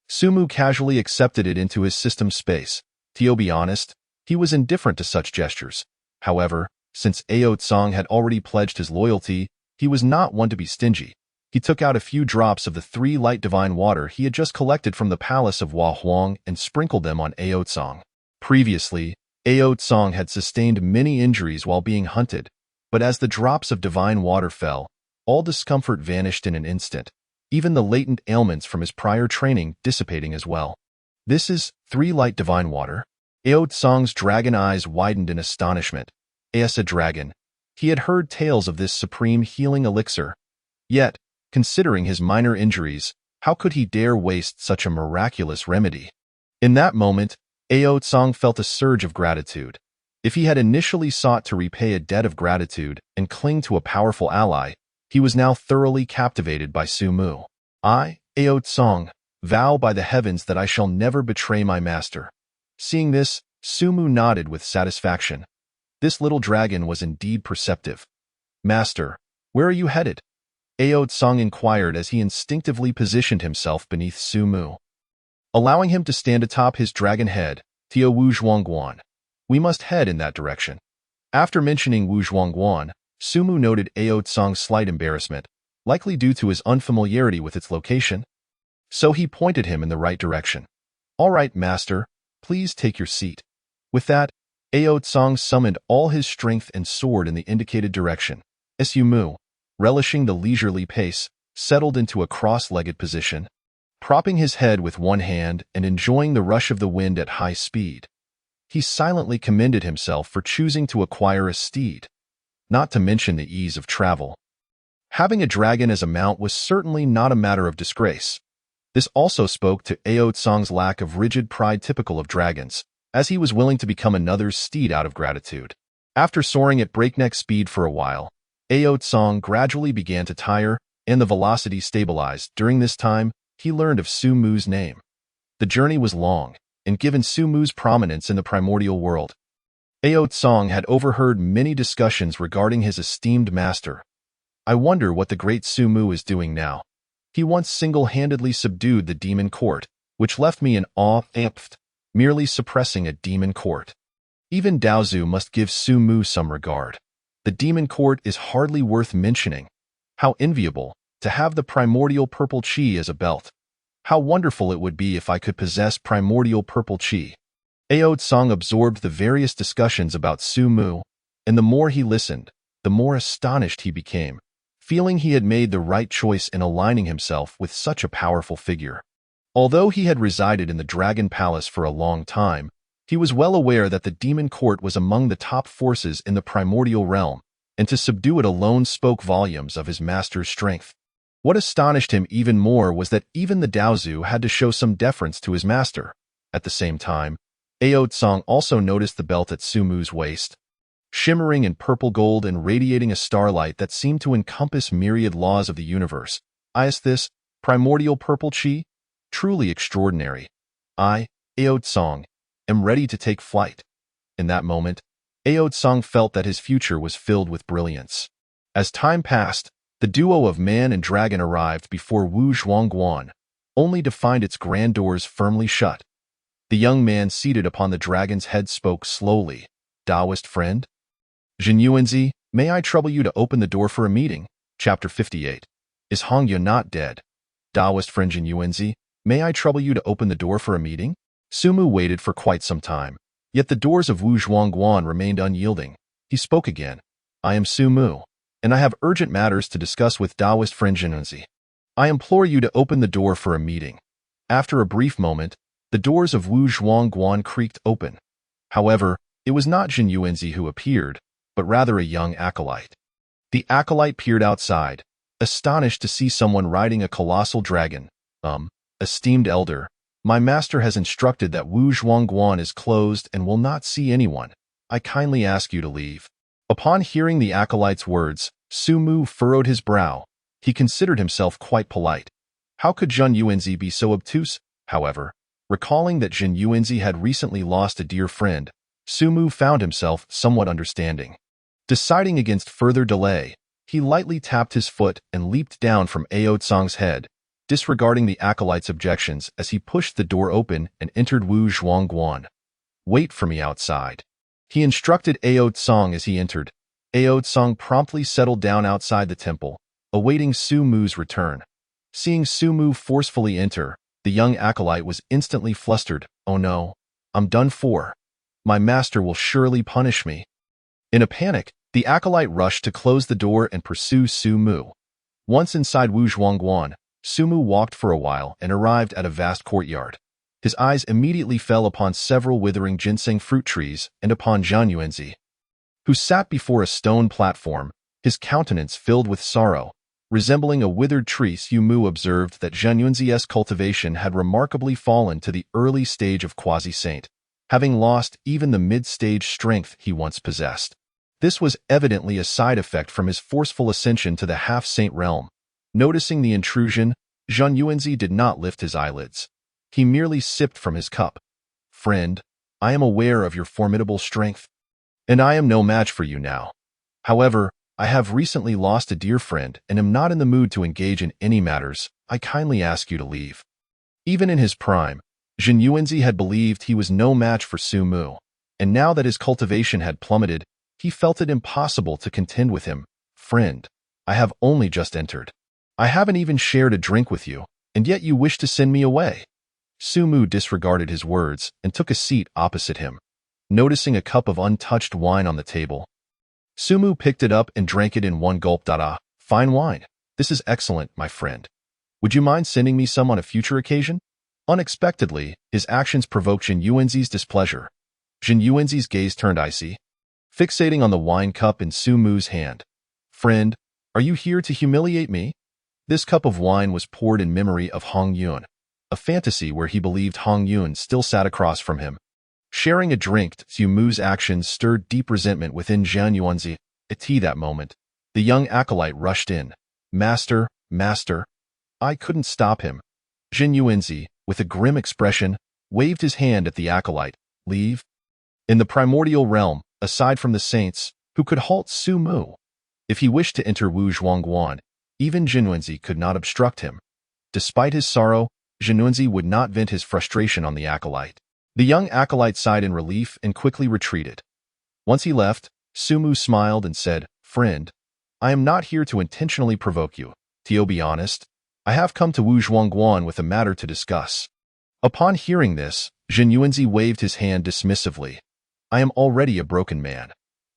Su casually accepted it into his system space. To be honest, he was indifferent to such gestures. However, since Ao Tsong had already pledged his loyalty, he was not one to be stingy. He took out a few drops of the 3 light divine water he had just collected from the palace of Hua Huang and sprinkled them on Ao Tsong. Previously, Ao Tsong had sustained many injuries while being hunted, but as the drops of divine water fell, all discomfort vanished in an instant, even the latent ailments from his prior training dissipating as well. This is 3 light divine water? Ao Tsong's dragon eyes widened in astonishment. As a dragon, he had heard tales of this supreme healing elixir. Yet, considering his minor injuries, how could he dare waste such a miraculous remedy? In that moment, Ao Tsong felt a surge of gratitude. If he had initially sought to repay a debt of gratitude and cling to a powerful ally, he was now thoroughly captivated by Su. I, Ao Tsong, vow by the heavens that I shall never betray my master. Seeing this, Su nodded with satisfaction. This little dragon was indeed perceptive. Master, where are you headed? Ao Tsong inquired as he instinctively positioned himself beneath Su. Allowing him to stand atop his dragon head, Tio Wu Zhuangguan. We must head in that direction. After mentioning Wu Zhuangguan, Su noted Ao Tsong's slight embarrassment, likely due to his unfamiliarity with its location. So he pointed him in the right direction. All right, master, please take your seat. With that, Ao Tsong summoned all his strength and soared in the indicated direction. Su, relishing the leisurely pace, settled into a cross-legged position, propping his head with one hand and enjoying the rush of the wind at high speed. He silently commended himself for choosing to acquire a steed, not to mention the ease of travel. Having a dragon as a mount was certainly not a matter of disgrace. This also spoke to Ao Tsong's lack of rigid pride typical of dragons, as he was willing to become another's steed out of gratitude. After soaring at breakneck speed for a while, Ao Tsong gradually began to tire, and the velocity stabilized. During this time, he learned of Su's name. The journey was long, and given Su's prominence in the primordial world, Ao Tsong had overheard many discussions regarding his esteemed master. I wonder what the great Su is doing now. He once single-handedly subdued the demon court, which left me in awe, merely suppressing a demon court. Even Daozu must give Su some regard. The demon court is hardly worth mentioning. How enviable to have the primordial purple chi as a belt. How wonderful it would be if I could possess primordial purple chi. Ao Tsong absorbed the various discussions about Su, and the more he listened, the more astonished he became, feeling he had made the right choice in aligning himself with such a powerful figure. Although he had resided in the Dragon Palace for a long time, he was well aware that the demon court was among the top forces in the primordial realm, and to subdue it alone spoke volumes of his master's strength. What astonished him even more was that even the Daozu had to show some deference to his master. At the same time, Ao Tsong also noticed the belt at Su's waist, shimmering in purple gold and radiating a starlight that seemed to encompass myriad laws of the universe. Is this primordial purple chi? Truly extraordinary. I, Ao Tsong, am ready to take flight. In that moment, Ao Tsong felt that his future was filled with brilliance. As time passed, the duo of man and dragon arrived before Wu Zhuangguan, only to find its grand doors firmly shut. The young man seated upon the dragon's head spoke slowly. Taoist friend? Jin Yuanzi, may I trouble you to open the door for a meeting? Chapter 58. Is Hongya not dead? Taoist friend Jin Yuanzi, may I trouble you to open the door for a meeting? Su waited for quite some time, yet the doors of Wu Zhuangguan remained unyielding. He spoke again. I am Su, and I have urgent matters to discuss with Taoist friend Jin Yuanzi. I implore you to open the door for a meeting. After a brief moment, the doors of Wu Zhuangguan creaked open, However, it was not Jin Yuanzi who appeared, but rather a young acolyte. The acolyte peered outside, astonished to see someone riding a colossal dragon. Esteemed elder, my master has instructed that Wu Zhuangguan is closed and will not see anyone. I kindly ask you to leave. Upon hearing the acolyte's words, Su Mu furrowed his brow. He considered himself quite polite. How could Jin Yuanzi be so obtuse? However, recalling that Jin Yuanzi had recently lost a dear friend, Su Mu found himself somewhat understanding. Deciding against further delay, he lightly tapped his foot and leaped down from Ao Tsang's head, disregarding the acolyte's objections as he pushed the door open and entered Wu Zhuangguan. Wait for me outside. He instructed Ao Tsang as he entered. Ao Tsang promptly settled down outside the temple, awaiting Su Mu's return. Seeing Su Mu forcefully enter, the young acolyte was instantly flustered. Oh no, I'm done for. My master will surely punish me. In a panic, the acolyte rushed to close the door and pursue Su Mu. Once inside Wu Zhuangguan, Su Mu walked for a while and arrived at a vast courtyard. His eyes immediately fell upon several withering ginseng fruit trees and upon Jin Yuanzi, who sat before a stone platform, his countenance filled with sorrow. Resembling a withered tree, Su Mu observed that Jin Yuanzi's cultivation had remarkably fallen to the early stage of quasi-saint, having lost even the mid-stage strength he once possessed. This was evidently a side effect from his forceful ascension to the half-saint realm. Noticing the intrusion, Jin Yuanzi did not lift his eyelids. He merely sipped from his cup. Friend, I am aware of your formidable strength, and I am no match for you now. However, I have recently lost a dear friend and am not in the mood to engage in any matters. I kindly ask you to leave. Even in his prime, Jin Yuanzi had believed he was no match for Su Mu, and now that his cultivation had plummeted, he felt it impossible to contend with him. Friend, I have only just entered. I haven't even shared a drink with you, and yet you wish to send me away. Su Mu disregarded his words and took a seat opposite him. Noticing a cup of untouched wine on the table, Su Mu picked it up and drank it in one gulp. Fine wine. This is excellent, my friend. Would you mind sending me some on a future occasion? Unexpectedly, his actions provoked Jin Yuanzi's displeasure. Jin Yuanzi's gaze turned icy, fixating on the wine cup in Su Mu's hand. Friend, are you here to humiliate me? This cup of wine was poured in memory of Hong Yun, a fantasy where he believed Hong Yun still sat across from him. Sharing a drink, Su Mu's actions stirred deep resentment within Jin Yuanzi. At that moment, the young acolyte rushed in. Master, master. I couldn't stop him. Jin Yuanzi, with a grim expression, waved his hand at the acolyte. Leave? In the primordial realm, aside from the saints, who could halt Su Mu? If he wished to enter Wu Zhuangguan, even Jin Yuanzi could not obstruct him. Despite his sorrow, Jin Yuanzi would not vent his frustration on the acolyte. The young acolyte sighed in relief and quickly retreated. Once he left, Su Mu smiled and said, Friend, I am not here to intentionally provoke you. To be honest, I have come to Wu Zhuangguan with a matter to discuss. Upon hearing this, Jin Yuanzi waved his hand dismissively. I am already a broken man.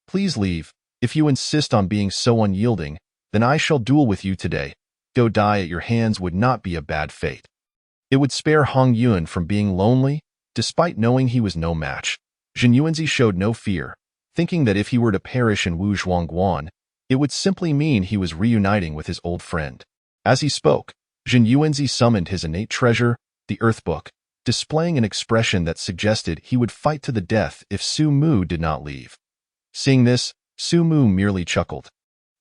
Please leave. If you insist on being so unyielding, then I shall duel with you today. Go die at your hands would not be a bad fate. It would spare Hong Yun from being lonely. Despite knowing he was no match, Jin Yuanzi showed no fear, thinking that if he were to perish in Wu Zhuangguan, it would simply mean he was reuniting with his old friend. As he spoke, Jin Yuanzi summoned his innate treasure, the Earth Book, displaying an expression that suggested he would fight to the death if Su Mu did not leave. Seeing this, Su Mu merely chuckled,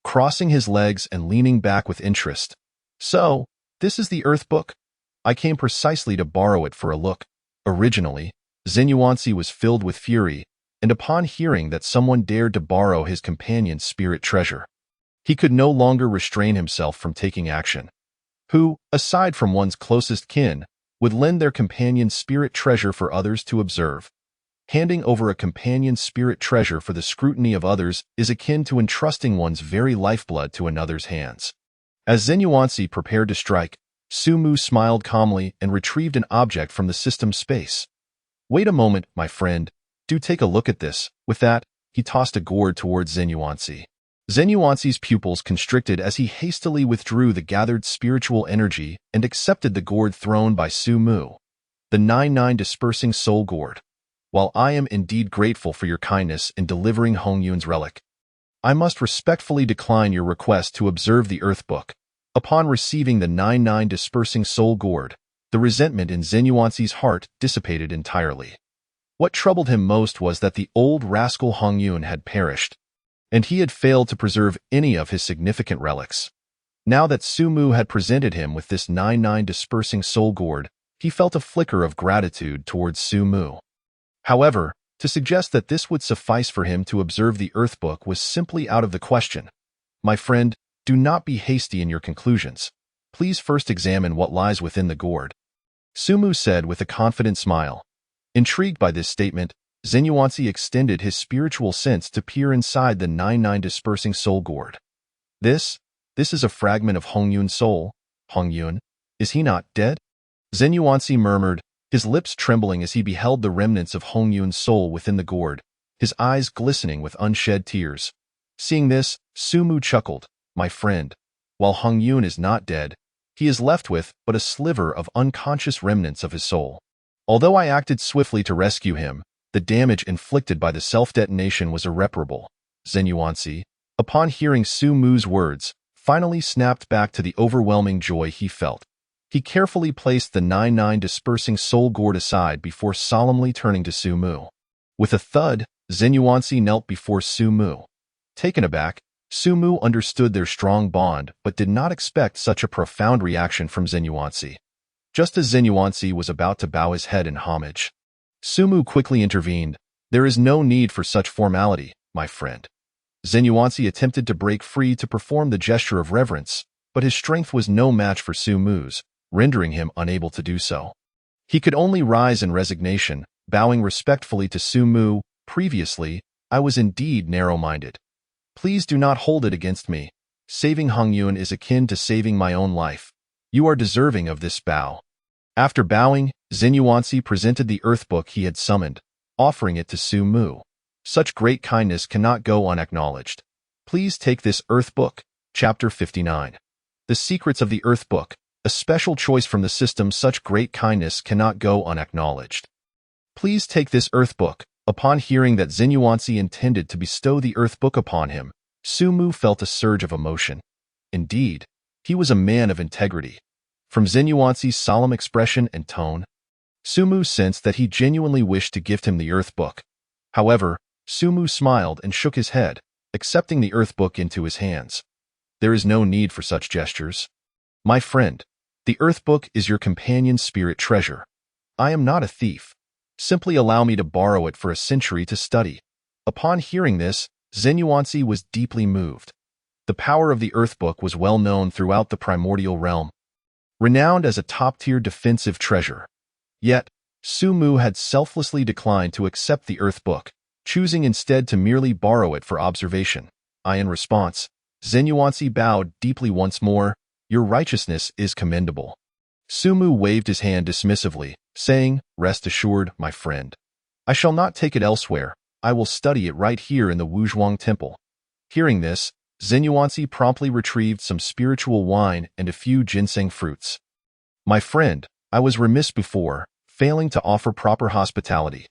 crossing his legs and leaning back with interest. So, this is the Earth Book? I came precisely to borrow it for a look. Originally, Jin Yuanzi was filled with fury, and upon hearing that someone dared to borrow his companion's spirit treasure, he could no longer restrain himself from taking action. Who, aside from one's closest kin, would lend their companion's spirit treasure for others to observe? Handing over a companion's spirit treasure for the scrutiny of others is akin to entrusting one's very lifeblood to another's hands. As Jin Yuanzi prepared to strike, Su Mu smiled calmly and retrieved an object from the system's space. Wait a moment, my friend. Do take a look at this. With that, he tossed a gourd towards Jin Yuanzi. Jin Yuanzi's pupils constricted as he hastily withdrew the gathered spiritual energy and accepted the gourd thrown by Su Mu. The 9-9 dispersing soul gourd. While I am indeed grateful for your kindness in delivering Hongyun's relic, I must respectfully decline your request to observe the Earth Book. Upon receiving the 99 dispersing soul gourd, the resentment in Zenuanzi's heart dissipated entirely. What troubled him most was that the old rascal Hongyun had perished, and he had failed to preserve any of his significant relics. Now that Sumu had presented him with this 99 dispersing soul gourd, he felt a flicker of gratitude towards Sumu. However, to suggest that this would suffice for him to observe the Earth Book was simply out of the question. My friend, do not be hasty in your conclusions. Please first examine what lies within the gourd, Sumu said with a confident smile. Intrigued by this statement, Zenuanzi extended his spiritual sense to peer inside the 99 dispersing soul gourd. This is a fragment of Hongyun's soul. Hongyun, is he not dead? Zenuanzi murmured, his lips trembling as he beheld the remnants of Hongyun's soul within the gourd, his eyes glistening with unshed tears. Seeing this, Sumu chuckled, my friend, while Hongyun is not dead, he is left with but a sliver of unconscious remnants of his soul. Although I acted swiftly to rescue him, the damage inflicted by the self-detonation was irreparable. Zenuanzi, upon hearing Sumu's words, finally snapped back to the overwhelming joy he felt. He carefully placed the 99 dispersing soul gourd aside before solemnly turning to Sumu. With a thud, Zenuanzi knelt before Sumu. Taken aback, Sumu understood their strong bond but did not expect such a profound reaction from Zenuanzi. Just as Zenuanzi was about to bow his head in homage, Sumu quickly intervened. There is no need for such formality, my friend. Zenuanzi attempted to break free to perform the gesture of reverence, but his strength was no match for Sumu's, rendering him unable to do so. He could only rise in resignation, bowing respectfully to Sumu. Previously, I was indeed narrow-minded. Please do not hold it against me. Saving Hongyun is akin to saving my own life. You are deserving of this bow. After bowing, Zenuanzi presented the Earth Book he had summoned, offering it to Sumu. Such great kindness cannot go unacknowledged. Please take this Earth Book. Chapter 59. The Secrets of the Earth Book. A special choice from the system. Such great kindness cannot go unacknowledged. Please take this Earth Book. Upon hearing that Zenuanzi intended to bestow the Earth Book upon him, Sumu felt a surge of emotion. Indeed, he was a man of integrity. From Zenuanzi's solemn expression and tone, Sumu sensed that he genuinely wished to gift him the Earth Book. However, Sumu smiled and shook his head, accepting the Earth Book into his hands. There is no need for such gestures. My friend, the Earth Book is your companion's spirit treasure. I am not a thief. Simply allow me to borrow it for a century to study. Upon hearing this, Zenuanzi was deeply moved. The power of the Earth Book was well known throughout the primordial realm, renowned as a top-tier defensive treasure. Yet, Sumu had selflessly declined to accept the Earth Book, choosing instead to merely borrow it for observation. In response, Zenuanzi bowed deeply once more. Your righteousness is commendable. Sumu waved his hand dismissively, saying, rest assured, my friend. I shall not take it elsewhere. I will study it right here in the Wuzhuang Temple. Hearing this, Zenuanzi promptly retrieved some spiritual wine and a few ginseng fruits. My friend, I was remiss before, failing to offer proper hospitality.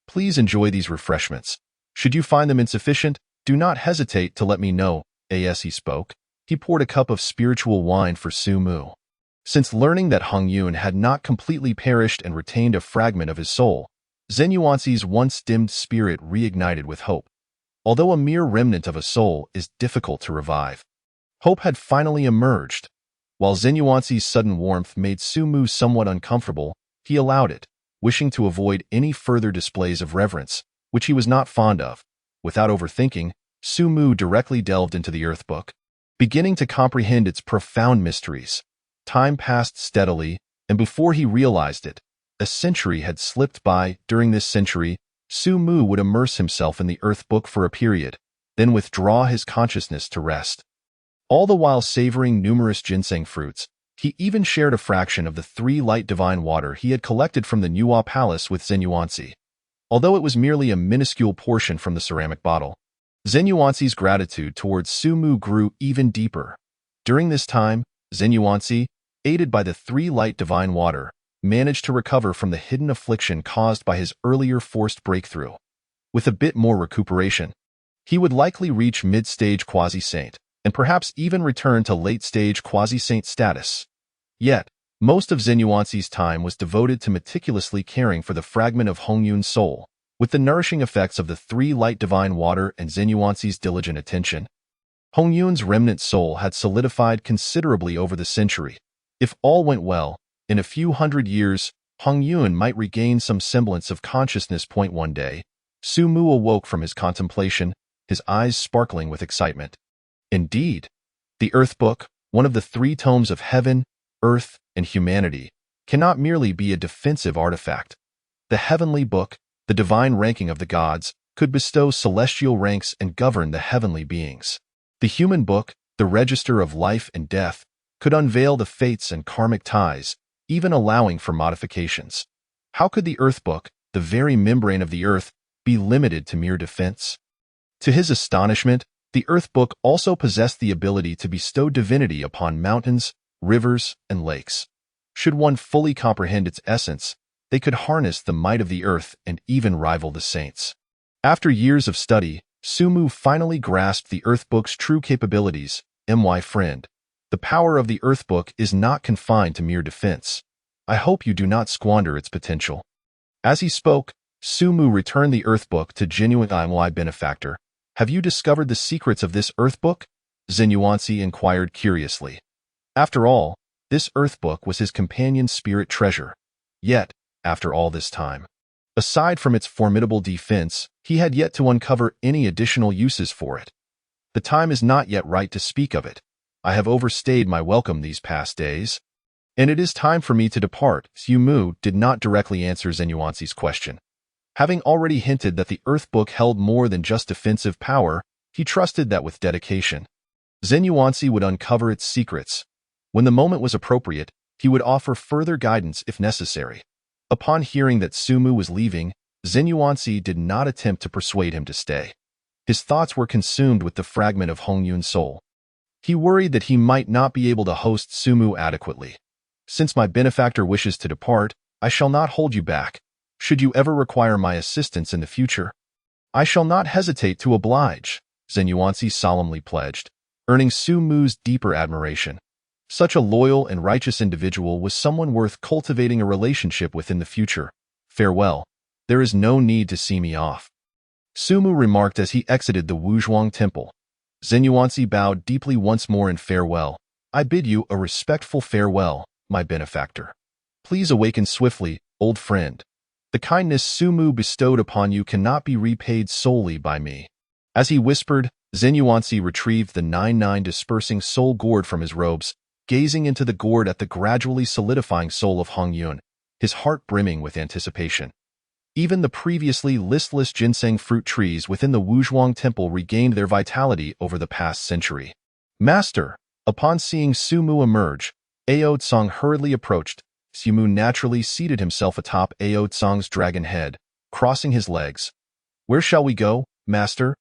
Please enjoy these refreshments. Should you find them insufficient, do not hesitate to let me know. As he spoke, he poured a cup of spiritual wine for Sumu. Since learning that Hongyun had not completely perished and retained a fragment of his soul, Zenuanzi's once dimmed spirit reignited with hope. Although a mere remnant of a soul is difficult to revive, hope had finally emerged. While Zenuanzi's sudden warmth made Sumu somewhat uncomfortable, he allowed it, wishing to avoid any further displays of reverence, which he was not fond of. Without overthinking, Sumu directly delved into the Earth Book, beginning to comprehend its profound mysteries. Time passed steadily, and before he realized it, a century had slipped by. During this century, Sumu would immerse himself in the Earth Book for a period, then withdraw his consciousness to rest. All the while savoring numerous ginseng fruits, he even shared a fraction of the 3 light divine water he had collected from the Nuwa palace with Zenuanzi. Although it was merely a minuscule portion from the ceramic bottle, Zenuanzi's gratitude towards Sumu grew even deeper. During this time, Zenuanzi, aided by the 3 light divine water, managed to recover from the hidden affliction caused by his earlier forced breakthrough. With a bit more recuperation, he would likely reach mid-stage quasi-saint, and perhaps even return to late-stage quasi-saint status. Yet, most of Zenuansi's time was devoted to meticulously caring for the fragment of Hongyun's soul, with the nourishing effects of the three light divine water and Zenuansi's diligent attention. Hongyun's remnant soul had solidified considerably over the century. If all went well, in a few hundred years, Hongyun might regain some semblance of consciousness. One day, Sumu awoke from his contemplation, his eyes sparkling with excitement. Indeed, the Earth Book, one of the three tomes of heaven, earth, and humanity, cannot merely be a defensive artifact. The heavenly book, the divine ranking of the gods, could bestow celestial ranks and govern the heavenly beings. The human book, the register of life and death, could unveil the fates and karmic ties, even allowing for modifications. How could the Earth Book, the very membrane of the earth, be limited to mere defense? To his astonishment, the Earth Book also possessed the ability to bestow divinity upon mountains, rivers, and lakes. Should one fully comprehend its essence, they could harness the might of the earth and even rival the saints. After years of study, Sumu finally grasped the Earth Book's true capabilities. My friend, the power of the Earth Book is not confined to mere defense. I hope you do not squander its potential. As he spoke, Sumu returned the Earth Book to genuine My benefactor. Have you discovered the secrets of this Earth Book? Zenuansi inquired curiously. After all, this Earth Book was his companion's spirit treasure. Yet, after all this time, aside from its formidable defense, he had yet to uncover any additional uses for it. The time is not yet right to speak of it. I have overstayed my welcome these past days, and it is time for me to depart. Sumu did not directly answer Zenuansi's question. Having already hinted that the Earth Book held more than just defensive power, he trusted that with dedication, Zenuansi would uncover its secrets. When the moment was appropriate, he would offer further guidance if necessary. Upon hearing that Sumu was leaving, Zenuansi did not attempt to persuade him to stay. His thoughts were consumed with the fragment of Hongyun's soul. He worried that he might not be able to host Sumu adequately. Since my benefactor wishes to depart, I shall not hold you back. Should you ever require my assistance in the future, I shall not hesitate to oblige, Zenuansi solemnly pledged, earning Sumu's deeper admiration. Such a loyal and righteous individual was someone worth cultivating a relationship with in the future. Farewell. There is no need to see me off, Sumu remarked as he exited the Wuzhuang temple. Zenuansi bowed deeply once more in farewell. I bid you a respectful farewell, my benefactor. Please awaken swiftly, old friend. The kindness Sumu bestowed upon you cannot be repaid solely by me. As he whispered, Zenuansi retrieved the 9 dispersing soul gourd from his robes, gazing into the gourd at the gradually solidifying soul of Hongyun, his heart brimming with anticipation. Even the previously listless ginseng fruit trees within the Wuzhuang temple regained their vitality over the past century. Master! Upon seeing Sumu emerge, Ao Tsang hurriedly approached. Sumu naturally seated himself atop Ao Tsang's dragon head, crossing his legs. Where shall we go, master?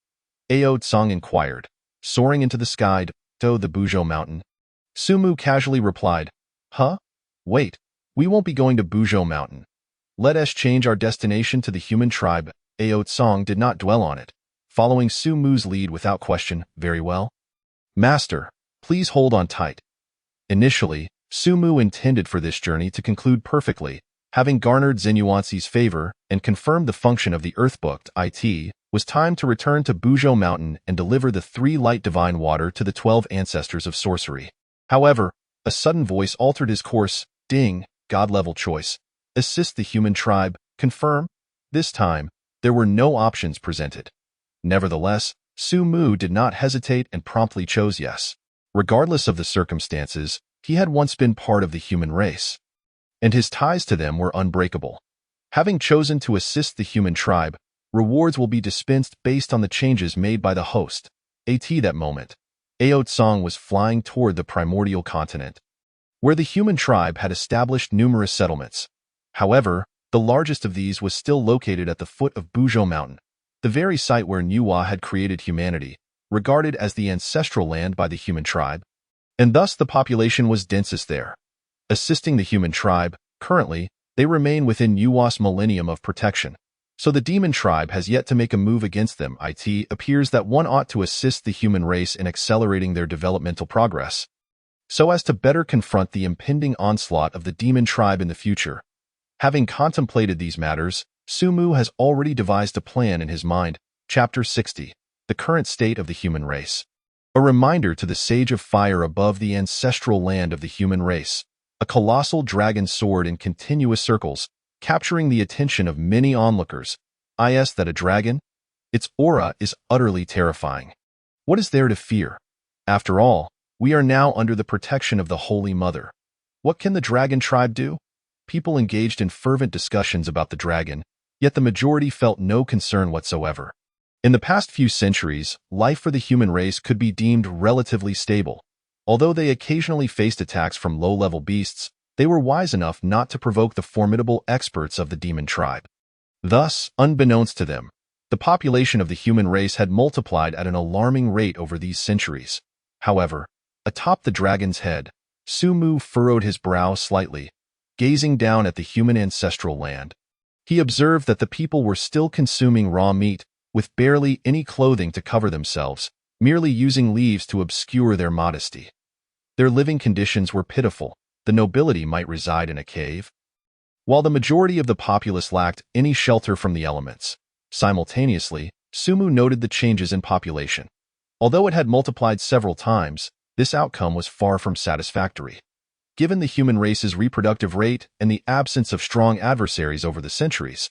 Ao Tsang inquired, soaring into the sky to the Buzhou mountain. Sumu casually replied, Huh? Wait, we won't be going to Buzhou mountain. Let us change our destination to the human tribe. Ao Tsang did not dwell on it, following Sumu's lead without question. Very well. Master, please hold on tight. Initially, Sumu intended for this journey to conclude perfectly. Having garnered Zenuansi's favor and confirmed the function of the Earth Book, it was time to return to Buzhou mountain and deliver the 3 light divine water to the 12 ancestors of sorcery. However, a sudden voice altered his course. Ding, God-level choice. Assist the human tribe, confirm. This time, there were no options presented. Nevertheless, Sumu did not hesitate and promptly chose yes. Regardless of the circumstances, he had once been part of the human race, and his ties to them were unbreakable. Having chosen to assist the human tribe, rewards will be dispensed based on the changes made by the host. At that moment, Ao Tsang was flying toward the primordial continent, where the human tribe had established numerous settlements. However, the largest of these was still located at the foot of Buzhou mountain, the very site where Nuwa had created humanity, regarded as the ancestral land by the human tribe, and thus the population was densest there. Assisting the human tribe, currently, They remain within Nuwa's millennium of protection, so the demon tribe has yet to make a move against them. It appears that one ought to assist the human race in accelerating their developmental progress, so as to better confront the impending onslaught of the demon tribe in the future. Having contemplated these matters, Sumu has already devised a plan in his mind. Chapter 60. The current state of the human race. A reminder to the Sage of Fire above the ancestral land of the human race. A colossal dragon soared in continuous circles, capturing the attention of many onlookers. Is that a dragon? Its aura is utterly terrifying. What is there to fear? After all, we are now under the protection of the Holy Mother. What can the dragon tribe do? People engaged in fervent discussions about the dragon, yet the majority felt no concern whatsoever. In the past few centuries, life for the human race could be deemed relatively stable. Although they occasionally faced attacks from low-level beasts, they were wise enough not to provoke the formidable experts of the demon tribe. Thus, unbeknownst to them, the population of the human race had multiplied at an alarming rate over these centuries. However, atop the dragon's head, Sumu furrowed his brow slightly, gazing down at the human ancestral land. He observed that the people were still consuming raw meat, with barely any clothing to cover themselves, merely using leaves to obscure their modesty. Their living conditions were pitiful. The nobility might reside in a cave, while the majority of the populace lacked any shelter from the elements. Simultaneously, Sumu noted the changes in population. Although it had multiplied several times, this outcome was far from satisfactory. Given the human race's reproductive rate and the absence of strong adversaries over the centuries,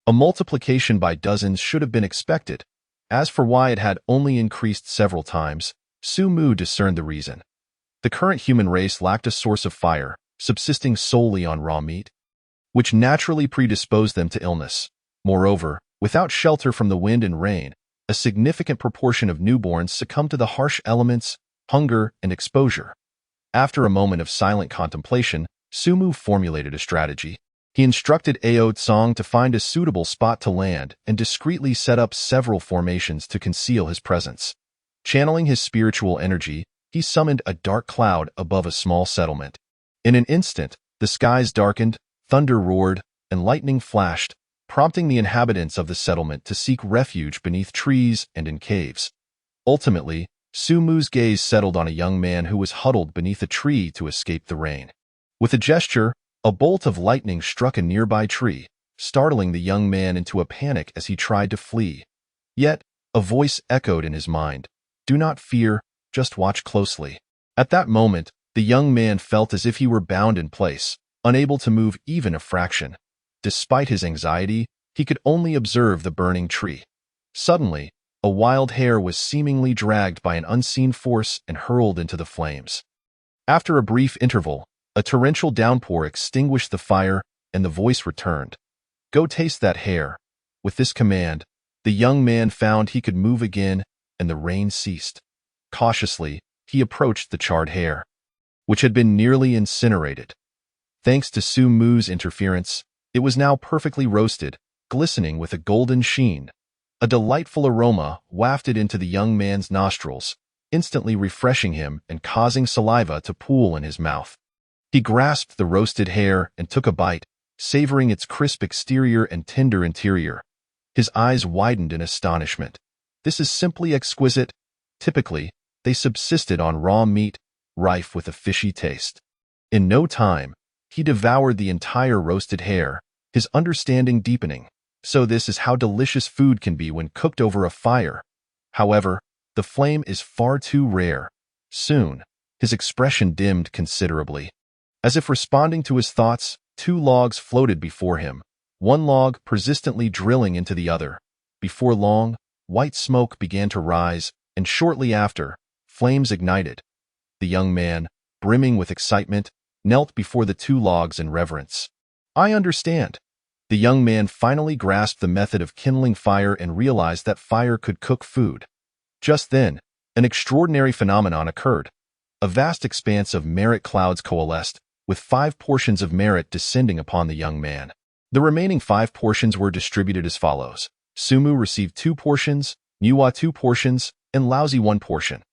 a multiplication by dozens should have been expected. As for why it had only increased several times, Sumu discerned the reason. The current human race lacked a source of fire, subsisting solely on raw meat, which naturally predisposed them to illness. Moreover, without shelter from the wind and rain, a significant proportion of newborns succumbed to the harsh elements, hunger, and exposure. After a moment of silent contemplation, Sumu formulated a strategy. He instructed Ao Tsang to find a suitable spot to land and discreetly set up several formations to conceal his presence. Channeling his spiritual energy, he summoned a dark cloud above a small settlement. In an instant, the skies darkened, thunder roared, and lightning flashed, prompting the inhabitants of the settlement to seek refuge beneath trees and in caves. Ultimately, Sumu's gaze settled on a young man who was huddled beneath a tree to escape the rain. With a gesture, a bolt of lightning struck a nearby tree, startling the young man into a panic as he tried to flee. Yet, a voice echoed in his mind, "Do not fear, just watch closely." At that moment, the young man felt as if he were bound in place, unable to move even a fraction. Despite his anxiety, he could only observe the burning tree. Suddenly, a wild hare was seemingly dragged by an unseen force and hurled into the flames. After a brief interval, a torrential downpour extinguished the fire, and the voice returned. "Go taste that hare." With this command, the young man found he could move again, and the rain ceased. Cautiously, he approached the charred hare, which had been nearly incinerated. Thanks to Sumu's interference, it was now perfectly roasted, glistening with a golden sheen. A delightful aroma wafted into the young man's nostrils, instantly refreshing him and causing saliva to pool in his mouth. He grasped the roasted hare and took a bite, savoring its crisp exterior and tender interior. His eyes widened in astonishment. This is simply exquisite. Typically, they subsisted on raw meat, rife with a fishy taste. In no time, he devoured the entire roasted hare, his understanding deepening. So this is how delicious food can be when cooked over a fire. However, the flame is far too rare. Soon, his expression dimmed considerably. As if responding to his thoughts, two logs floated before him, one log persistently drilling into the other. Before long, white smoke began to rise, and shortly after, flames ignited. The young man, brimming with excitement, knelt before the two logs in reverence. "I understand." The young man finally grasped the method of kindling fire and realized that fire could cook food. Just then, an extraordinary phenomenon occurred. A vast expanse of merit clouds coalesced, with 5 portions of merit descending upon the young man. The remaining 5 portions were distributed as follows. Sumu received 2 portions, Nuwa 2 portions, and Lousy 1 portion.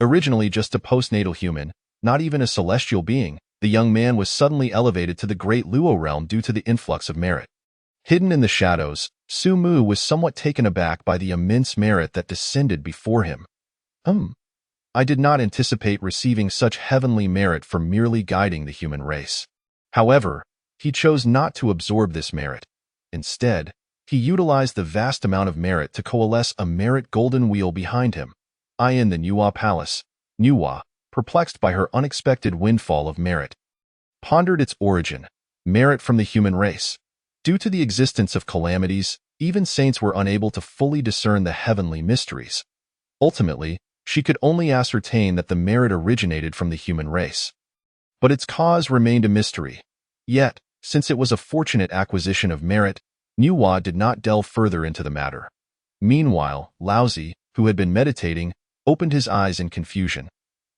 Originally just a postnatal human, not even a celestial being, the young man was suddenly elevated to the great Luo realm due to the influx of merit. Hidden in the shadows, Su Mu was somewhat taken aback by the immense merit that descended before him. I did not anticipate receiving such heavenly merit for merely guiding the human race. However, he chose not to absorb this merit. Instead, he utilized the vast amount of merit to coalesce a merit golden wheel behind him. In the Nuwa palace, Nuwa, perplexed by her unexpected windfall of merit, pondered its origin. Merit from the human race. Due to the existence of calamities, even saints were unable to fully discern the heavenly mysteries. Ultimately, she could only ascertain that the merit originated from the human race. But its cause remained a mystery. Yet, since it was a fortunate acquisition of merit, Nuwa did not delve further into the matter. Meanwhile, Laozi, who had been meditating, opened his eyes in confusion.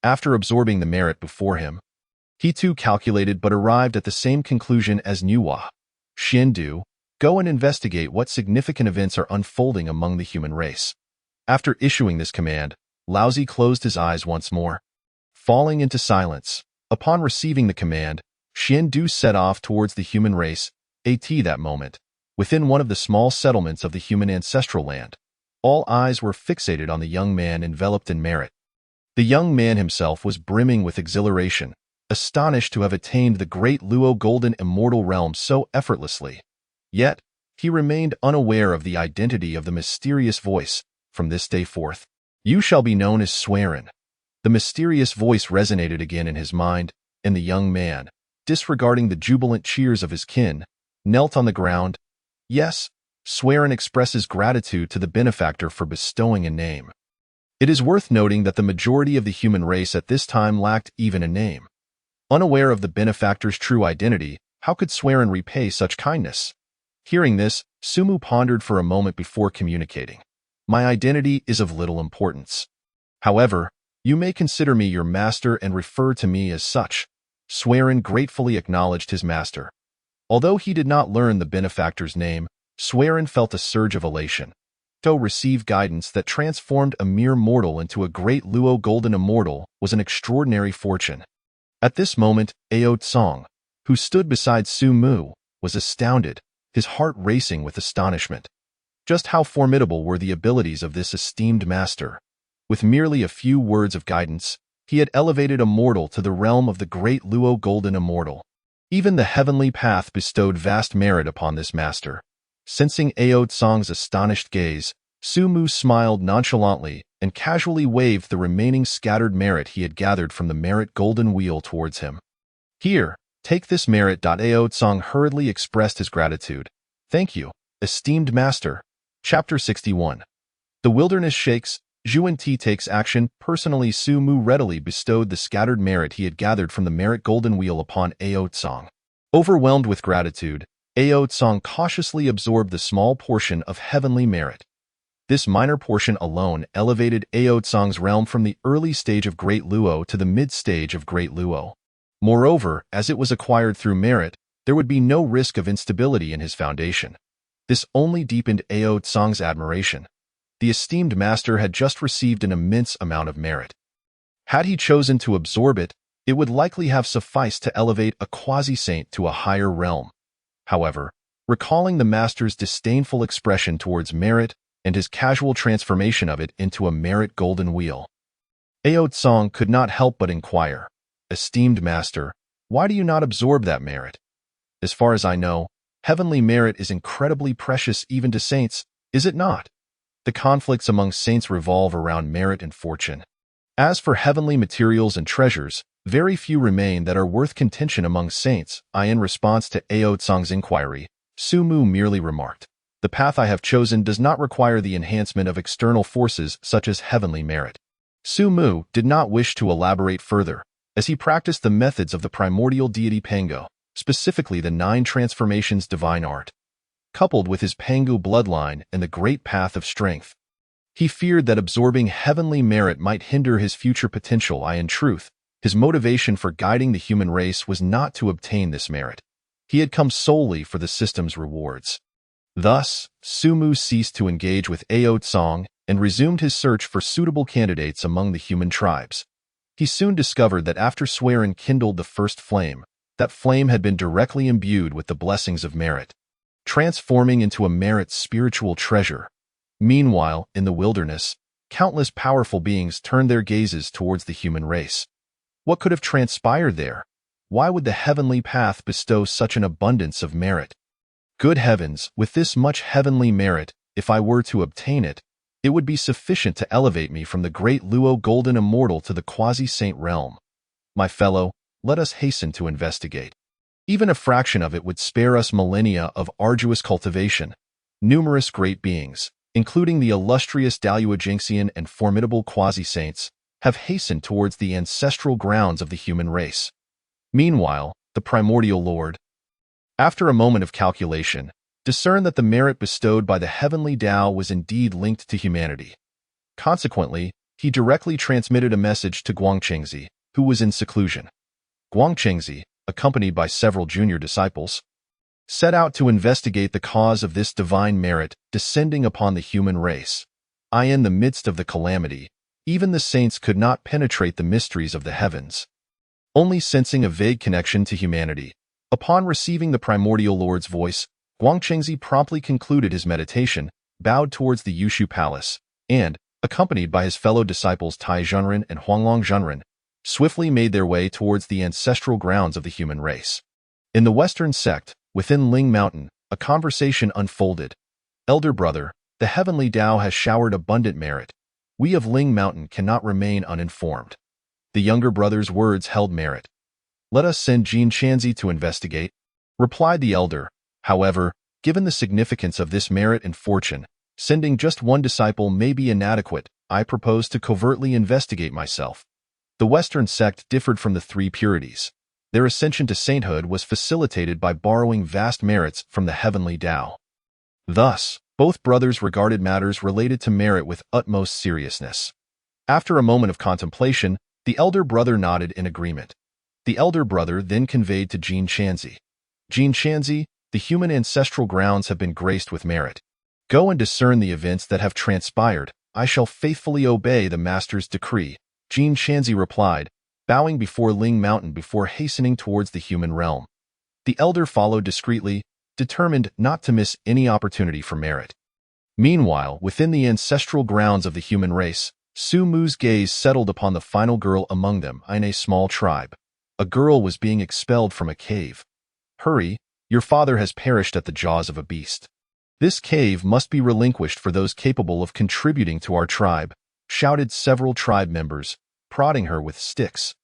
After absorbing the merit before him, he too calculated but arrived at the same conclusion as Nuwa. Xiandu, go and investigate what significant events are unfolding among the human race. After issuing this command, Laozi closed his eyes once more, falling into silence. Upon receiving the command, Xiandu set off towards the human race. That moment, within one of the small settlements of the human ancestral land, all eyes were fixated on the young man enveloped in merit. The young man himself was brimming with exhilaration, astonished to have attained the great Luo golden immortal realm so effortlessly. Yet, he remained unaware of the identity of the mysterious voice. From this day forth, you shall be known as Swearin. The mysterious voice resonated again in his mind, and the young man, disregarding the jubilant cheers of his kin, knelt on the ground. Yes, Swearin expresses gratitude to the benefactor for bestowing a name. It is worth noting that the majority of the human race at this time lacked even a name. Unaware of the benefactor's true identity, how could Swearin repay such kindness? Hearing this, Sumu pondered for a moment before communicating. My identity is of little importance. However, you may consider me your master and refer to me as such. Swearin gratefully acknowledged his master. Although he did not learn the benefactor's name, Swearin felt a surge of elation. To receive guidance that transformed a mere mortal into a great Luo golden immortal was an extraordinary fortune. At this moment, Ao Tsong, who stood beside Su Mu, was astounded, his heart racing with astonishment. Just how formidable were the abilities of this esteemed master. With merely a few words of guidance, he had elevated a mortal to the realm of the great Luo golden immortal. Even the heavenly path bestowed vast merit upon this master. Sensing Ao Tsong's astonished gaze, Su Mu smiled nonchalantly and casually waved the remaining scattered merit he had gathered from the merit golden wheel towards him. Here, take this merit. Ao Tsong hurriedly expressed his gratitude. Thank you, esteemed master. Chapter 61. The wilderness shakes, Zhuan Ti takes action. Personally, Su Mu readily bestowed the scattered merit he had gathered from the merit golden wheel upon Ao Tsong. Overwhelmed with gratitude, Ao Tsong cautiously absorbed the small portion of heavenly merit. This minor portion alone elevated Ao Tsong's realm from the early stage of Great Luo to the mid-stage of Great Luo. Moreover, as it was acquired through merit, there would be no risk of instability in his foundation. This only deepened Ao Tsong's admiration. The esteemed master had just received an immense amount of merit. Had he chosen to absorb it, it would likely have sufficed to elevate a quasi-saint to a higher realm. However, recalling the master's disdainful expression towards merit and his casual transformation of it into a merit golden wheel, Ao Tsong could not help but inquire, Esteemed master, why do you not absorb that merit? As far as I know, heavenly merit is incredibly precious even to saints, is it not? The conflicts among saints revolve around merit and fortune. As for heavenly materials and treasures, very few remain that are worth contention among saints. In response to Ao Tsong's inquiry, Su Mu merely remarked, the path I have chosen does not require the enhancement of external forces such as heavenly merit. Su Mu did not wish to elaborate further, as he practiced the methods of the primordial deity Pango, specifically the 9 transformations divine art. Coupled with his Pangu bloodline and the great path of strength, he feared that absorbing heavenly merit might hinder his future potential. In truth, his motivation for guiding the human race was not to obtain this merit. He had come solely for the system's rewards. Thus, Su Mu ceased to engage with Ao Tsong and resumed his search for suitable candidates among the human tribes. He soon discovered that after Swerin kindled the first flame, that flame had been directly imbued with the blessings of merit, transforming into a merit's spiritual treasure. Meanwhile, in the wilderness, countless powerful beings turned their gazes towards the human race. What could have transpired there? Why would the heavenly path bestow such an abundance of merit? Good heavens, with this much heavenly merit, if I were to obtain it, it would be sufficient to elevate me from the great Luo golden immortal to the quasi-saint realm. My fellow, let us hasten to investigate. Even a fraction of it would spare us millennia of arduous cultivation. Numerous great beings, including the illustrious Dalua Jinxian and formidable quasi-saints, have hastened towards the ancestral grounds of the human race. Meanwhile, the primordial lord, after a moment of calculation, discerned that the merit bestowed by the heavenly Tao was indeed linked to humanity. Consequently, he directly transmitted a message to Guangchengzi, who was in seclusion. Guangchengzi, accompanied by several junior disciples, set out to investigate the cause of this divine merit descending upon the human race. In the midst of the calamity, even the saints could not penetrate the mysteries of the heavens. Only sensing a vague connection to humanity, upon receiving the primordial lord's voice, Guangchengzi promptly concluded his meditation, bowed towards the Yushu Palace, and, accompanied by his fellow disciples Tai Zhenren and Huanglong Zhenren, swiftly made their way towards the ancestral grounds of the human race. In the western sect, within Ling Mountain, a conversation unfolded. Elder brother, the heavenly Tao has showered abundant merit. We of Ling Mountain cannot remain uninformed. The younger brother's words held merit. Let us send Jin Chanzi to investigate, replied the elder. However, given the significance of this merit and fortune, sending just one disciple may be inadequate. I propose to covertly investigate myself. The Western sect differed from the three purities. Their ascension to sainthood was facilitated by borrowing vast merits from the heavenly Tao. Thus, both brothers regarded matters related to merit with utmost seriousness. After a moment of contemplation, the elder brother nodded in agreement. The elder brother then conveyed to Jin Chanzi. Jin Chanzi, the human ancestral grounds have been graced with merit. Go and discern the events that have transpired. I shall faithfully obey the master's decree, Jin Chanzi replied, bowing before Ling Mountain before hastening towards the human realm. The elder followed discreetly, determined not to miss any opportunity for merit. Meanwhile, within the ancestral grounds of the human race, Su Mu's gaze settled upon the final girl among them in a small tribe. A girl was being expelled from a cave. Hurry, your father has perished at the jaws of a beast. This cave must be relinquished for those capable of contributing to our tribe, shouted several tribe members, prodding her with sticks.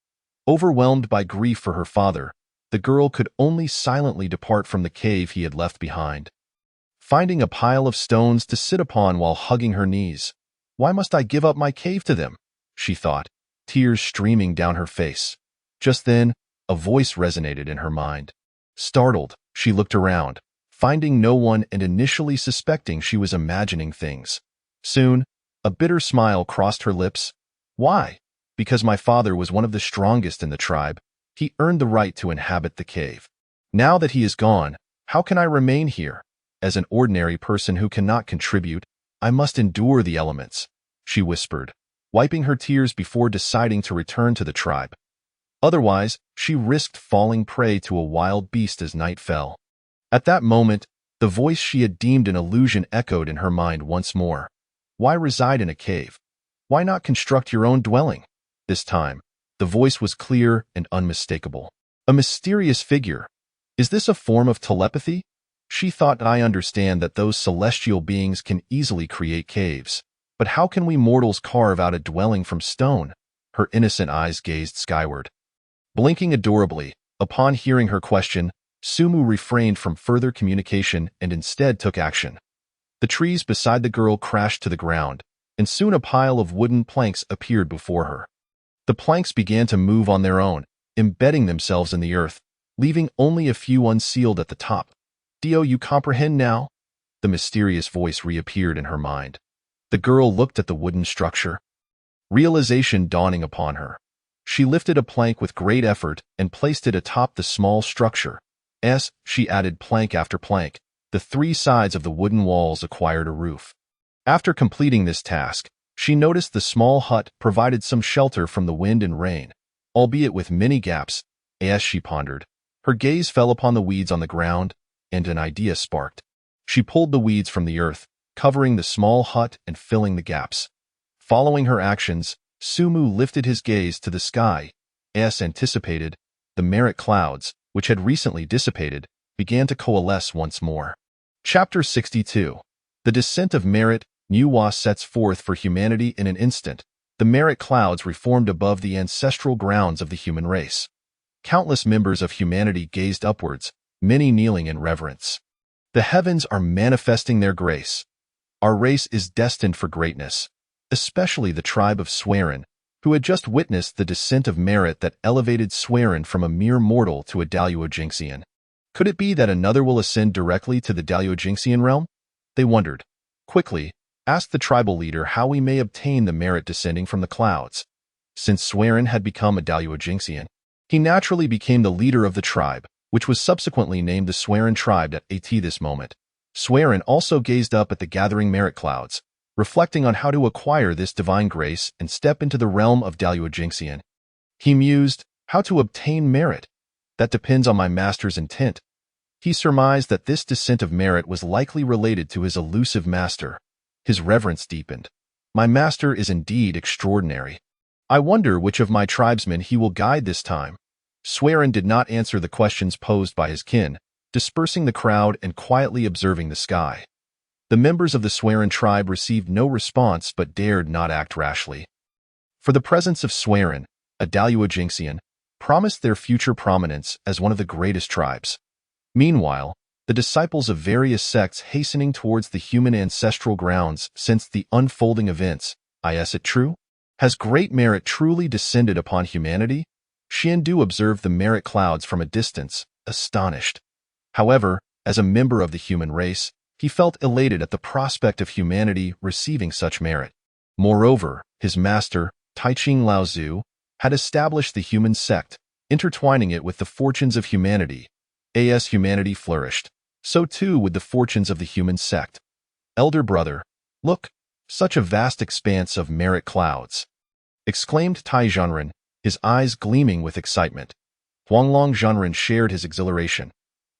Overwhelmed by grief for her father, the girl could only silently depart from the cave he had left behind. Finding a pile of stones to sit upon while hugging her knees, why must I give up my cave to them? She thought, tears streaming down her face. Just then, a voice resonated in her mind. Startled, she looked around, finding no one and initially suspecting she was imagining things. Soon, a bitter smile crossed her lips. Why? Because my father was one of the strongest in the tribe. He earned the right to inhabit the cave. Now that he is gone, how can I remain here? As an ordinary person who cannot contribute, I must endure the elements, she whispered, wiping her tears before deciding to return to the tribe. Otherwise, she risked falling prey to a wild beast as night fell. At that moment, the voice she had deemed an illusion echoed in her mind once more. Why reside in a cave? Why not construct your own dwelling? This time, the voice was clear and unmistakable. A mysterious figure. Is this a form of telepathy? She thought, I understand that those celestial beings can easily create caves. But how can we mortals carve out a dwelling from stone? Her innocent eyes gazed skyward. Blinking adorably, upon hearing her question, Sumu refrained from further communication and instead took action. The trees beside the girl crashed to the ground, and soon a pile of wooden planks appeared before her. The planks began to move on their own, embedding themselves in the earth, leaving only a few unsealed at the top. Dio, you comprehend now? The mysterious voice reappeared in her mind. The girl looked at the wooden structure, realization dawning upon her. She lifted a plank with great effort and placed it atop the small structure. As she added plank after plank, the three sides of the wooden walls acquired a roof. After completing this task, She noticed the small hut provided some shelter from the wind and rain, albeit with many gaps. As she pondered, her gaze fell upon the weeds on the ground, and an idea sparked. She pulled the weeds from the earth, covering the small hut and filling the gaps. Following her actions, Sumu lifted his gaze to the sky. As anticipated, the merit clouds, which had recently dissipated, began to coalesce once more. Chapter 62. The Descent of Merit. Nuwa sets forth for humanity in an instant. The merit clouds reformed above the ancestral grounds of the human race. Countless members of humanity gazed upwards, many kneeling in reverence. The heavens are manifesting their grace. Our race is destined for greatness, especially the tribe of Swerin, who had just witnessed the descent of merit that elevated Swerin from a mere mortal to a Daluojingxian. Could it be that another will ascend directly to the Daluojingxian realm? They wondered. Quickly, asked the tribal leader how we may obtain the merit descending from the clouds. Since Swerin had become a Daluojingxian, he naturally became the leader of the tribe, which was subsequently named the Swerin tribe at this moment. Swerin also gazed up at the gathering merit clouds, reflecting on how to acquire this divine grace and step into the realm of Daluojingxian. He mused, how to obtain merit? That depends on my master's intent. He surmised that this descent of merit was likely related to his elusive master. His reverence deepened. My master is indeed extraordinary. I wonder which of my tribesmen he will guide this time. Swerin did not answer the questions posed by his kin, dispersing the crowd and quietly observing the sky. The members of the Swerin tribe received no response but dared not act rashly. For the presence of Swerin, a Daluojingxian, promised their future prominence as one of the greatest tribes. Meanwhile, the disciples of various sects hastening towards the human ancestral grounds sensed the unfolding events. Is it true? Has great merit truly descended upon humanity? Xiandu observed the merit clouds from a distance, astonished. However, as a member of the human race, he felt elated at the prospect of humanity receiving such merit. Moreover, his master, Taiching Laozu, had established the human sect, intertwining it with the fortunes of humanity. As humanity flourished, so too would the fortunes of the human sect. Elder brother, look, such a vast expanse of merit clouds, exclaimed Tai Zhenren, his eyes gleaming with excitement. Huanglong Zhenren shared his exhilaration.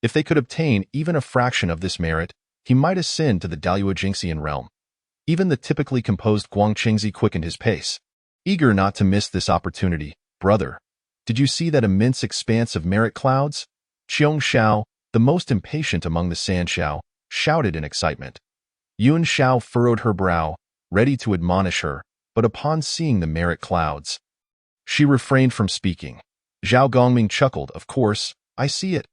If they could obtain even a fraction of this merit, he might ascend to the Daluojingxian realm. Even the typically composed Guangqingzi quickened his pace. Eager not to miss this opportunity, brother, did you see that immense expanse of merit clouds? Qiong Xiao, the most impatient among the Sanxiao, shouted in excitement. Yun Xiao furrowed her brow, ready to admonish her, but upon seeing the merit clouds, she refrained from speaking. Zhao Gongming chuckled, of course, I see it.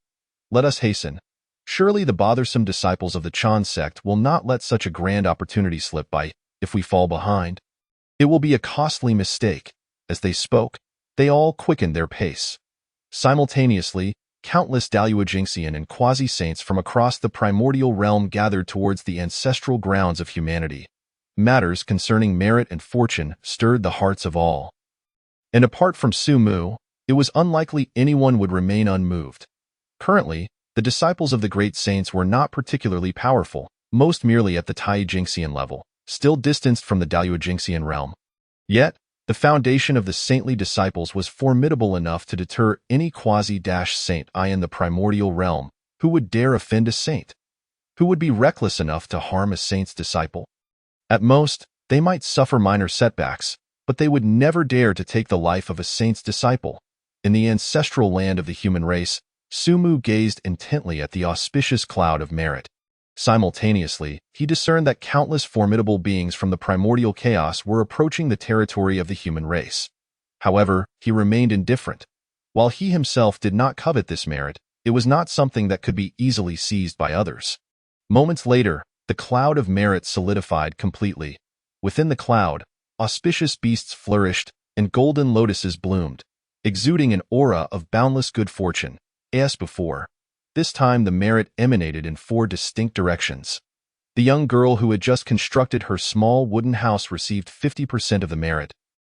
Let us hasten. Surely the bothersome disciples of the Chan sect will not let such a grand opportunity slip by. If we fall behind, it will be a costly mistake. As they spoke, they all quickened their pace. Simultaneously, countless Daluojingxian and quasi-saints from across the primordial realm gathered towards the ancestral grounds of humanity. Matters concerning merit and fortune stirred the hearts of all. And apart from Sumu, it was unlikely anyone would remain unmoved. Currently, the disciples of the great saints were not particularly powerful, most merely at the Taijingxian level, still distanced from the Daluojingxian realm. Yet, the foundation of the saintly disciples was formidable enough to deter any quasi-saint in the primordial realm who would dare offend a saint, who would be reckless enough to harm a saint's disciple. At most, they might suffer minor setbacks, but they would never dare to take the life of a saint's disciple. In the ancestral land of the human race, Sumu gazed intently at the auspicious cloud of merit. Simultaneously, he discerned that countless formidable beings from the primordial chaos were approaching the territory of the human race. However, he remained indifferent. While he himself did not covet this merit, it was not something that could be easily seized by others. Moments later, the cloud of merit solidified completely. Within the cloud, auspicious beasts flourished, and golden lotuses bloomed, exuding an aura of boundless good fortune. As before, this time the merit emanated in 4 distinct directions. The young girl who had just constructed her small wooden house received 50% of the merit,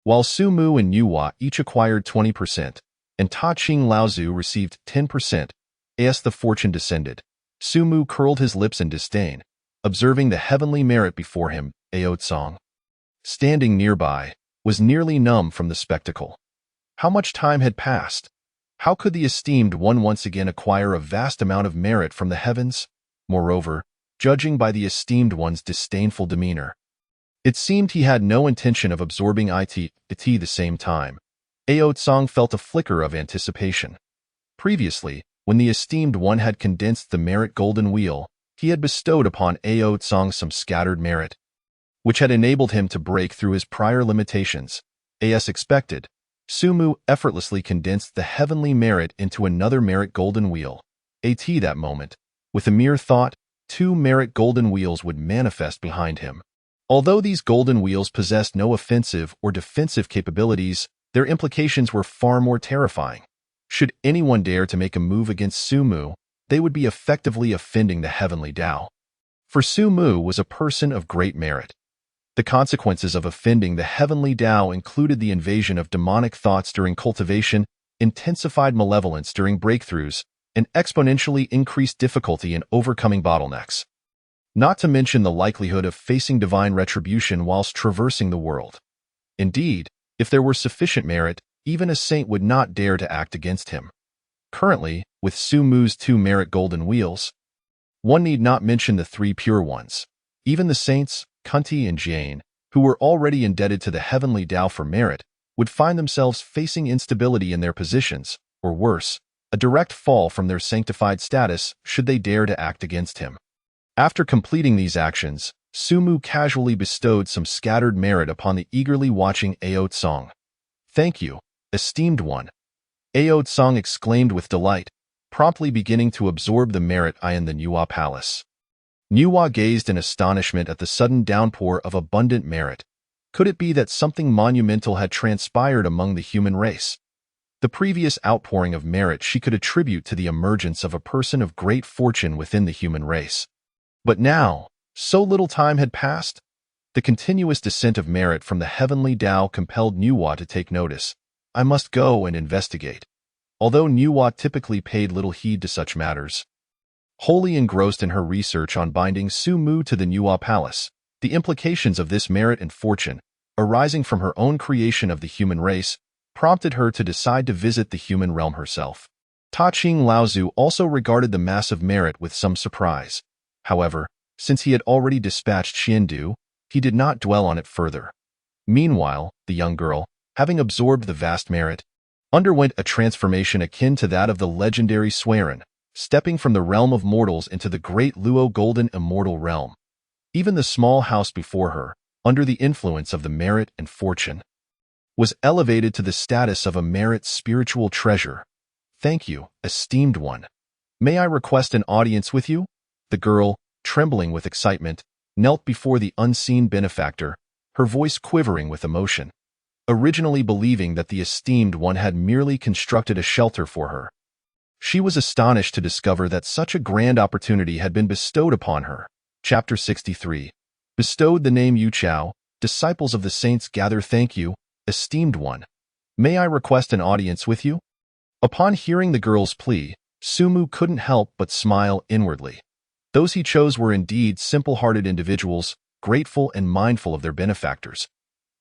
while Sumu and Nuwa each acquired 20%, and Ta Ching Laozu received 10%. As the fortune descended, Sumu curled his lips in disdain, observing the heavenly merit before him. Aotsong. standing nearby, was nearly numb from the spectacle. How much time had passed? How could the esteemed one once again acquire a vast amount of merit from the heavens? Moreover, judging by the esteemed one's disdainful demeanor, it seemed he had no intention of absorbing it at the same time. Aotsong felt a flicker of anticipation. Previously, when the esteemed one had condensed the merit golden wheel, he had bestowed upon Aotsong some scattered merit, which had enabled him to break through his prior limitations. As expected, Sumu effortlessly condensed the heavenly merit into another merit golden wheel. At that moment, with a mere thought, 2 merit golden wheels would manifest behind him. Although these golden wheels possessed no offensive or defensive capabilities, their implications were far more terrifying. Should anyone dare to make a move against Sumu, they would be effectively offending the heavenly Tao. For Sumu was a person of great merit. The consequences of offending the heavenly Tao included the invasion of demonic thoughts during cultivation, intensified malevolence during breakthroughs, and exponentially increased difficulty in overcoming bottlenecks. Not to mention the likelihood of facing divine retribution whilst traversing the world. Indeed, if there were sufficient merit, even a saint would not dare to act against him. Currently, with Sumu's 2 merit golden wheels, one need not mention the 3 pure ones. Even the saints, Kunti and Jane, who were already indebted to the heavenly Tao for merit, would find themselves facing instability in their positions, or worse, a direct fall from their sanctified status should they dare to act against him. After completing these actions, Sumu casually bestowed some scattered merit upon the eagerly watching Aotsong. "Thank you, esteemed one," Aotsong exclaimed with delight, promptly beginning to absorb the merit in the Nuwa palace. Nuwa gazed in astonishment at the sudden downpour of abundant merit. Could it be that something monumental had transpired among the human race? The previous outpouring of merit she could attribute to the emergence of a person of great fortune within the human race. But now, so little time had passed, the continuous descent of merit from the heavenly Tao compelled Nuwa to take notice. I must go and investigate. Although Nuwa typically paid little heed to such matters, wholly engrossed in her research on binding Sumu to the Nuwa palace, the implications of this merit and fortune, arising from her own creation of the human race, prompted her to decide to visit the human realm herself. Ta Ching Laozu also regarded the massive merit with some surprise. However, since he had already dispatched Xiandu, he did not dwell on it further. Meanwhile, the young girl, having absorbed the vast merit, underwent a transformation akin to that of the legendary Swerin, stepping from the realm of mortals into the great Luo golden immortal realm. Even the small house before her, under the influence of the merit and fortune, was elevated to the status of a merit spiritual treasure. "Thank you, esteemed one. May I request an audience with you?" The girl, trembling with excitement, knelt before the unseen benefactor, her voice quivering with emotion. Originally believing that the esteemed one had merely constructed a shelter for her, she was astonished to discover that such a grand opportunity had been bestowed upon her. Chapter 63. Bestowed the name Yu Chao, disciples of the saints gather. "Thank you, esteemed one. May I request an audience with you?" Upon hearing the girl's plea, Sumu couldn't help but smile inwardly. Those he chose were indeed simple-hearted individuals, grateful and mindful of their benefactors.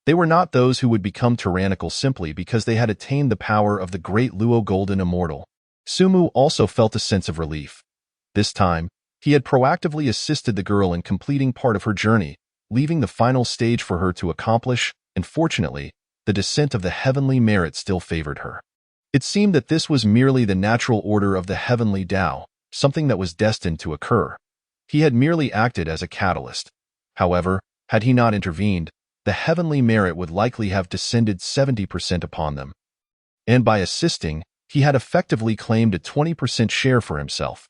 They were not those who would become tyrannical simply because they had attained the power of the great Luo Golden Immortal. Sumu also felt a sense of relief. This time, he had proactively assisted the girl in completing part of her journey, leaving the final stage for her to accomplish, and fortunately, the descent of the heavenly merit still favored her. It seemed that this was merely the natural order of the heavenly Tao, something that was destined to occur. He had merely acted as a catalyst. However, had he not intervened, the heavenly merit would likely have descended 70% upon them. And by assisting, he had effectively claimed a 20% share for himself.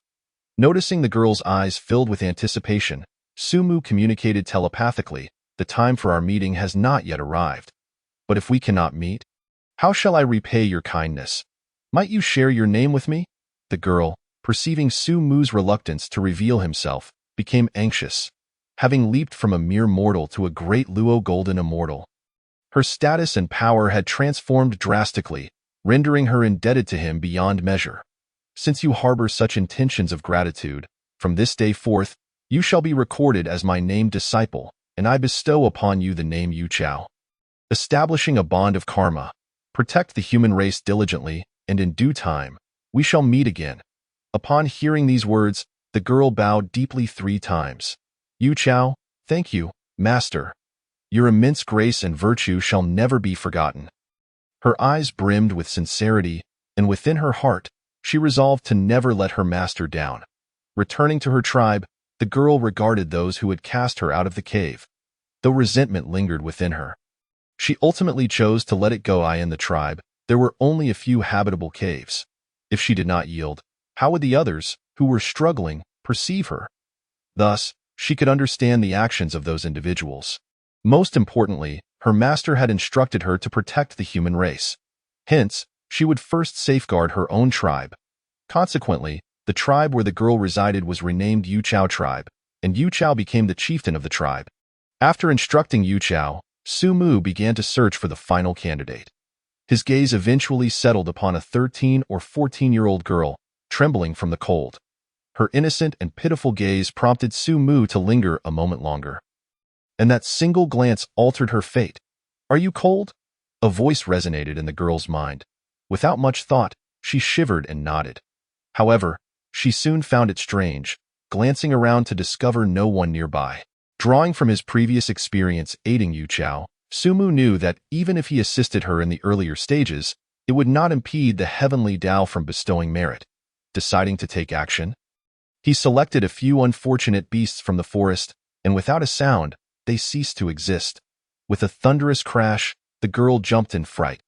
Noticing the girl's eyes filled with anticipation, Sumu communicated telepathically, "The time for our meeting has not yet arrived. But if we cannot meet, how shall I repay your kindness? Might you share your name with me?" The girl, perceiving Sumu's reluctance to reveal himself, became anxious. Having leaped from a mere mortal to a great Luo Golden Immortal, her status and power had transformed drastically, rendering her indebted to him beyond measure. "Since you harbor such intentions of gratitude, from this day forth, you shall be recorded as my named disciple, and I bestow upon you the name Yu Chao. Establishing a bond of karma, protect the human race diligently, and in due time, we shall meet again. Upon hearing these words, the girl bowed deeply 3 times. Yu Chao, thank you, Master. Your immense grace and virtue shall never be forgotten. Her eyes brimmed with sincerity, and within her heart, she resolved to never let her master down. Returning to her tribe, the girl regarded those who had cast her out of the cave. Though resentment lingered within her, she ultimately chose to let it go. In the tribe, there were only a few habitable caves. If she did not yield, how would the others, who were struggling, perceive her? Thus, she could understand the actions of those individuals. Most importantly, her master had instructed her to protect the human race. Hence, she would first safeguard her own tribe. Consequently, the tribe where the girl resided was renamed Yu Chao Tribe, and Yu Chao became the chieftain of the tribe. After instructing Yu Chao, Su Mu began to search for the final candidate. His gaze eventually settled upon a 13 or 14-year-old girl, trembling from the cold. Her innocent and pitiful gaze prompted Su Mu to linger a moment longer. And that single glance altered her fate. Are you cold? A voice resonated in the girl's mind. Without much thought, she shivered and nodded. However, she soon found it strange, glancing around to discover no one nearby. Drawing from his previous experience aiding Yu Chao, Su Mu knew that even if he assisted her in the earlier stages, it would not impede the heavenly Tao from bestowing merit. Deciding to take action, he selected a few unfortunate beasts from the forest, and without a sound, they ceased to exist. With a thunderous crash, the girl jumped in fright.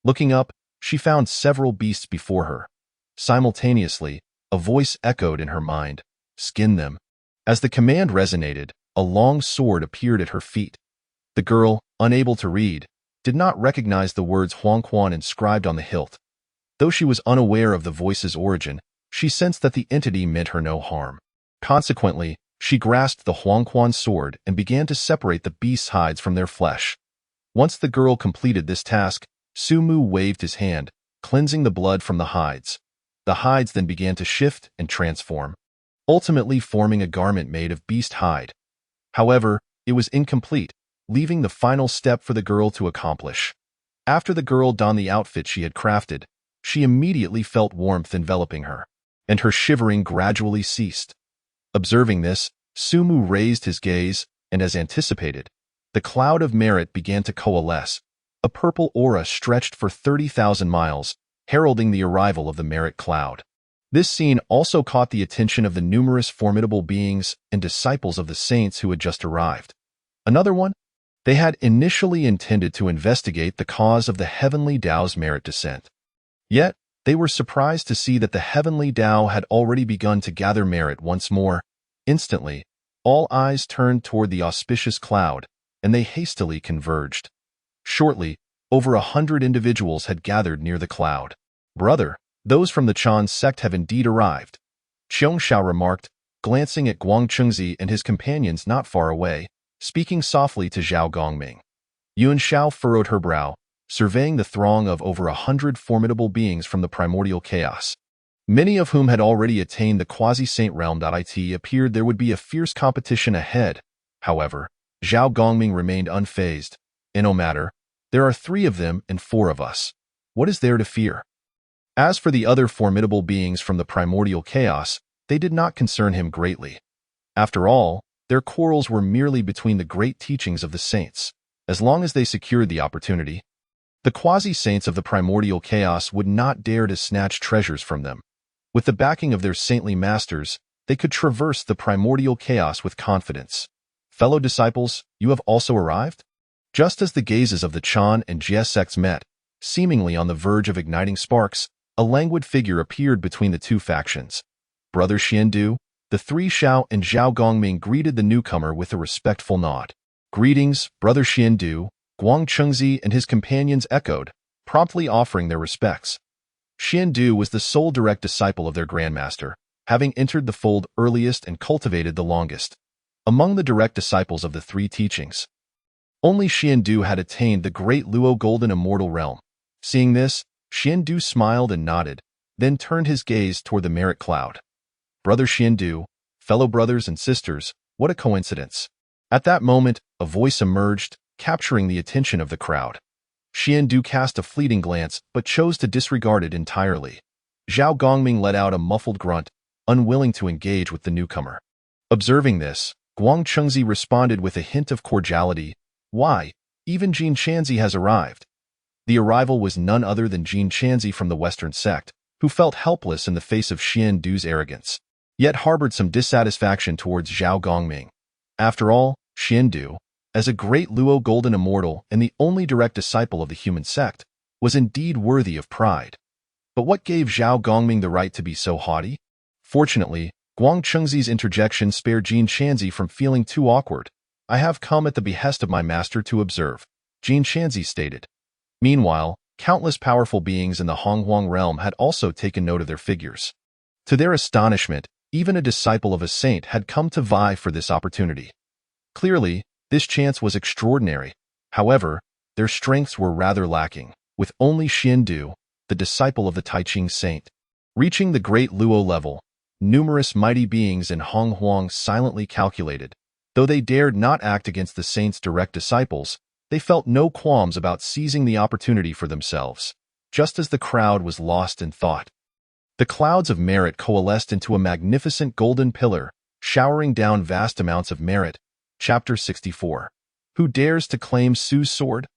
Looking up, she found several beasts before her. Simultaneously, a voice echoed in her mind, "Skin them." As the command resonated, a long sword appeared at her feet. The girl, unable to read, did not recognize the words Huangquan inscribed on the hilt. Though she was unaware of the voice's origin, she sensed that the entity meant her no harm. Consequently, she grasped the Huangquan sword and began to separate the beast's hides from their flesh. Once the girl completed this task, Su Mu waved his hand, cleansing the blood from the hides. The hides then began to shift and transform, ultimately forming a garment made of beast hide. However, it was incomplete, leaving the final step for the girl to accomplish. After the girl donned the outfit she had crafted, she immediately felt warmth enveloping her, and her shivering gradually ceased. Observing this, Su Mu raised his gaze, and as anticipated, the cloud of merit began to coalesce. A purple aura stretched for 30,000 miles, heralding the arrival of the merit cloud. This scene also caught the attention of the numerous formidable beings and disciples of the saints who had just arrived. Another one? They had initially intended to investigate the cause of the heavenly Tao's merit descent. Yet, they were surprised to see that the heavenly Tao had already begun to gather merit once more. Instantly, all eyes turned toward the auspicious cloud, and they hastily converged. Shortly, over 100 individuals had gathered near the cloud. "Brother, those from the Chan sect have indeed arrived," Qiong Shao remarked, glancing at Guang Chengzi and his companions not far away, speaking softly to Zhao Gongming. Yuan Shao furrowed her brow, surveying the throng of over 100 formidable beings from the primordial chaos. Many of whom had already attained the quasi-saint realm. It appeared there would be a fierce competition ahead. However, Zhao Gongming remained unfazed. "No matter, there are 3 of them and 4 of us. What is there to fear?" As for the other formidable beings from the primordial chaos, they did not concern him greatly. After all, their quarrels were merely between the great teachings of the saints. As long as they secured the opportunity, the quasi-saints of the primordial chaos would not dare to snatch treasures from them. With the backing of their saintly masters, they could traverse the primordial chaos with confidence. "Fellow disciples, you have also arrived?" Just as the gazes of the Chan and Jie sects met, seemingly on the verge of igniting sparks, a languid figure appeared between the 2 factions. Brother Xiandu, the 3 Shao and Zhao Gongming greeted the newcomer with a respectful nod. "Greetings, Brother Xiandu," Guang Chengzi and his companions echoed, promptly offering their respects. Xiandu was the sole direct disciple of their grandmaster, having entered the fold earliest and cultivated the longest. Among the direct disciples of the 3 teachings, only Xiandu had attained the great Luo golden immortal realm. Seeing this, Xiandu smiled and nodded, then turned his gaze toward the merit cloud. "Brother Xiandu, fellow brothers and sisters, what a coincidence. At that moment, a voice emerged, capturing the attention of the crowd. Xiandu cast a fleeting glance, but chose to disregard it entirely. Zhao Gongming let out a muffled grunt, unwilling to engage with the newcomer. Observing this, Guang Chengzi responded with a hint of cordiality. Why, even Jin Chanzi has arrived. The arrival was none other than Jin Chanzi from the Western sect, who felt helpless in the face of Xiandu's arrogance, yet harbored some dissatisfaction towards Zhao Gongming. After all, Xiandu, as a great Luo golden immortal and the only direct disciple of the human sect, was indeed worthy of pride. But what gave Zhao Gongming the right to be so haughty? Fortunately, Guang Chengzi's interjection spared Jin Chanzi from feeling too awkward. I have come at the behest of my master to observe, Jin Chanzi stated. Meanwhile, countless powerful beings in the Honghuang realm had also taken note of their figures. To their astonishment, even a disciple of a saint had come to vie for this opportunity. Clearly, this chance was extraordinary. However, their strengths were rather lacking, with only Xiandu, the disciple of the Taiching saint, reaching the great Luo level. Numerous mighty beings in Honghuang silently calculated. Though they dared not act against the saint's direct disciples, they felt no qualms about seizing the opportunity for themselves, just as the crowd was lost in thought. The clouds of merit coalesced into a magnificent golden pillar, showering down vast amounts of merit. Chapter 64. Who dares to claim Su's sword?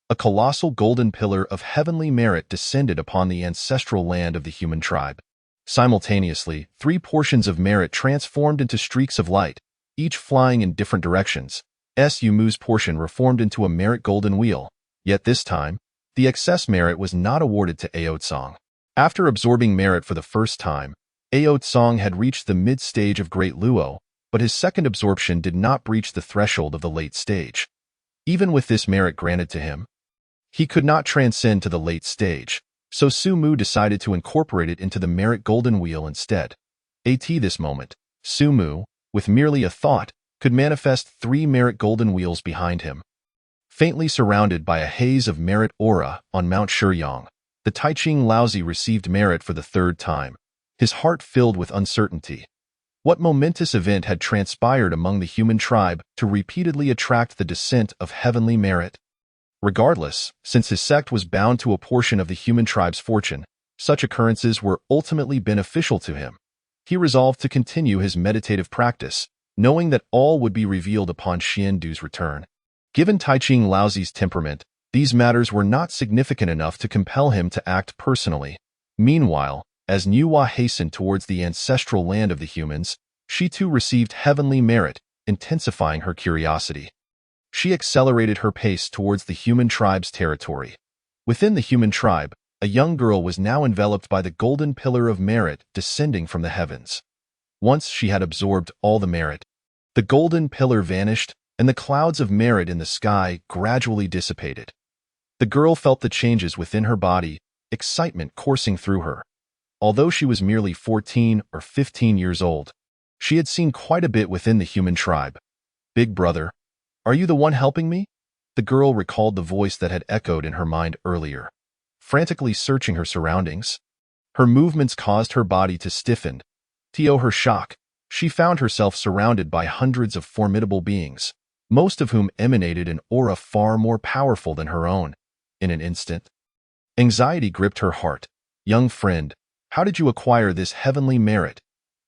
A colossal golden pillar of heavenly merit descended upon the ancestral land of the human tribe. Simultaneously, 3 portions of merit transformed into streaks of light, each flying in different directions. Su Mu's portion reformed into a merit golden wheel, yet this time, the excess merit was not awarded to Aotsong. After absorbing merit for the first time, Aotsong had reached the mid-stage of Great Luo, but his second absorption did not breach the threshold of the late stage. Even with this merit granted to him, he could not transcend to the late stage. So Su Mu decided to incorporate it into the merit golden wheel instead. At this moment, Su Mu, with merely a thought, could manifest 3 merit golden wheels behind him. Faintly surrounded by a haze of merit aura on Mount Shuyang, the Taiching Laozi received merit for the 3rd time, his heart filled with uncertainty. What momentous event had transpired among the human tribe to repeatedly attract the descent of heavenly merit? Regardless, since his sect was bound to a portion of the human tribe's fortune, such occurrences were ultimately beneficial to him. He resolved to continue his meditative practice, knowing that all would be revealed upon Xiandu's return. Given Taiching Laozi's temperament, these matters were not significant enough to compel him to act personally. Meanwhile, as Nuwa hastened towards the ancestral land of the humans, she too received heavenly merit, intensifying her curiosity. She accelerated her pace towards the human tribe's territory. Within the human tribe, a young girl was now enveloped by the golden pillar of merit descending from the heavens. Once she had absorbed all the merit, the golden pillar vanished, and the clouds of merit in the sky gradually dissipated. The girl felt the changes within her body, excitement coursing through her. Although she was merely 14 or 15 years old, she had seen quite a bit within the human tribe. Big brother, are you the one helping me? The girl recalled the voice that had echoed in her mind earlier. Frantically searching her surroundings, her movements caused her body to stiffen. To her shock, she found herself surrounded by hundreds of formidable beings, most of whom emanated an aura far more powerful than her own. In an instant, anxiety gripped her heart. Young friend, how did you acquire this heavenly merit?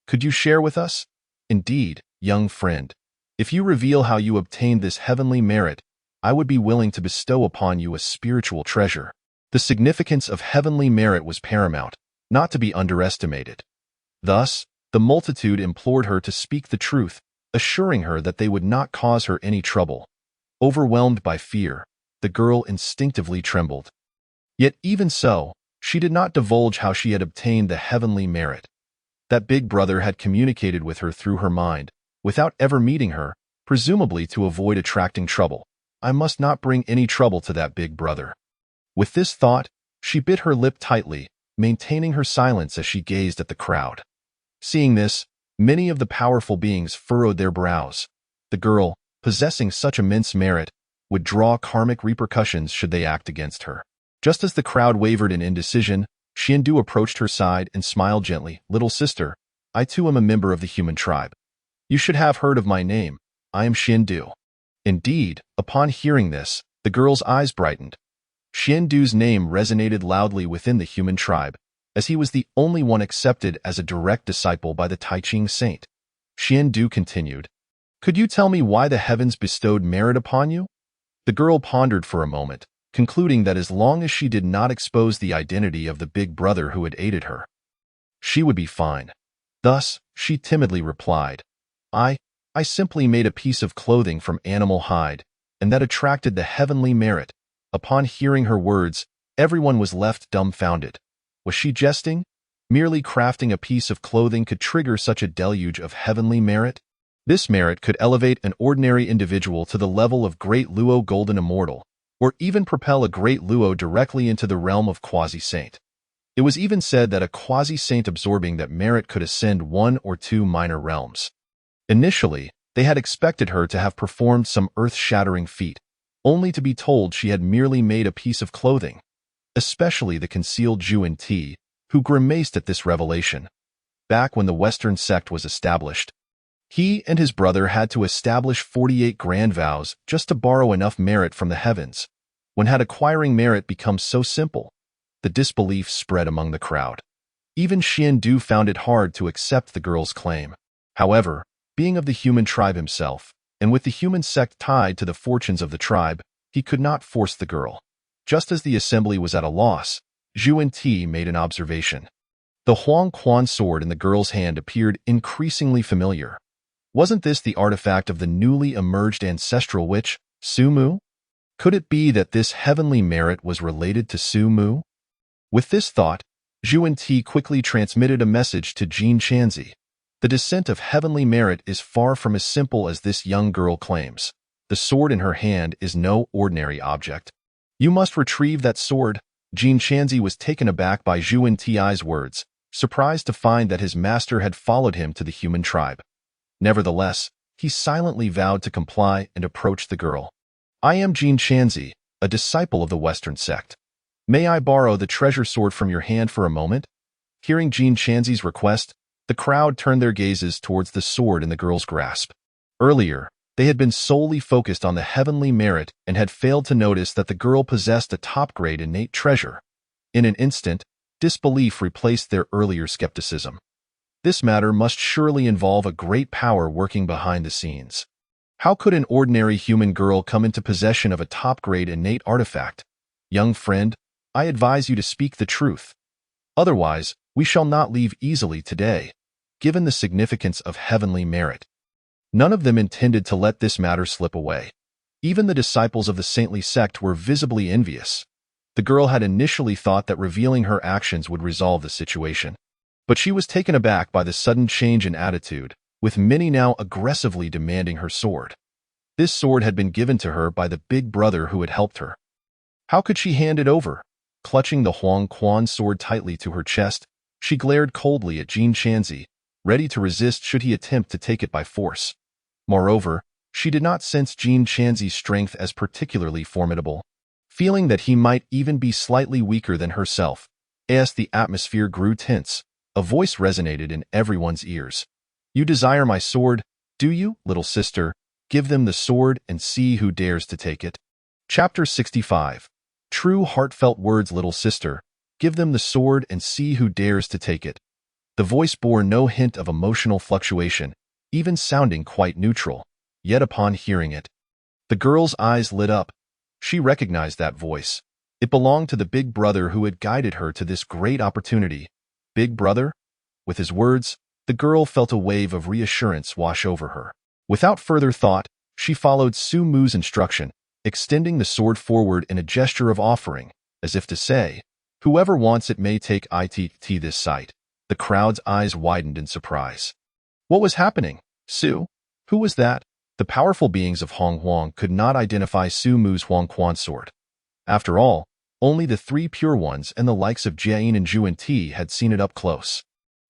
Could you share with us? Indeed, young friend. If you reveal how you obtained this heavenly merit, I would be willing to bestow upon you a spiritual treasure. The significance of heavenly merit was paramount, not to be underestimated. Thus, the multitude implored her to speak the truth, assuring her that they would not cause her any trouble. Overwhelmed by fear, the girl instinctively trembled. Yet even so, she did not divulge how she had obtained the heavenly merit. That big brother had communicated with her through her mind, without ever meeting her, presumably to avoid attracting trouble. I must not bring any trouble to that big brother. With this thought, she bit her lip tightly, maintaining her silence as she gazed at the crowd. Seeing this, many of the powerful beings furrowed their brows. The girl, possessing such immense merit, would draw karmic repercussions should they act against her. Just as the crowd wavered in indecision, Xiandu approached her side and smiled gently. Little sister, I too am a member of the human tribe. You should have heard of my name. I am Xiandu. Indeed, upon hearing this, the girl's eyes brightened. Xiandu's name resonated loudly within the human tribe, as he was the only one accepted as a direct disciple by the Taiching saint. Xiandu continued, "Could you tell me why the heavens bestowed merit upon you?" The girl pondered for a moment, concluding that as long as she did not expose the identity of the big brother who had aided her, she would be fine. Thus, she timidly replied, I simply made a piece of clothing from animal hide, and that attracted the heavenly merit." Upon hearing her words, everyone was left dumbfounded. Was she jesting? Merely crafting a piece of clothing could trigger such a deluge of heavenly merit? This merit could elevate an ordinary individual to the level of Great Luo Golden Immortal, or even propel a Great Luo directly into the realm of Quasi-Saint. It was even said that a Quasi-Saint absorbing that merit could ascend 1 or 2 minor realms. Initially, they had expected her to have performed some earth-shattering feat, only to be told she had merely made a piece of clothing, especially the concealed Zhuan Ti, who grimaced at this revelation. Back when the Western sect was established, he and his brother had to establish 48 grand vows just to borrow enough merit from the heavens. When had acquiring merit become so simple? The disbelief spread among the crowd. Even Xiandu found it hard to accept the girl's claim. However, being of the human tribe himself, and with the human sect tied to the fortunes of the tribe, he could not force the girl. Just as the assembly was at a loss, Zhuan Ti made an observation. The Huang Quan sword in the girl's hand appeared increasingly familiar. Wasn't this the artifact of the newly emerged ancestral witch, Su Mu? Could it be that this heavenly merit was related to Su Mu? With this thought, Zhuan Ti quickly transmitted a message to Jin Chanzi. The descent of heavenly merit is far from as simple as this young girl claims. The sword in her hand is no ordinary object. You must retrieve that sword. Jin Chanzi was taken aback by Zhuan Ti's words, surprised to find that his master had followed him to the human tribe. Nevertheless, he silently vowed to comply and approached the girl. "I am Jin Chanzi, a disciple of the Western sect. May I borrow the treasure sword from your hand for a moment?" Hearing Jin Chanzi's request, the crowd turned their gazes towards the sword in the girl's grasp. Earlier, they had been solely focused on the heavenly merit and had failed to notice that the girl possessed a top-grade innate treasure. In an instant, disbelief replaced their earlier skepticism. This matter must surely involve a great power working behind the scenes. How could an ordinary human girl come into possession of a top-grade innate artifact? Young friend, I advise you to speak the truth. Otherwise, we shall not leave easily today, given the significance of heavenly merit. None of them intended to let this matter slip away. Even the disciples of the saintly sect were visibly envious. The girl had initially thought that revealing her actions would resolve the situation. But she was taken aback by the sudden change in attitude, with many now aggressively demanding her sword. This sword had been given to her by the big brother who had helped her. How could she hand it over? Clutching the Huang Quan sword tightly to her chest, she glared coldly at Jin Chanzi, ready to resist should he attempt to take it by force. Moreover, she did not sense Jin Chanzi's strength as particularly formidable. Feeling that he might even be slightly weaker than herself, as the atmosphere grew tense, a voice resonated in everyone's ears. "You desire my sword, do you, little sister? Give them the sword and see who dares to take it." Chapter 65. True heartfelt words, little sister. Give them the sword and see who dares to take it. The voice bore no hint of emotional fluctuation, even sounding quite neutral. Yet upon hearing it, the girl's eyes lit up. She recognized that voice. It belonged to the big brother who had guided her to this great opportunity. Big brother? With his words, the girl felt a wave of reassurance wash over her. Without further thought, she followed Su Mu's instruction, extending the sword forward in a gesture of offering, as if to say, "Whoever wants it may take it this sight." The crowd's eyes widened in surprise. What was happening? Su? Who was that? The powerful beings of Hong Huang could not identify Su Mu's Huang Quan sword. After all, only the 3 pure ones and the likes of Jiayin and Zhuan Ti had seen it up close.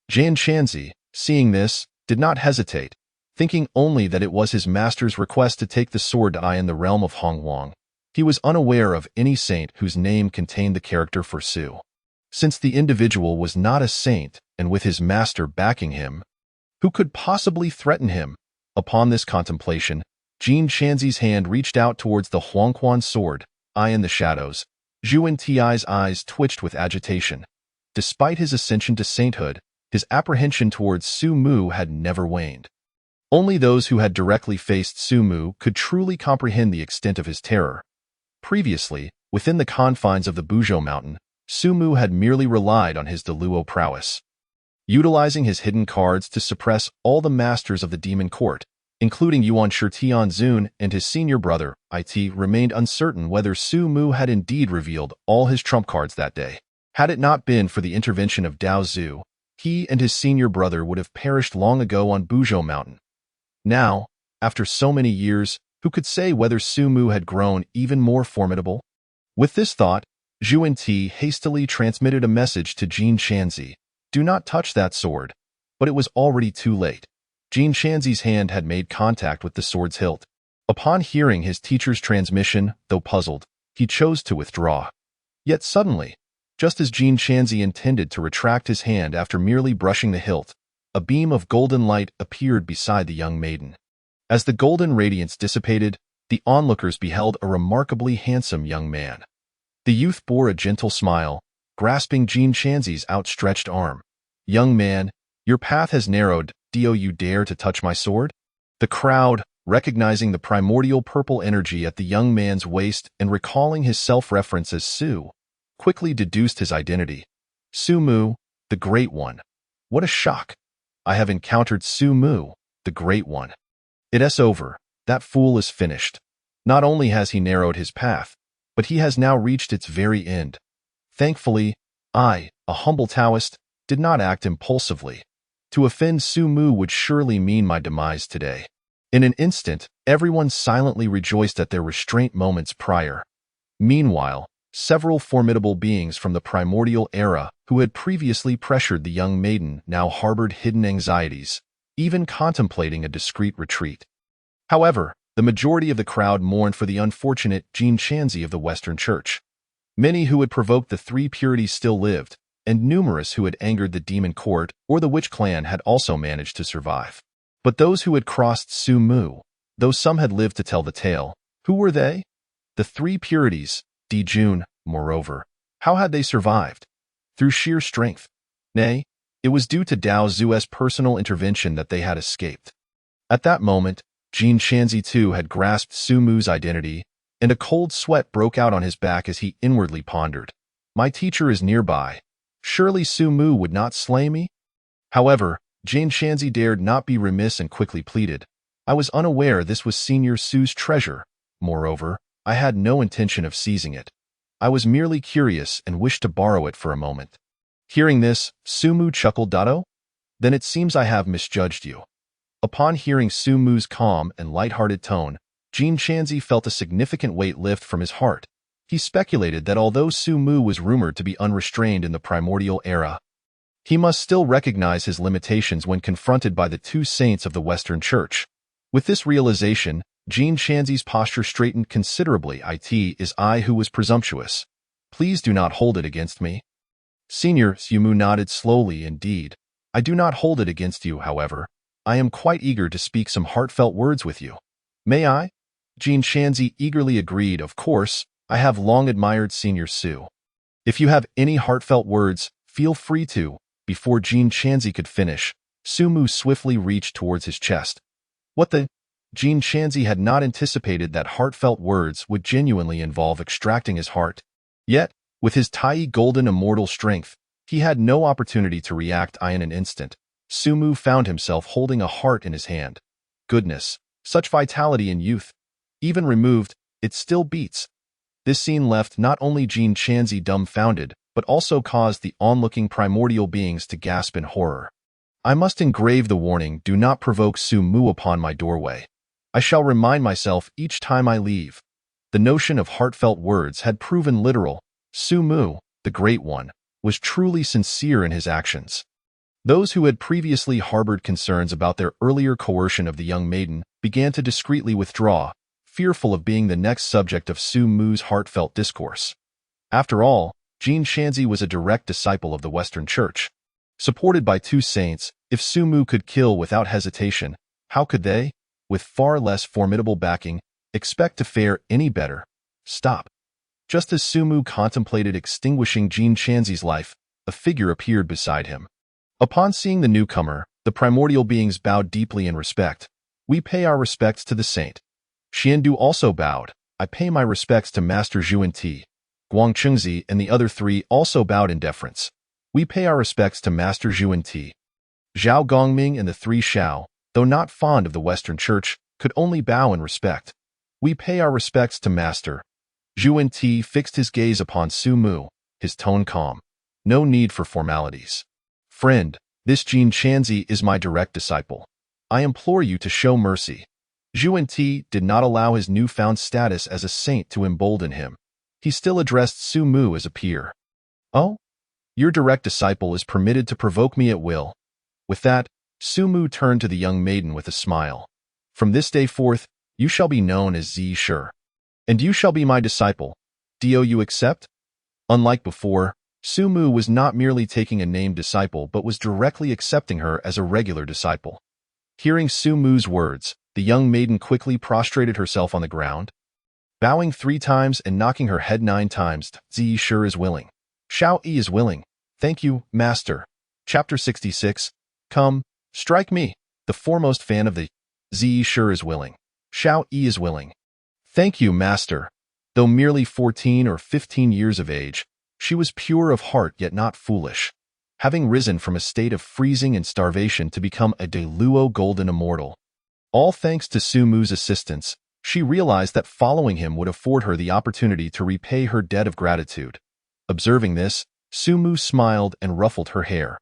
Jin Chanzi, seeing this, did not hesitate, thinking only that it was his master's request to take the sword to eye in the realm of Hong Huang. He was unaware of any saint whose name contained the character for Su. Since the individual was not a saint, and with his master backing him, who could possibly threaten him? Upon this contemplation, Jin Shanzi's hand reached out towards the Huangquan sword, eye in the shadows. Zhu Ti's eyes twitched with agitation. Despite his ascension to sainthood, his apprehension towards Su Mu had never waned. Only those who had directly faced Su Mu could truly comprehend the extent of his terror. Previously, within the confines of the Buzhou mountain, Su Mu had merely relied on his Deluo prowess. Utilizing his hidden cards to suppress all the masters of the demon court, including Yuan Shitianzun and his senior brother, It remained uncertain whether Su Mu had indeed revealed all his trump cards that day. Had it not been for the intervention of Dao Zhu, he and his senior brother would have perished long ago on Buzhou mountain. Now, after so many years, who could say whether Su Mu had grown even more formidable? With this thought, Zhu Ti hastily transmitted a message to Jin Shanzi. Do not touch that sword. But it was already too late. Jin Shanzi's hand had made contact with the sword's hilt. Upon hearing his teacher's transmission, though puzzled, he chose to withdraw. Yet suddenly, just as Jin Shanzi intended to retract his hand after merely brushing the hilt, a beam of golden light appeared beside the young maiden. As the golden radiance dissipated, the onlookers beheld a remarkably handsome young man. The youth bore a gentle smile, grasping Jin Shanzi's outstretched arm. Young man, your path has narrowed. Do you dare to touch my sword? The crowd, recognizing the primordial purple energy at the young man's waist and recalling his self-reference as Su, quickly deduced his identity. Su Mu, the Great One. What a shock! I have encountered Su Mu, the Great One. It's over. That fool is finished. Not only has he narrowed his path, but he has now reached its very end. Thankfully, I, a humble Taoist, did not act impulsively. To offend Su Mu would surely mean my demise today. In an instant, everyone silently rejoiced at their restraint moments prior. Meanwhile, several formidable beings from the primordial era who had previously pressured the young maiden now harbored hidden anxieties, even contemplating a discreet retreat. However, the majority of the crowd mourned for the unfortunate Jin Shanzi of the Western Church. Many who had provoked the three purities still lived, and numerous who had angered the demon court or the witch clan had also managed to survive. But those who had crossed Su Mu, though some had lived to tell the tale, who were they? The three purities, Dijun, moreover. How had they survived? Through sheer strength. Nay, it was due to Dao Zu's personal intervention that they had escaped. At that moment, Jin Shanzi too had grasped Su Mu's identity, and a cold sweat broke out on his back as he inwardly pondered. My teacher is nearby. Surely Su Mu would not slay me? However, Jin Shanzi dared not be remiss and quickly pleaded. I was unaware this was Senior Su's treasure. Moreover, I had no intention of seizing it. I was merely curious and wished to borrow it for a moment. Hearing this, Su Mu chuckled. Dado? Then it seems I have misjudged you. Upon hearing Su Mu's calm and light-hearted tone, Jin Shanzi felt a significant weight lift from his heart. He speculated that although Su Mu was rumored to be unrestrained in the primordial era, he must still recognize his limitations when confronted by the two saints of the Western Church. With this realization, Jin Shanzi's posture straightened considerably. It is I who was presumptuous. Please do not hold it against me. Senior Su Mu nodded slowly. Indeed, I do not hold it against you, however. I am quite eager to speak some heartfelt words with you. May I? Jin Shanzi eagerly agreed. Of course, I have long admired Senior Su. If you have any heartfelt words, feel free to. Before Jin Shanzi could finish, Su Mu swiftly reached towards his chest. What the? Jin Shanzi had not anticipated that heartfelt words would genuinely involve extracting his heart. Yet, with his Tai golden immortal strength, he had no opportunity to react. In an instant, Su Mu found himself holding a heart in his hand. Goodness, such vitality in youth. Even removed, it still beats. This scene left not only Jin Shanzi dumbfounded, but also caused the onlooking primordial beings to gasp in horror. I must engrave the warning, do not provoke Su Mu upon my doorway. I shall remind myself each time I leave. The notion of heartfelt words had proven literal. Su Mu, the Great One, was truly sincere in his actions. Those who had previously harbored concerns about their earlier coercion of the young maiden began to discreetly withdraw, fearful of being the next subject of Su Mu's heartfelt discourse. After all, Jin Shanzi was a direct disciple of the Western Church. Supported by two saints, if Su Mu could kill without hesitation, how could they? with far less formidable backing, expect to fare any better? Stop. Just as Sumu contemplated extinguishing Jin Chanzi's life, a figure appeared beside him. Upon seeing the newcomer, the primordial beings bowed deeply in respect. We pay our respects to the saint. Xiandu also bowed. I pay my respects to Master Zhuan-Ti. Guangchengzi and the other three also bowed in deference. We pay our respects to Master Zhuan-Ti. Zhao Gongming and the three Shao, though not fond of the Western Church, could only bow in respect. We pay our respects to Master. Zhuan-Ti fixed his gaze upon Sumu, his tone calm. No need for formalities. Friend, this Jin Chanzi is my direct disciple. I implore you to show mercy. Zhuan-Ti did not allow his newfound status as a saint to embolden him. He still addressed Sumu as a peer. Oh? Your direct disciple is permitted to provoke me at will. With that, Sumu turned to the young maiden with a smile. From this day forth, you shall be known as Zi Shi. And you shall be my disciple. Do you accept? Unlike before, Sumu was not merely taking a named disciple but was directly accepting her as a regular disciple. Hearing Sumu's words, the young maiden quickly prostrated herself on the ground. Bowing 3 times and knocking her head 9 times, Zi Shi is willing. Shao Yi is willing. Thank you, Master. Chapter 66. Come, strike me. The foremost fan of the Zi Shi is willing. Shao Yi is willing. Thank you, Master. Though merely 14 or 15 years of age, she was pure of heart yet not foolish. Having risen from a state of freezing and starvation to become a Deluo golden immortal. All thanks to Sumu's assistance, she realized that following him would afford her the opportunity to repay her debt of gratitude. Observing this, Sumu smiled and ruffled her hair.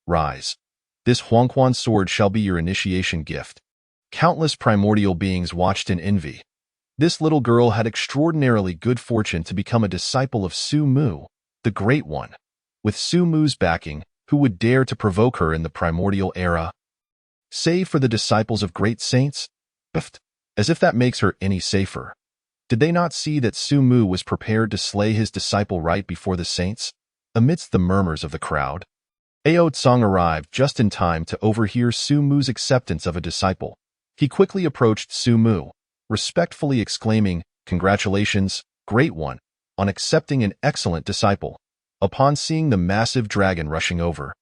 Rise. This Huangquan sword shall be your initiation gift. Countless primordial beings watched in envy. This little girl had extraordinarily good fortune to become a disciple of Sumu, the Great One. With Sumu's backing, who would dare to provoke her in the primordial era? Save for the disciples of great saints? Biffed. As if that makes her any safer. Did they not see that Sumu was prepared to slay his disciple right before the saints? Amidst the murmurs of the crowd, Ao Tsang arrived just in time to overhear Sumu's acceptance of a disciple. He quickly approached Sumu, respectfully exclaiming, "Congratulations, Great One, on accepting an excellent disciple." Upon seeing the massive dragon rushing over,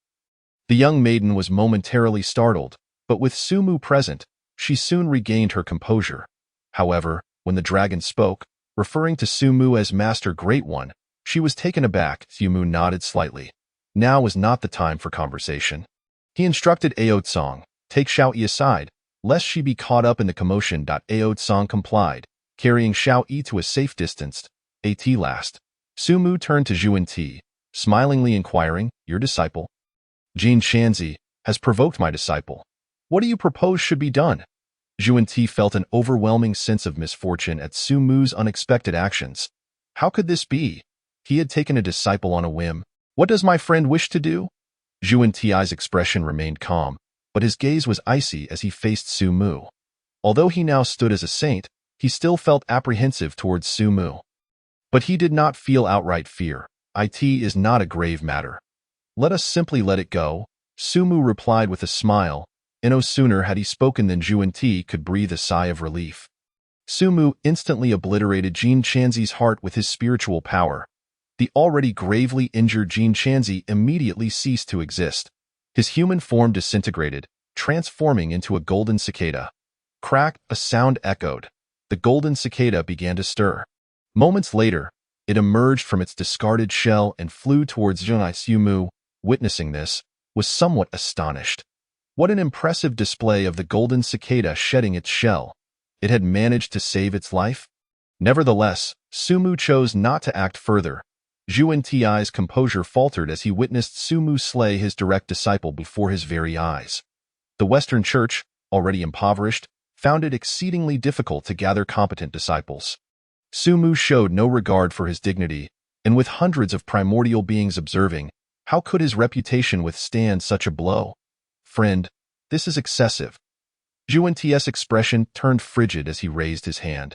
the young maiden was momentarily startled, but with Sumu present, she soon regained her composure. However, when the dragon spoke, referring to Sumu as Master Great One, she was taken aback. Sumu nodded slightly. Now was not the time for conversation. He instructed Ao Tsang, take Shao Yi aside, lest she be caught up in the commotion. Ao Tsang complied, carrying Shao Yi to a safe distance. At last, Sumu turned to Zhuan-Ti, smilingly inquiring, your disciple? Jin Chanzi has provoked my disciple. What do you propose should be done? Zhuan-Ti felt an overwhelming sense of misfortune at Sumu's unexpected actions. How could this be? He had taken a disciple on a whim. What does my friend wish to do? Zhuan-Ti's expression remained calm, but his gaze was icy as he faced Sumu. Although he now stood as a saint, he still felt apprehensive towards Sumu. But he did not feel outright fear. It is not a grave matter. Let us simply let it go, Sumu replied with a smile, and no sooner had he spoken than Zhuan-Ti could breathe a sigh of relief. Sumu instantly obliterated Jin Chanzi's heart with his spiritual power. The already gravely injured Jin Chanzi immediately ceased to exist. His human form disintegrated, transforming into a golden cicada. Crack, a sound echoed. The golden cicada began to stir. Moments later, it emerged from its discarded shell and flew towards Zhunai. Sumu, witnessing this, was somewhat astonished. What an impressive display of the golden cicada shedding its shell. It had managed to save its life? Nevertheless, Sumu chose not to act further. Zhuan-Ti's composure faltered as he witnessed Sumu slay his direct disciple before his very eyes. The Western Church, already impoverished, found it exceedingly difficult to gather competent disciples. Sumu showed no regard for his dignity, and with hundreds of primordial beings observing, how could his reputation withstand such a blow? Friend, this is excessive. Zhuan-Ti's expression turned frigid as he raised his hand,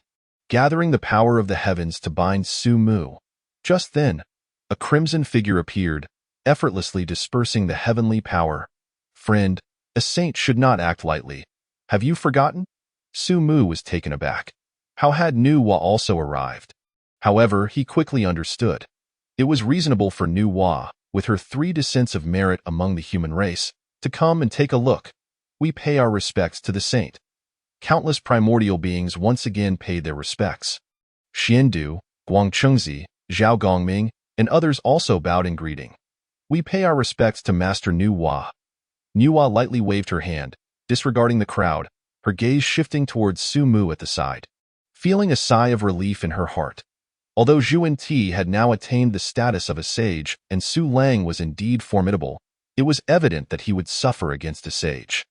gathering the power of the heavens to bind Sumu. Just then, a crimson figure appeared, effortlessly dispersing the heavenly power. Friend, a saint should not act lightly. Have you forgotten? Su Mu was taken aback. How had Nuwa also arrived? However, he quickly understood. It was reasonable for Nuwa, with her 3 descents of merit among the human race, to come and take a look. We pay our respects to the saint. Countless primordial beings once again paid their respects. Xiandu, Guangchengzi, Zhao Gongming, and others also bowed in greeting. We pay our respects to Master Nuwa. Nuwa lightly waved her hand, disregarding the crowd, her gaze shifting towards Su Mu at the side. Feeling a sigh of relief in her heart. Although Zhuan Ti had now attained the status of a sage and Su Lang was indeed formidable, it was evident that he would suffer against a sage.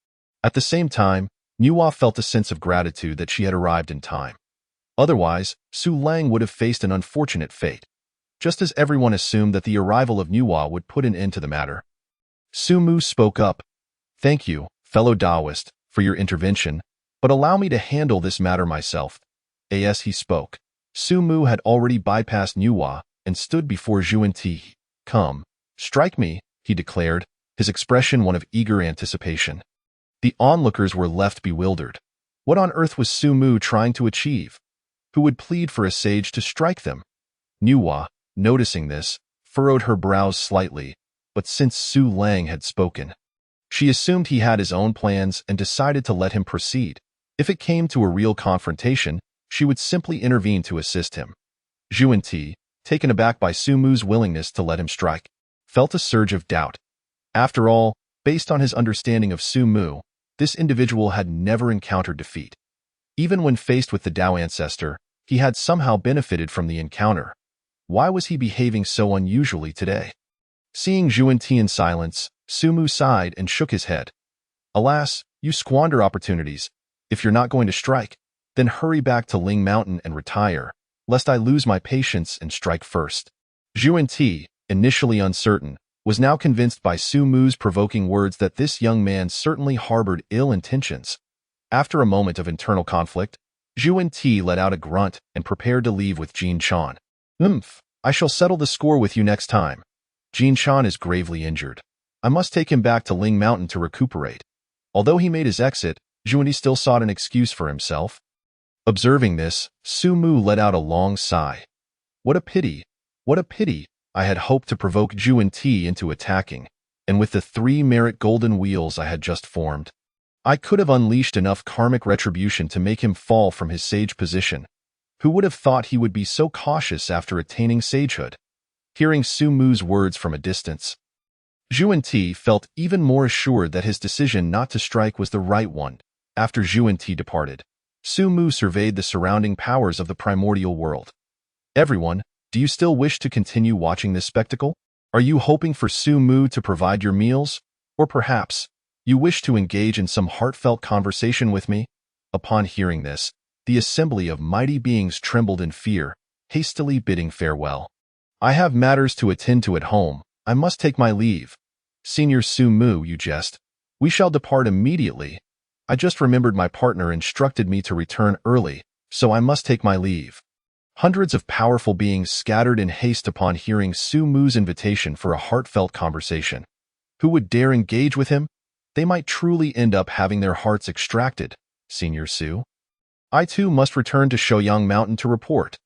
At the same time, Nuwa felt a sense of gratitude that she had arrived in time. Otherwise, Su Lang would have faced an unfortunate fate. Just as everyone assumed that the arrival of Nuwa would put an end to the matter. Su Mu spoke up. Thank you, fellow Taoist, for your intervention, but allow me to handle this matter myself. As he spoke, Su Mu had already bypassed Nuwa and stood before Zhuan Ti. Come, strike me, he declared, his expression one of eager anticipation. The onlookers were left bewildered. What on earth was Su Mu trying to achieve? Who would plead for a sage to strike them? Nuwa, noticing this, furrowed her brows slightly, but since Su Lang had spoken, she assumed he had his own plans and decided to let him proceed. If it came to a real confrontation, she would simply intervene to assist him. Zhuan Ti, taken aback by Su Mu's willingness to let him strike, felt a surge of doubt. After all, based on his understanding of Su Mu, this individual had never encountered defeat. Even when faced with the Dao ancestor, he had somehow benefited from the encounter. Why was he behaving so unusually today? Seeing Zhuan Ti in silence, Su Mu sighed and shook his head. Alas, you squander opportunities. If you're not going to strike, then hurry back to Ling Mountain and retire, lest I lose my patience and strike first. Zhuan Ti, initially uncertain, was now convinced by Su Mu's provoking words that this young man certainly harbored ill intentions. After a moment of internal conflict, Zhuan Ti let out a grunt and prepared to leave with Jin Chan. I shall settle the score with you next time. Jin Chan is gravely injured. I must take him back to Ling Mountain to recuperate. Although he made his exit, Zhuan Ti still sought an excuse for himself. Observing this, Su Mu let out a long sigh. What a pity! What a pity! I had hoped to provoke Zhuan Ti into attacking, and with the 3 merit golden wheels I had just formed, I could have unleashed enough karmic retribution to make him fall from his sage position. Who would have thought he would be so cautious after attaining sagehood? Hearing Su Mu's words from a distance, Zhuan Ti felt even more assured that his decision not to strike was the right one. After Zhuan Ti departed, Su Mu surveyed the surrounding powers of the primordial world. Everyone, do you still wish to continue watching this spectacle? Are you hoping for Su Mu to provide your meals? Or perhaps, you wish to engage in some heartfelt conversation with me? Upon hearing this, the assembly of mighty beings trembled in fear, hastily bidding farewell. I have matters to attend to at home. I must take my leave. Senior Su Mu, you jest. We shall depart immediately. I just remembered my partner instructed me to return early, so I must take my leave. Hundreds of powerful beings scattered in haste upon hearing Su Mu's invitation for a heartfelt conversation. Who would dare engage with him? They might truly end up having their hearts extracted, Senior Su. I too must return to Shouyang Mountain to report.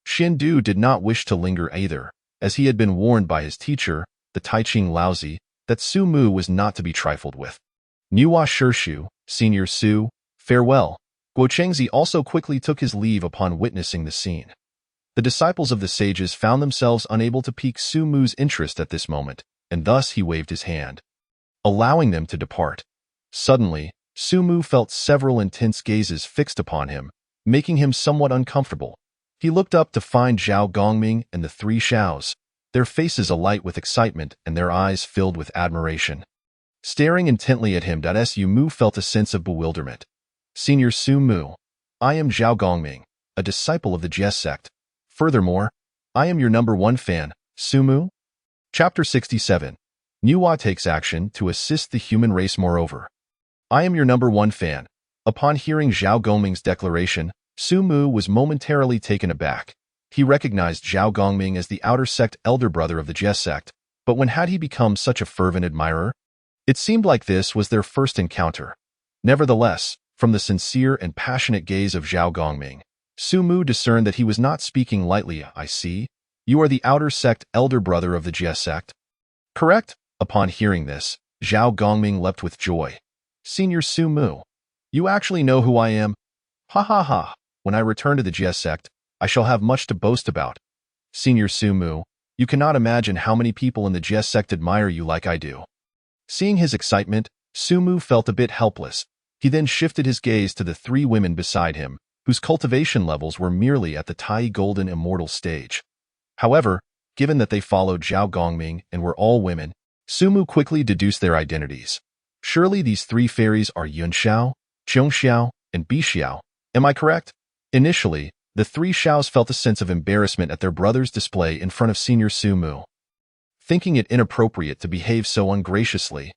Xiandu did not wish to linger either, as he had been warned by his teacher, the Taiching Laozi, that Su Mu was not to be trifled with. Nuwa Shirshu, Senior Su, farewell. Guochengzi also quickly took his leave upon witnessing the scene. The disciples of the sages found themselves unable to pique Su Mu's interest at this moment, and thus he waved his hand, allowing them to depart. Suddenly, Su Mu felt several intense gazes fixed upon him, making him somewhat uncomfortable. He looked up to find Zhao Gongming and the 3 Xiaos, their faces alight with excitement and their eyes filled with admiration. Staring intently at him, Su Mu felt a sense of bewilderment. Senior Su Mu, I am Zhao Gongming, a disciple of the Jie sect. Furthermore, I am your #1 fan, Su Mu. Chapter 67. Nuwa takes action to assist the human race. Moreover, I am your #1 fan. Upon hearing Zhao Gongming's declaration, Su Mu was momentarily taken aback. He recognized Zhao Gongming as the outer sect elder brother of the Jie sect, but when had he become such a fervent admirer? It seemed like this was their first encounter. Nevertheless, From the sincere and passionate gaze of Zhao Gongming, Su Mu discerned that he was not speaking lightly. I see. You are the outer sect elder brother of the Jie sect. Correct? Upon hearing this, Zhao Gongming leapt with joy. Senior Su Mu, you actually know who I am? Ha ha ha. When I return to the Jie sect, I shall have much to boast about. Senior Su Mu, you cannot imagine how many people in the Jie sect admire you like I do. Seeing his excitement, Su Mu felt a bit helpless. He then shifted his gaze to the three women beside him, whose cultivation levels were merely at the Tai Golden Immortal stage. However, given that they followed Zhao Gongming and were all women, Su Mu quickly deduced their identities. Surely these three fairies are Yun Xiao, Zhong Xiao, and Bi Xiao. Am I correct? Initially, the three Xiaos felt a sense of embarrassment at their brother's display in front of Senior Su Mu, thinking it inappropriate to behave so ungraciously.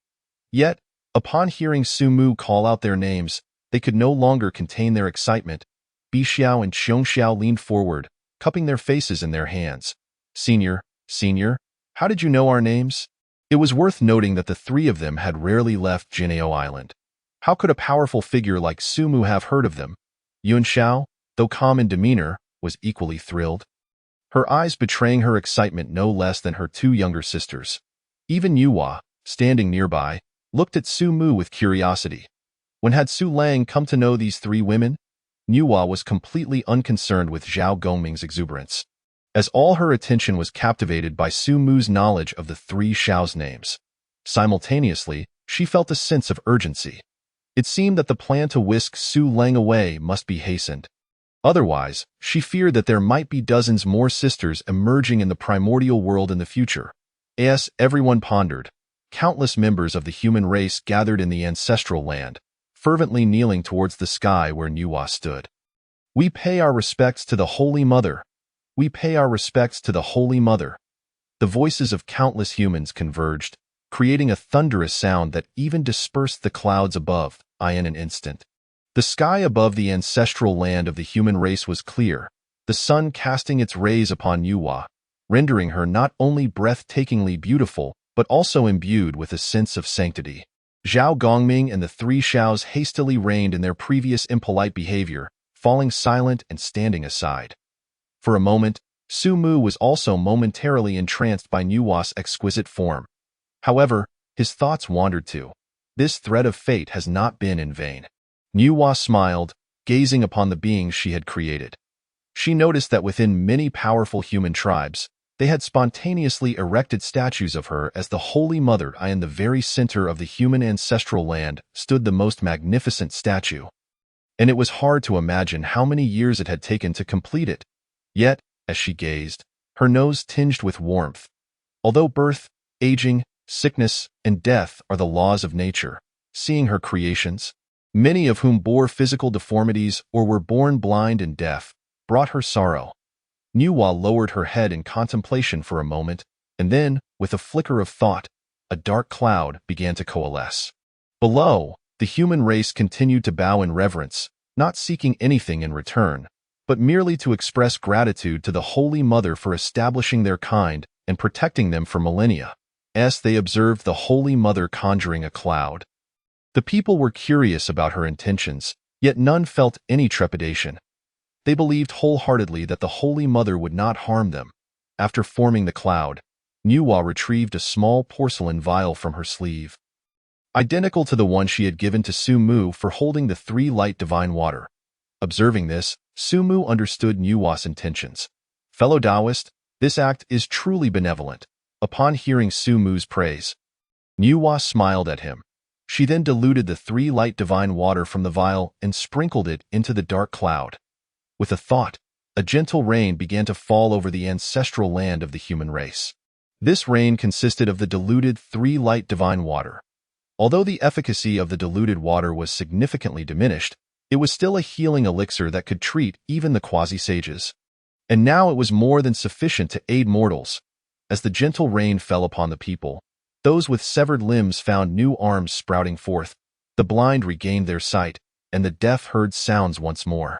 Yet, upon hearing Su Mu call out their names, they could no longer contain their excitement. Bi Xiao and Zhong Xiao leaned forward, cupping their faces in their hands. Senior, how did you know our names? It was worth noting that the three of them had rarely left Jinao Island. How could a powerful figure like Su Mu have heard of them? Yun Xiao, though calm in demeanor, was equally thrilled, her eyes betraying her excitement no less than her two younger sisters. Even Nuwa, standing nearby, looked at Su Mu with curiosity. When had Su Lang come to know these three women? Nuwa was completely unconcerned with Zhao Gongming's exuberance, as all her attention was captivated by Su Mu's knowledge of the three Xiao's names. Simultaneously, she felt a sense of urgency. It seemed that the plan to whisk Su Lang away must be hastened. Otherwise, she feared that there might be dozens more sisters emerging in the primordial world in the future. As everyone pondered, countless members of the human race gathered in the ancestral land, fervently kneeling towards the sky where Nuwa stood. We pay our respects to the Holy Mother. We pay our respects to the Holy Mother. The voices of countless humans converged, creating a thunderous sound that even dispersed the clouds above, in an instant. The sky above the ancestral land of the human race was clear, the sun casting its rays upon Nuwa, rendering her not only breathtakingly beautiful, but also imbued with a sense of sanctity. Zhao Gongming and the three Xiaos hastily reined in their previous impolite behavior, falling silent and standing aside. For a moment, Su Mu was also momentarily entranced by Nuwa's exquisite form. However, his thoughts wandered too. This thread of fate has not been in vain. Nuwa smiled, gazing upon the beings she had created. She noticed that within many powerful human tribes, they had spontaneously erected statues of her as the Holy Mother. In the very center of the human ancestral land stood the most magnificent statue. And it was hard to imagine how many years it had taken to complete it. Yet, as she gazed, her nose tinged with warmth. Although birth, aging, sickness, and death are the laws of nature, seeing her creations, many of whom bore physical deformities or were born blind and deaf, brought her sorrow. Nuwa lowered her head in contemplation for a moment, and then, with a flicker of thought, a dark cloud began to coalesce. Below, the human race continued to bow in reverence, not seeking anything in return, but merely to express gratitude to the Holy Mother for establishing their kind and protecting them for millennia. As they observed the Holy Mother conjuring a cloud, the people were curious about her intentions, yet none felt any trepidation. They believed wholeheartedly that the Holy Mother would not harm them. After forming the cloud, Nuwa retrieved a small porcelain vial from her sleeve, identical to the one she had given to Su Mu for holding the three light divine water. Observing this, Su Mu understood Nuwa's intentions. Fellow Taoist, this act is truly benevolent. Upon hearing Su Mu's praise, Nuwa smiled at him. She then diluted the three light divine water from the vial and sprinkled it into the dark cloud. With a thought, a gentle rain began to fall over the ancestral land of the human race. This rain consisted of the diluted three light divine water. Although the efficacy of the diluted water was significantly diminished, it was still a healing elixir that could treat even the quasi-sages. And now it was more than sufficient to aid mortals. As the gentle rain fell upon the people, those with severed limbs found new arms sprouting forth, the blind regained their sight, and the deaf heard sounds once more.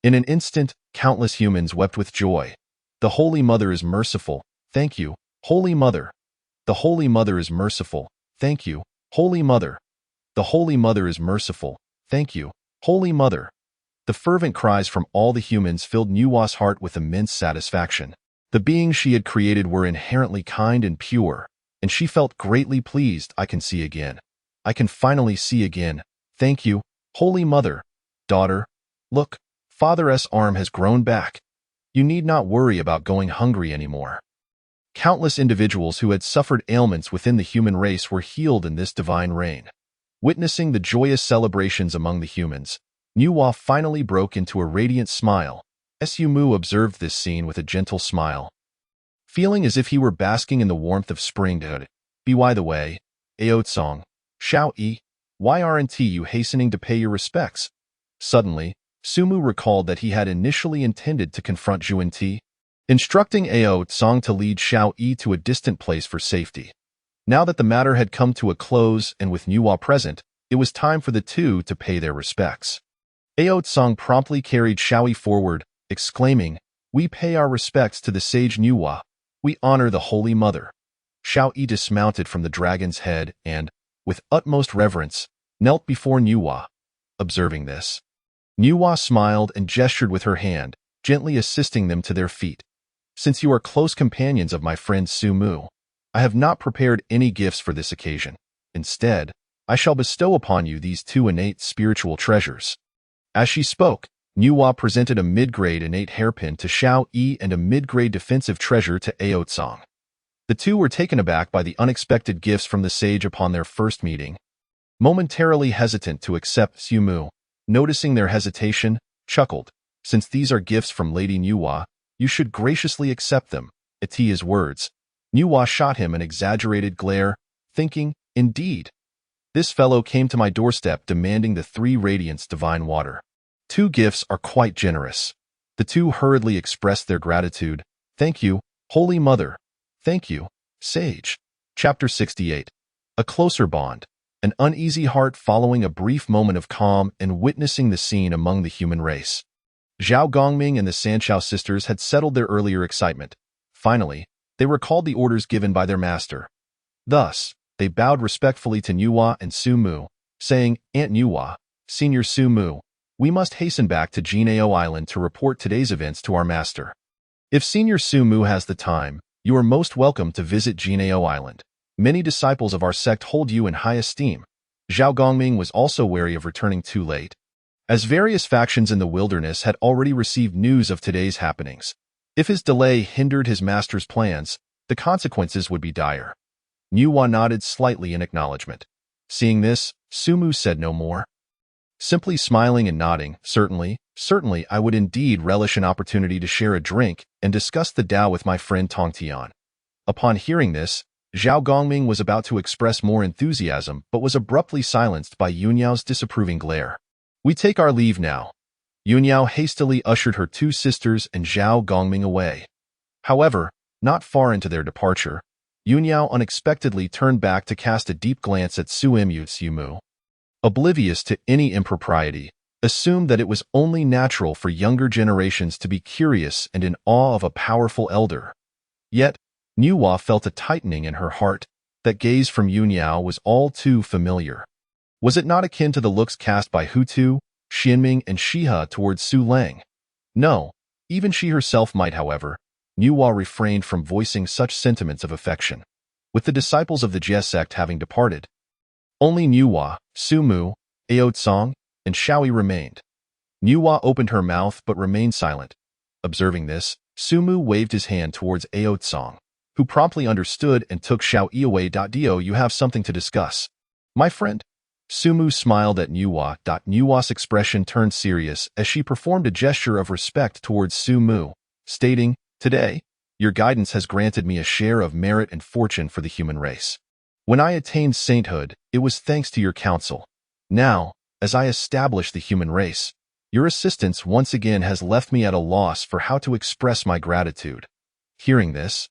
In an instant, countless humans wept with joy. The Holy Mother is merciful, thank you, Holy Mother. The Holy Mother is merciful, thank you, Holy Mother. The Holy Mother is merciful, thank you, Holy Mother! The fervent cries from all the humans filled Nuwa's heart with immense satisfaction. The beings she had created were inherently kind and pure, and she felt greatly pleased. I can see again. I can finally see again. Thank you, Holy Mother. Daughter, look, Father's arm has grown back. You need not worry about going hungry anymore. Countless individuals who had suffered ailments within the human race were healed in this divine reign. Witnessing the joyous celebrations among the humans, Nuwa finally broke into a radiant smile. Sumu observed this scene with a gentle smile, feeling as if he were basking in the warmth of spring. By the way, Aotsong, Xiao Yi, why aren't you hastening to pay your respects? Suddenly, Sumu recalled that he had initially intended to confront Juanti, instructing Aotsong to lead Xiao Yi to a distant place for safety. Now that the matter had come to a close and with Nuwa present, it was time for the two to pay their respects. Aotsong promptly carried Xiao Yi forward, exclaiming, "We pay our respects to the sage Nuwa. We honor the Holy Mother." Xiao Yi dismounted from the dragon's head and, with utmost reverence, knelt before Nuwa. Observing this, Nuwa smiled and gestured with her hand, gently assisting them to their feet. "Since you are close companions of my friend Sumu, I have not prepared any gifts for this occasion. Instead, I shall bestow upon you these two innate spiritual treasures." As she spoke, Nuwa presented a mid-grade innate hairpin to Xiao Yi and a mid-grade defensive treasure to Aotsong. The two were taken aback by the unexpected gifts from the sage upon their first meeting. Momentarily hesitant to accept, Sumu, noticing their hesitation, chuckled, "Since these are gifts from Lady Nuwa, you should graciously accept them." At his words, Nuwa shot him an exaggerated glare, thinking, "Indeed, this fellow came to my doorstep demanding the three radiants divine water. Two gifts are quite generous." The two hurriedly expressed their gratitude. "Thank you, Holy Mother. Thank you, Sage." Chapter 68. A closer bond. An uneasy heart following a brief moment of calm and witnessing the scene among the human race. Zhao Gongming and the Sanchao sisters had settled their earlier excitement. Finally, they recalled the orders given by their master. Thus, they bowed respectfully to Nuwa and Sumu, saying, "Aunt Nuwa, Senior Sumu, we must hasten back to Jinao Island to report today's events to our master. If Senior Sumu has the time, you are most welcome to visit Jinao Island. Many disciples of our sect hold you in high esteem." Zhao Gongming was also wary of returning too late, as various factions in the wilderness had already received news of today's happenings. If his delay hindered his master's plans, the consequences would be dire. Nuwa nodded slightly in acknowledgement. Seeing this, Sumu said no more. Simply smiling and nodding, certainly, I would indeed relish an opportunity to share a drink and discuss the Tao with my friend Tongtian." Upon hearing this, Zhao Gongming was about to express more enthusiasm but was abruptly silenced by Yunyao's disapproving glare. "We take our leave now." Yunyao hastily ushered her two sisters and Zhao Gongming away. However, not far into their departure, Yunyao unexpectedly turned back to cast a deep glance at Sumu. Oblivious to any impropriety, assumed that it was only natural for younger generations to be curious and in awe of a powerful elder. Yet, Nuwa felt a tightening in her heart. That gaze from Yunyao was all too familiar. Was it not akin to the looks cast by Hutu, Xianming, and Shiha towards Su Lang? No, even she herself might, however. Nuwa refrained from voicing such sentiments of affection. With the disciples of the Jie sect having departed, only Nuwa, Sumu, Aotsong, and Xiaoyi remained. Nuwa opened her mouth but remained silent. Observing this, Sumu waved his hand towards Aotsong, who promptly understood and took Xiaoyi away. "Do you have something to discuss, my friend?" Sumu smiled at Nuwa. Nuwa's expression turned serious as she performed a gesture of respect towards Sumu, stating, "Today, your guidance has granted me a share of merit and fortune for the human race. When I attained sainthood, it was thanks to your counsel. Now, as I establish the human race, your assistance once again has left me at a loss for how to express my gratitude." Hearing this,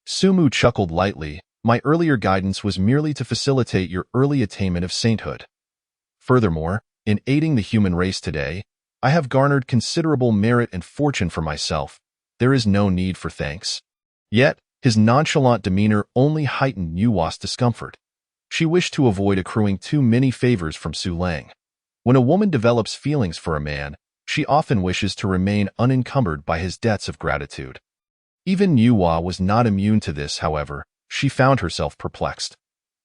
Sumu chuckled lightly. "My earlier guidance was merely to facilitate your early attainment of sainthood. Furthermore, in aiding the human race today, I have garnered considerable merit and fortune for myself. There is no need for thanks." Yet, his nonchalant demeanor only heightened Nuwa's discomfort. She wished to avoid accruing too many favors from Su Lang. When a woman develops feelings for a man, she often wishes to remain unencumbered by his debts of gratitude. Even Nuwa was not immune to this, however. She found herself perplexed.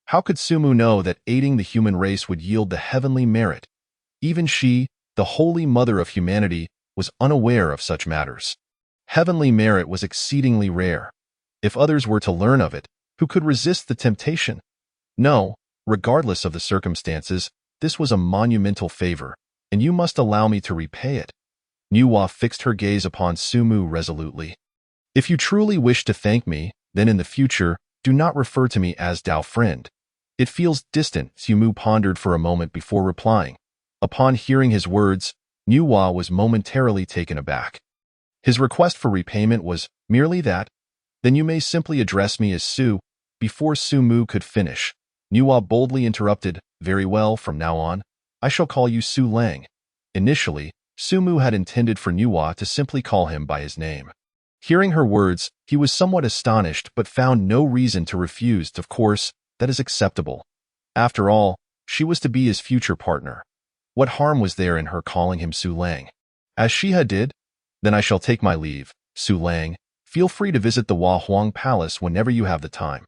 How could Sumu know that aiding the human race would yield the heavenly merit? Even she, the holy mother of humanity, was unaware of such matters. Heavenly merit was exceedingly rare. If others were to learn of it, who could resist the temptation? No, regardless of the circumstances, this was a monumental favor, and you must allow me to repay it. Nuwa fixed her gaze upon Sumu resolutely. If you truly wish to thank me, then in the future, do not refer to me as Dao friend. It feels distant. Sumu pondered for a moment before replying. Upon hearing his words, Nuwa was momentarily taken aback. His request for repayment was merely that. Then you may simply address me as Su. Before Sumu could finish, Nuwa boldly interrupted. Very well, from now on, I shall call you Su Lang. Initially, Sumu had intended for Nuwa to simply call him by his name. Hearing her words, he was somewhat astonished but found no reason to refuse. Of course, that is acceptable. After all, she was to be his future partner. What harm was there in her calling him Su Lang? As she had did? Then I shall take my leave, Su Lang. Feel free to visit the Hua Huang Palace whenever you have the time.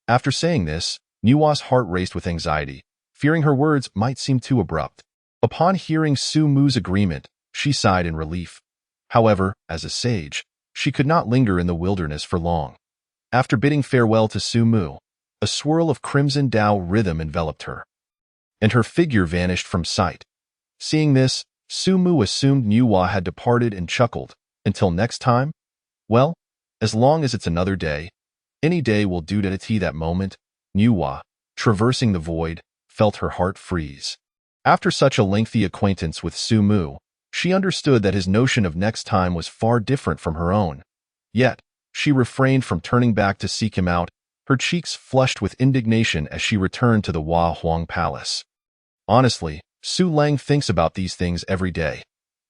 After saying this, Nuwa's heart raced with anxiety, fearing her words might seem too abrupt. Upon hearing Sumu's agreement, she sighed in relief. However, as a sage, she could not linger in the wilderness for long. After bidding farewell to Sumu, a swirl of crimson Dao rhythm enveloped her, and her figure vanished from sight. Seeing this, Sumu assumed Nuwa had departed and chuckled. Until next time? Well, as long as it's another day, any day will do. At that moment, Nuwa, traversing the void, felt her heart freeze. After such a lengthy acquaintance with Sumu, she understood that his notion of next time was far different from her own. Yet, she refrained from turning back to seek him out, her cheeks flushed with indignation as she returned to the Hua Huang Palace. Honestly, Su Lang thinks about these things every day.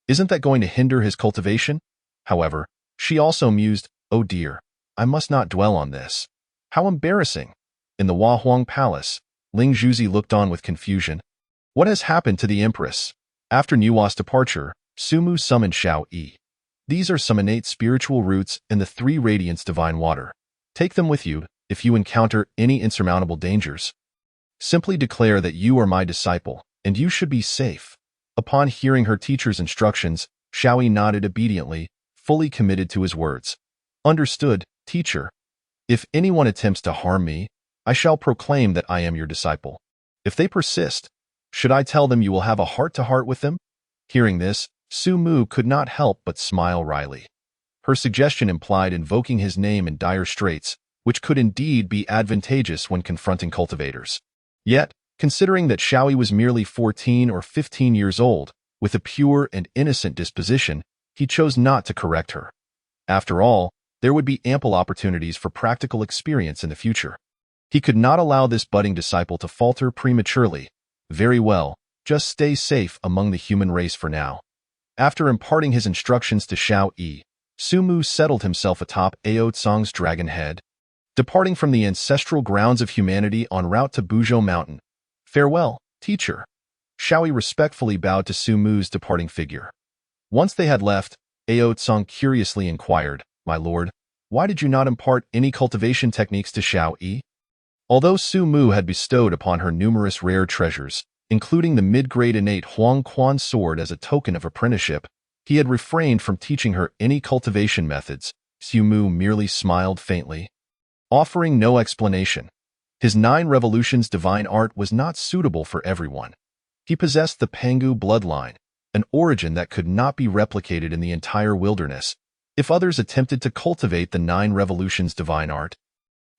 Isn't that going to hinder his cultivation? However, she also mused, oh dear, I must not dwell on this. How embarrassing. In the Hua Huang Palace, Ling Zhuzi looked on with confusion. What has happened to the Empress? After Nuwa's departure, Sumu summoned Xiao Yi. These are some innate spiritual roots in the 3 radiance divine water. Take them with you if you encounter any insurmountable dangers. Simply declare that you are my disciple, and you should be safe. Upon hearing her teacher's instructions, Xiao Yi nodded obediently, fully committed to his words. Understood, teacher. If anyone attempts to harm me, I shall proclaim that I am your disciple. If they persist, should I tell them you will have a heart-to-heart with them? Hearing this, Sumu could not help but smile wryly. Her suggestion implied invoking his name in dire straits, which could indeed be advantageous when confronting cultivators. Yet, considering that Xiao Yi was merely 14 or 15 years old, with a pure and innocent disposition, he chose not to correct her. After all, there would be ample opportunities for practical experience in the future. He could not allow this budding disciple to falter prematurely. Very well, just stay safe among the human race for now. After imparting his instructions to Xiao Yi, Sumu settled himself atop Ao Tsang's dragon head, departing from the ancestral grounds of humanity en route to Buzhou Mountain. Farewell, teacher. Xiao Yi respectfully bowed to Sumu's departing figure. Once they had left, Ao Tsang curiously inquired, My lord, why did you not impart any cultivation techniques to Xiao Yi? Although Sumu had bestowed upon her numerous rare treasures, including the mid-grade innate Huang Quan sword as a token of apprenticeship, he had refrained from teaching her any cultivation methods. Sumu merely smiled faintly, offering no explanation. His 9 revolutions divine art was not suitable for everyone. He possessed the Pangu bloodline, an origin that could not be replicated in the entire wilderness. If others attempted to cultivate the 9 revolutions divine art,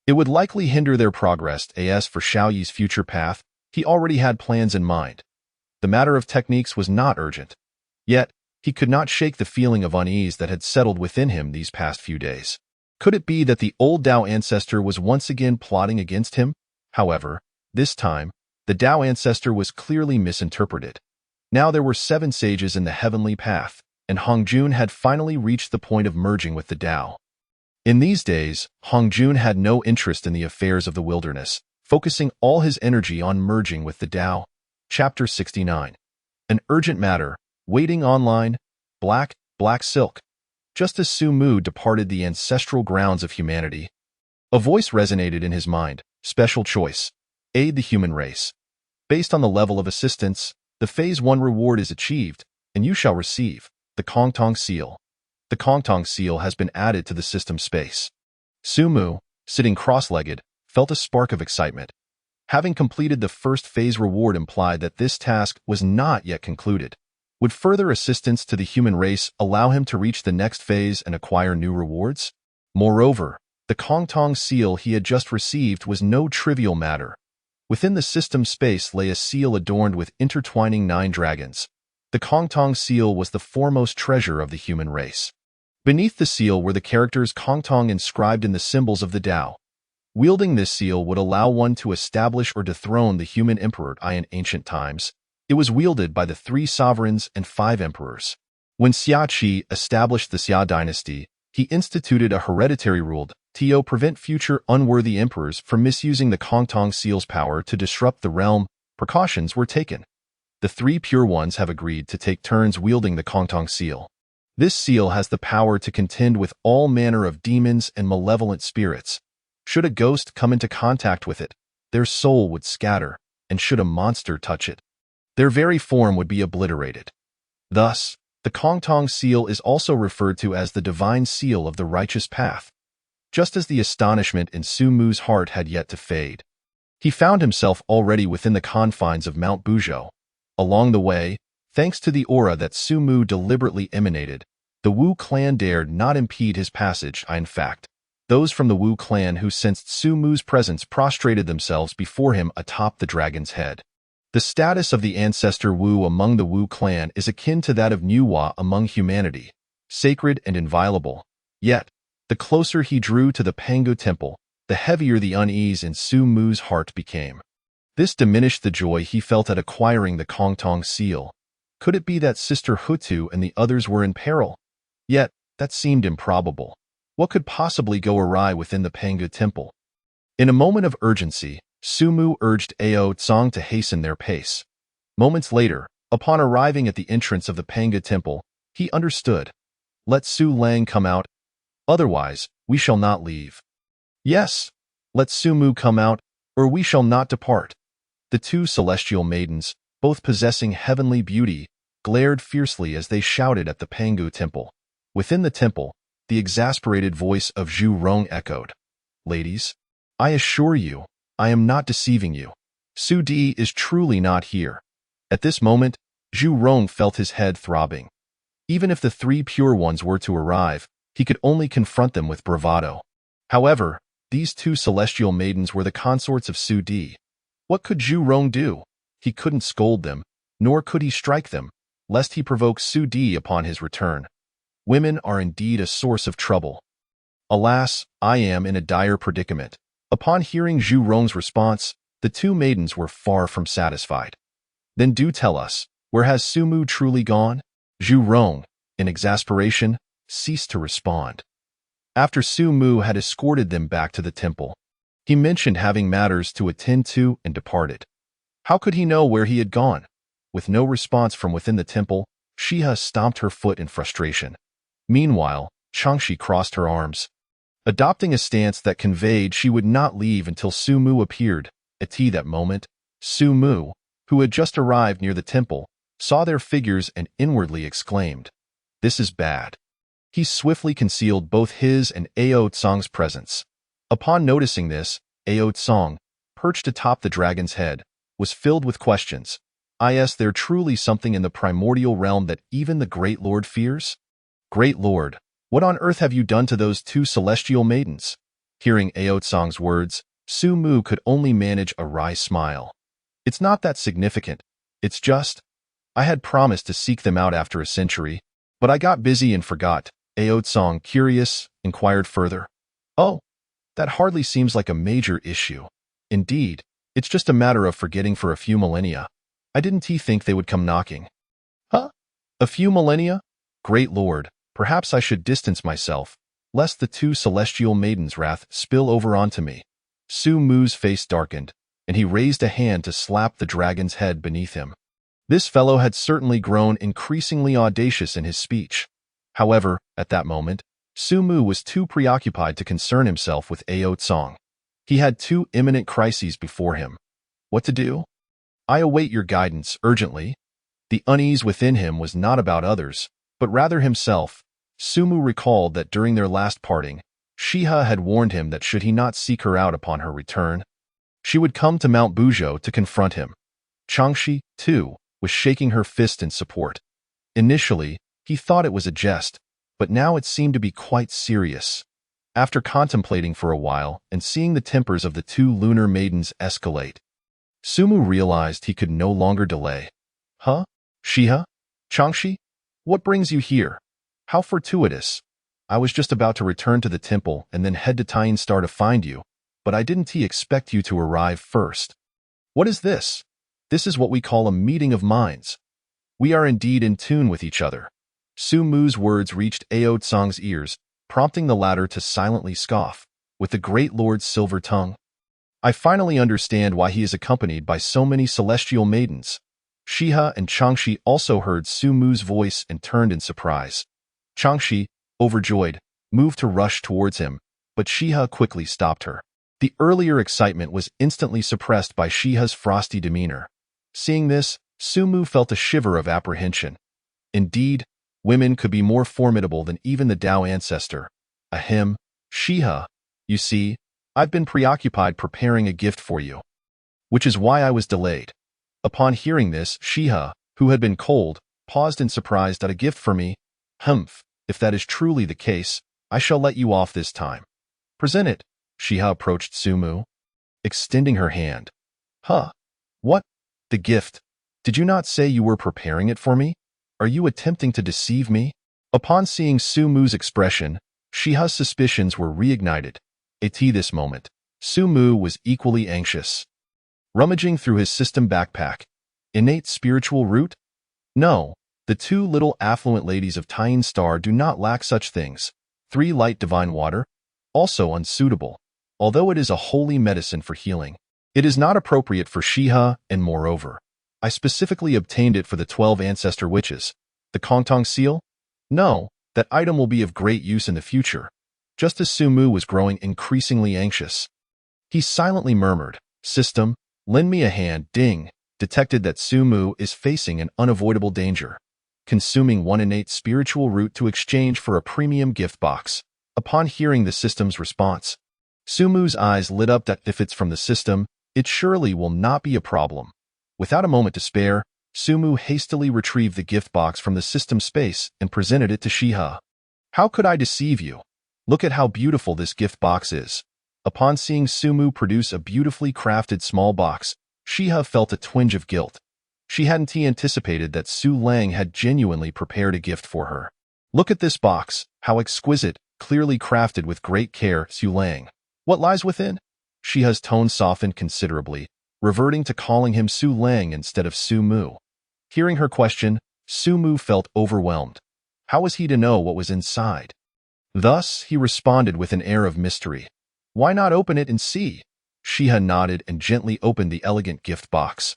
it would likely hinder their progress. As for Xiao Yi's future path, he already had plans in mind. The matter of techniques was not urgent. Yet, he could not shake the feeling of unease that had settled within him these past few days. Could it be that the old Dao ancestor was once again plotting against him? However, this time, the Dao ancestor was clearly misinterpreted. Now there were 7 sages in the heavenly path, and Hongjun had finally reached the point of merging with the Dao. In these days, Hongjun had no interest in the affairs of the wilderness, focusing all his energy on merging with the Dao. Chapter 69. An urgent matter, waiting online, black silk. Just as Su Mu departed the ancestral grounds of humanity, a voice resonated in his mind. Special choice. Aid the human race. Based on the level of assistance, the Phase 1 reward is achieved, and you shall receive the Kongtong Seal. The Kongtong Seal has been added to the system space. Su Mu, sitting cross-legged, felt a spark of excitement. Having completed the first phase reward implied that this task was not yet concluded. Would further assistance to the human race allow him to reach the next phase and acquire new rewards? Moreover, the Kongtong Seal he had just received was no trivial matter. Within the system space lay a seal adorned with intertwining 9 dragons. The Kongtong Seal was the foremost treasure of the human race. Beneath the seal were the characters Kongtong inscribed in the symbols of the Tao. Wielding this seal would allow one to establish or dethrone the human emperor in ancient times. It was wielded by the 3 sovereigns and 5 emperors. When Xia Qi established the Xia dynasty, he instituted a hereditary rule to prevent future unworthy emperors from misusing the Kongtong Seal's power to disrupt the realm. Precautions were taken. The 3 pure ones have agreed to take turns wielding the Kongtong Seal. This seal has the power to contend with all manner of demons and malevolent spirits. Should a ghost come into contact with it, their soul would scatter, and should a monster touch it, their very form would be obliterated. Thus, the Kongtong Seal is also referred to as the divine seal of the righteous path. Just as the astonishment in Su Mu's heart had yet to fade, he found himself already within the confines of Mount Buzhou. Along the way, thanks to the aura that Su Mu deliberately emanated, the Wu clan dared not impede his passage. In fact, those from the Wu clan who sensed Su Mu's presence prostrated themselves before him atop the dragon's head. The status of the ancestor Wu among the Wu clan is akin to that of Nuwa among humanity, sacred and inviolable. Yet, the closer he drew to the Pangu temple, the heavier the unease in Su Mu's heart became. This diminished the joy he felt at acquiring the Kongtong Seal. Could it be that Sister Hutu and the others were in peril? Yet, that seemed improbable. What could possibly go awry within the Pangu temple? In a moment of urgency, Su Mu urged Ao Tsang to hasten their pace. Moments later, upon arriving at the entrance of the Pangu temple, he understood. Let Su Lang come out. Otherwise, we shall not leave. Yes, let Su Mu come out, or we shall not depart. The 2 celestial maidens, both possessing heavenly beauty, glared fiercely as they shouted at the Pangu temple. Within the temple, the exasperated voice of Zhu Rong echoed. Ladies, I assure you, I am not deceiving you. Su Di is truly not here. At this moment, Zhu Rong felt his head throbbing. Even if the 3 pure ones were to arrive, he could only confront them with bravado. However, these 2 celestial maidens were the consorts of Su Di. What could Zhu Rong do? He couldn't scold them, nor could he strike them, lest he provoke Su Di upon his return. Women are indeed a source of trouble. Alas, I am in a dire predicament. Upon hearing Zhu Rong's response, the 2 maidens were far from satisfied. Then do tell us, where has Su Mu truly gone? Zhu Rong, in exasperation, ceased to respond. After Su Mu had escorted them back to the temple, he mentioned having matters to attend to and departed. How could he know where he had gone? With no response from within the temple, Shiha stomped her foot in frustration. Meanwhile, Changshi crossed her arms, adopting a stance that conveyed she would not leave until Su Mu appeared. At that moment, Su Mu, who had just arrived near the temple, saw their figures and inwardly exclaimed, "This is bad." He swiftly concealed both his and Ao Tsang's presence. Upon noticing this, Ao Tsang, perched atop the dragon's head, was filled with questions. Is there truly something in the primordial realm that even the Great Lord fears? Great Lord, what on earth have you done to those 2 celestial maidens? Hearing Ao Tsang's words, Su Mu could only manage a wry smile. It's not that significant. It's just, I had promised to seek them out after a century, but I got busy and forgot. Ao Tsang, curious, inquired further. Oh, that hardly seems like a major issue. Indeed, it's just a matter of forgetting for a few millennia. I didn't think they would come knocking. Huh? A few millennia? Great Lord, perhaps I should distance myself, lest the 2 celestial maidens' wrath spill over onto me. Su Mu's face darkened, and he raised a hand to slap the dragon's head beneath him. This fellow had certainly grown increasingly audacious in his speech. However, at that moment, Sumu was too preoccupied to concern himself with Ao Tsong. He had two imminent crises before him. What to do? I await your guidance urgently. The unease within him was not about others, but rather himself. Sumu recalled that during their last parting, Shiha had warned him that should he not seek her out upon her return, she would come to Mount Buzhou to confront him. Changshi, too, was shaking her fist in support. Initially, he thought it was a jest, but now it seemed to be quite serious. After contemplating for a while and seeing the tempers of the two lunar maidens escalate, Sumu realized he could no longer delay. Huh? Shiha? Changshi? What brings you here? How fortuitous. I was just about to return to the temple and then head to Tian Star to find you, but I didn't expect you to arrive first. What is this? This is what we call a meeting of minds. We are indeed in tune with each other. Sumu's words reached Ao Tsong's ears, prompting the latter to silently scoff, with the great lord's silver tongue. I finally understand why he is accompanied by so many celestial maidens. Shiha and Changshi also heard Sumu's voice and turned in surprise. Changshi, overjoyed, moved to rush towards him, but Shiha quickly stopped her. The earlier excitement was instantly suppressed by Shiha's frosty demeanor. Seeing this, Sumu felt a shiver of apprehension. Indeed, women could be more formidable than even the Tao ancestor. Ahem, Shiha, you see, I've been preoccupied preparing a gift for you, which is why I was delayed. Upon hearing this, Shiha, who had been cold, paused in surprise. A gift for me? Humph, if that is truly the case, I shall let you off this time. Present it. Shiha approached Sumu, extending her hand. Huh? What? The gift? Did you not say you were preparing it for me? Are you attempting to deceive me? Upon seeing Sumu's expression, Shiha's suspicions were reignited. At this moment, Sumu was equally anxious. Rummaging through his system backpack. Innate spiritual root? No, the two little affluent ladies of Tian Star do not lack such things. 3 light divine water? Also unsuitable. Although it is a holy medicine for healing, it is not appropriate for Shiha, and moreover, I specifically obtained it for the 12 ancestor witches. The Kongtong seal? No, that item will be of great use in the future. Just as Sumu was growing increasingly anxious, he silently murmured, System, lend me a hand. Ding, detected that Sumu is facing an unavoidable danger. Consuming 1 innate spiritual root to exchange for a premium gift box. Upon hearing the system's response, Sumu's eyes lit up. That if it's from the system, it surely will not be a problem. Without a moment to spare, Sumu hastily retrieved the gift box from the system space and presented it to Shiha. How could I deceive you? Look at how beautiful this gift box is. Upon seeing Sumu produce a beautifully crafted small box, Shiha felt a twinge of guilt. She hadn't anticipated that Su Lang had genuinely prepared a gift for her. Look at this box, how exquisite, clearly crafted with great care. Su Lang. What lies within? Shiha's tone softened considerably, reverting to calling him Su Lang instead of Sumu. Hearing her question, Sumu felt overwhelmed. How was he to know what was inside? Thus, he responded with an air of mystery. Why not open it and see? Shiha nodded and gently opened the elegant gift box.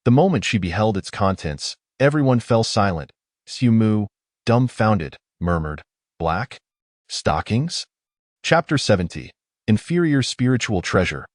The moment she beheld its contents, everyone fell silent. Sumu, dumbfounded, murmured, Black? Stockings? Chapter 70. Inferior Spiritual Treasure.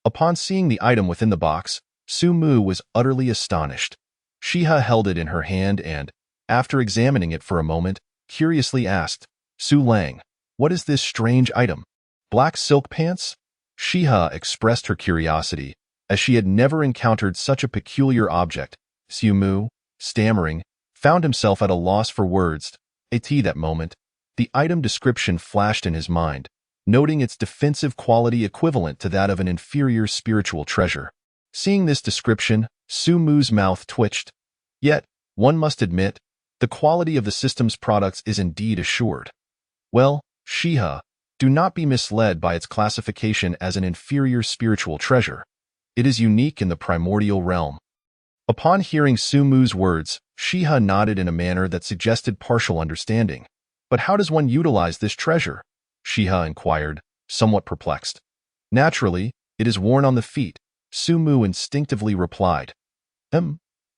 Upon seeing the item within the box, Sumu was utterly astonished. Shiha held it in her hand and, after examining it for a moment, curiously asked, Su Lang, what is this strange item? Black silk pants? Shiha expressed her curiosity, as she had never encountered such a peculiar object. Sumu, stammering, found himself at a loss for words. At that moment, the item description flashed in his mind, noting its defensive quality equivalent to that of an inferior spiritual treasure. Seeing this description, Sumu's mouth twitched. Yet, one must admit, the quality of the system's products is indeed assured. Well, Shiha, do not be misled by its classification as an inferior spiritual treasure. It is unique in the primordial realm. Upon hearing Sumu's words, Shiha nodded in a manner that suggested partial understanding. But how does one utilize this treasure? Shiha inquired, somewhat perplexed. Naturally, it is worn on the feet, Sumu instinctively replied.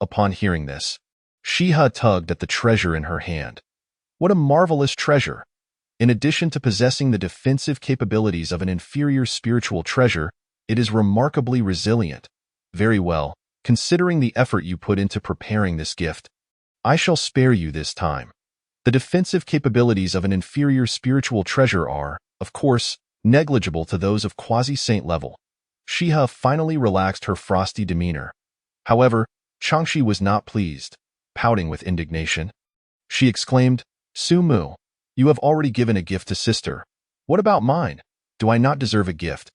Upon hearing this, Shiha tugged at the treasure in her hand. What a marvelous treasure! In addition to possessing the defensive capabilities of an inferior spiritual treasure, it is remarkably resilient. Very well, considering the effort you put into preparing this gift, I shall spare you this time. The defensive capabilities of an inferior spiritual treasure are, of course, negligible to those of quasi-saint level. Shiha finally relaxed her frosty demeanor. However, Changshi was not pleased. Pouting with indignation, she exclaimed, Sumu, you have already given a gift to sister. What about mine? Do I not deserve a gift?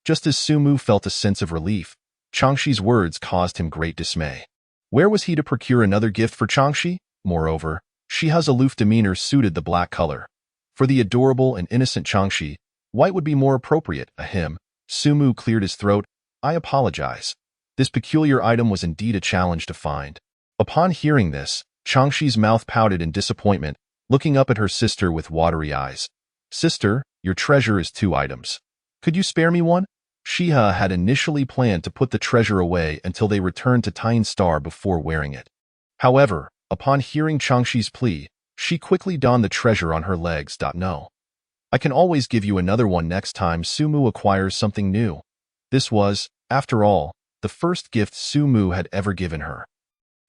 Just as Sumu felt a sense of relief, Changshi's words caused him great dismay. Where was he to procure another gift for Changshi? Moreover, Shiha's aloof demeanor suited the black color. For the adorable and innocent Changshi, white would be more appropriate. Sumu cleared his throat. I apologize. This peculiar item was indeed a challenge to find. Upon hearing this, Changshi's mouth pouted in disappointment, looking up at her sister with watery eyes. Sister, your treasure is 2 items. Could you spare me one? Shiha had initially planned to put the treasure away until they returned to Tyne Star before wearing it. However, upon hearing Changshi's plea, she quickly donned the treasure on her legs. No. I can always give you another one next time Sumu acquires something new. This was, after all, the first gift Sumu had ever given her,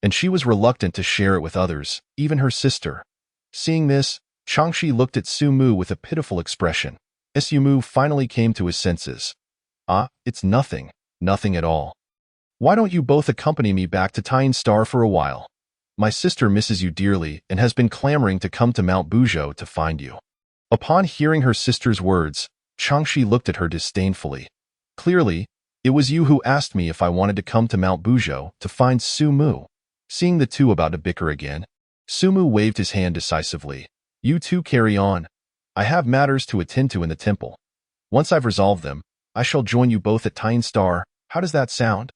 and she was reluctant to share it with others, even her sister. Seeing this, Changshi looked at Sumu with a pitiful expression. Sumu finally came to his senses. It's nothing, nothing at all. Why don't you both accompany me back to Tyne Star for a while? My sister misses you dearly and has been clamoring to come to Mount Bujo to find you. Upon hearing her sister's words, Changshi looked at her disdainfully. Clearly, it was you who asked me if I wanted to come to Mount Bujo to find Sumu. Seeing the two about to bicker again, Sumu waved his hand decisively. You two carry on. I have matters to attend to in the temple. Once I've resolved them, I shall join you both at Tyne Star. How does that sound?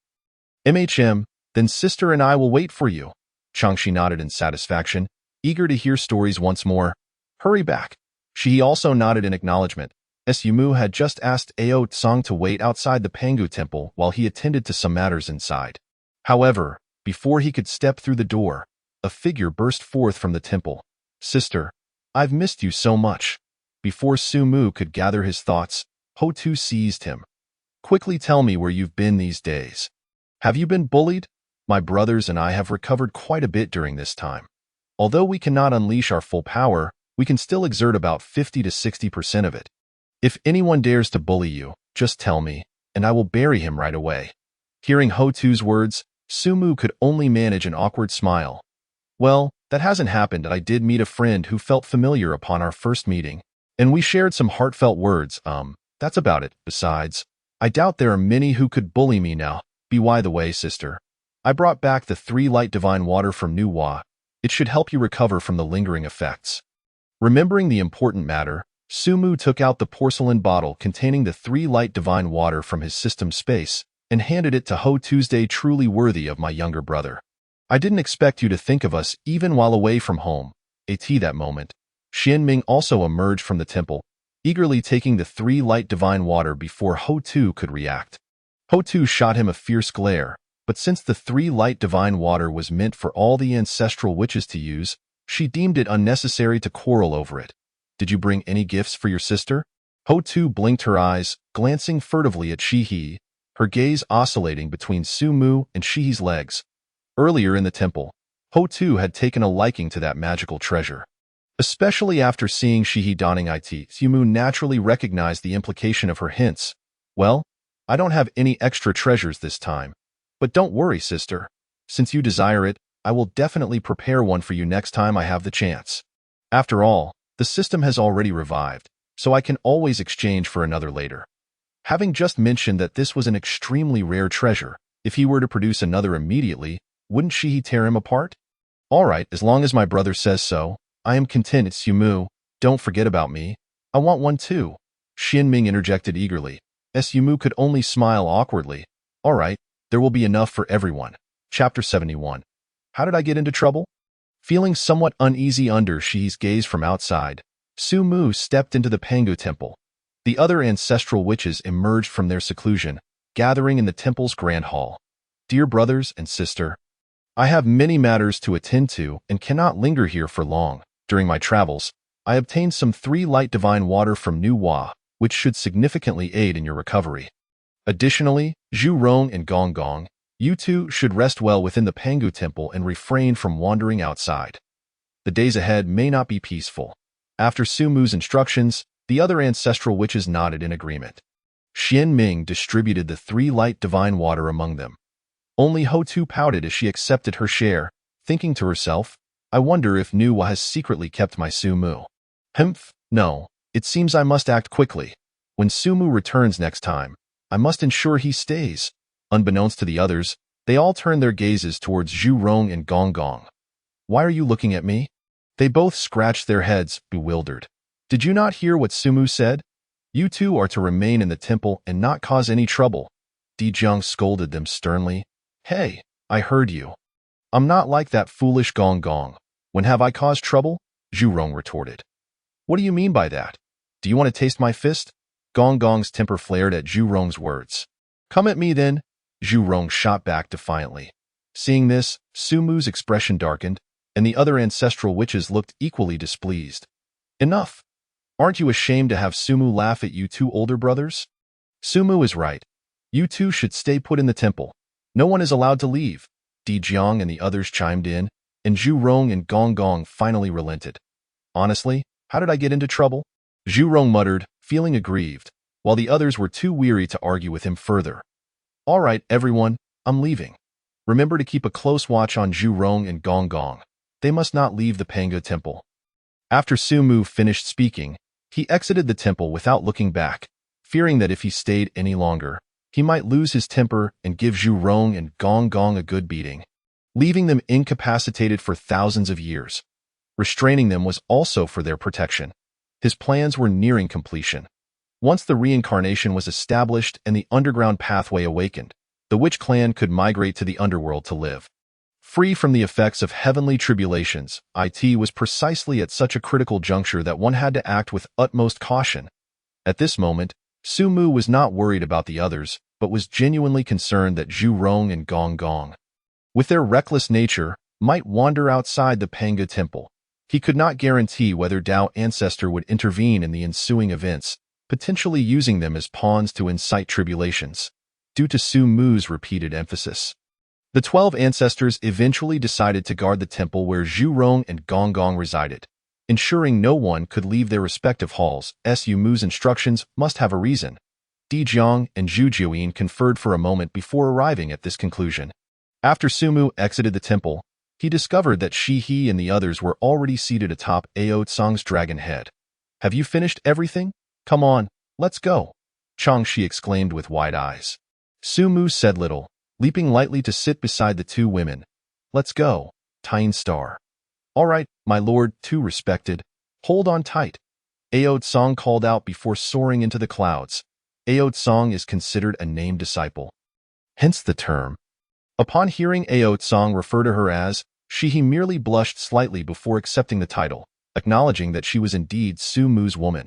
Then sister and I will wait for you. Changshi nodded in satisfaction, eager to hear stories once more. Hurry back. She also nodded in acknowledgement. Sumu had just asked Ao Tsang to wait outside the Pangu temple while he attended to some matters inside. However, before he could step through the door, a figure burst forth from the temple. Sister, I've missed you so much. Before Sumu could gather his thoughts, Hotu seized him. Quickly tell me where you've been these days. Have you been bullied? My brothers and I have recovered quite a bit during this time. Although we cannot unleash our full power, we can still exert about 50 to 60% of it. If anyone dares to bully you, just tell me, and I will bury him right away. Hearing Hotu's words, Sumu could only manage an awkward smile. Well, that hasn't happened, and I did meet a friend who felt familiar upon our first meeting, and we shared some heartfelt words. That's about it. Besides, I doubt there are many who could bully me now. By the way, sister, I brought back the 3 light divine water from Nuwa. It should help you recover from the lingering effects. Remembering the important matter, Sumu took out the porcelain bottle containing the 3 light divine water from his system space and handed it to Ho Tuesday. Truly worthy of my younger brother. I didn't expect you to think of us even while away from home. At that moment, Xianming also emerged from the temple, eagerly taking the 3 light divine water before Ho Tu could react. Ho Tu shot him a fierce glare, but since the 3 light divine water was meant for all the ancestral witches to use, she deemed it unnecessary to quarrel over it. Did you bring any gifts for your sister? Ho Tu blinked her eyes, glancing furtively at Shihi, her gaze oscillating between Sumu and Shihi's legs. Earlier in the temple, Ho Tu had taken a liking to that magical treasure. Especially after seeing Shihi donning it, Sumu naturally recognized the implication of her hints. Well, I don't have any extra treasures this time. But don't worry, sister. Since you desire it, I will definitely prepare one for you next time I have the chance. After all, the system has already revived, so I can always exchange for another later. Having just mentioned that this was an extremely rare treasure, if he were to produce another immediately, wouldn't Shihi tear him apart? All right, as long as my brother says so, I am content. Sumu, don't forget about me. I want one too. Xianming interjected eagerly. Sumu could only smile awkwardly. All right, there will be enough for everyone. Chapter 71. How did I get into trouble? Feeling somewhat uneasy under Shihi's gaze from outside, Sumu stepped into the Pangu temple. The other ancestral witches emerged from their seclusion, gathering in the temple's grand hall. Dear brothers and sister, I have many matters to attend to and cannot linger here for long. During my travels, I obtained some 3 light divine water from Nuwa, which should significantly aid in your recovery. Additionally, Zhu Rong and Gong Gong, you two should rest well within the Pangu Temple and refrain from wandering outside. The days ahead may not be peaceful. After Su Mu's instructions, the other ancestral witches nodded in agreement. Xian Ming distributed the 3 light divine water among them. Only Ho Tu pouted as she accepted her share, thinking to herself, I wonder if Nuwa has secretly kept my Su Mu. Humph, no, it seems I must act quickly. When Su Mu returns next time, I must ensure he stays. Unbeknownst to the others, they all turned their gazes towards Zhu Rong and Gong Gong. Why are you looking at me? They both scratched their heads, bewildered. Did you not hear what Su Mu said? You two are to remain in the temple and not cause any trouble. Di Jiang scolded them sternly. Hey, I heard you. I'm not like that foolish Gong Gong. When have I caused trouble? Zhu Rong retorted. What do you mean by that? Do you want to taste my fist? Gong Gong's temper flared at Zhu Rong's words. Come at me then, Zhu Rong shot back defiantly. Seeing this, Su Mu's expression darkened, and the other ancestral witches looked equally displeased. Enough! Aren't you ashamed to have Su Mu laugh at you two older brothers? Su Mu is right. You two should stay put in the temple. No one is allowed to leave. Di Jiang and the others chimed in, and Zhu Rong and Gong Gong finally relented. Honestly, how did I get into trouble? Zhu Rong muttered, feeling aggrieved, while the others were too weary to argue with him further. All right, everyone, I'm leaving. Remember to keep a close watch on Zhu Rong and Gong Gong. They must not leave the Panga temple. After Su Mu finished speaking, he exited the temple without looking back, fearing that if he stayed any longer, he might lose his temper and give Zhu Rong and Gong Gong a good beating, leaving them incapacitated for thousands of years. Restraining them was also for their protection. His plans were nearing completion. Once the reincarnation was established and the underground pathway awakened, the witch clan could migrate to the underworld to live. Free from the effects of heavenly tribulations, it was precisely at such a critical juncture that one had to act with utmost caution. At this moment, Su Mu was not worried about the others, but was genuinely concerned that Zhu Rong and Gong Gong, with their reckless nature, might wander outside the Panga temple. He could not guarantee whether Dao Ancestor would intervene in the ensuing events, potentially using them as pawns to incite tribulations. Due to Su Mu's repeated emphasis, the 12 ancestors eventually decided to guard the temple where Zhu Rong and Gong Gong resided, ensuring no one could leave their respective halls. Su Mu's instructions must have a reason. Di Jiang and Zhu Jiuyin conferred for a moment before arriving at this conclusion. After Su Mu exited the temple, he discovered that He and the others were already seated atop Ao Tsang's dragon head. Have you finished everything? Come on, let's go, Chang Shi exclaimed with wide eyes. Su Mu said little, leaping lightly to sit beside the two women. Let's go, Tyne Star. All right, my lord, too respected. Hold on tight. Ao Tsang called out before soaring into the clouds. Ao Tsang is considered a named disciple, hence the term. Upon hearing Ao Tsang refer to her as he merely blushed slightly before accepting the title, acknowledging that she was indeed Su Mu's woman.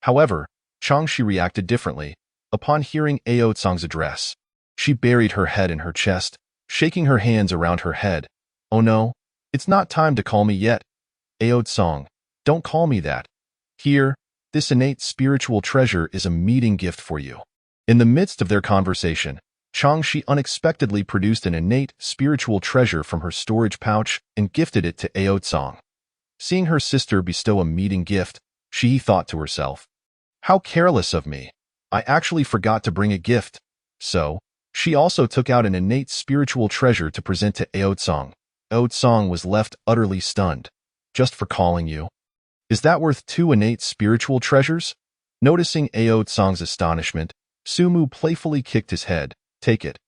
However, Chang Shi reacted differently. Upon hearing Ao Tsang's address, she buried her head in her chest, shaking her hands around her head. Oh no, it's not time to call me yet. Ao Tsang, don't call me that. Here, this innate spiritual treasure is a meeting gift for you. In the midst of their conversation, Chang Shi unexpectedly produced an innate spiritual treasure from her storage pouch and gifted it to Ao Tsang. Seeing her sister bestow a meeting gift, she thought to herself, how careless of me. I actually forgot to bring a gift. So, she also took out an innate spiritual treasure to present to Ao Tsang. Ao Tsang was left utterly stunned. Just for calling you? Is that worth 2 innate spiritual treasures? Noticing Ao Tsang's astonishment, Su Mu playfully kicked his head. Take it.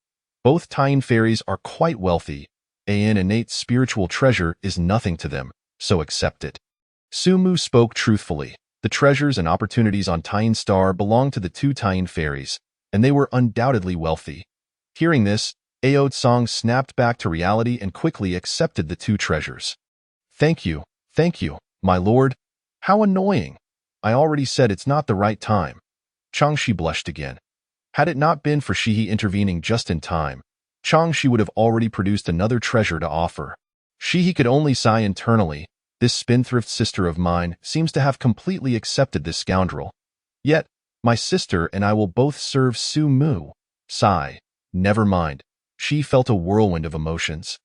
Both Tyne fairies are quite wealthy. An innate spiritual treasure is nothing to them, so accept it. Su Mu spoke truthfully. The treasures and opportunities on Tyne Star belonged to the 2 Tyne fairies, and they were undoubtedly wealthy. Hearing this, Ao Tsang snapped back to reality and quickly accepted the 2 treasures. Thank you, my lord. How annoying. I already said it's not the right time. Chang Shi blushed again. Had it not been for Shi intervening just in time, Changshi would have already produced another treasure to offer. He could only sigh internally. This spendthrift sister of mine seems to have completely accepted this scoundrel. Yet, my sister and I will both serve Su Mu. Sigh. Never mind. She felt a whirlwind of emotions.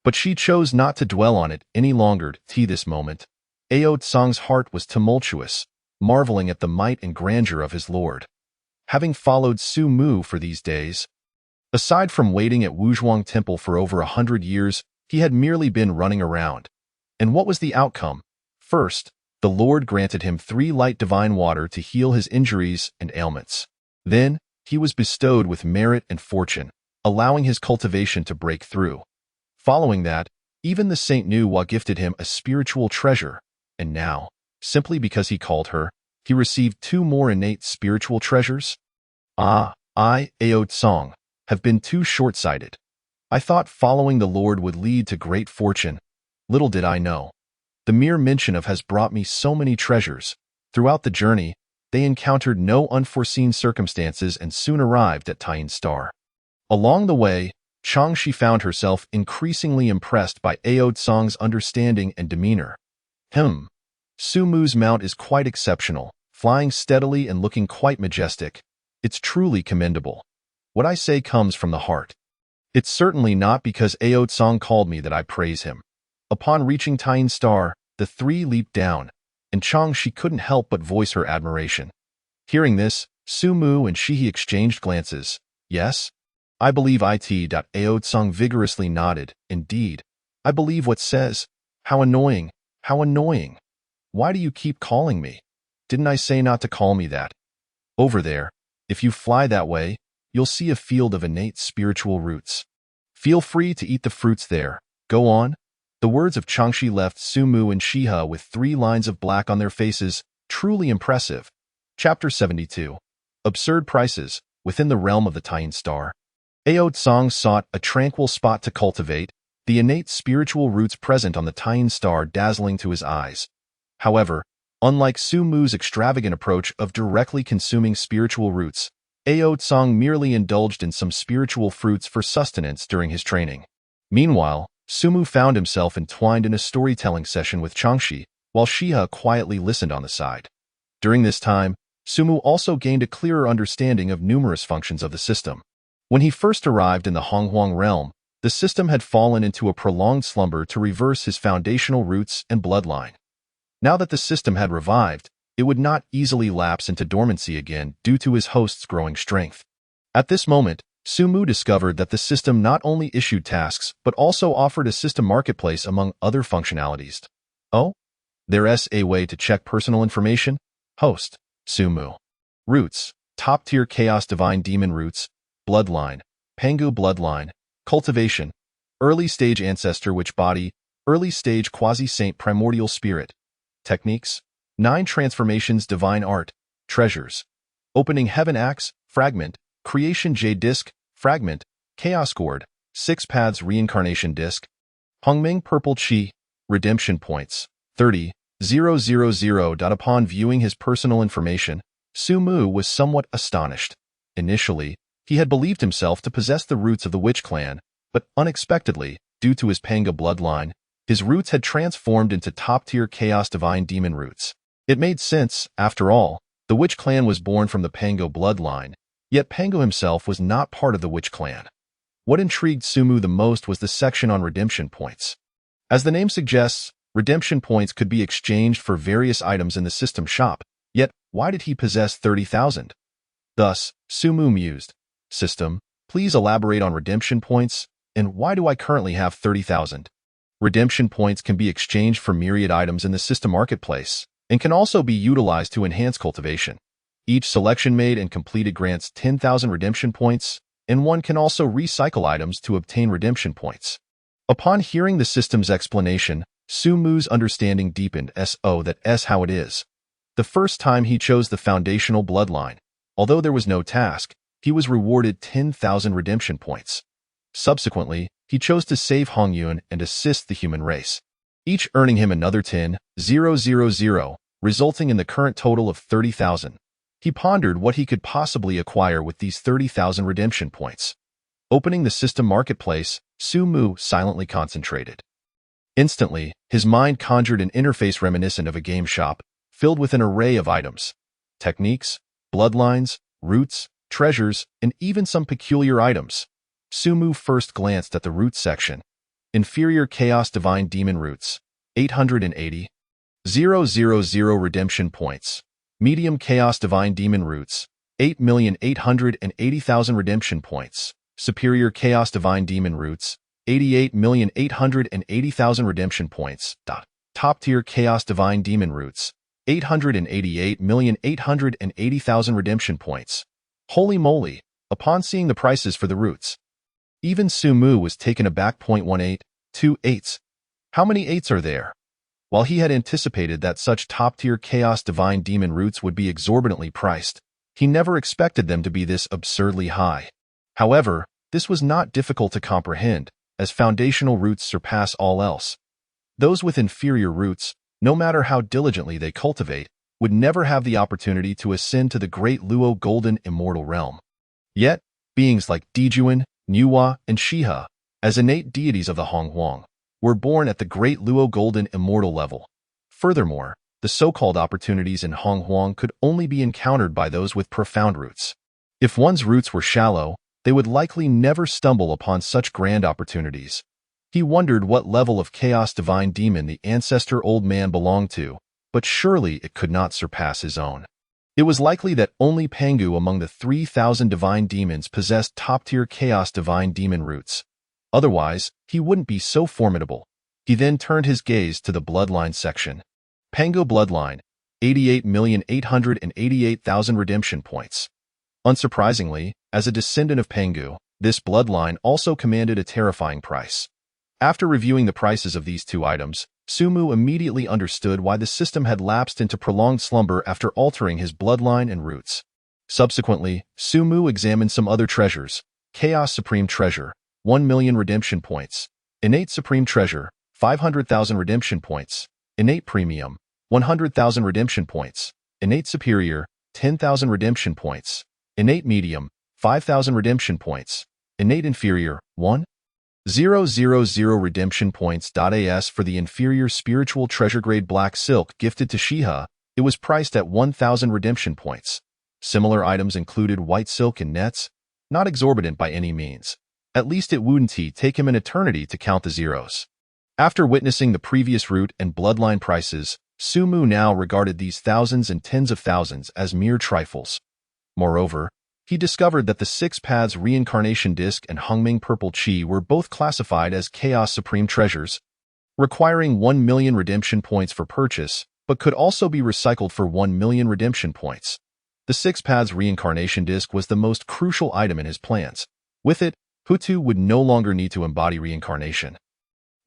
But she chose not to dwell on it any longer. This moment, Ao Tsang's heart was tumultuous, marveling at the might and grandeur of his lord. Having followed Su Mu for these days, aside from waiting at Wuzhuang Temple for over 100 years, he had merely been running around. And what was the outcome? First, the Lord granted him 3 light divine water to heal his injuries and ailments. Then, he was bestowed with merit and fortune, allowing his cultivation to break through. Following that, even the Saint Nuwa gifted him a spiritual treasure, and now, simply because he called her, he received 2 more innate spiritual treasures? I, Ao Tsang, have been too short-sighted. I thought following the Lord would lead to great fortune. Little did I know. The mere mention of has brought me so many treasures. Throughout the journey, they encountered no unforeseen circumstances and soon arrived at Taiyin Star. Along the way, Changshi found herself increasingly impressed by Ao Tsang's understanding and demeanor. Su Mu's mount is quite exceptional, flying steadily and looking quite majestic. It's truly commendable. What I say comes from the heart. It's certainly not because Ao Tsang called me that I praise him. Upon reaching Taiyin Star, the 3 leaped down, and Changshi couldn't help but voice her admiration. Hearing this, Su Mu and she exchanged glances. Yes? I believe it. Ao Tsang vigorously nodded. Indeed. I believe what says. How annoying. How annoying. Why do you keep calling me? Didn't I say not to call me that? Over there, if you fly that way, you'll see a field of innate spiritual roots. Feel free to eat the fruits there. Go on. The words of Changshi left Su Mu and Shiha with 3 lines of black on their faces, truly impressive. Chapter 72. Absurd Prices. Within the realm of the Taiyin Star, Ao Tsang sought a tranquil spot to cultivate, the innate spiritual roots present on the Taiyin Star dazzling to his eyes. However, unlike Su Mu's extravagant approach of directly consuming spiritual roots, Ao Tsang merely indulged in some spiritual fruits for sustenance during his training. Meanwhile, Su Mu found himself entwined in a storytelling session with Changshi, while Shiha quietly listened on the side. During this time, Su Mu also gained a clearer understanding of numerous functions of the system. When he first arrived in the Honghuang realm, the system had fallen into a prolonged slumber to reverse his foundational roots and bloodline. Now that the system had revived, it would not easily lapse into dormancy again due to his host's growing strength. At this moment, Su Mu discovered that the system not only issued tasks but also offered a system marketplace among other functionalities. Oh? There's a way to check personal information? Host, Su Mu. Roots, top-tier Chaos Divine Demon Roots, Bloodline, Pangu Bloodline, Cultivation, Early-Stage Ancestor Witch Body, Early-Stage Quasi-Saint Primordial Spirit. Techniques, 9 Transformations Divine Art, Treasures, Opening Heaven Axe, Fragment, Creation Jade Disc, Fragment, Chaos Gourd, 6 Paths Reincarnation Disc, Hongming Purple Chi, Redemption Points, 30,000. Upon viewing his personal information, Su Mu was somewhat astonished. Initially, he had believed himself to possess the roots of the Witch Clan, but unexpectedly, due to his Panga bloodline, his roots had transformed into top-tier Chaos Divine Demon roots. It made sense, after all. The Witch Clan was born from the Pango bloodline, yet Pango himself was not part of the Witch Clan. What intrigued Su Mu the most was the section on redemption points. As the name suggests, redemption points could be exchanged for various items in the system shop, yet why did he possess 30,000? Thus, Su Mu mused, System, please elaborate on redemption points, and why do I currently have 30,000? Redemption points can be exchanged for myriad items in the system marketplace, and can also be utilized to enhance cultivation. Each selection made and completed grants 10,000 redemption points, and one can also recycle items to obtain redemption points. Upon hearing the system's explanation, Su Mu's understanding deepened. That's how it is. The first time he chose the foundational bloodline, although there was no task, he was rewarded 10,000 redemption points. Subsequently, he chose to save Hongyun and assist the human race, each earning him another 10,000, resulting in the current total of 30,000. He pondered what he could possibly acquire with these 30,000 redemption points. Opening the system marketplace, Su Mu silently concentrated. Instantly, his mind conjured an interface reminiscent of a game shop, filled with an array of items, techniques, bloodlines, roots, treasures, and even some peculiar items. Su Mu first glanced at the roots section. Inferior Chaos Divine Demon Roots, 880. 000 redemption points. Medium Chaos Divine Demon Roots, 8,880,000 redemption points. Superior Chaos Divine Demon Roots, 88,880,000 redemption points. Top Tier Chaos Divine Demon Roots, 888,880,000 redemption points. Holy moly! Upon seeing the prices for the roots, even Su Mu was taken aback. 0.18, 2 eights. How many eights are there? While he had anticipated that such top-tier Chaos Divine Demon roots would be exorbitantly priced, he never expected them to be this absurdly high. However, this was not difficult to comprehend, as foundational roots surpass all else. Those with inferior roots, no matter how diligently they cultivate, would never have the opportunity to ascend to the great Luo Golden Immortal Realm. Yet, beings like Dijuan, Nuwa, and Shiha, as innate deities of the Honghuang, were born at the great Luo Golden Immortal level. Furthermore, the so-called opportunities in Honghuang could only be encountered by those with profound roots. If one's roots were shallow, they would likely never stumble upon such grand opportunities. He wondered what level of Chaos Divine Demon the ancestor old man belonged to, but surely it could not surpass his own. It was likely that only Pangu among the 3,000 divine demons possessed top-tier Chaos Divine Demon roots. Otherwise, he wouldn't be so formidable. He then turned his gaze to the bloodline section. Pangu Bloodline, 88,888,000 redemption points. Unsurprisingly, as a descendant of Pangu, this bloodline also commanded a terrifying price. After reviewing the prices of these two items, Su Mu immediately understood why the system had lapsed into prolonged slumber after altering his bloodline and roots. Subsequently, Su Mu examined some other treasures. Chaos Supreme Treasure, 1 million redemption points. Innate Supreme Treasure, 500,000 redemption points. Innate Premium, 100,000 redemption points. Innate Superior, 10,000 redemption points. Innate Medium, 5,000 redemption points. Innate Inferior, 1,000 redemption points. As for the inferior spiritual treasure grade black silk gifted to Shiha, it was priced at 1,000 redemption points. Similar items included white silk and nets, not exorbitant by any means. At least it wouldn't take him an eternity to count the zeros. After witnessing the previous root and bloodline prices, Su Mu now regarded these thousands and tens of thousands as mere trifles. Moreover, he discovered that the Six Paths Reincarnation Disc and Hongming Purple Chi were both classified as Chaos Supreme Treasures, requiring 1 million redemption points for purchase, but could also be recycled for 1 million redemption points. The Six Paths Reincarnation Disc was the most crucial item in his plans. With it, Hutu would no longer need to embody reincarnation.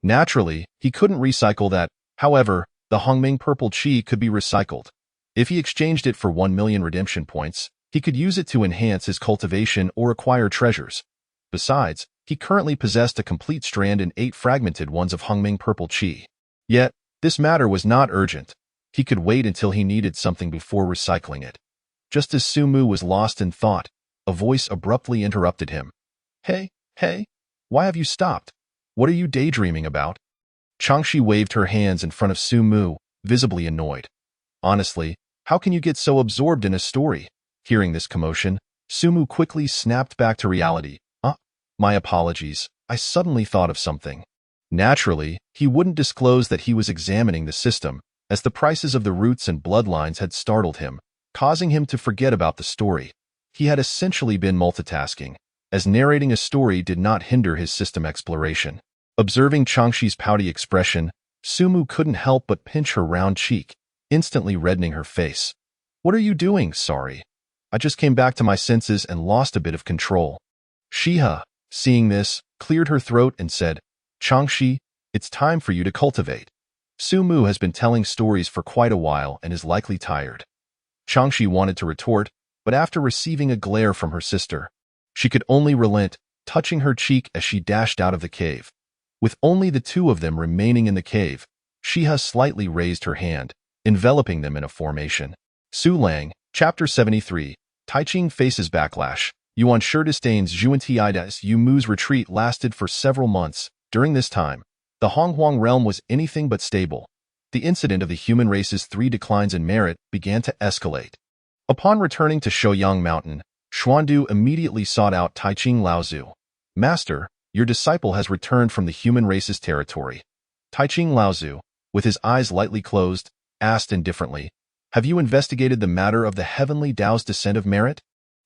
Naturally, he couldn't recycle that. However, the Hongming Purple Chi could be recycled. If he exchanged it for 1 million redemption points, he could use it to enhance his cultivation or acquire treasures. Besides, he currently possessed a complete strand and 8 fragmented ones of Hongming Purple Chi. Yet, this matter was not urgent. He could wait until he needed something before recycling it. Just as Su Mu was lost in thought, a voice abruptly interrupted him. Hey, why have you stopped? What are you daydreaming about? Changshi waved her hands in front of Su Mu, visibly annoyed. Honestly, how can you get so absorbed in a story? Hearing this commotion, Su Mu quickly snapped back to reality. My apologies, I suddenly thought of something. Naturally, he wouldn't disclose that he was examining the system, as the prices of the roots and bloodlines had startled him, causing him to forget about the story. He had essentially been multitasking, as narrating a story did not hinder his system exploration. Observing Changshi's pouty expression, Su Mu couldn't help but pinch her round cheek, instantly reddening her face. What are you doing? Sorry. I just came back to my senses and lost a bit of control. Shiha, seeing this, cleared her throat and said, Changshi, it's time for you to cultivate. Su Mu has been telling stories for quite a while and is likely tired. Changshi wanted to retort, but after receiving a glare from her sister, she could only relent, touching her cheek as she dashed out of the cave. With only the two of them remaining in the cave, Shiha slightly raised her hand, enveloping them in a formation. Su Lang, Chapter 73, Taiching Faces Backlash. Yuan Shi disdains Zhuantiidas Yu Mu's retreat lasted for several months. During this time, the Honghuang realm was anything but stable. The incident of the human race's 3 declines in merit began to escalate. Upon returning to Shouyang Mountain, Xuandu immediately sought out Taiching Laozu. Master, your disciple has returned from the human race's territory. Taiching Laozu, with his eyes lightly closed, asked indifferently, have you investigated the matter of the heavenly Tao's descent of merit?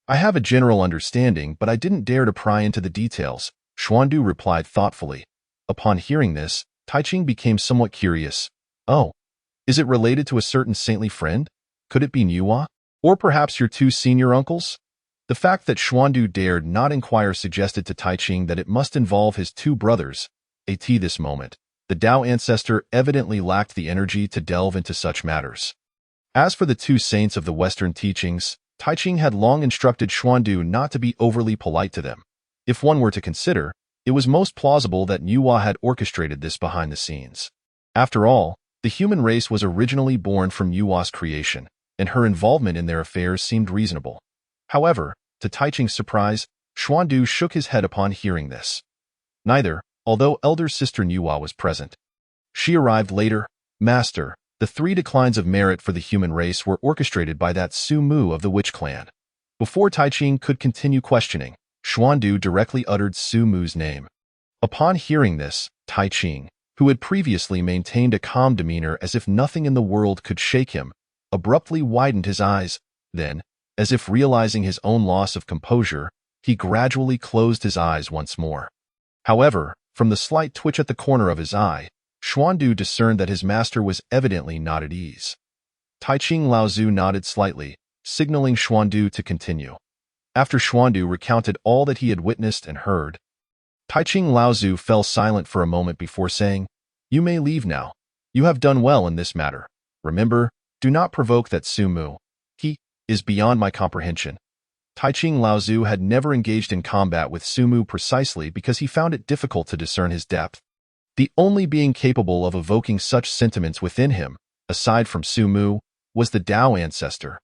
I have a general understanding, but I didn't dare to pry into the details, Xuandu replied thoughtfully. Upon hearing this, Taiching became somewhat curious. Oh, is it related to a certain saintly friend? Could it be Nuwa? Or perhaps your 2 senior uncles? The fact that Xuandu dared not inquire suggested to Taiching that it must involve his 2 brothers. At this moment, the Tao ancestor evidently lacked the energy to delve into such matters. As for the 2 saints of the Western teachings, Taiching had long instructed Xuandu not to be overly polite to them. If one were to consider, it was most plausible that Nuwa had orchestrated this behind the scenes. After all, the human race was originally born from Nuwa's creation, and her involvement in their affairs seemed reasonable. However, to Taiching's surprise, Xuandu shook his head upon hearing this. Neither, although elder sister Nuwa was present. She arrived later. Master, the 3 declines of merit for the human race were orchestrated by that Su Mu of the Witch Clan. Before Taiching could continue questioning, Xuandu directly uttered Su Mu's name. Upon hearing this, Taiching, who had previously maintained a calm demeanor as if nothing in the world could shake him, abruptly widened his eyes. Then, as if realizing his own loss of composure, he gradually closed his eyes once more. However, from the slight twitch at the corner of his eye, Xuandu discerned that his master was evidently not at ease. Taiching Laozu nodded slightly, signaling Xuandu to continue. After Xuandu recounted all that he had witnessed and heard, Taiching Laozu fell silent for a moment before saying, you may leave now. You have done well in this matter. Remember, do not provoke that Su Mu. He is beyond my comprehension. Taiching Laozu had never engaged in combat with Su Mu precisely because he found it difficult to discern his depth. The only being capable of evoking such sentiments within him, aside from Su Mu, was the Tao ancestor.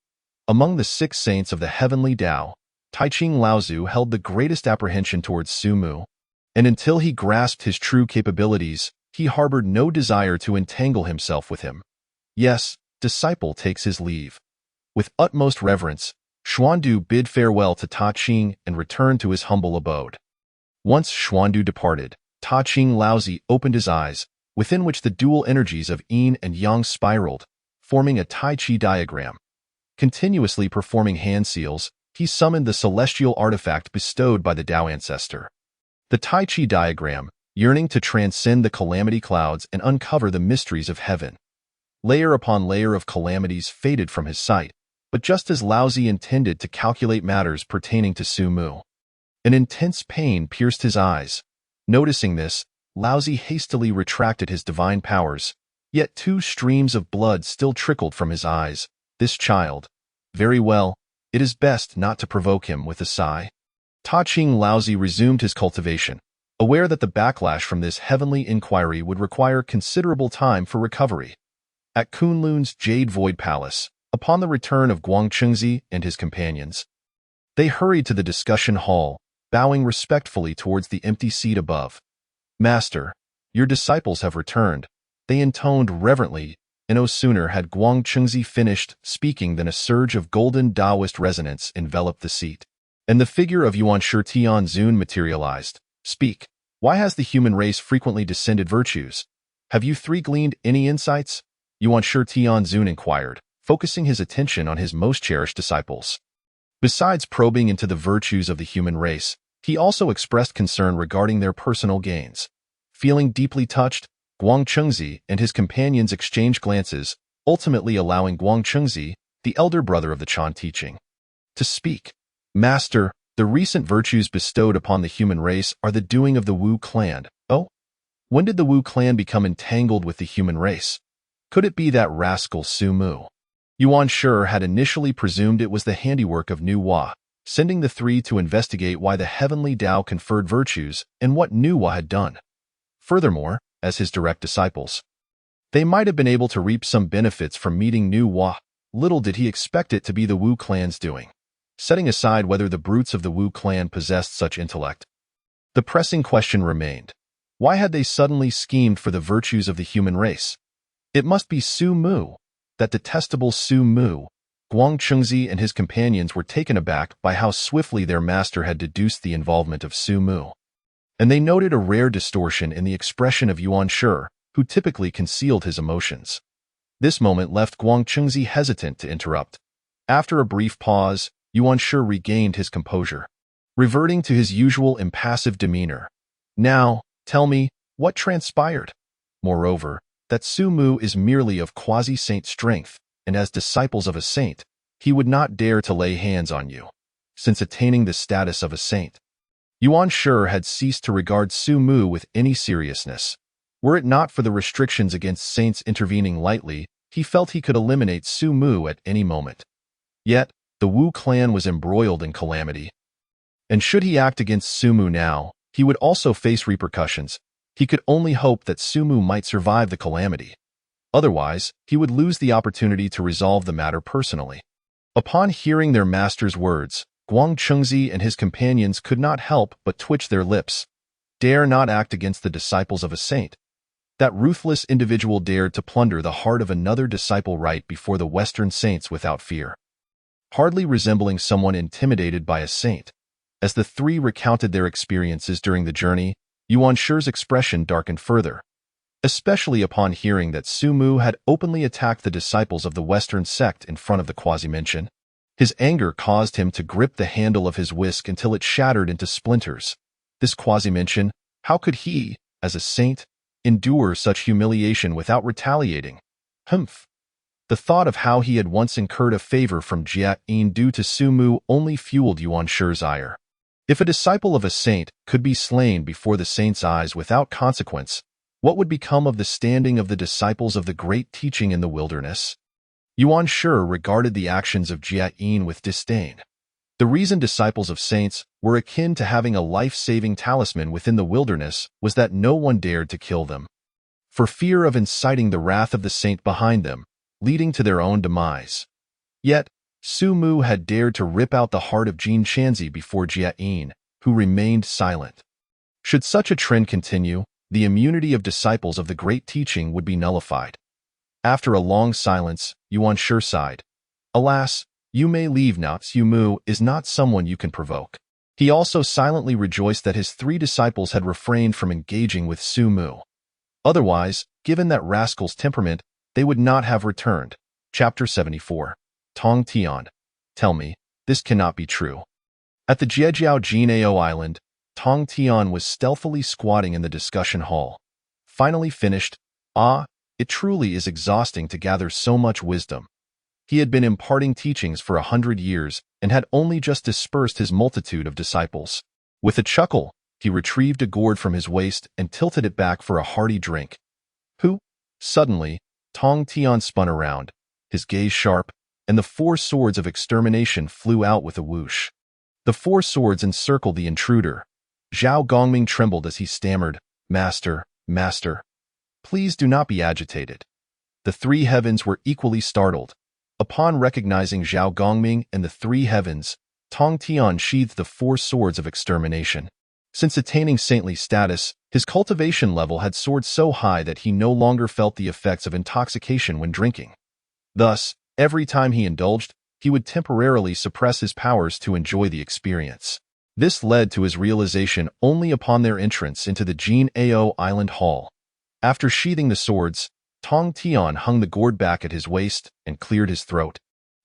Among the 6 saints of the heavenly Tao, Taiching Laozu held the greatest apprehension towards Su Mu, and until he grasped his true capabilities, he harbored no desire to entangle himself with him. Yes, disciple takes his leave. With utmost reverence, Xuandu bid farewell to Taiching and returned to his humble abode. Once Xuandu departed, Taiching Laozi opened his eyes, within which the dual energies of yin and yang spiraled, forming a Tai Chi diagram. Continuously performing hand seals, he summoned the celestial artifact bestowed by the Tao ancestor. The Tai Chi diagram, yearning to transcend the calamity clouds and uncover the mysteries of heaven. Layer upon layer of calamities faded from his sight, but just as Laozi intended to calculate matters pertaining to Su Mu. An intense pain pierced his eyes. Noticing this, Laozi hastily retracted his divine powers, yet 2 streams of blood still trickled from his eyes. This child. Very well, it is best not to provoke him. With a sigh, Taiching Laozi resumed his cultivation, aware that the backlash from this heavenly inquiry would require considerable time for recovery. At Kunlun's Jade Void Palace, upon the return of Guangchengzi and his companions, they hurried to the discussion hall, bowing respectfully towards the empty seat above. Master, your disciples have returned, they intoned reverently, and no sooner had Guangchengzi finished speaking than a surge of golden Taoist resonance enveloped the seat, and the figure of Yuan Shi Tianzun materialized. Speak. Why has the human race frequently descended virtues? Have you 3 gleaned any insights? Yuan Shi Tianzun inquired, focusing his attention on his most cherished disciples. Besides probing into the virtues of the human race, he also expressed concern regarding their personal gains. Feeling deeply touched, Guangchengzi and his companions exchanged glances, ultimately allowing Guangchengzi, the elder brother of the Chan teaching, to speak. Master, the recent virtues bestowed upon the human race are the doing of the Wu clan. Oh? When did the Wu clan become entangled with the human race? Could it be that rascal Su Mu? Yuan Shi had initially presumed it was the handiwork of Nuwa, sending the 3 to investigate why the heavenly Tao conferred virtues and what Nuwa had done. Furthermore, as his direct disciples, they might have been able to reap some benefits from meeting Nuwa. Little did he expect it to be the Wu clan's doing. setting aside whether the brutes of the Wu clan possessed such intellect. The pressing question remained. Why had they suddenly schemed for the virtues of the human race? It must be Su Mu, that detestable Su Mu. Guang Chengzi and his companions were taken aback by how swiftly their master had deduced the involvement of Su Mu. And they noted a rare distortion in the expression of Yuan Shi, who typically concealed his emotions. This moment left Guang Chengzi hesitant to interrupt. After a brief pause, Yuan Shi regained his composure, reverting to his usual impassive demeanor. Now, tell me, what transpired? Moreover, that Su Mu is merely of quasi-saint strength, and as disciples of a saint, he would not dare to lay hands on you, since attaining the status of a saint. Yuan Shi had ceased to regard Su Mu with any seriousness. Were it not for the restrictions against saints intervening lightly, he felt he could eliminate Su Mu at any moment. Yet, the Wu clan was embroiled in calamity. And should he act against Su Mu now, he would also face repercussions. He could only hope that Su Mu might survive the calamity. Otherwise, he would lose the opportunity to resolve the matter personally. Upon hearing their master's words, Guang Chengzi and his companions could not help but twitch their lips. Dare not act against the disciples of a saint. That ruthless individual dared to plunder the heart of another disciple right before the Western saints without fear. Hardly resembling someone intimidated by a saint. As the three recounted their experiences during the journey, Yuan Shi's expression darkened further. Especially upon hearing that Su Mu had openly attacked the disciples of the Western sect in front of the Quasi-Mention. His anger caused him to grip the handle of his whisk until it shattered into splinters. This Quasi-Mention, how could he, as a saint, endure such humiliation without retaliating? Humph! The thought of how he had once incurred a favor from Jia-in due to Su Mu only fueled Yuan Shi's ire. If a disciple of a saint could be slain before the saint's eyes without consequence, what would become of the standing of the disciples of the great teaching in the wilderness? Yuan Shi regarded the actions of Jia-in with disdain. The reason disciples of saints were akin to having a life-saving talisman within the wilderness was that no one dared to kill them, for fear of inciting the wrath of the saint behind them, leading to their own demise. Yet, Su Mu had dared to rip out the heart of Jin Shanzi before Jia-in, who remained silent. Should such a trend continue, the immunity of disciples of the great teaching would be nullified. After a long silence, Yuan Shi sighed. Alas, you may leave now. Su Mu is not someone you can provoke. He also silently rejoiced that his three disciples had refrained from engaging with Su Mu. Otherwise, given that rascal's temperament, they would not have returned. Chapter 74. Tong Tian. Tell me, this cannot be true. At the Jiejiao Jinao Island, Tong Tian was stealthily squatting in the discussion hall. Finally finished. It truly is exhausting to gather so much wisdom. He had been imparting teachings for 100 years and had only just dispersed his multitude of disciples. With a chuckle, he retrieved a gourd from his waist and tilted it back for a hearty drink. Suddenly, Tong Tian spun around, his gaze sharp, and the 4 swords of extermination flew out with a whoosh. The 4 swords encircled the intruder. Zhao Gongming trembled as he stammered, Master, Master. Please do not be agitated. The 3 heavens were equally startled. Upon recognizing Zhao Gongming and the 3 heavens, Tong Tian sheathed the 4 swords of extermination. Since attaining saintly status, his cultivation level had soared so high that he no longer felt the effects of intoxication when drinking. Thus, every time he indulged, he would temporarily suppress his powers to enjoy the experience. This led to his realization only upon their entrance into the Jin Ao Island Hall. After sheathing the swords, Tong Tian hung the gourd back at his waist and cleared his throat.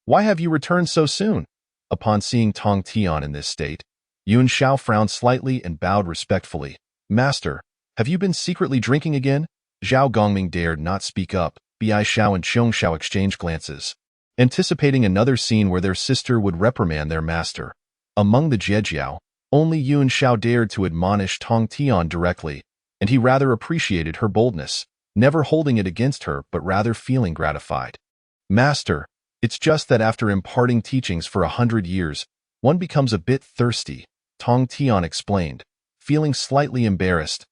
Why have you returned so soon? Upon seeing Tong Tian in this state, Yun Xiao frowned slightly and bowed respectfully. Master, have you been secretly drinking again? Zhao Gongming dared not speak up. Bai Xiao and Qiong Xiao exchanged glances, anticipating another scene where their sister would reprimand their master. Among the Jiejiao, only Yun Xiao dared to admonish Tong Tian directly, and he rather appreciated her boldness, never holding it against her but rather feeling gratified. Master, it's just that after imparting teachings for 100 years, one becomes a bit thirsty, Tong Tian explained, feeling slightly embarrassed.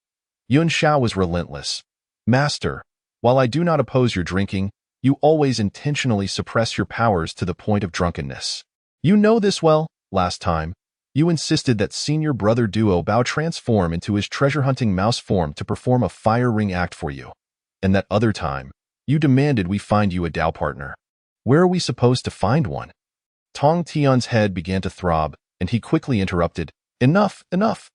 Yun Xiao was relentless. Master, while I do not oppose your drinking, you always intentionally suppress your powers to the point of drunkenness. You know this well, Last time, you insisted that senior brother duo Bao transform into his treasure-hunting mouse form to perform a fire ring act for you. And that other time, you demanded we find you a Dao partner. Where are we supposed to find one? Tong Tian's head began to throb, and he quickly interrupted, Enough, enough!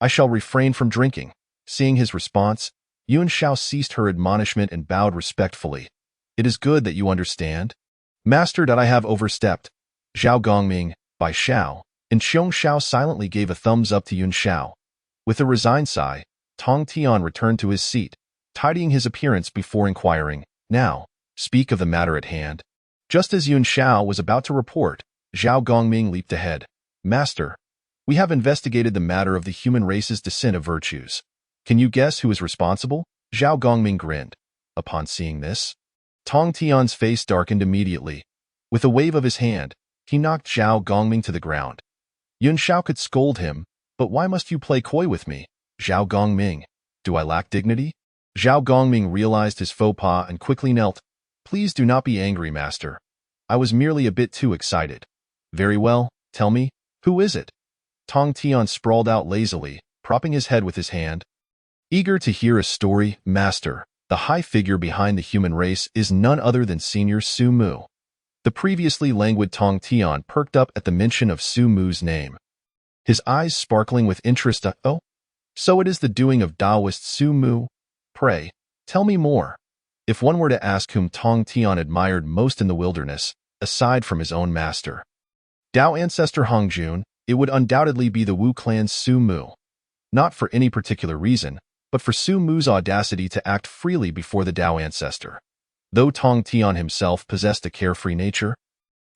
I shall refrain from drinking. Seeing his response, Yuan Shao ceased her admonishment and bowed respectfully. It is good that you understand. Master, that I have overstepped. Zhao Gongming, Bai Shao, and Xiong Shao silently gave a thumbs up to Yuan Shao. With a resigned sigh, Tong Tian returned to his seat, tidying his appearance before inquiring, Now, speak of the matter at hand. Just as Yuan Shao was about to report, Zhao Gongming leaped ahead. Master, we have investigated the matter of the human race's descent of virtues. Can you guess who is responsible? Zhao Gongming grinned. Upon seeing this, Tong Tian's face darkened immediately. With a wave of his hand, he knocked Zhao Gongming to the ground. Yuan Shao could scold him, but why must you play coy with me? Zhao Gongming, do I lack dignity? Zhao Gongming realized his faux pas and quickly knelt. Please do not be angry, master. I was merely a bit too excited. Very well, tell me, who is it? Tong Tian sprawled out lazily, propping his head with his hand. Eager to hear a story, master, the high figure behind the human race is none other than Senior Su Mu. The previously languid Tong Tian perked up at the mention of Su Mu's name. His eyes sparkling with interest. Oh, so it is the doing of Taoist Su Mu? Pray, tell me more. If one were to ask whom Tong Tian admired most in the wilderness, aside from his own master, Dao ancestor Hongjun, it would undoubtedly be the Wu clan's Su Mu. Not for any particular reason, but for Su Mu's audacity to act freely before the Dao ancestor. Though Tong Tian himself possessed a carefree nature,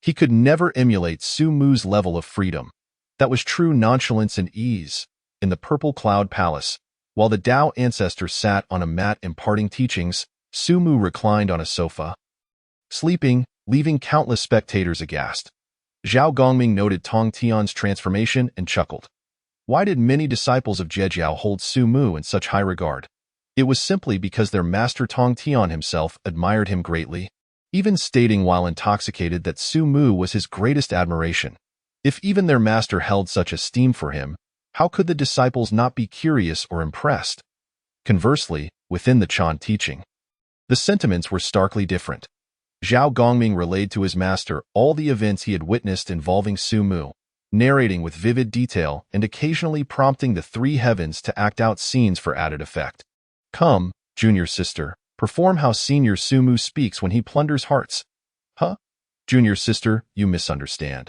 he could never emulate Su Mu's level of freedom. That was true nonchalance and ease. In the Purple Cloud Palace, while the Dao ancestor sat on a mat imparting teachings, Su Mu reclined on a sofa, sleeping, leaving countless spectators aghast. Zhao Gongming noted Tong Tian's transformation and chuckled. Why did many disciples of Zhejiao hold Su Mu in such high regard? It was simply because their master Tong Tian himself admired him greatly, even stating while intoxicated that Su Mu was his greatest admiration. If even their master held such esteem for him, how could the disciples not be curious or impressed? Conversely, within the Chan teaching, the sentiments were starkly different. Zhao Gongming relayed to his master all the events he had witnessed involving Su Mu, narrating with vivid detail and occasionally prompting the three heavens to act out scenes for added effect. Come, junior sister, perform how Senior Su Mu speaks when he plunders hearts. Huh? Junior sister, you misunderstand.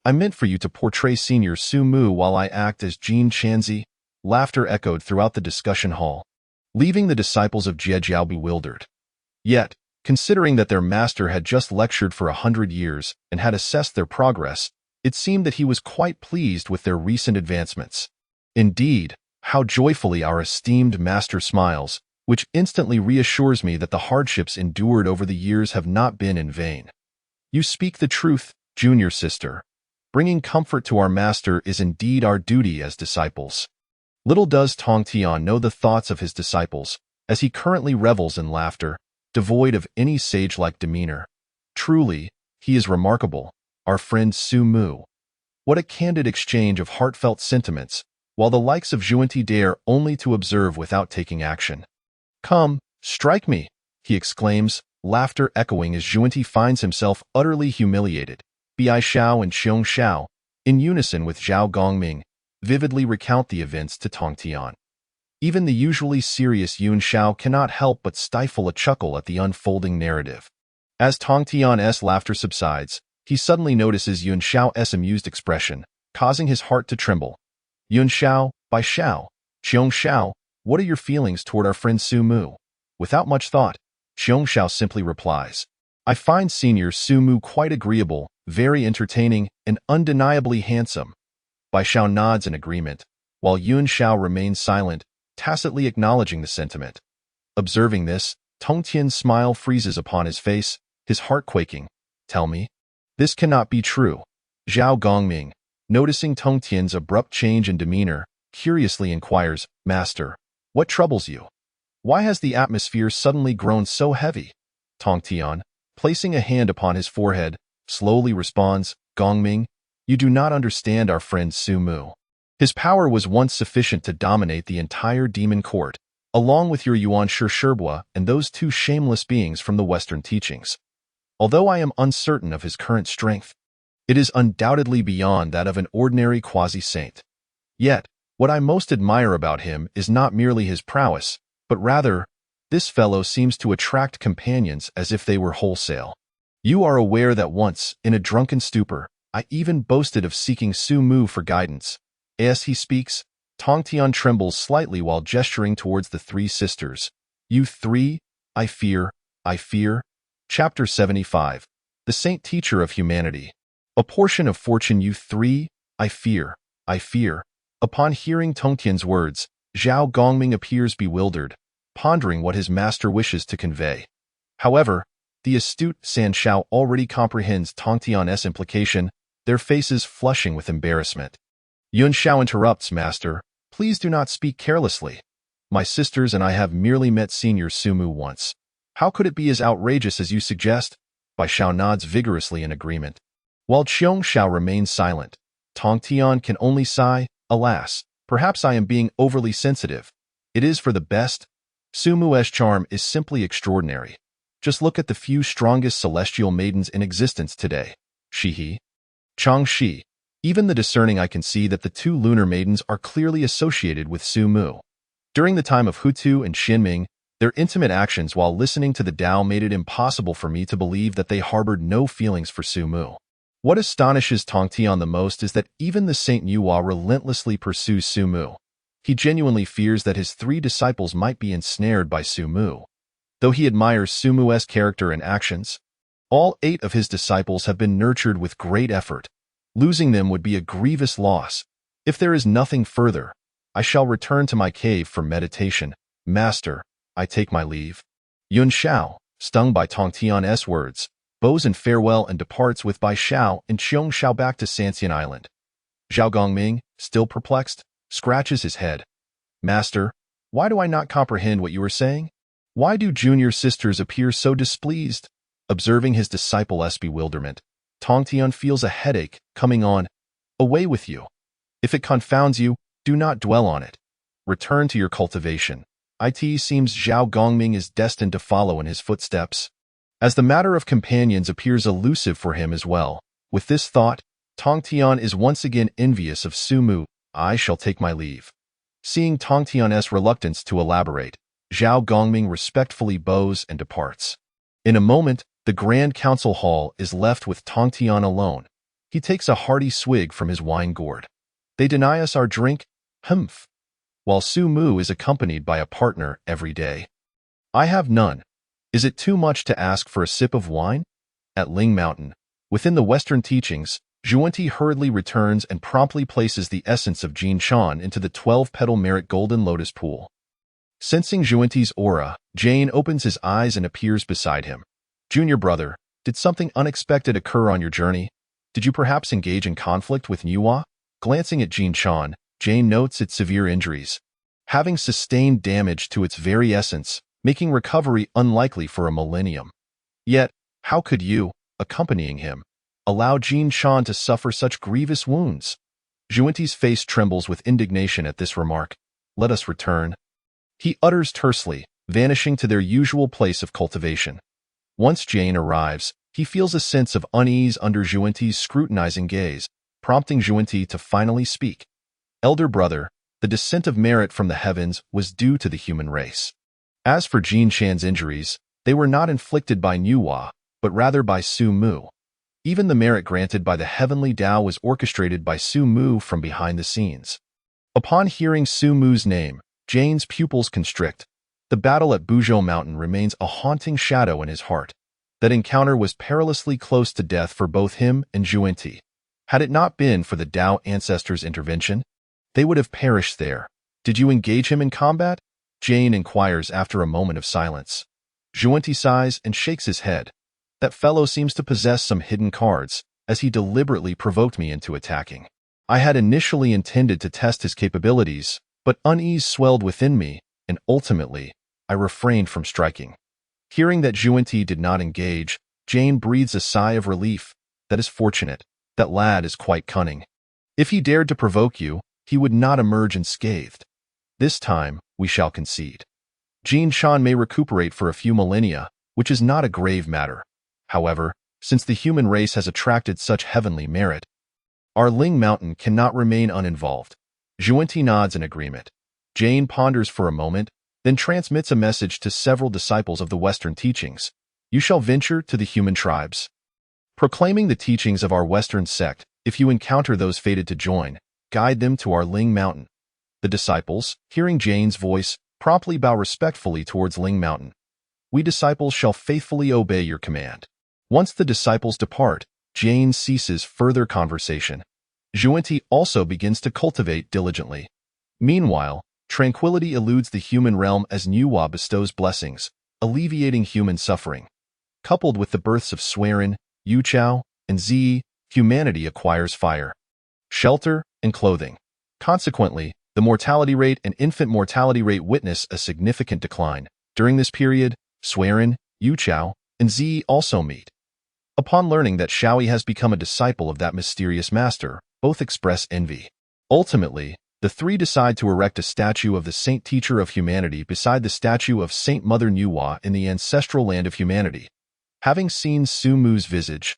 I meant for you to portray Senior Su Mu while I act as Jin Chanzi. Laughter echoed throughout the discussion hall, leaving the disciples of Zhejiao bewildered. Yet, considering that their master had just lectured for 100 years and had assessed their progress, it seemed that he was quite pleased with their recent advancements. Indeed, how joyfully our esteemed master smiles, which instantly reassures me that the hardships endured over the years have not been in vain. You speak the truth, junior sister. Bringing comfort to our master is indeed our duty as disciples. Little does Tong Tian know the thoughts of his disciples, as he currently revels in laughter, devoid of any sage-like demeanor. Truly, he is remarkable, our friend Su Mu. What a candid exchange of heartfelt sentiments, while the likes of Zhuanti dare only to observe without taking action. Come, strike me, he exclaims, laughter echoing as Zhuanti finds himself utterly humiliated. Bai Shao and Xiong Shao, in unison with Zhao Gongming, vividly recount the events to Tong Tian. Even the usually serious Yuan Shao cannot help but stifle a chuckle at the unfolding narrative. As Tong Tian's laughter subsides, he suddenly notices Yuan Shao's amused expression, causing his heart to tremble. Yuan Shao, Bai Shao, Xiong Shao, what are your feelings toward our friend Su Mu? Without much thought, Xiong Shao simply replies, I find Senior Su Mu quite agreeable, very entertaining, and undeniably handsome. Bai Shao nods in agreement, while Yuan Shao remains silent, tacitly acknowledging the sentiment. Observing this, Tong Tian's smile freezes upon his face, his heart quaking. Tell me, this cannot be true. Zhao Gongming, noticing Tong Tian's abrupt change in demeanor, curiously inquires, Master, what troubles you? Why has the atmosphere suddenly grown so heavy? Tong Tian, placing a hand upon his forehead, slowly responds, Gongming, You do not understand our friend Sumu. His power was once sufficient to dominate the entire demon court, along with your Yuan Shirbua and those two shameless beings from the Western teachings. Although I am uncertain of his current strength, it is undoubtedly beyond that of an ordinary quasi-saint. Yet, what I most admire about him is not merely his prowess, but rather, this fellow seems to attract companions as if they were wholesale. You are aware that once, in a drunken stupor, I even boasted of seeking Sumu for guidance. As he speaks, Tongtian trembles slightly while gesturing towards the three sisters. You three, I fear. Chapter 75. The Saint Teacher of Humanity. A portion of fortune you three, I fear. Upon hearing Tongtian's words, Zhao Gongming appears bewildered, pondering what his master wishes to convey. However, the astute San Shao already comprehends Tongtian's implication, their faces flushing with embarrassment. Yun Shao interrupts, Master, please do not speak carelessly. My sisters and I have merely met Senior Sumu once. How could it be as outrageous as you suggest? Bai Shao nods vigorously in agreement. While Qiong Shao remains silent, Tongtian can only sigh, alas, perhaps I am being overly sensitive. It is for the best. Sumu's charm is simply extraordinary. Just look at the few strongest celestial maidens in existence today. Shihi, Changshi. Even the discerning I can see that the two lunar maidens are clearly associated with Sumu. During the time of Hutu and Xinming, their intimate actions while listening to the Tao made it impossible for me to believe that they harbored no feelings for Sumu. What astonishes Tongtian the most is that even the Saint Nuwa relentlessly pursues Sumu. He genuinely fears that his three disciples might be ensnared by Sumu. Though he admires Sumu's character and actions, all 8 of his disciples have been nurtured with great effort. Losing them would be a grievous loss. If there is nothing further, I shall return to my cave for meditation. Master, I take my leave. Yun Shao, stung by Tongtian's words, bows in farewell and departs with Bai Shao and Qiong Shao back to Sanxian Island. Zhao Gongming, still perplexed, scratches his head. Master, why do I not comprehend what you are saying? Why do junior sisters appear so displeased? Observing his disciple's bewilderment, Tongtian feels a headache coming on. Away with you. If it confounds you, do not dwell on it. Return to your cultivation. It seems Zhao Gongming is destined to follow in his footsteps. As the matter of companions appears elusive for him as well, with this thought, Tongtian is once again envious of Sumu. I shall take my leave. Seeing Tongtian's reluctance to elaborate, Zhao Gongming respectfully bows and departs. In a moment, the Grand Council Hall is left with Tongtian alone. He takes a hearty swig from his wine gourd. They deny us our drink? Humph. While Sumu is accompanied by a partner every day. I have none. Is it too much to ask for a sip of wine? At Ling Mountain, within the Western teachings, Zhuanti hurriedly returns and promptly places the essence of Jin Shan into the 12-petal merit golden lotus pool. Sensing Zhuanti's aura, Jane opens his eyes and appears beside him. Junior brother, did something unexpected occur on your journey? Did you perhaps engage in conflict with Nuwa? Glancing at Jin Shan, Jane notes its severe injuries, having sustained damage to its very essence, making recovery unlikely for a millennium. Yet, how could you, accompanying him, allow Jin Shan to suffer such grievous wounds? Zhuanti's face trembles with indignation at this remark. Let us return. He utters tersely, vanishing to their usual place of cultivation. Once Jane arrives, he feels a sense of unease under Zhuanti's scrutinizing gaze, prompting Zhuanti to finally speak. Elder brother, the descent of merit from the heavens was due to the human race. As for Jin Shan's injuries, they were not inflicted by Nuwa, but rather by Sumu. Even the merit granted by the heavenly Tao was orchestrated by Sumu from behind the scenes. Upon hearing Sumu's name, Jane's pupils constrict. The battle at Buzhou Mountain remains a haunting shadow in his heart. That encounter was perilously close to death for both him and Zhuanti. Had it not been for the Tao ancestors' intervention, they would have perished there. Did you engage him in combat? Jane inquires after a moment of silence. Zhuanti sighs and shakes his head. That fellow seems to possess some hidden cards, as he deliberately provoked me into attacking. I had initially intended to test his capabilities, but unease swelled within me, and ultimately, I refrained from striking. Hearing that Zhuanti did not engage, Jane breathes a sigh of relief. That is fortunate. That lad is quite cunning. If he dared to provoke you, he would not emerge unscathed. This time, we shall concede. Jin Shan may recuperate for a few millennia, which is not a grave matter. However, since the human race has attracted such heavenly merit, our Ling Mountain cannot remain uninvolved. Zhuanti nods in agreement. Jane ponders for a moment, then transmits a message to several disciples of the Western teachings. You shall venture to the human tribes, proclaiming the teachings of our Western sect. If you encounter those fated to join, guide them to our Ling Mountain. The disciples, hearing Jane's voice, promptly bow respectfully towards Ling Mountain. We disciples shall faithfully obey your command. Once the disciples depart, Jane ceases further conversation. Zhuanti also begins to cultivate diligently. Meanwhile, tranquility eludes the human realm as Nuwa bestows blessings, alleviating human suffering. Coupled with the births of Swerin, Yuchao, and Zi, humanity acquires fire, shelter, and clothing. Consequently, the mortality rate and infant mortality rate witness a significant decline. During this period, Swerin, Yuchao, and Zi also meet. Upon learning that Shaoi has become a disciple of that mysterious master, both express envy. Ultimately, the three decide to erect a statue of the Saint Teacher of Humanity beside the statue of Saint Mother Nuwa in the ancestral land of humanity. Having seen Su Mu's visage,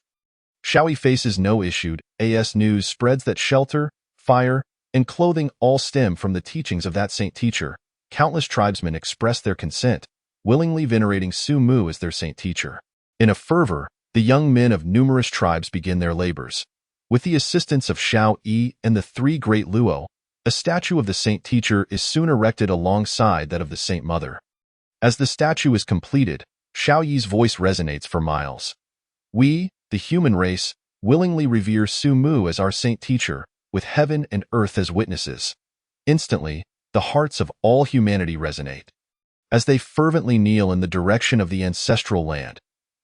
Shaoi faces no issue. AS News spreads that shelter, fire, and clothing all stem from the teachings of that saint teacher. Countless tribesmen express their consent, willingly venerating Su Mu as their saint teacher. In a fervor, the young men of numerous tribes begin their labors. With the assistance of Shao Yi and the three great Luo, a statue of the saint teacher is soon erected alongside that of the saint mother. As the statue is completed, Shao Yi's voice resonates for miles. We, the human race, willingly revere Su Mu as our saint teacher, with heaven and earth as witnesses. Instantly, the hearts of all humanity resonate. As they fervently kneel in the direction of the ancestral land,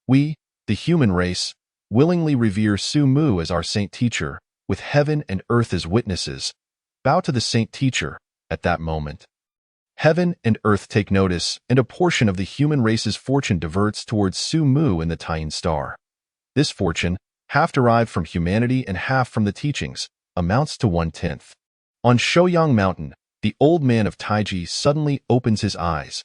we, the human race, willingly revere Su Mu as our saint teacher, with heaven and earth as witnesses. Bow to the saint teacher. At that moment, heaven and earth take notice, and a portion of the human race's fortune diverts towards Su Mu and the Taiyin star. This fortune, half derived from humanity and half from the teachings, amounts to 1/10. On Shouyang Mountain, the old man of Taiji suddenly opens his eyes.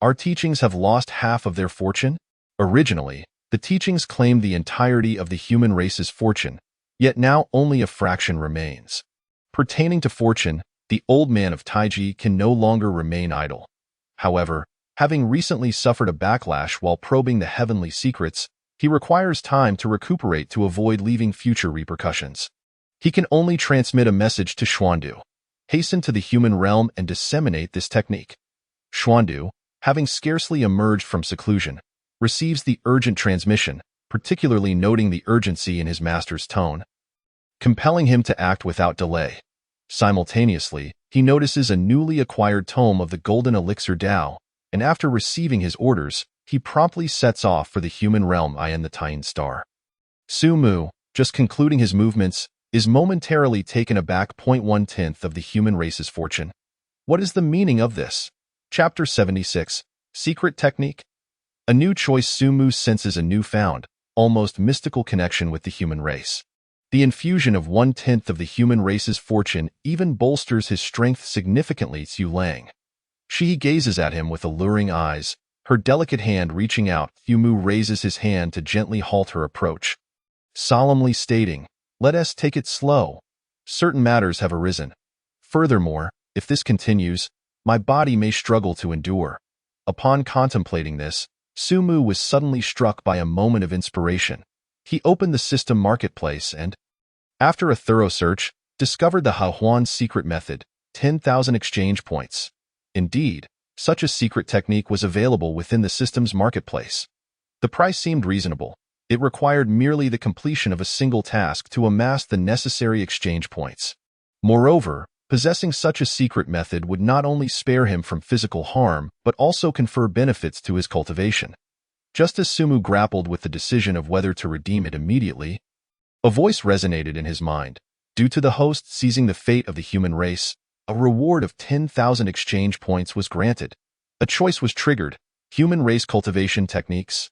Our teachings have lost half of their fortune? Originally, the teachings claimed the entirety of the human race's fortune, yet now only a fraction remains. Pertaining to fortune, the old man of Taiji can no longer remain idle. However, having recently suffered a backlash while probing the heavenly secrets, he requires time to recuperate to avoid leaving future repercussions. He can only transmit a message to Xuandu. Hasten to the human realm and disseminate this technique. Xuandu, having scarcely emerged from seclusion, receives the urgent transmission, particularly noting the urgency in his master's tone, compelling him to act without delay. Simultaneously, he notices a newly acquired tome of the Golden Elixir Tao, and after receiving his orders, he promptly sets off for the human realm in the Taiyin star. Su Mu, just concluding his movements, is momentarily taken aback. 1/10 of the human race's fortune. What is the meaning of this? Chapter 76, Secret Technique. A new choice. Su Mu senses a newfound, almost mystical connection with the human race. The infusion of 1/10 of the human race's fortune even bolsters his strength significantly. Su Lang. She gazes at him with alluring eyes, her delicate hand reaching out. Su Mu raises his hand to gently halt her approach, solemnly stating, "Let us take it slow. Certain matters have arisen. Furthermore, if this continues, my body may struggle to endure." Upon contemplating this, Su Mu was suddenly struck by a moment of inspiration. He opened the system marketplace and, after a thorough search, discovered the Hahuan secret method, 10,000 exchange points. Indeed, such a secret technique was available within the system's marketplace. The price seemed reasonable. It required merely the completion of a single task to amass the necessary exchange points. Moreover, possessing such a secret method would not only spare him from physical harm, but also confer benefits to his cultivation. Just as Su Mu grappled with the decision of whether to redeem it immediately, a voice resonated in his mind. Due to the host seizing the fate of the human race, a reward of 10,000 exchange points was granted. A choice was triggered: human race cultivation techniques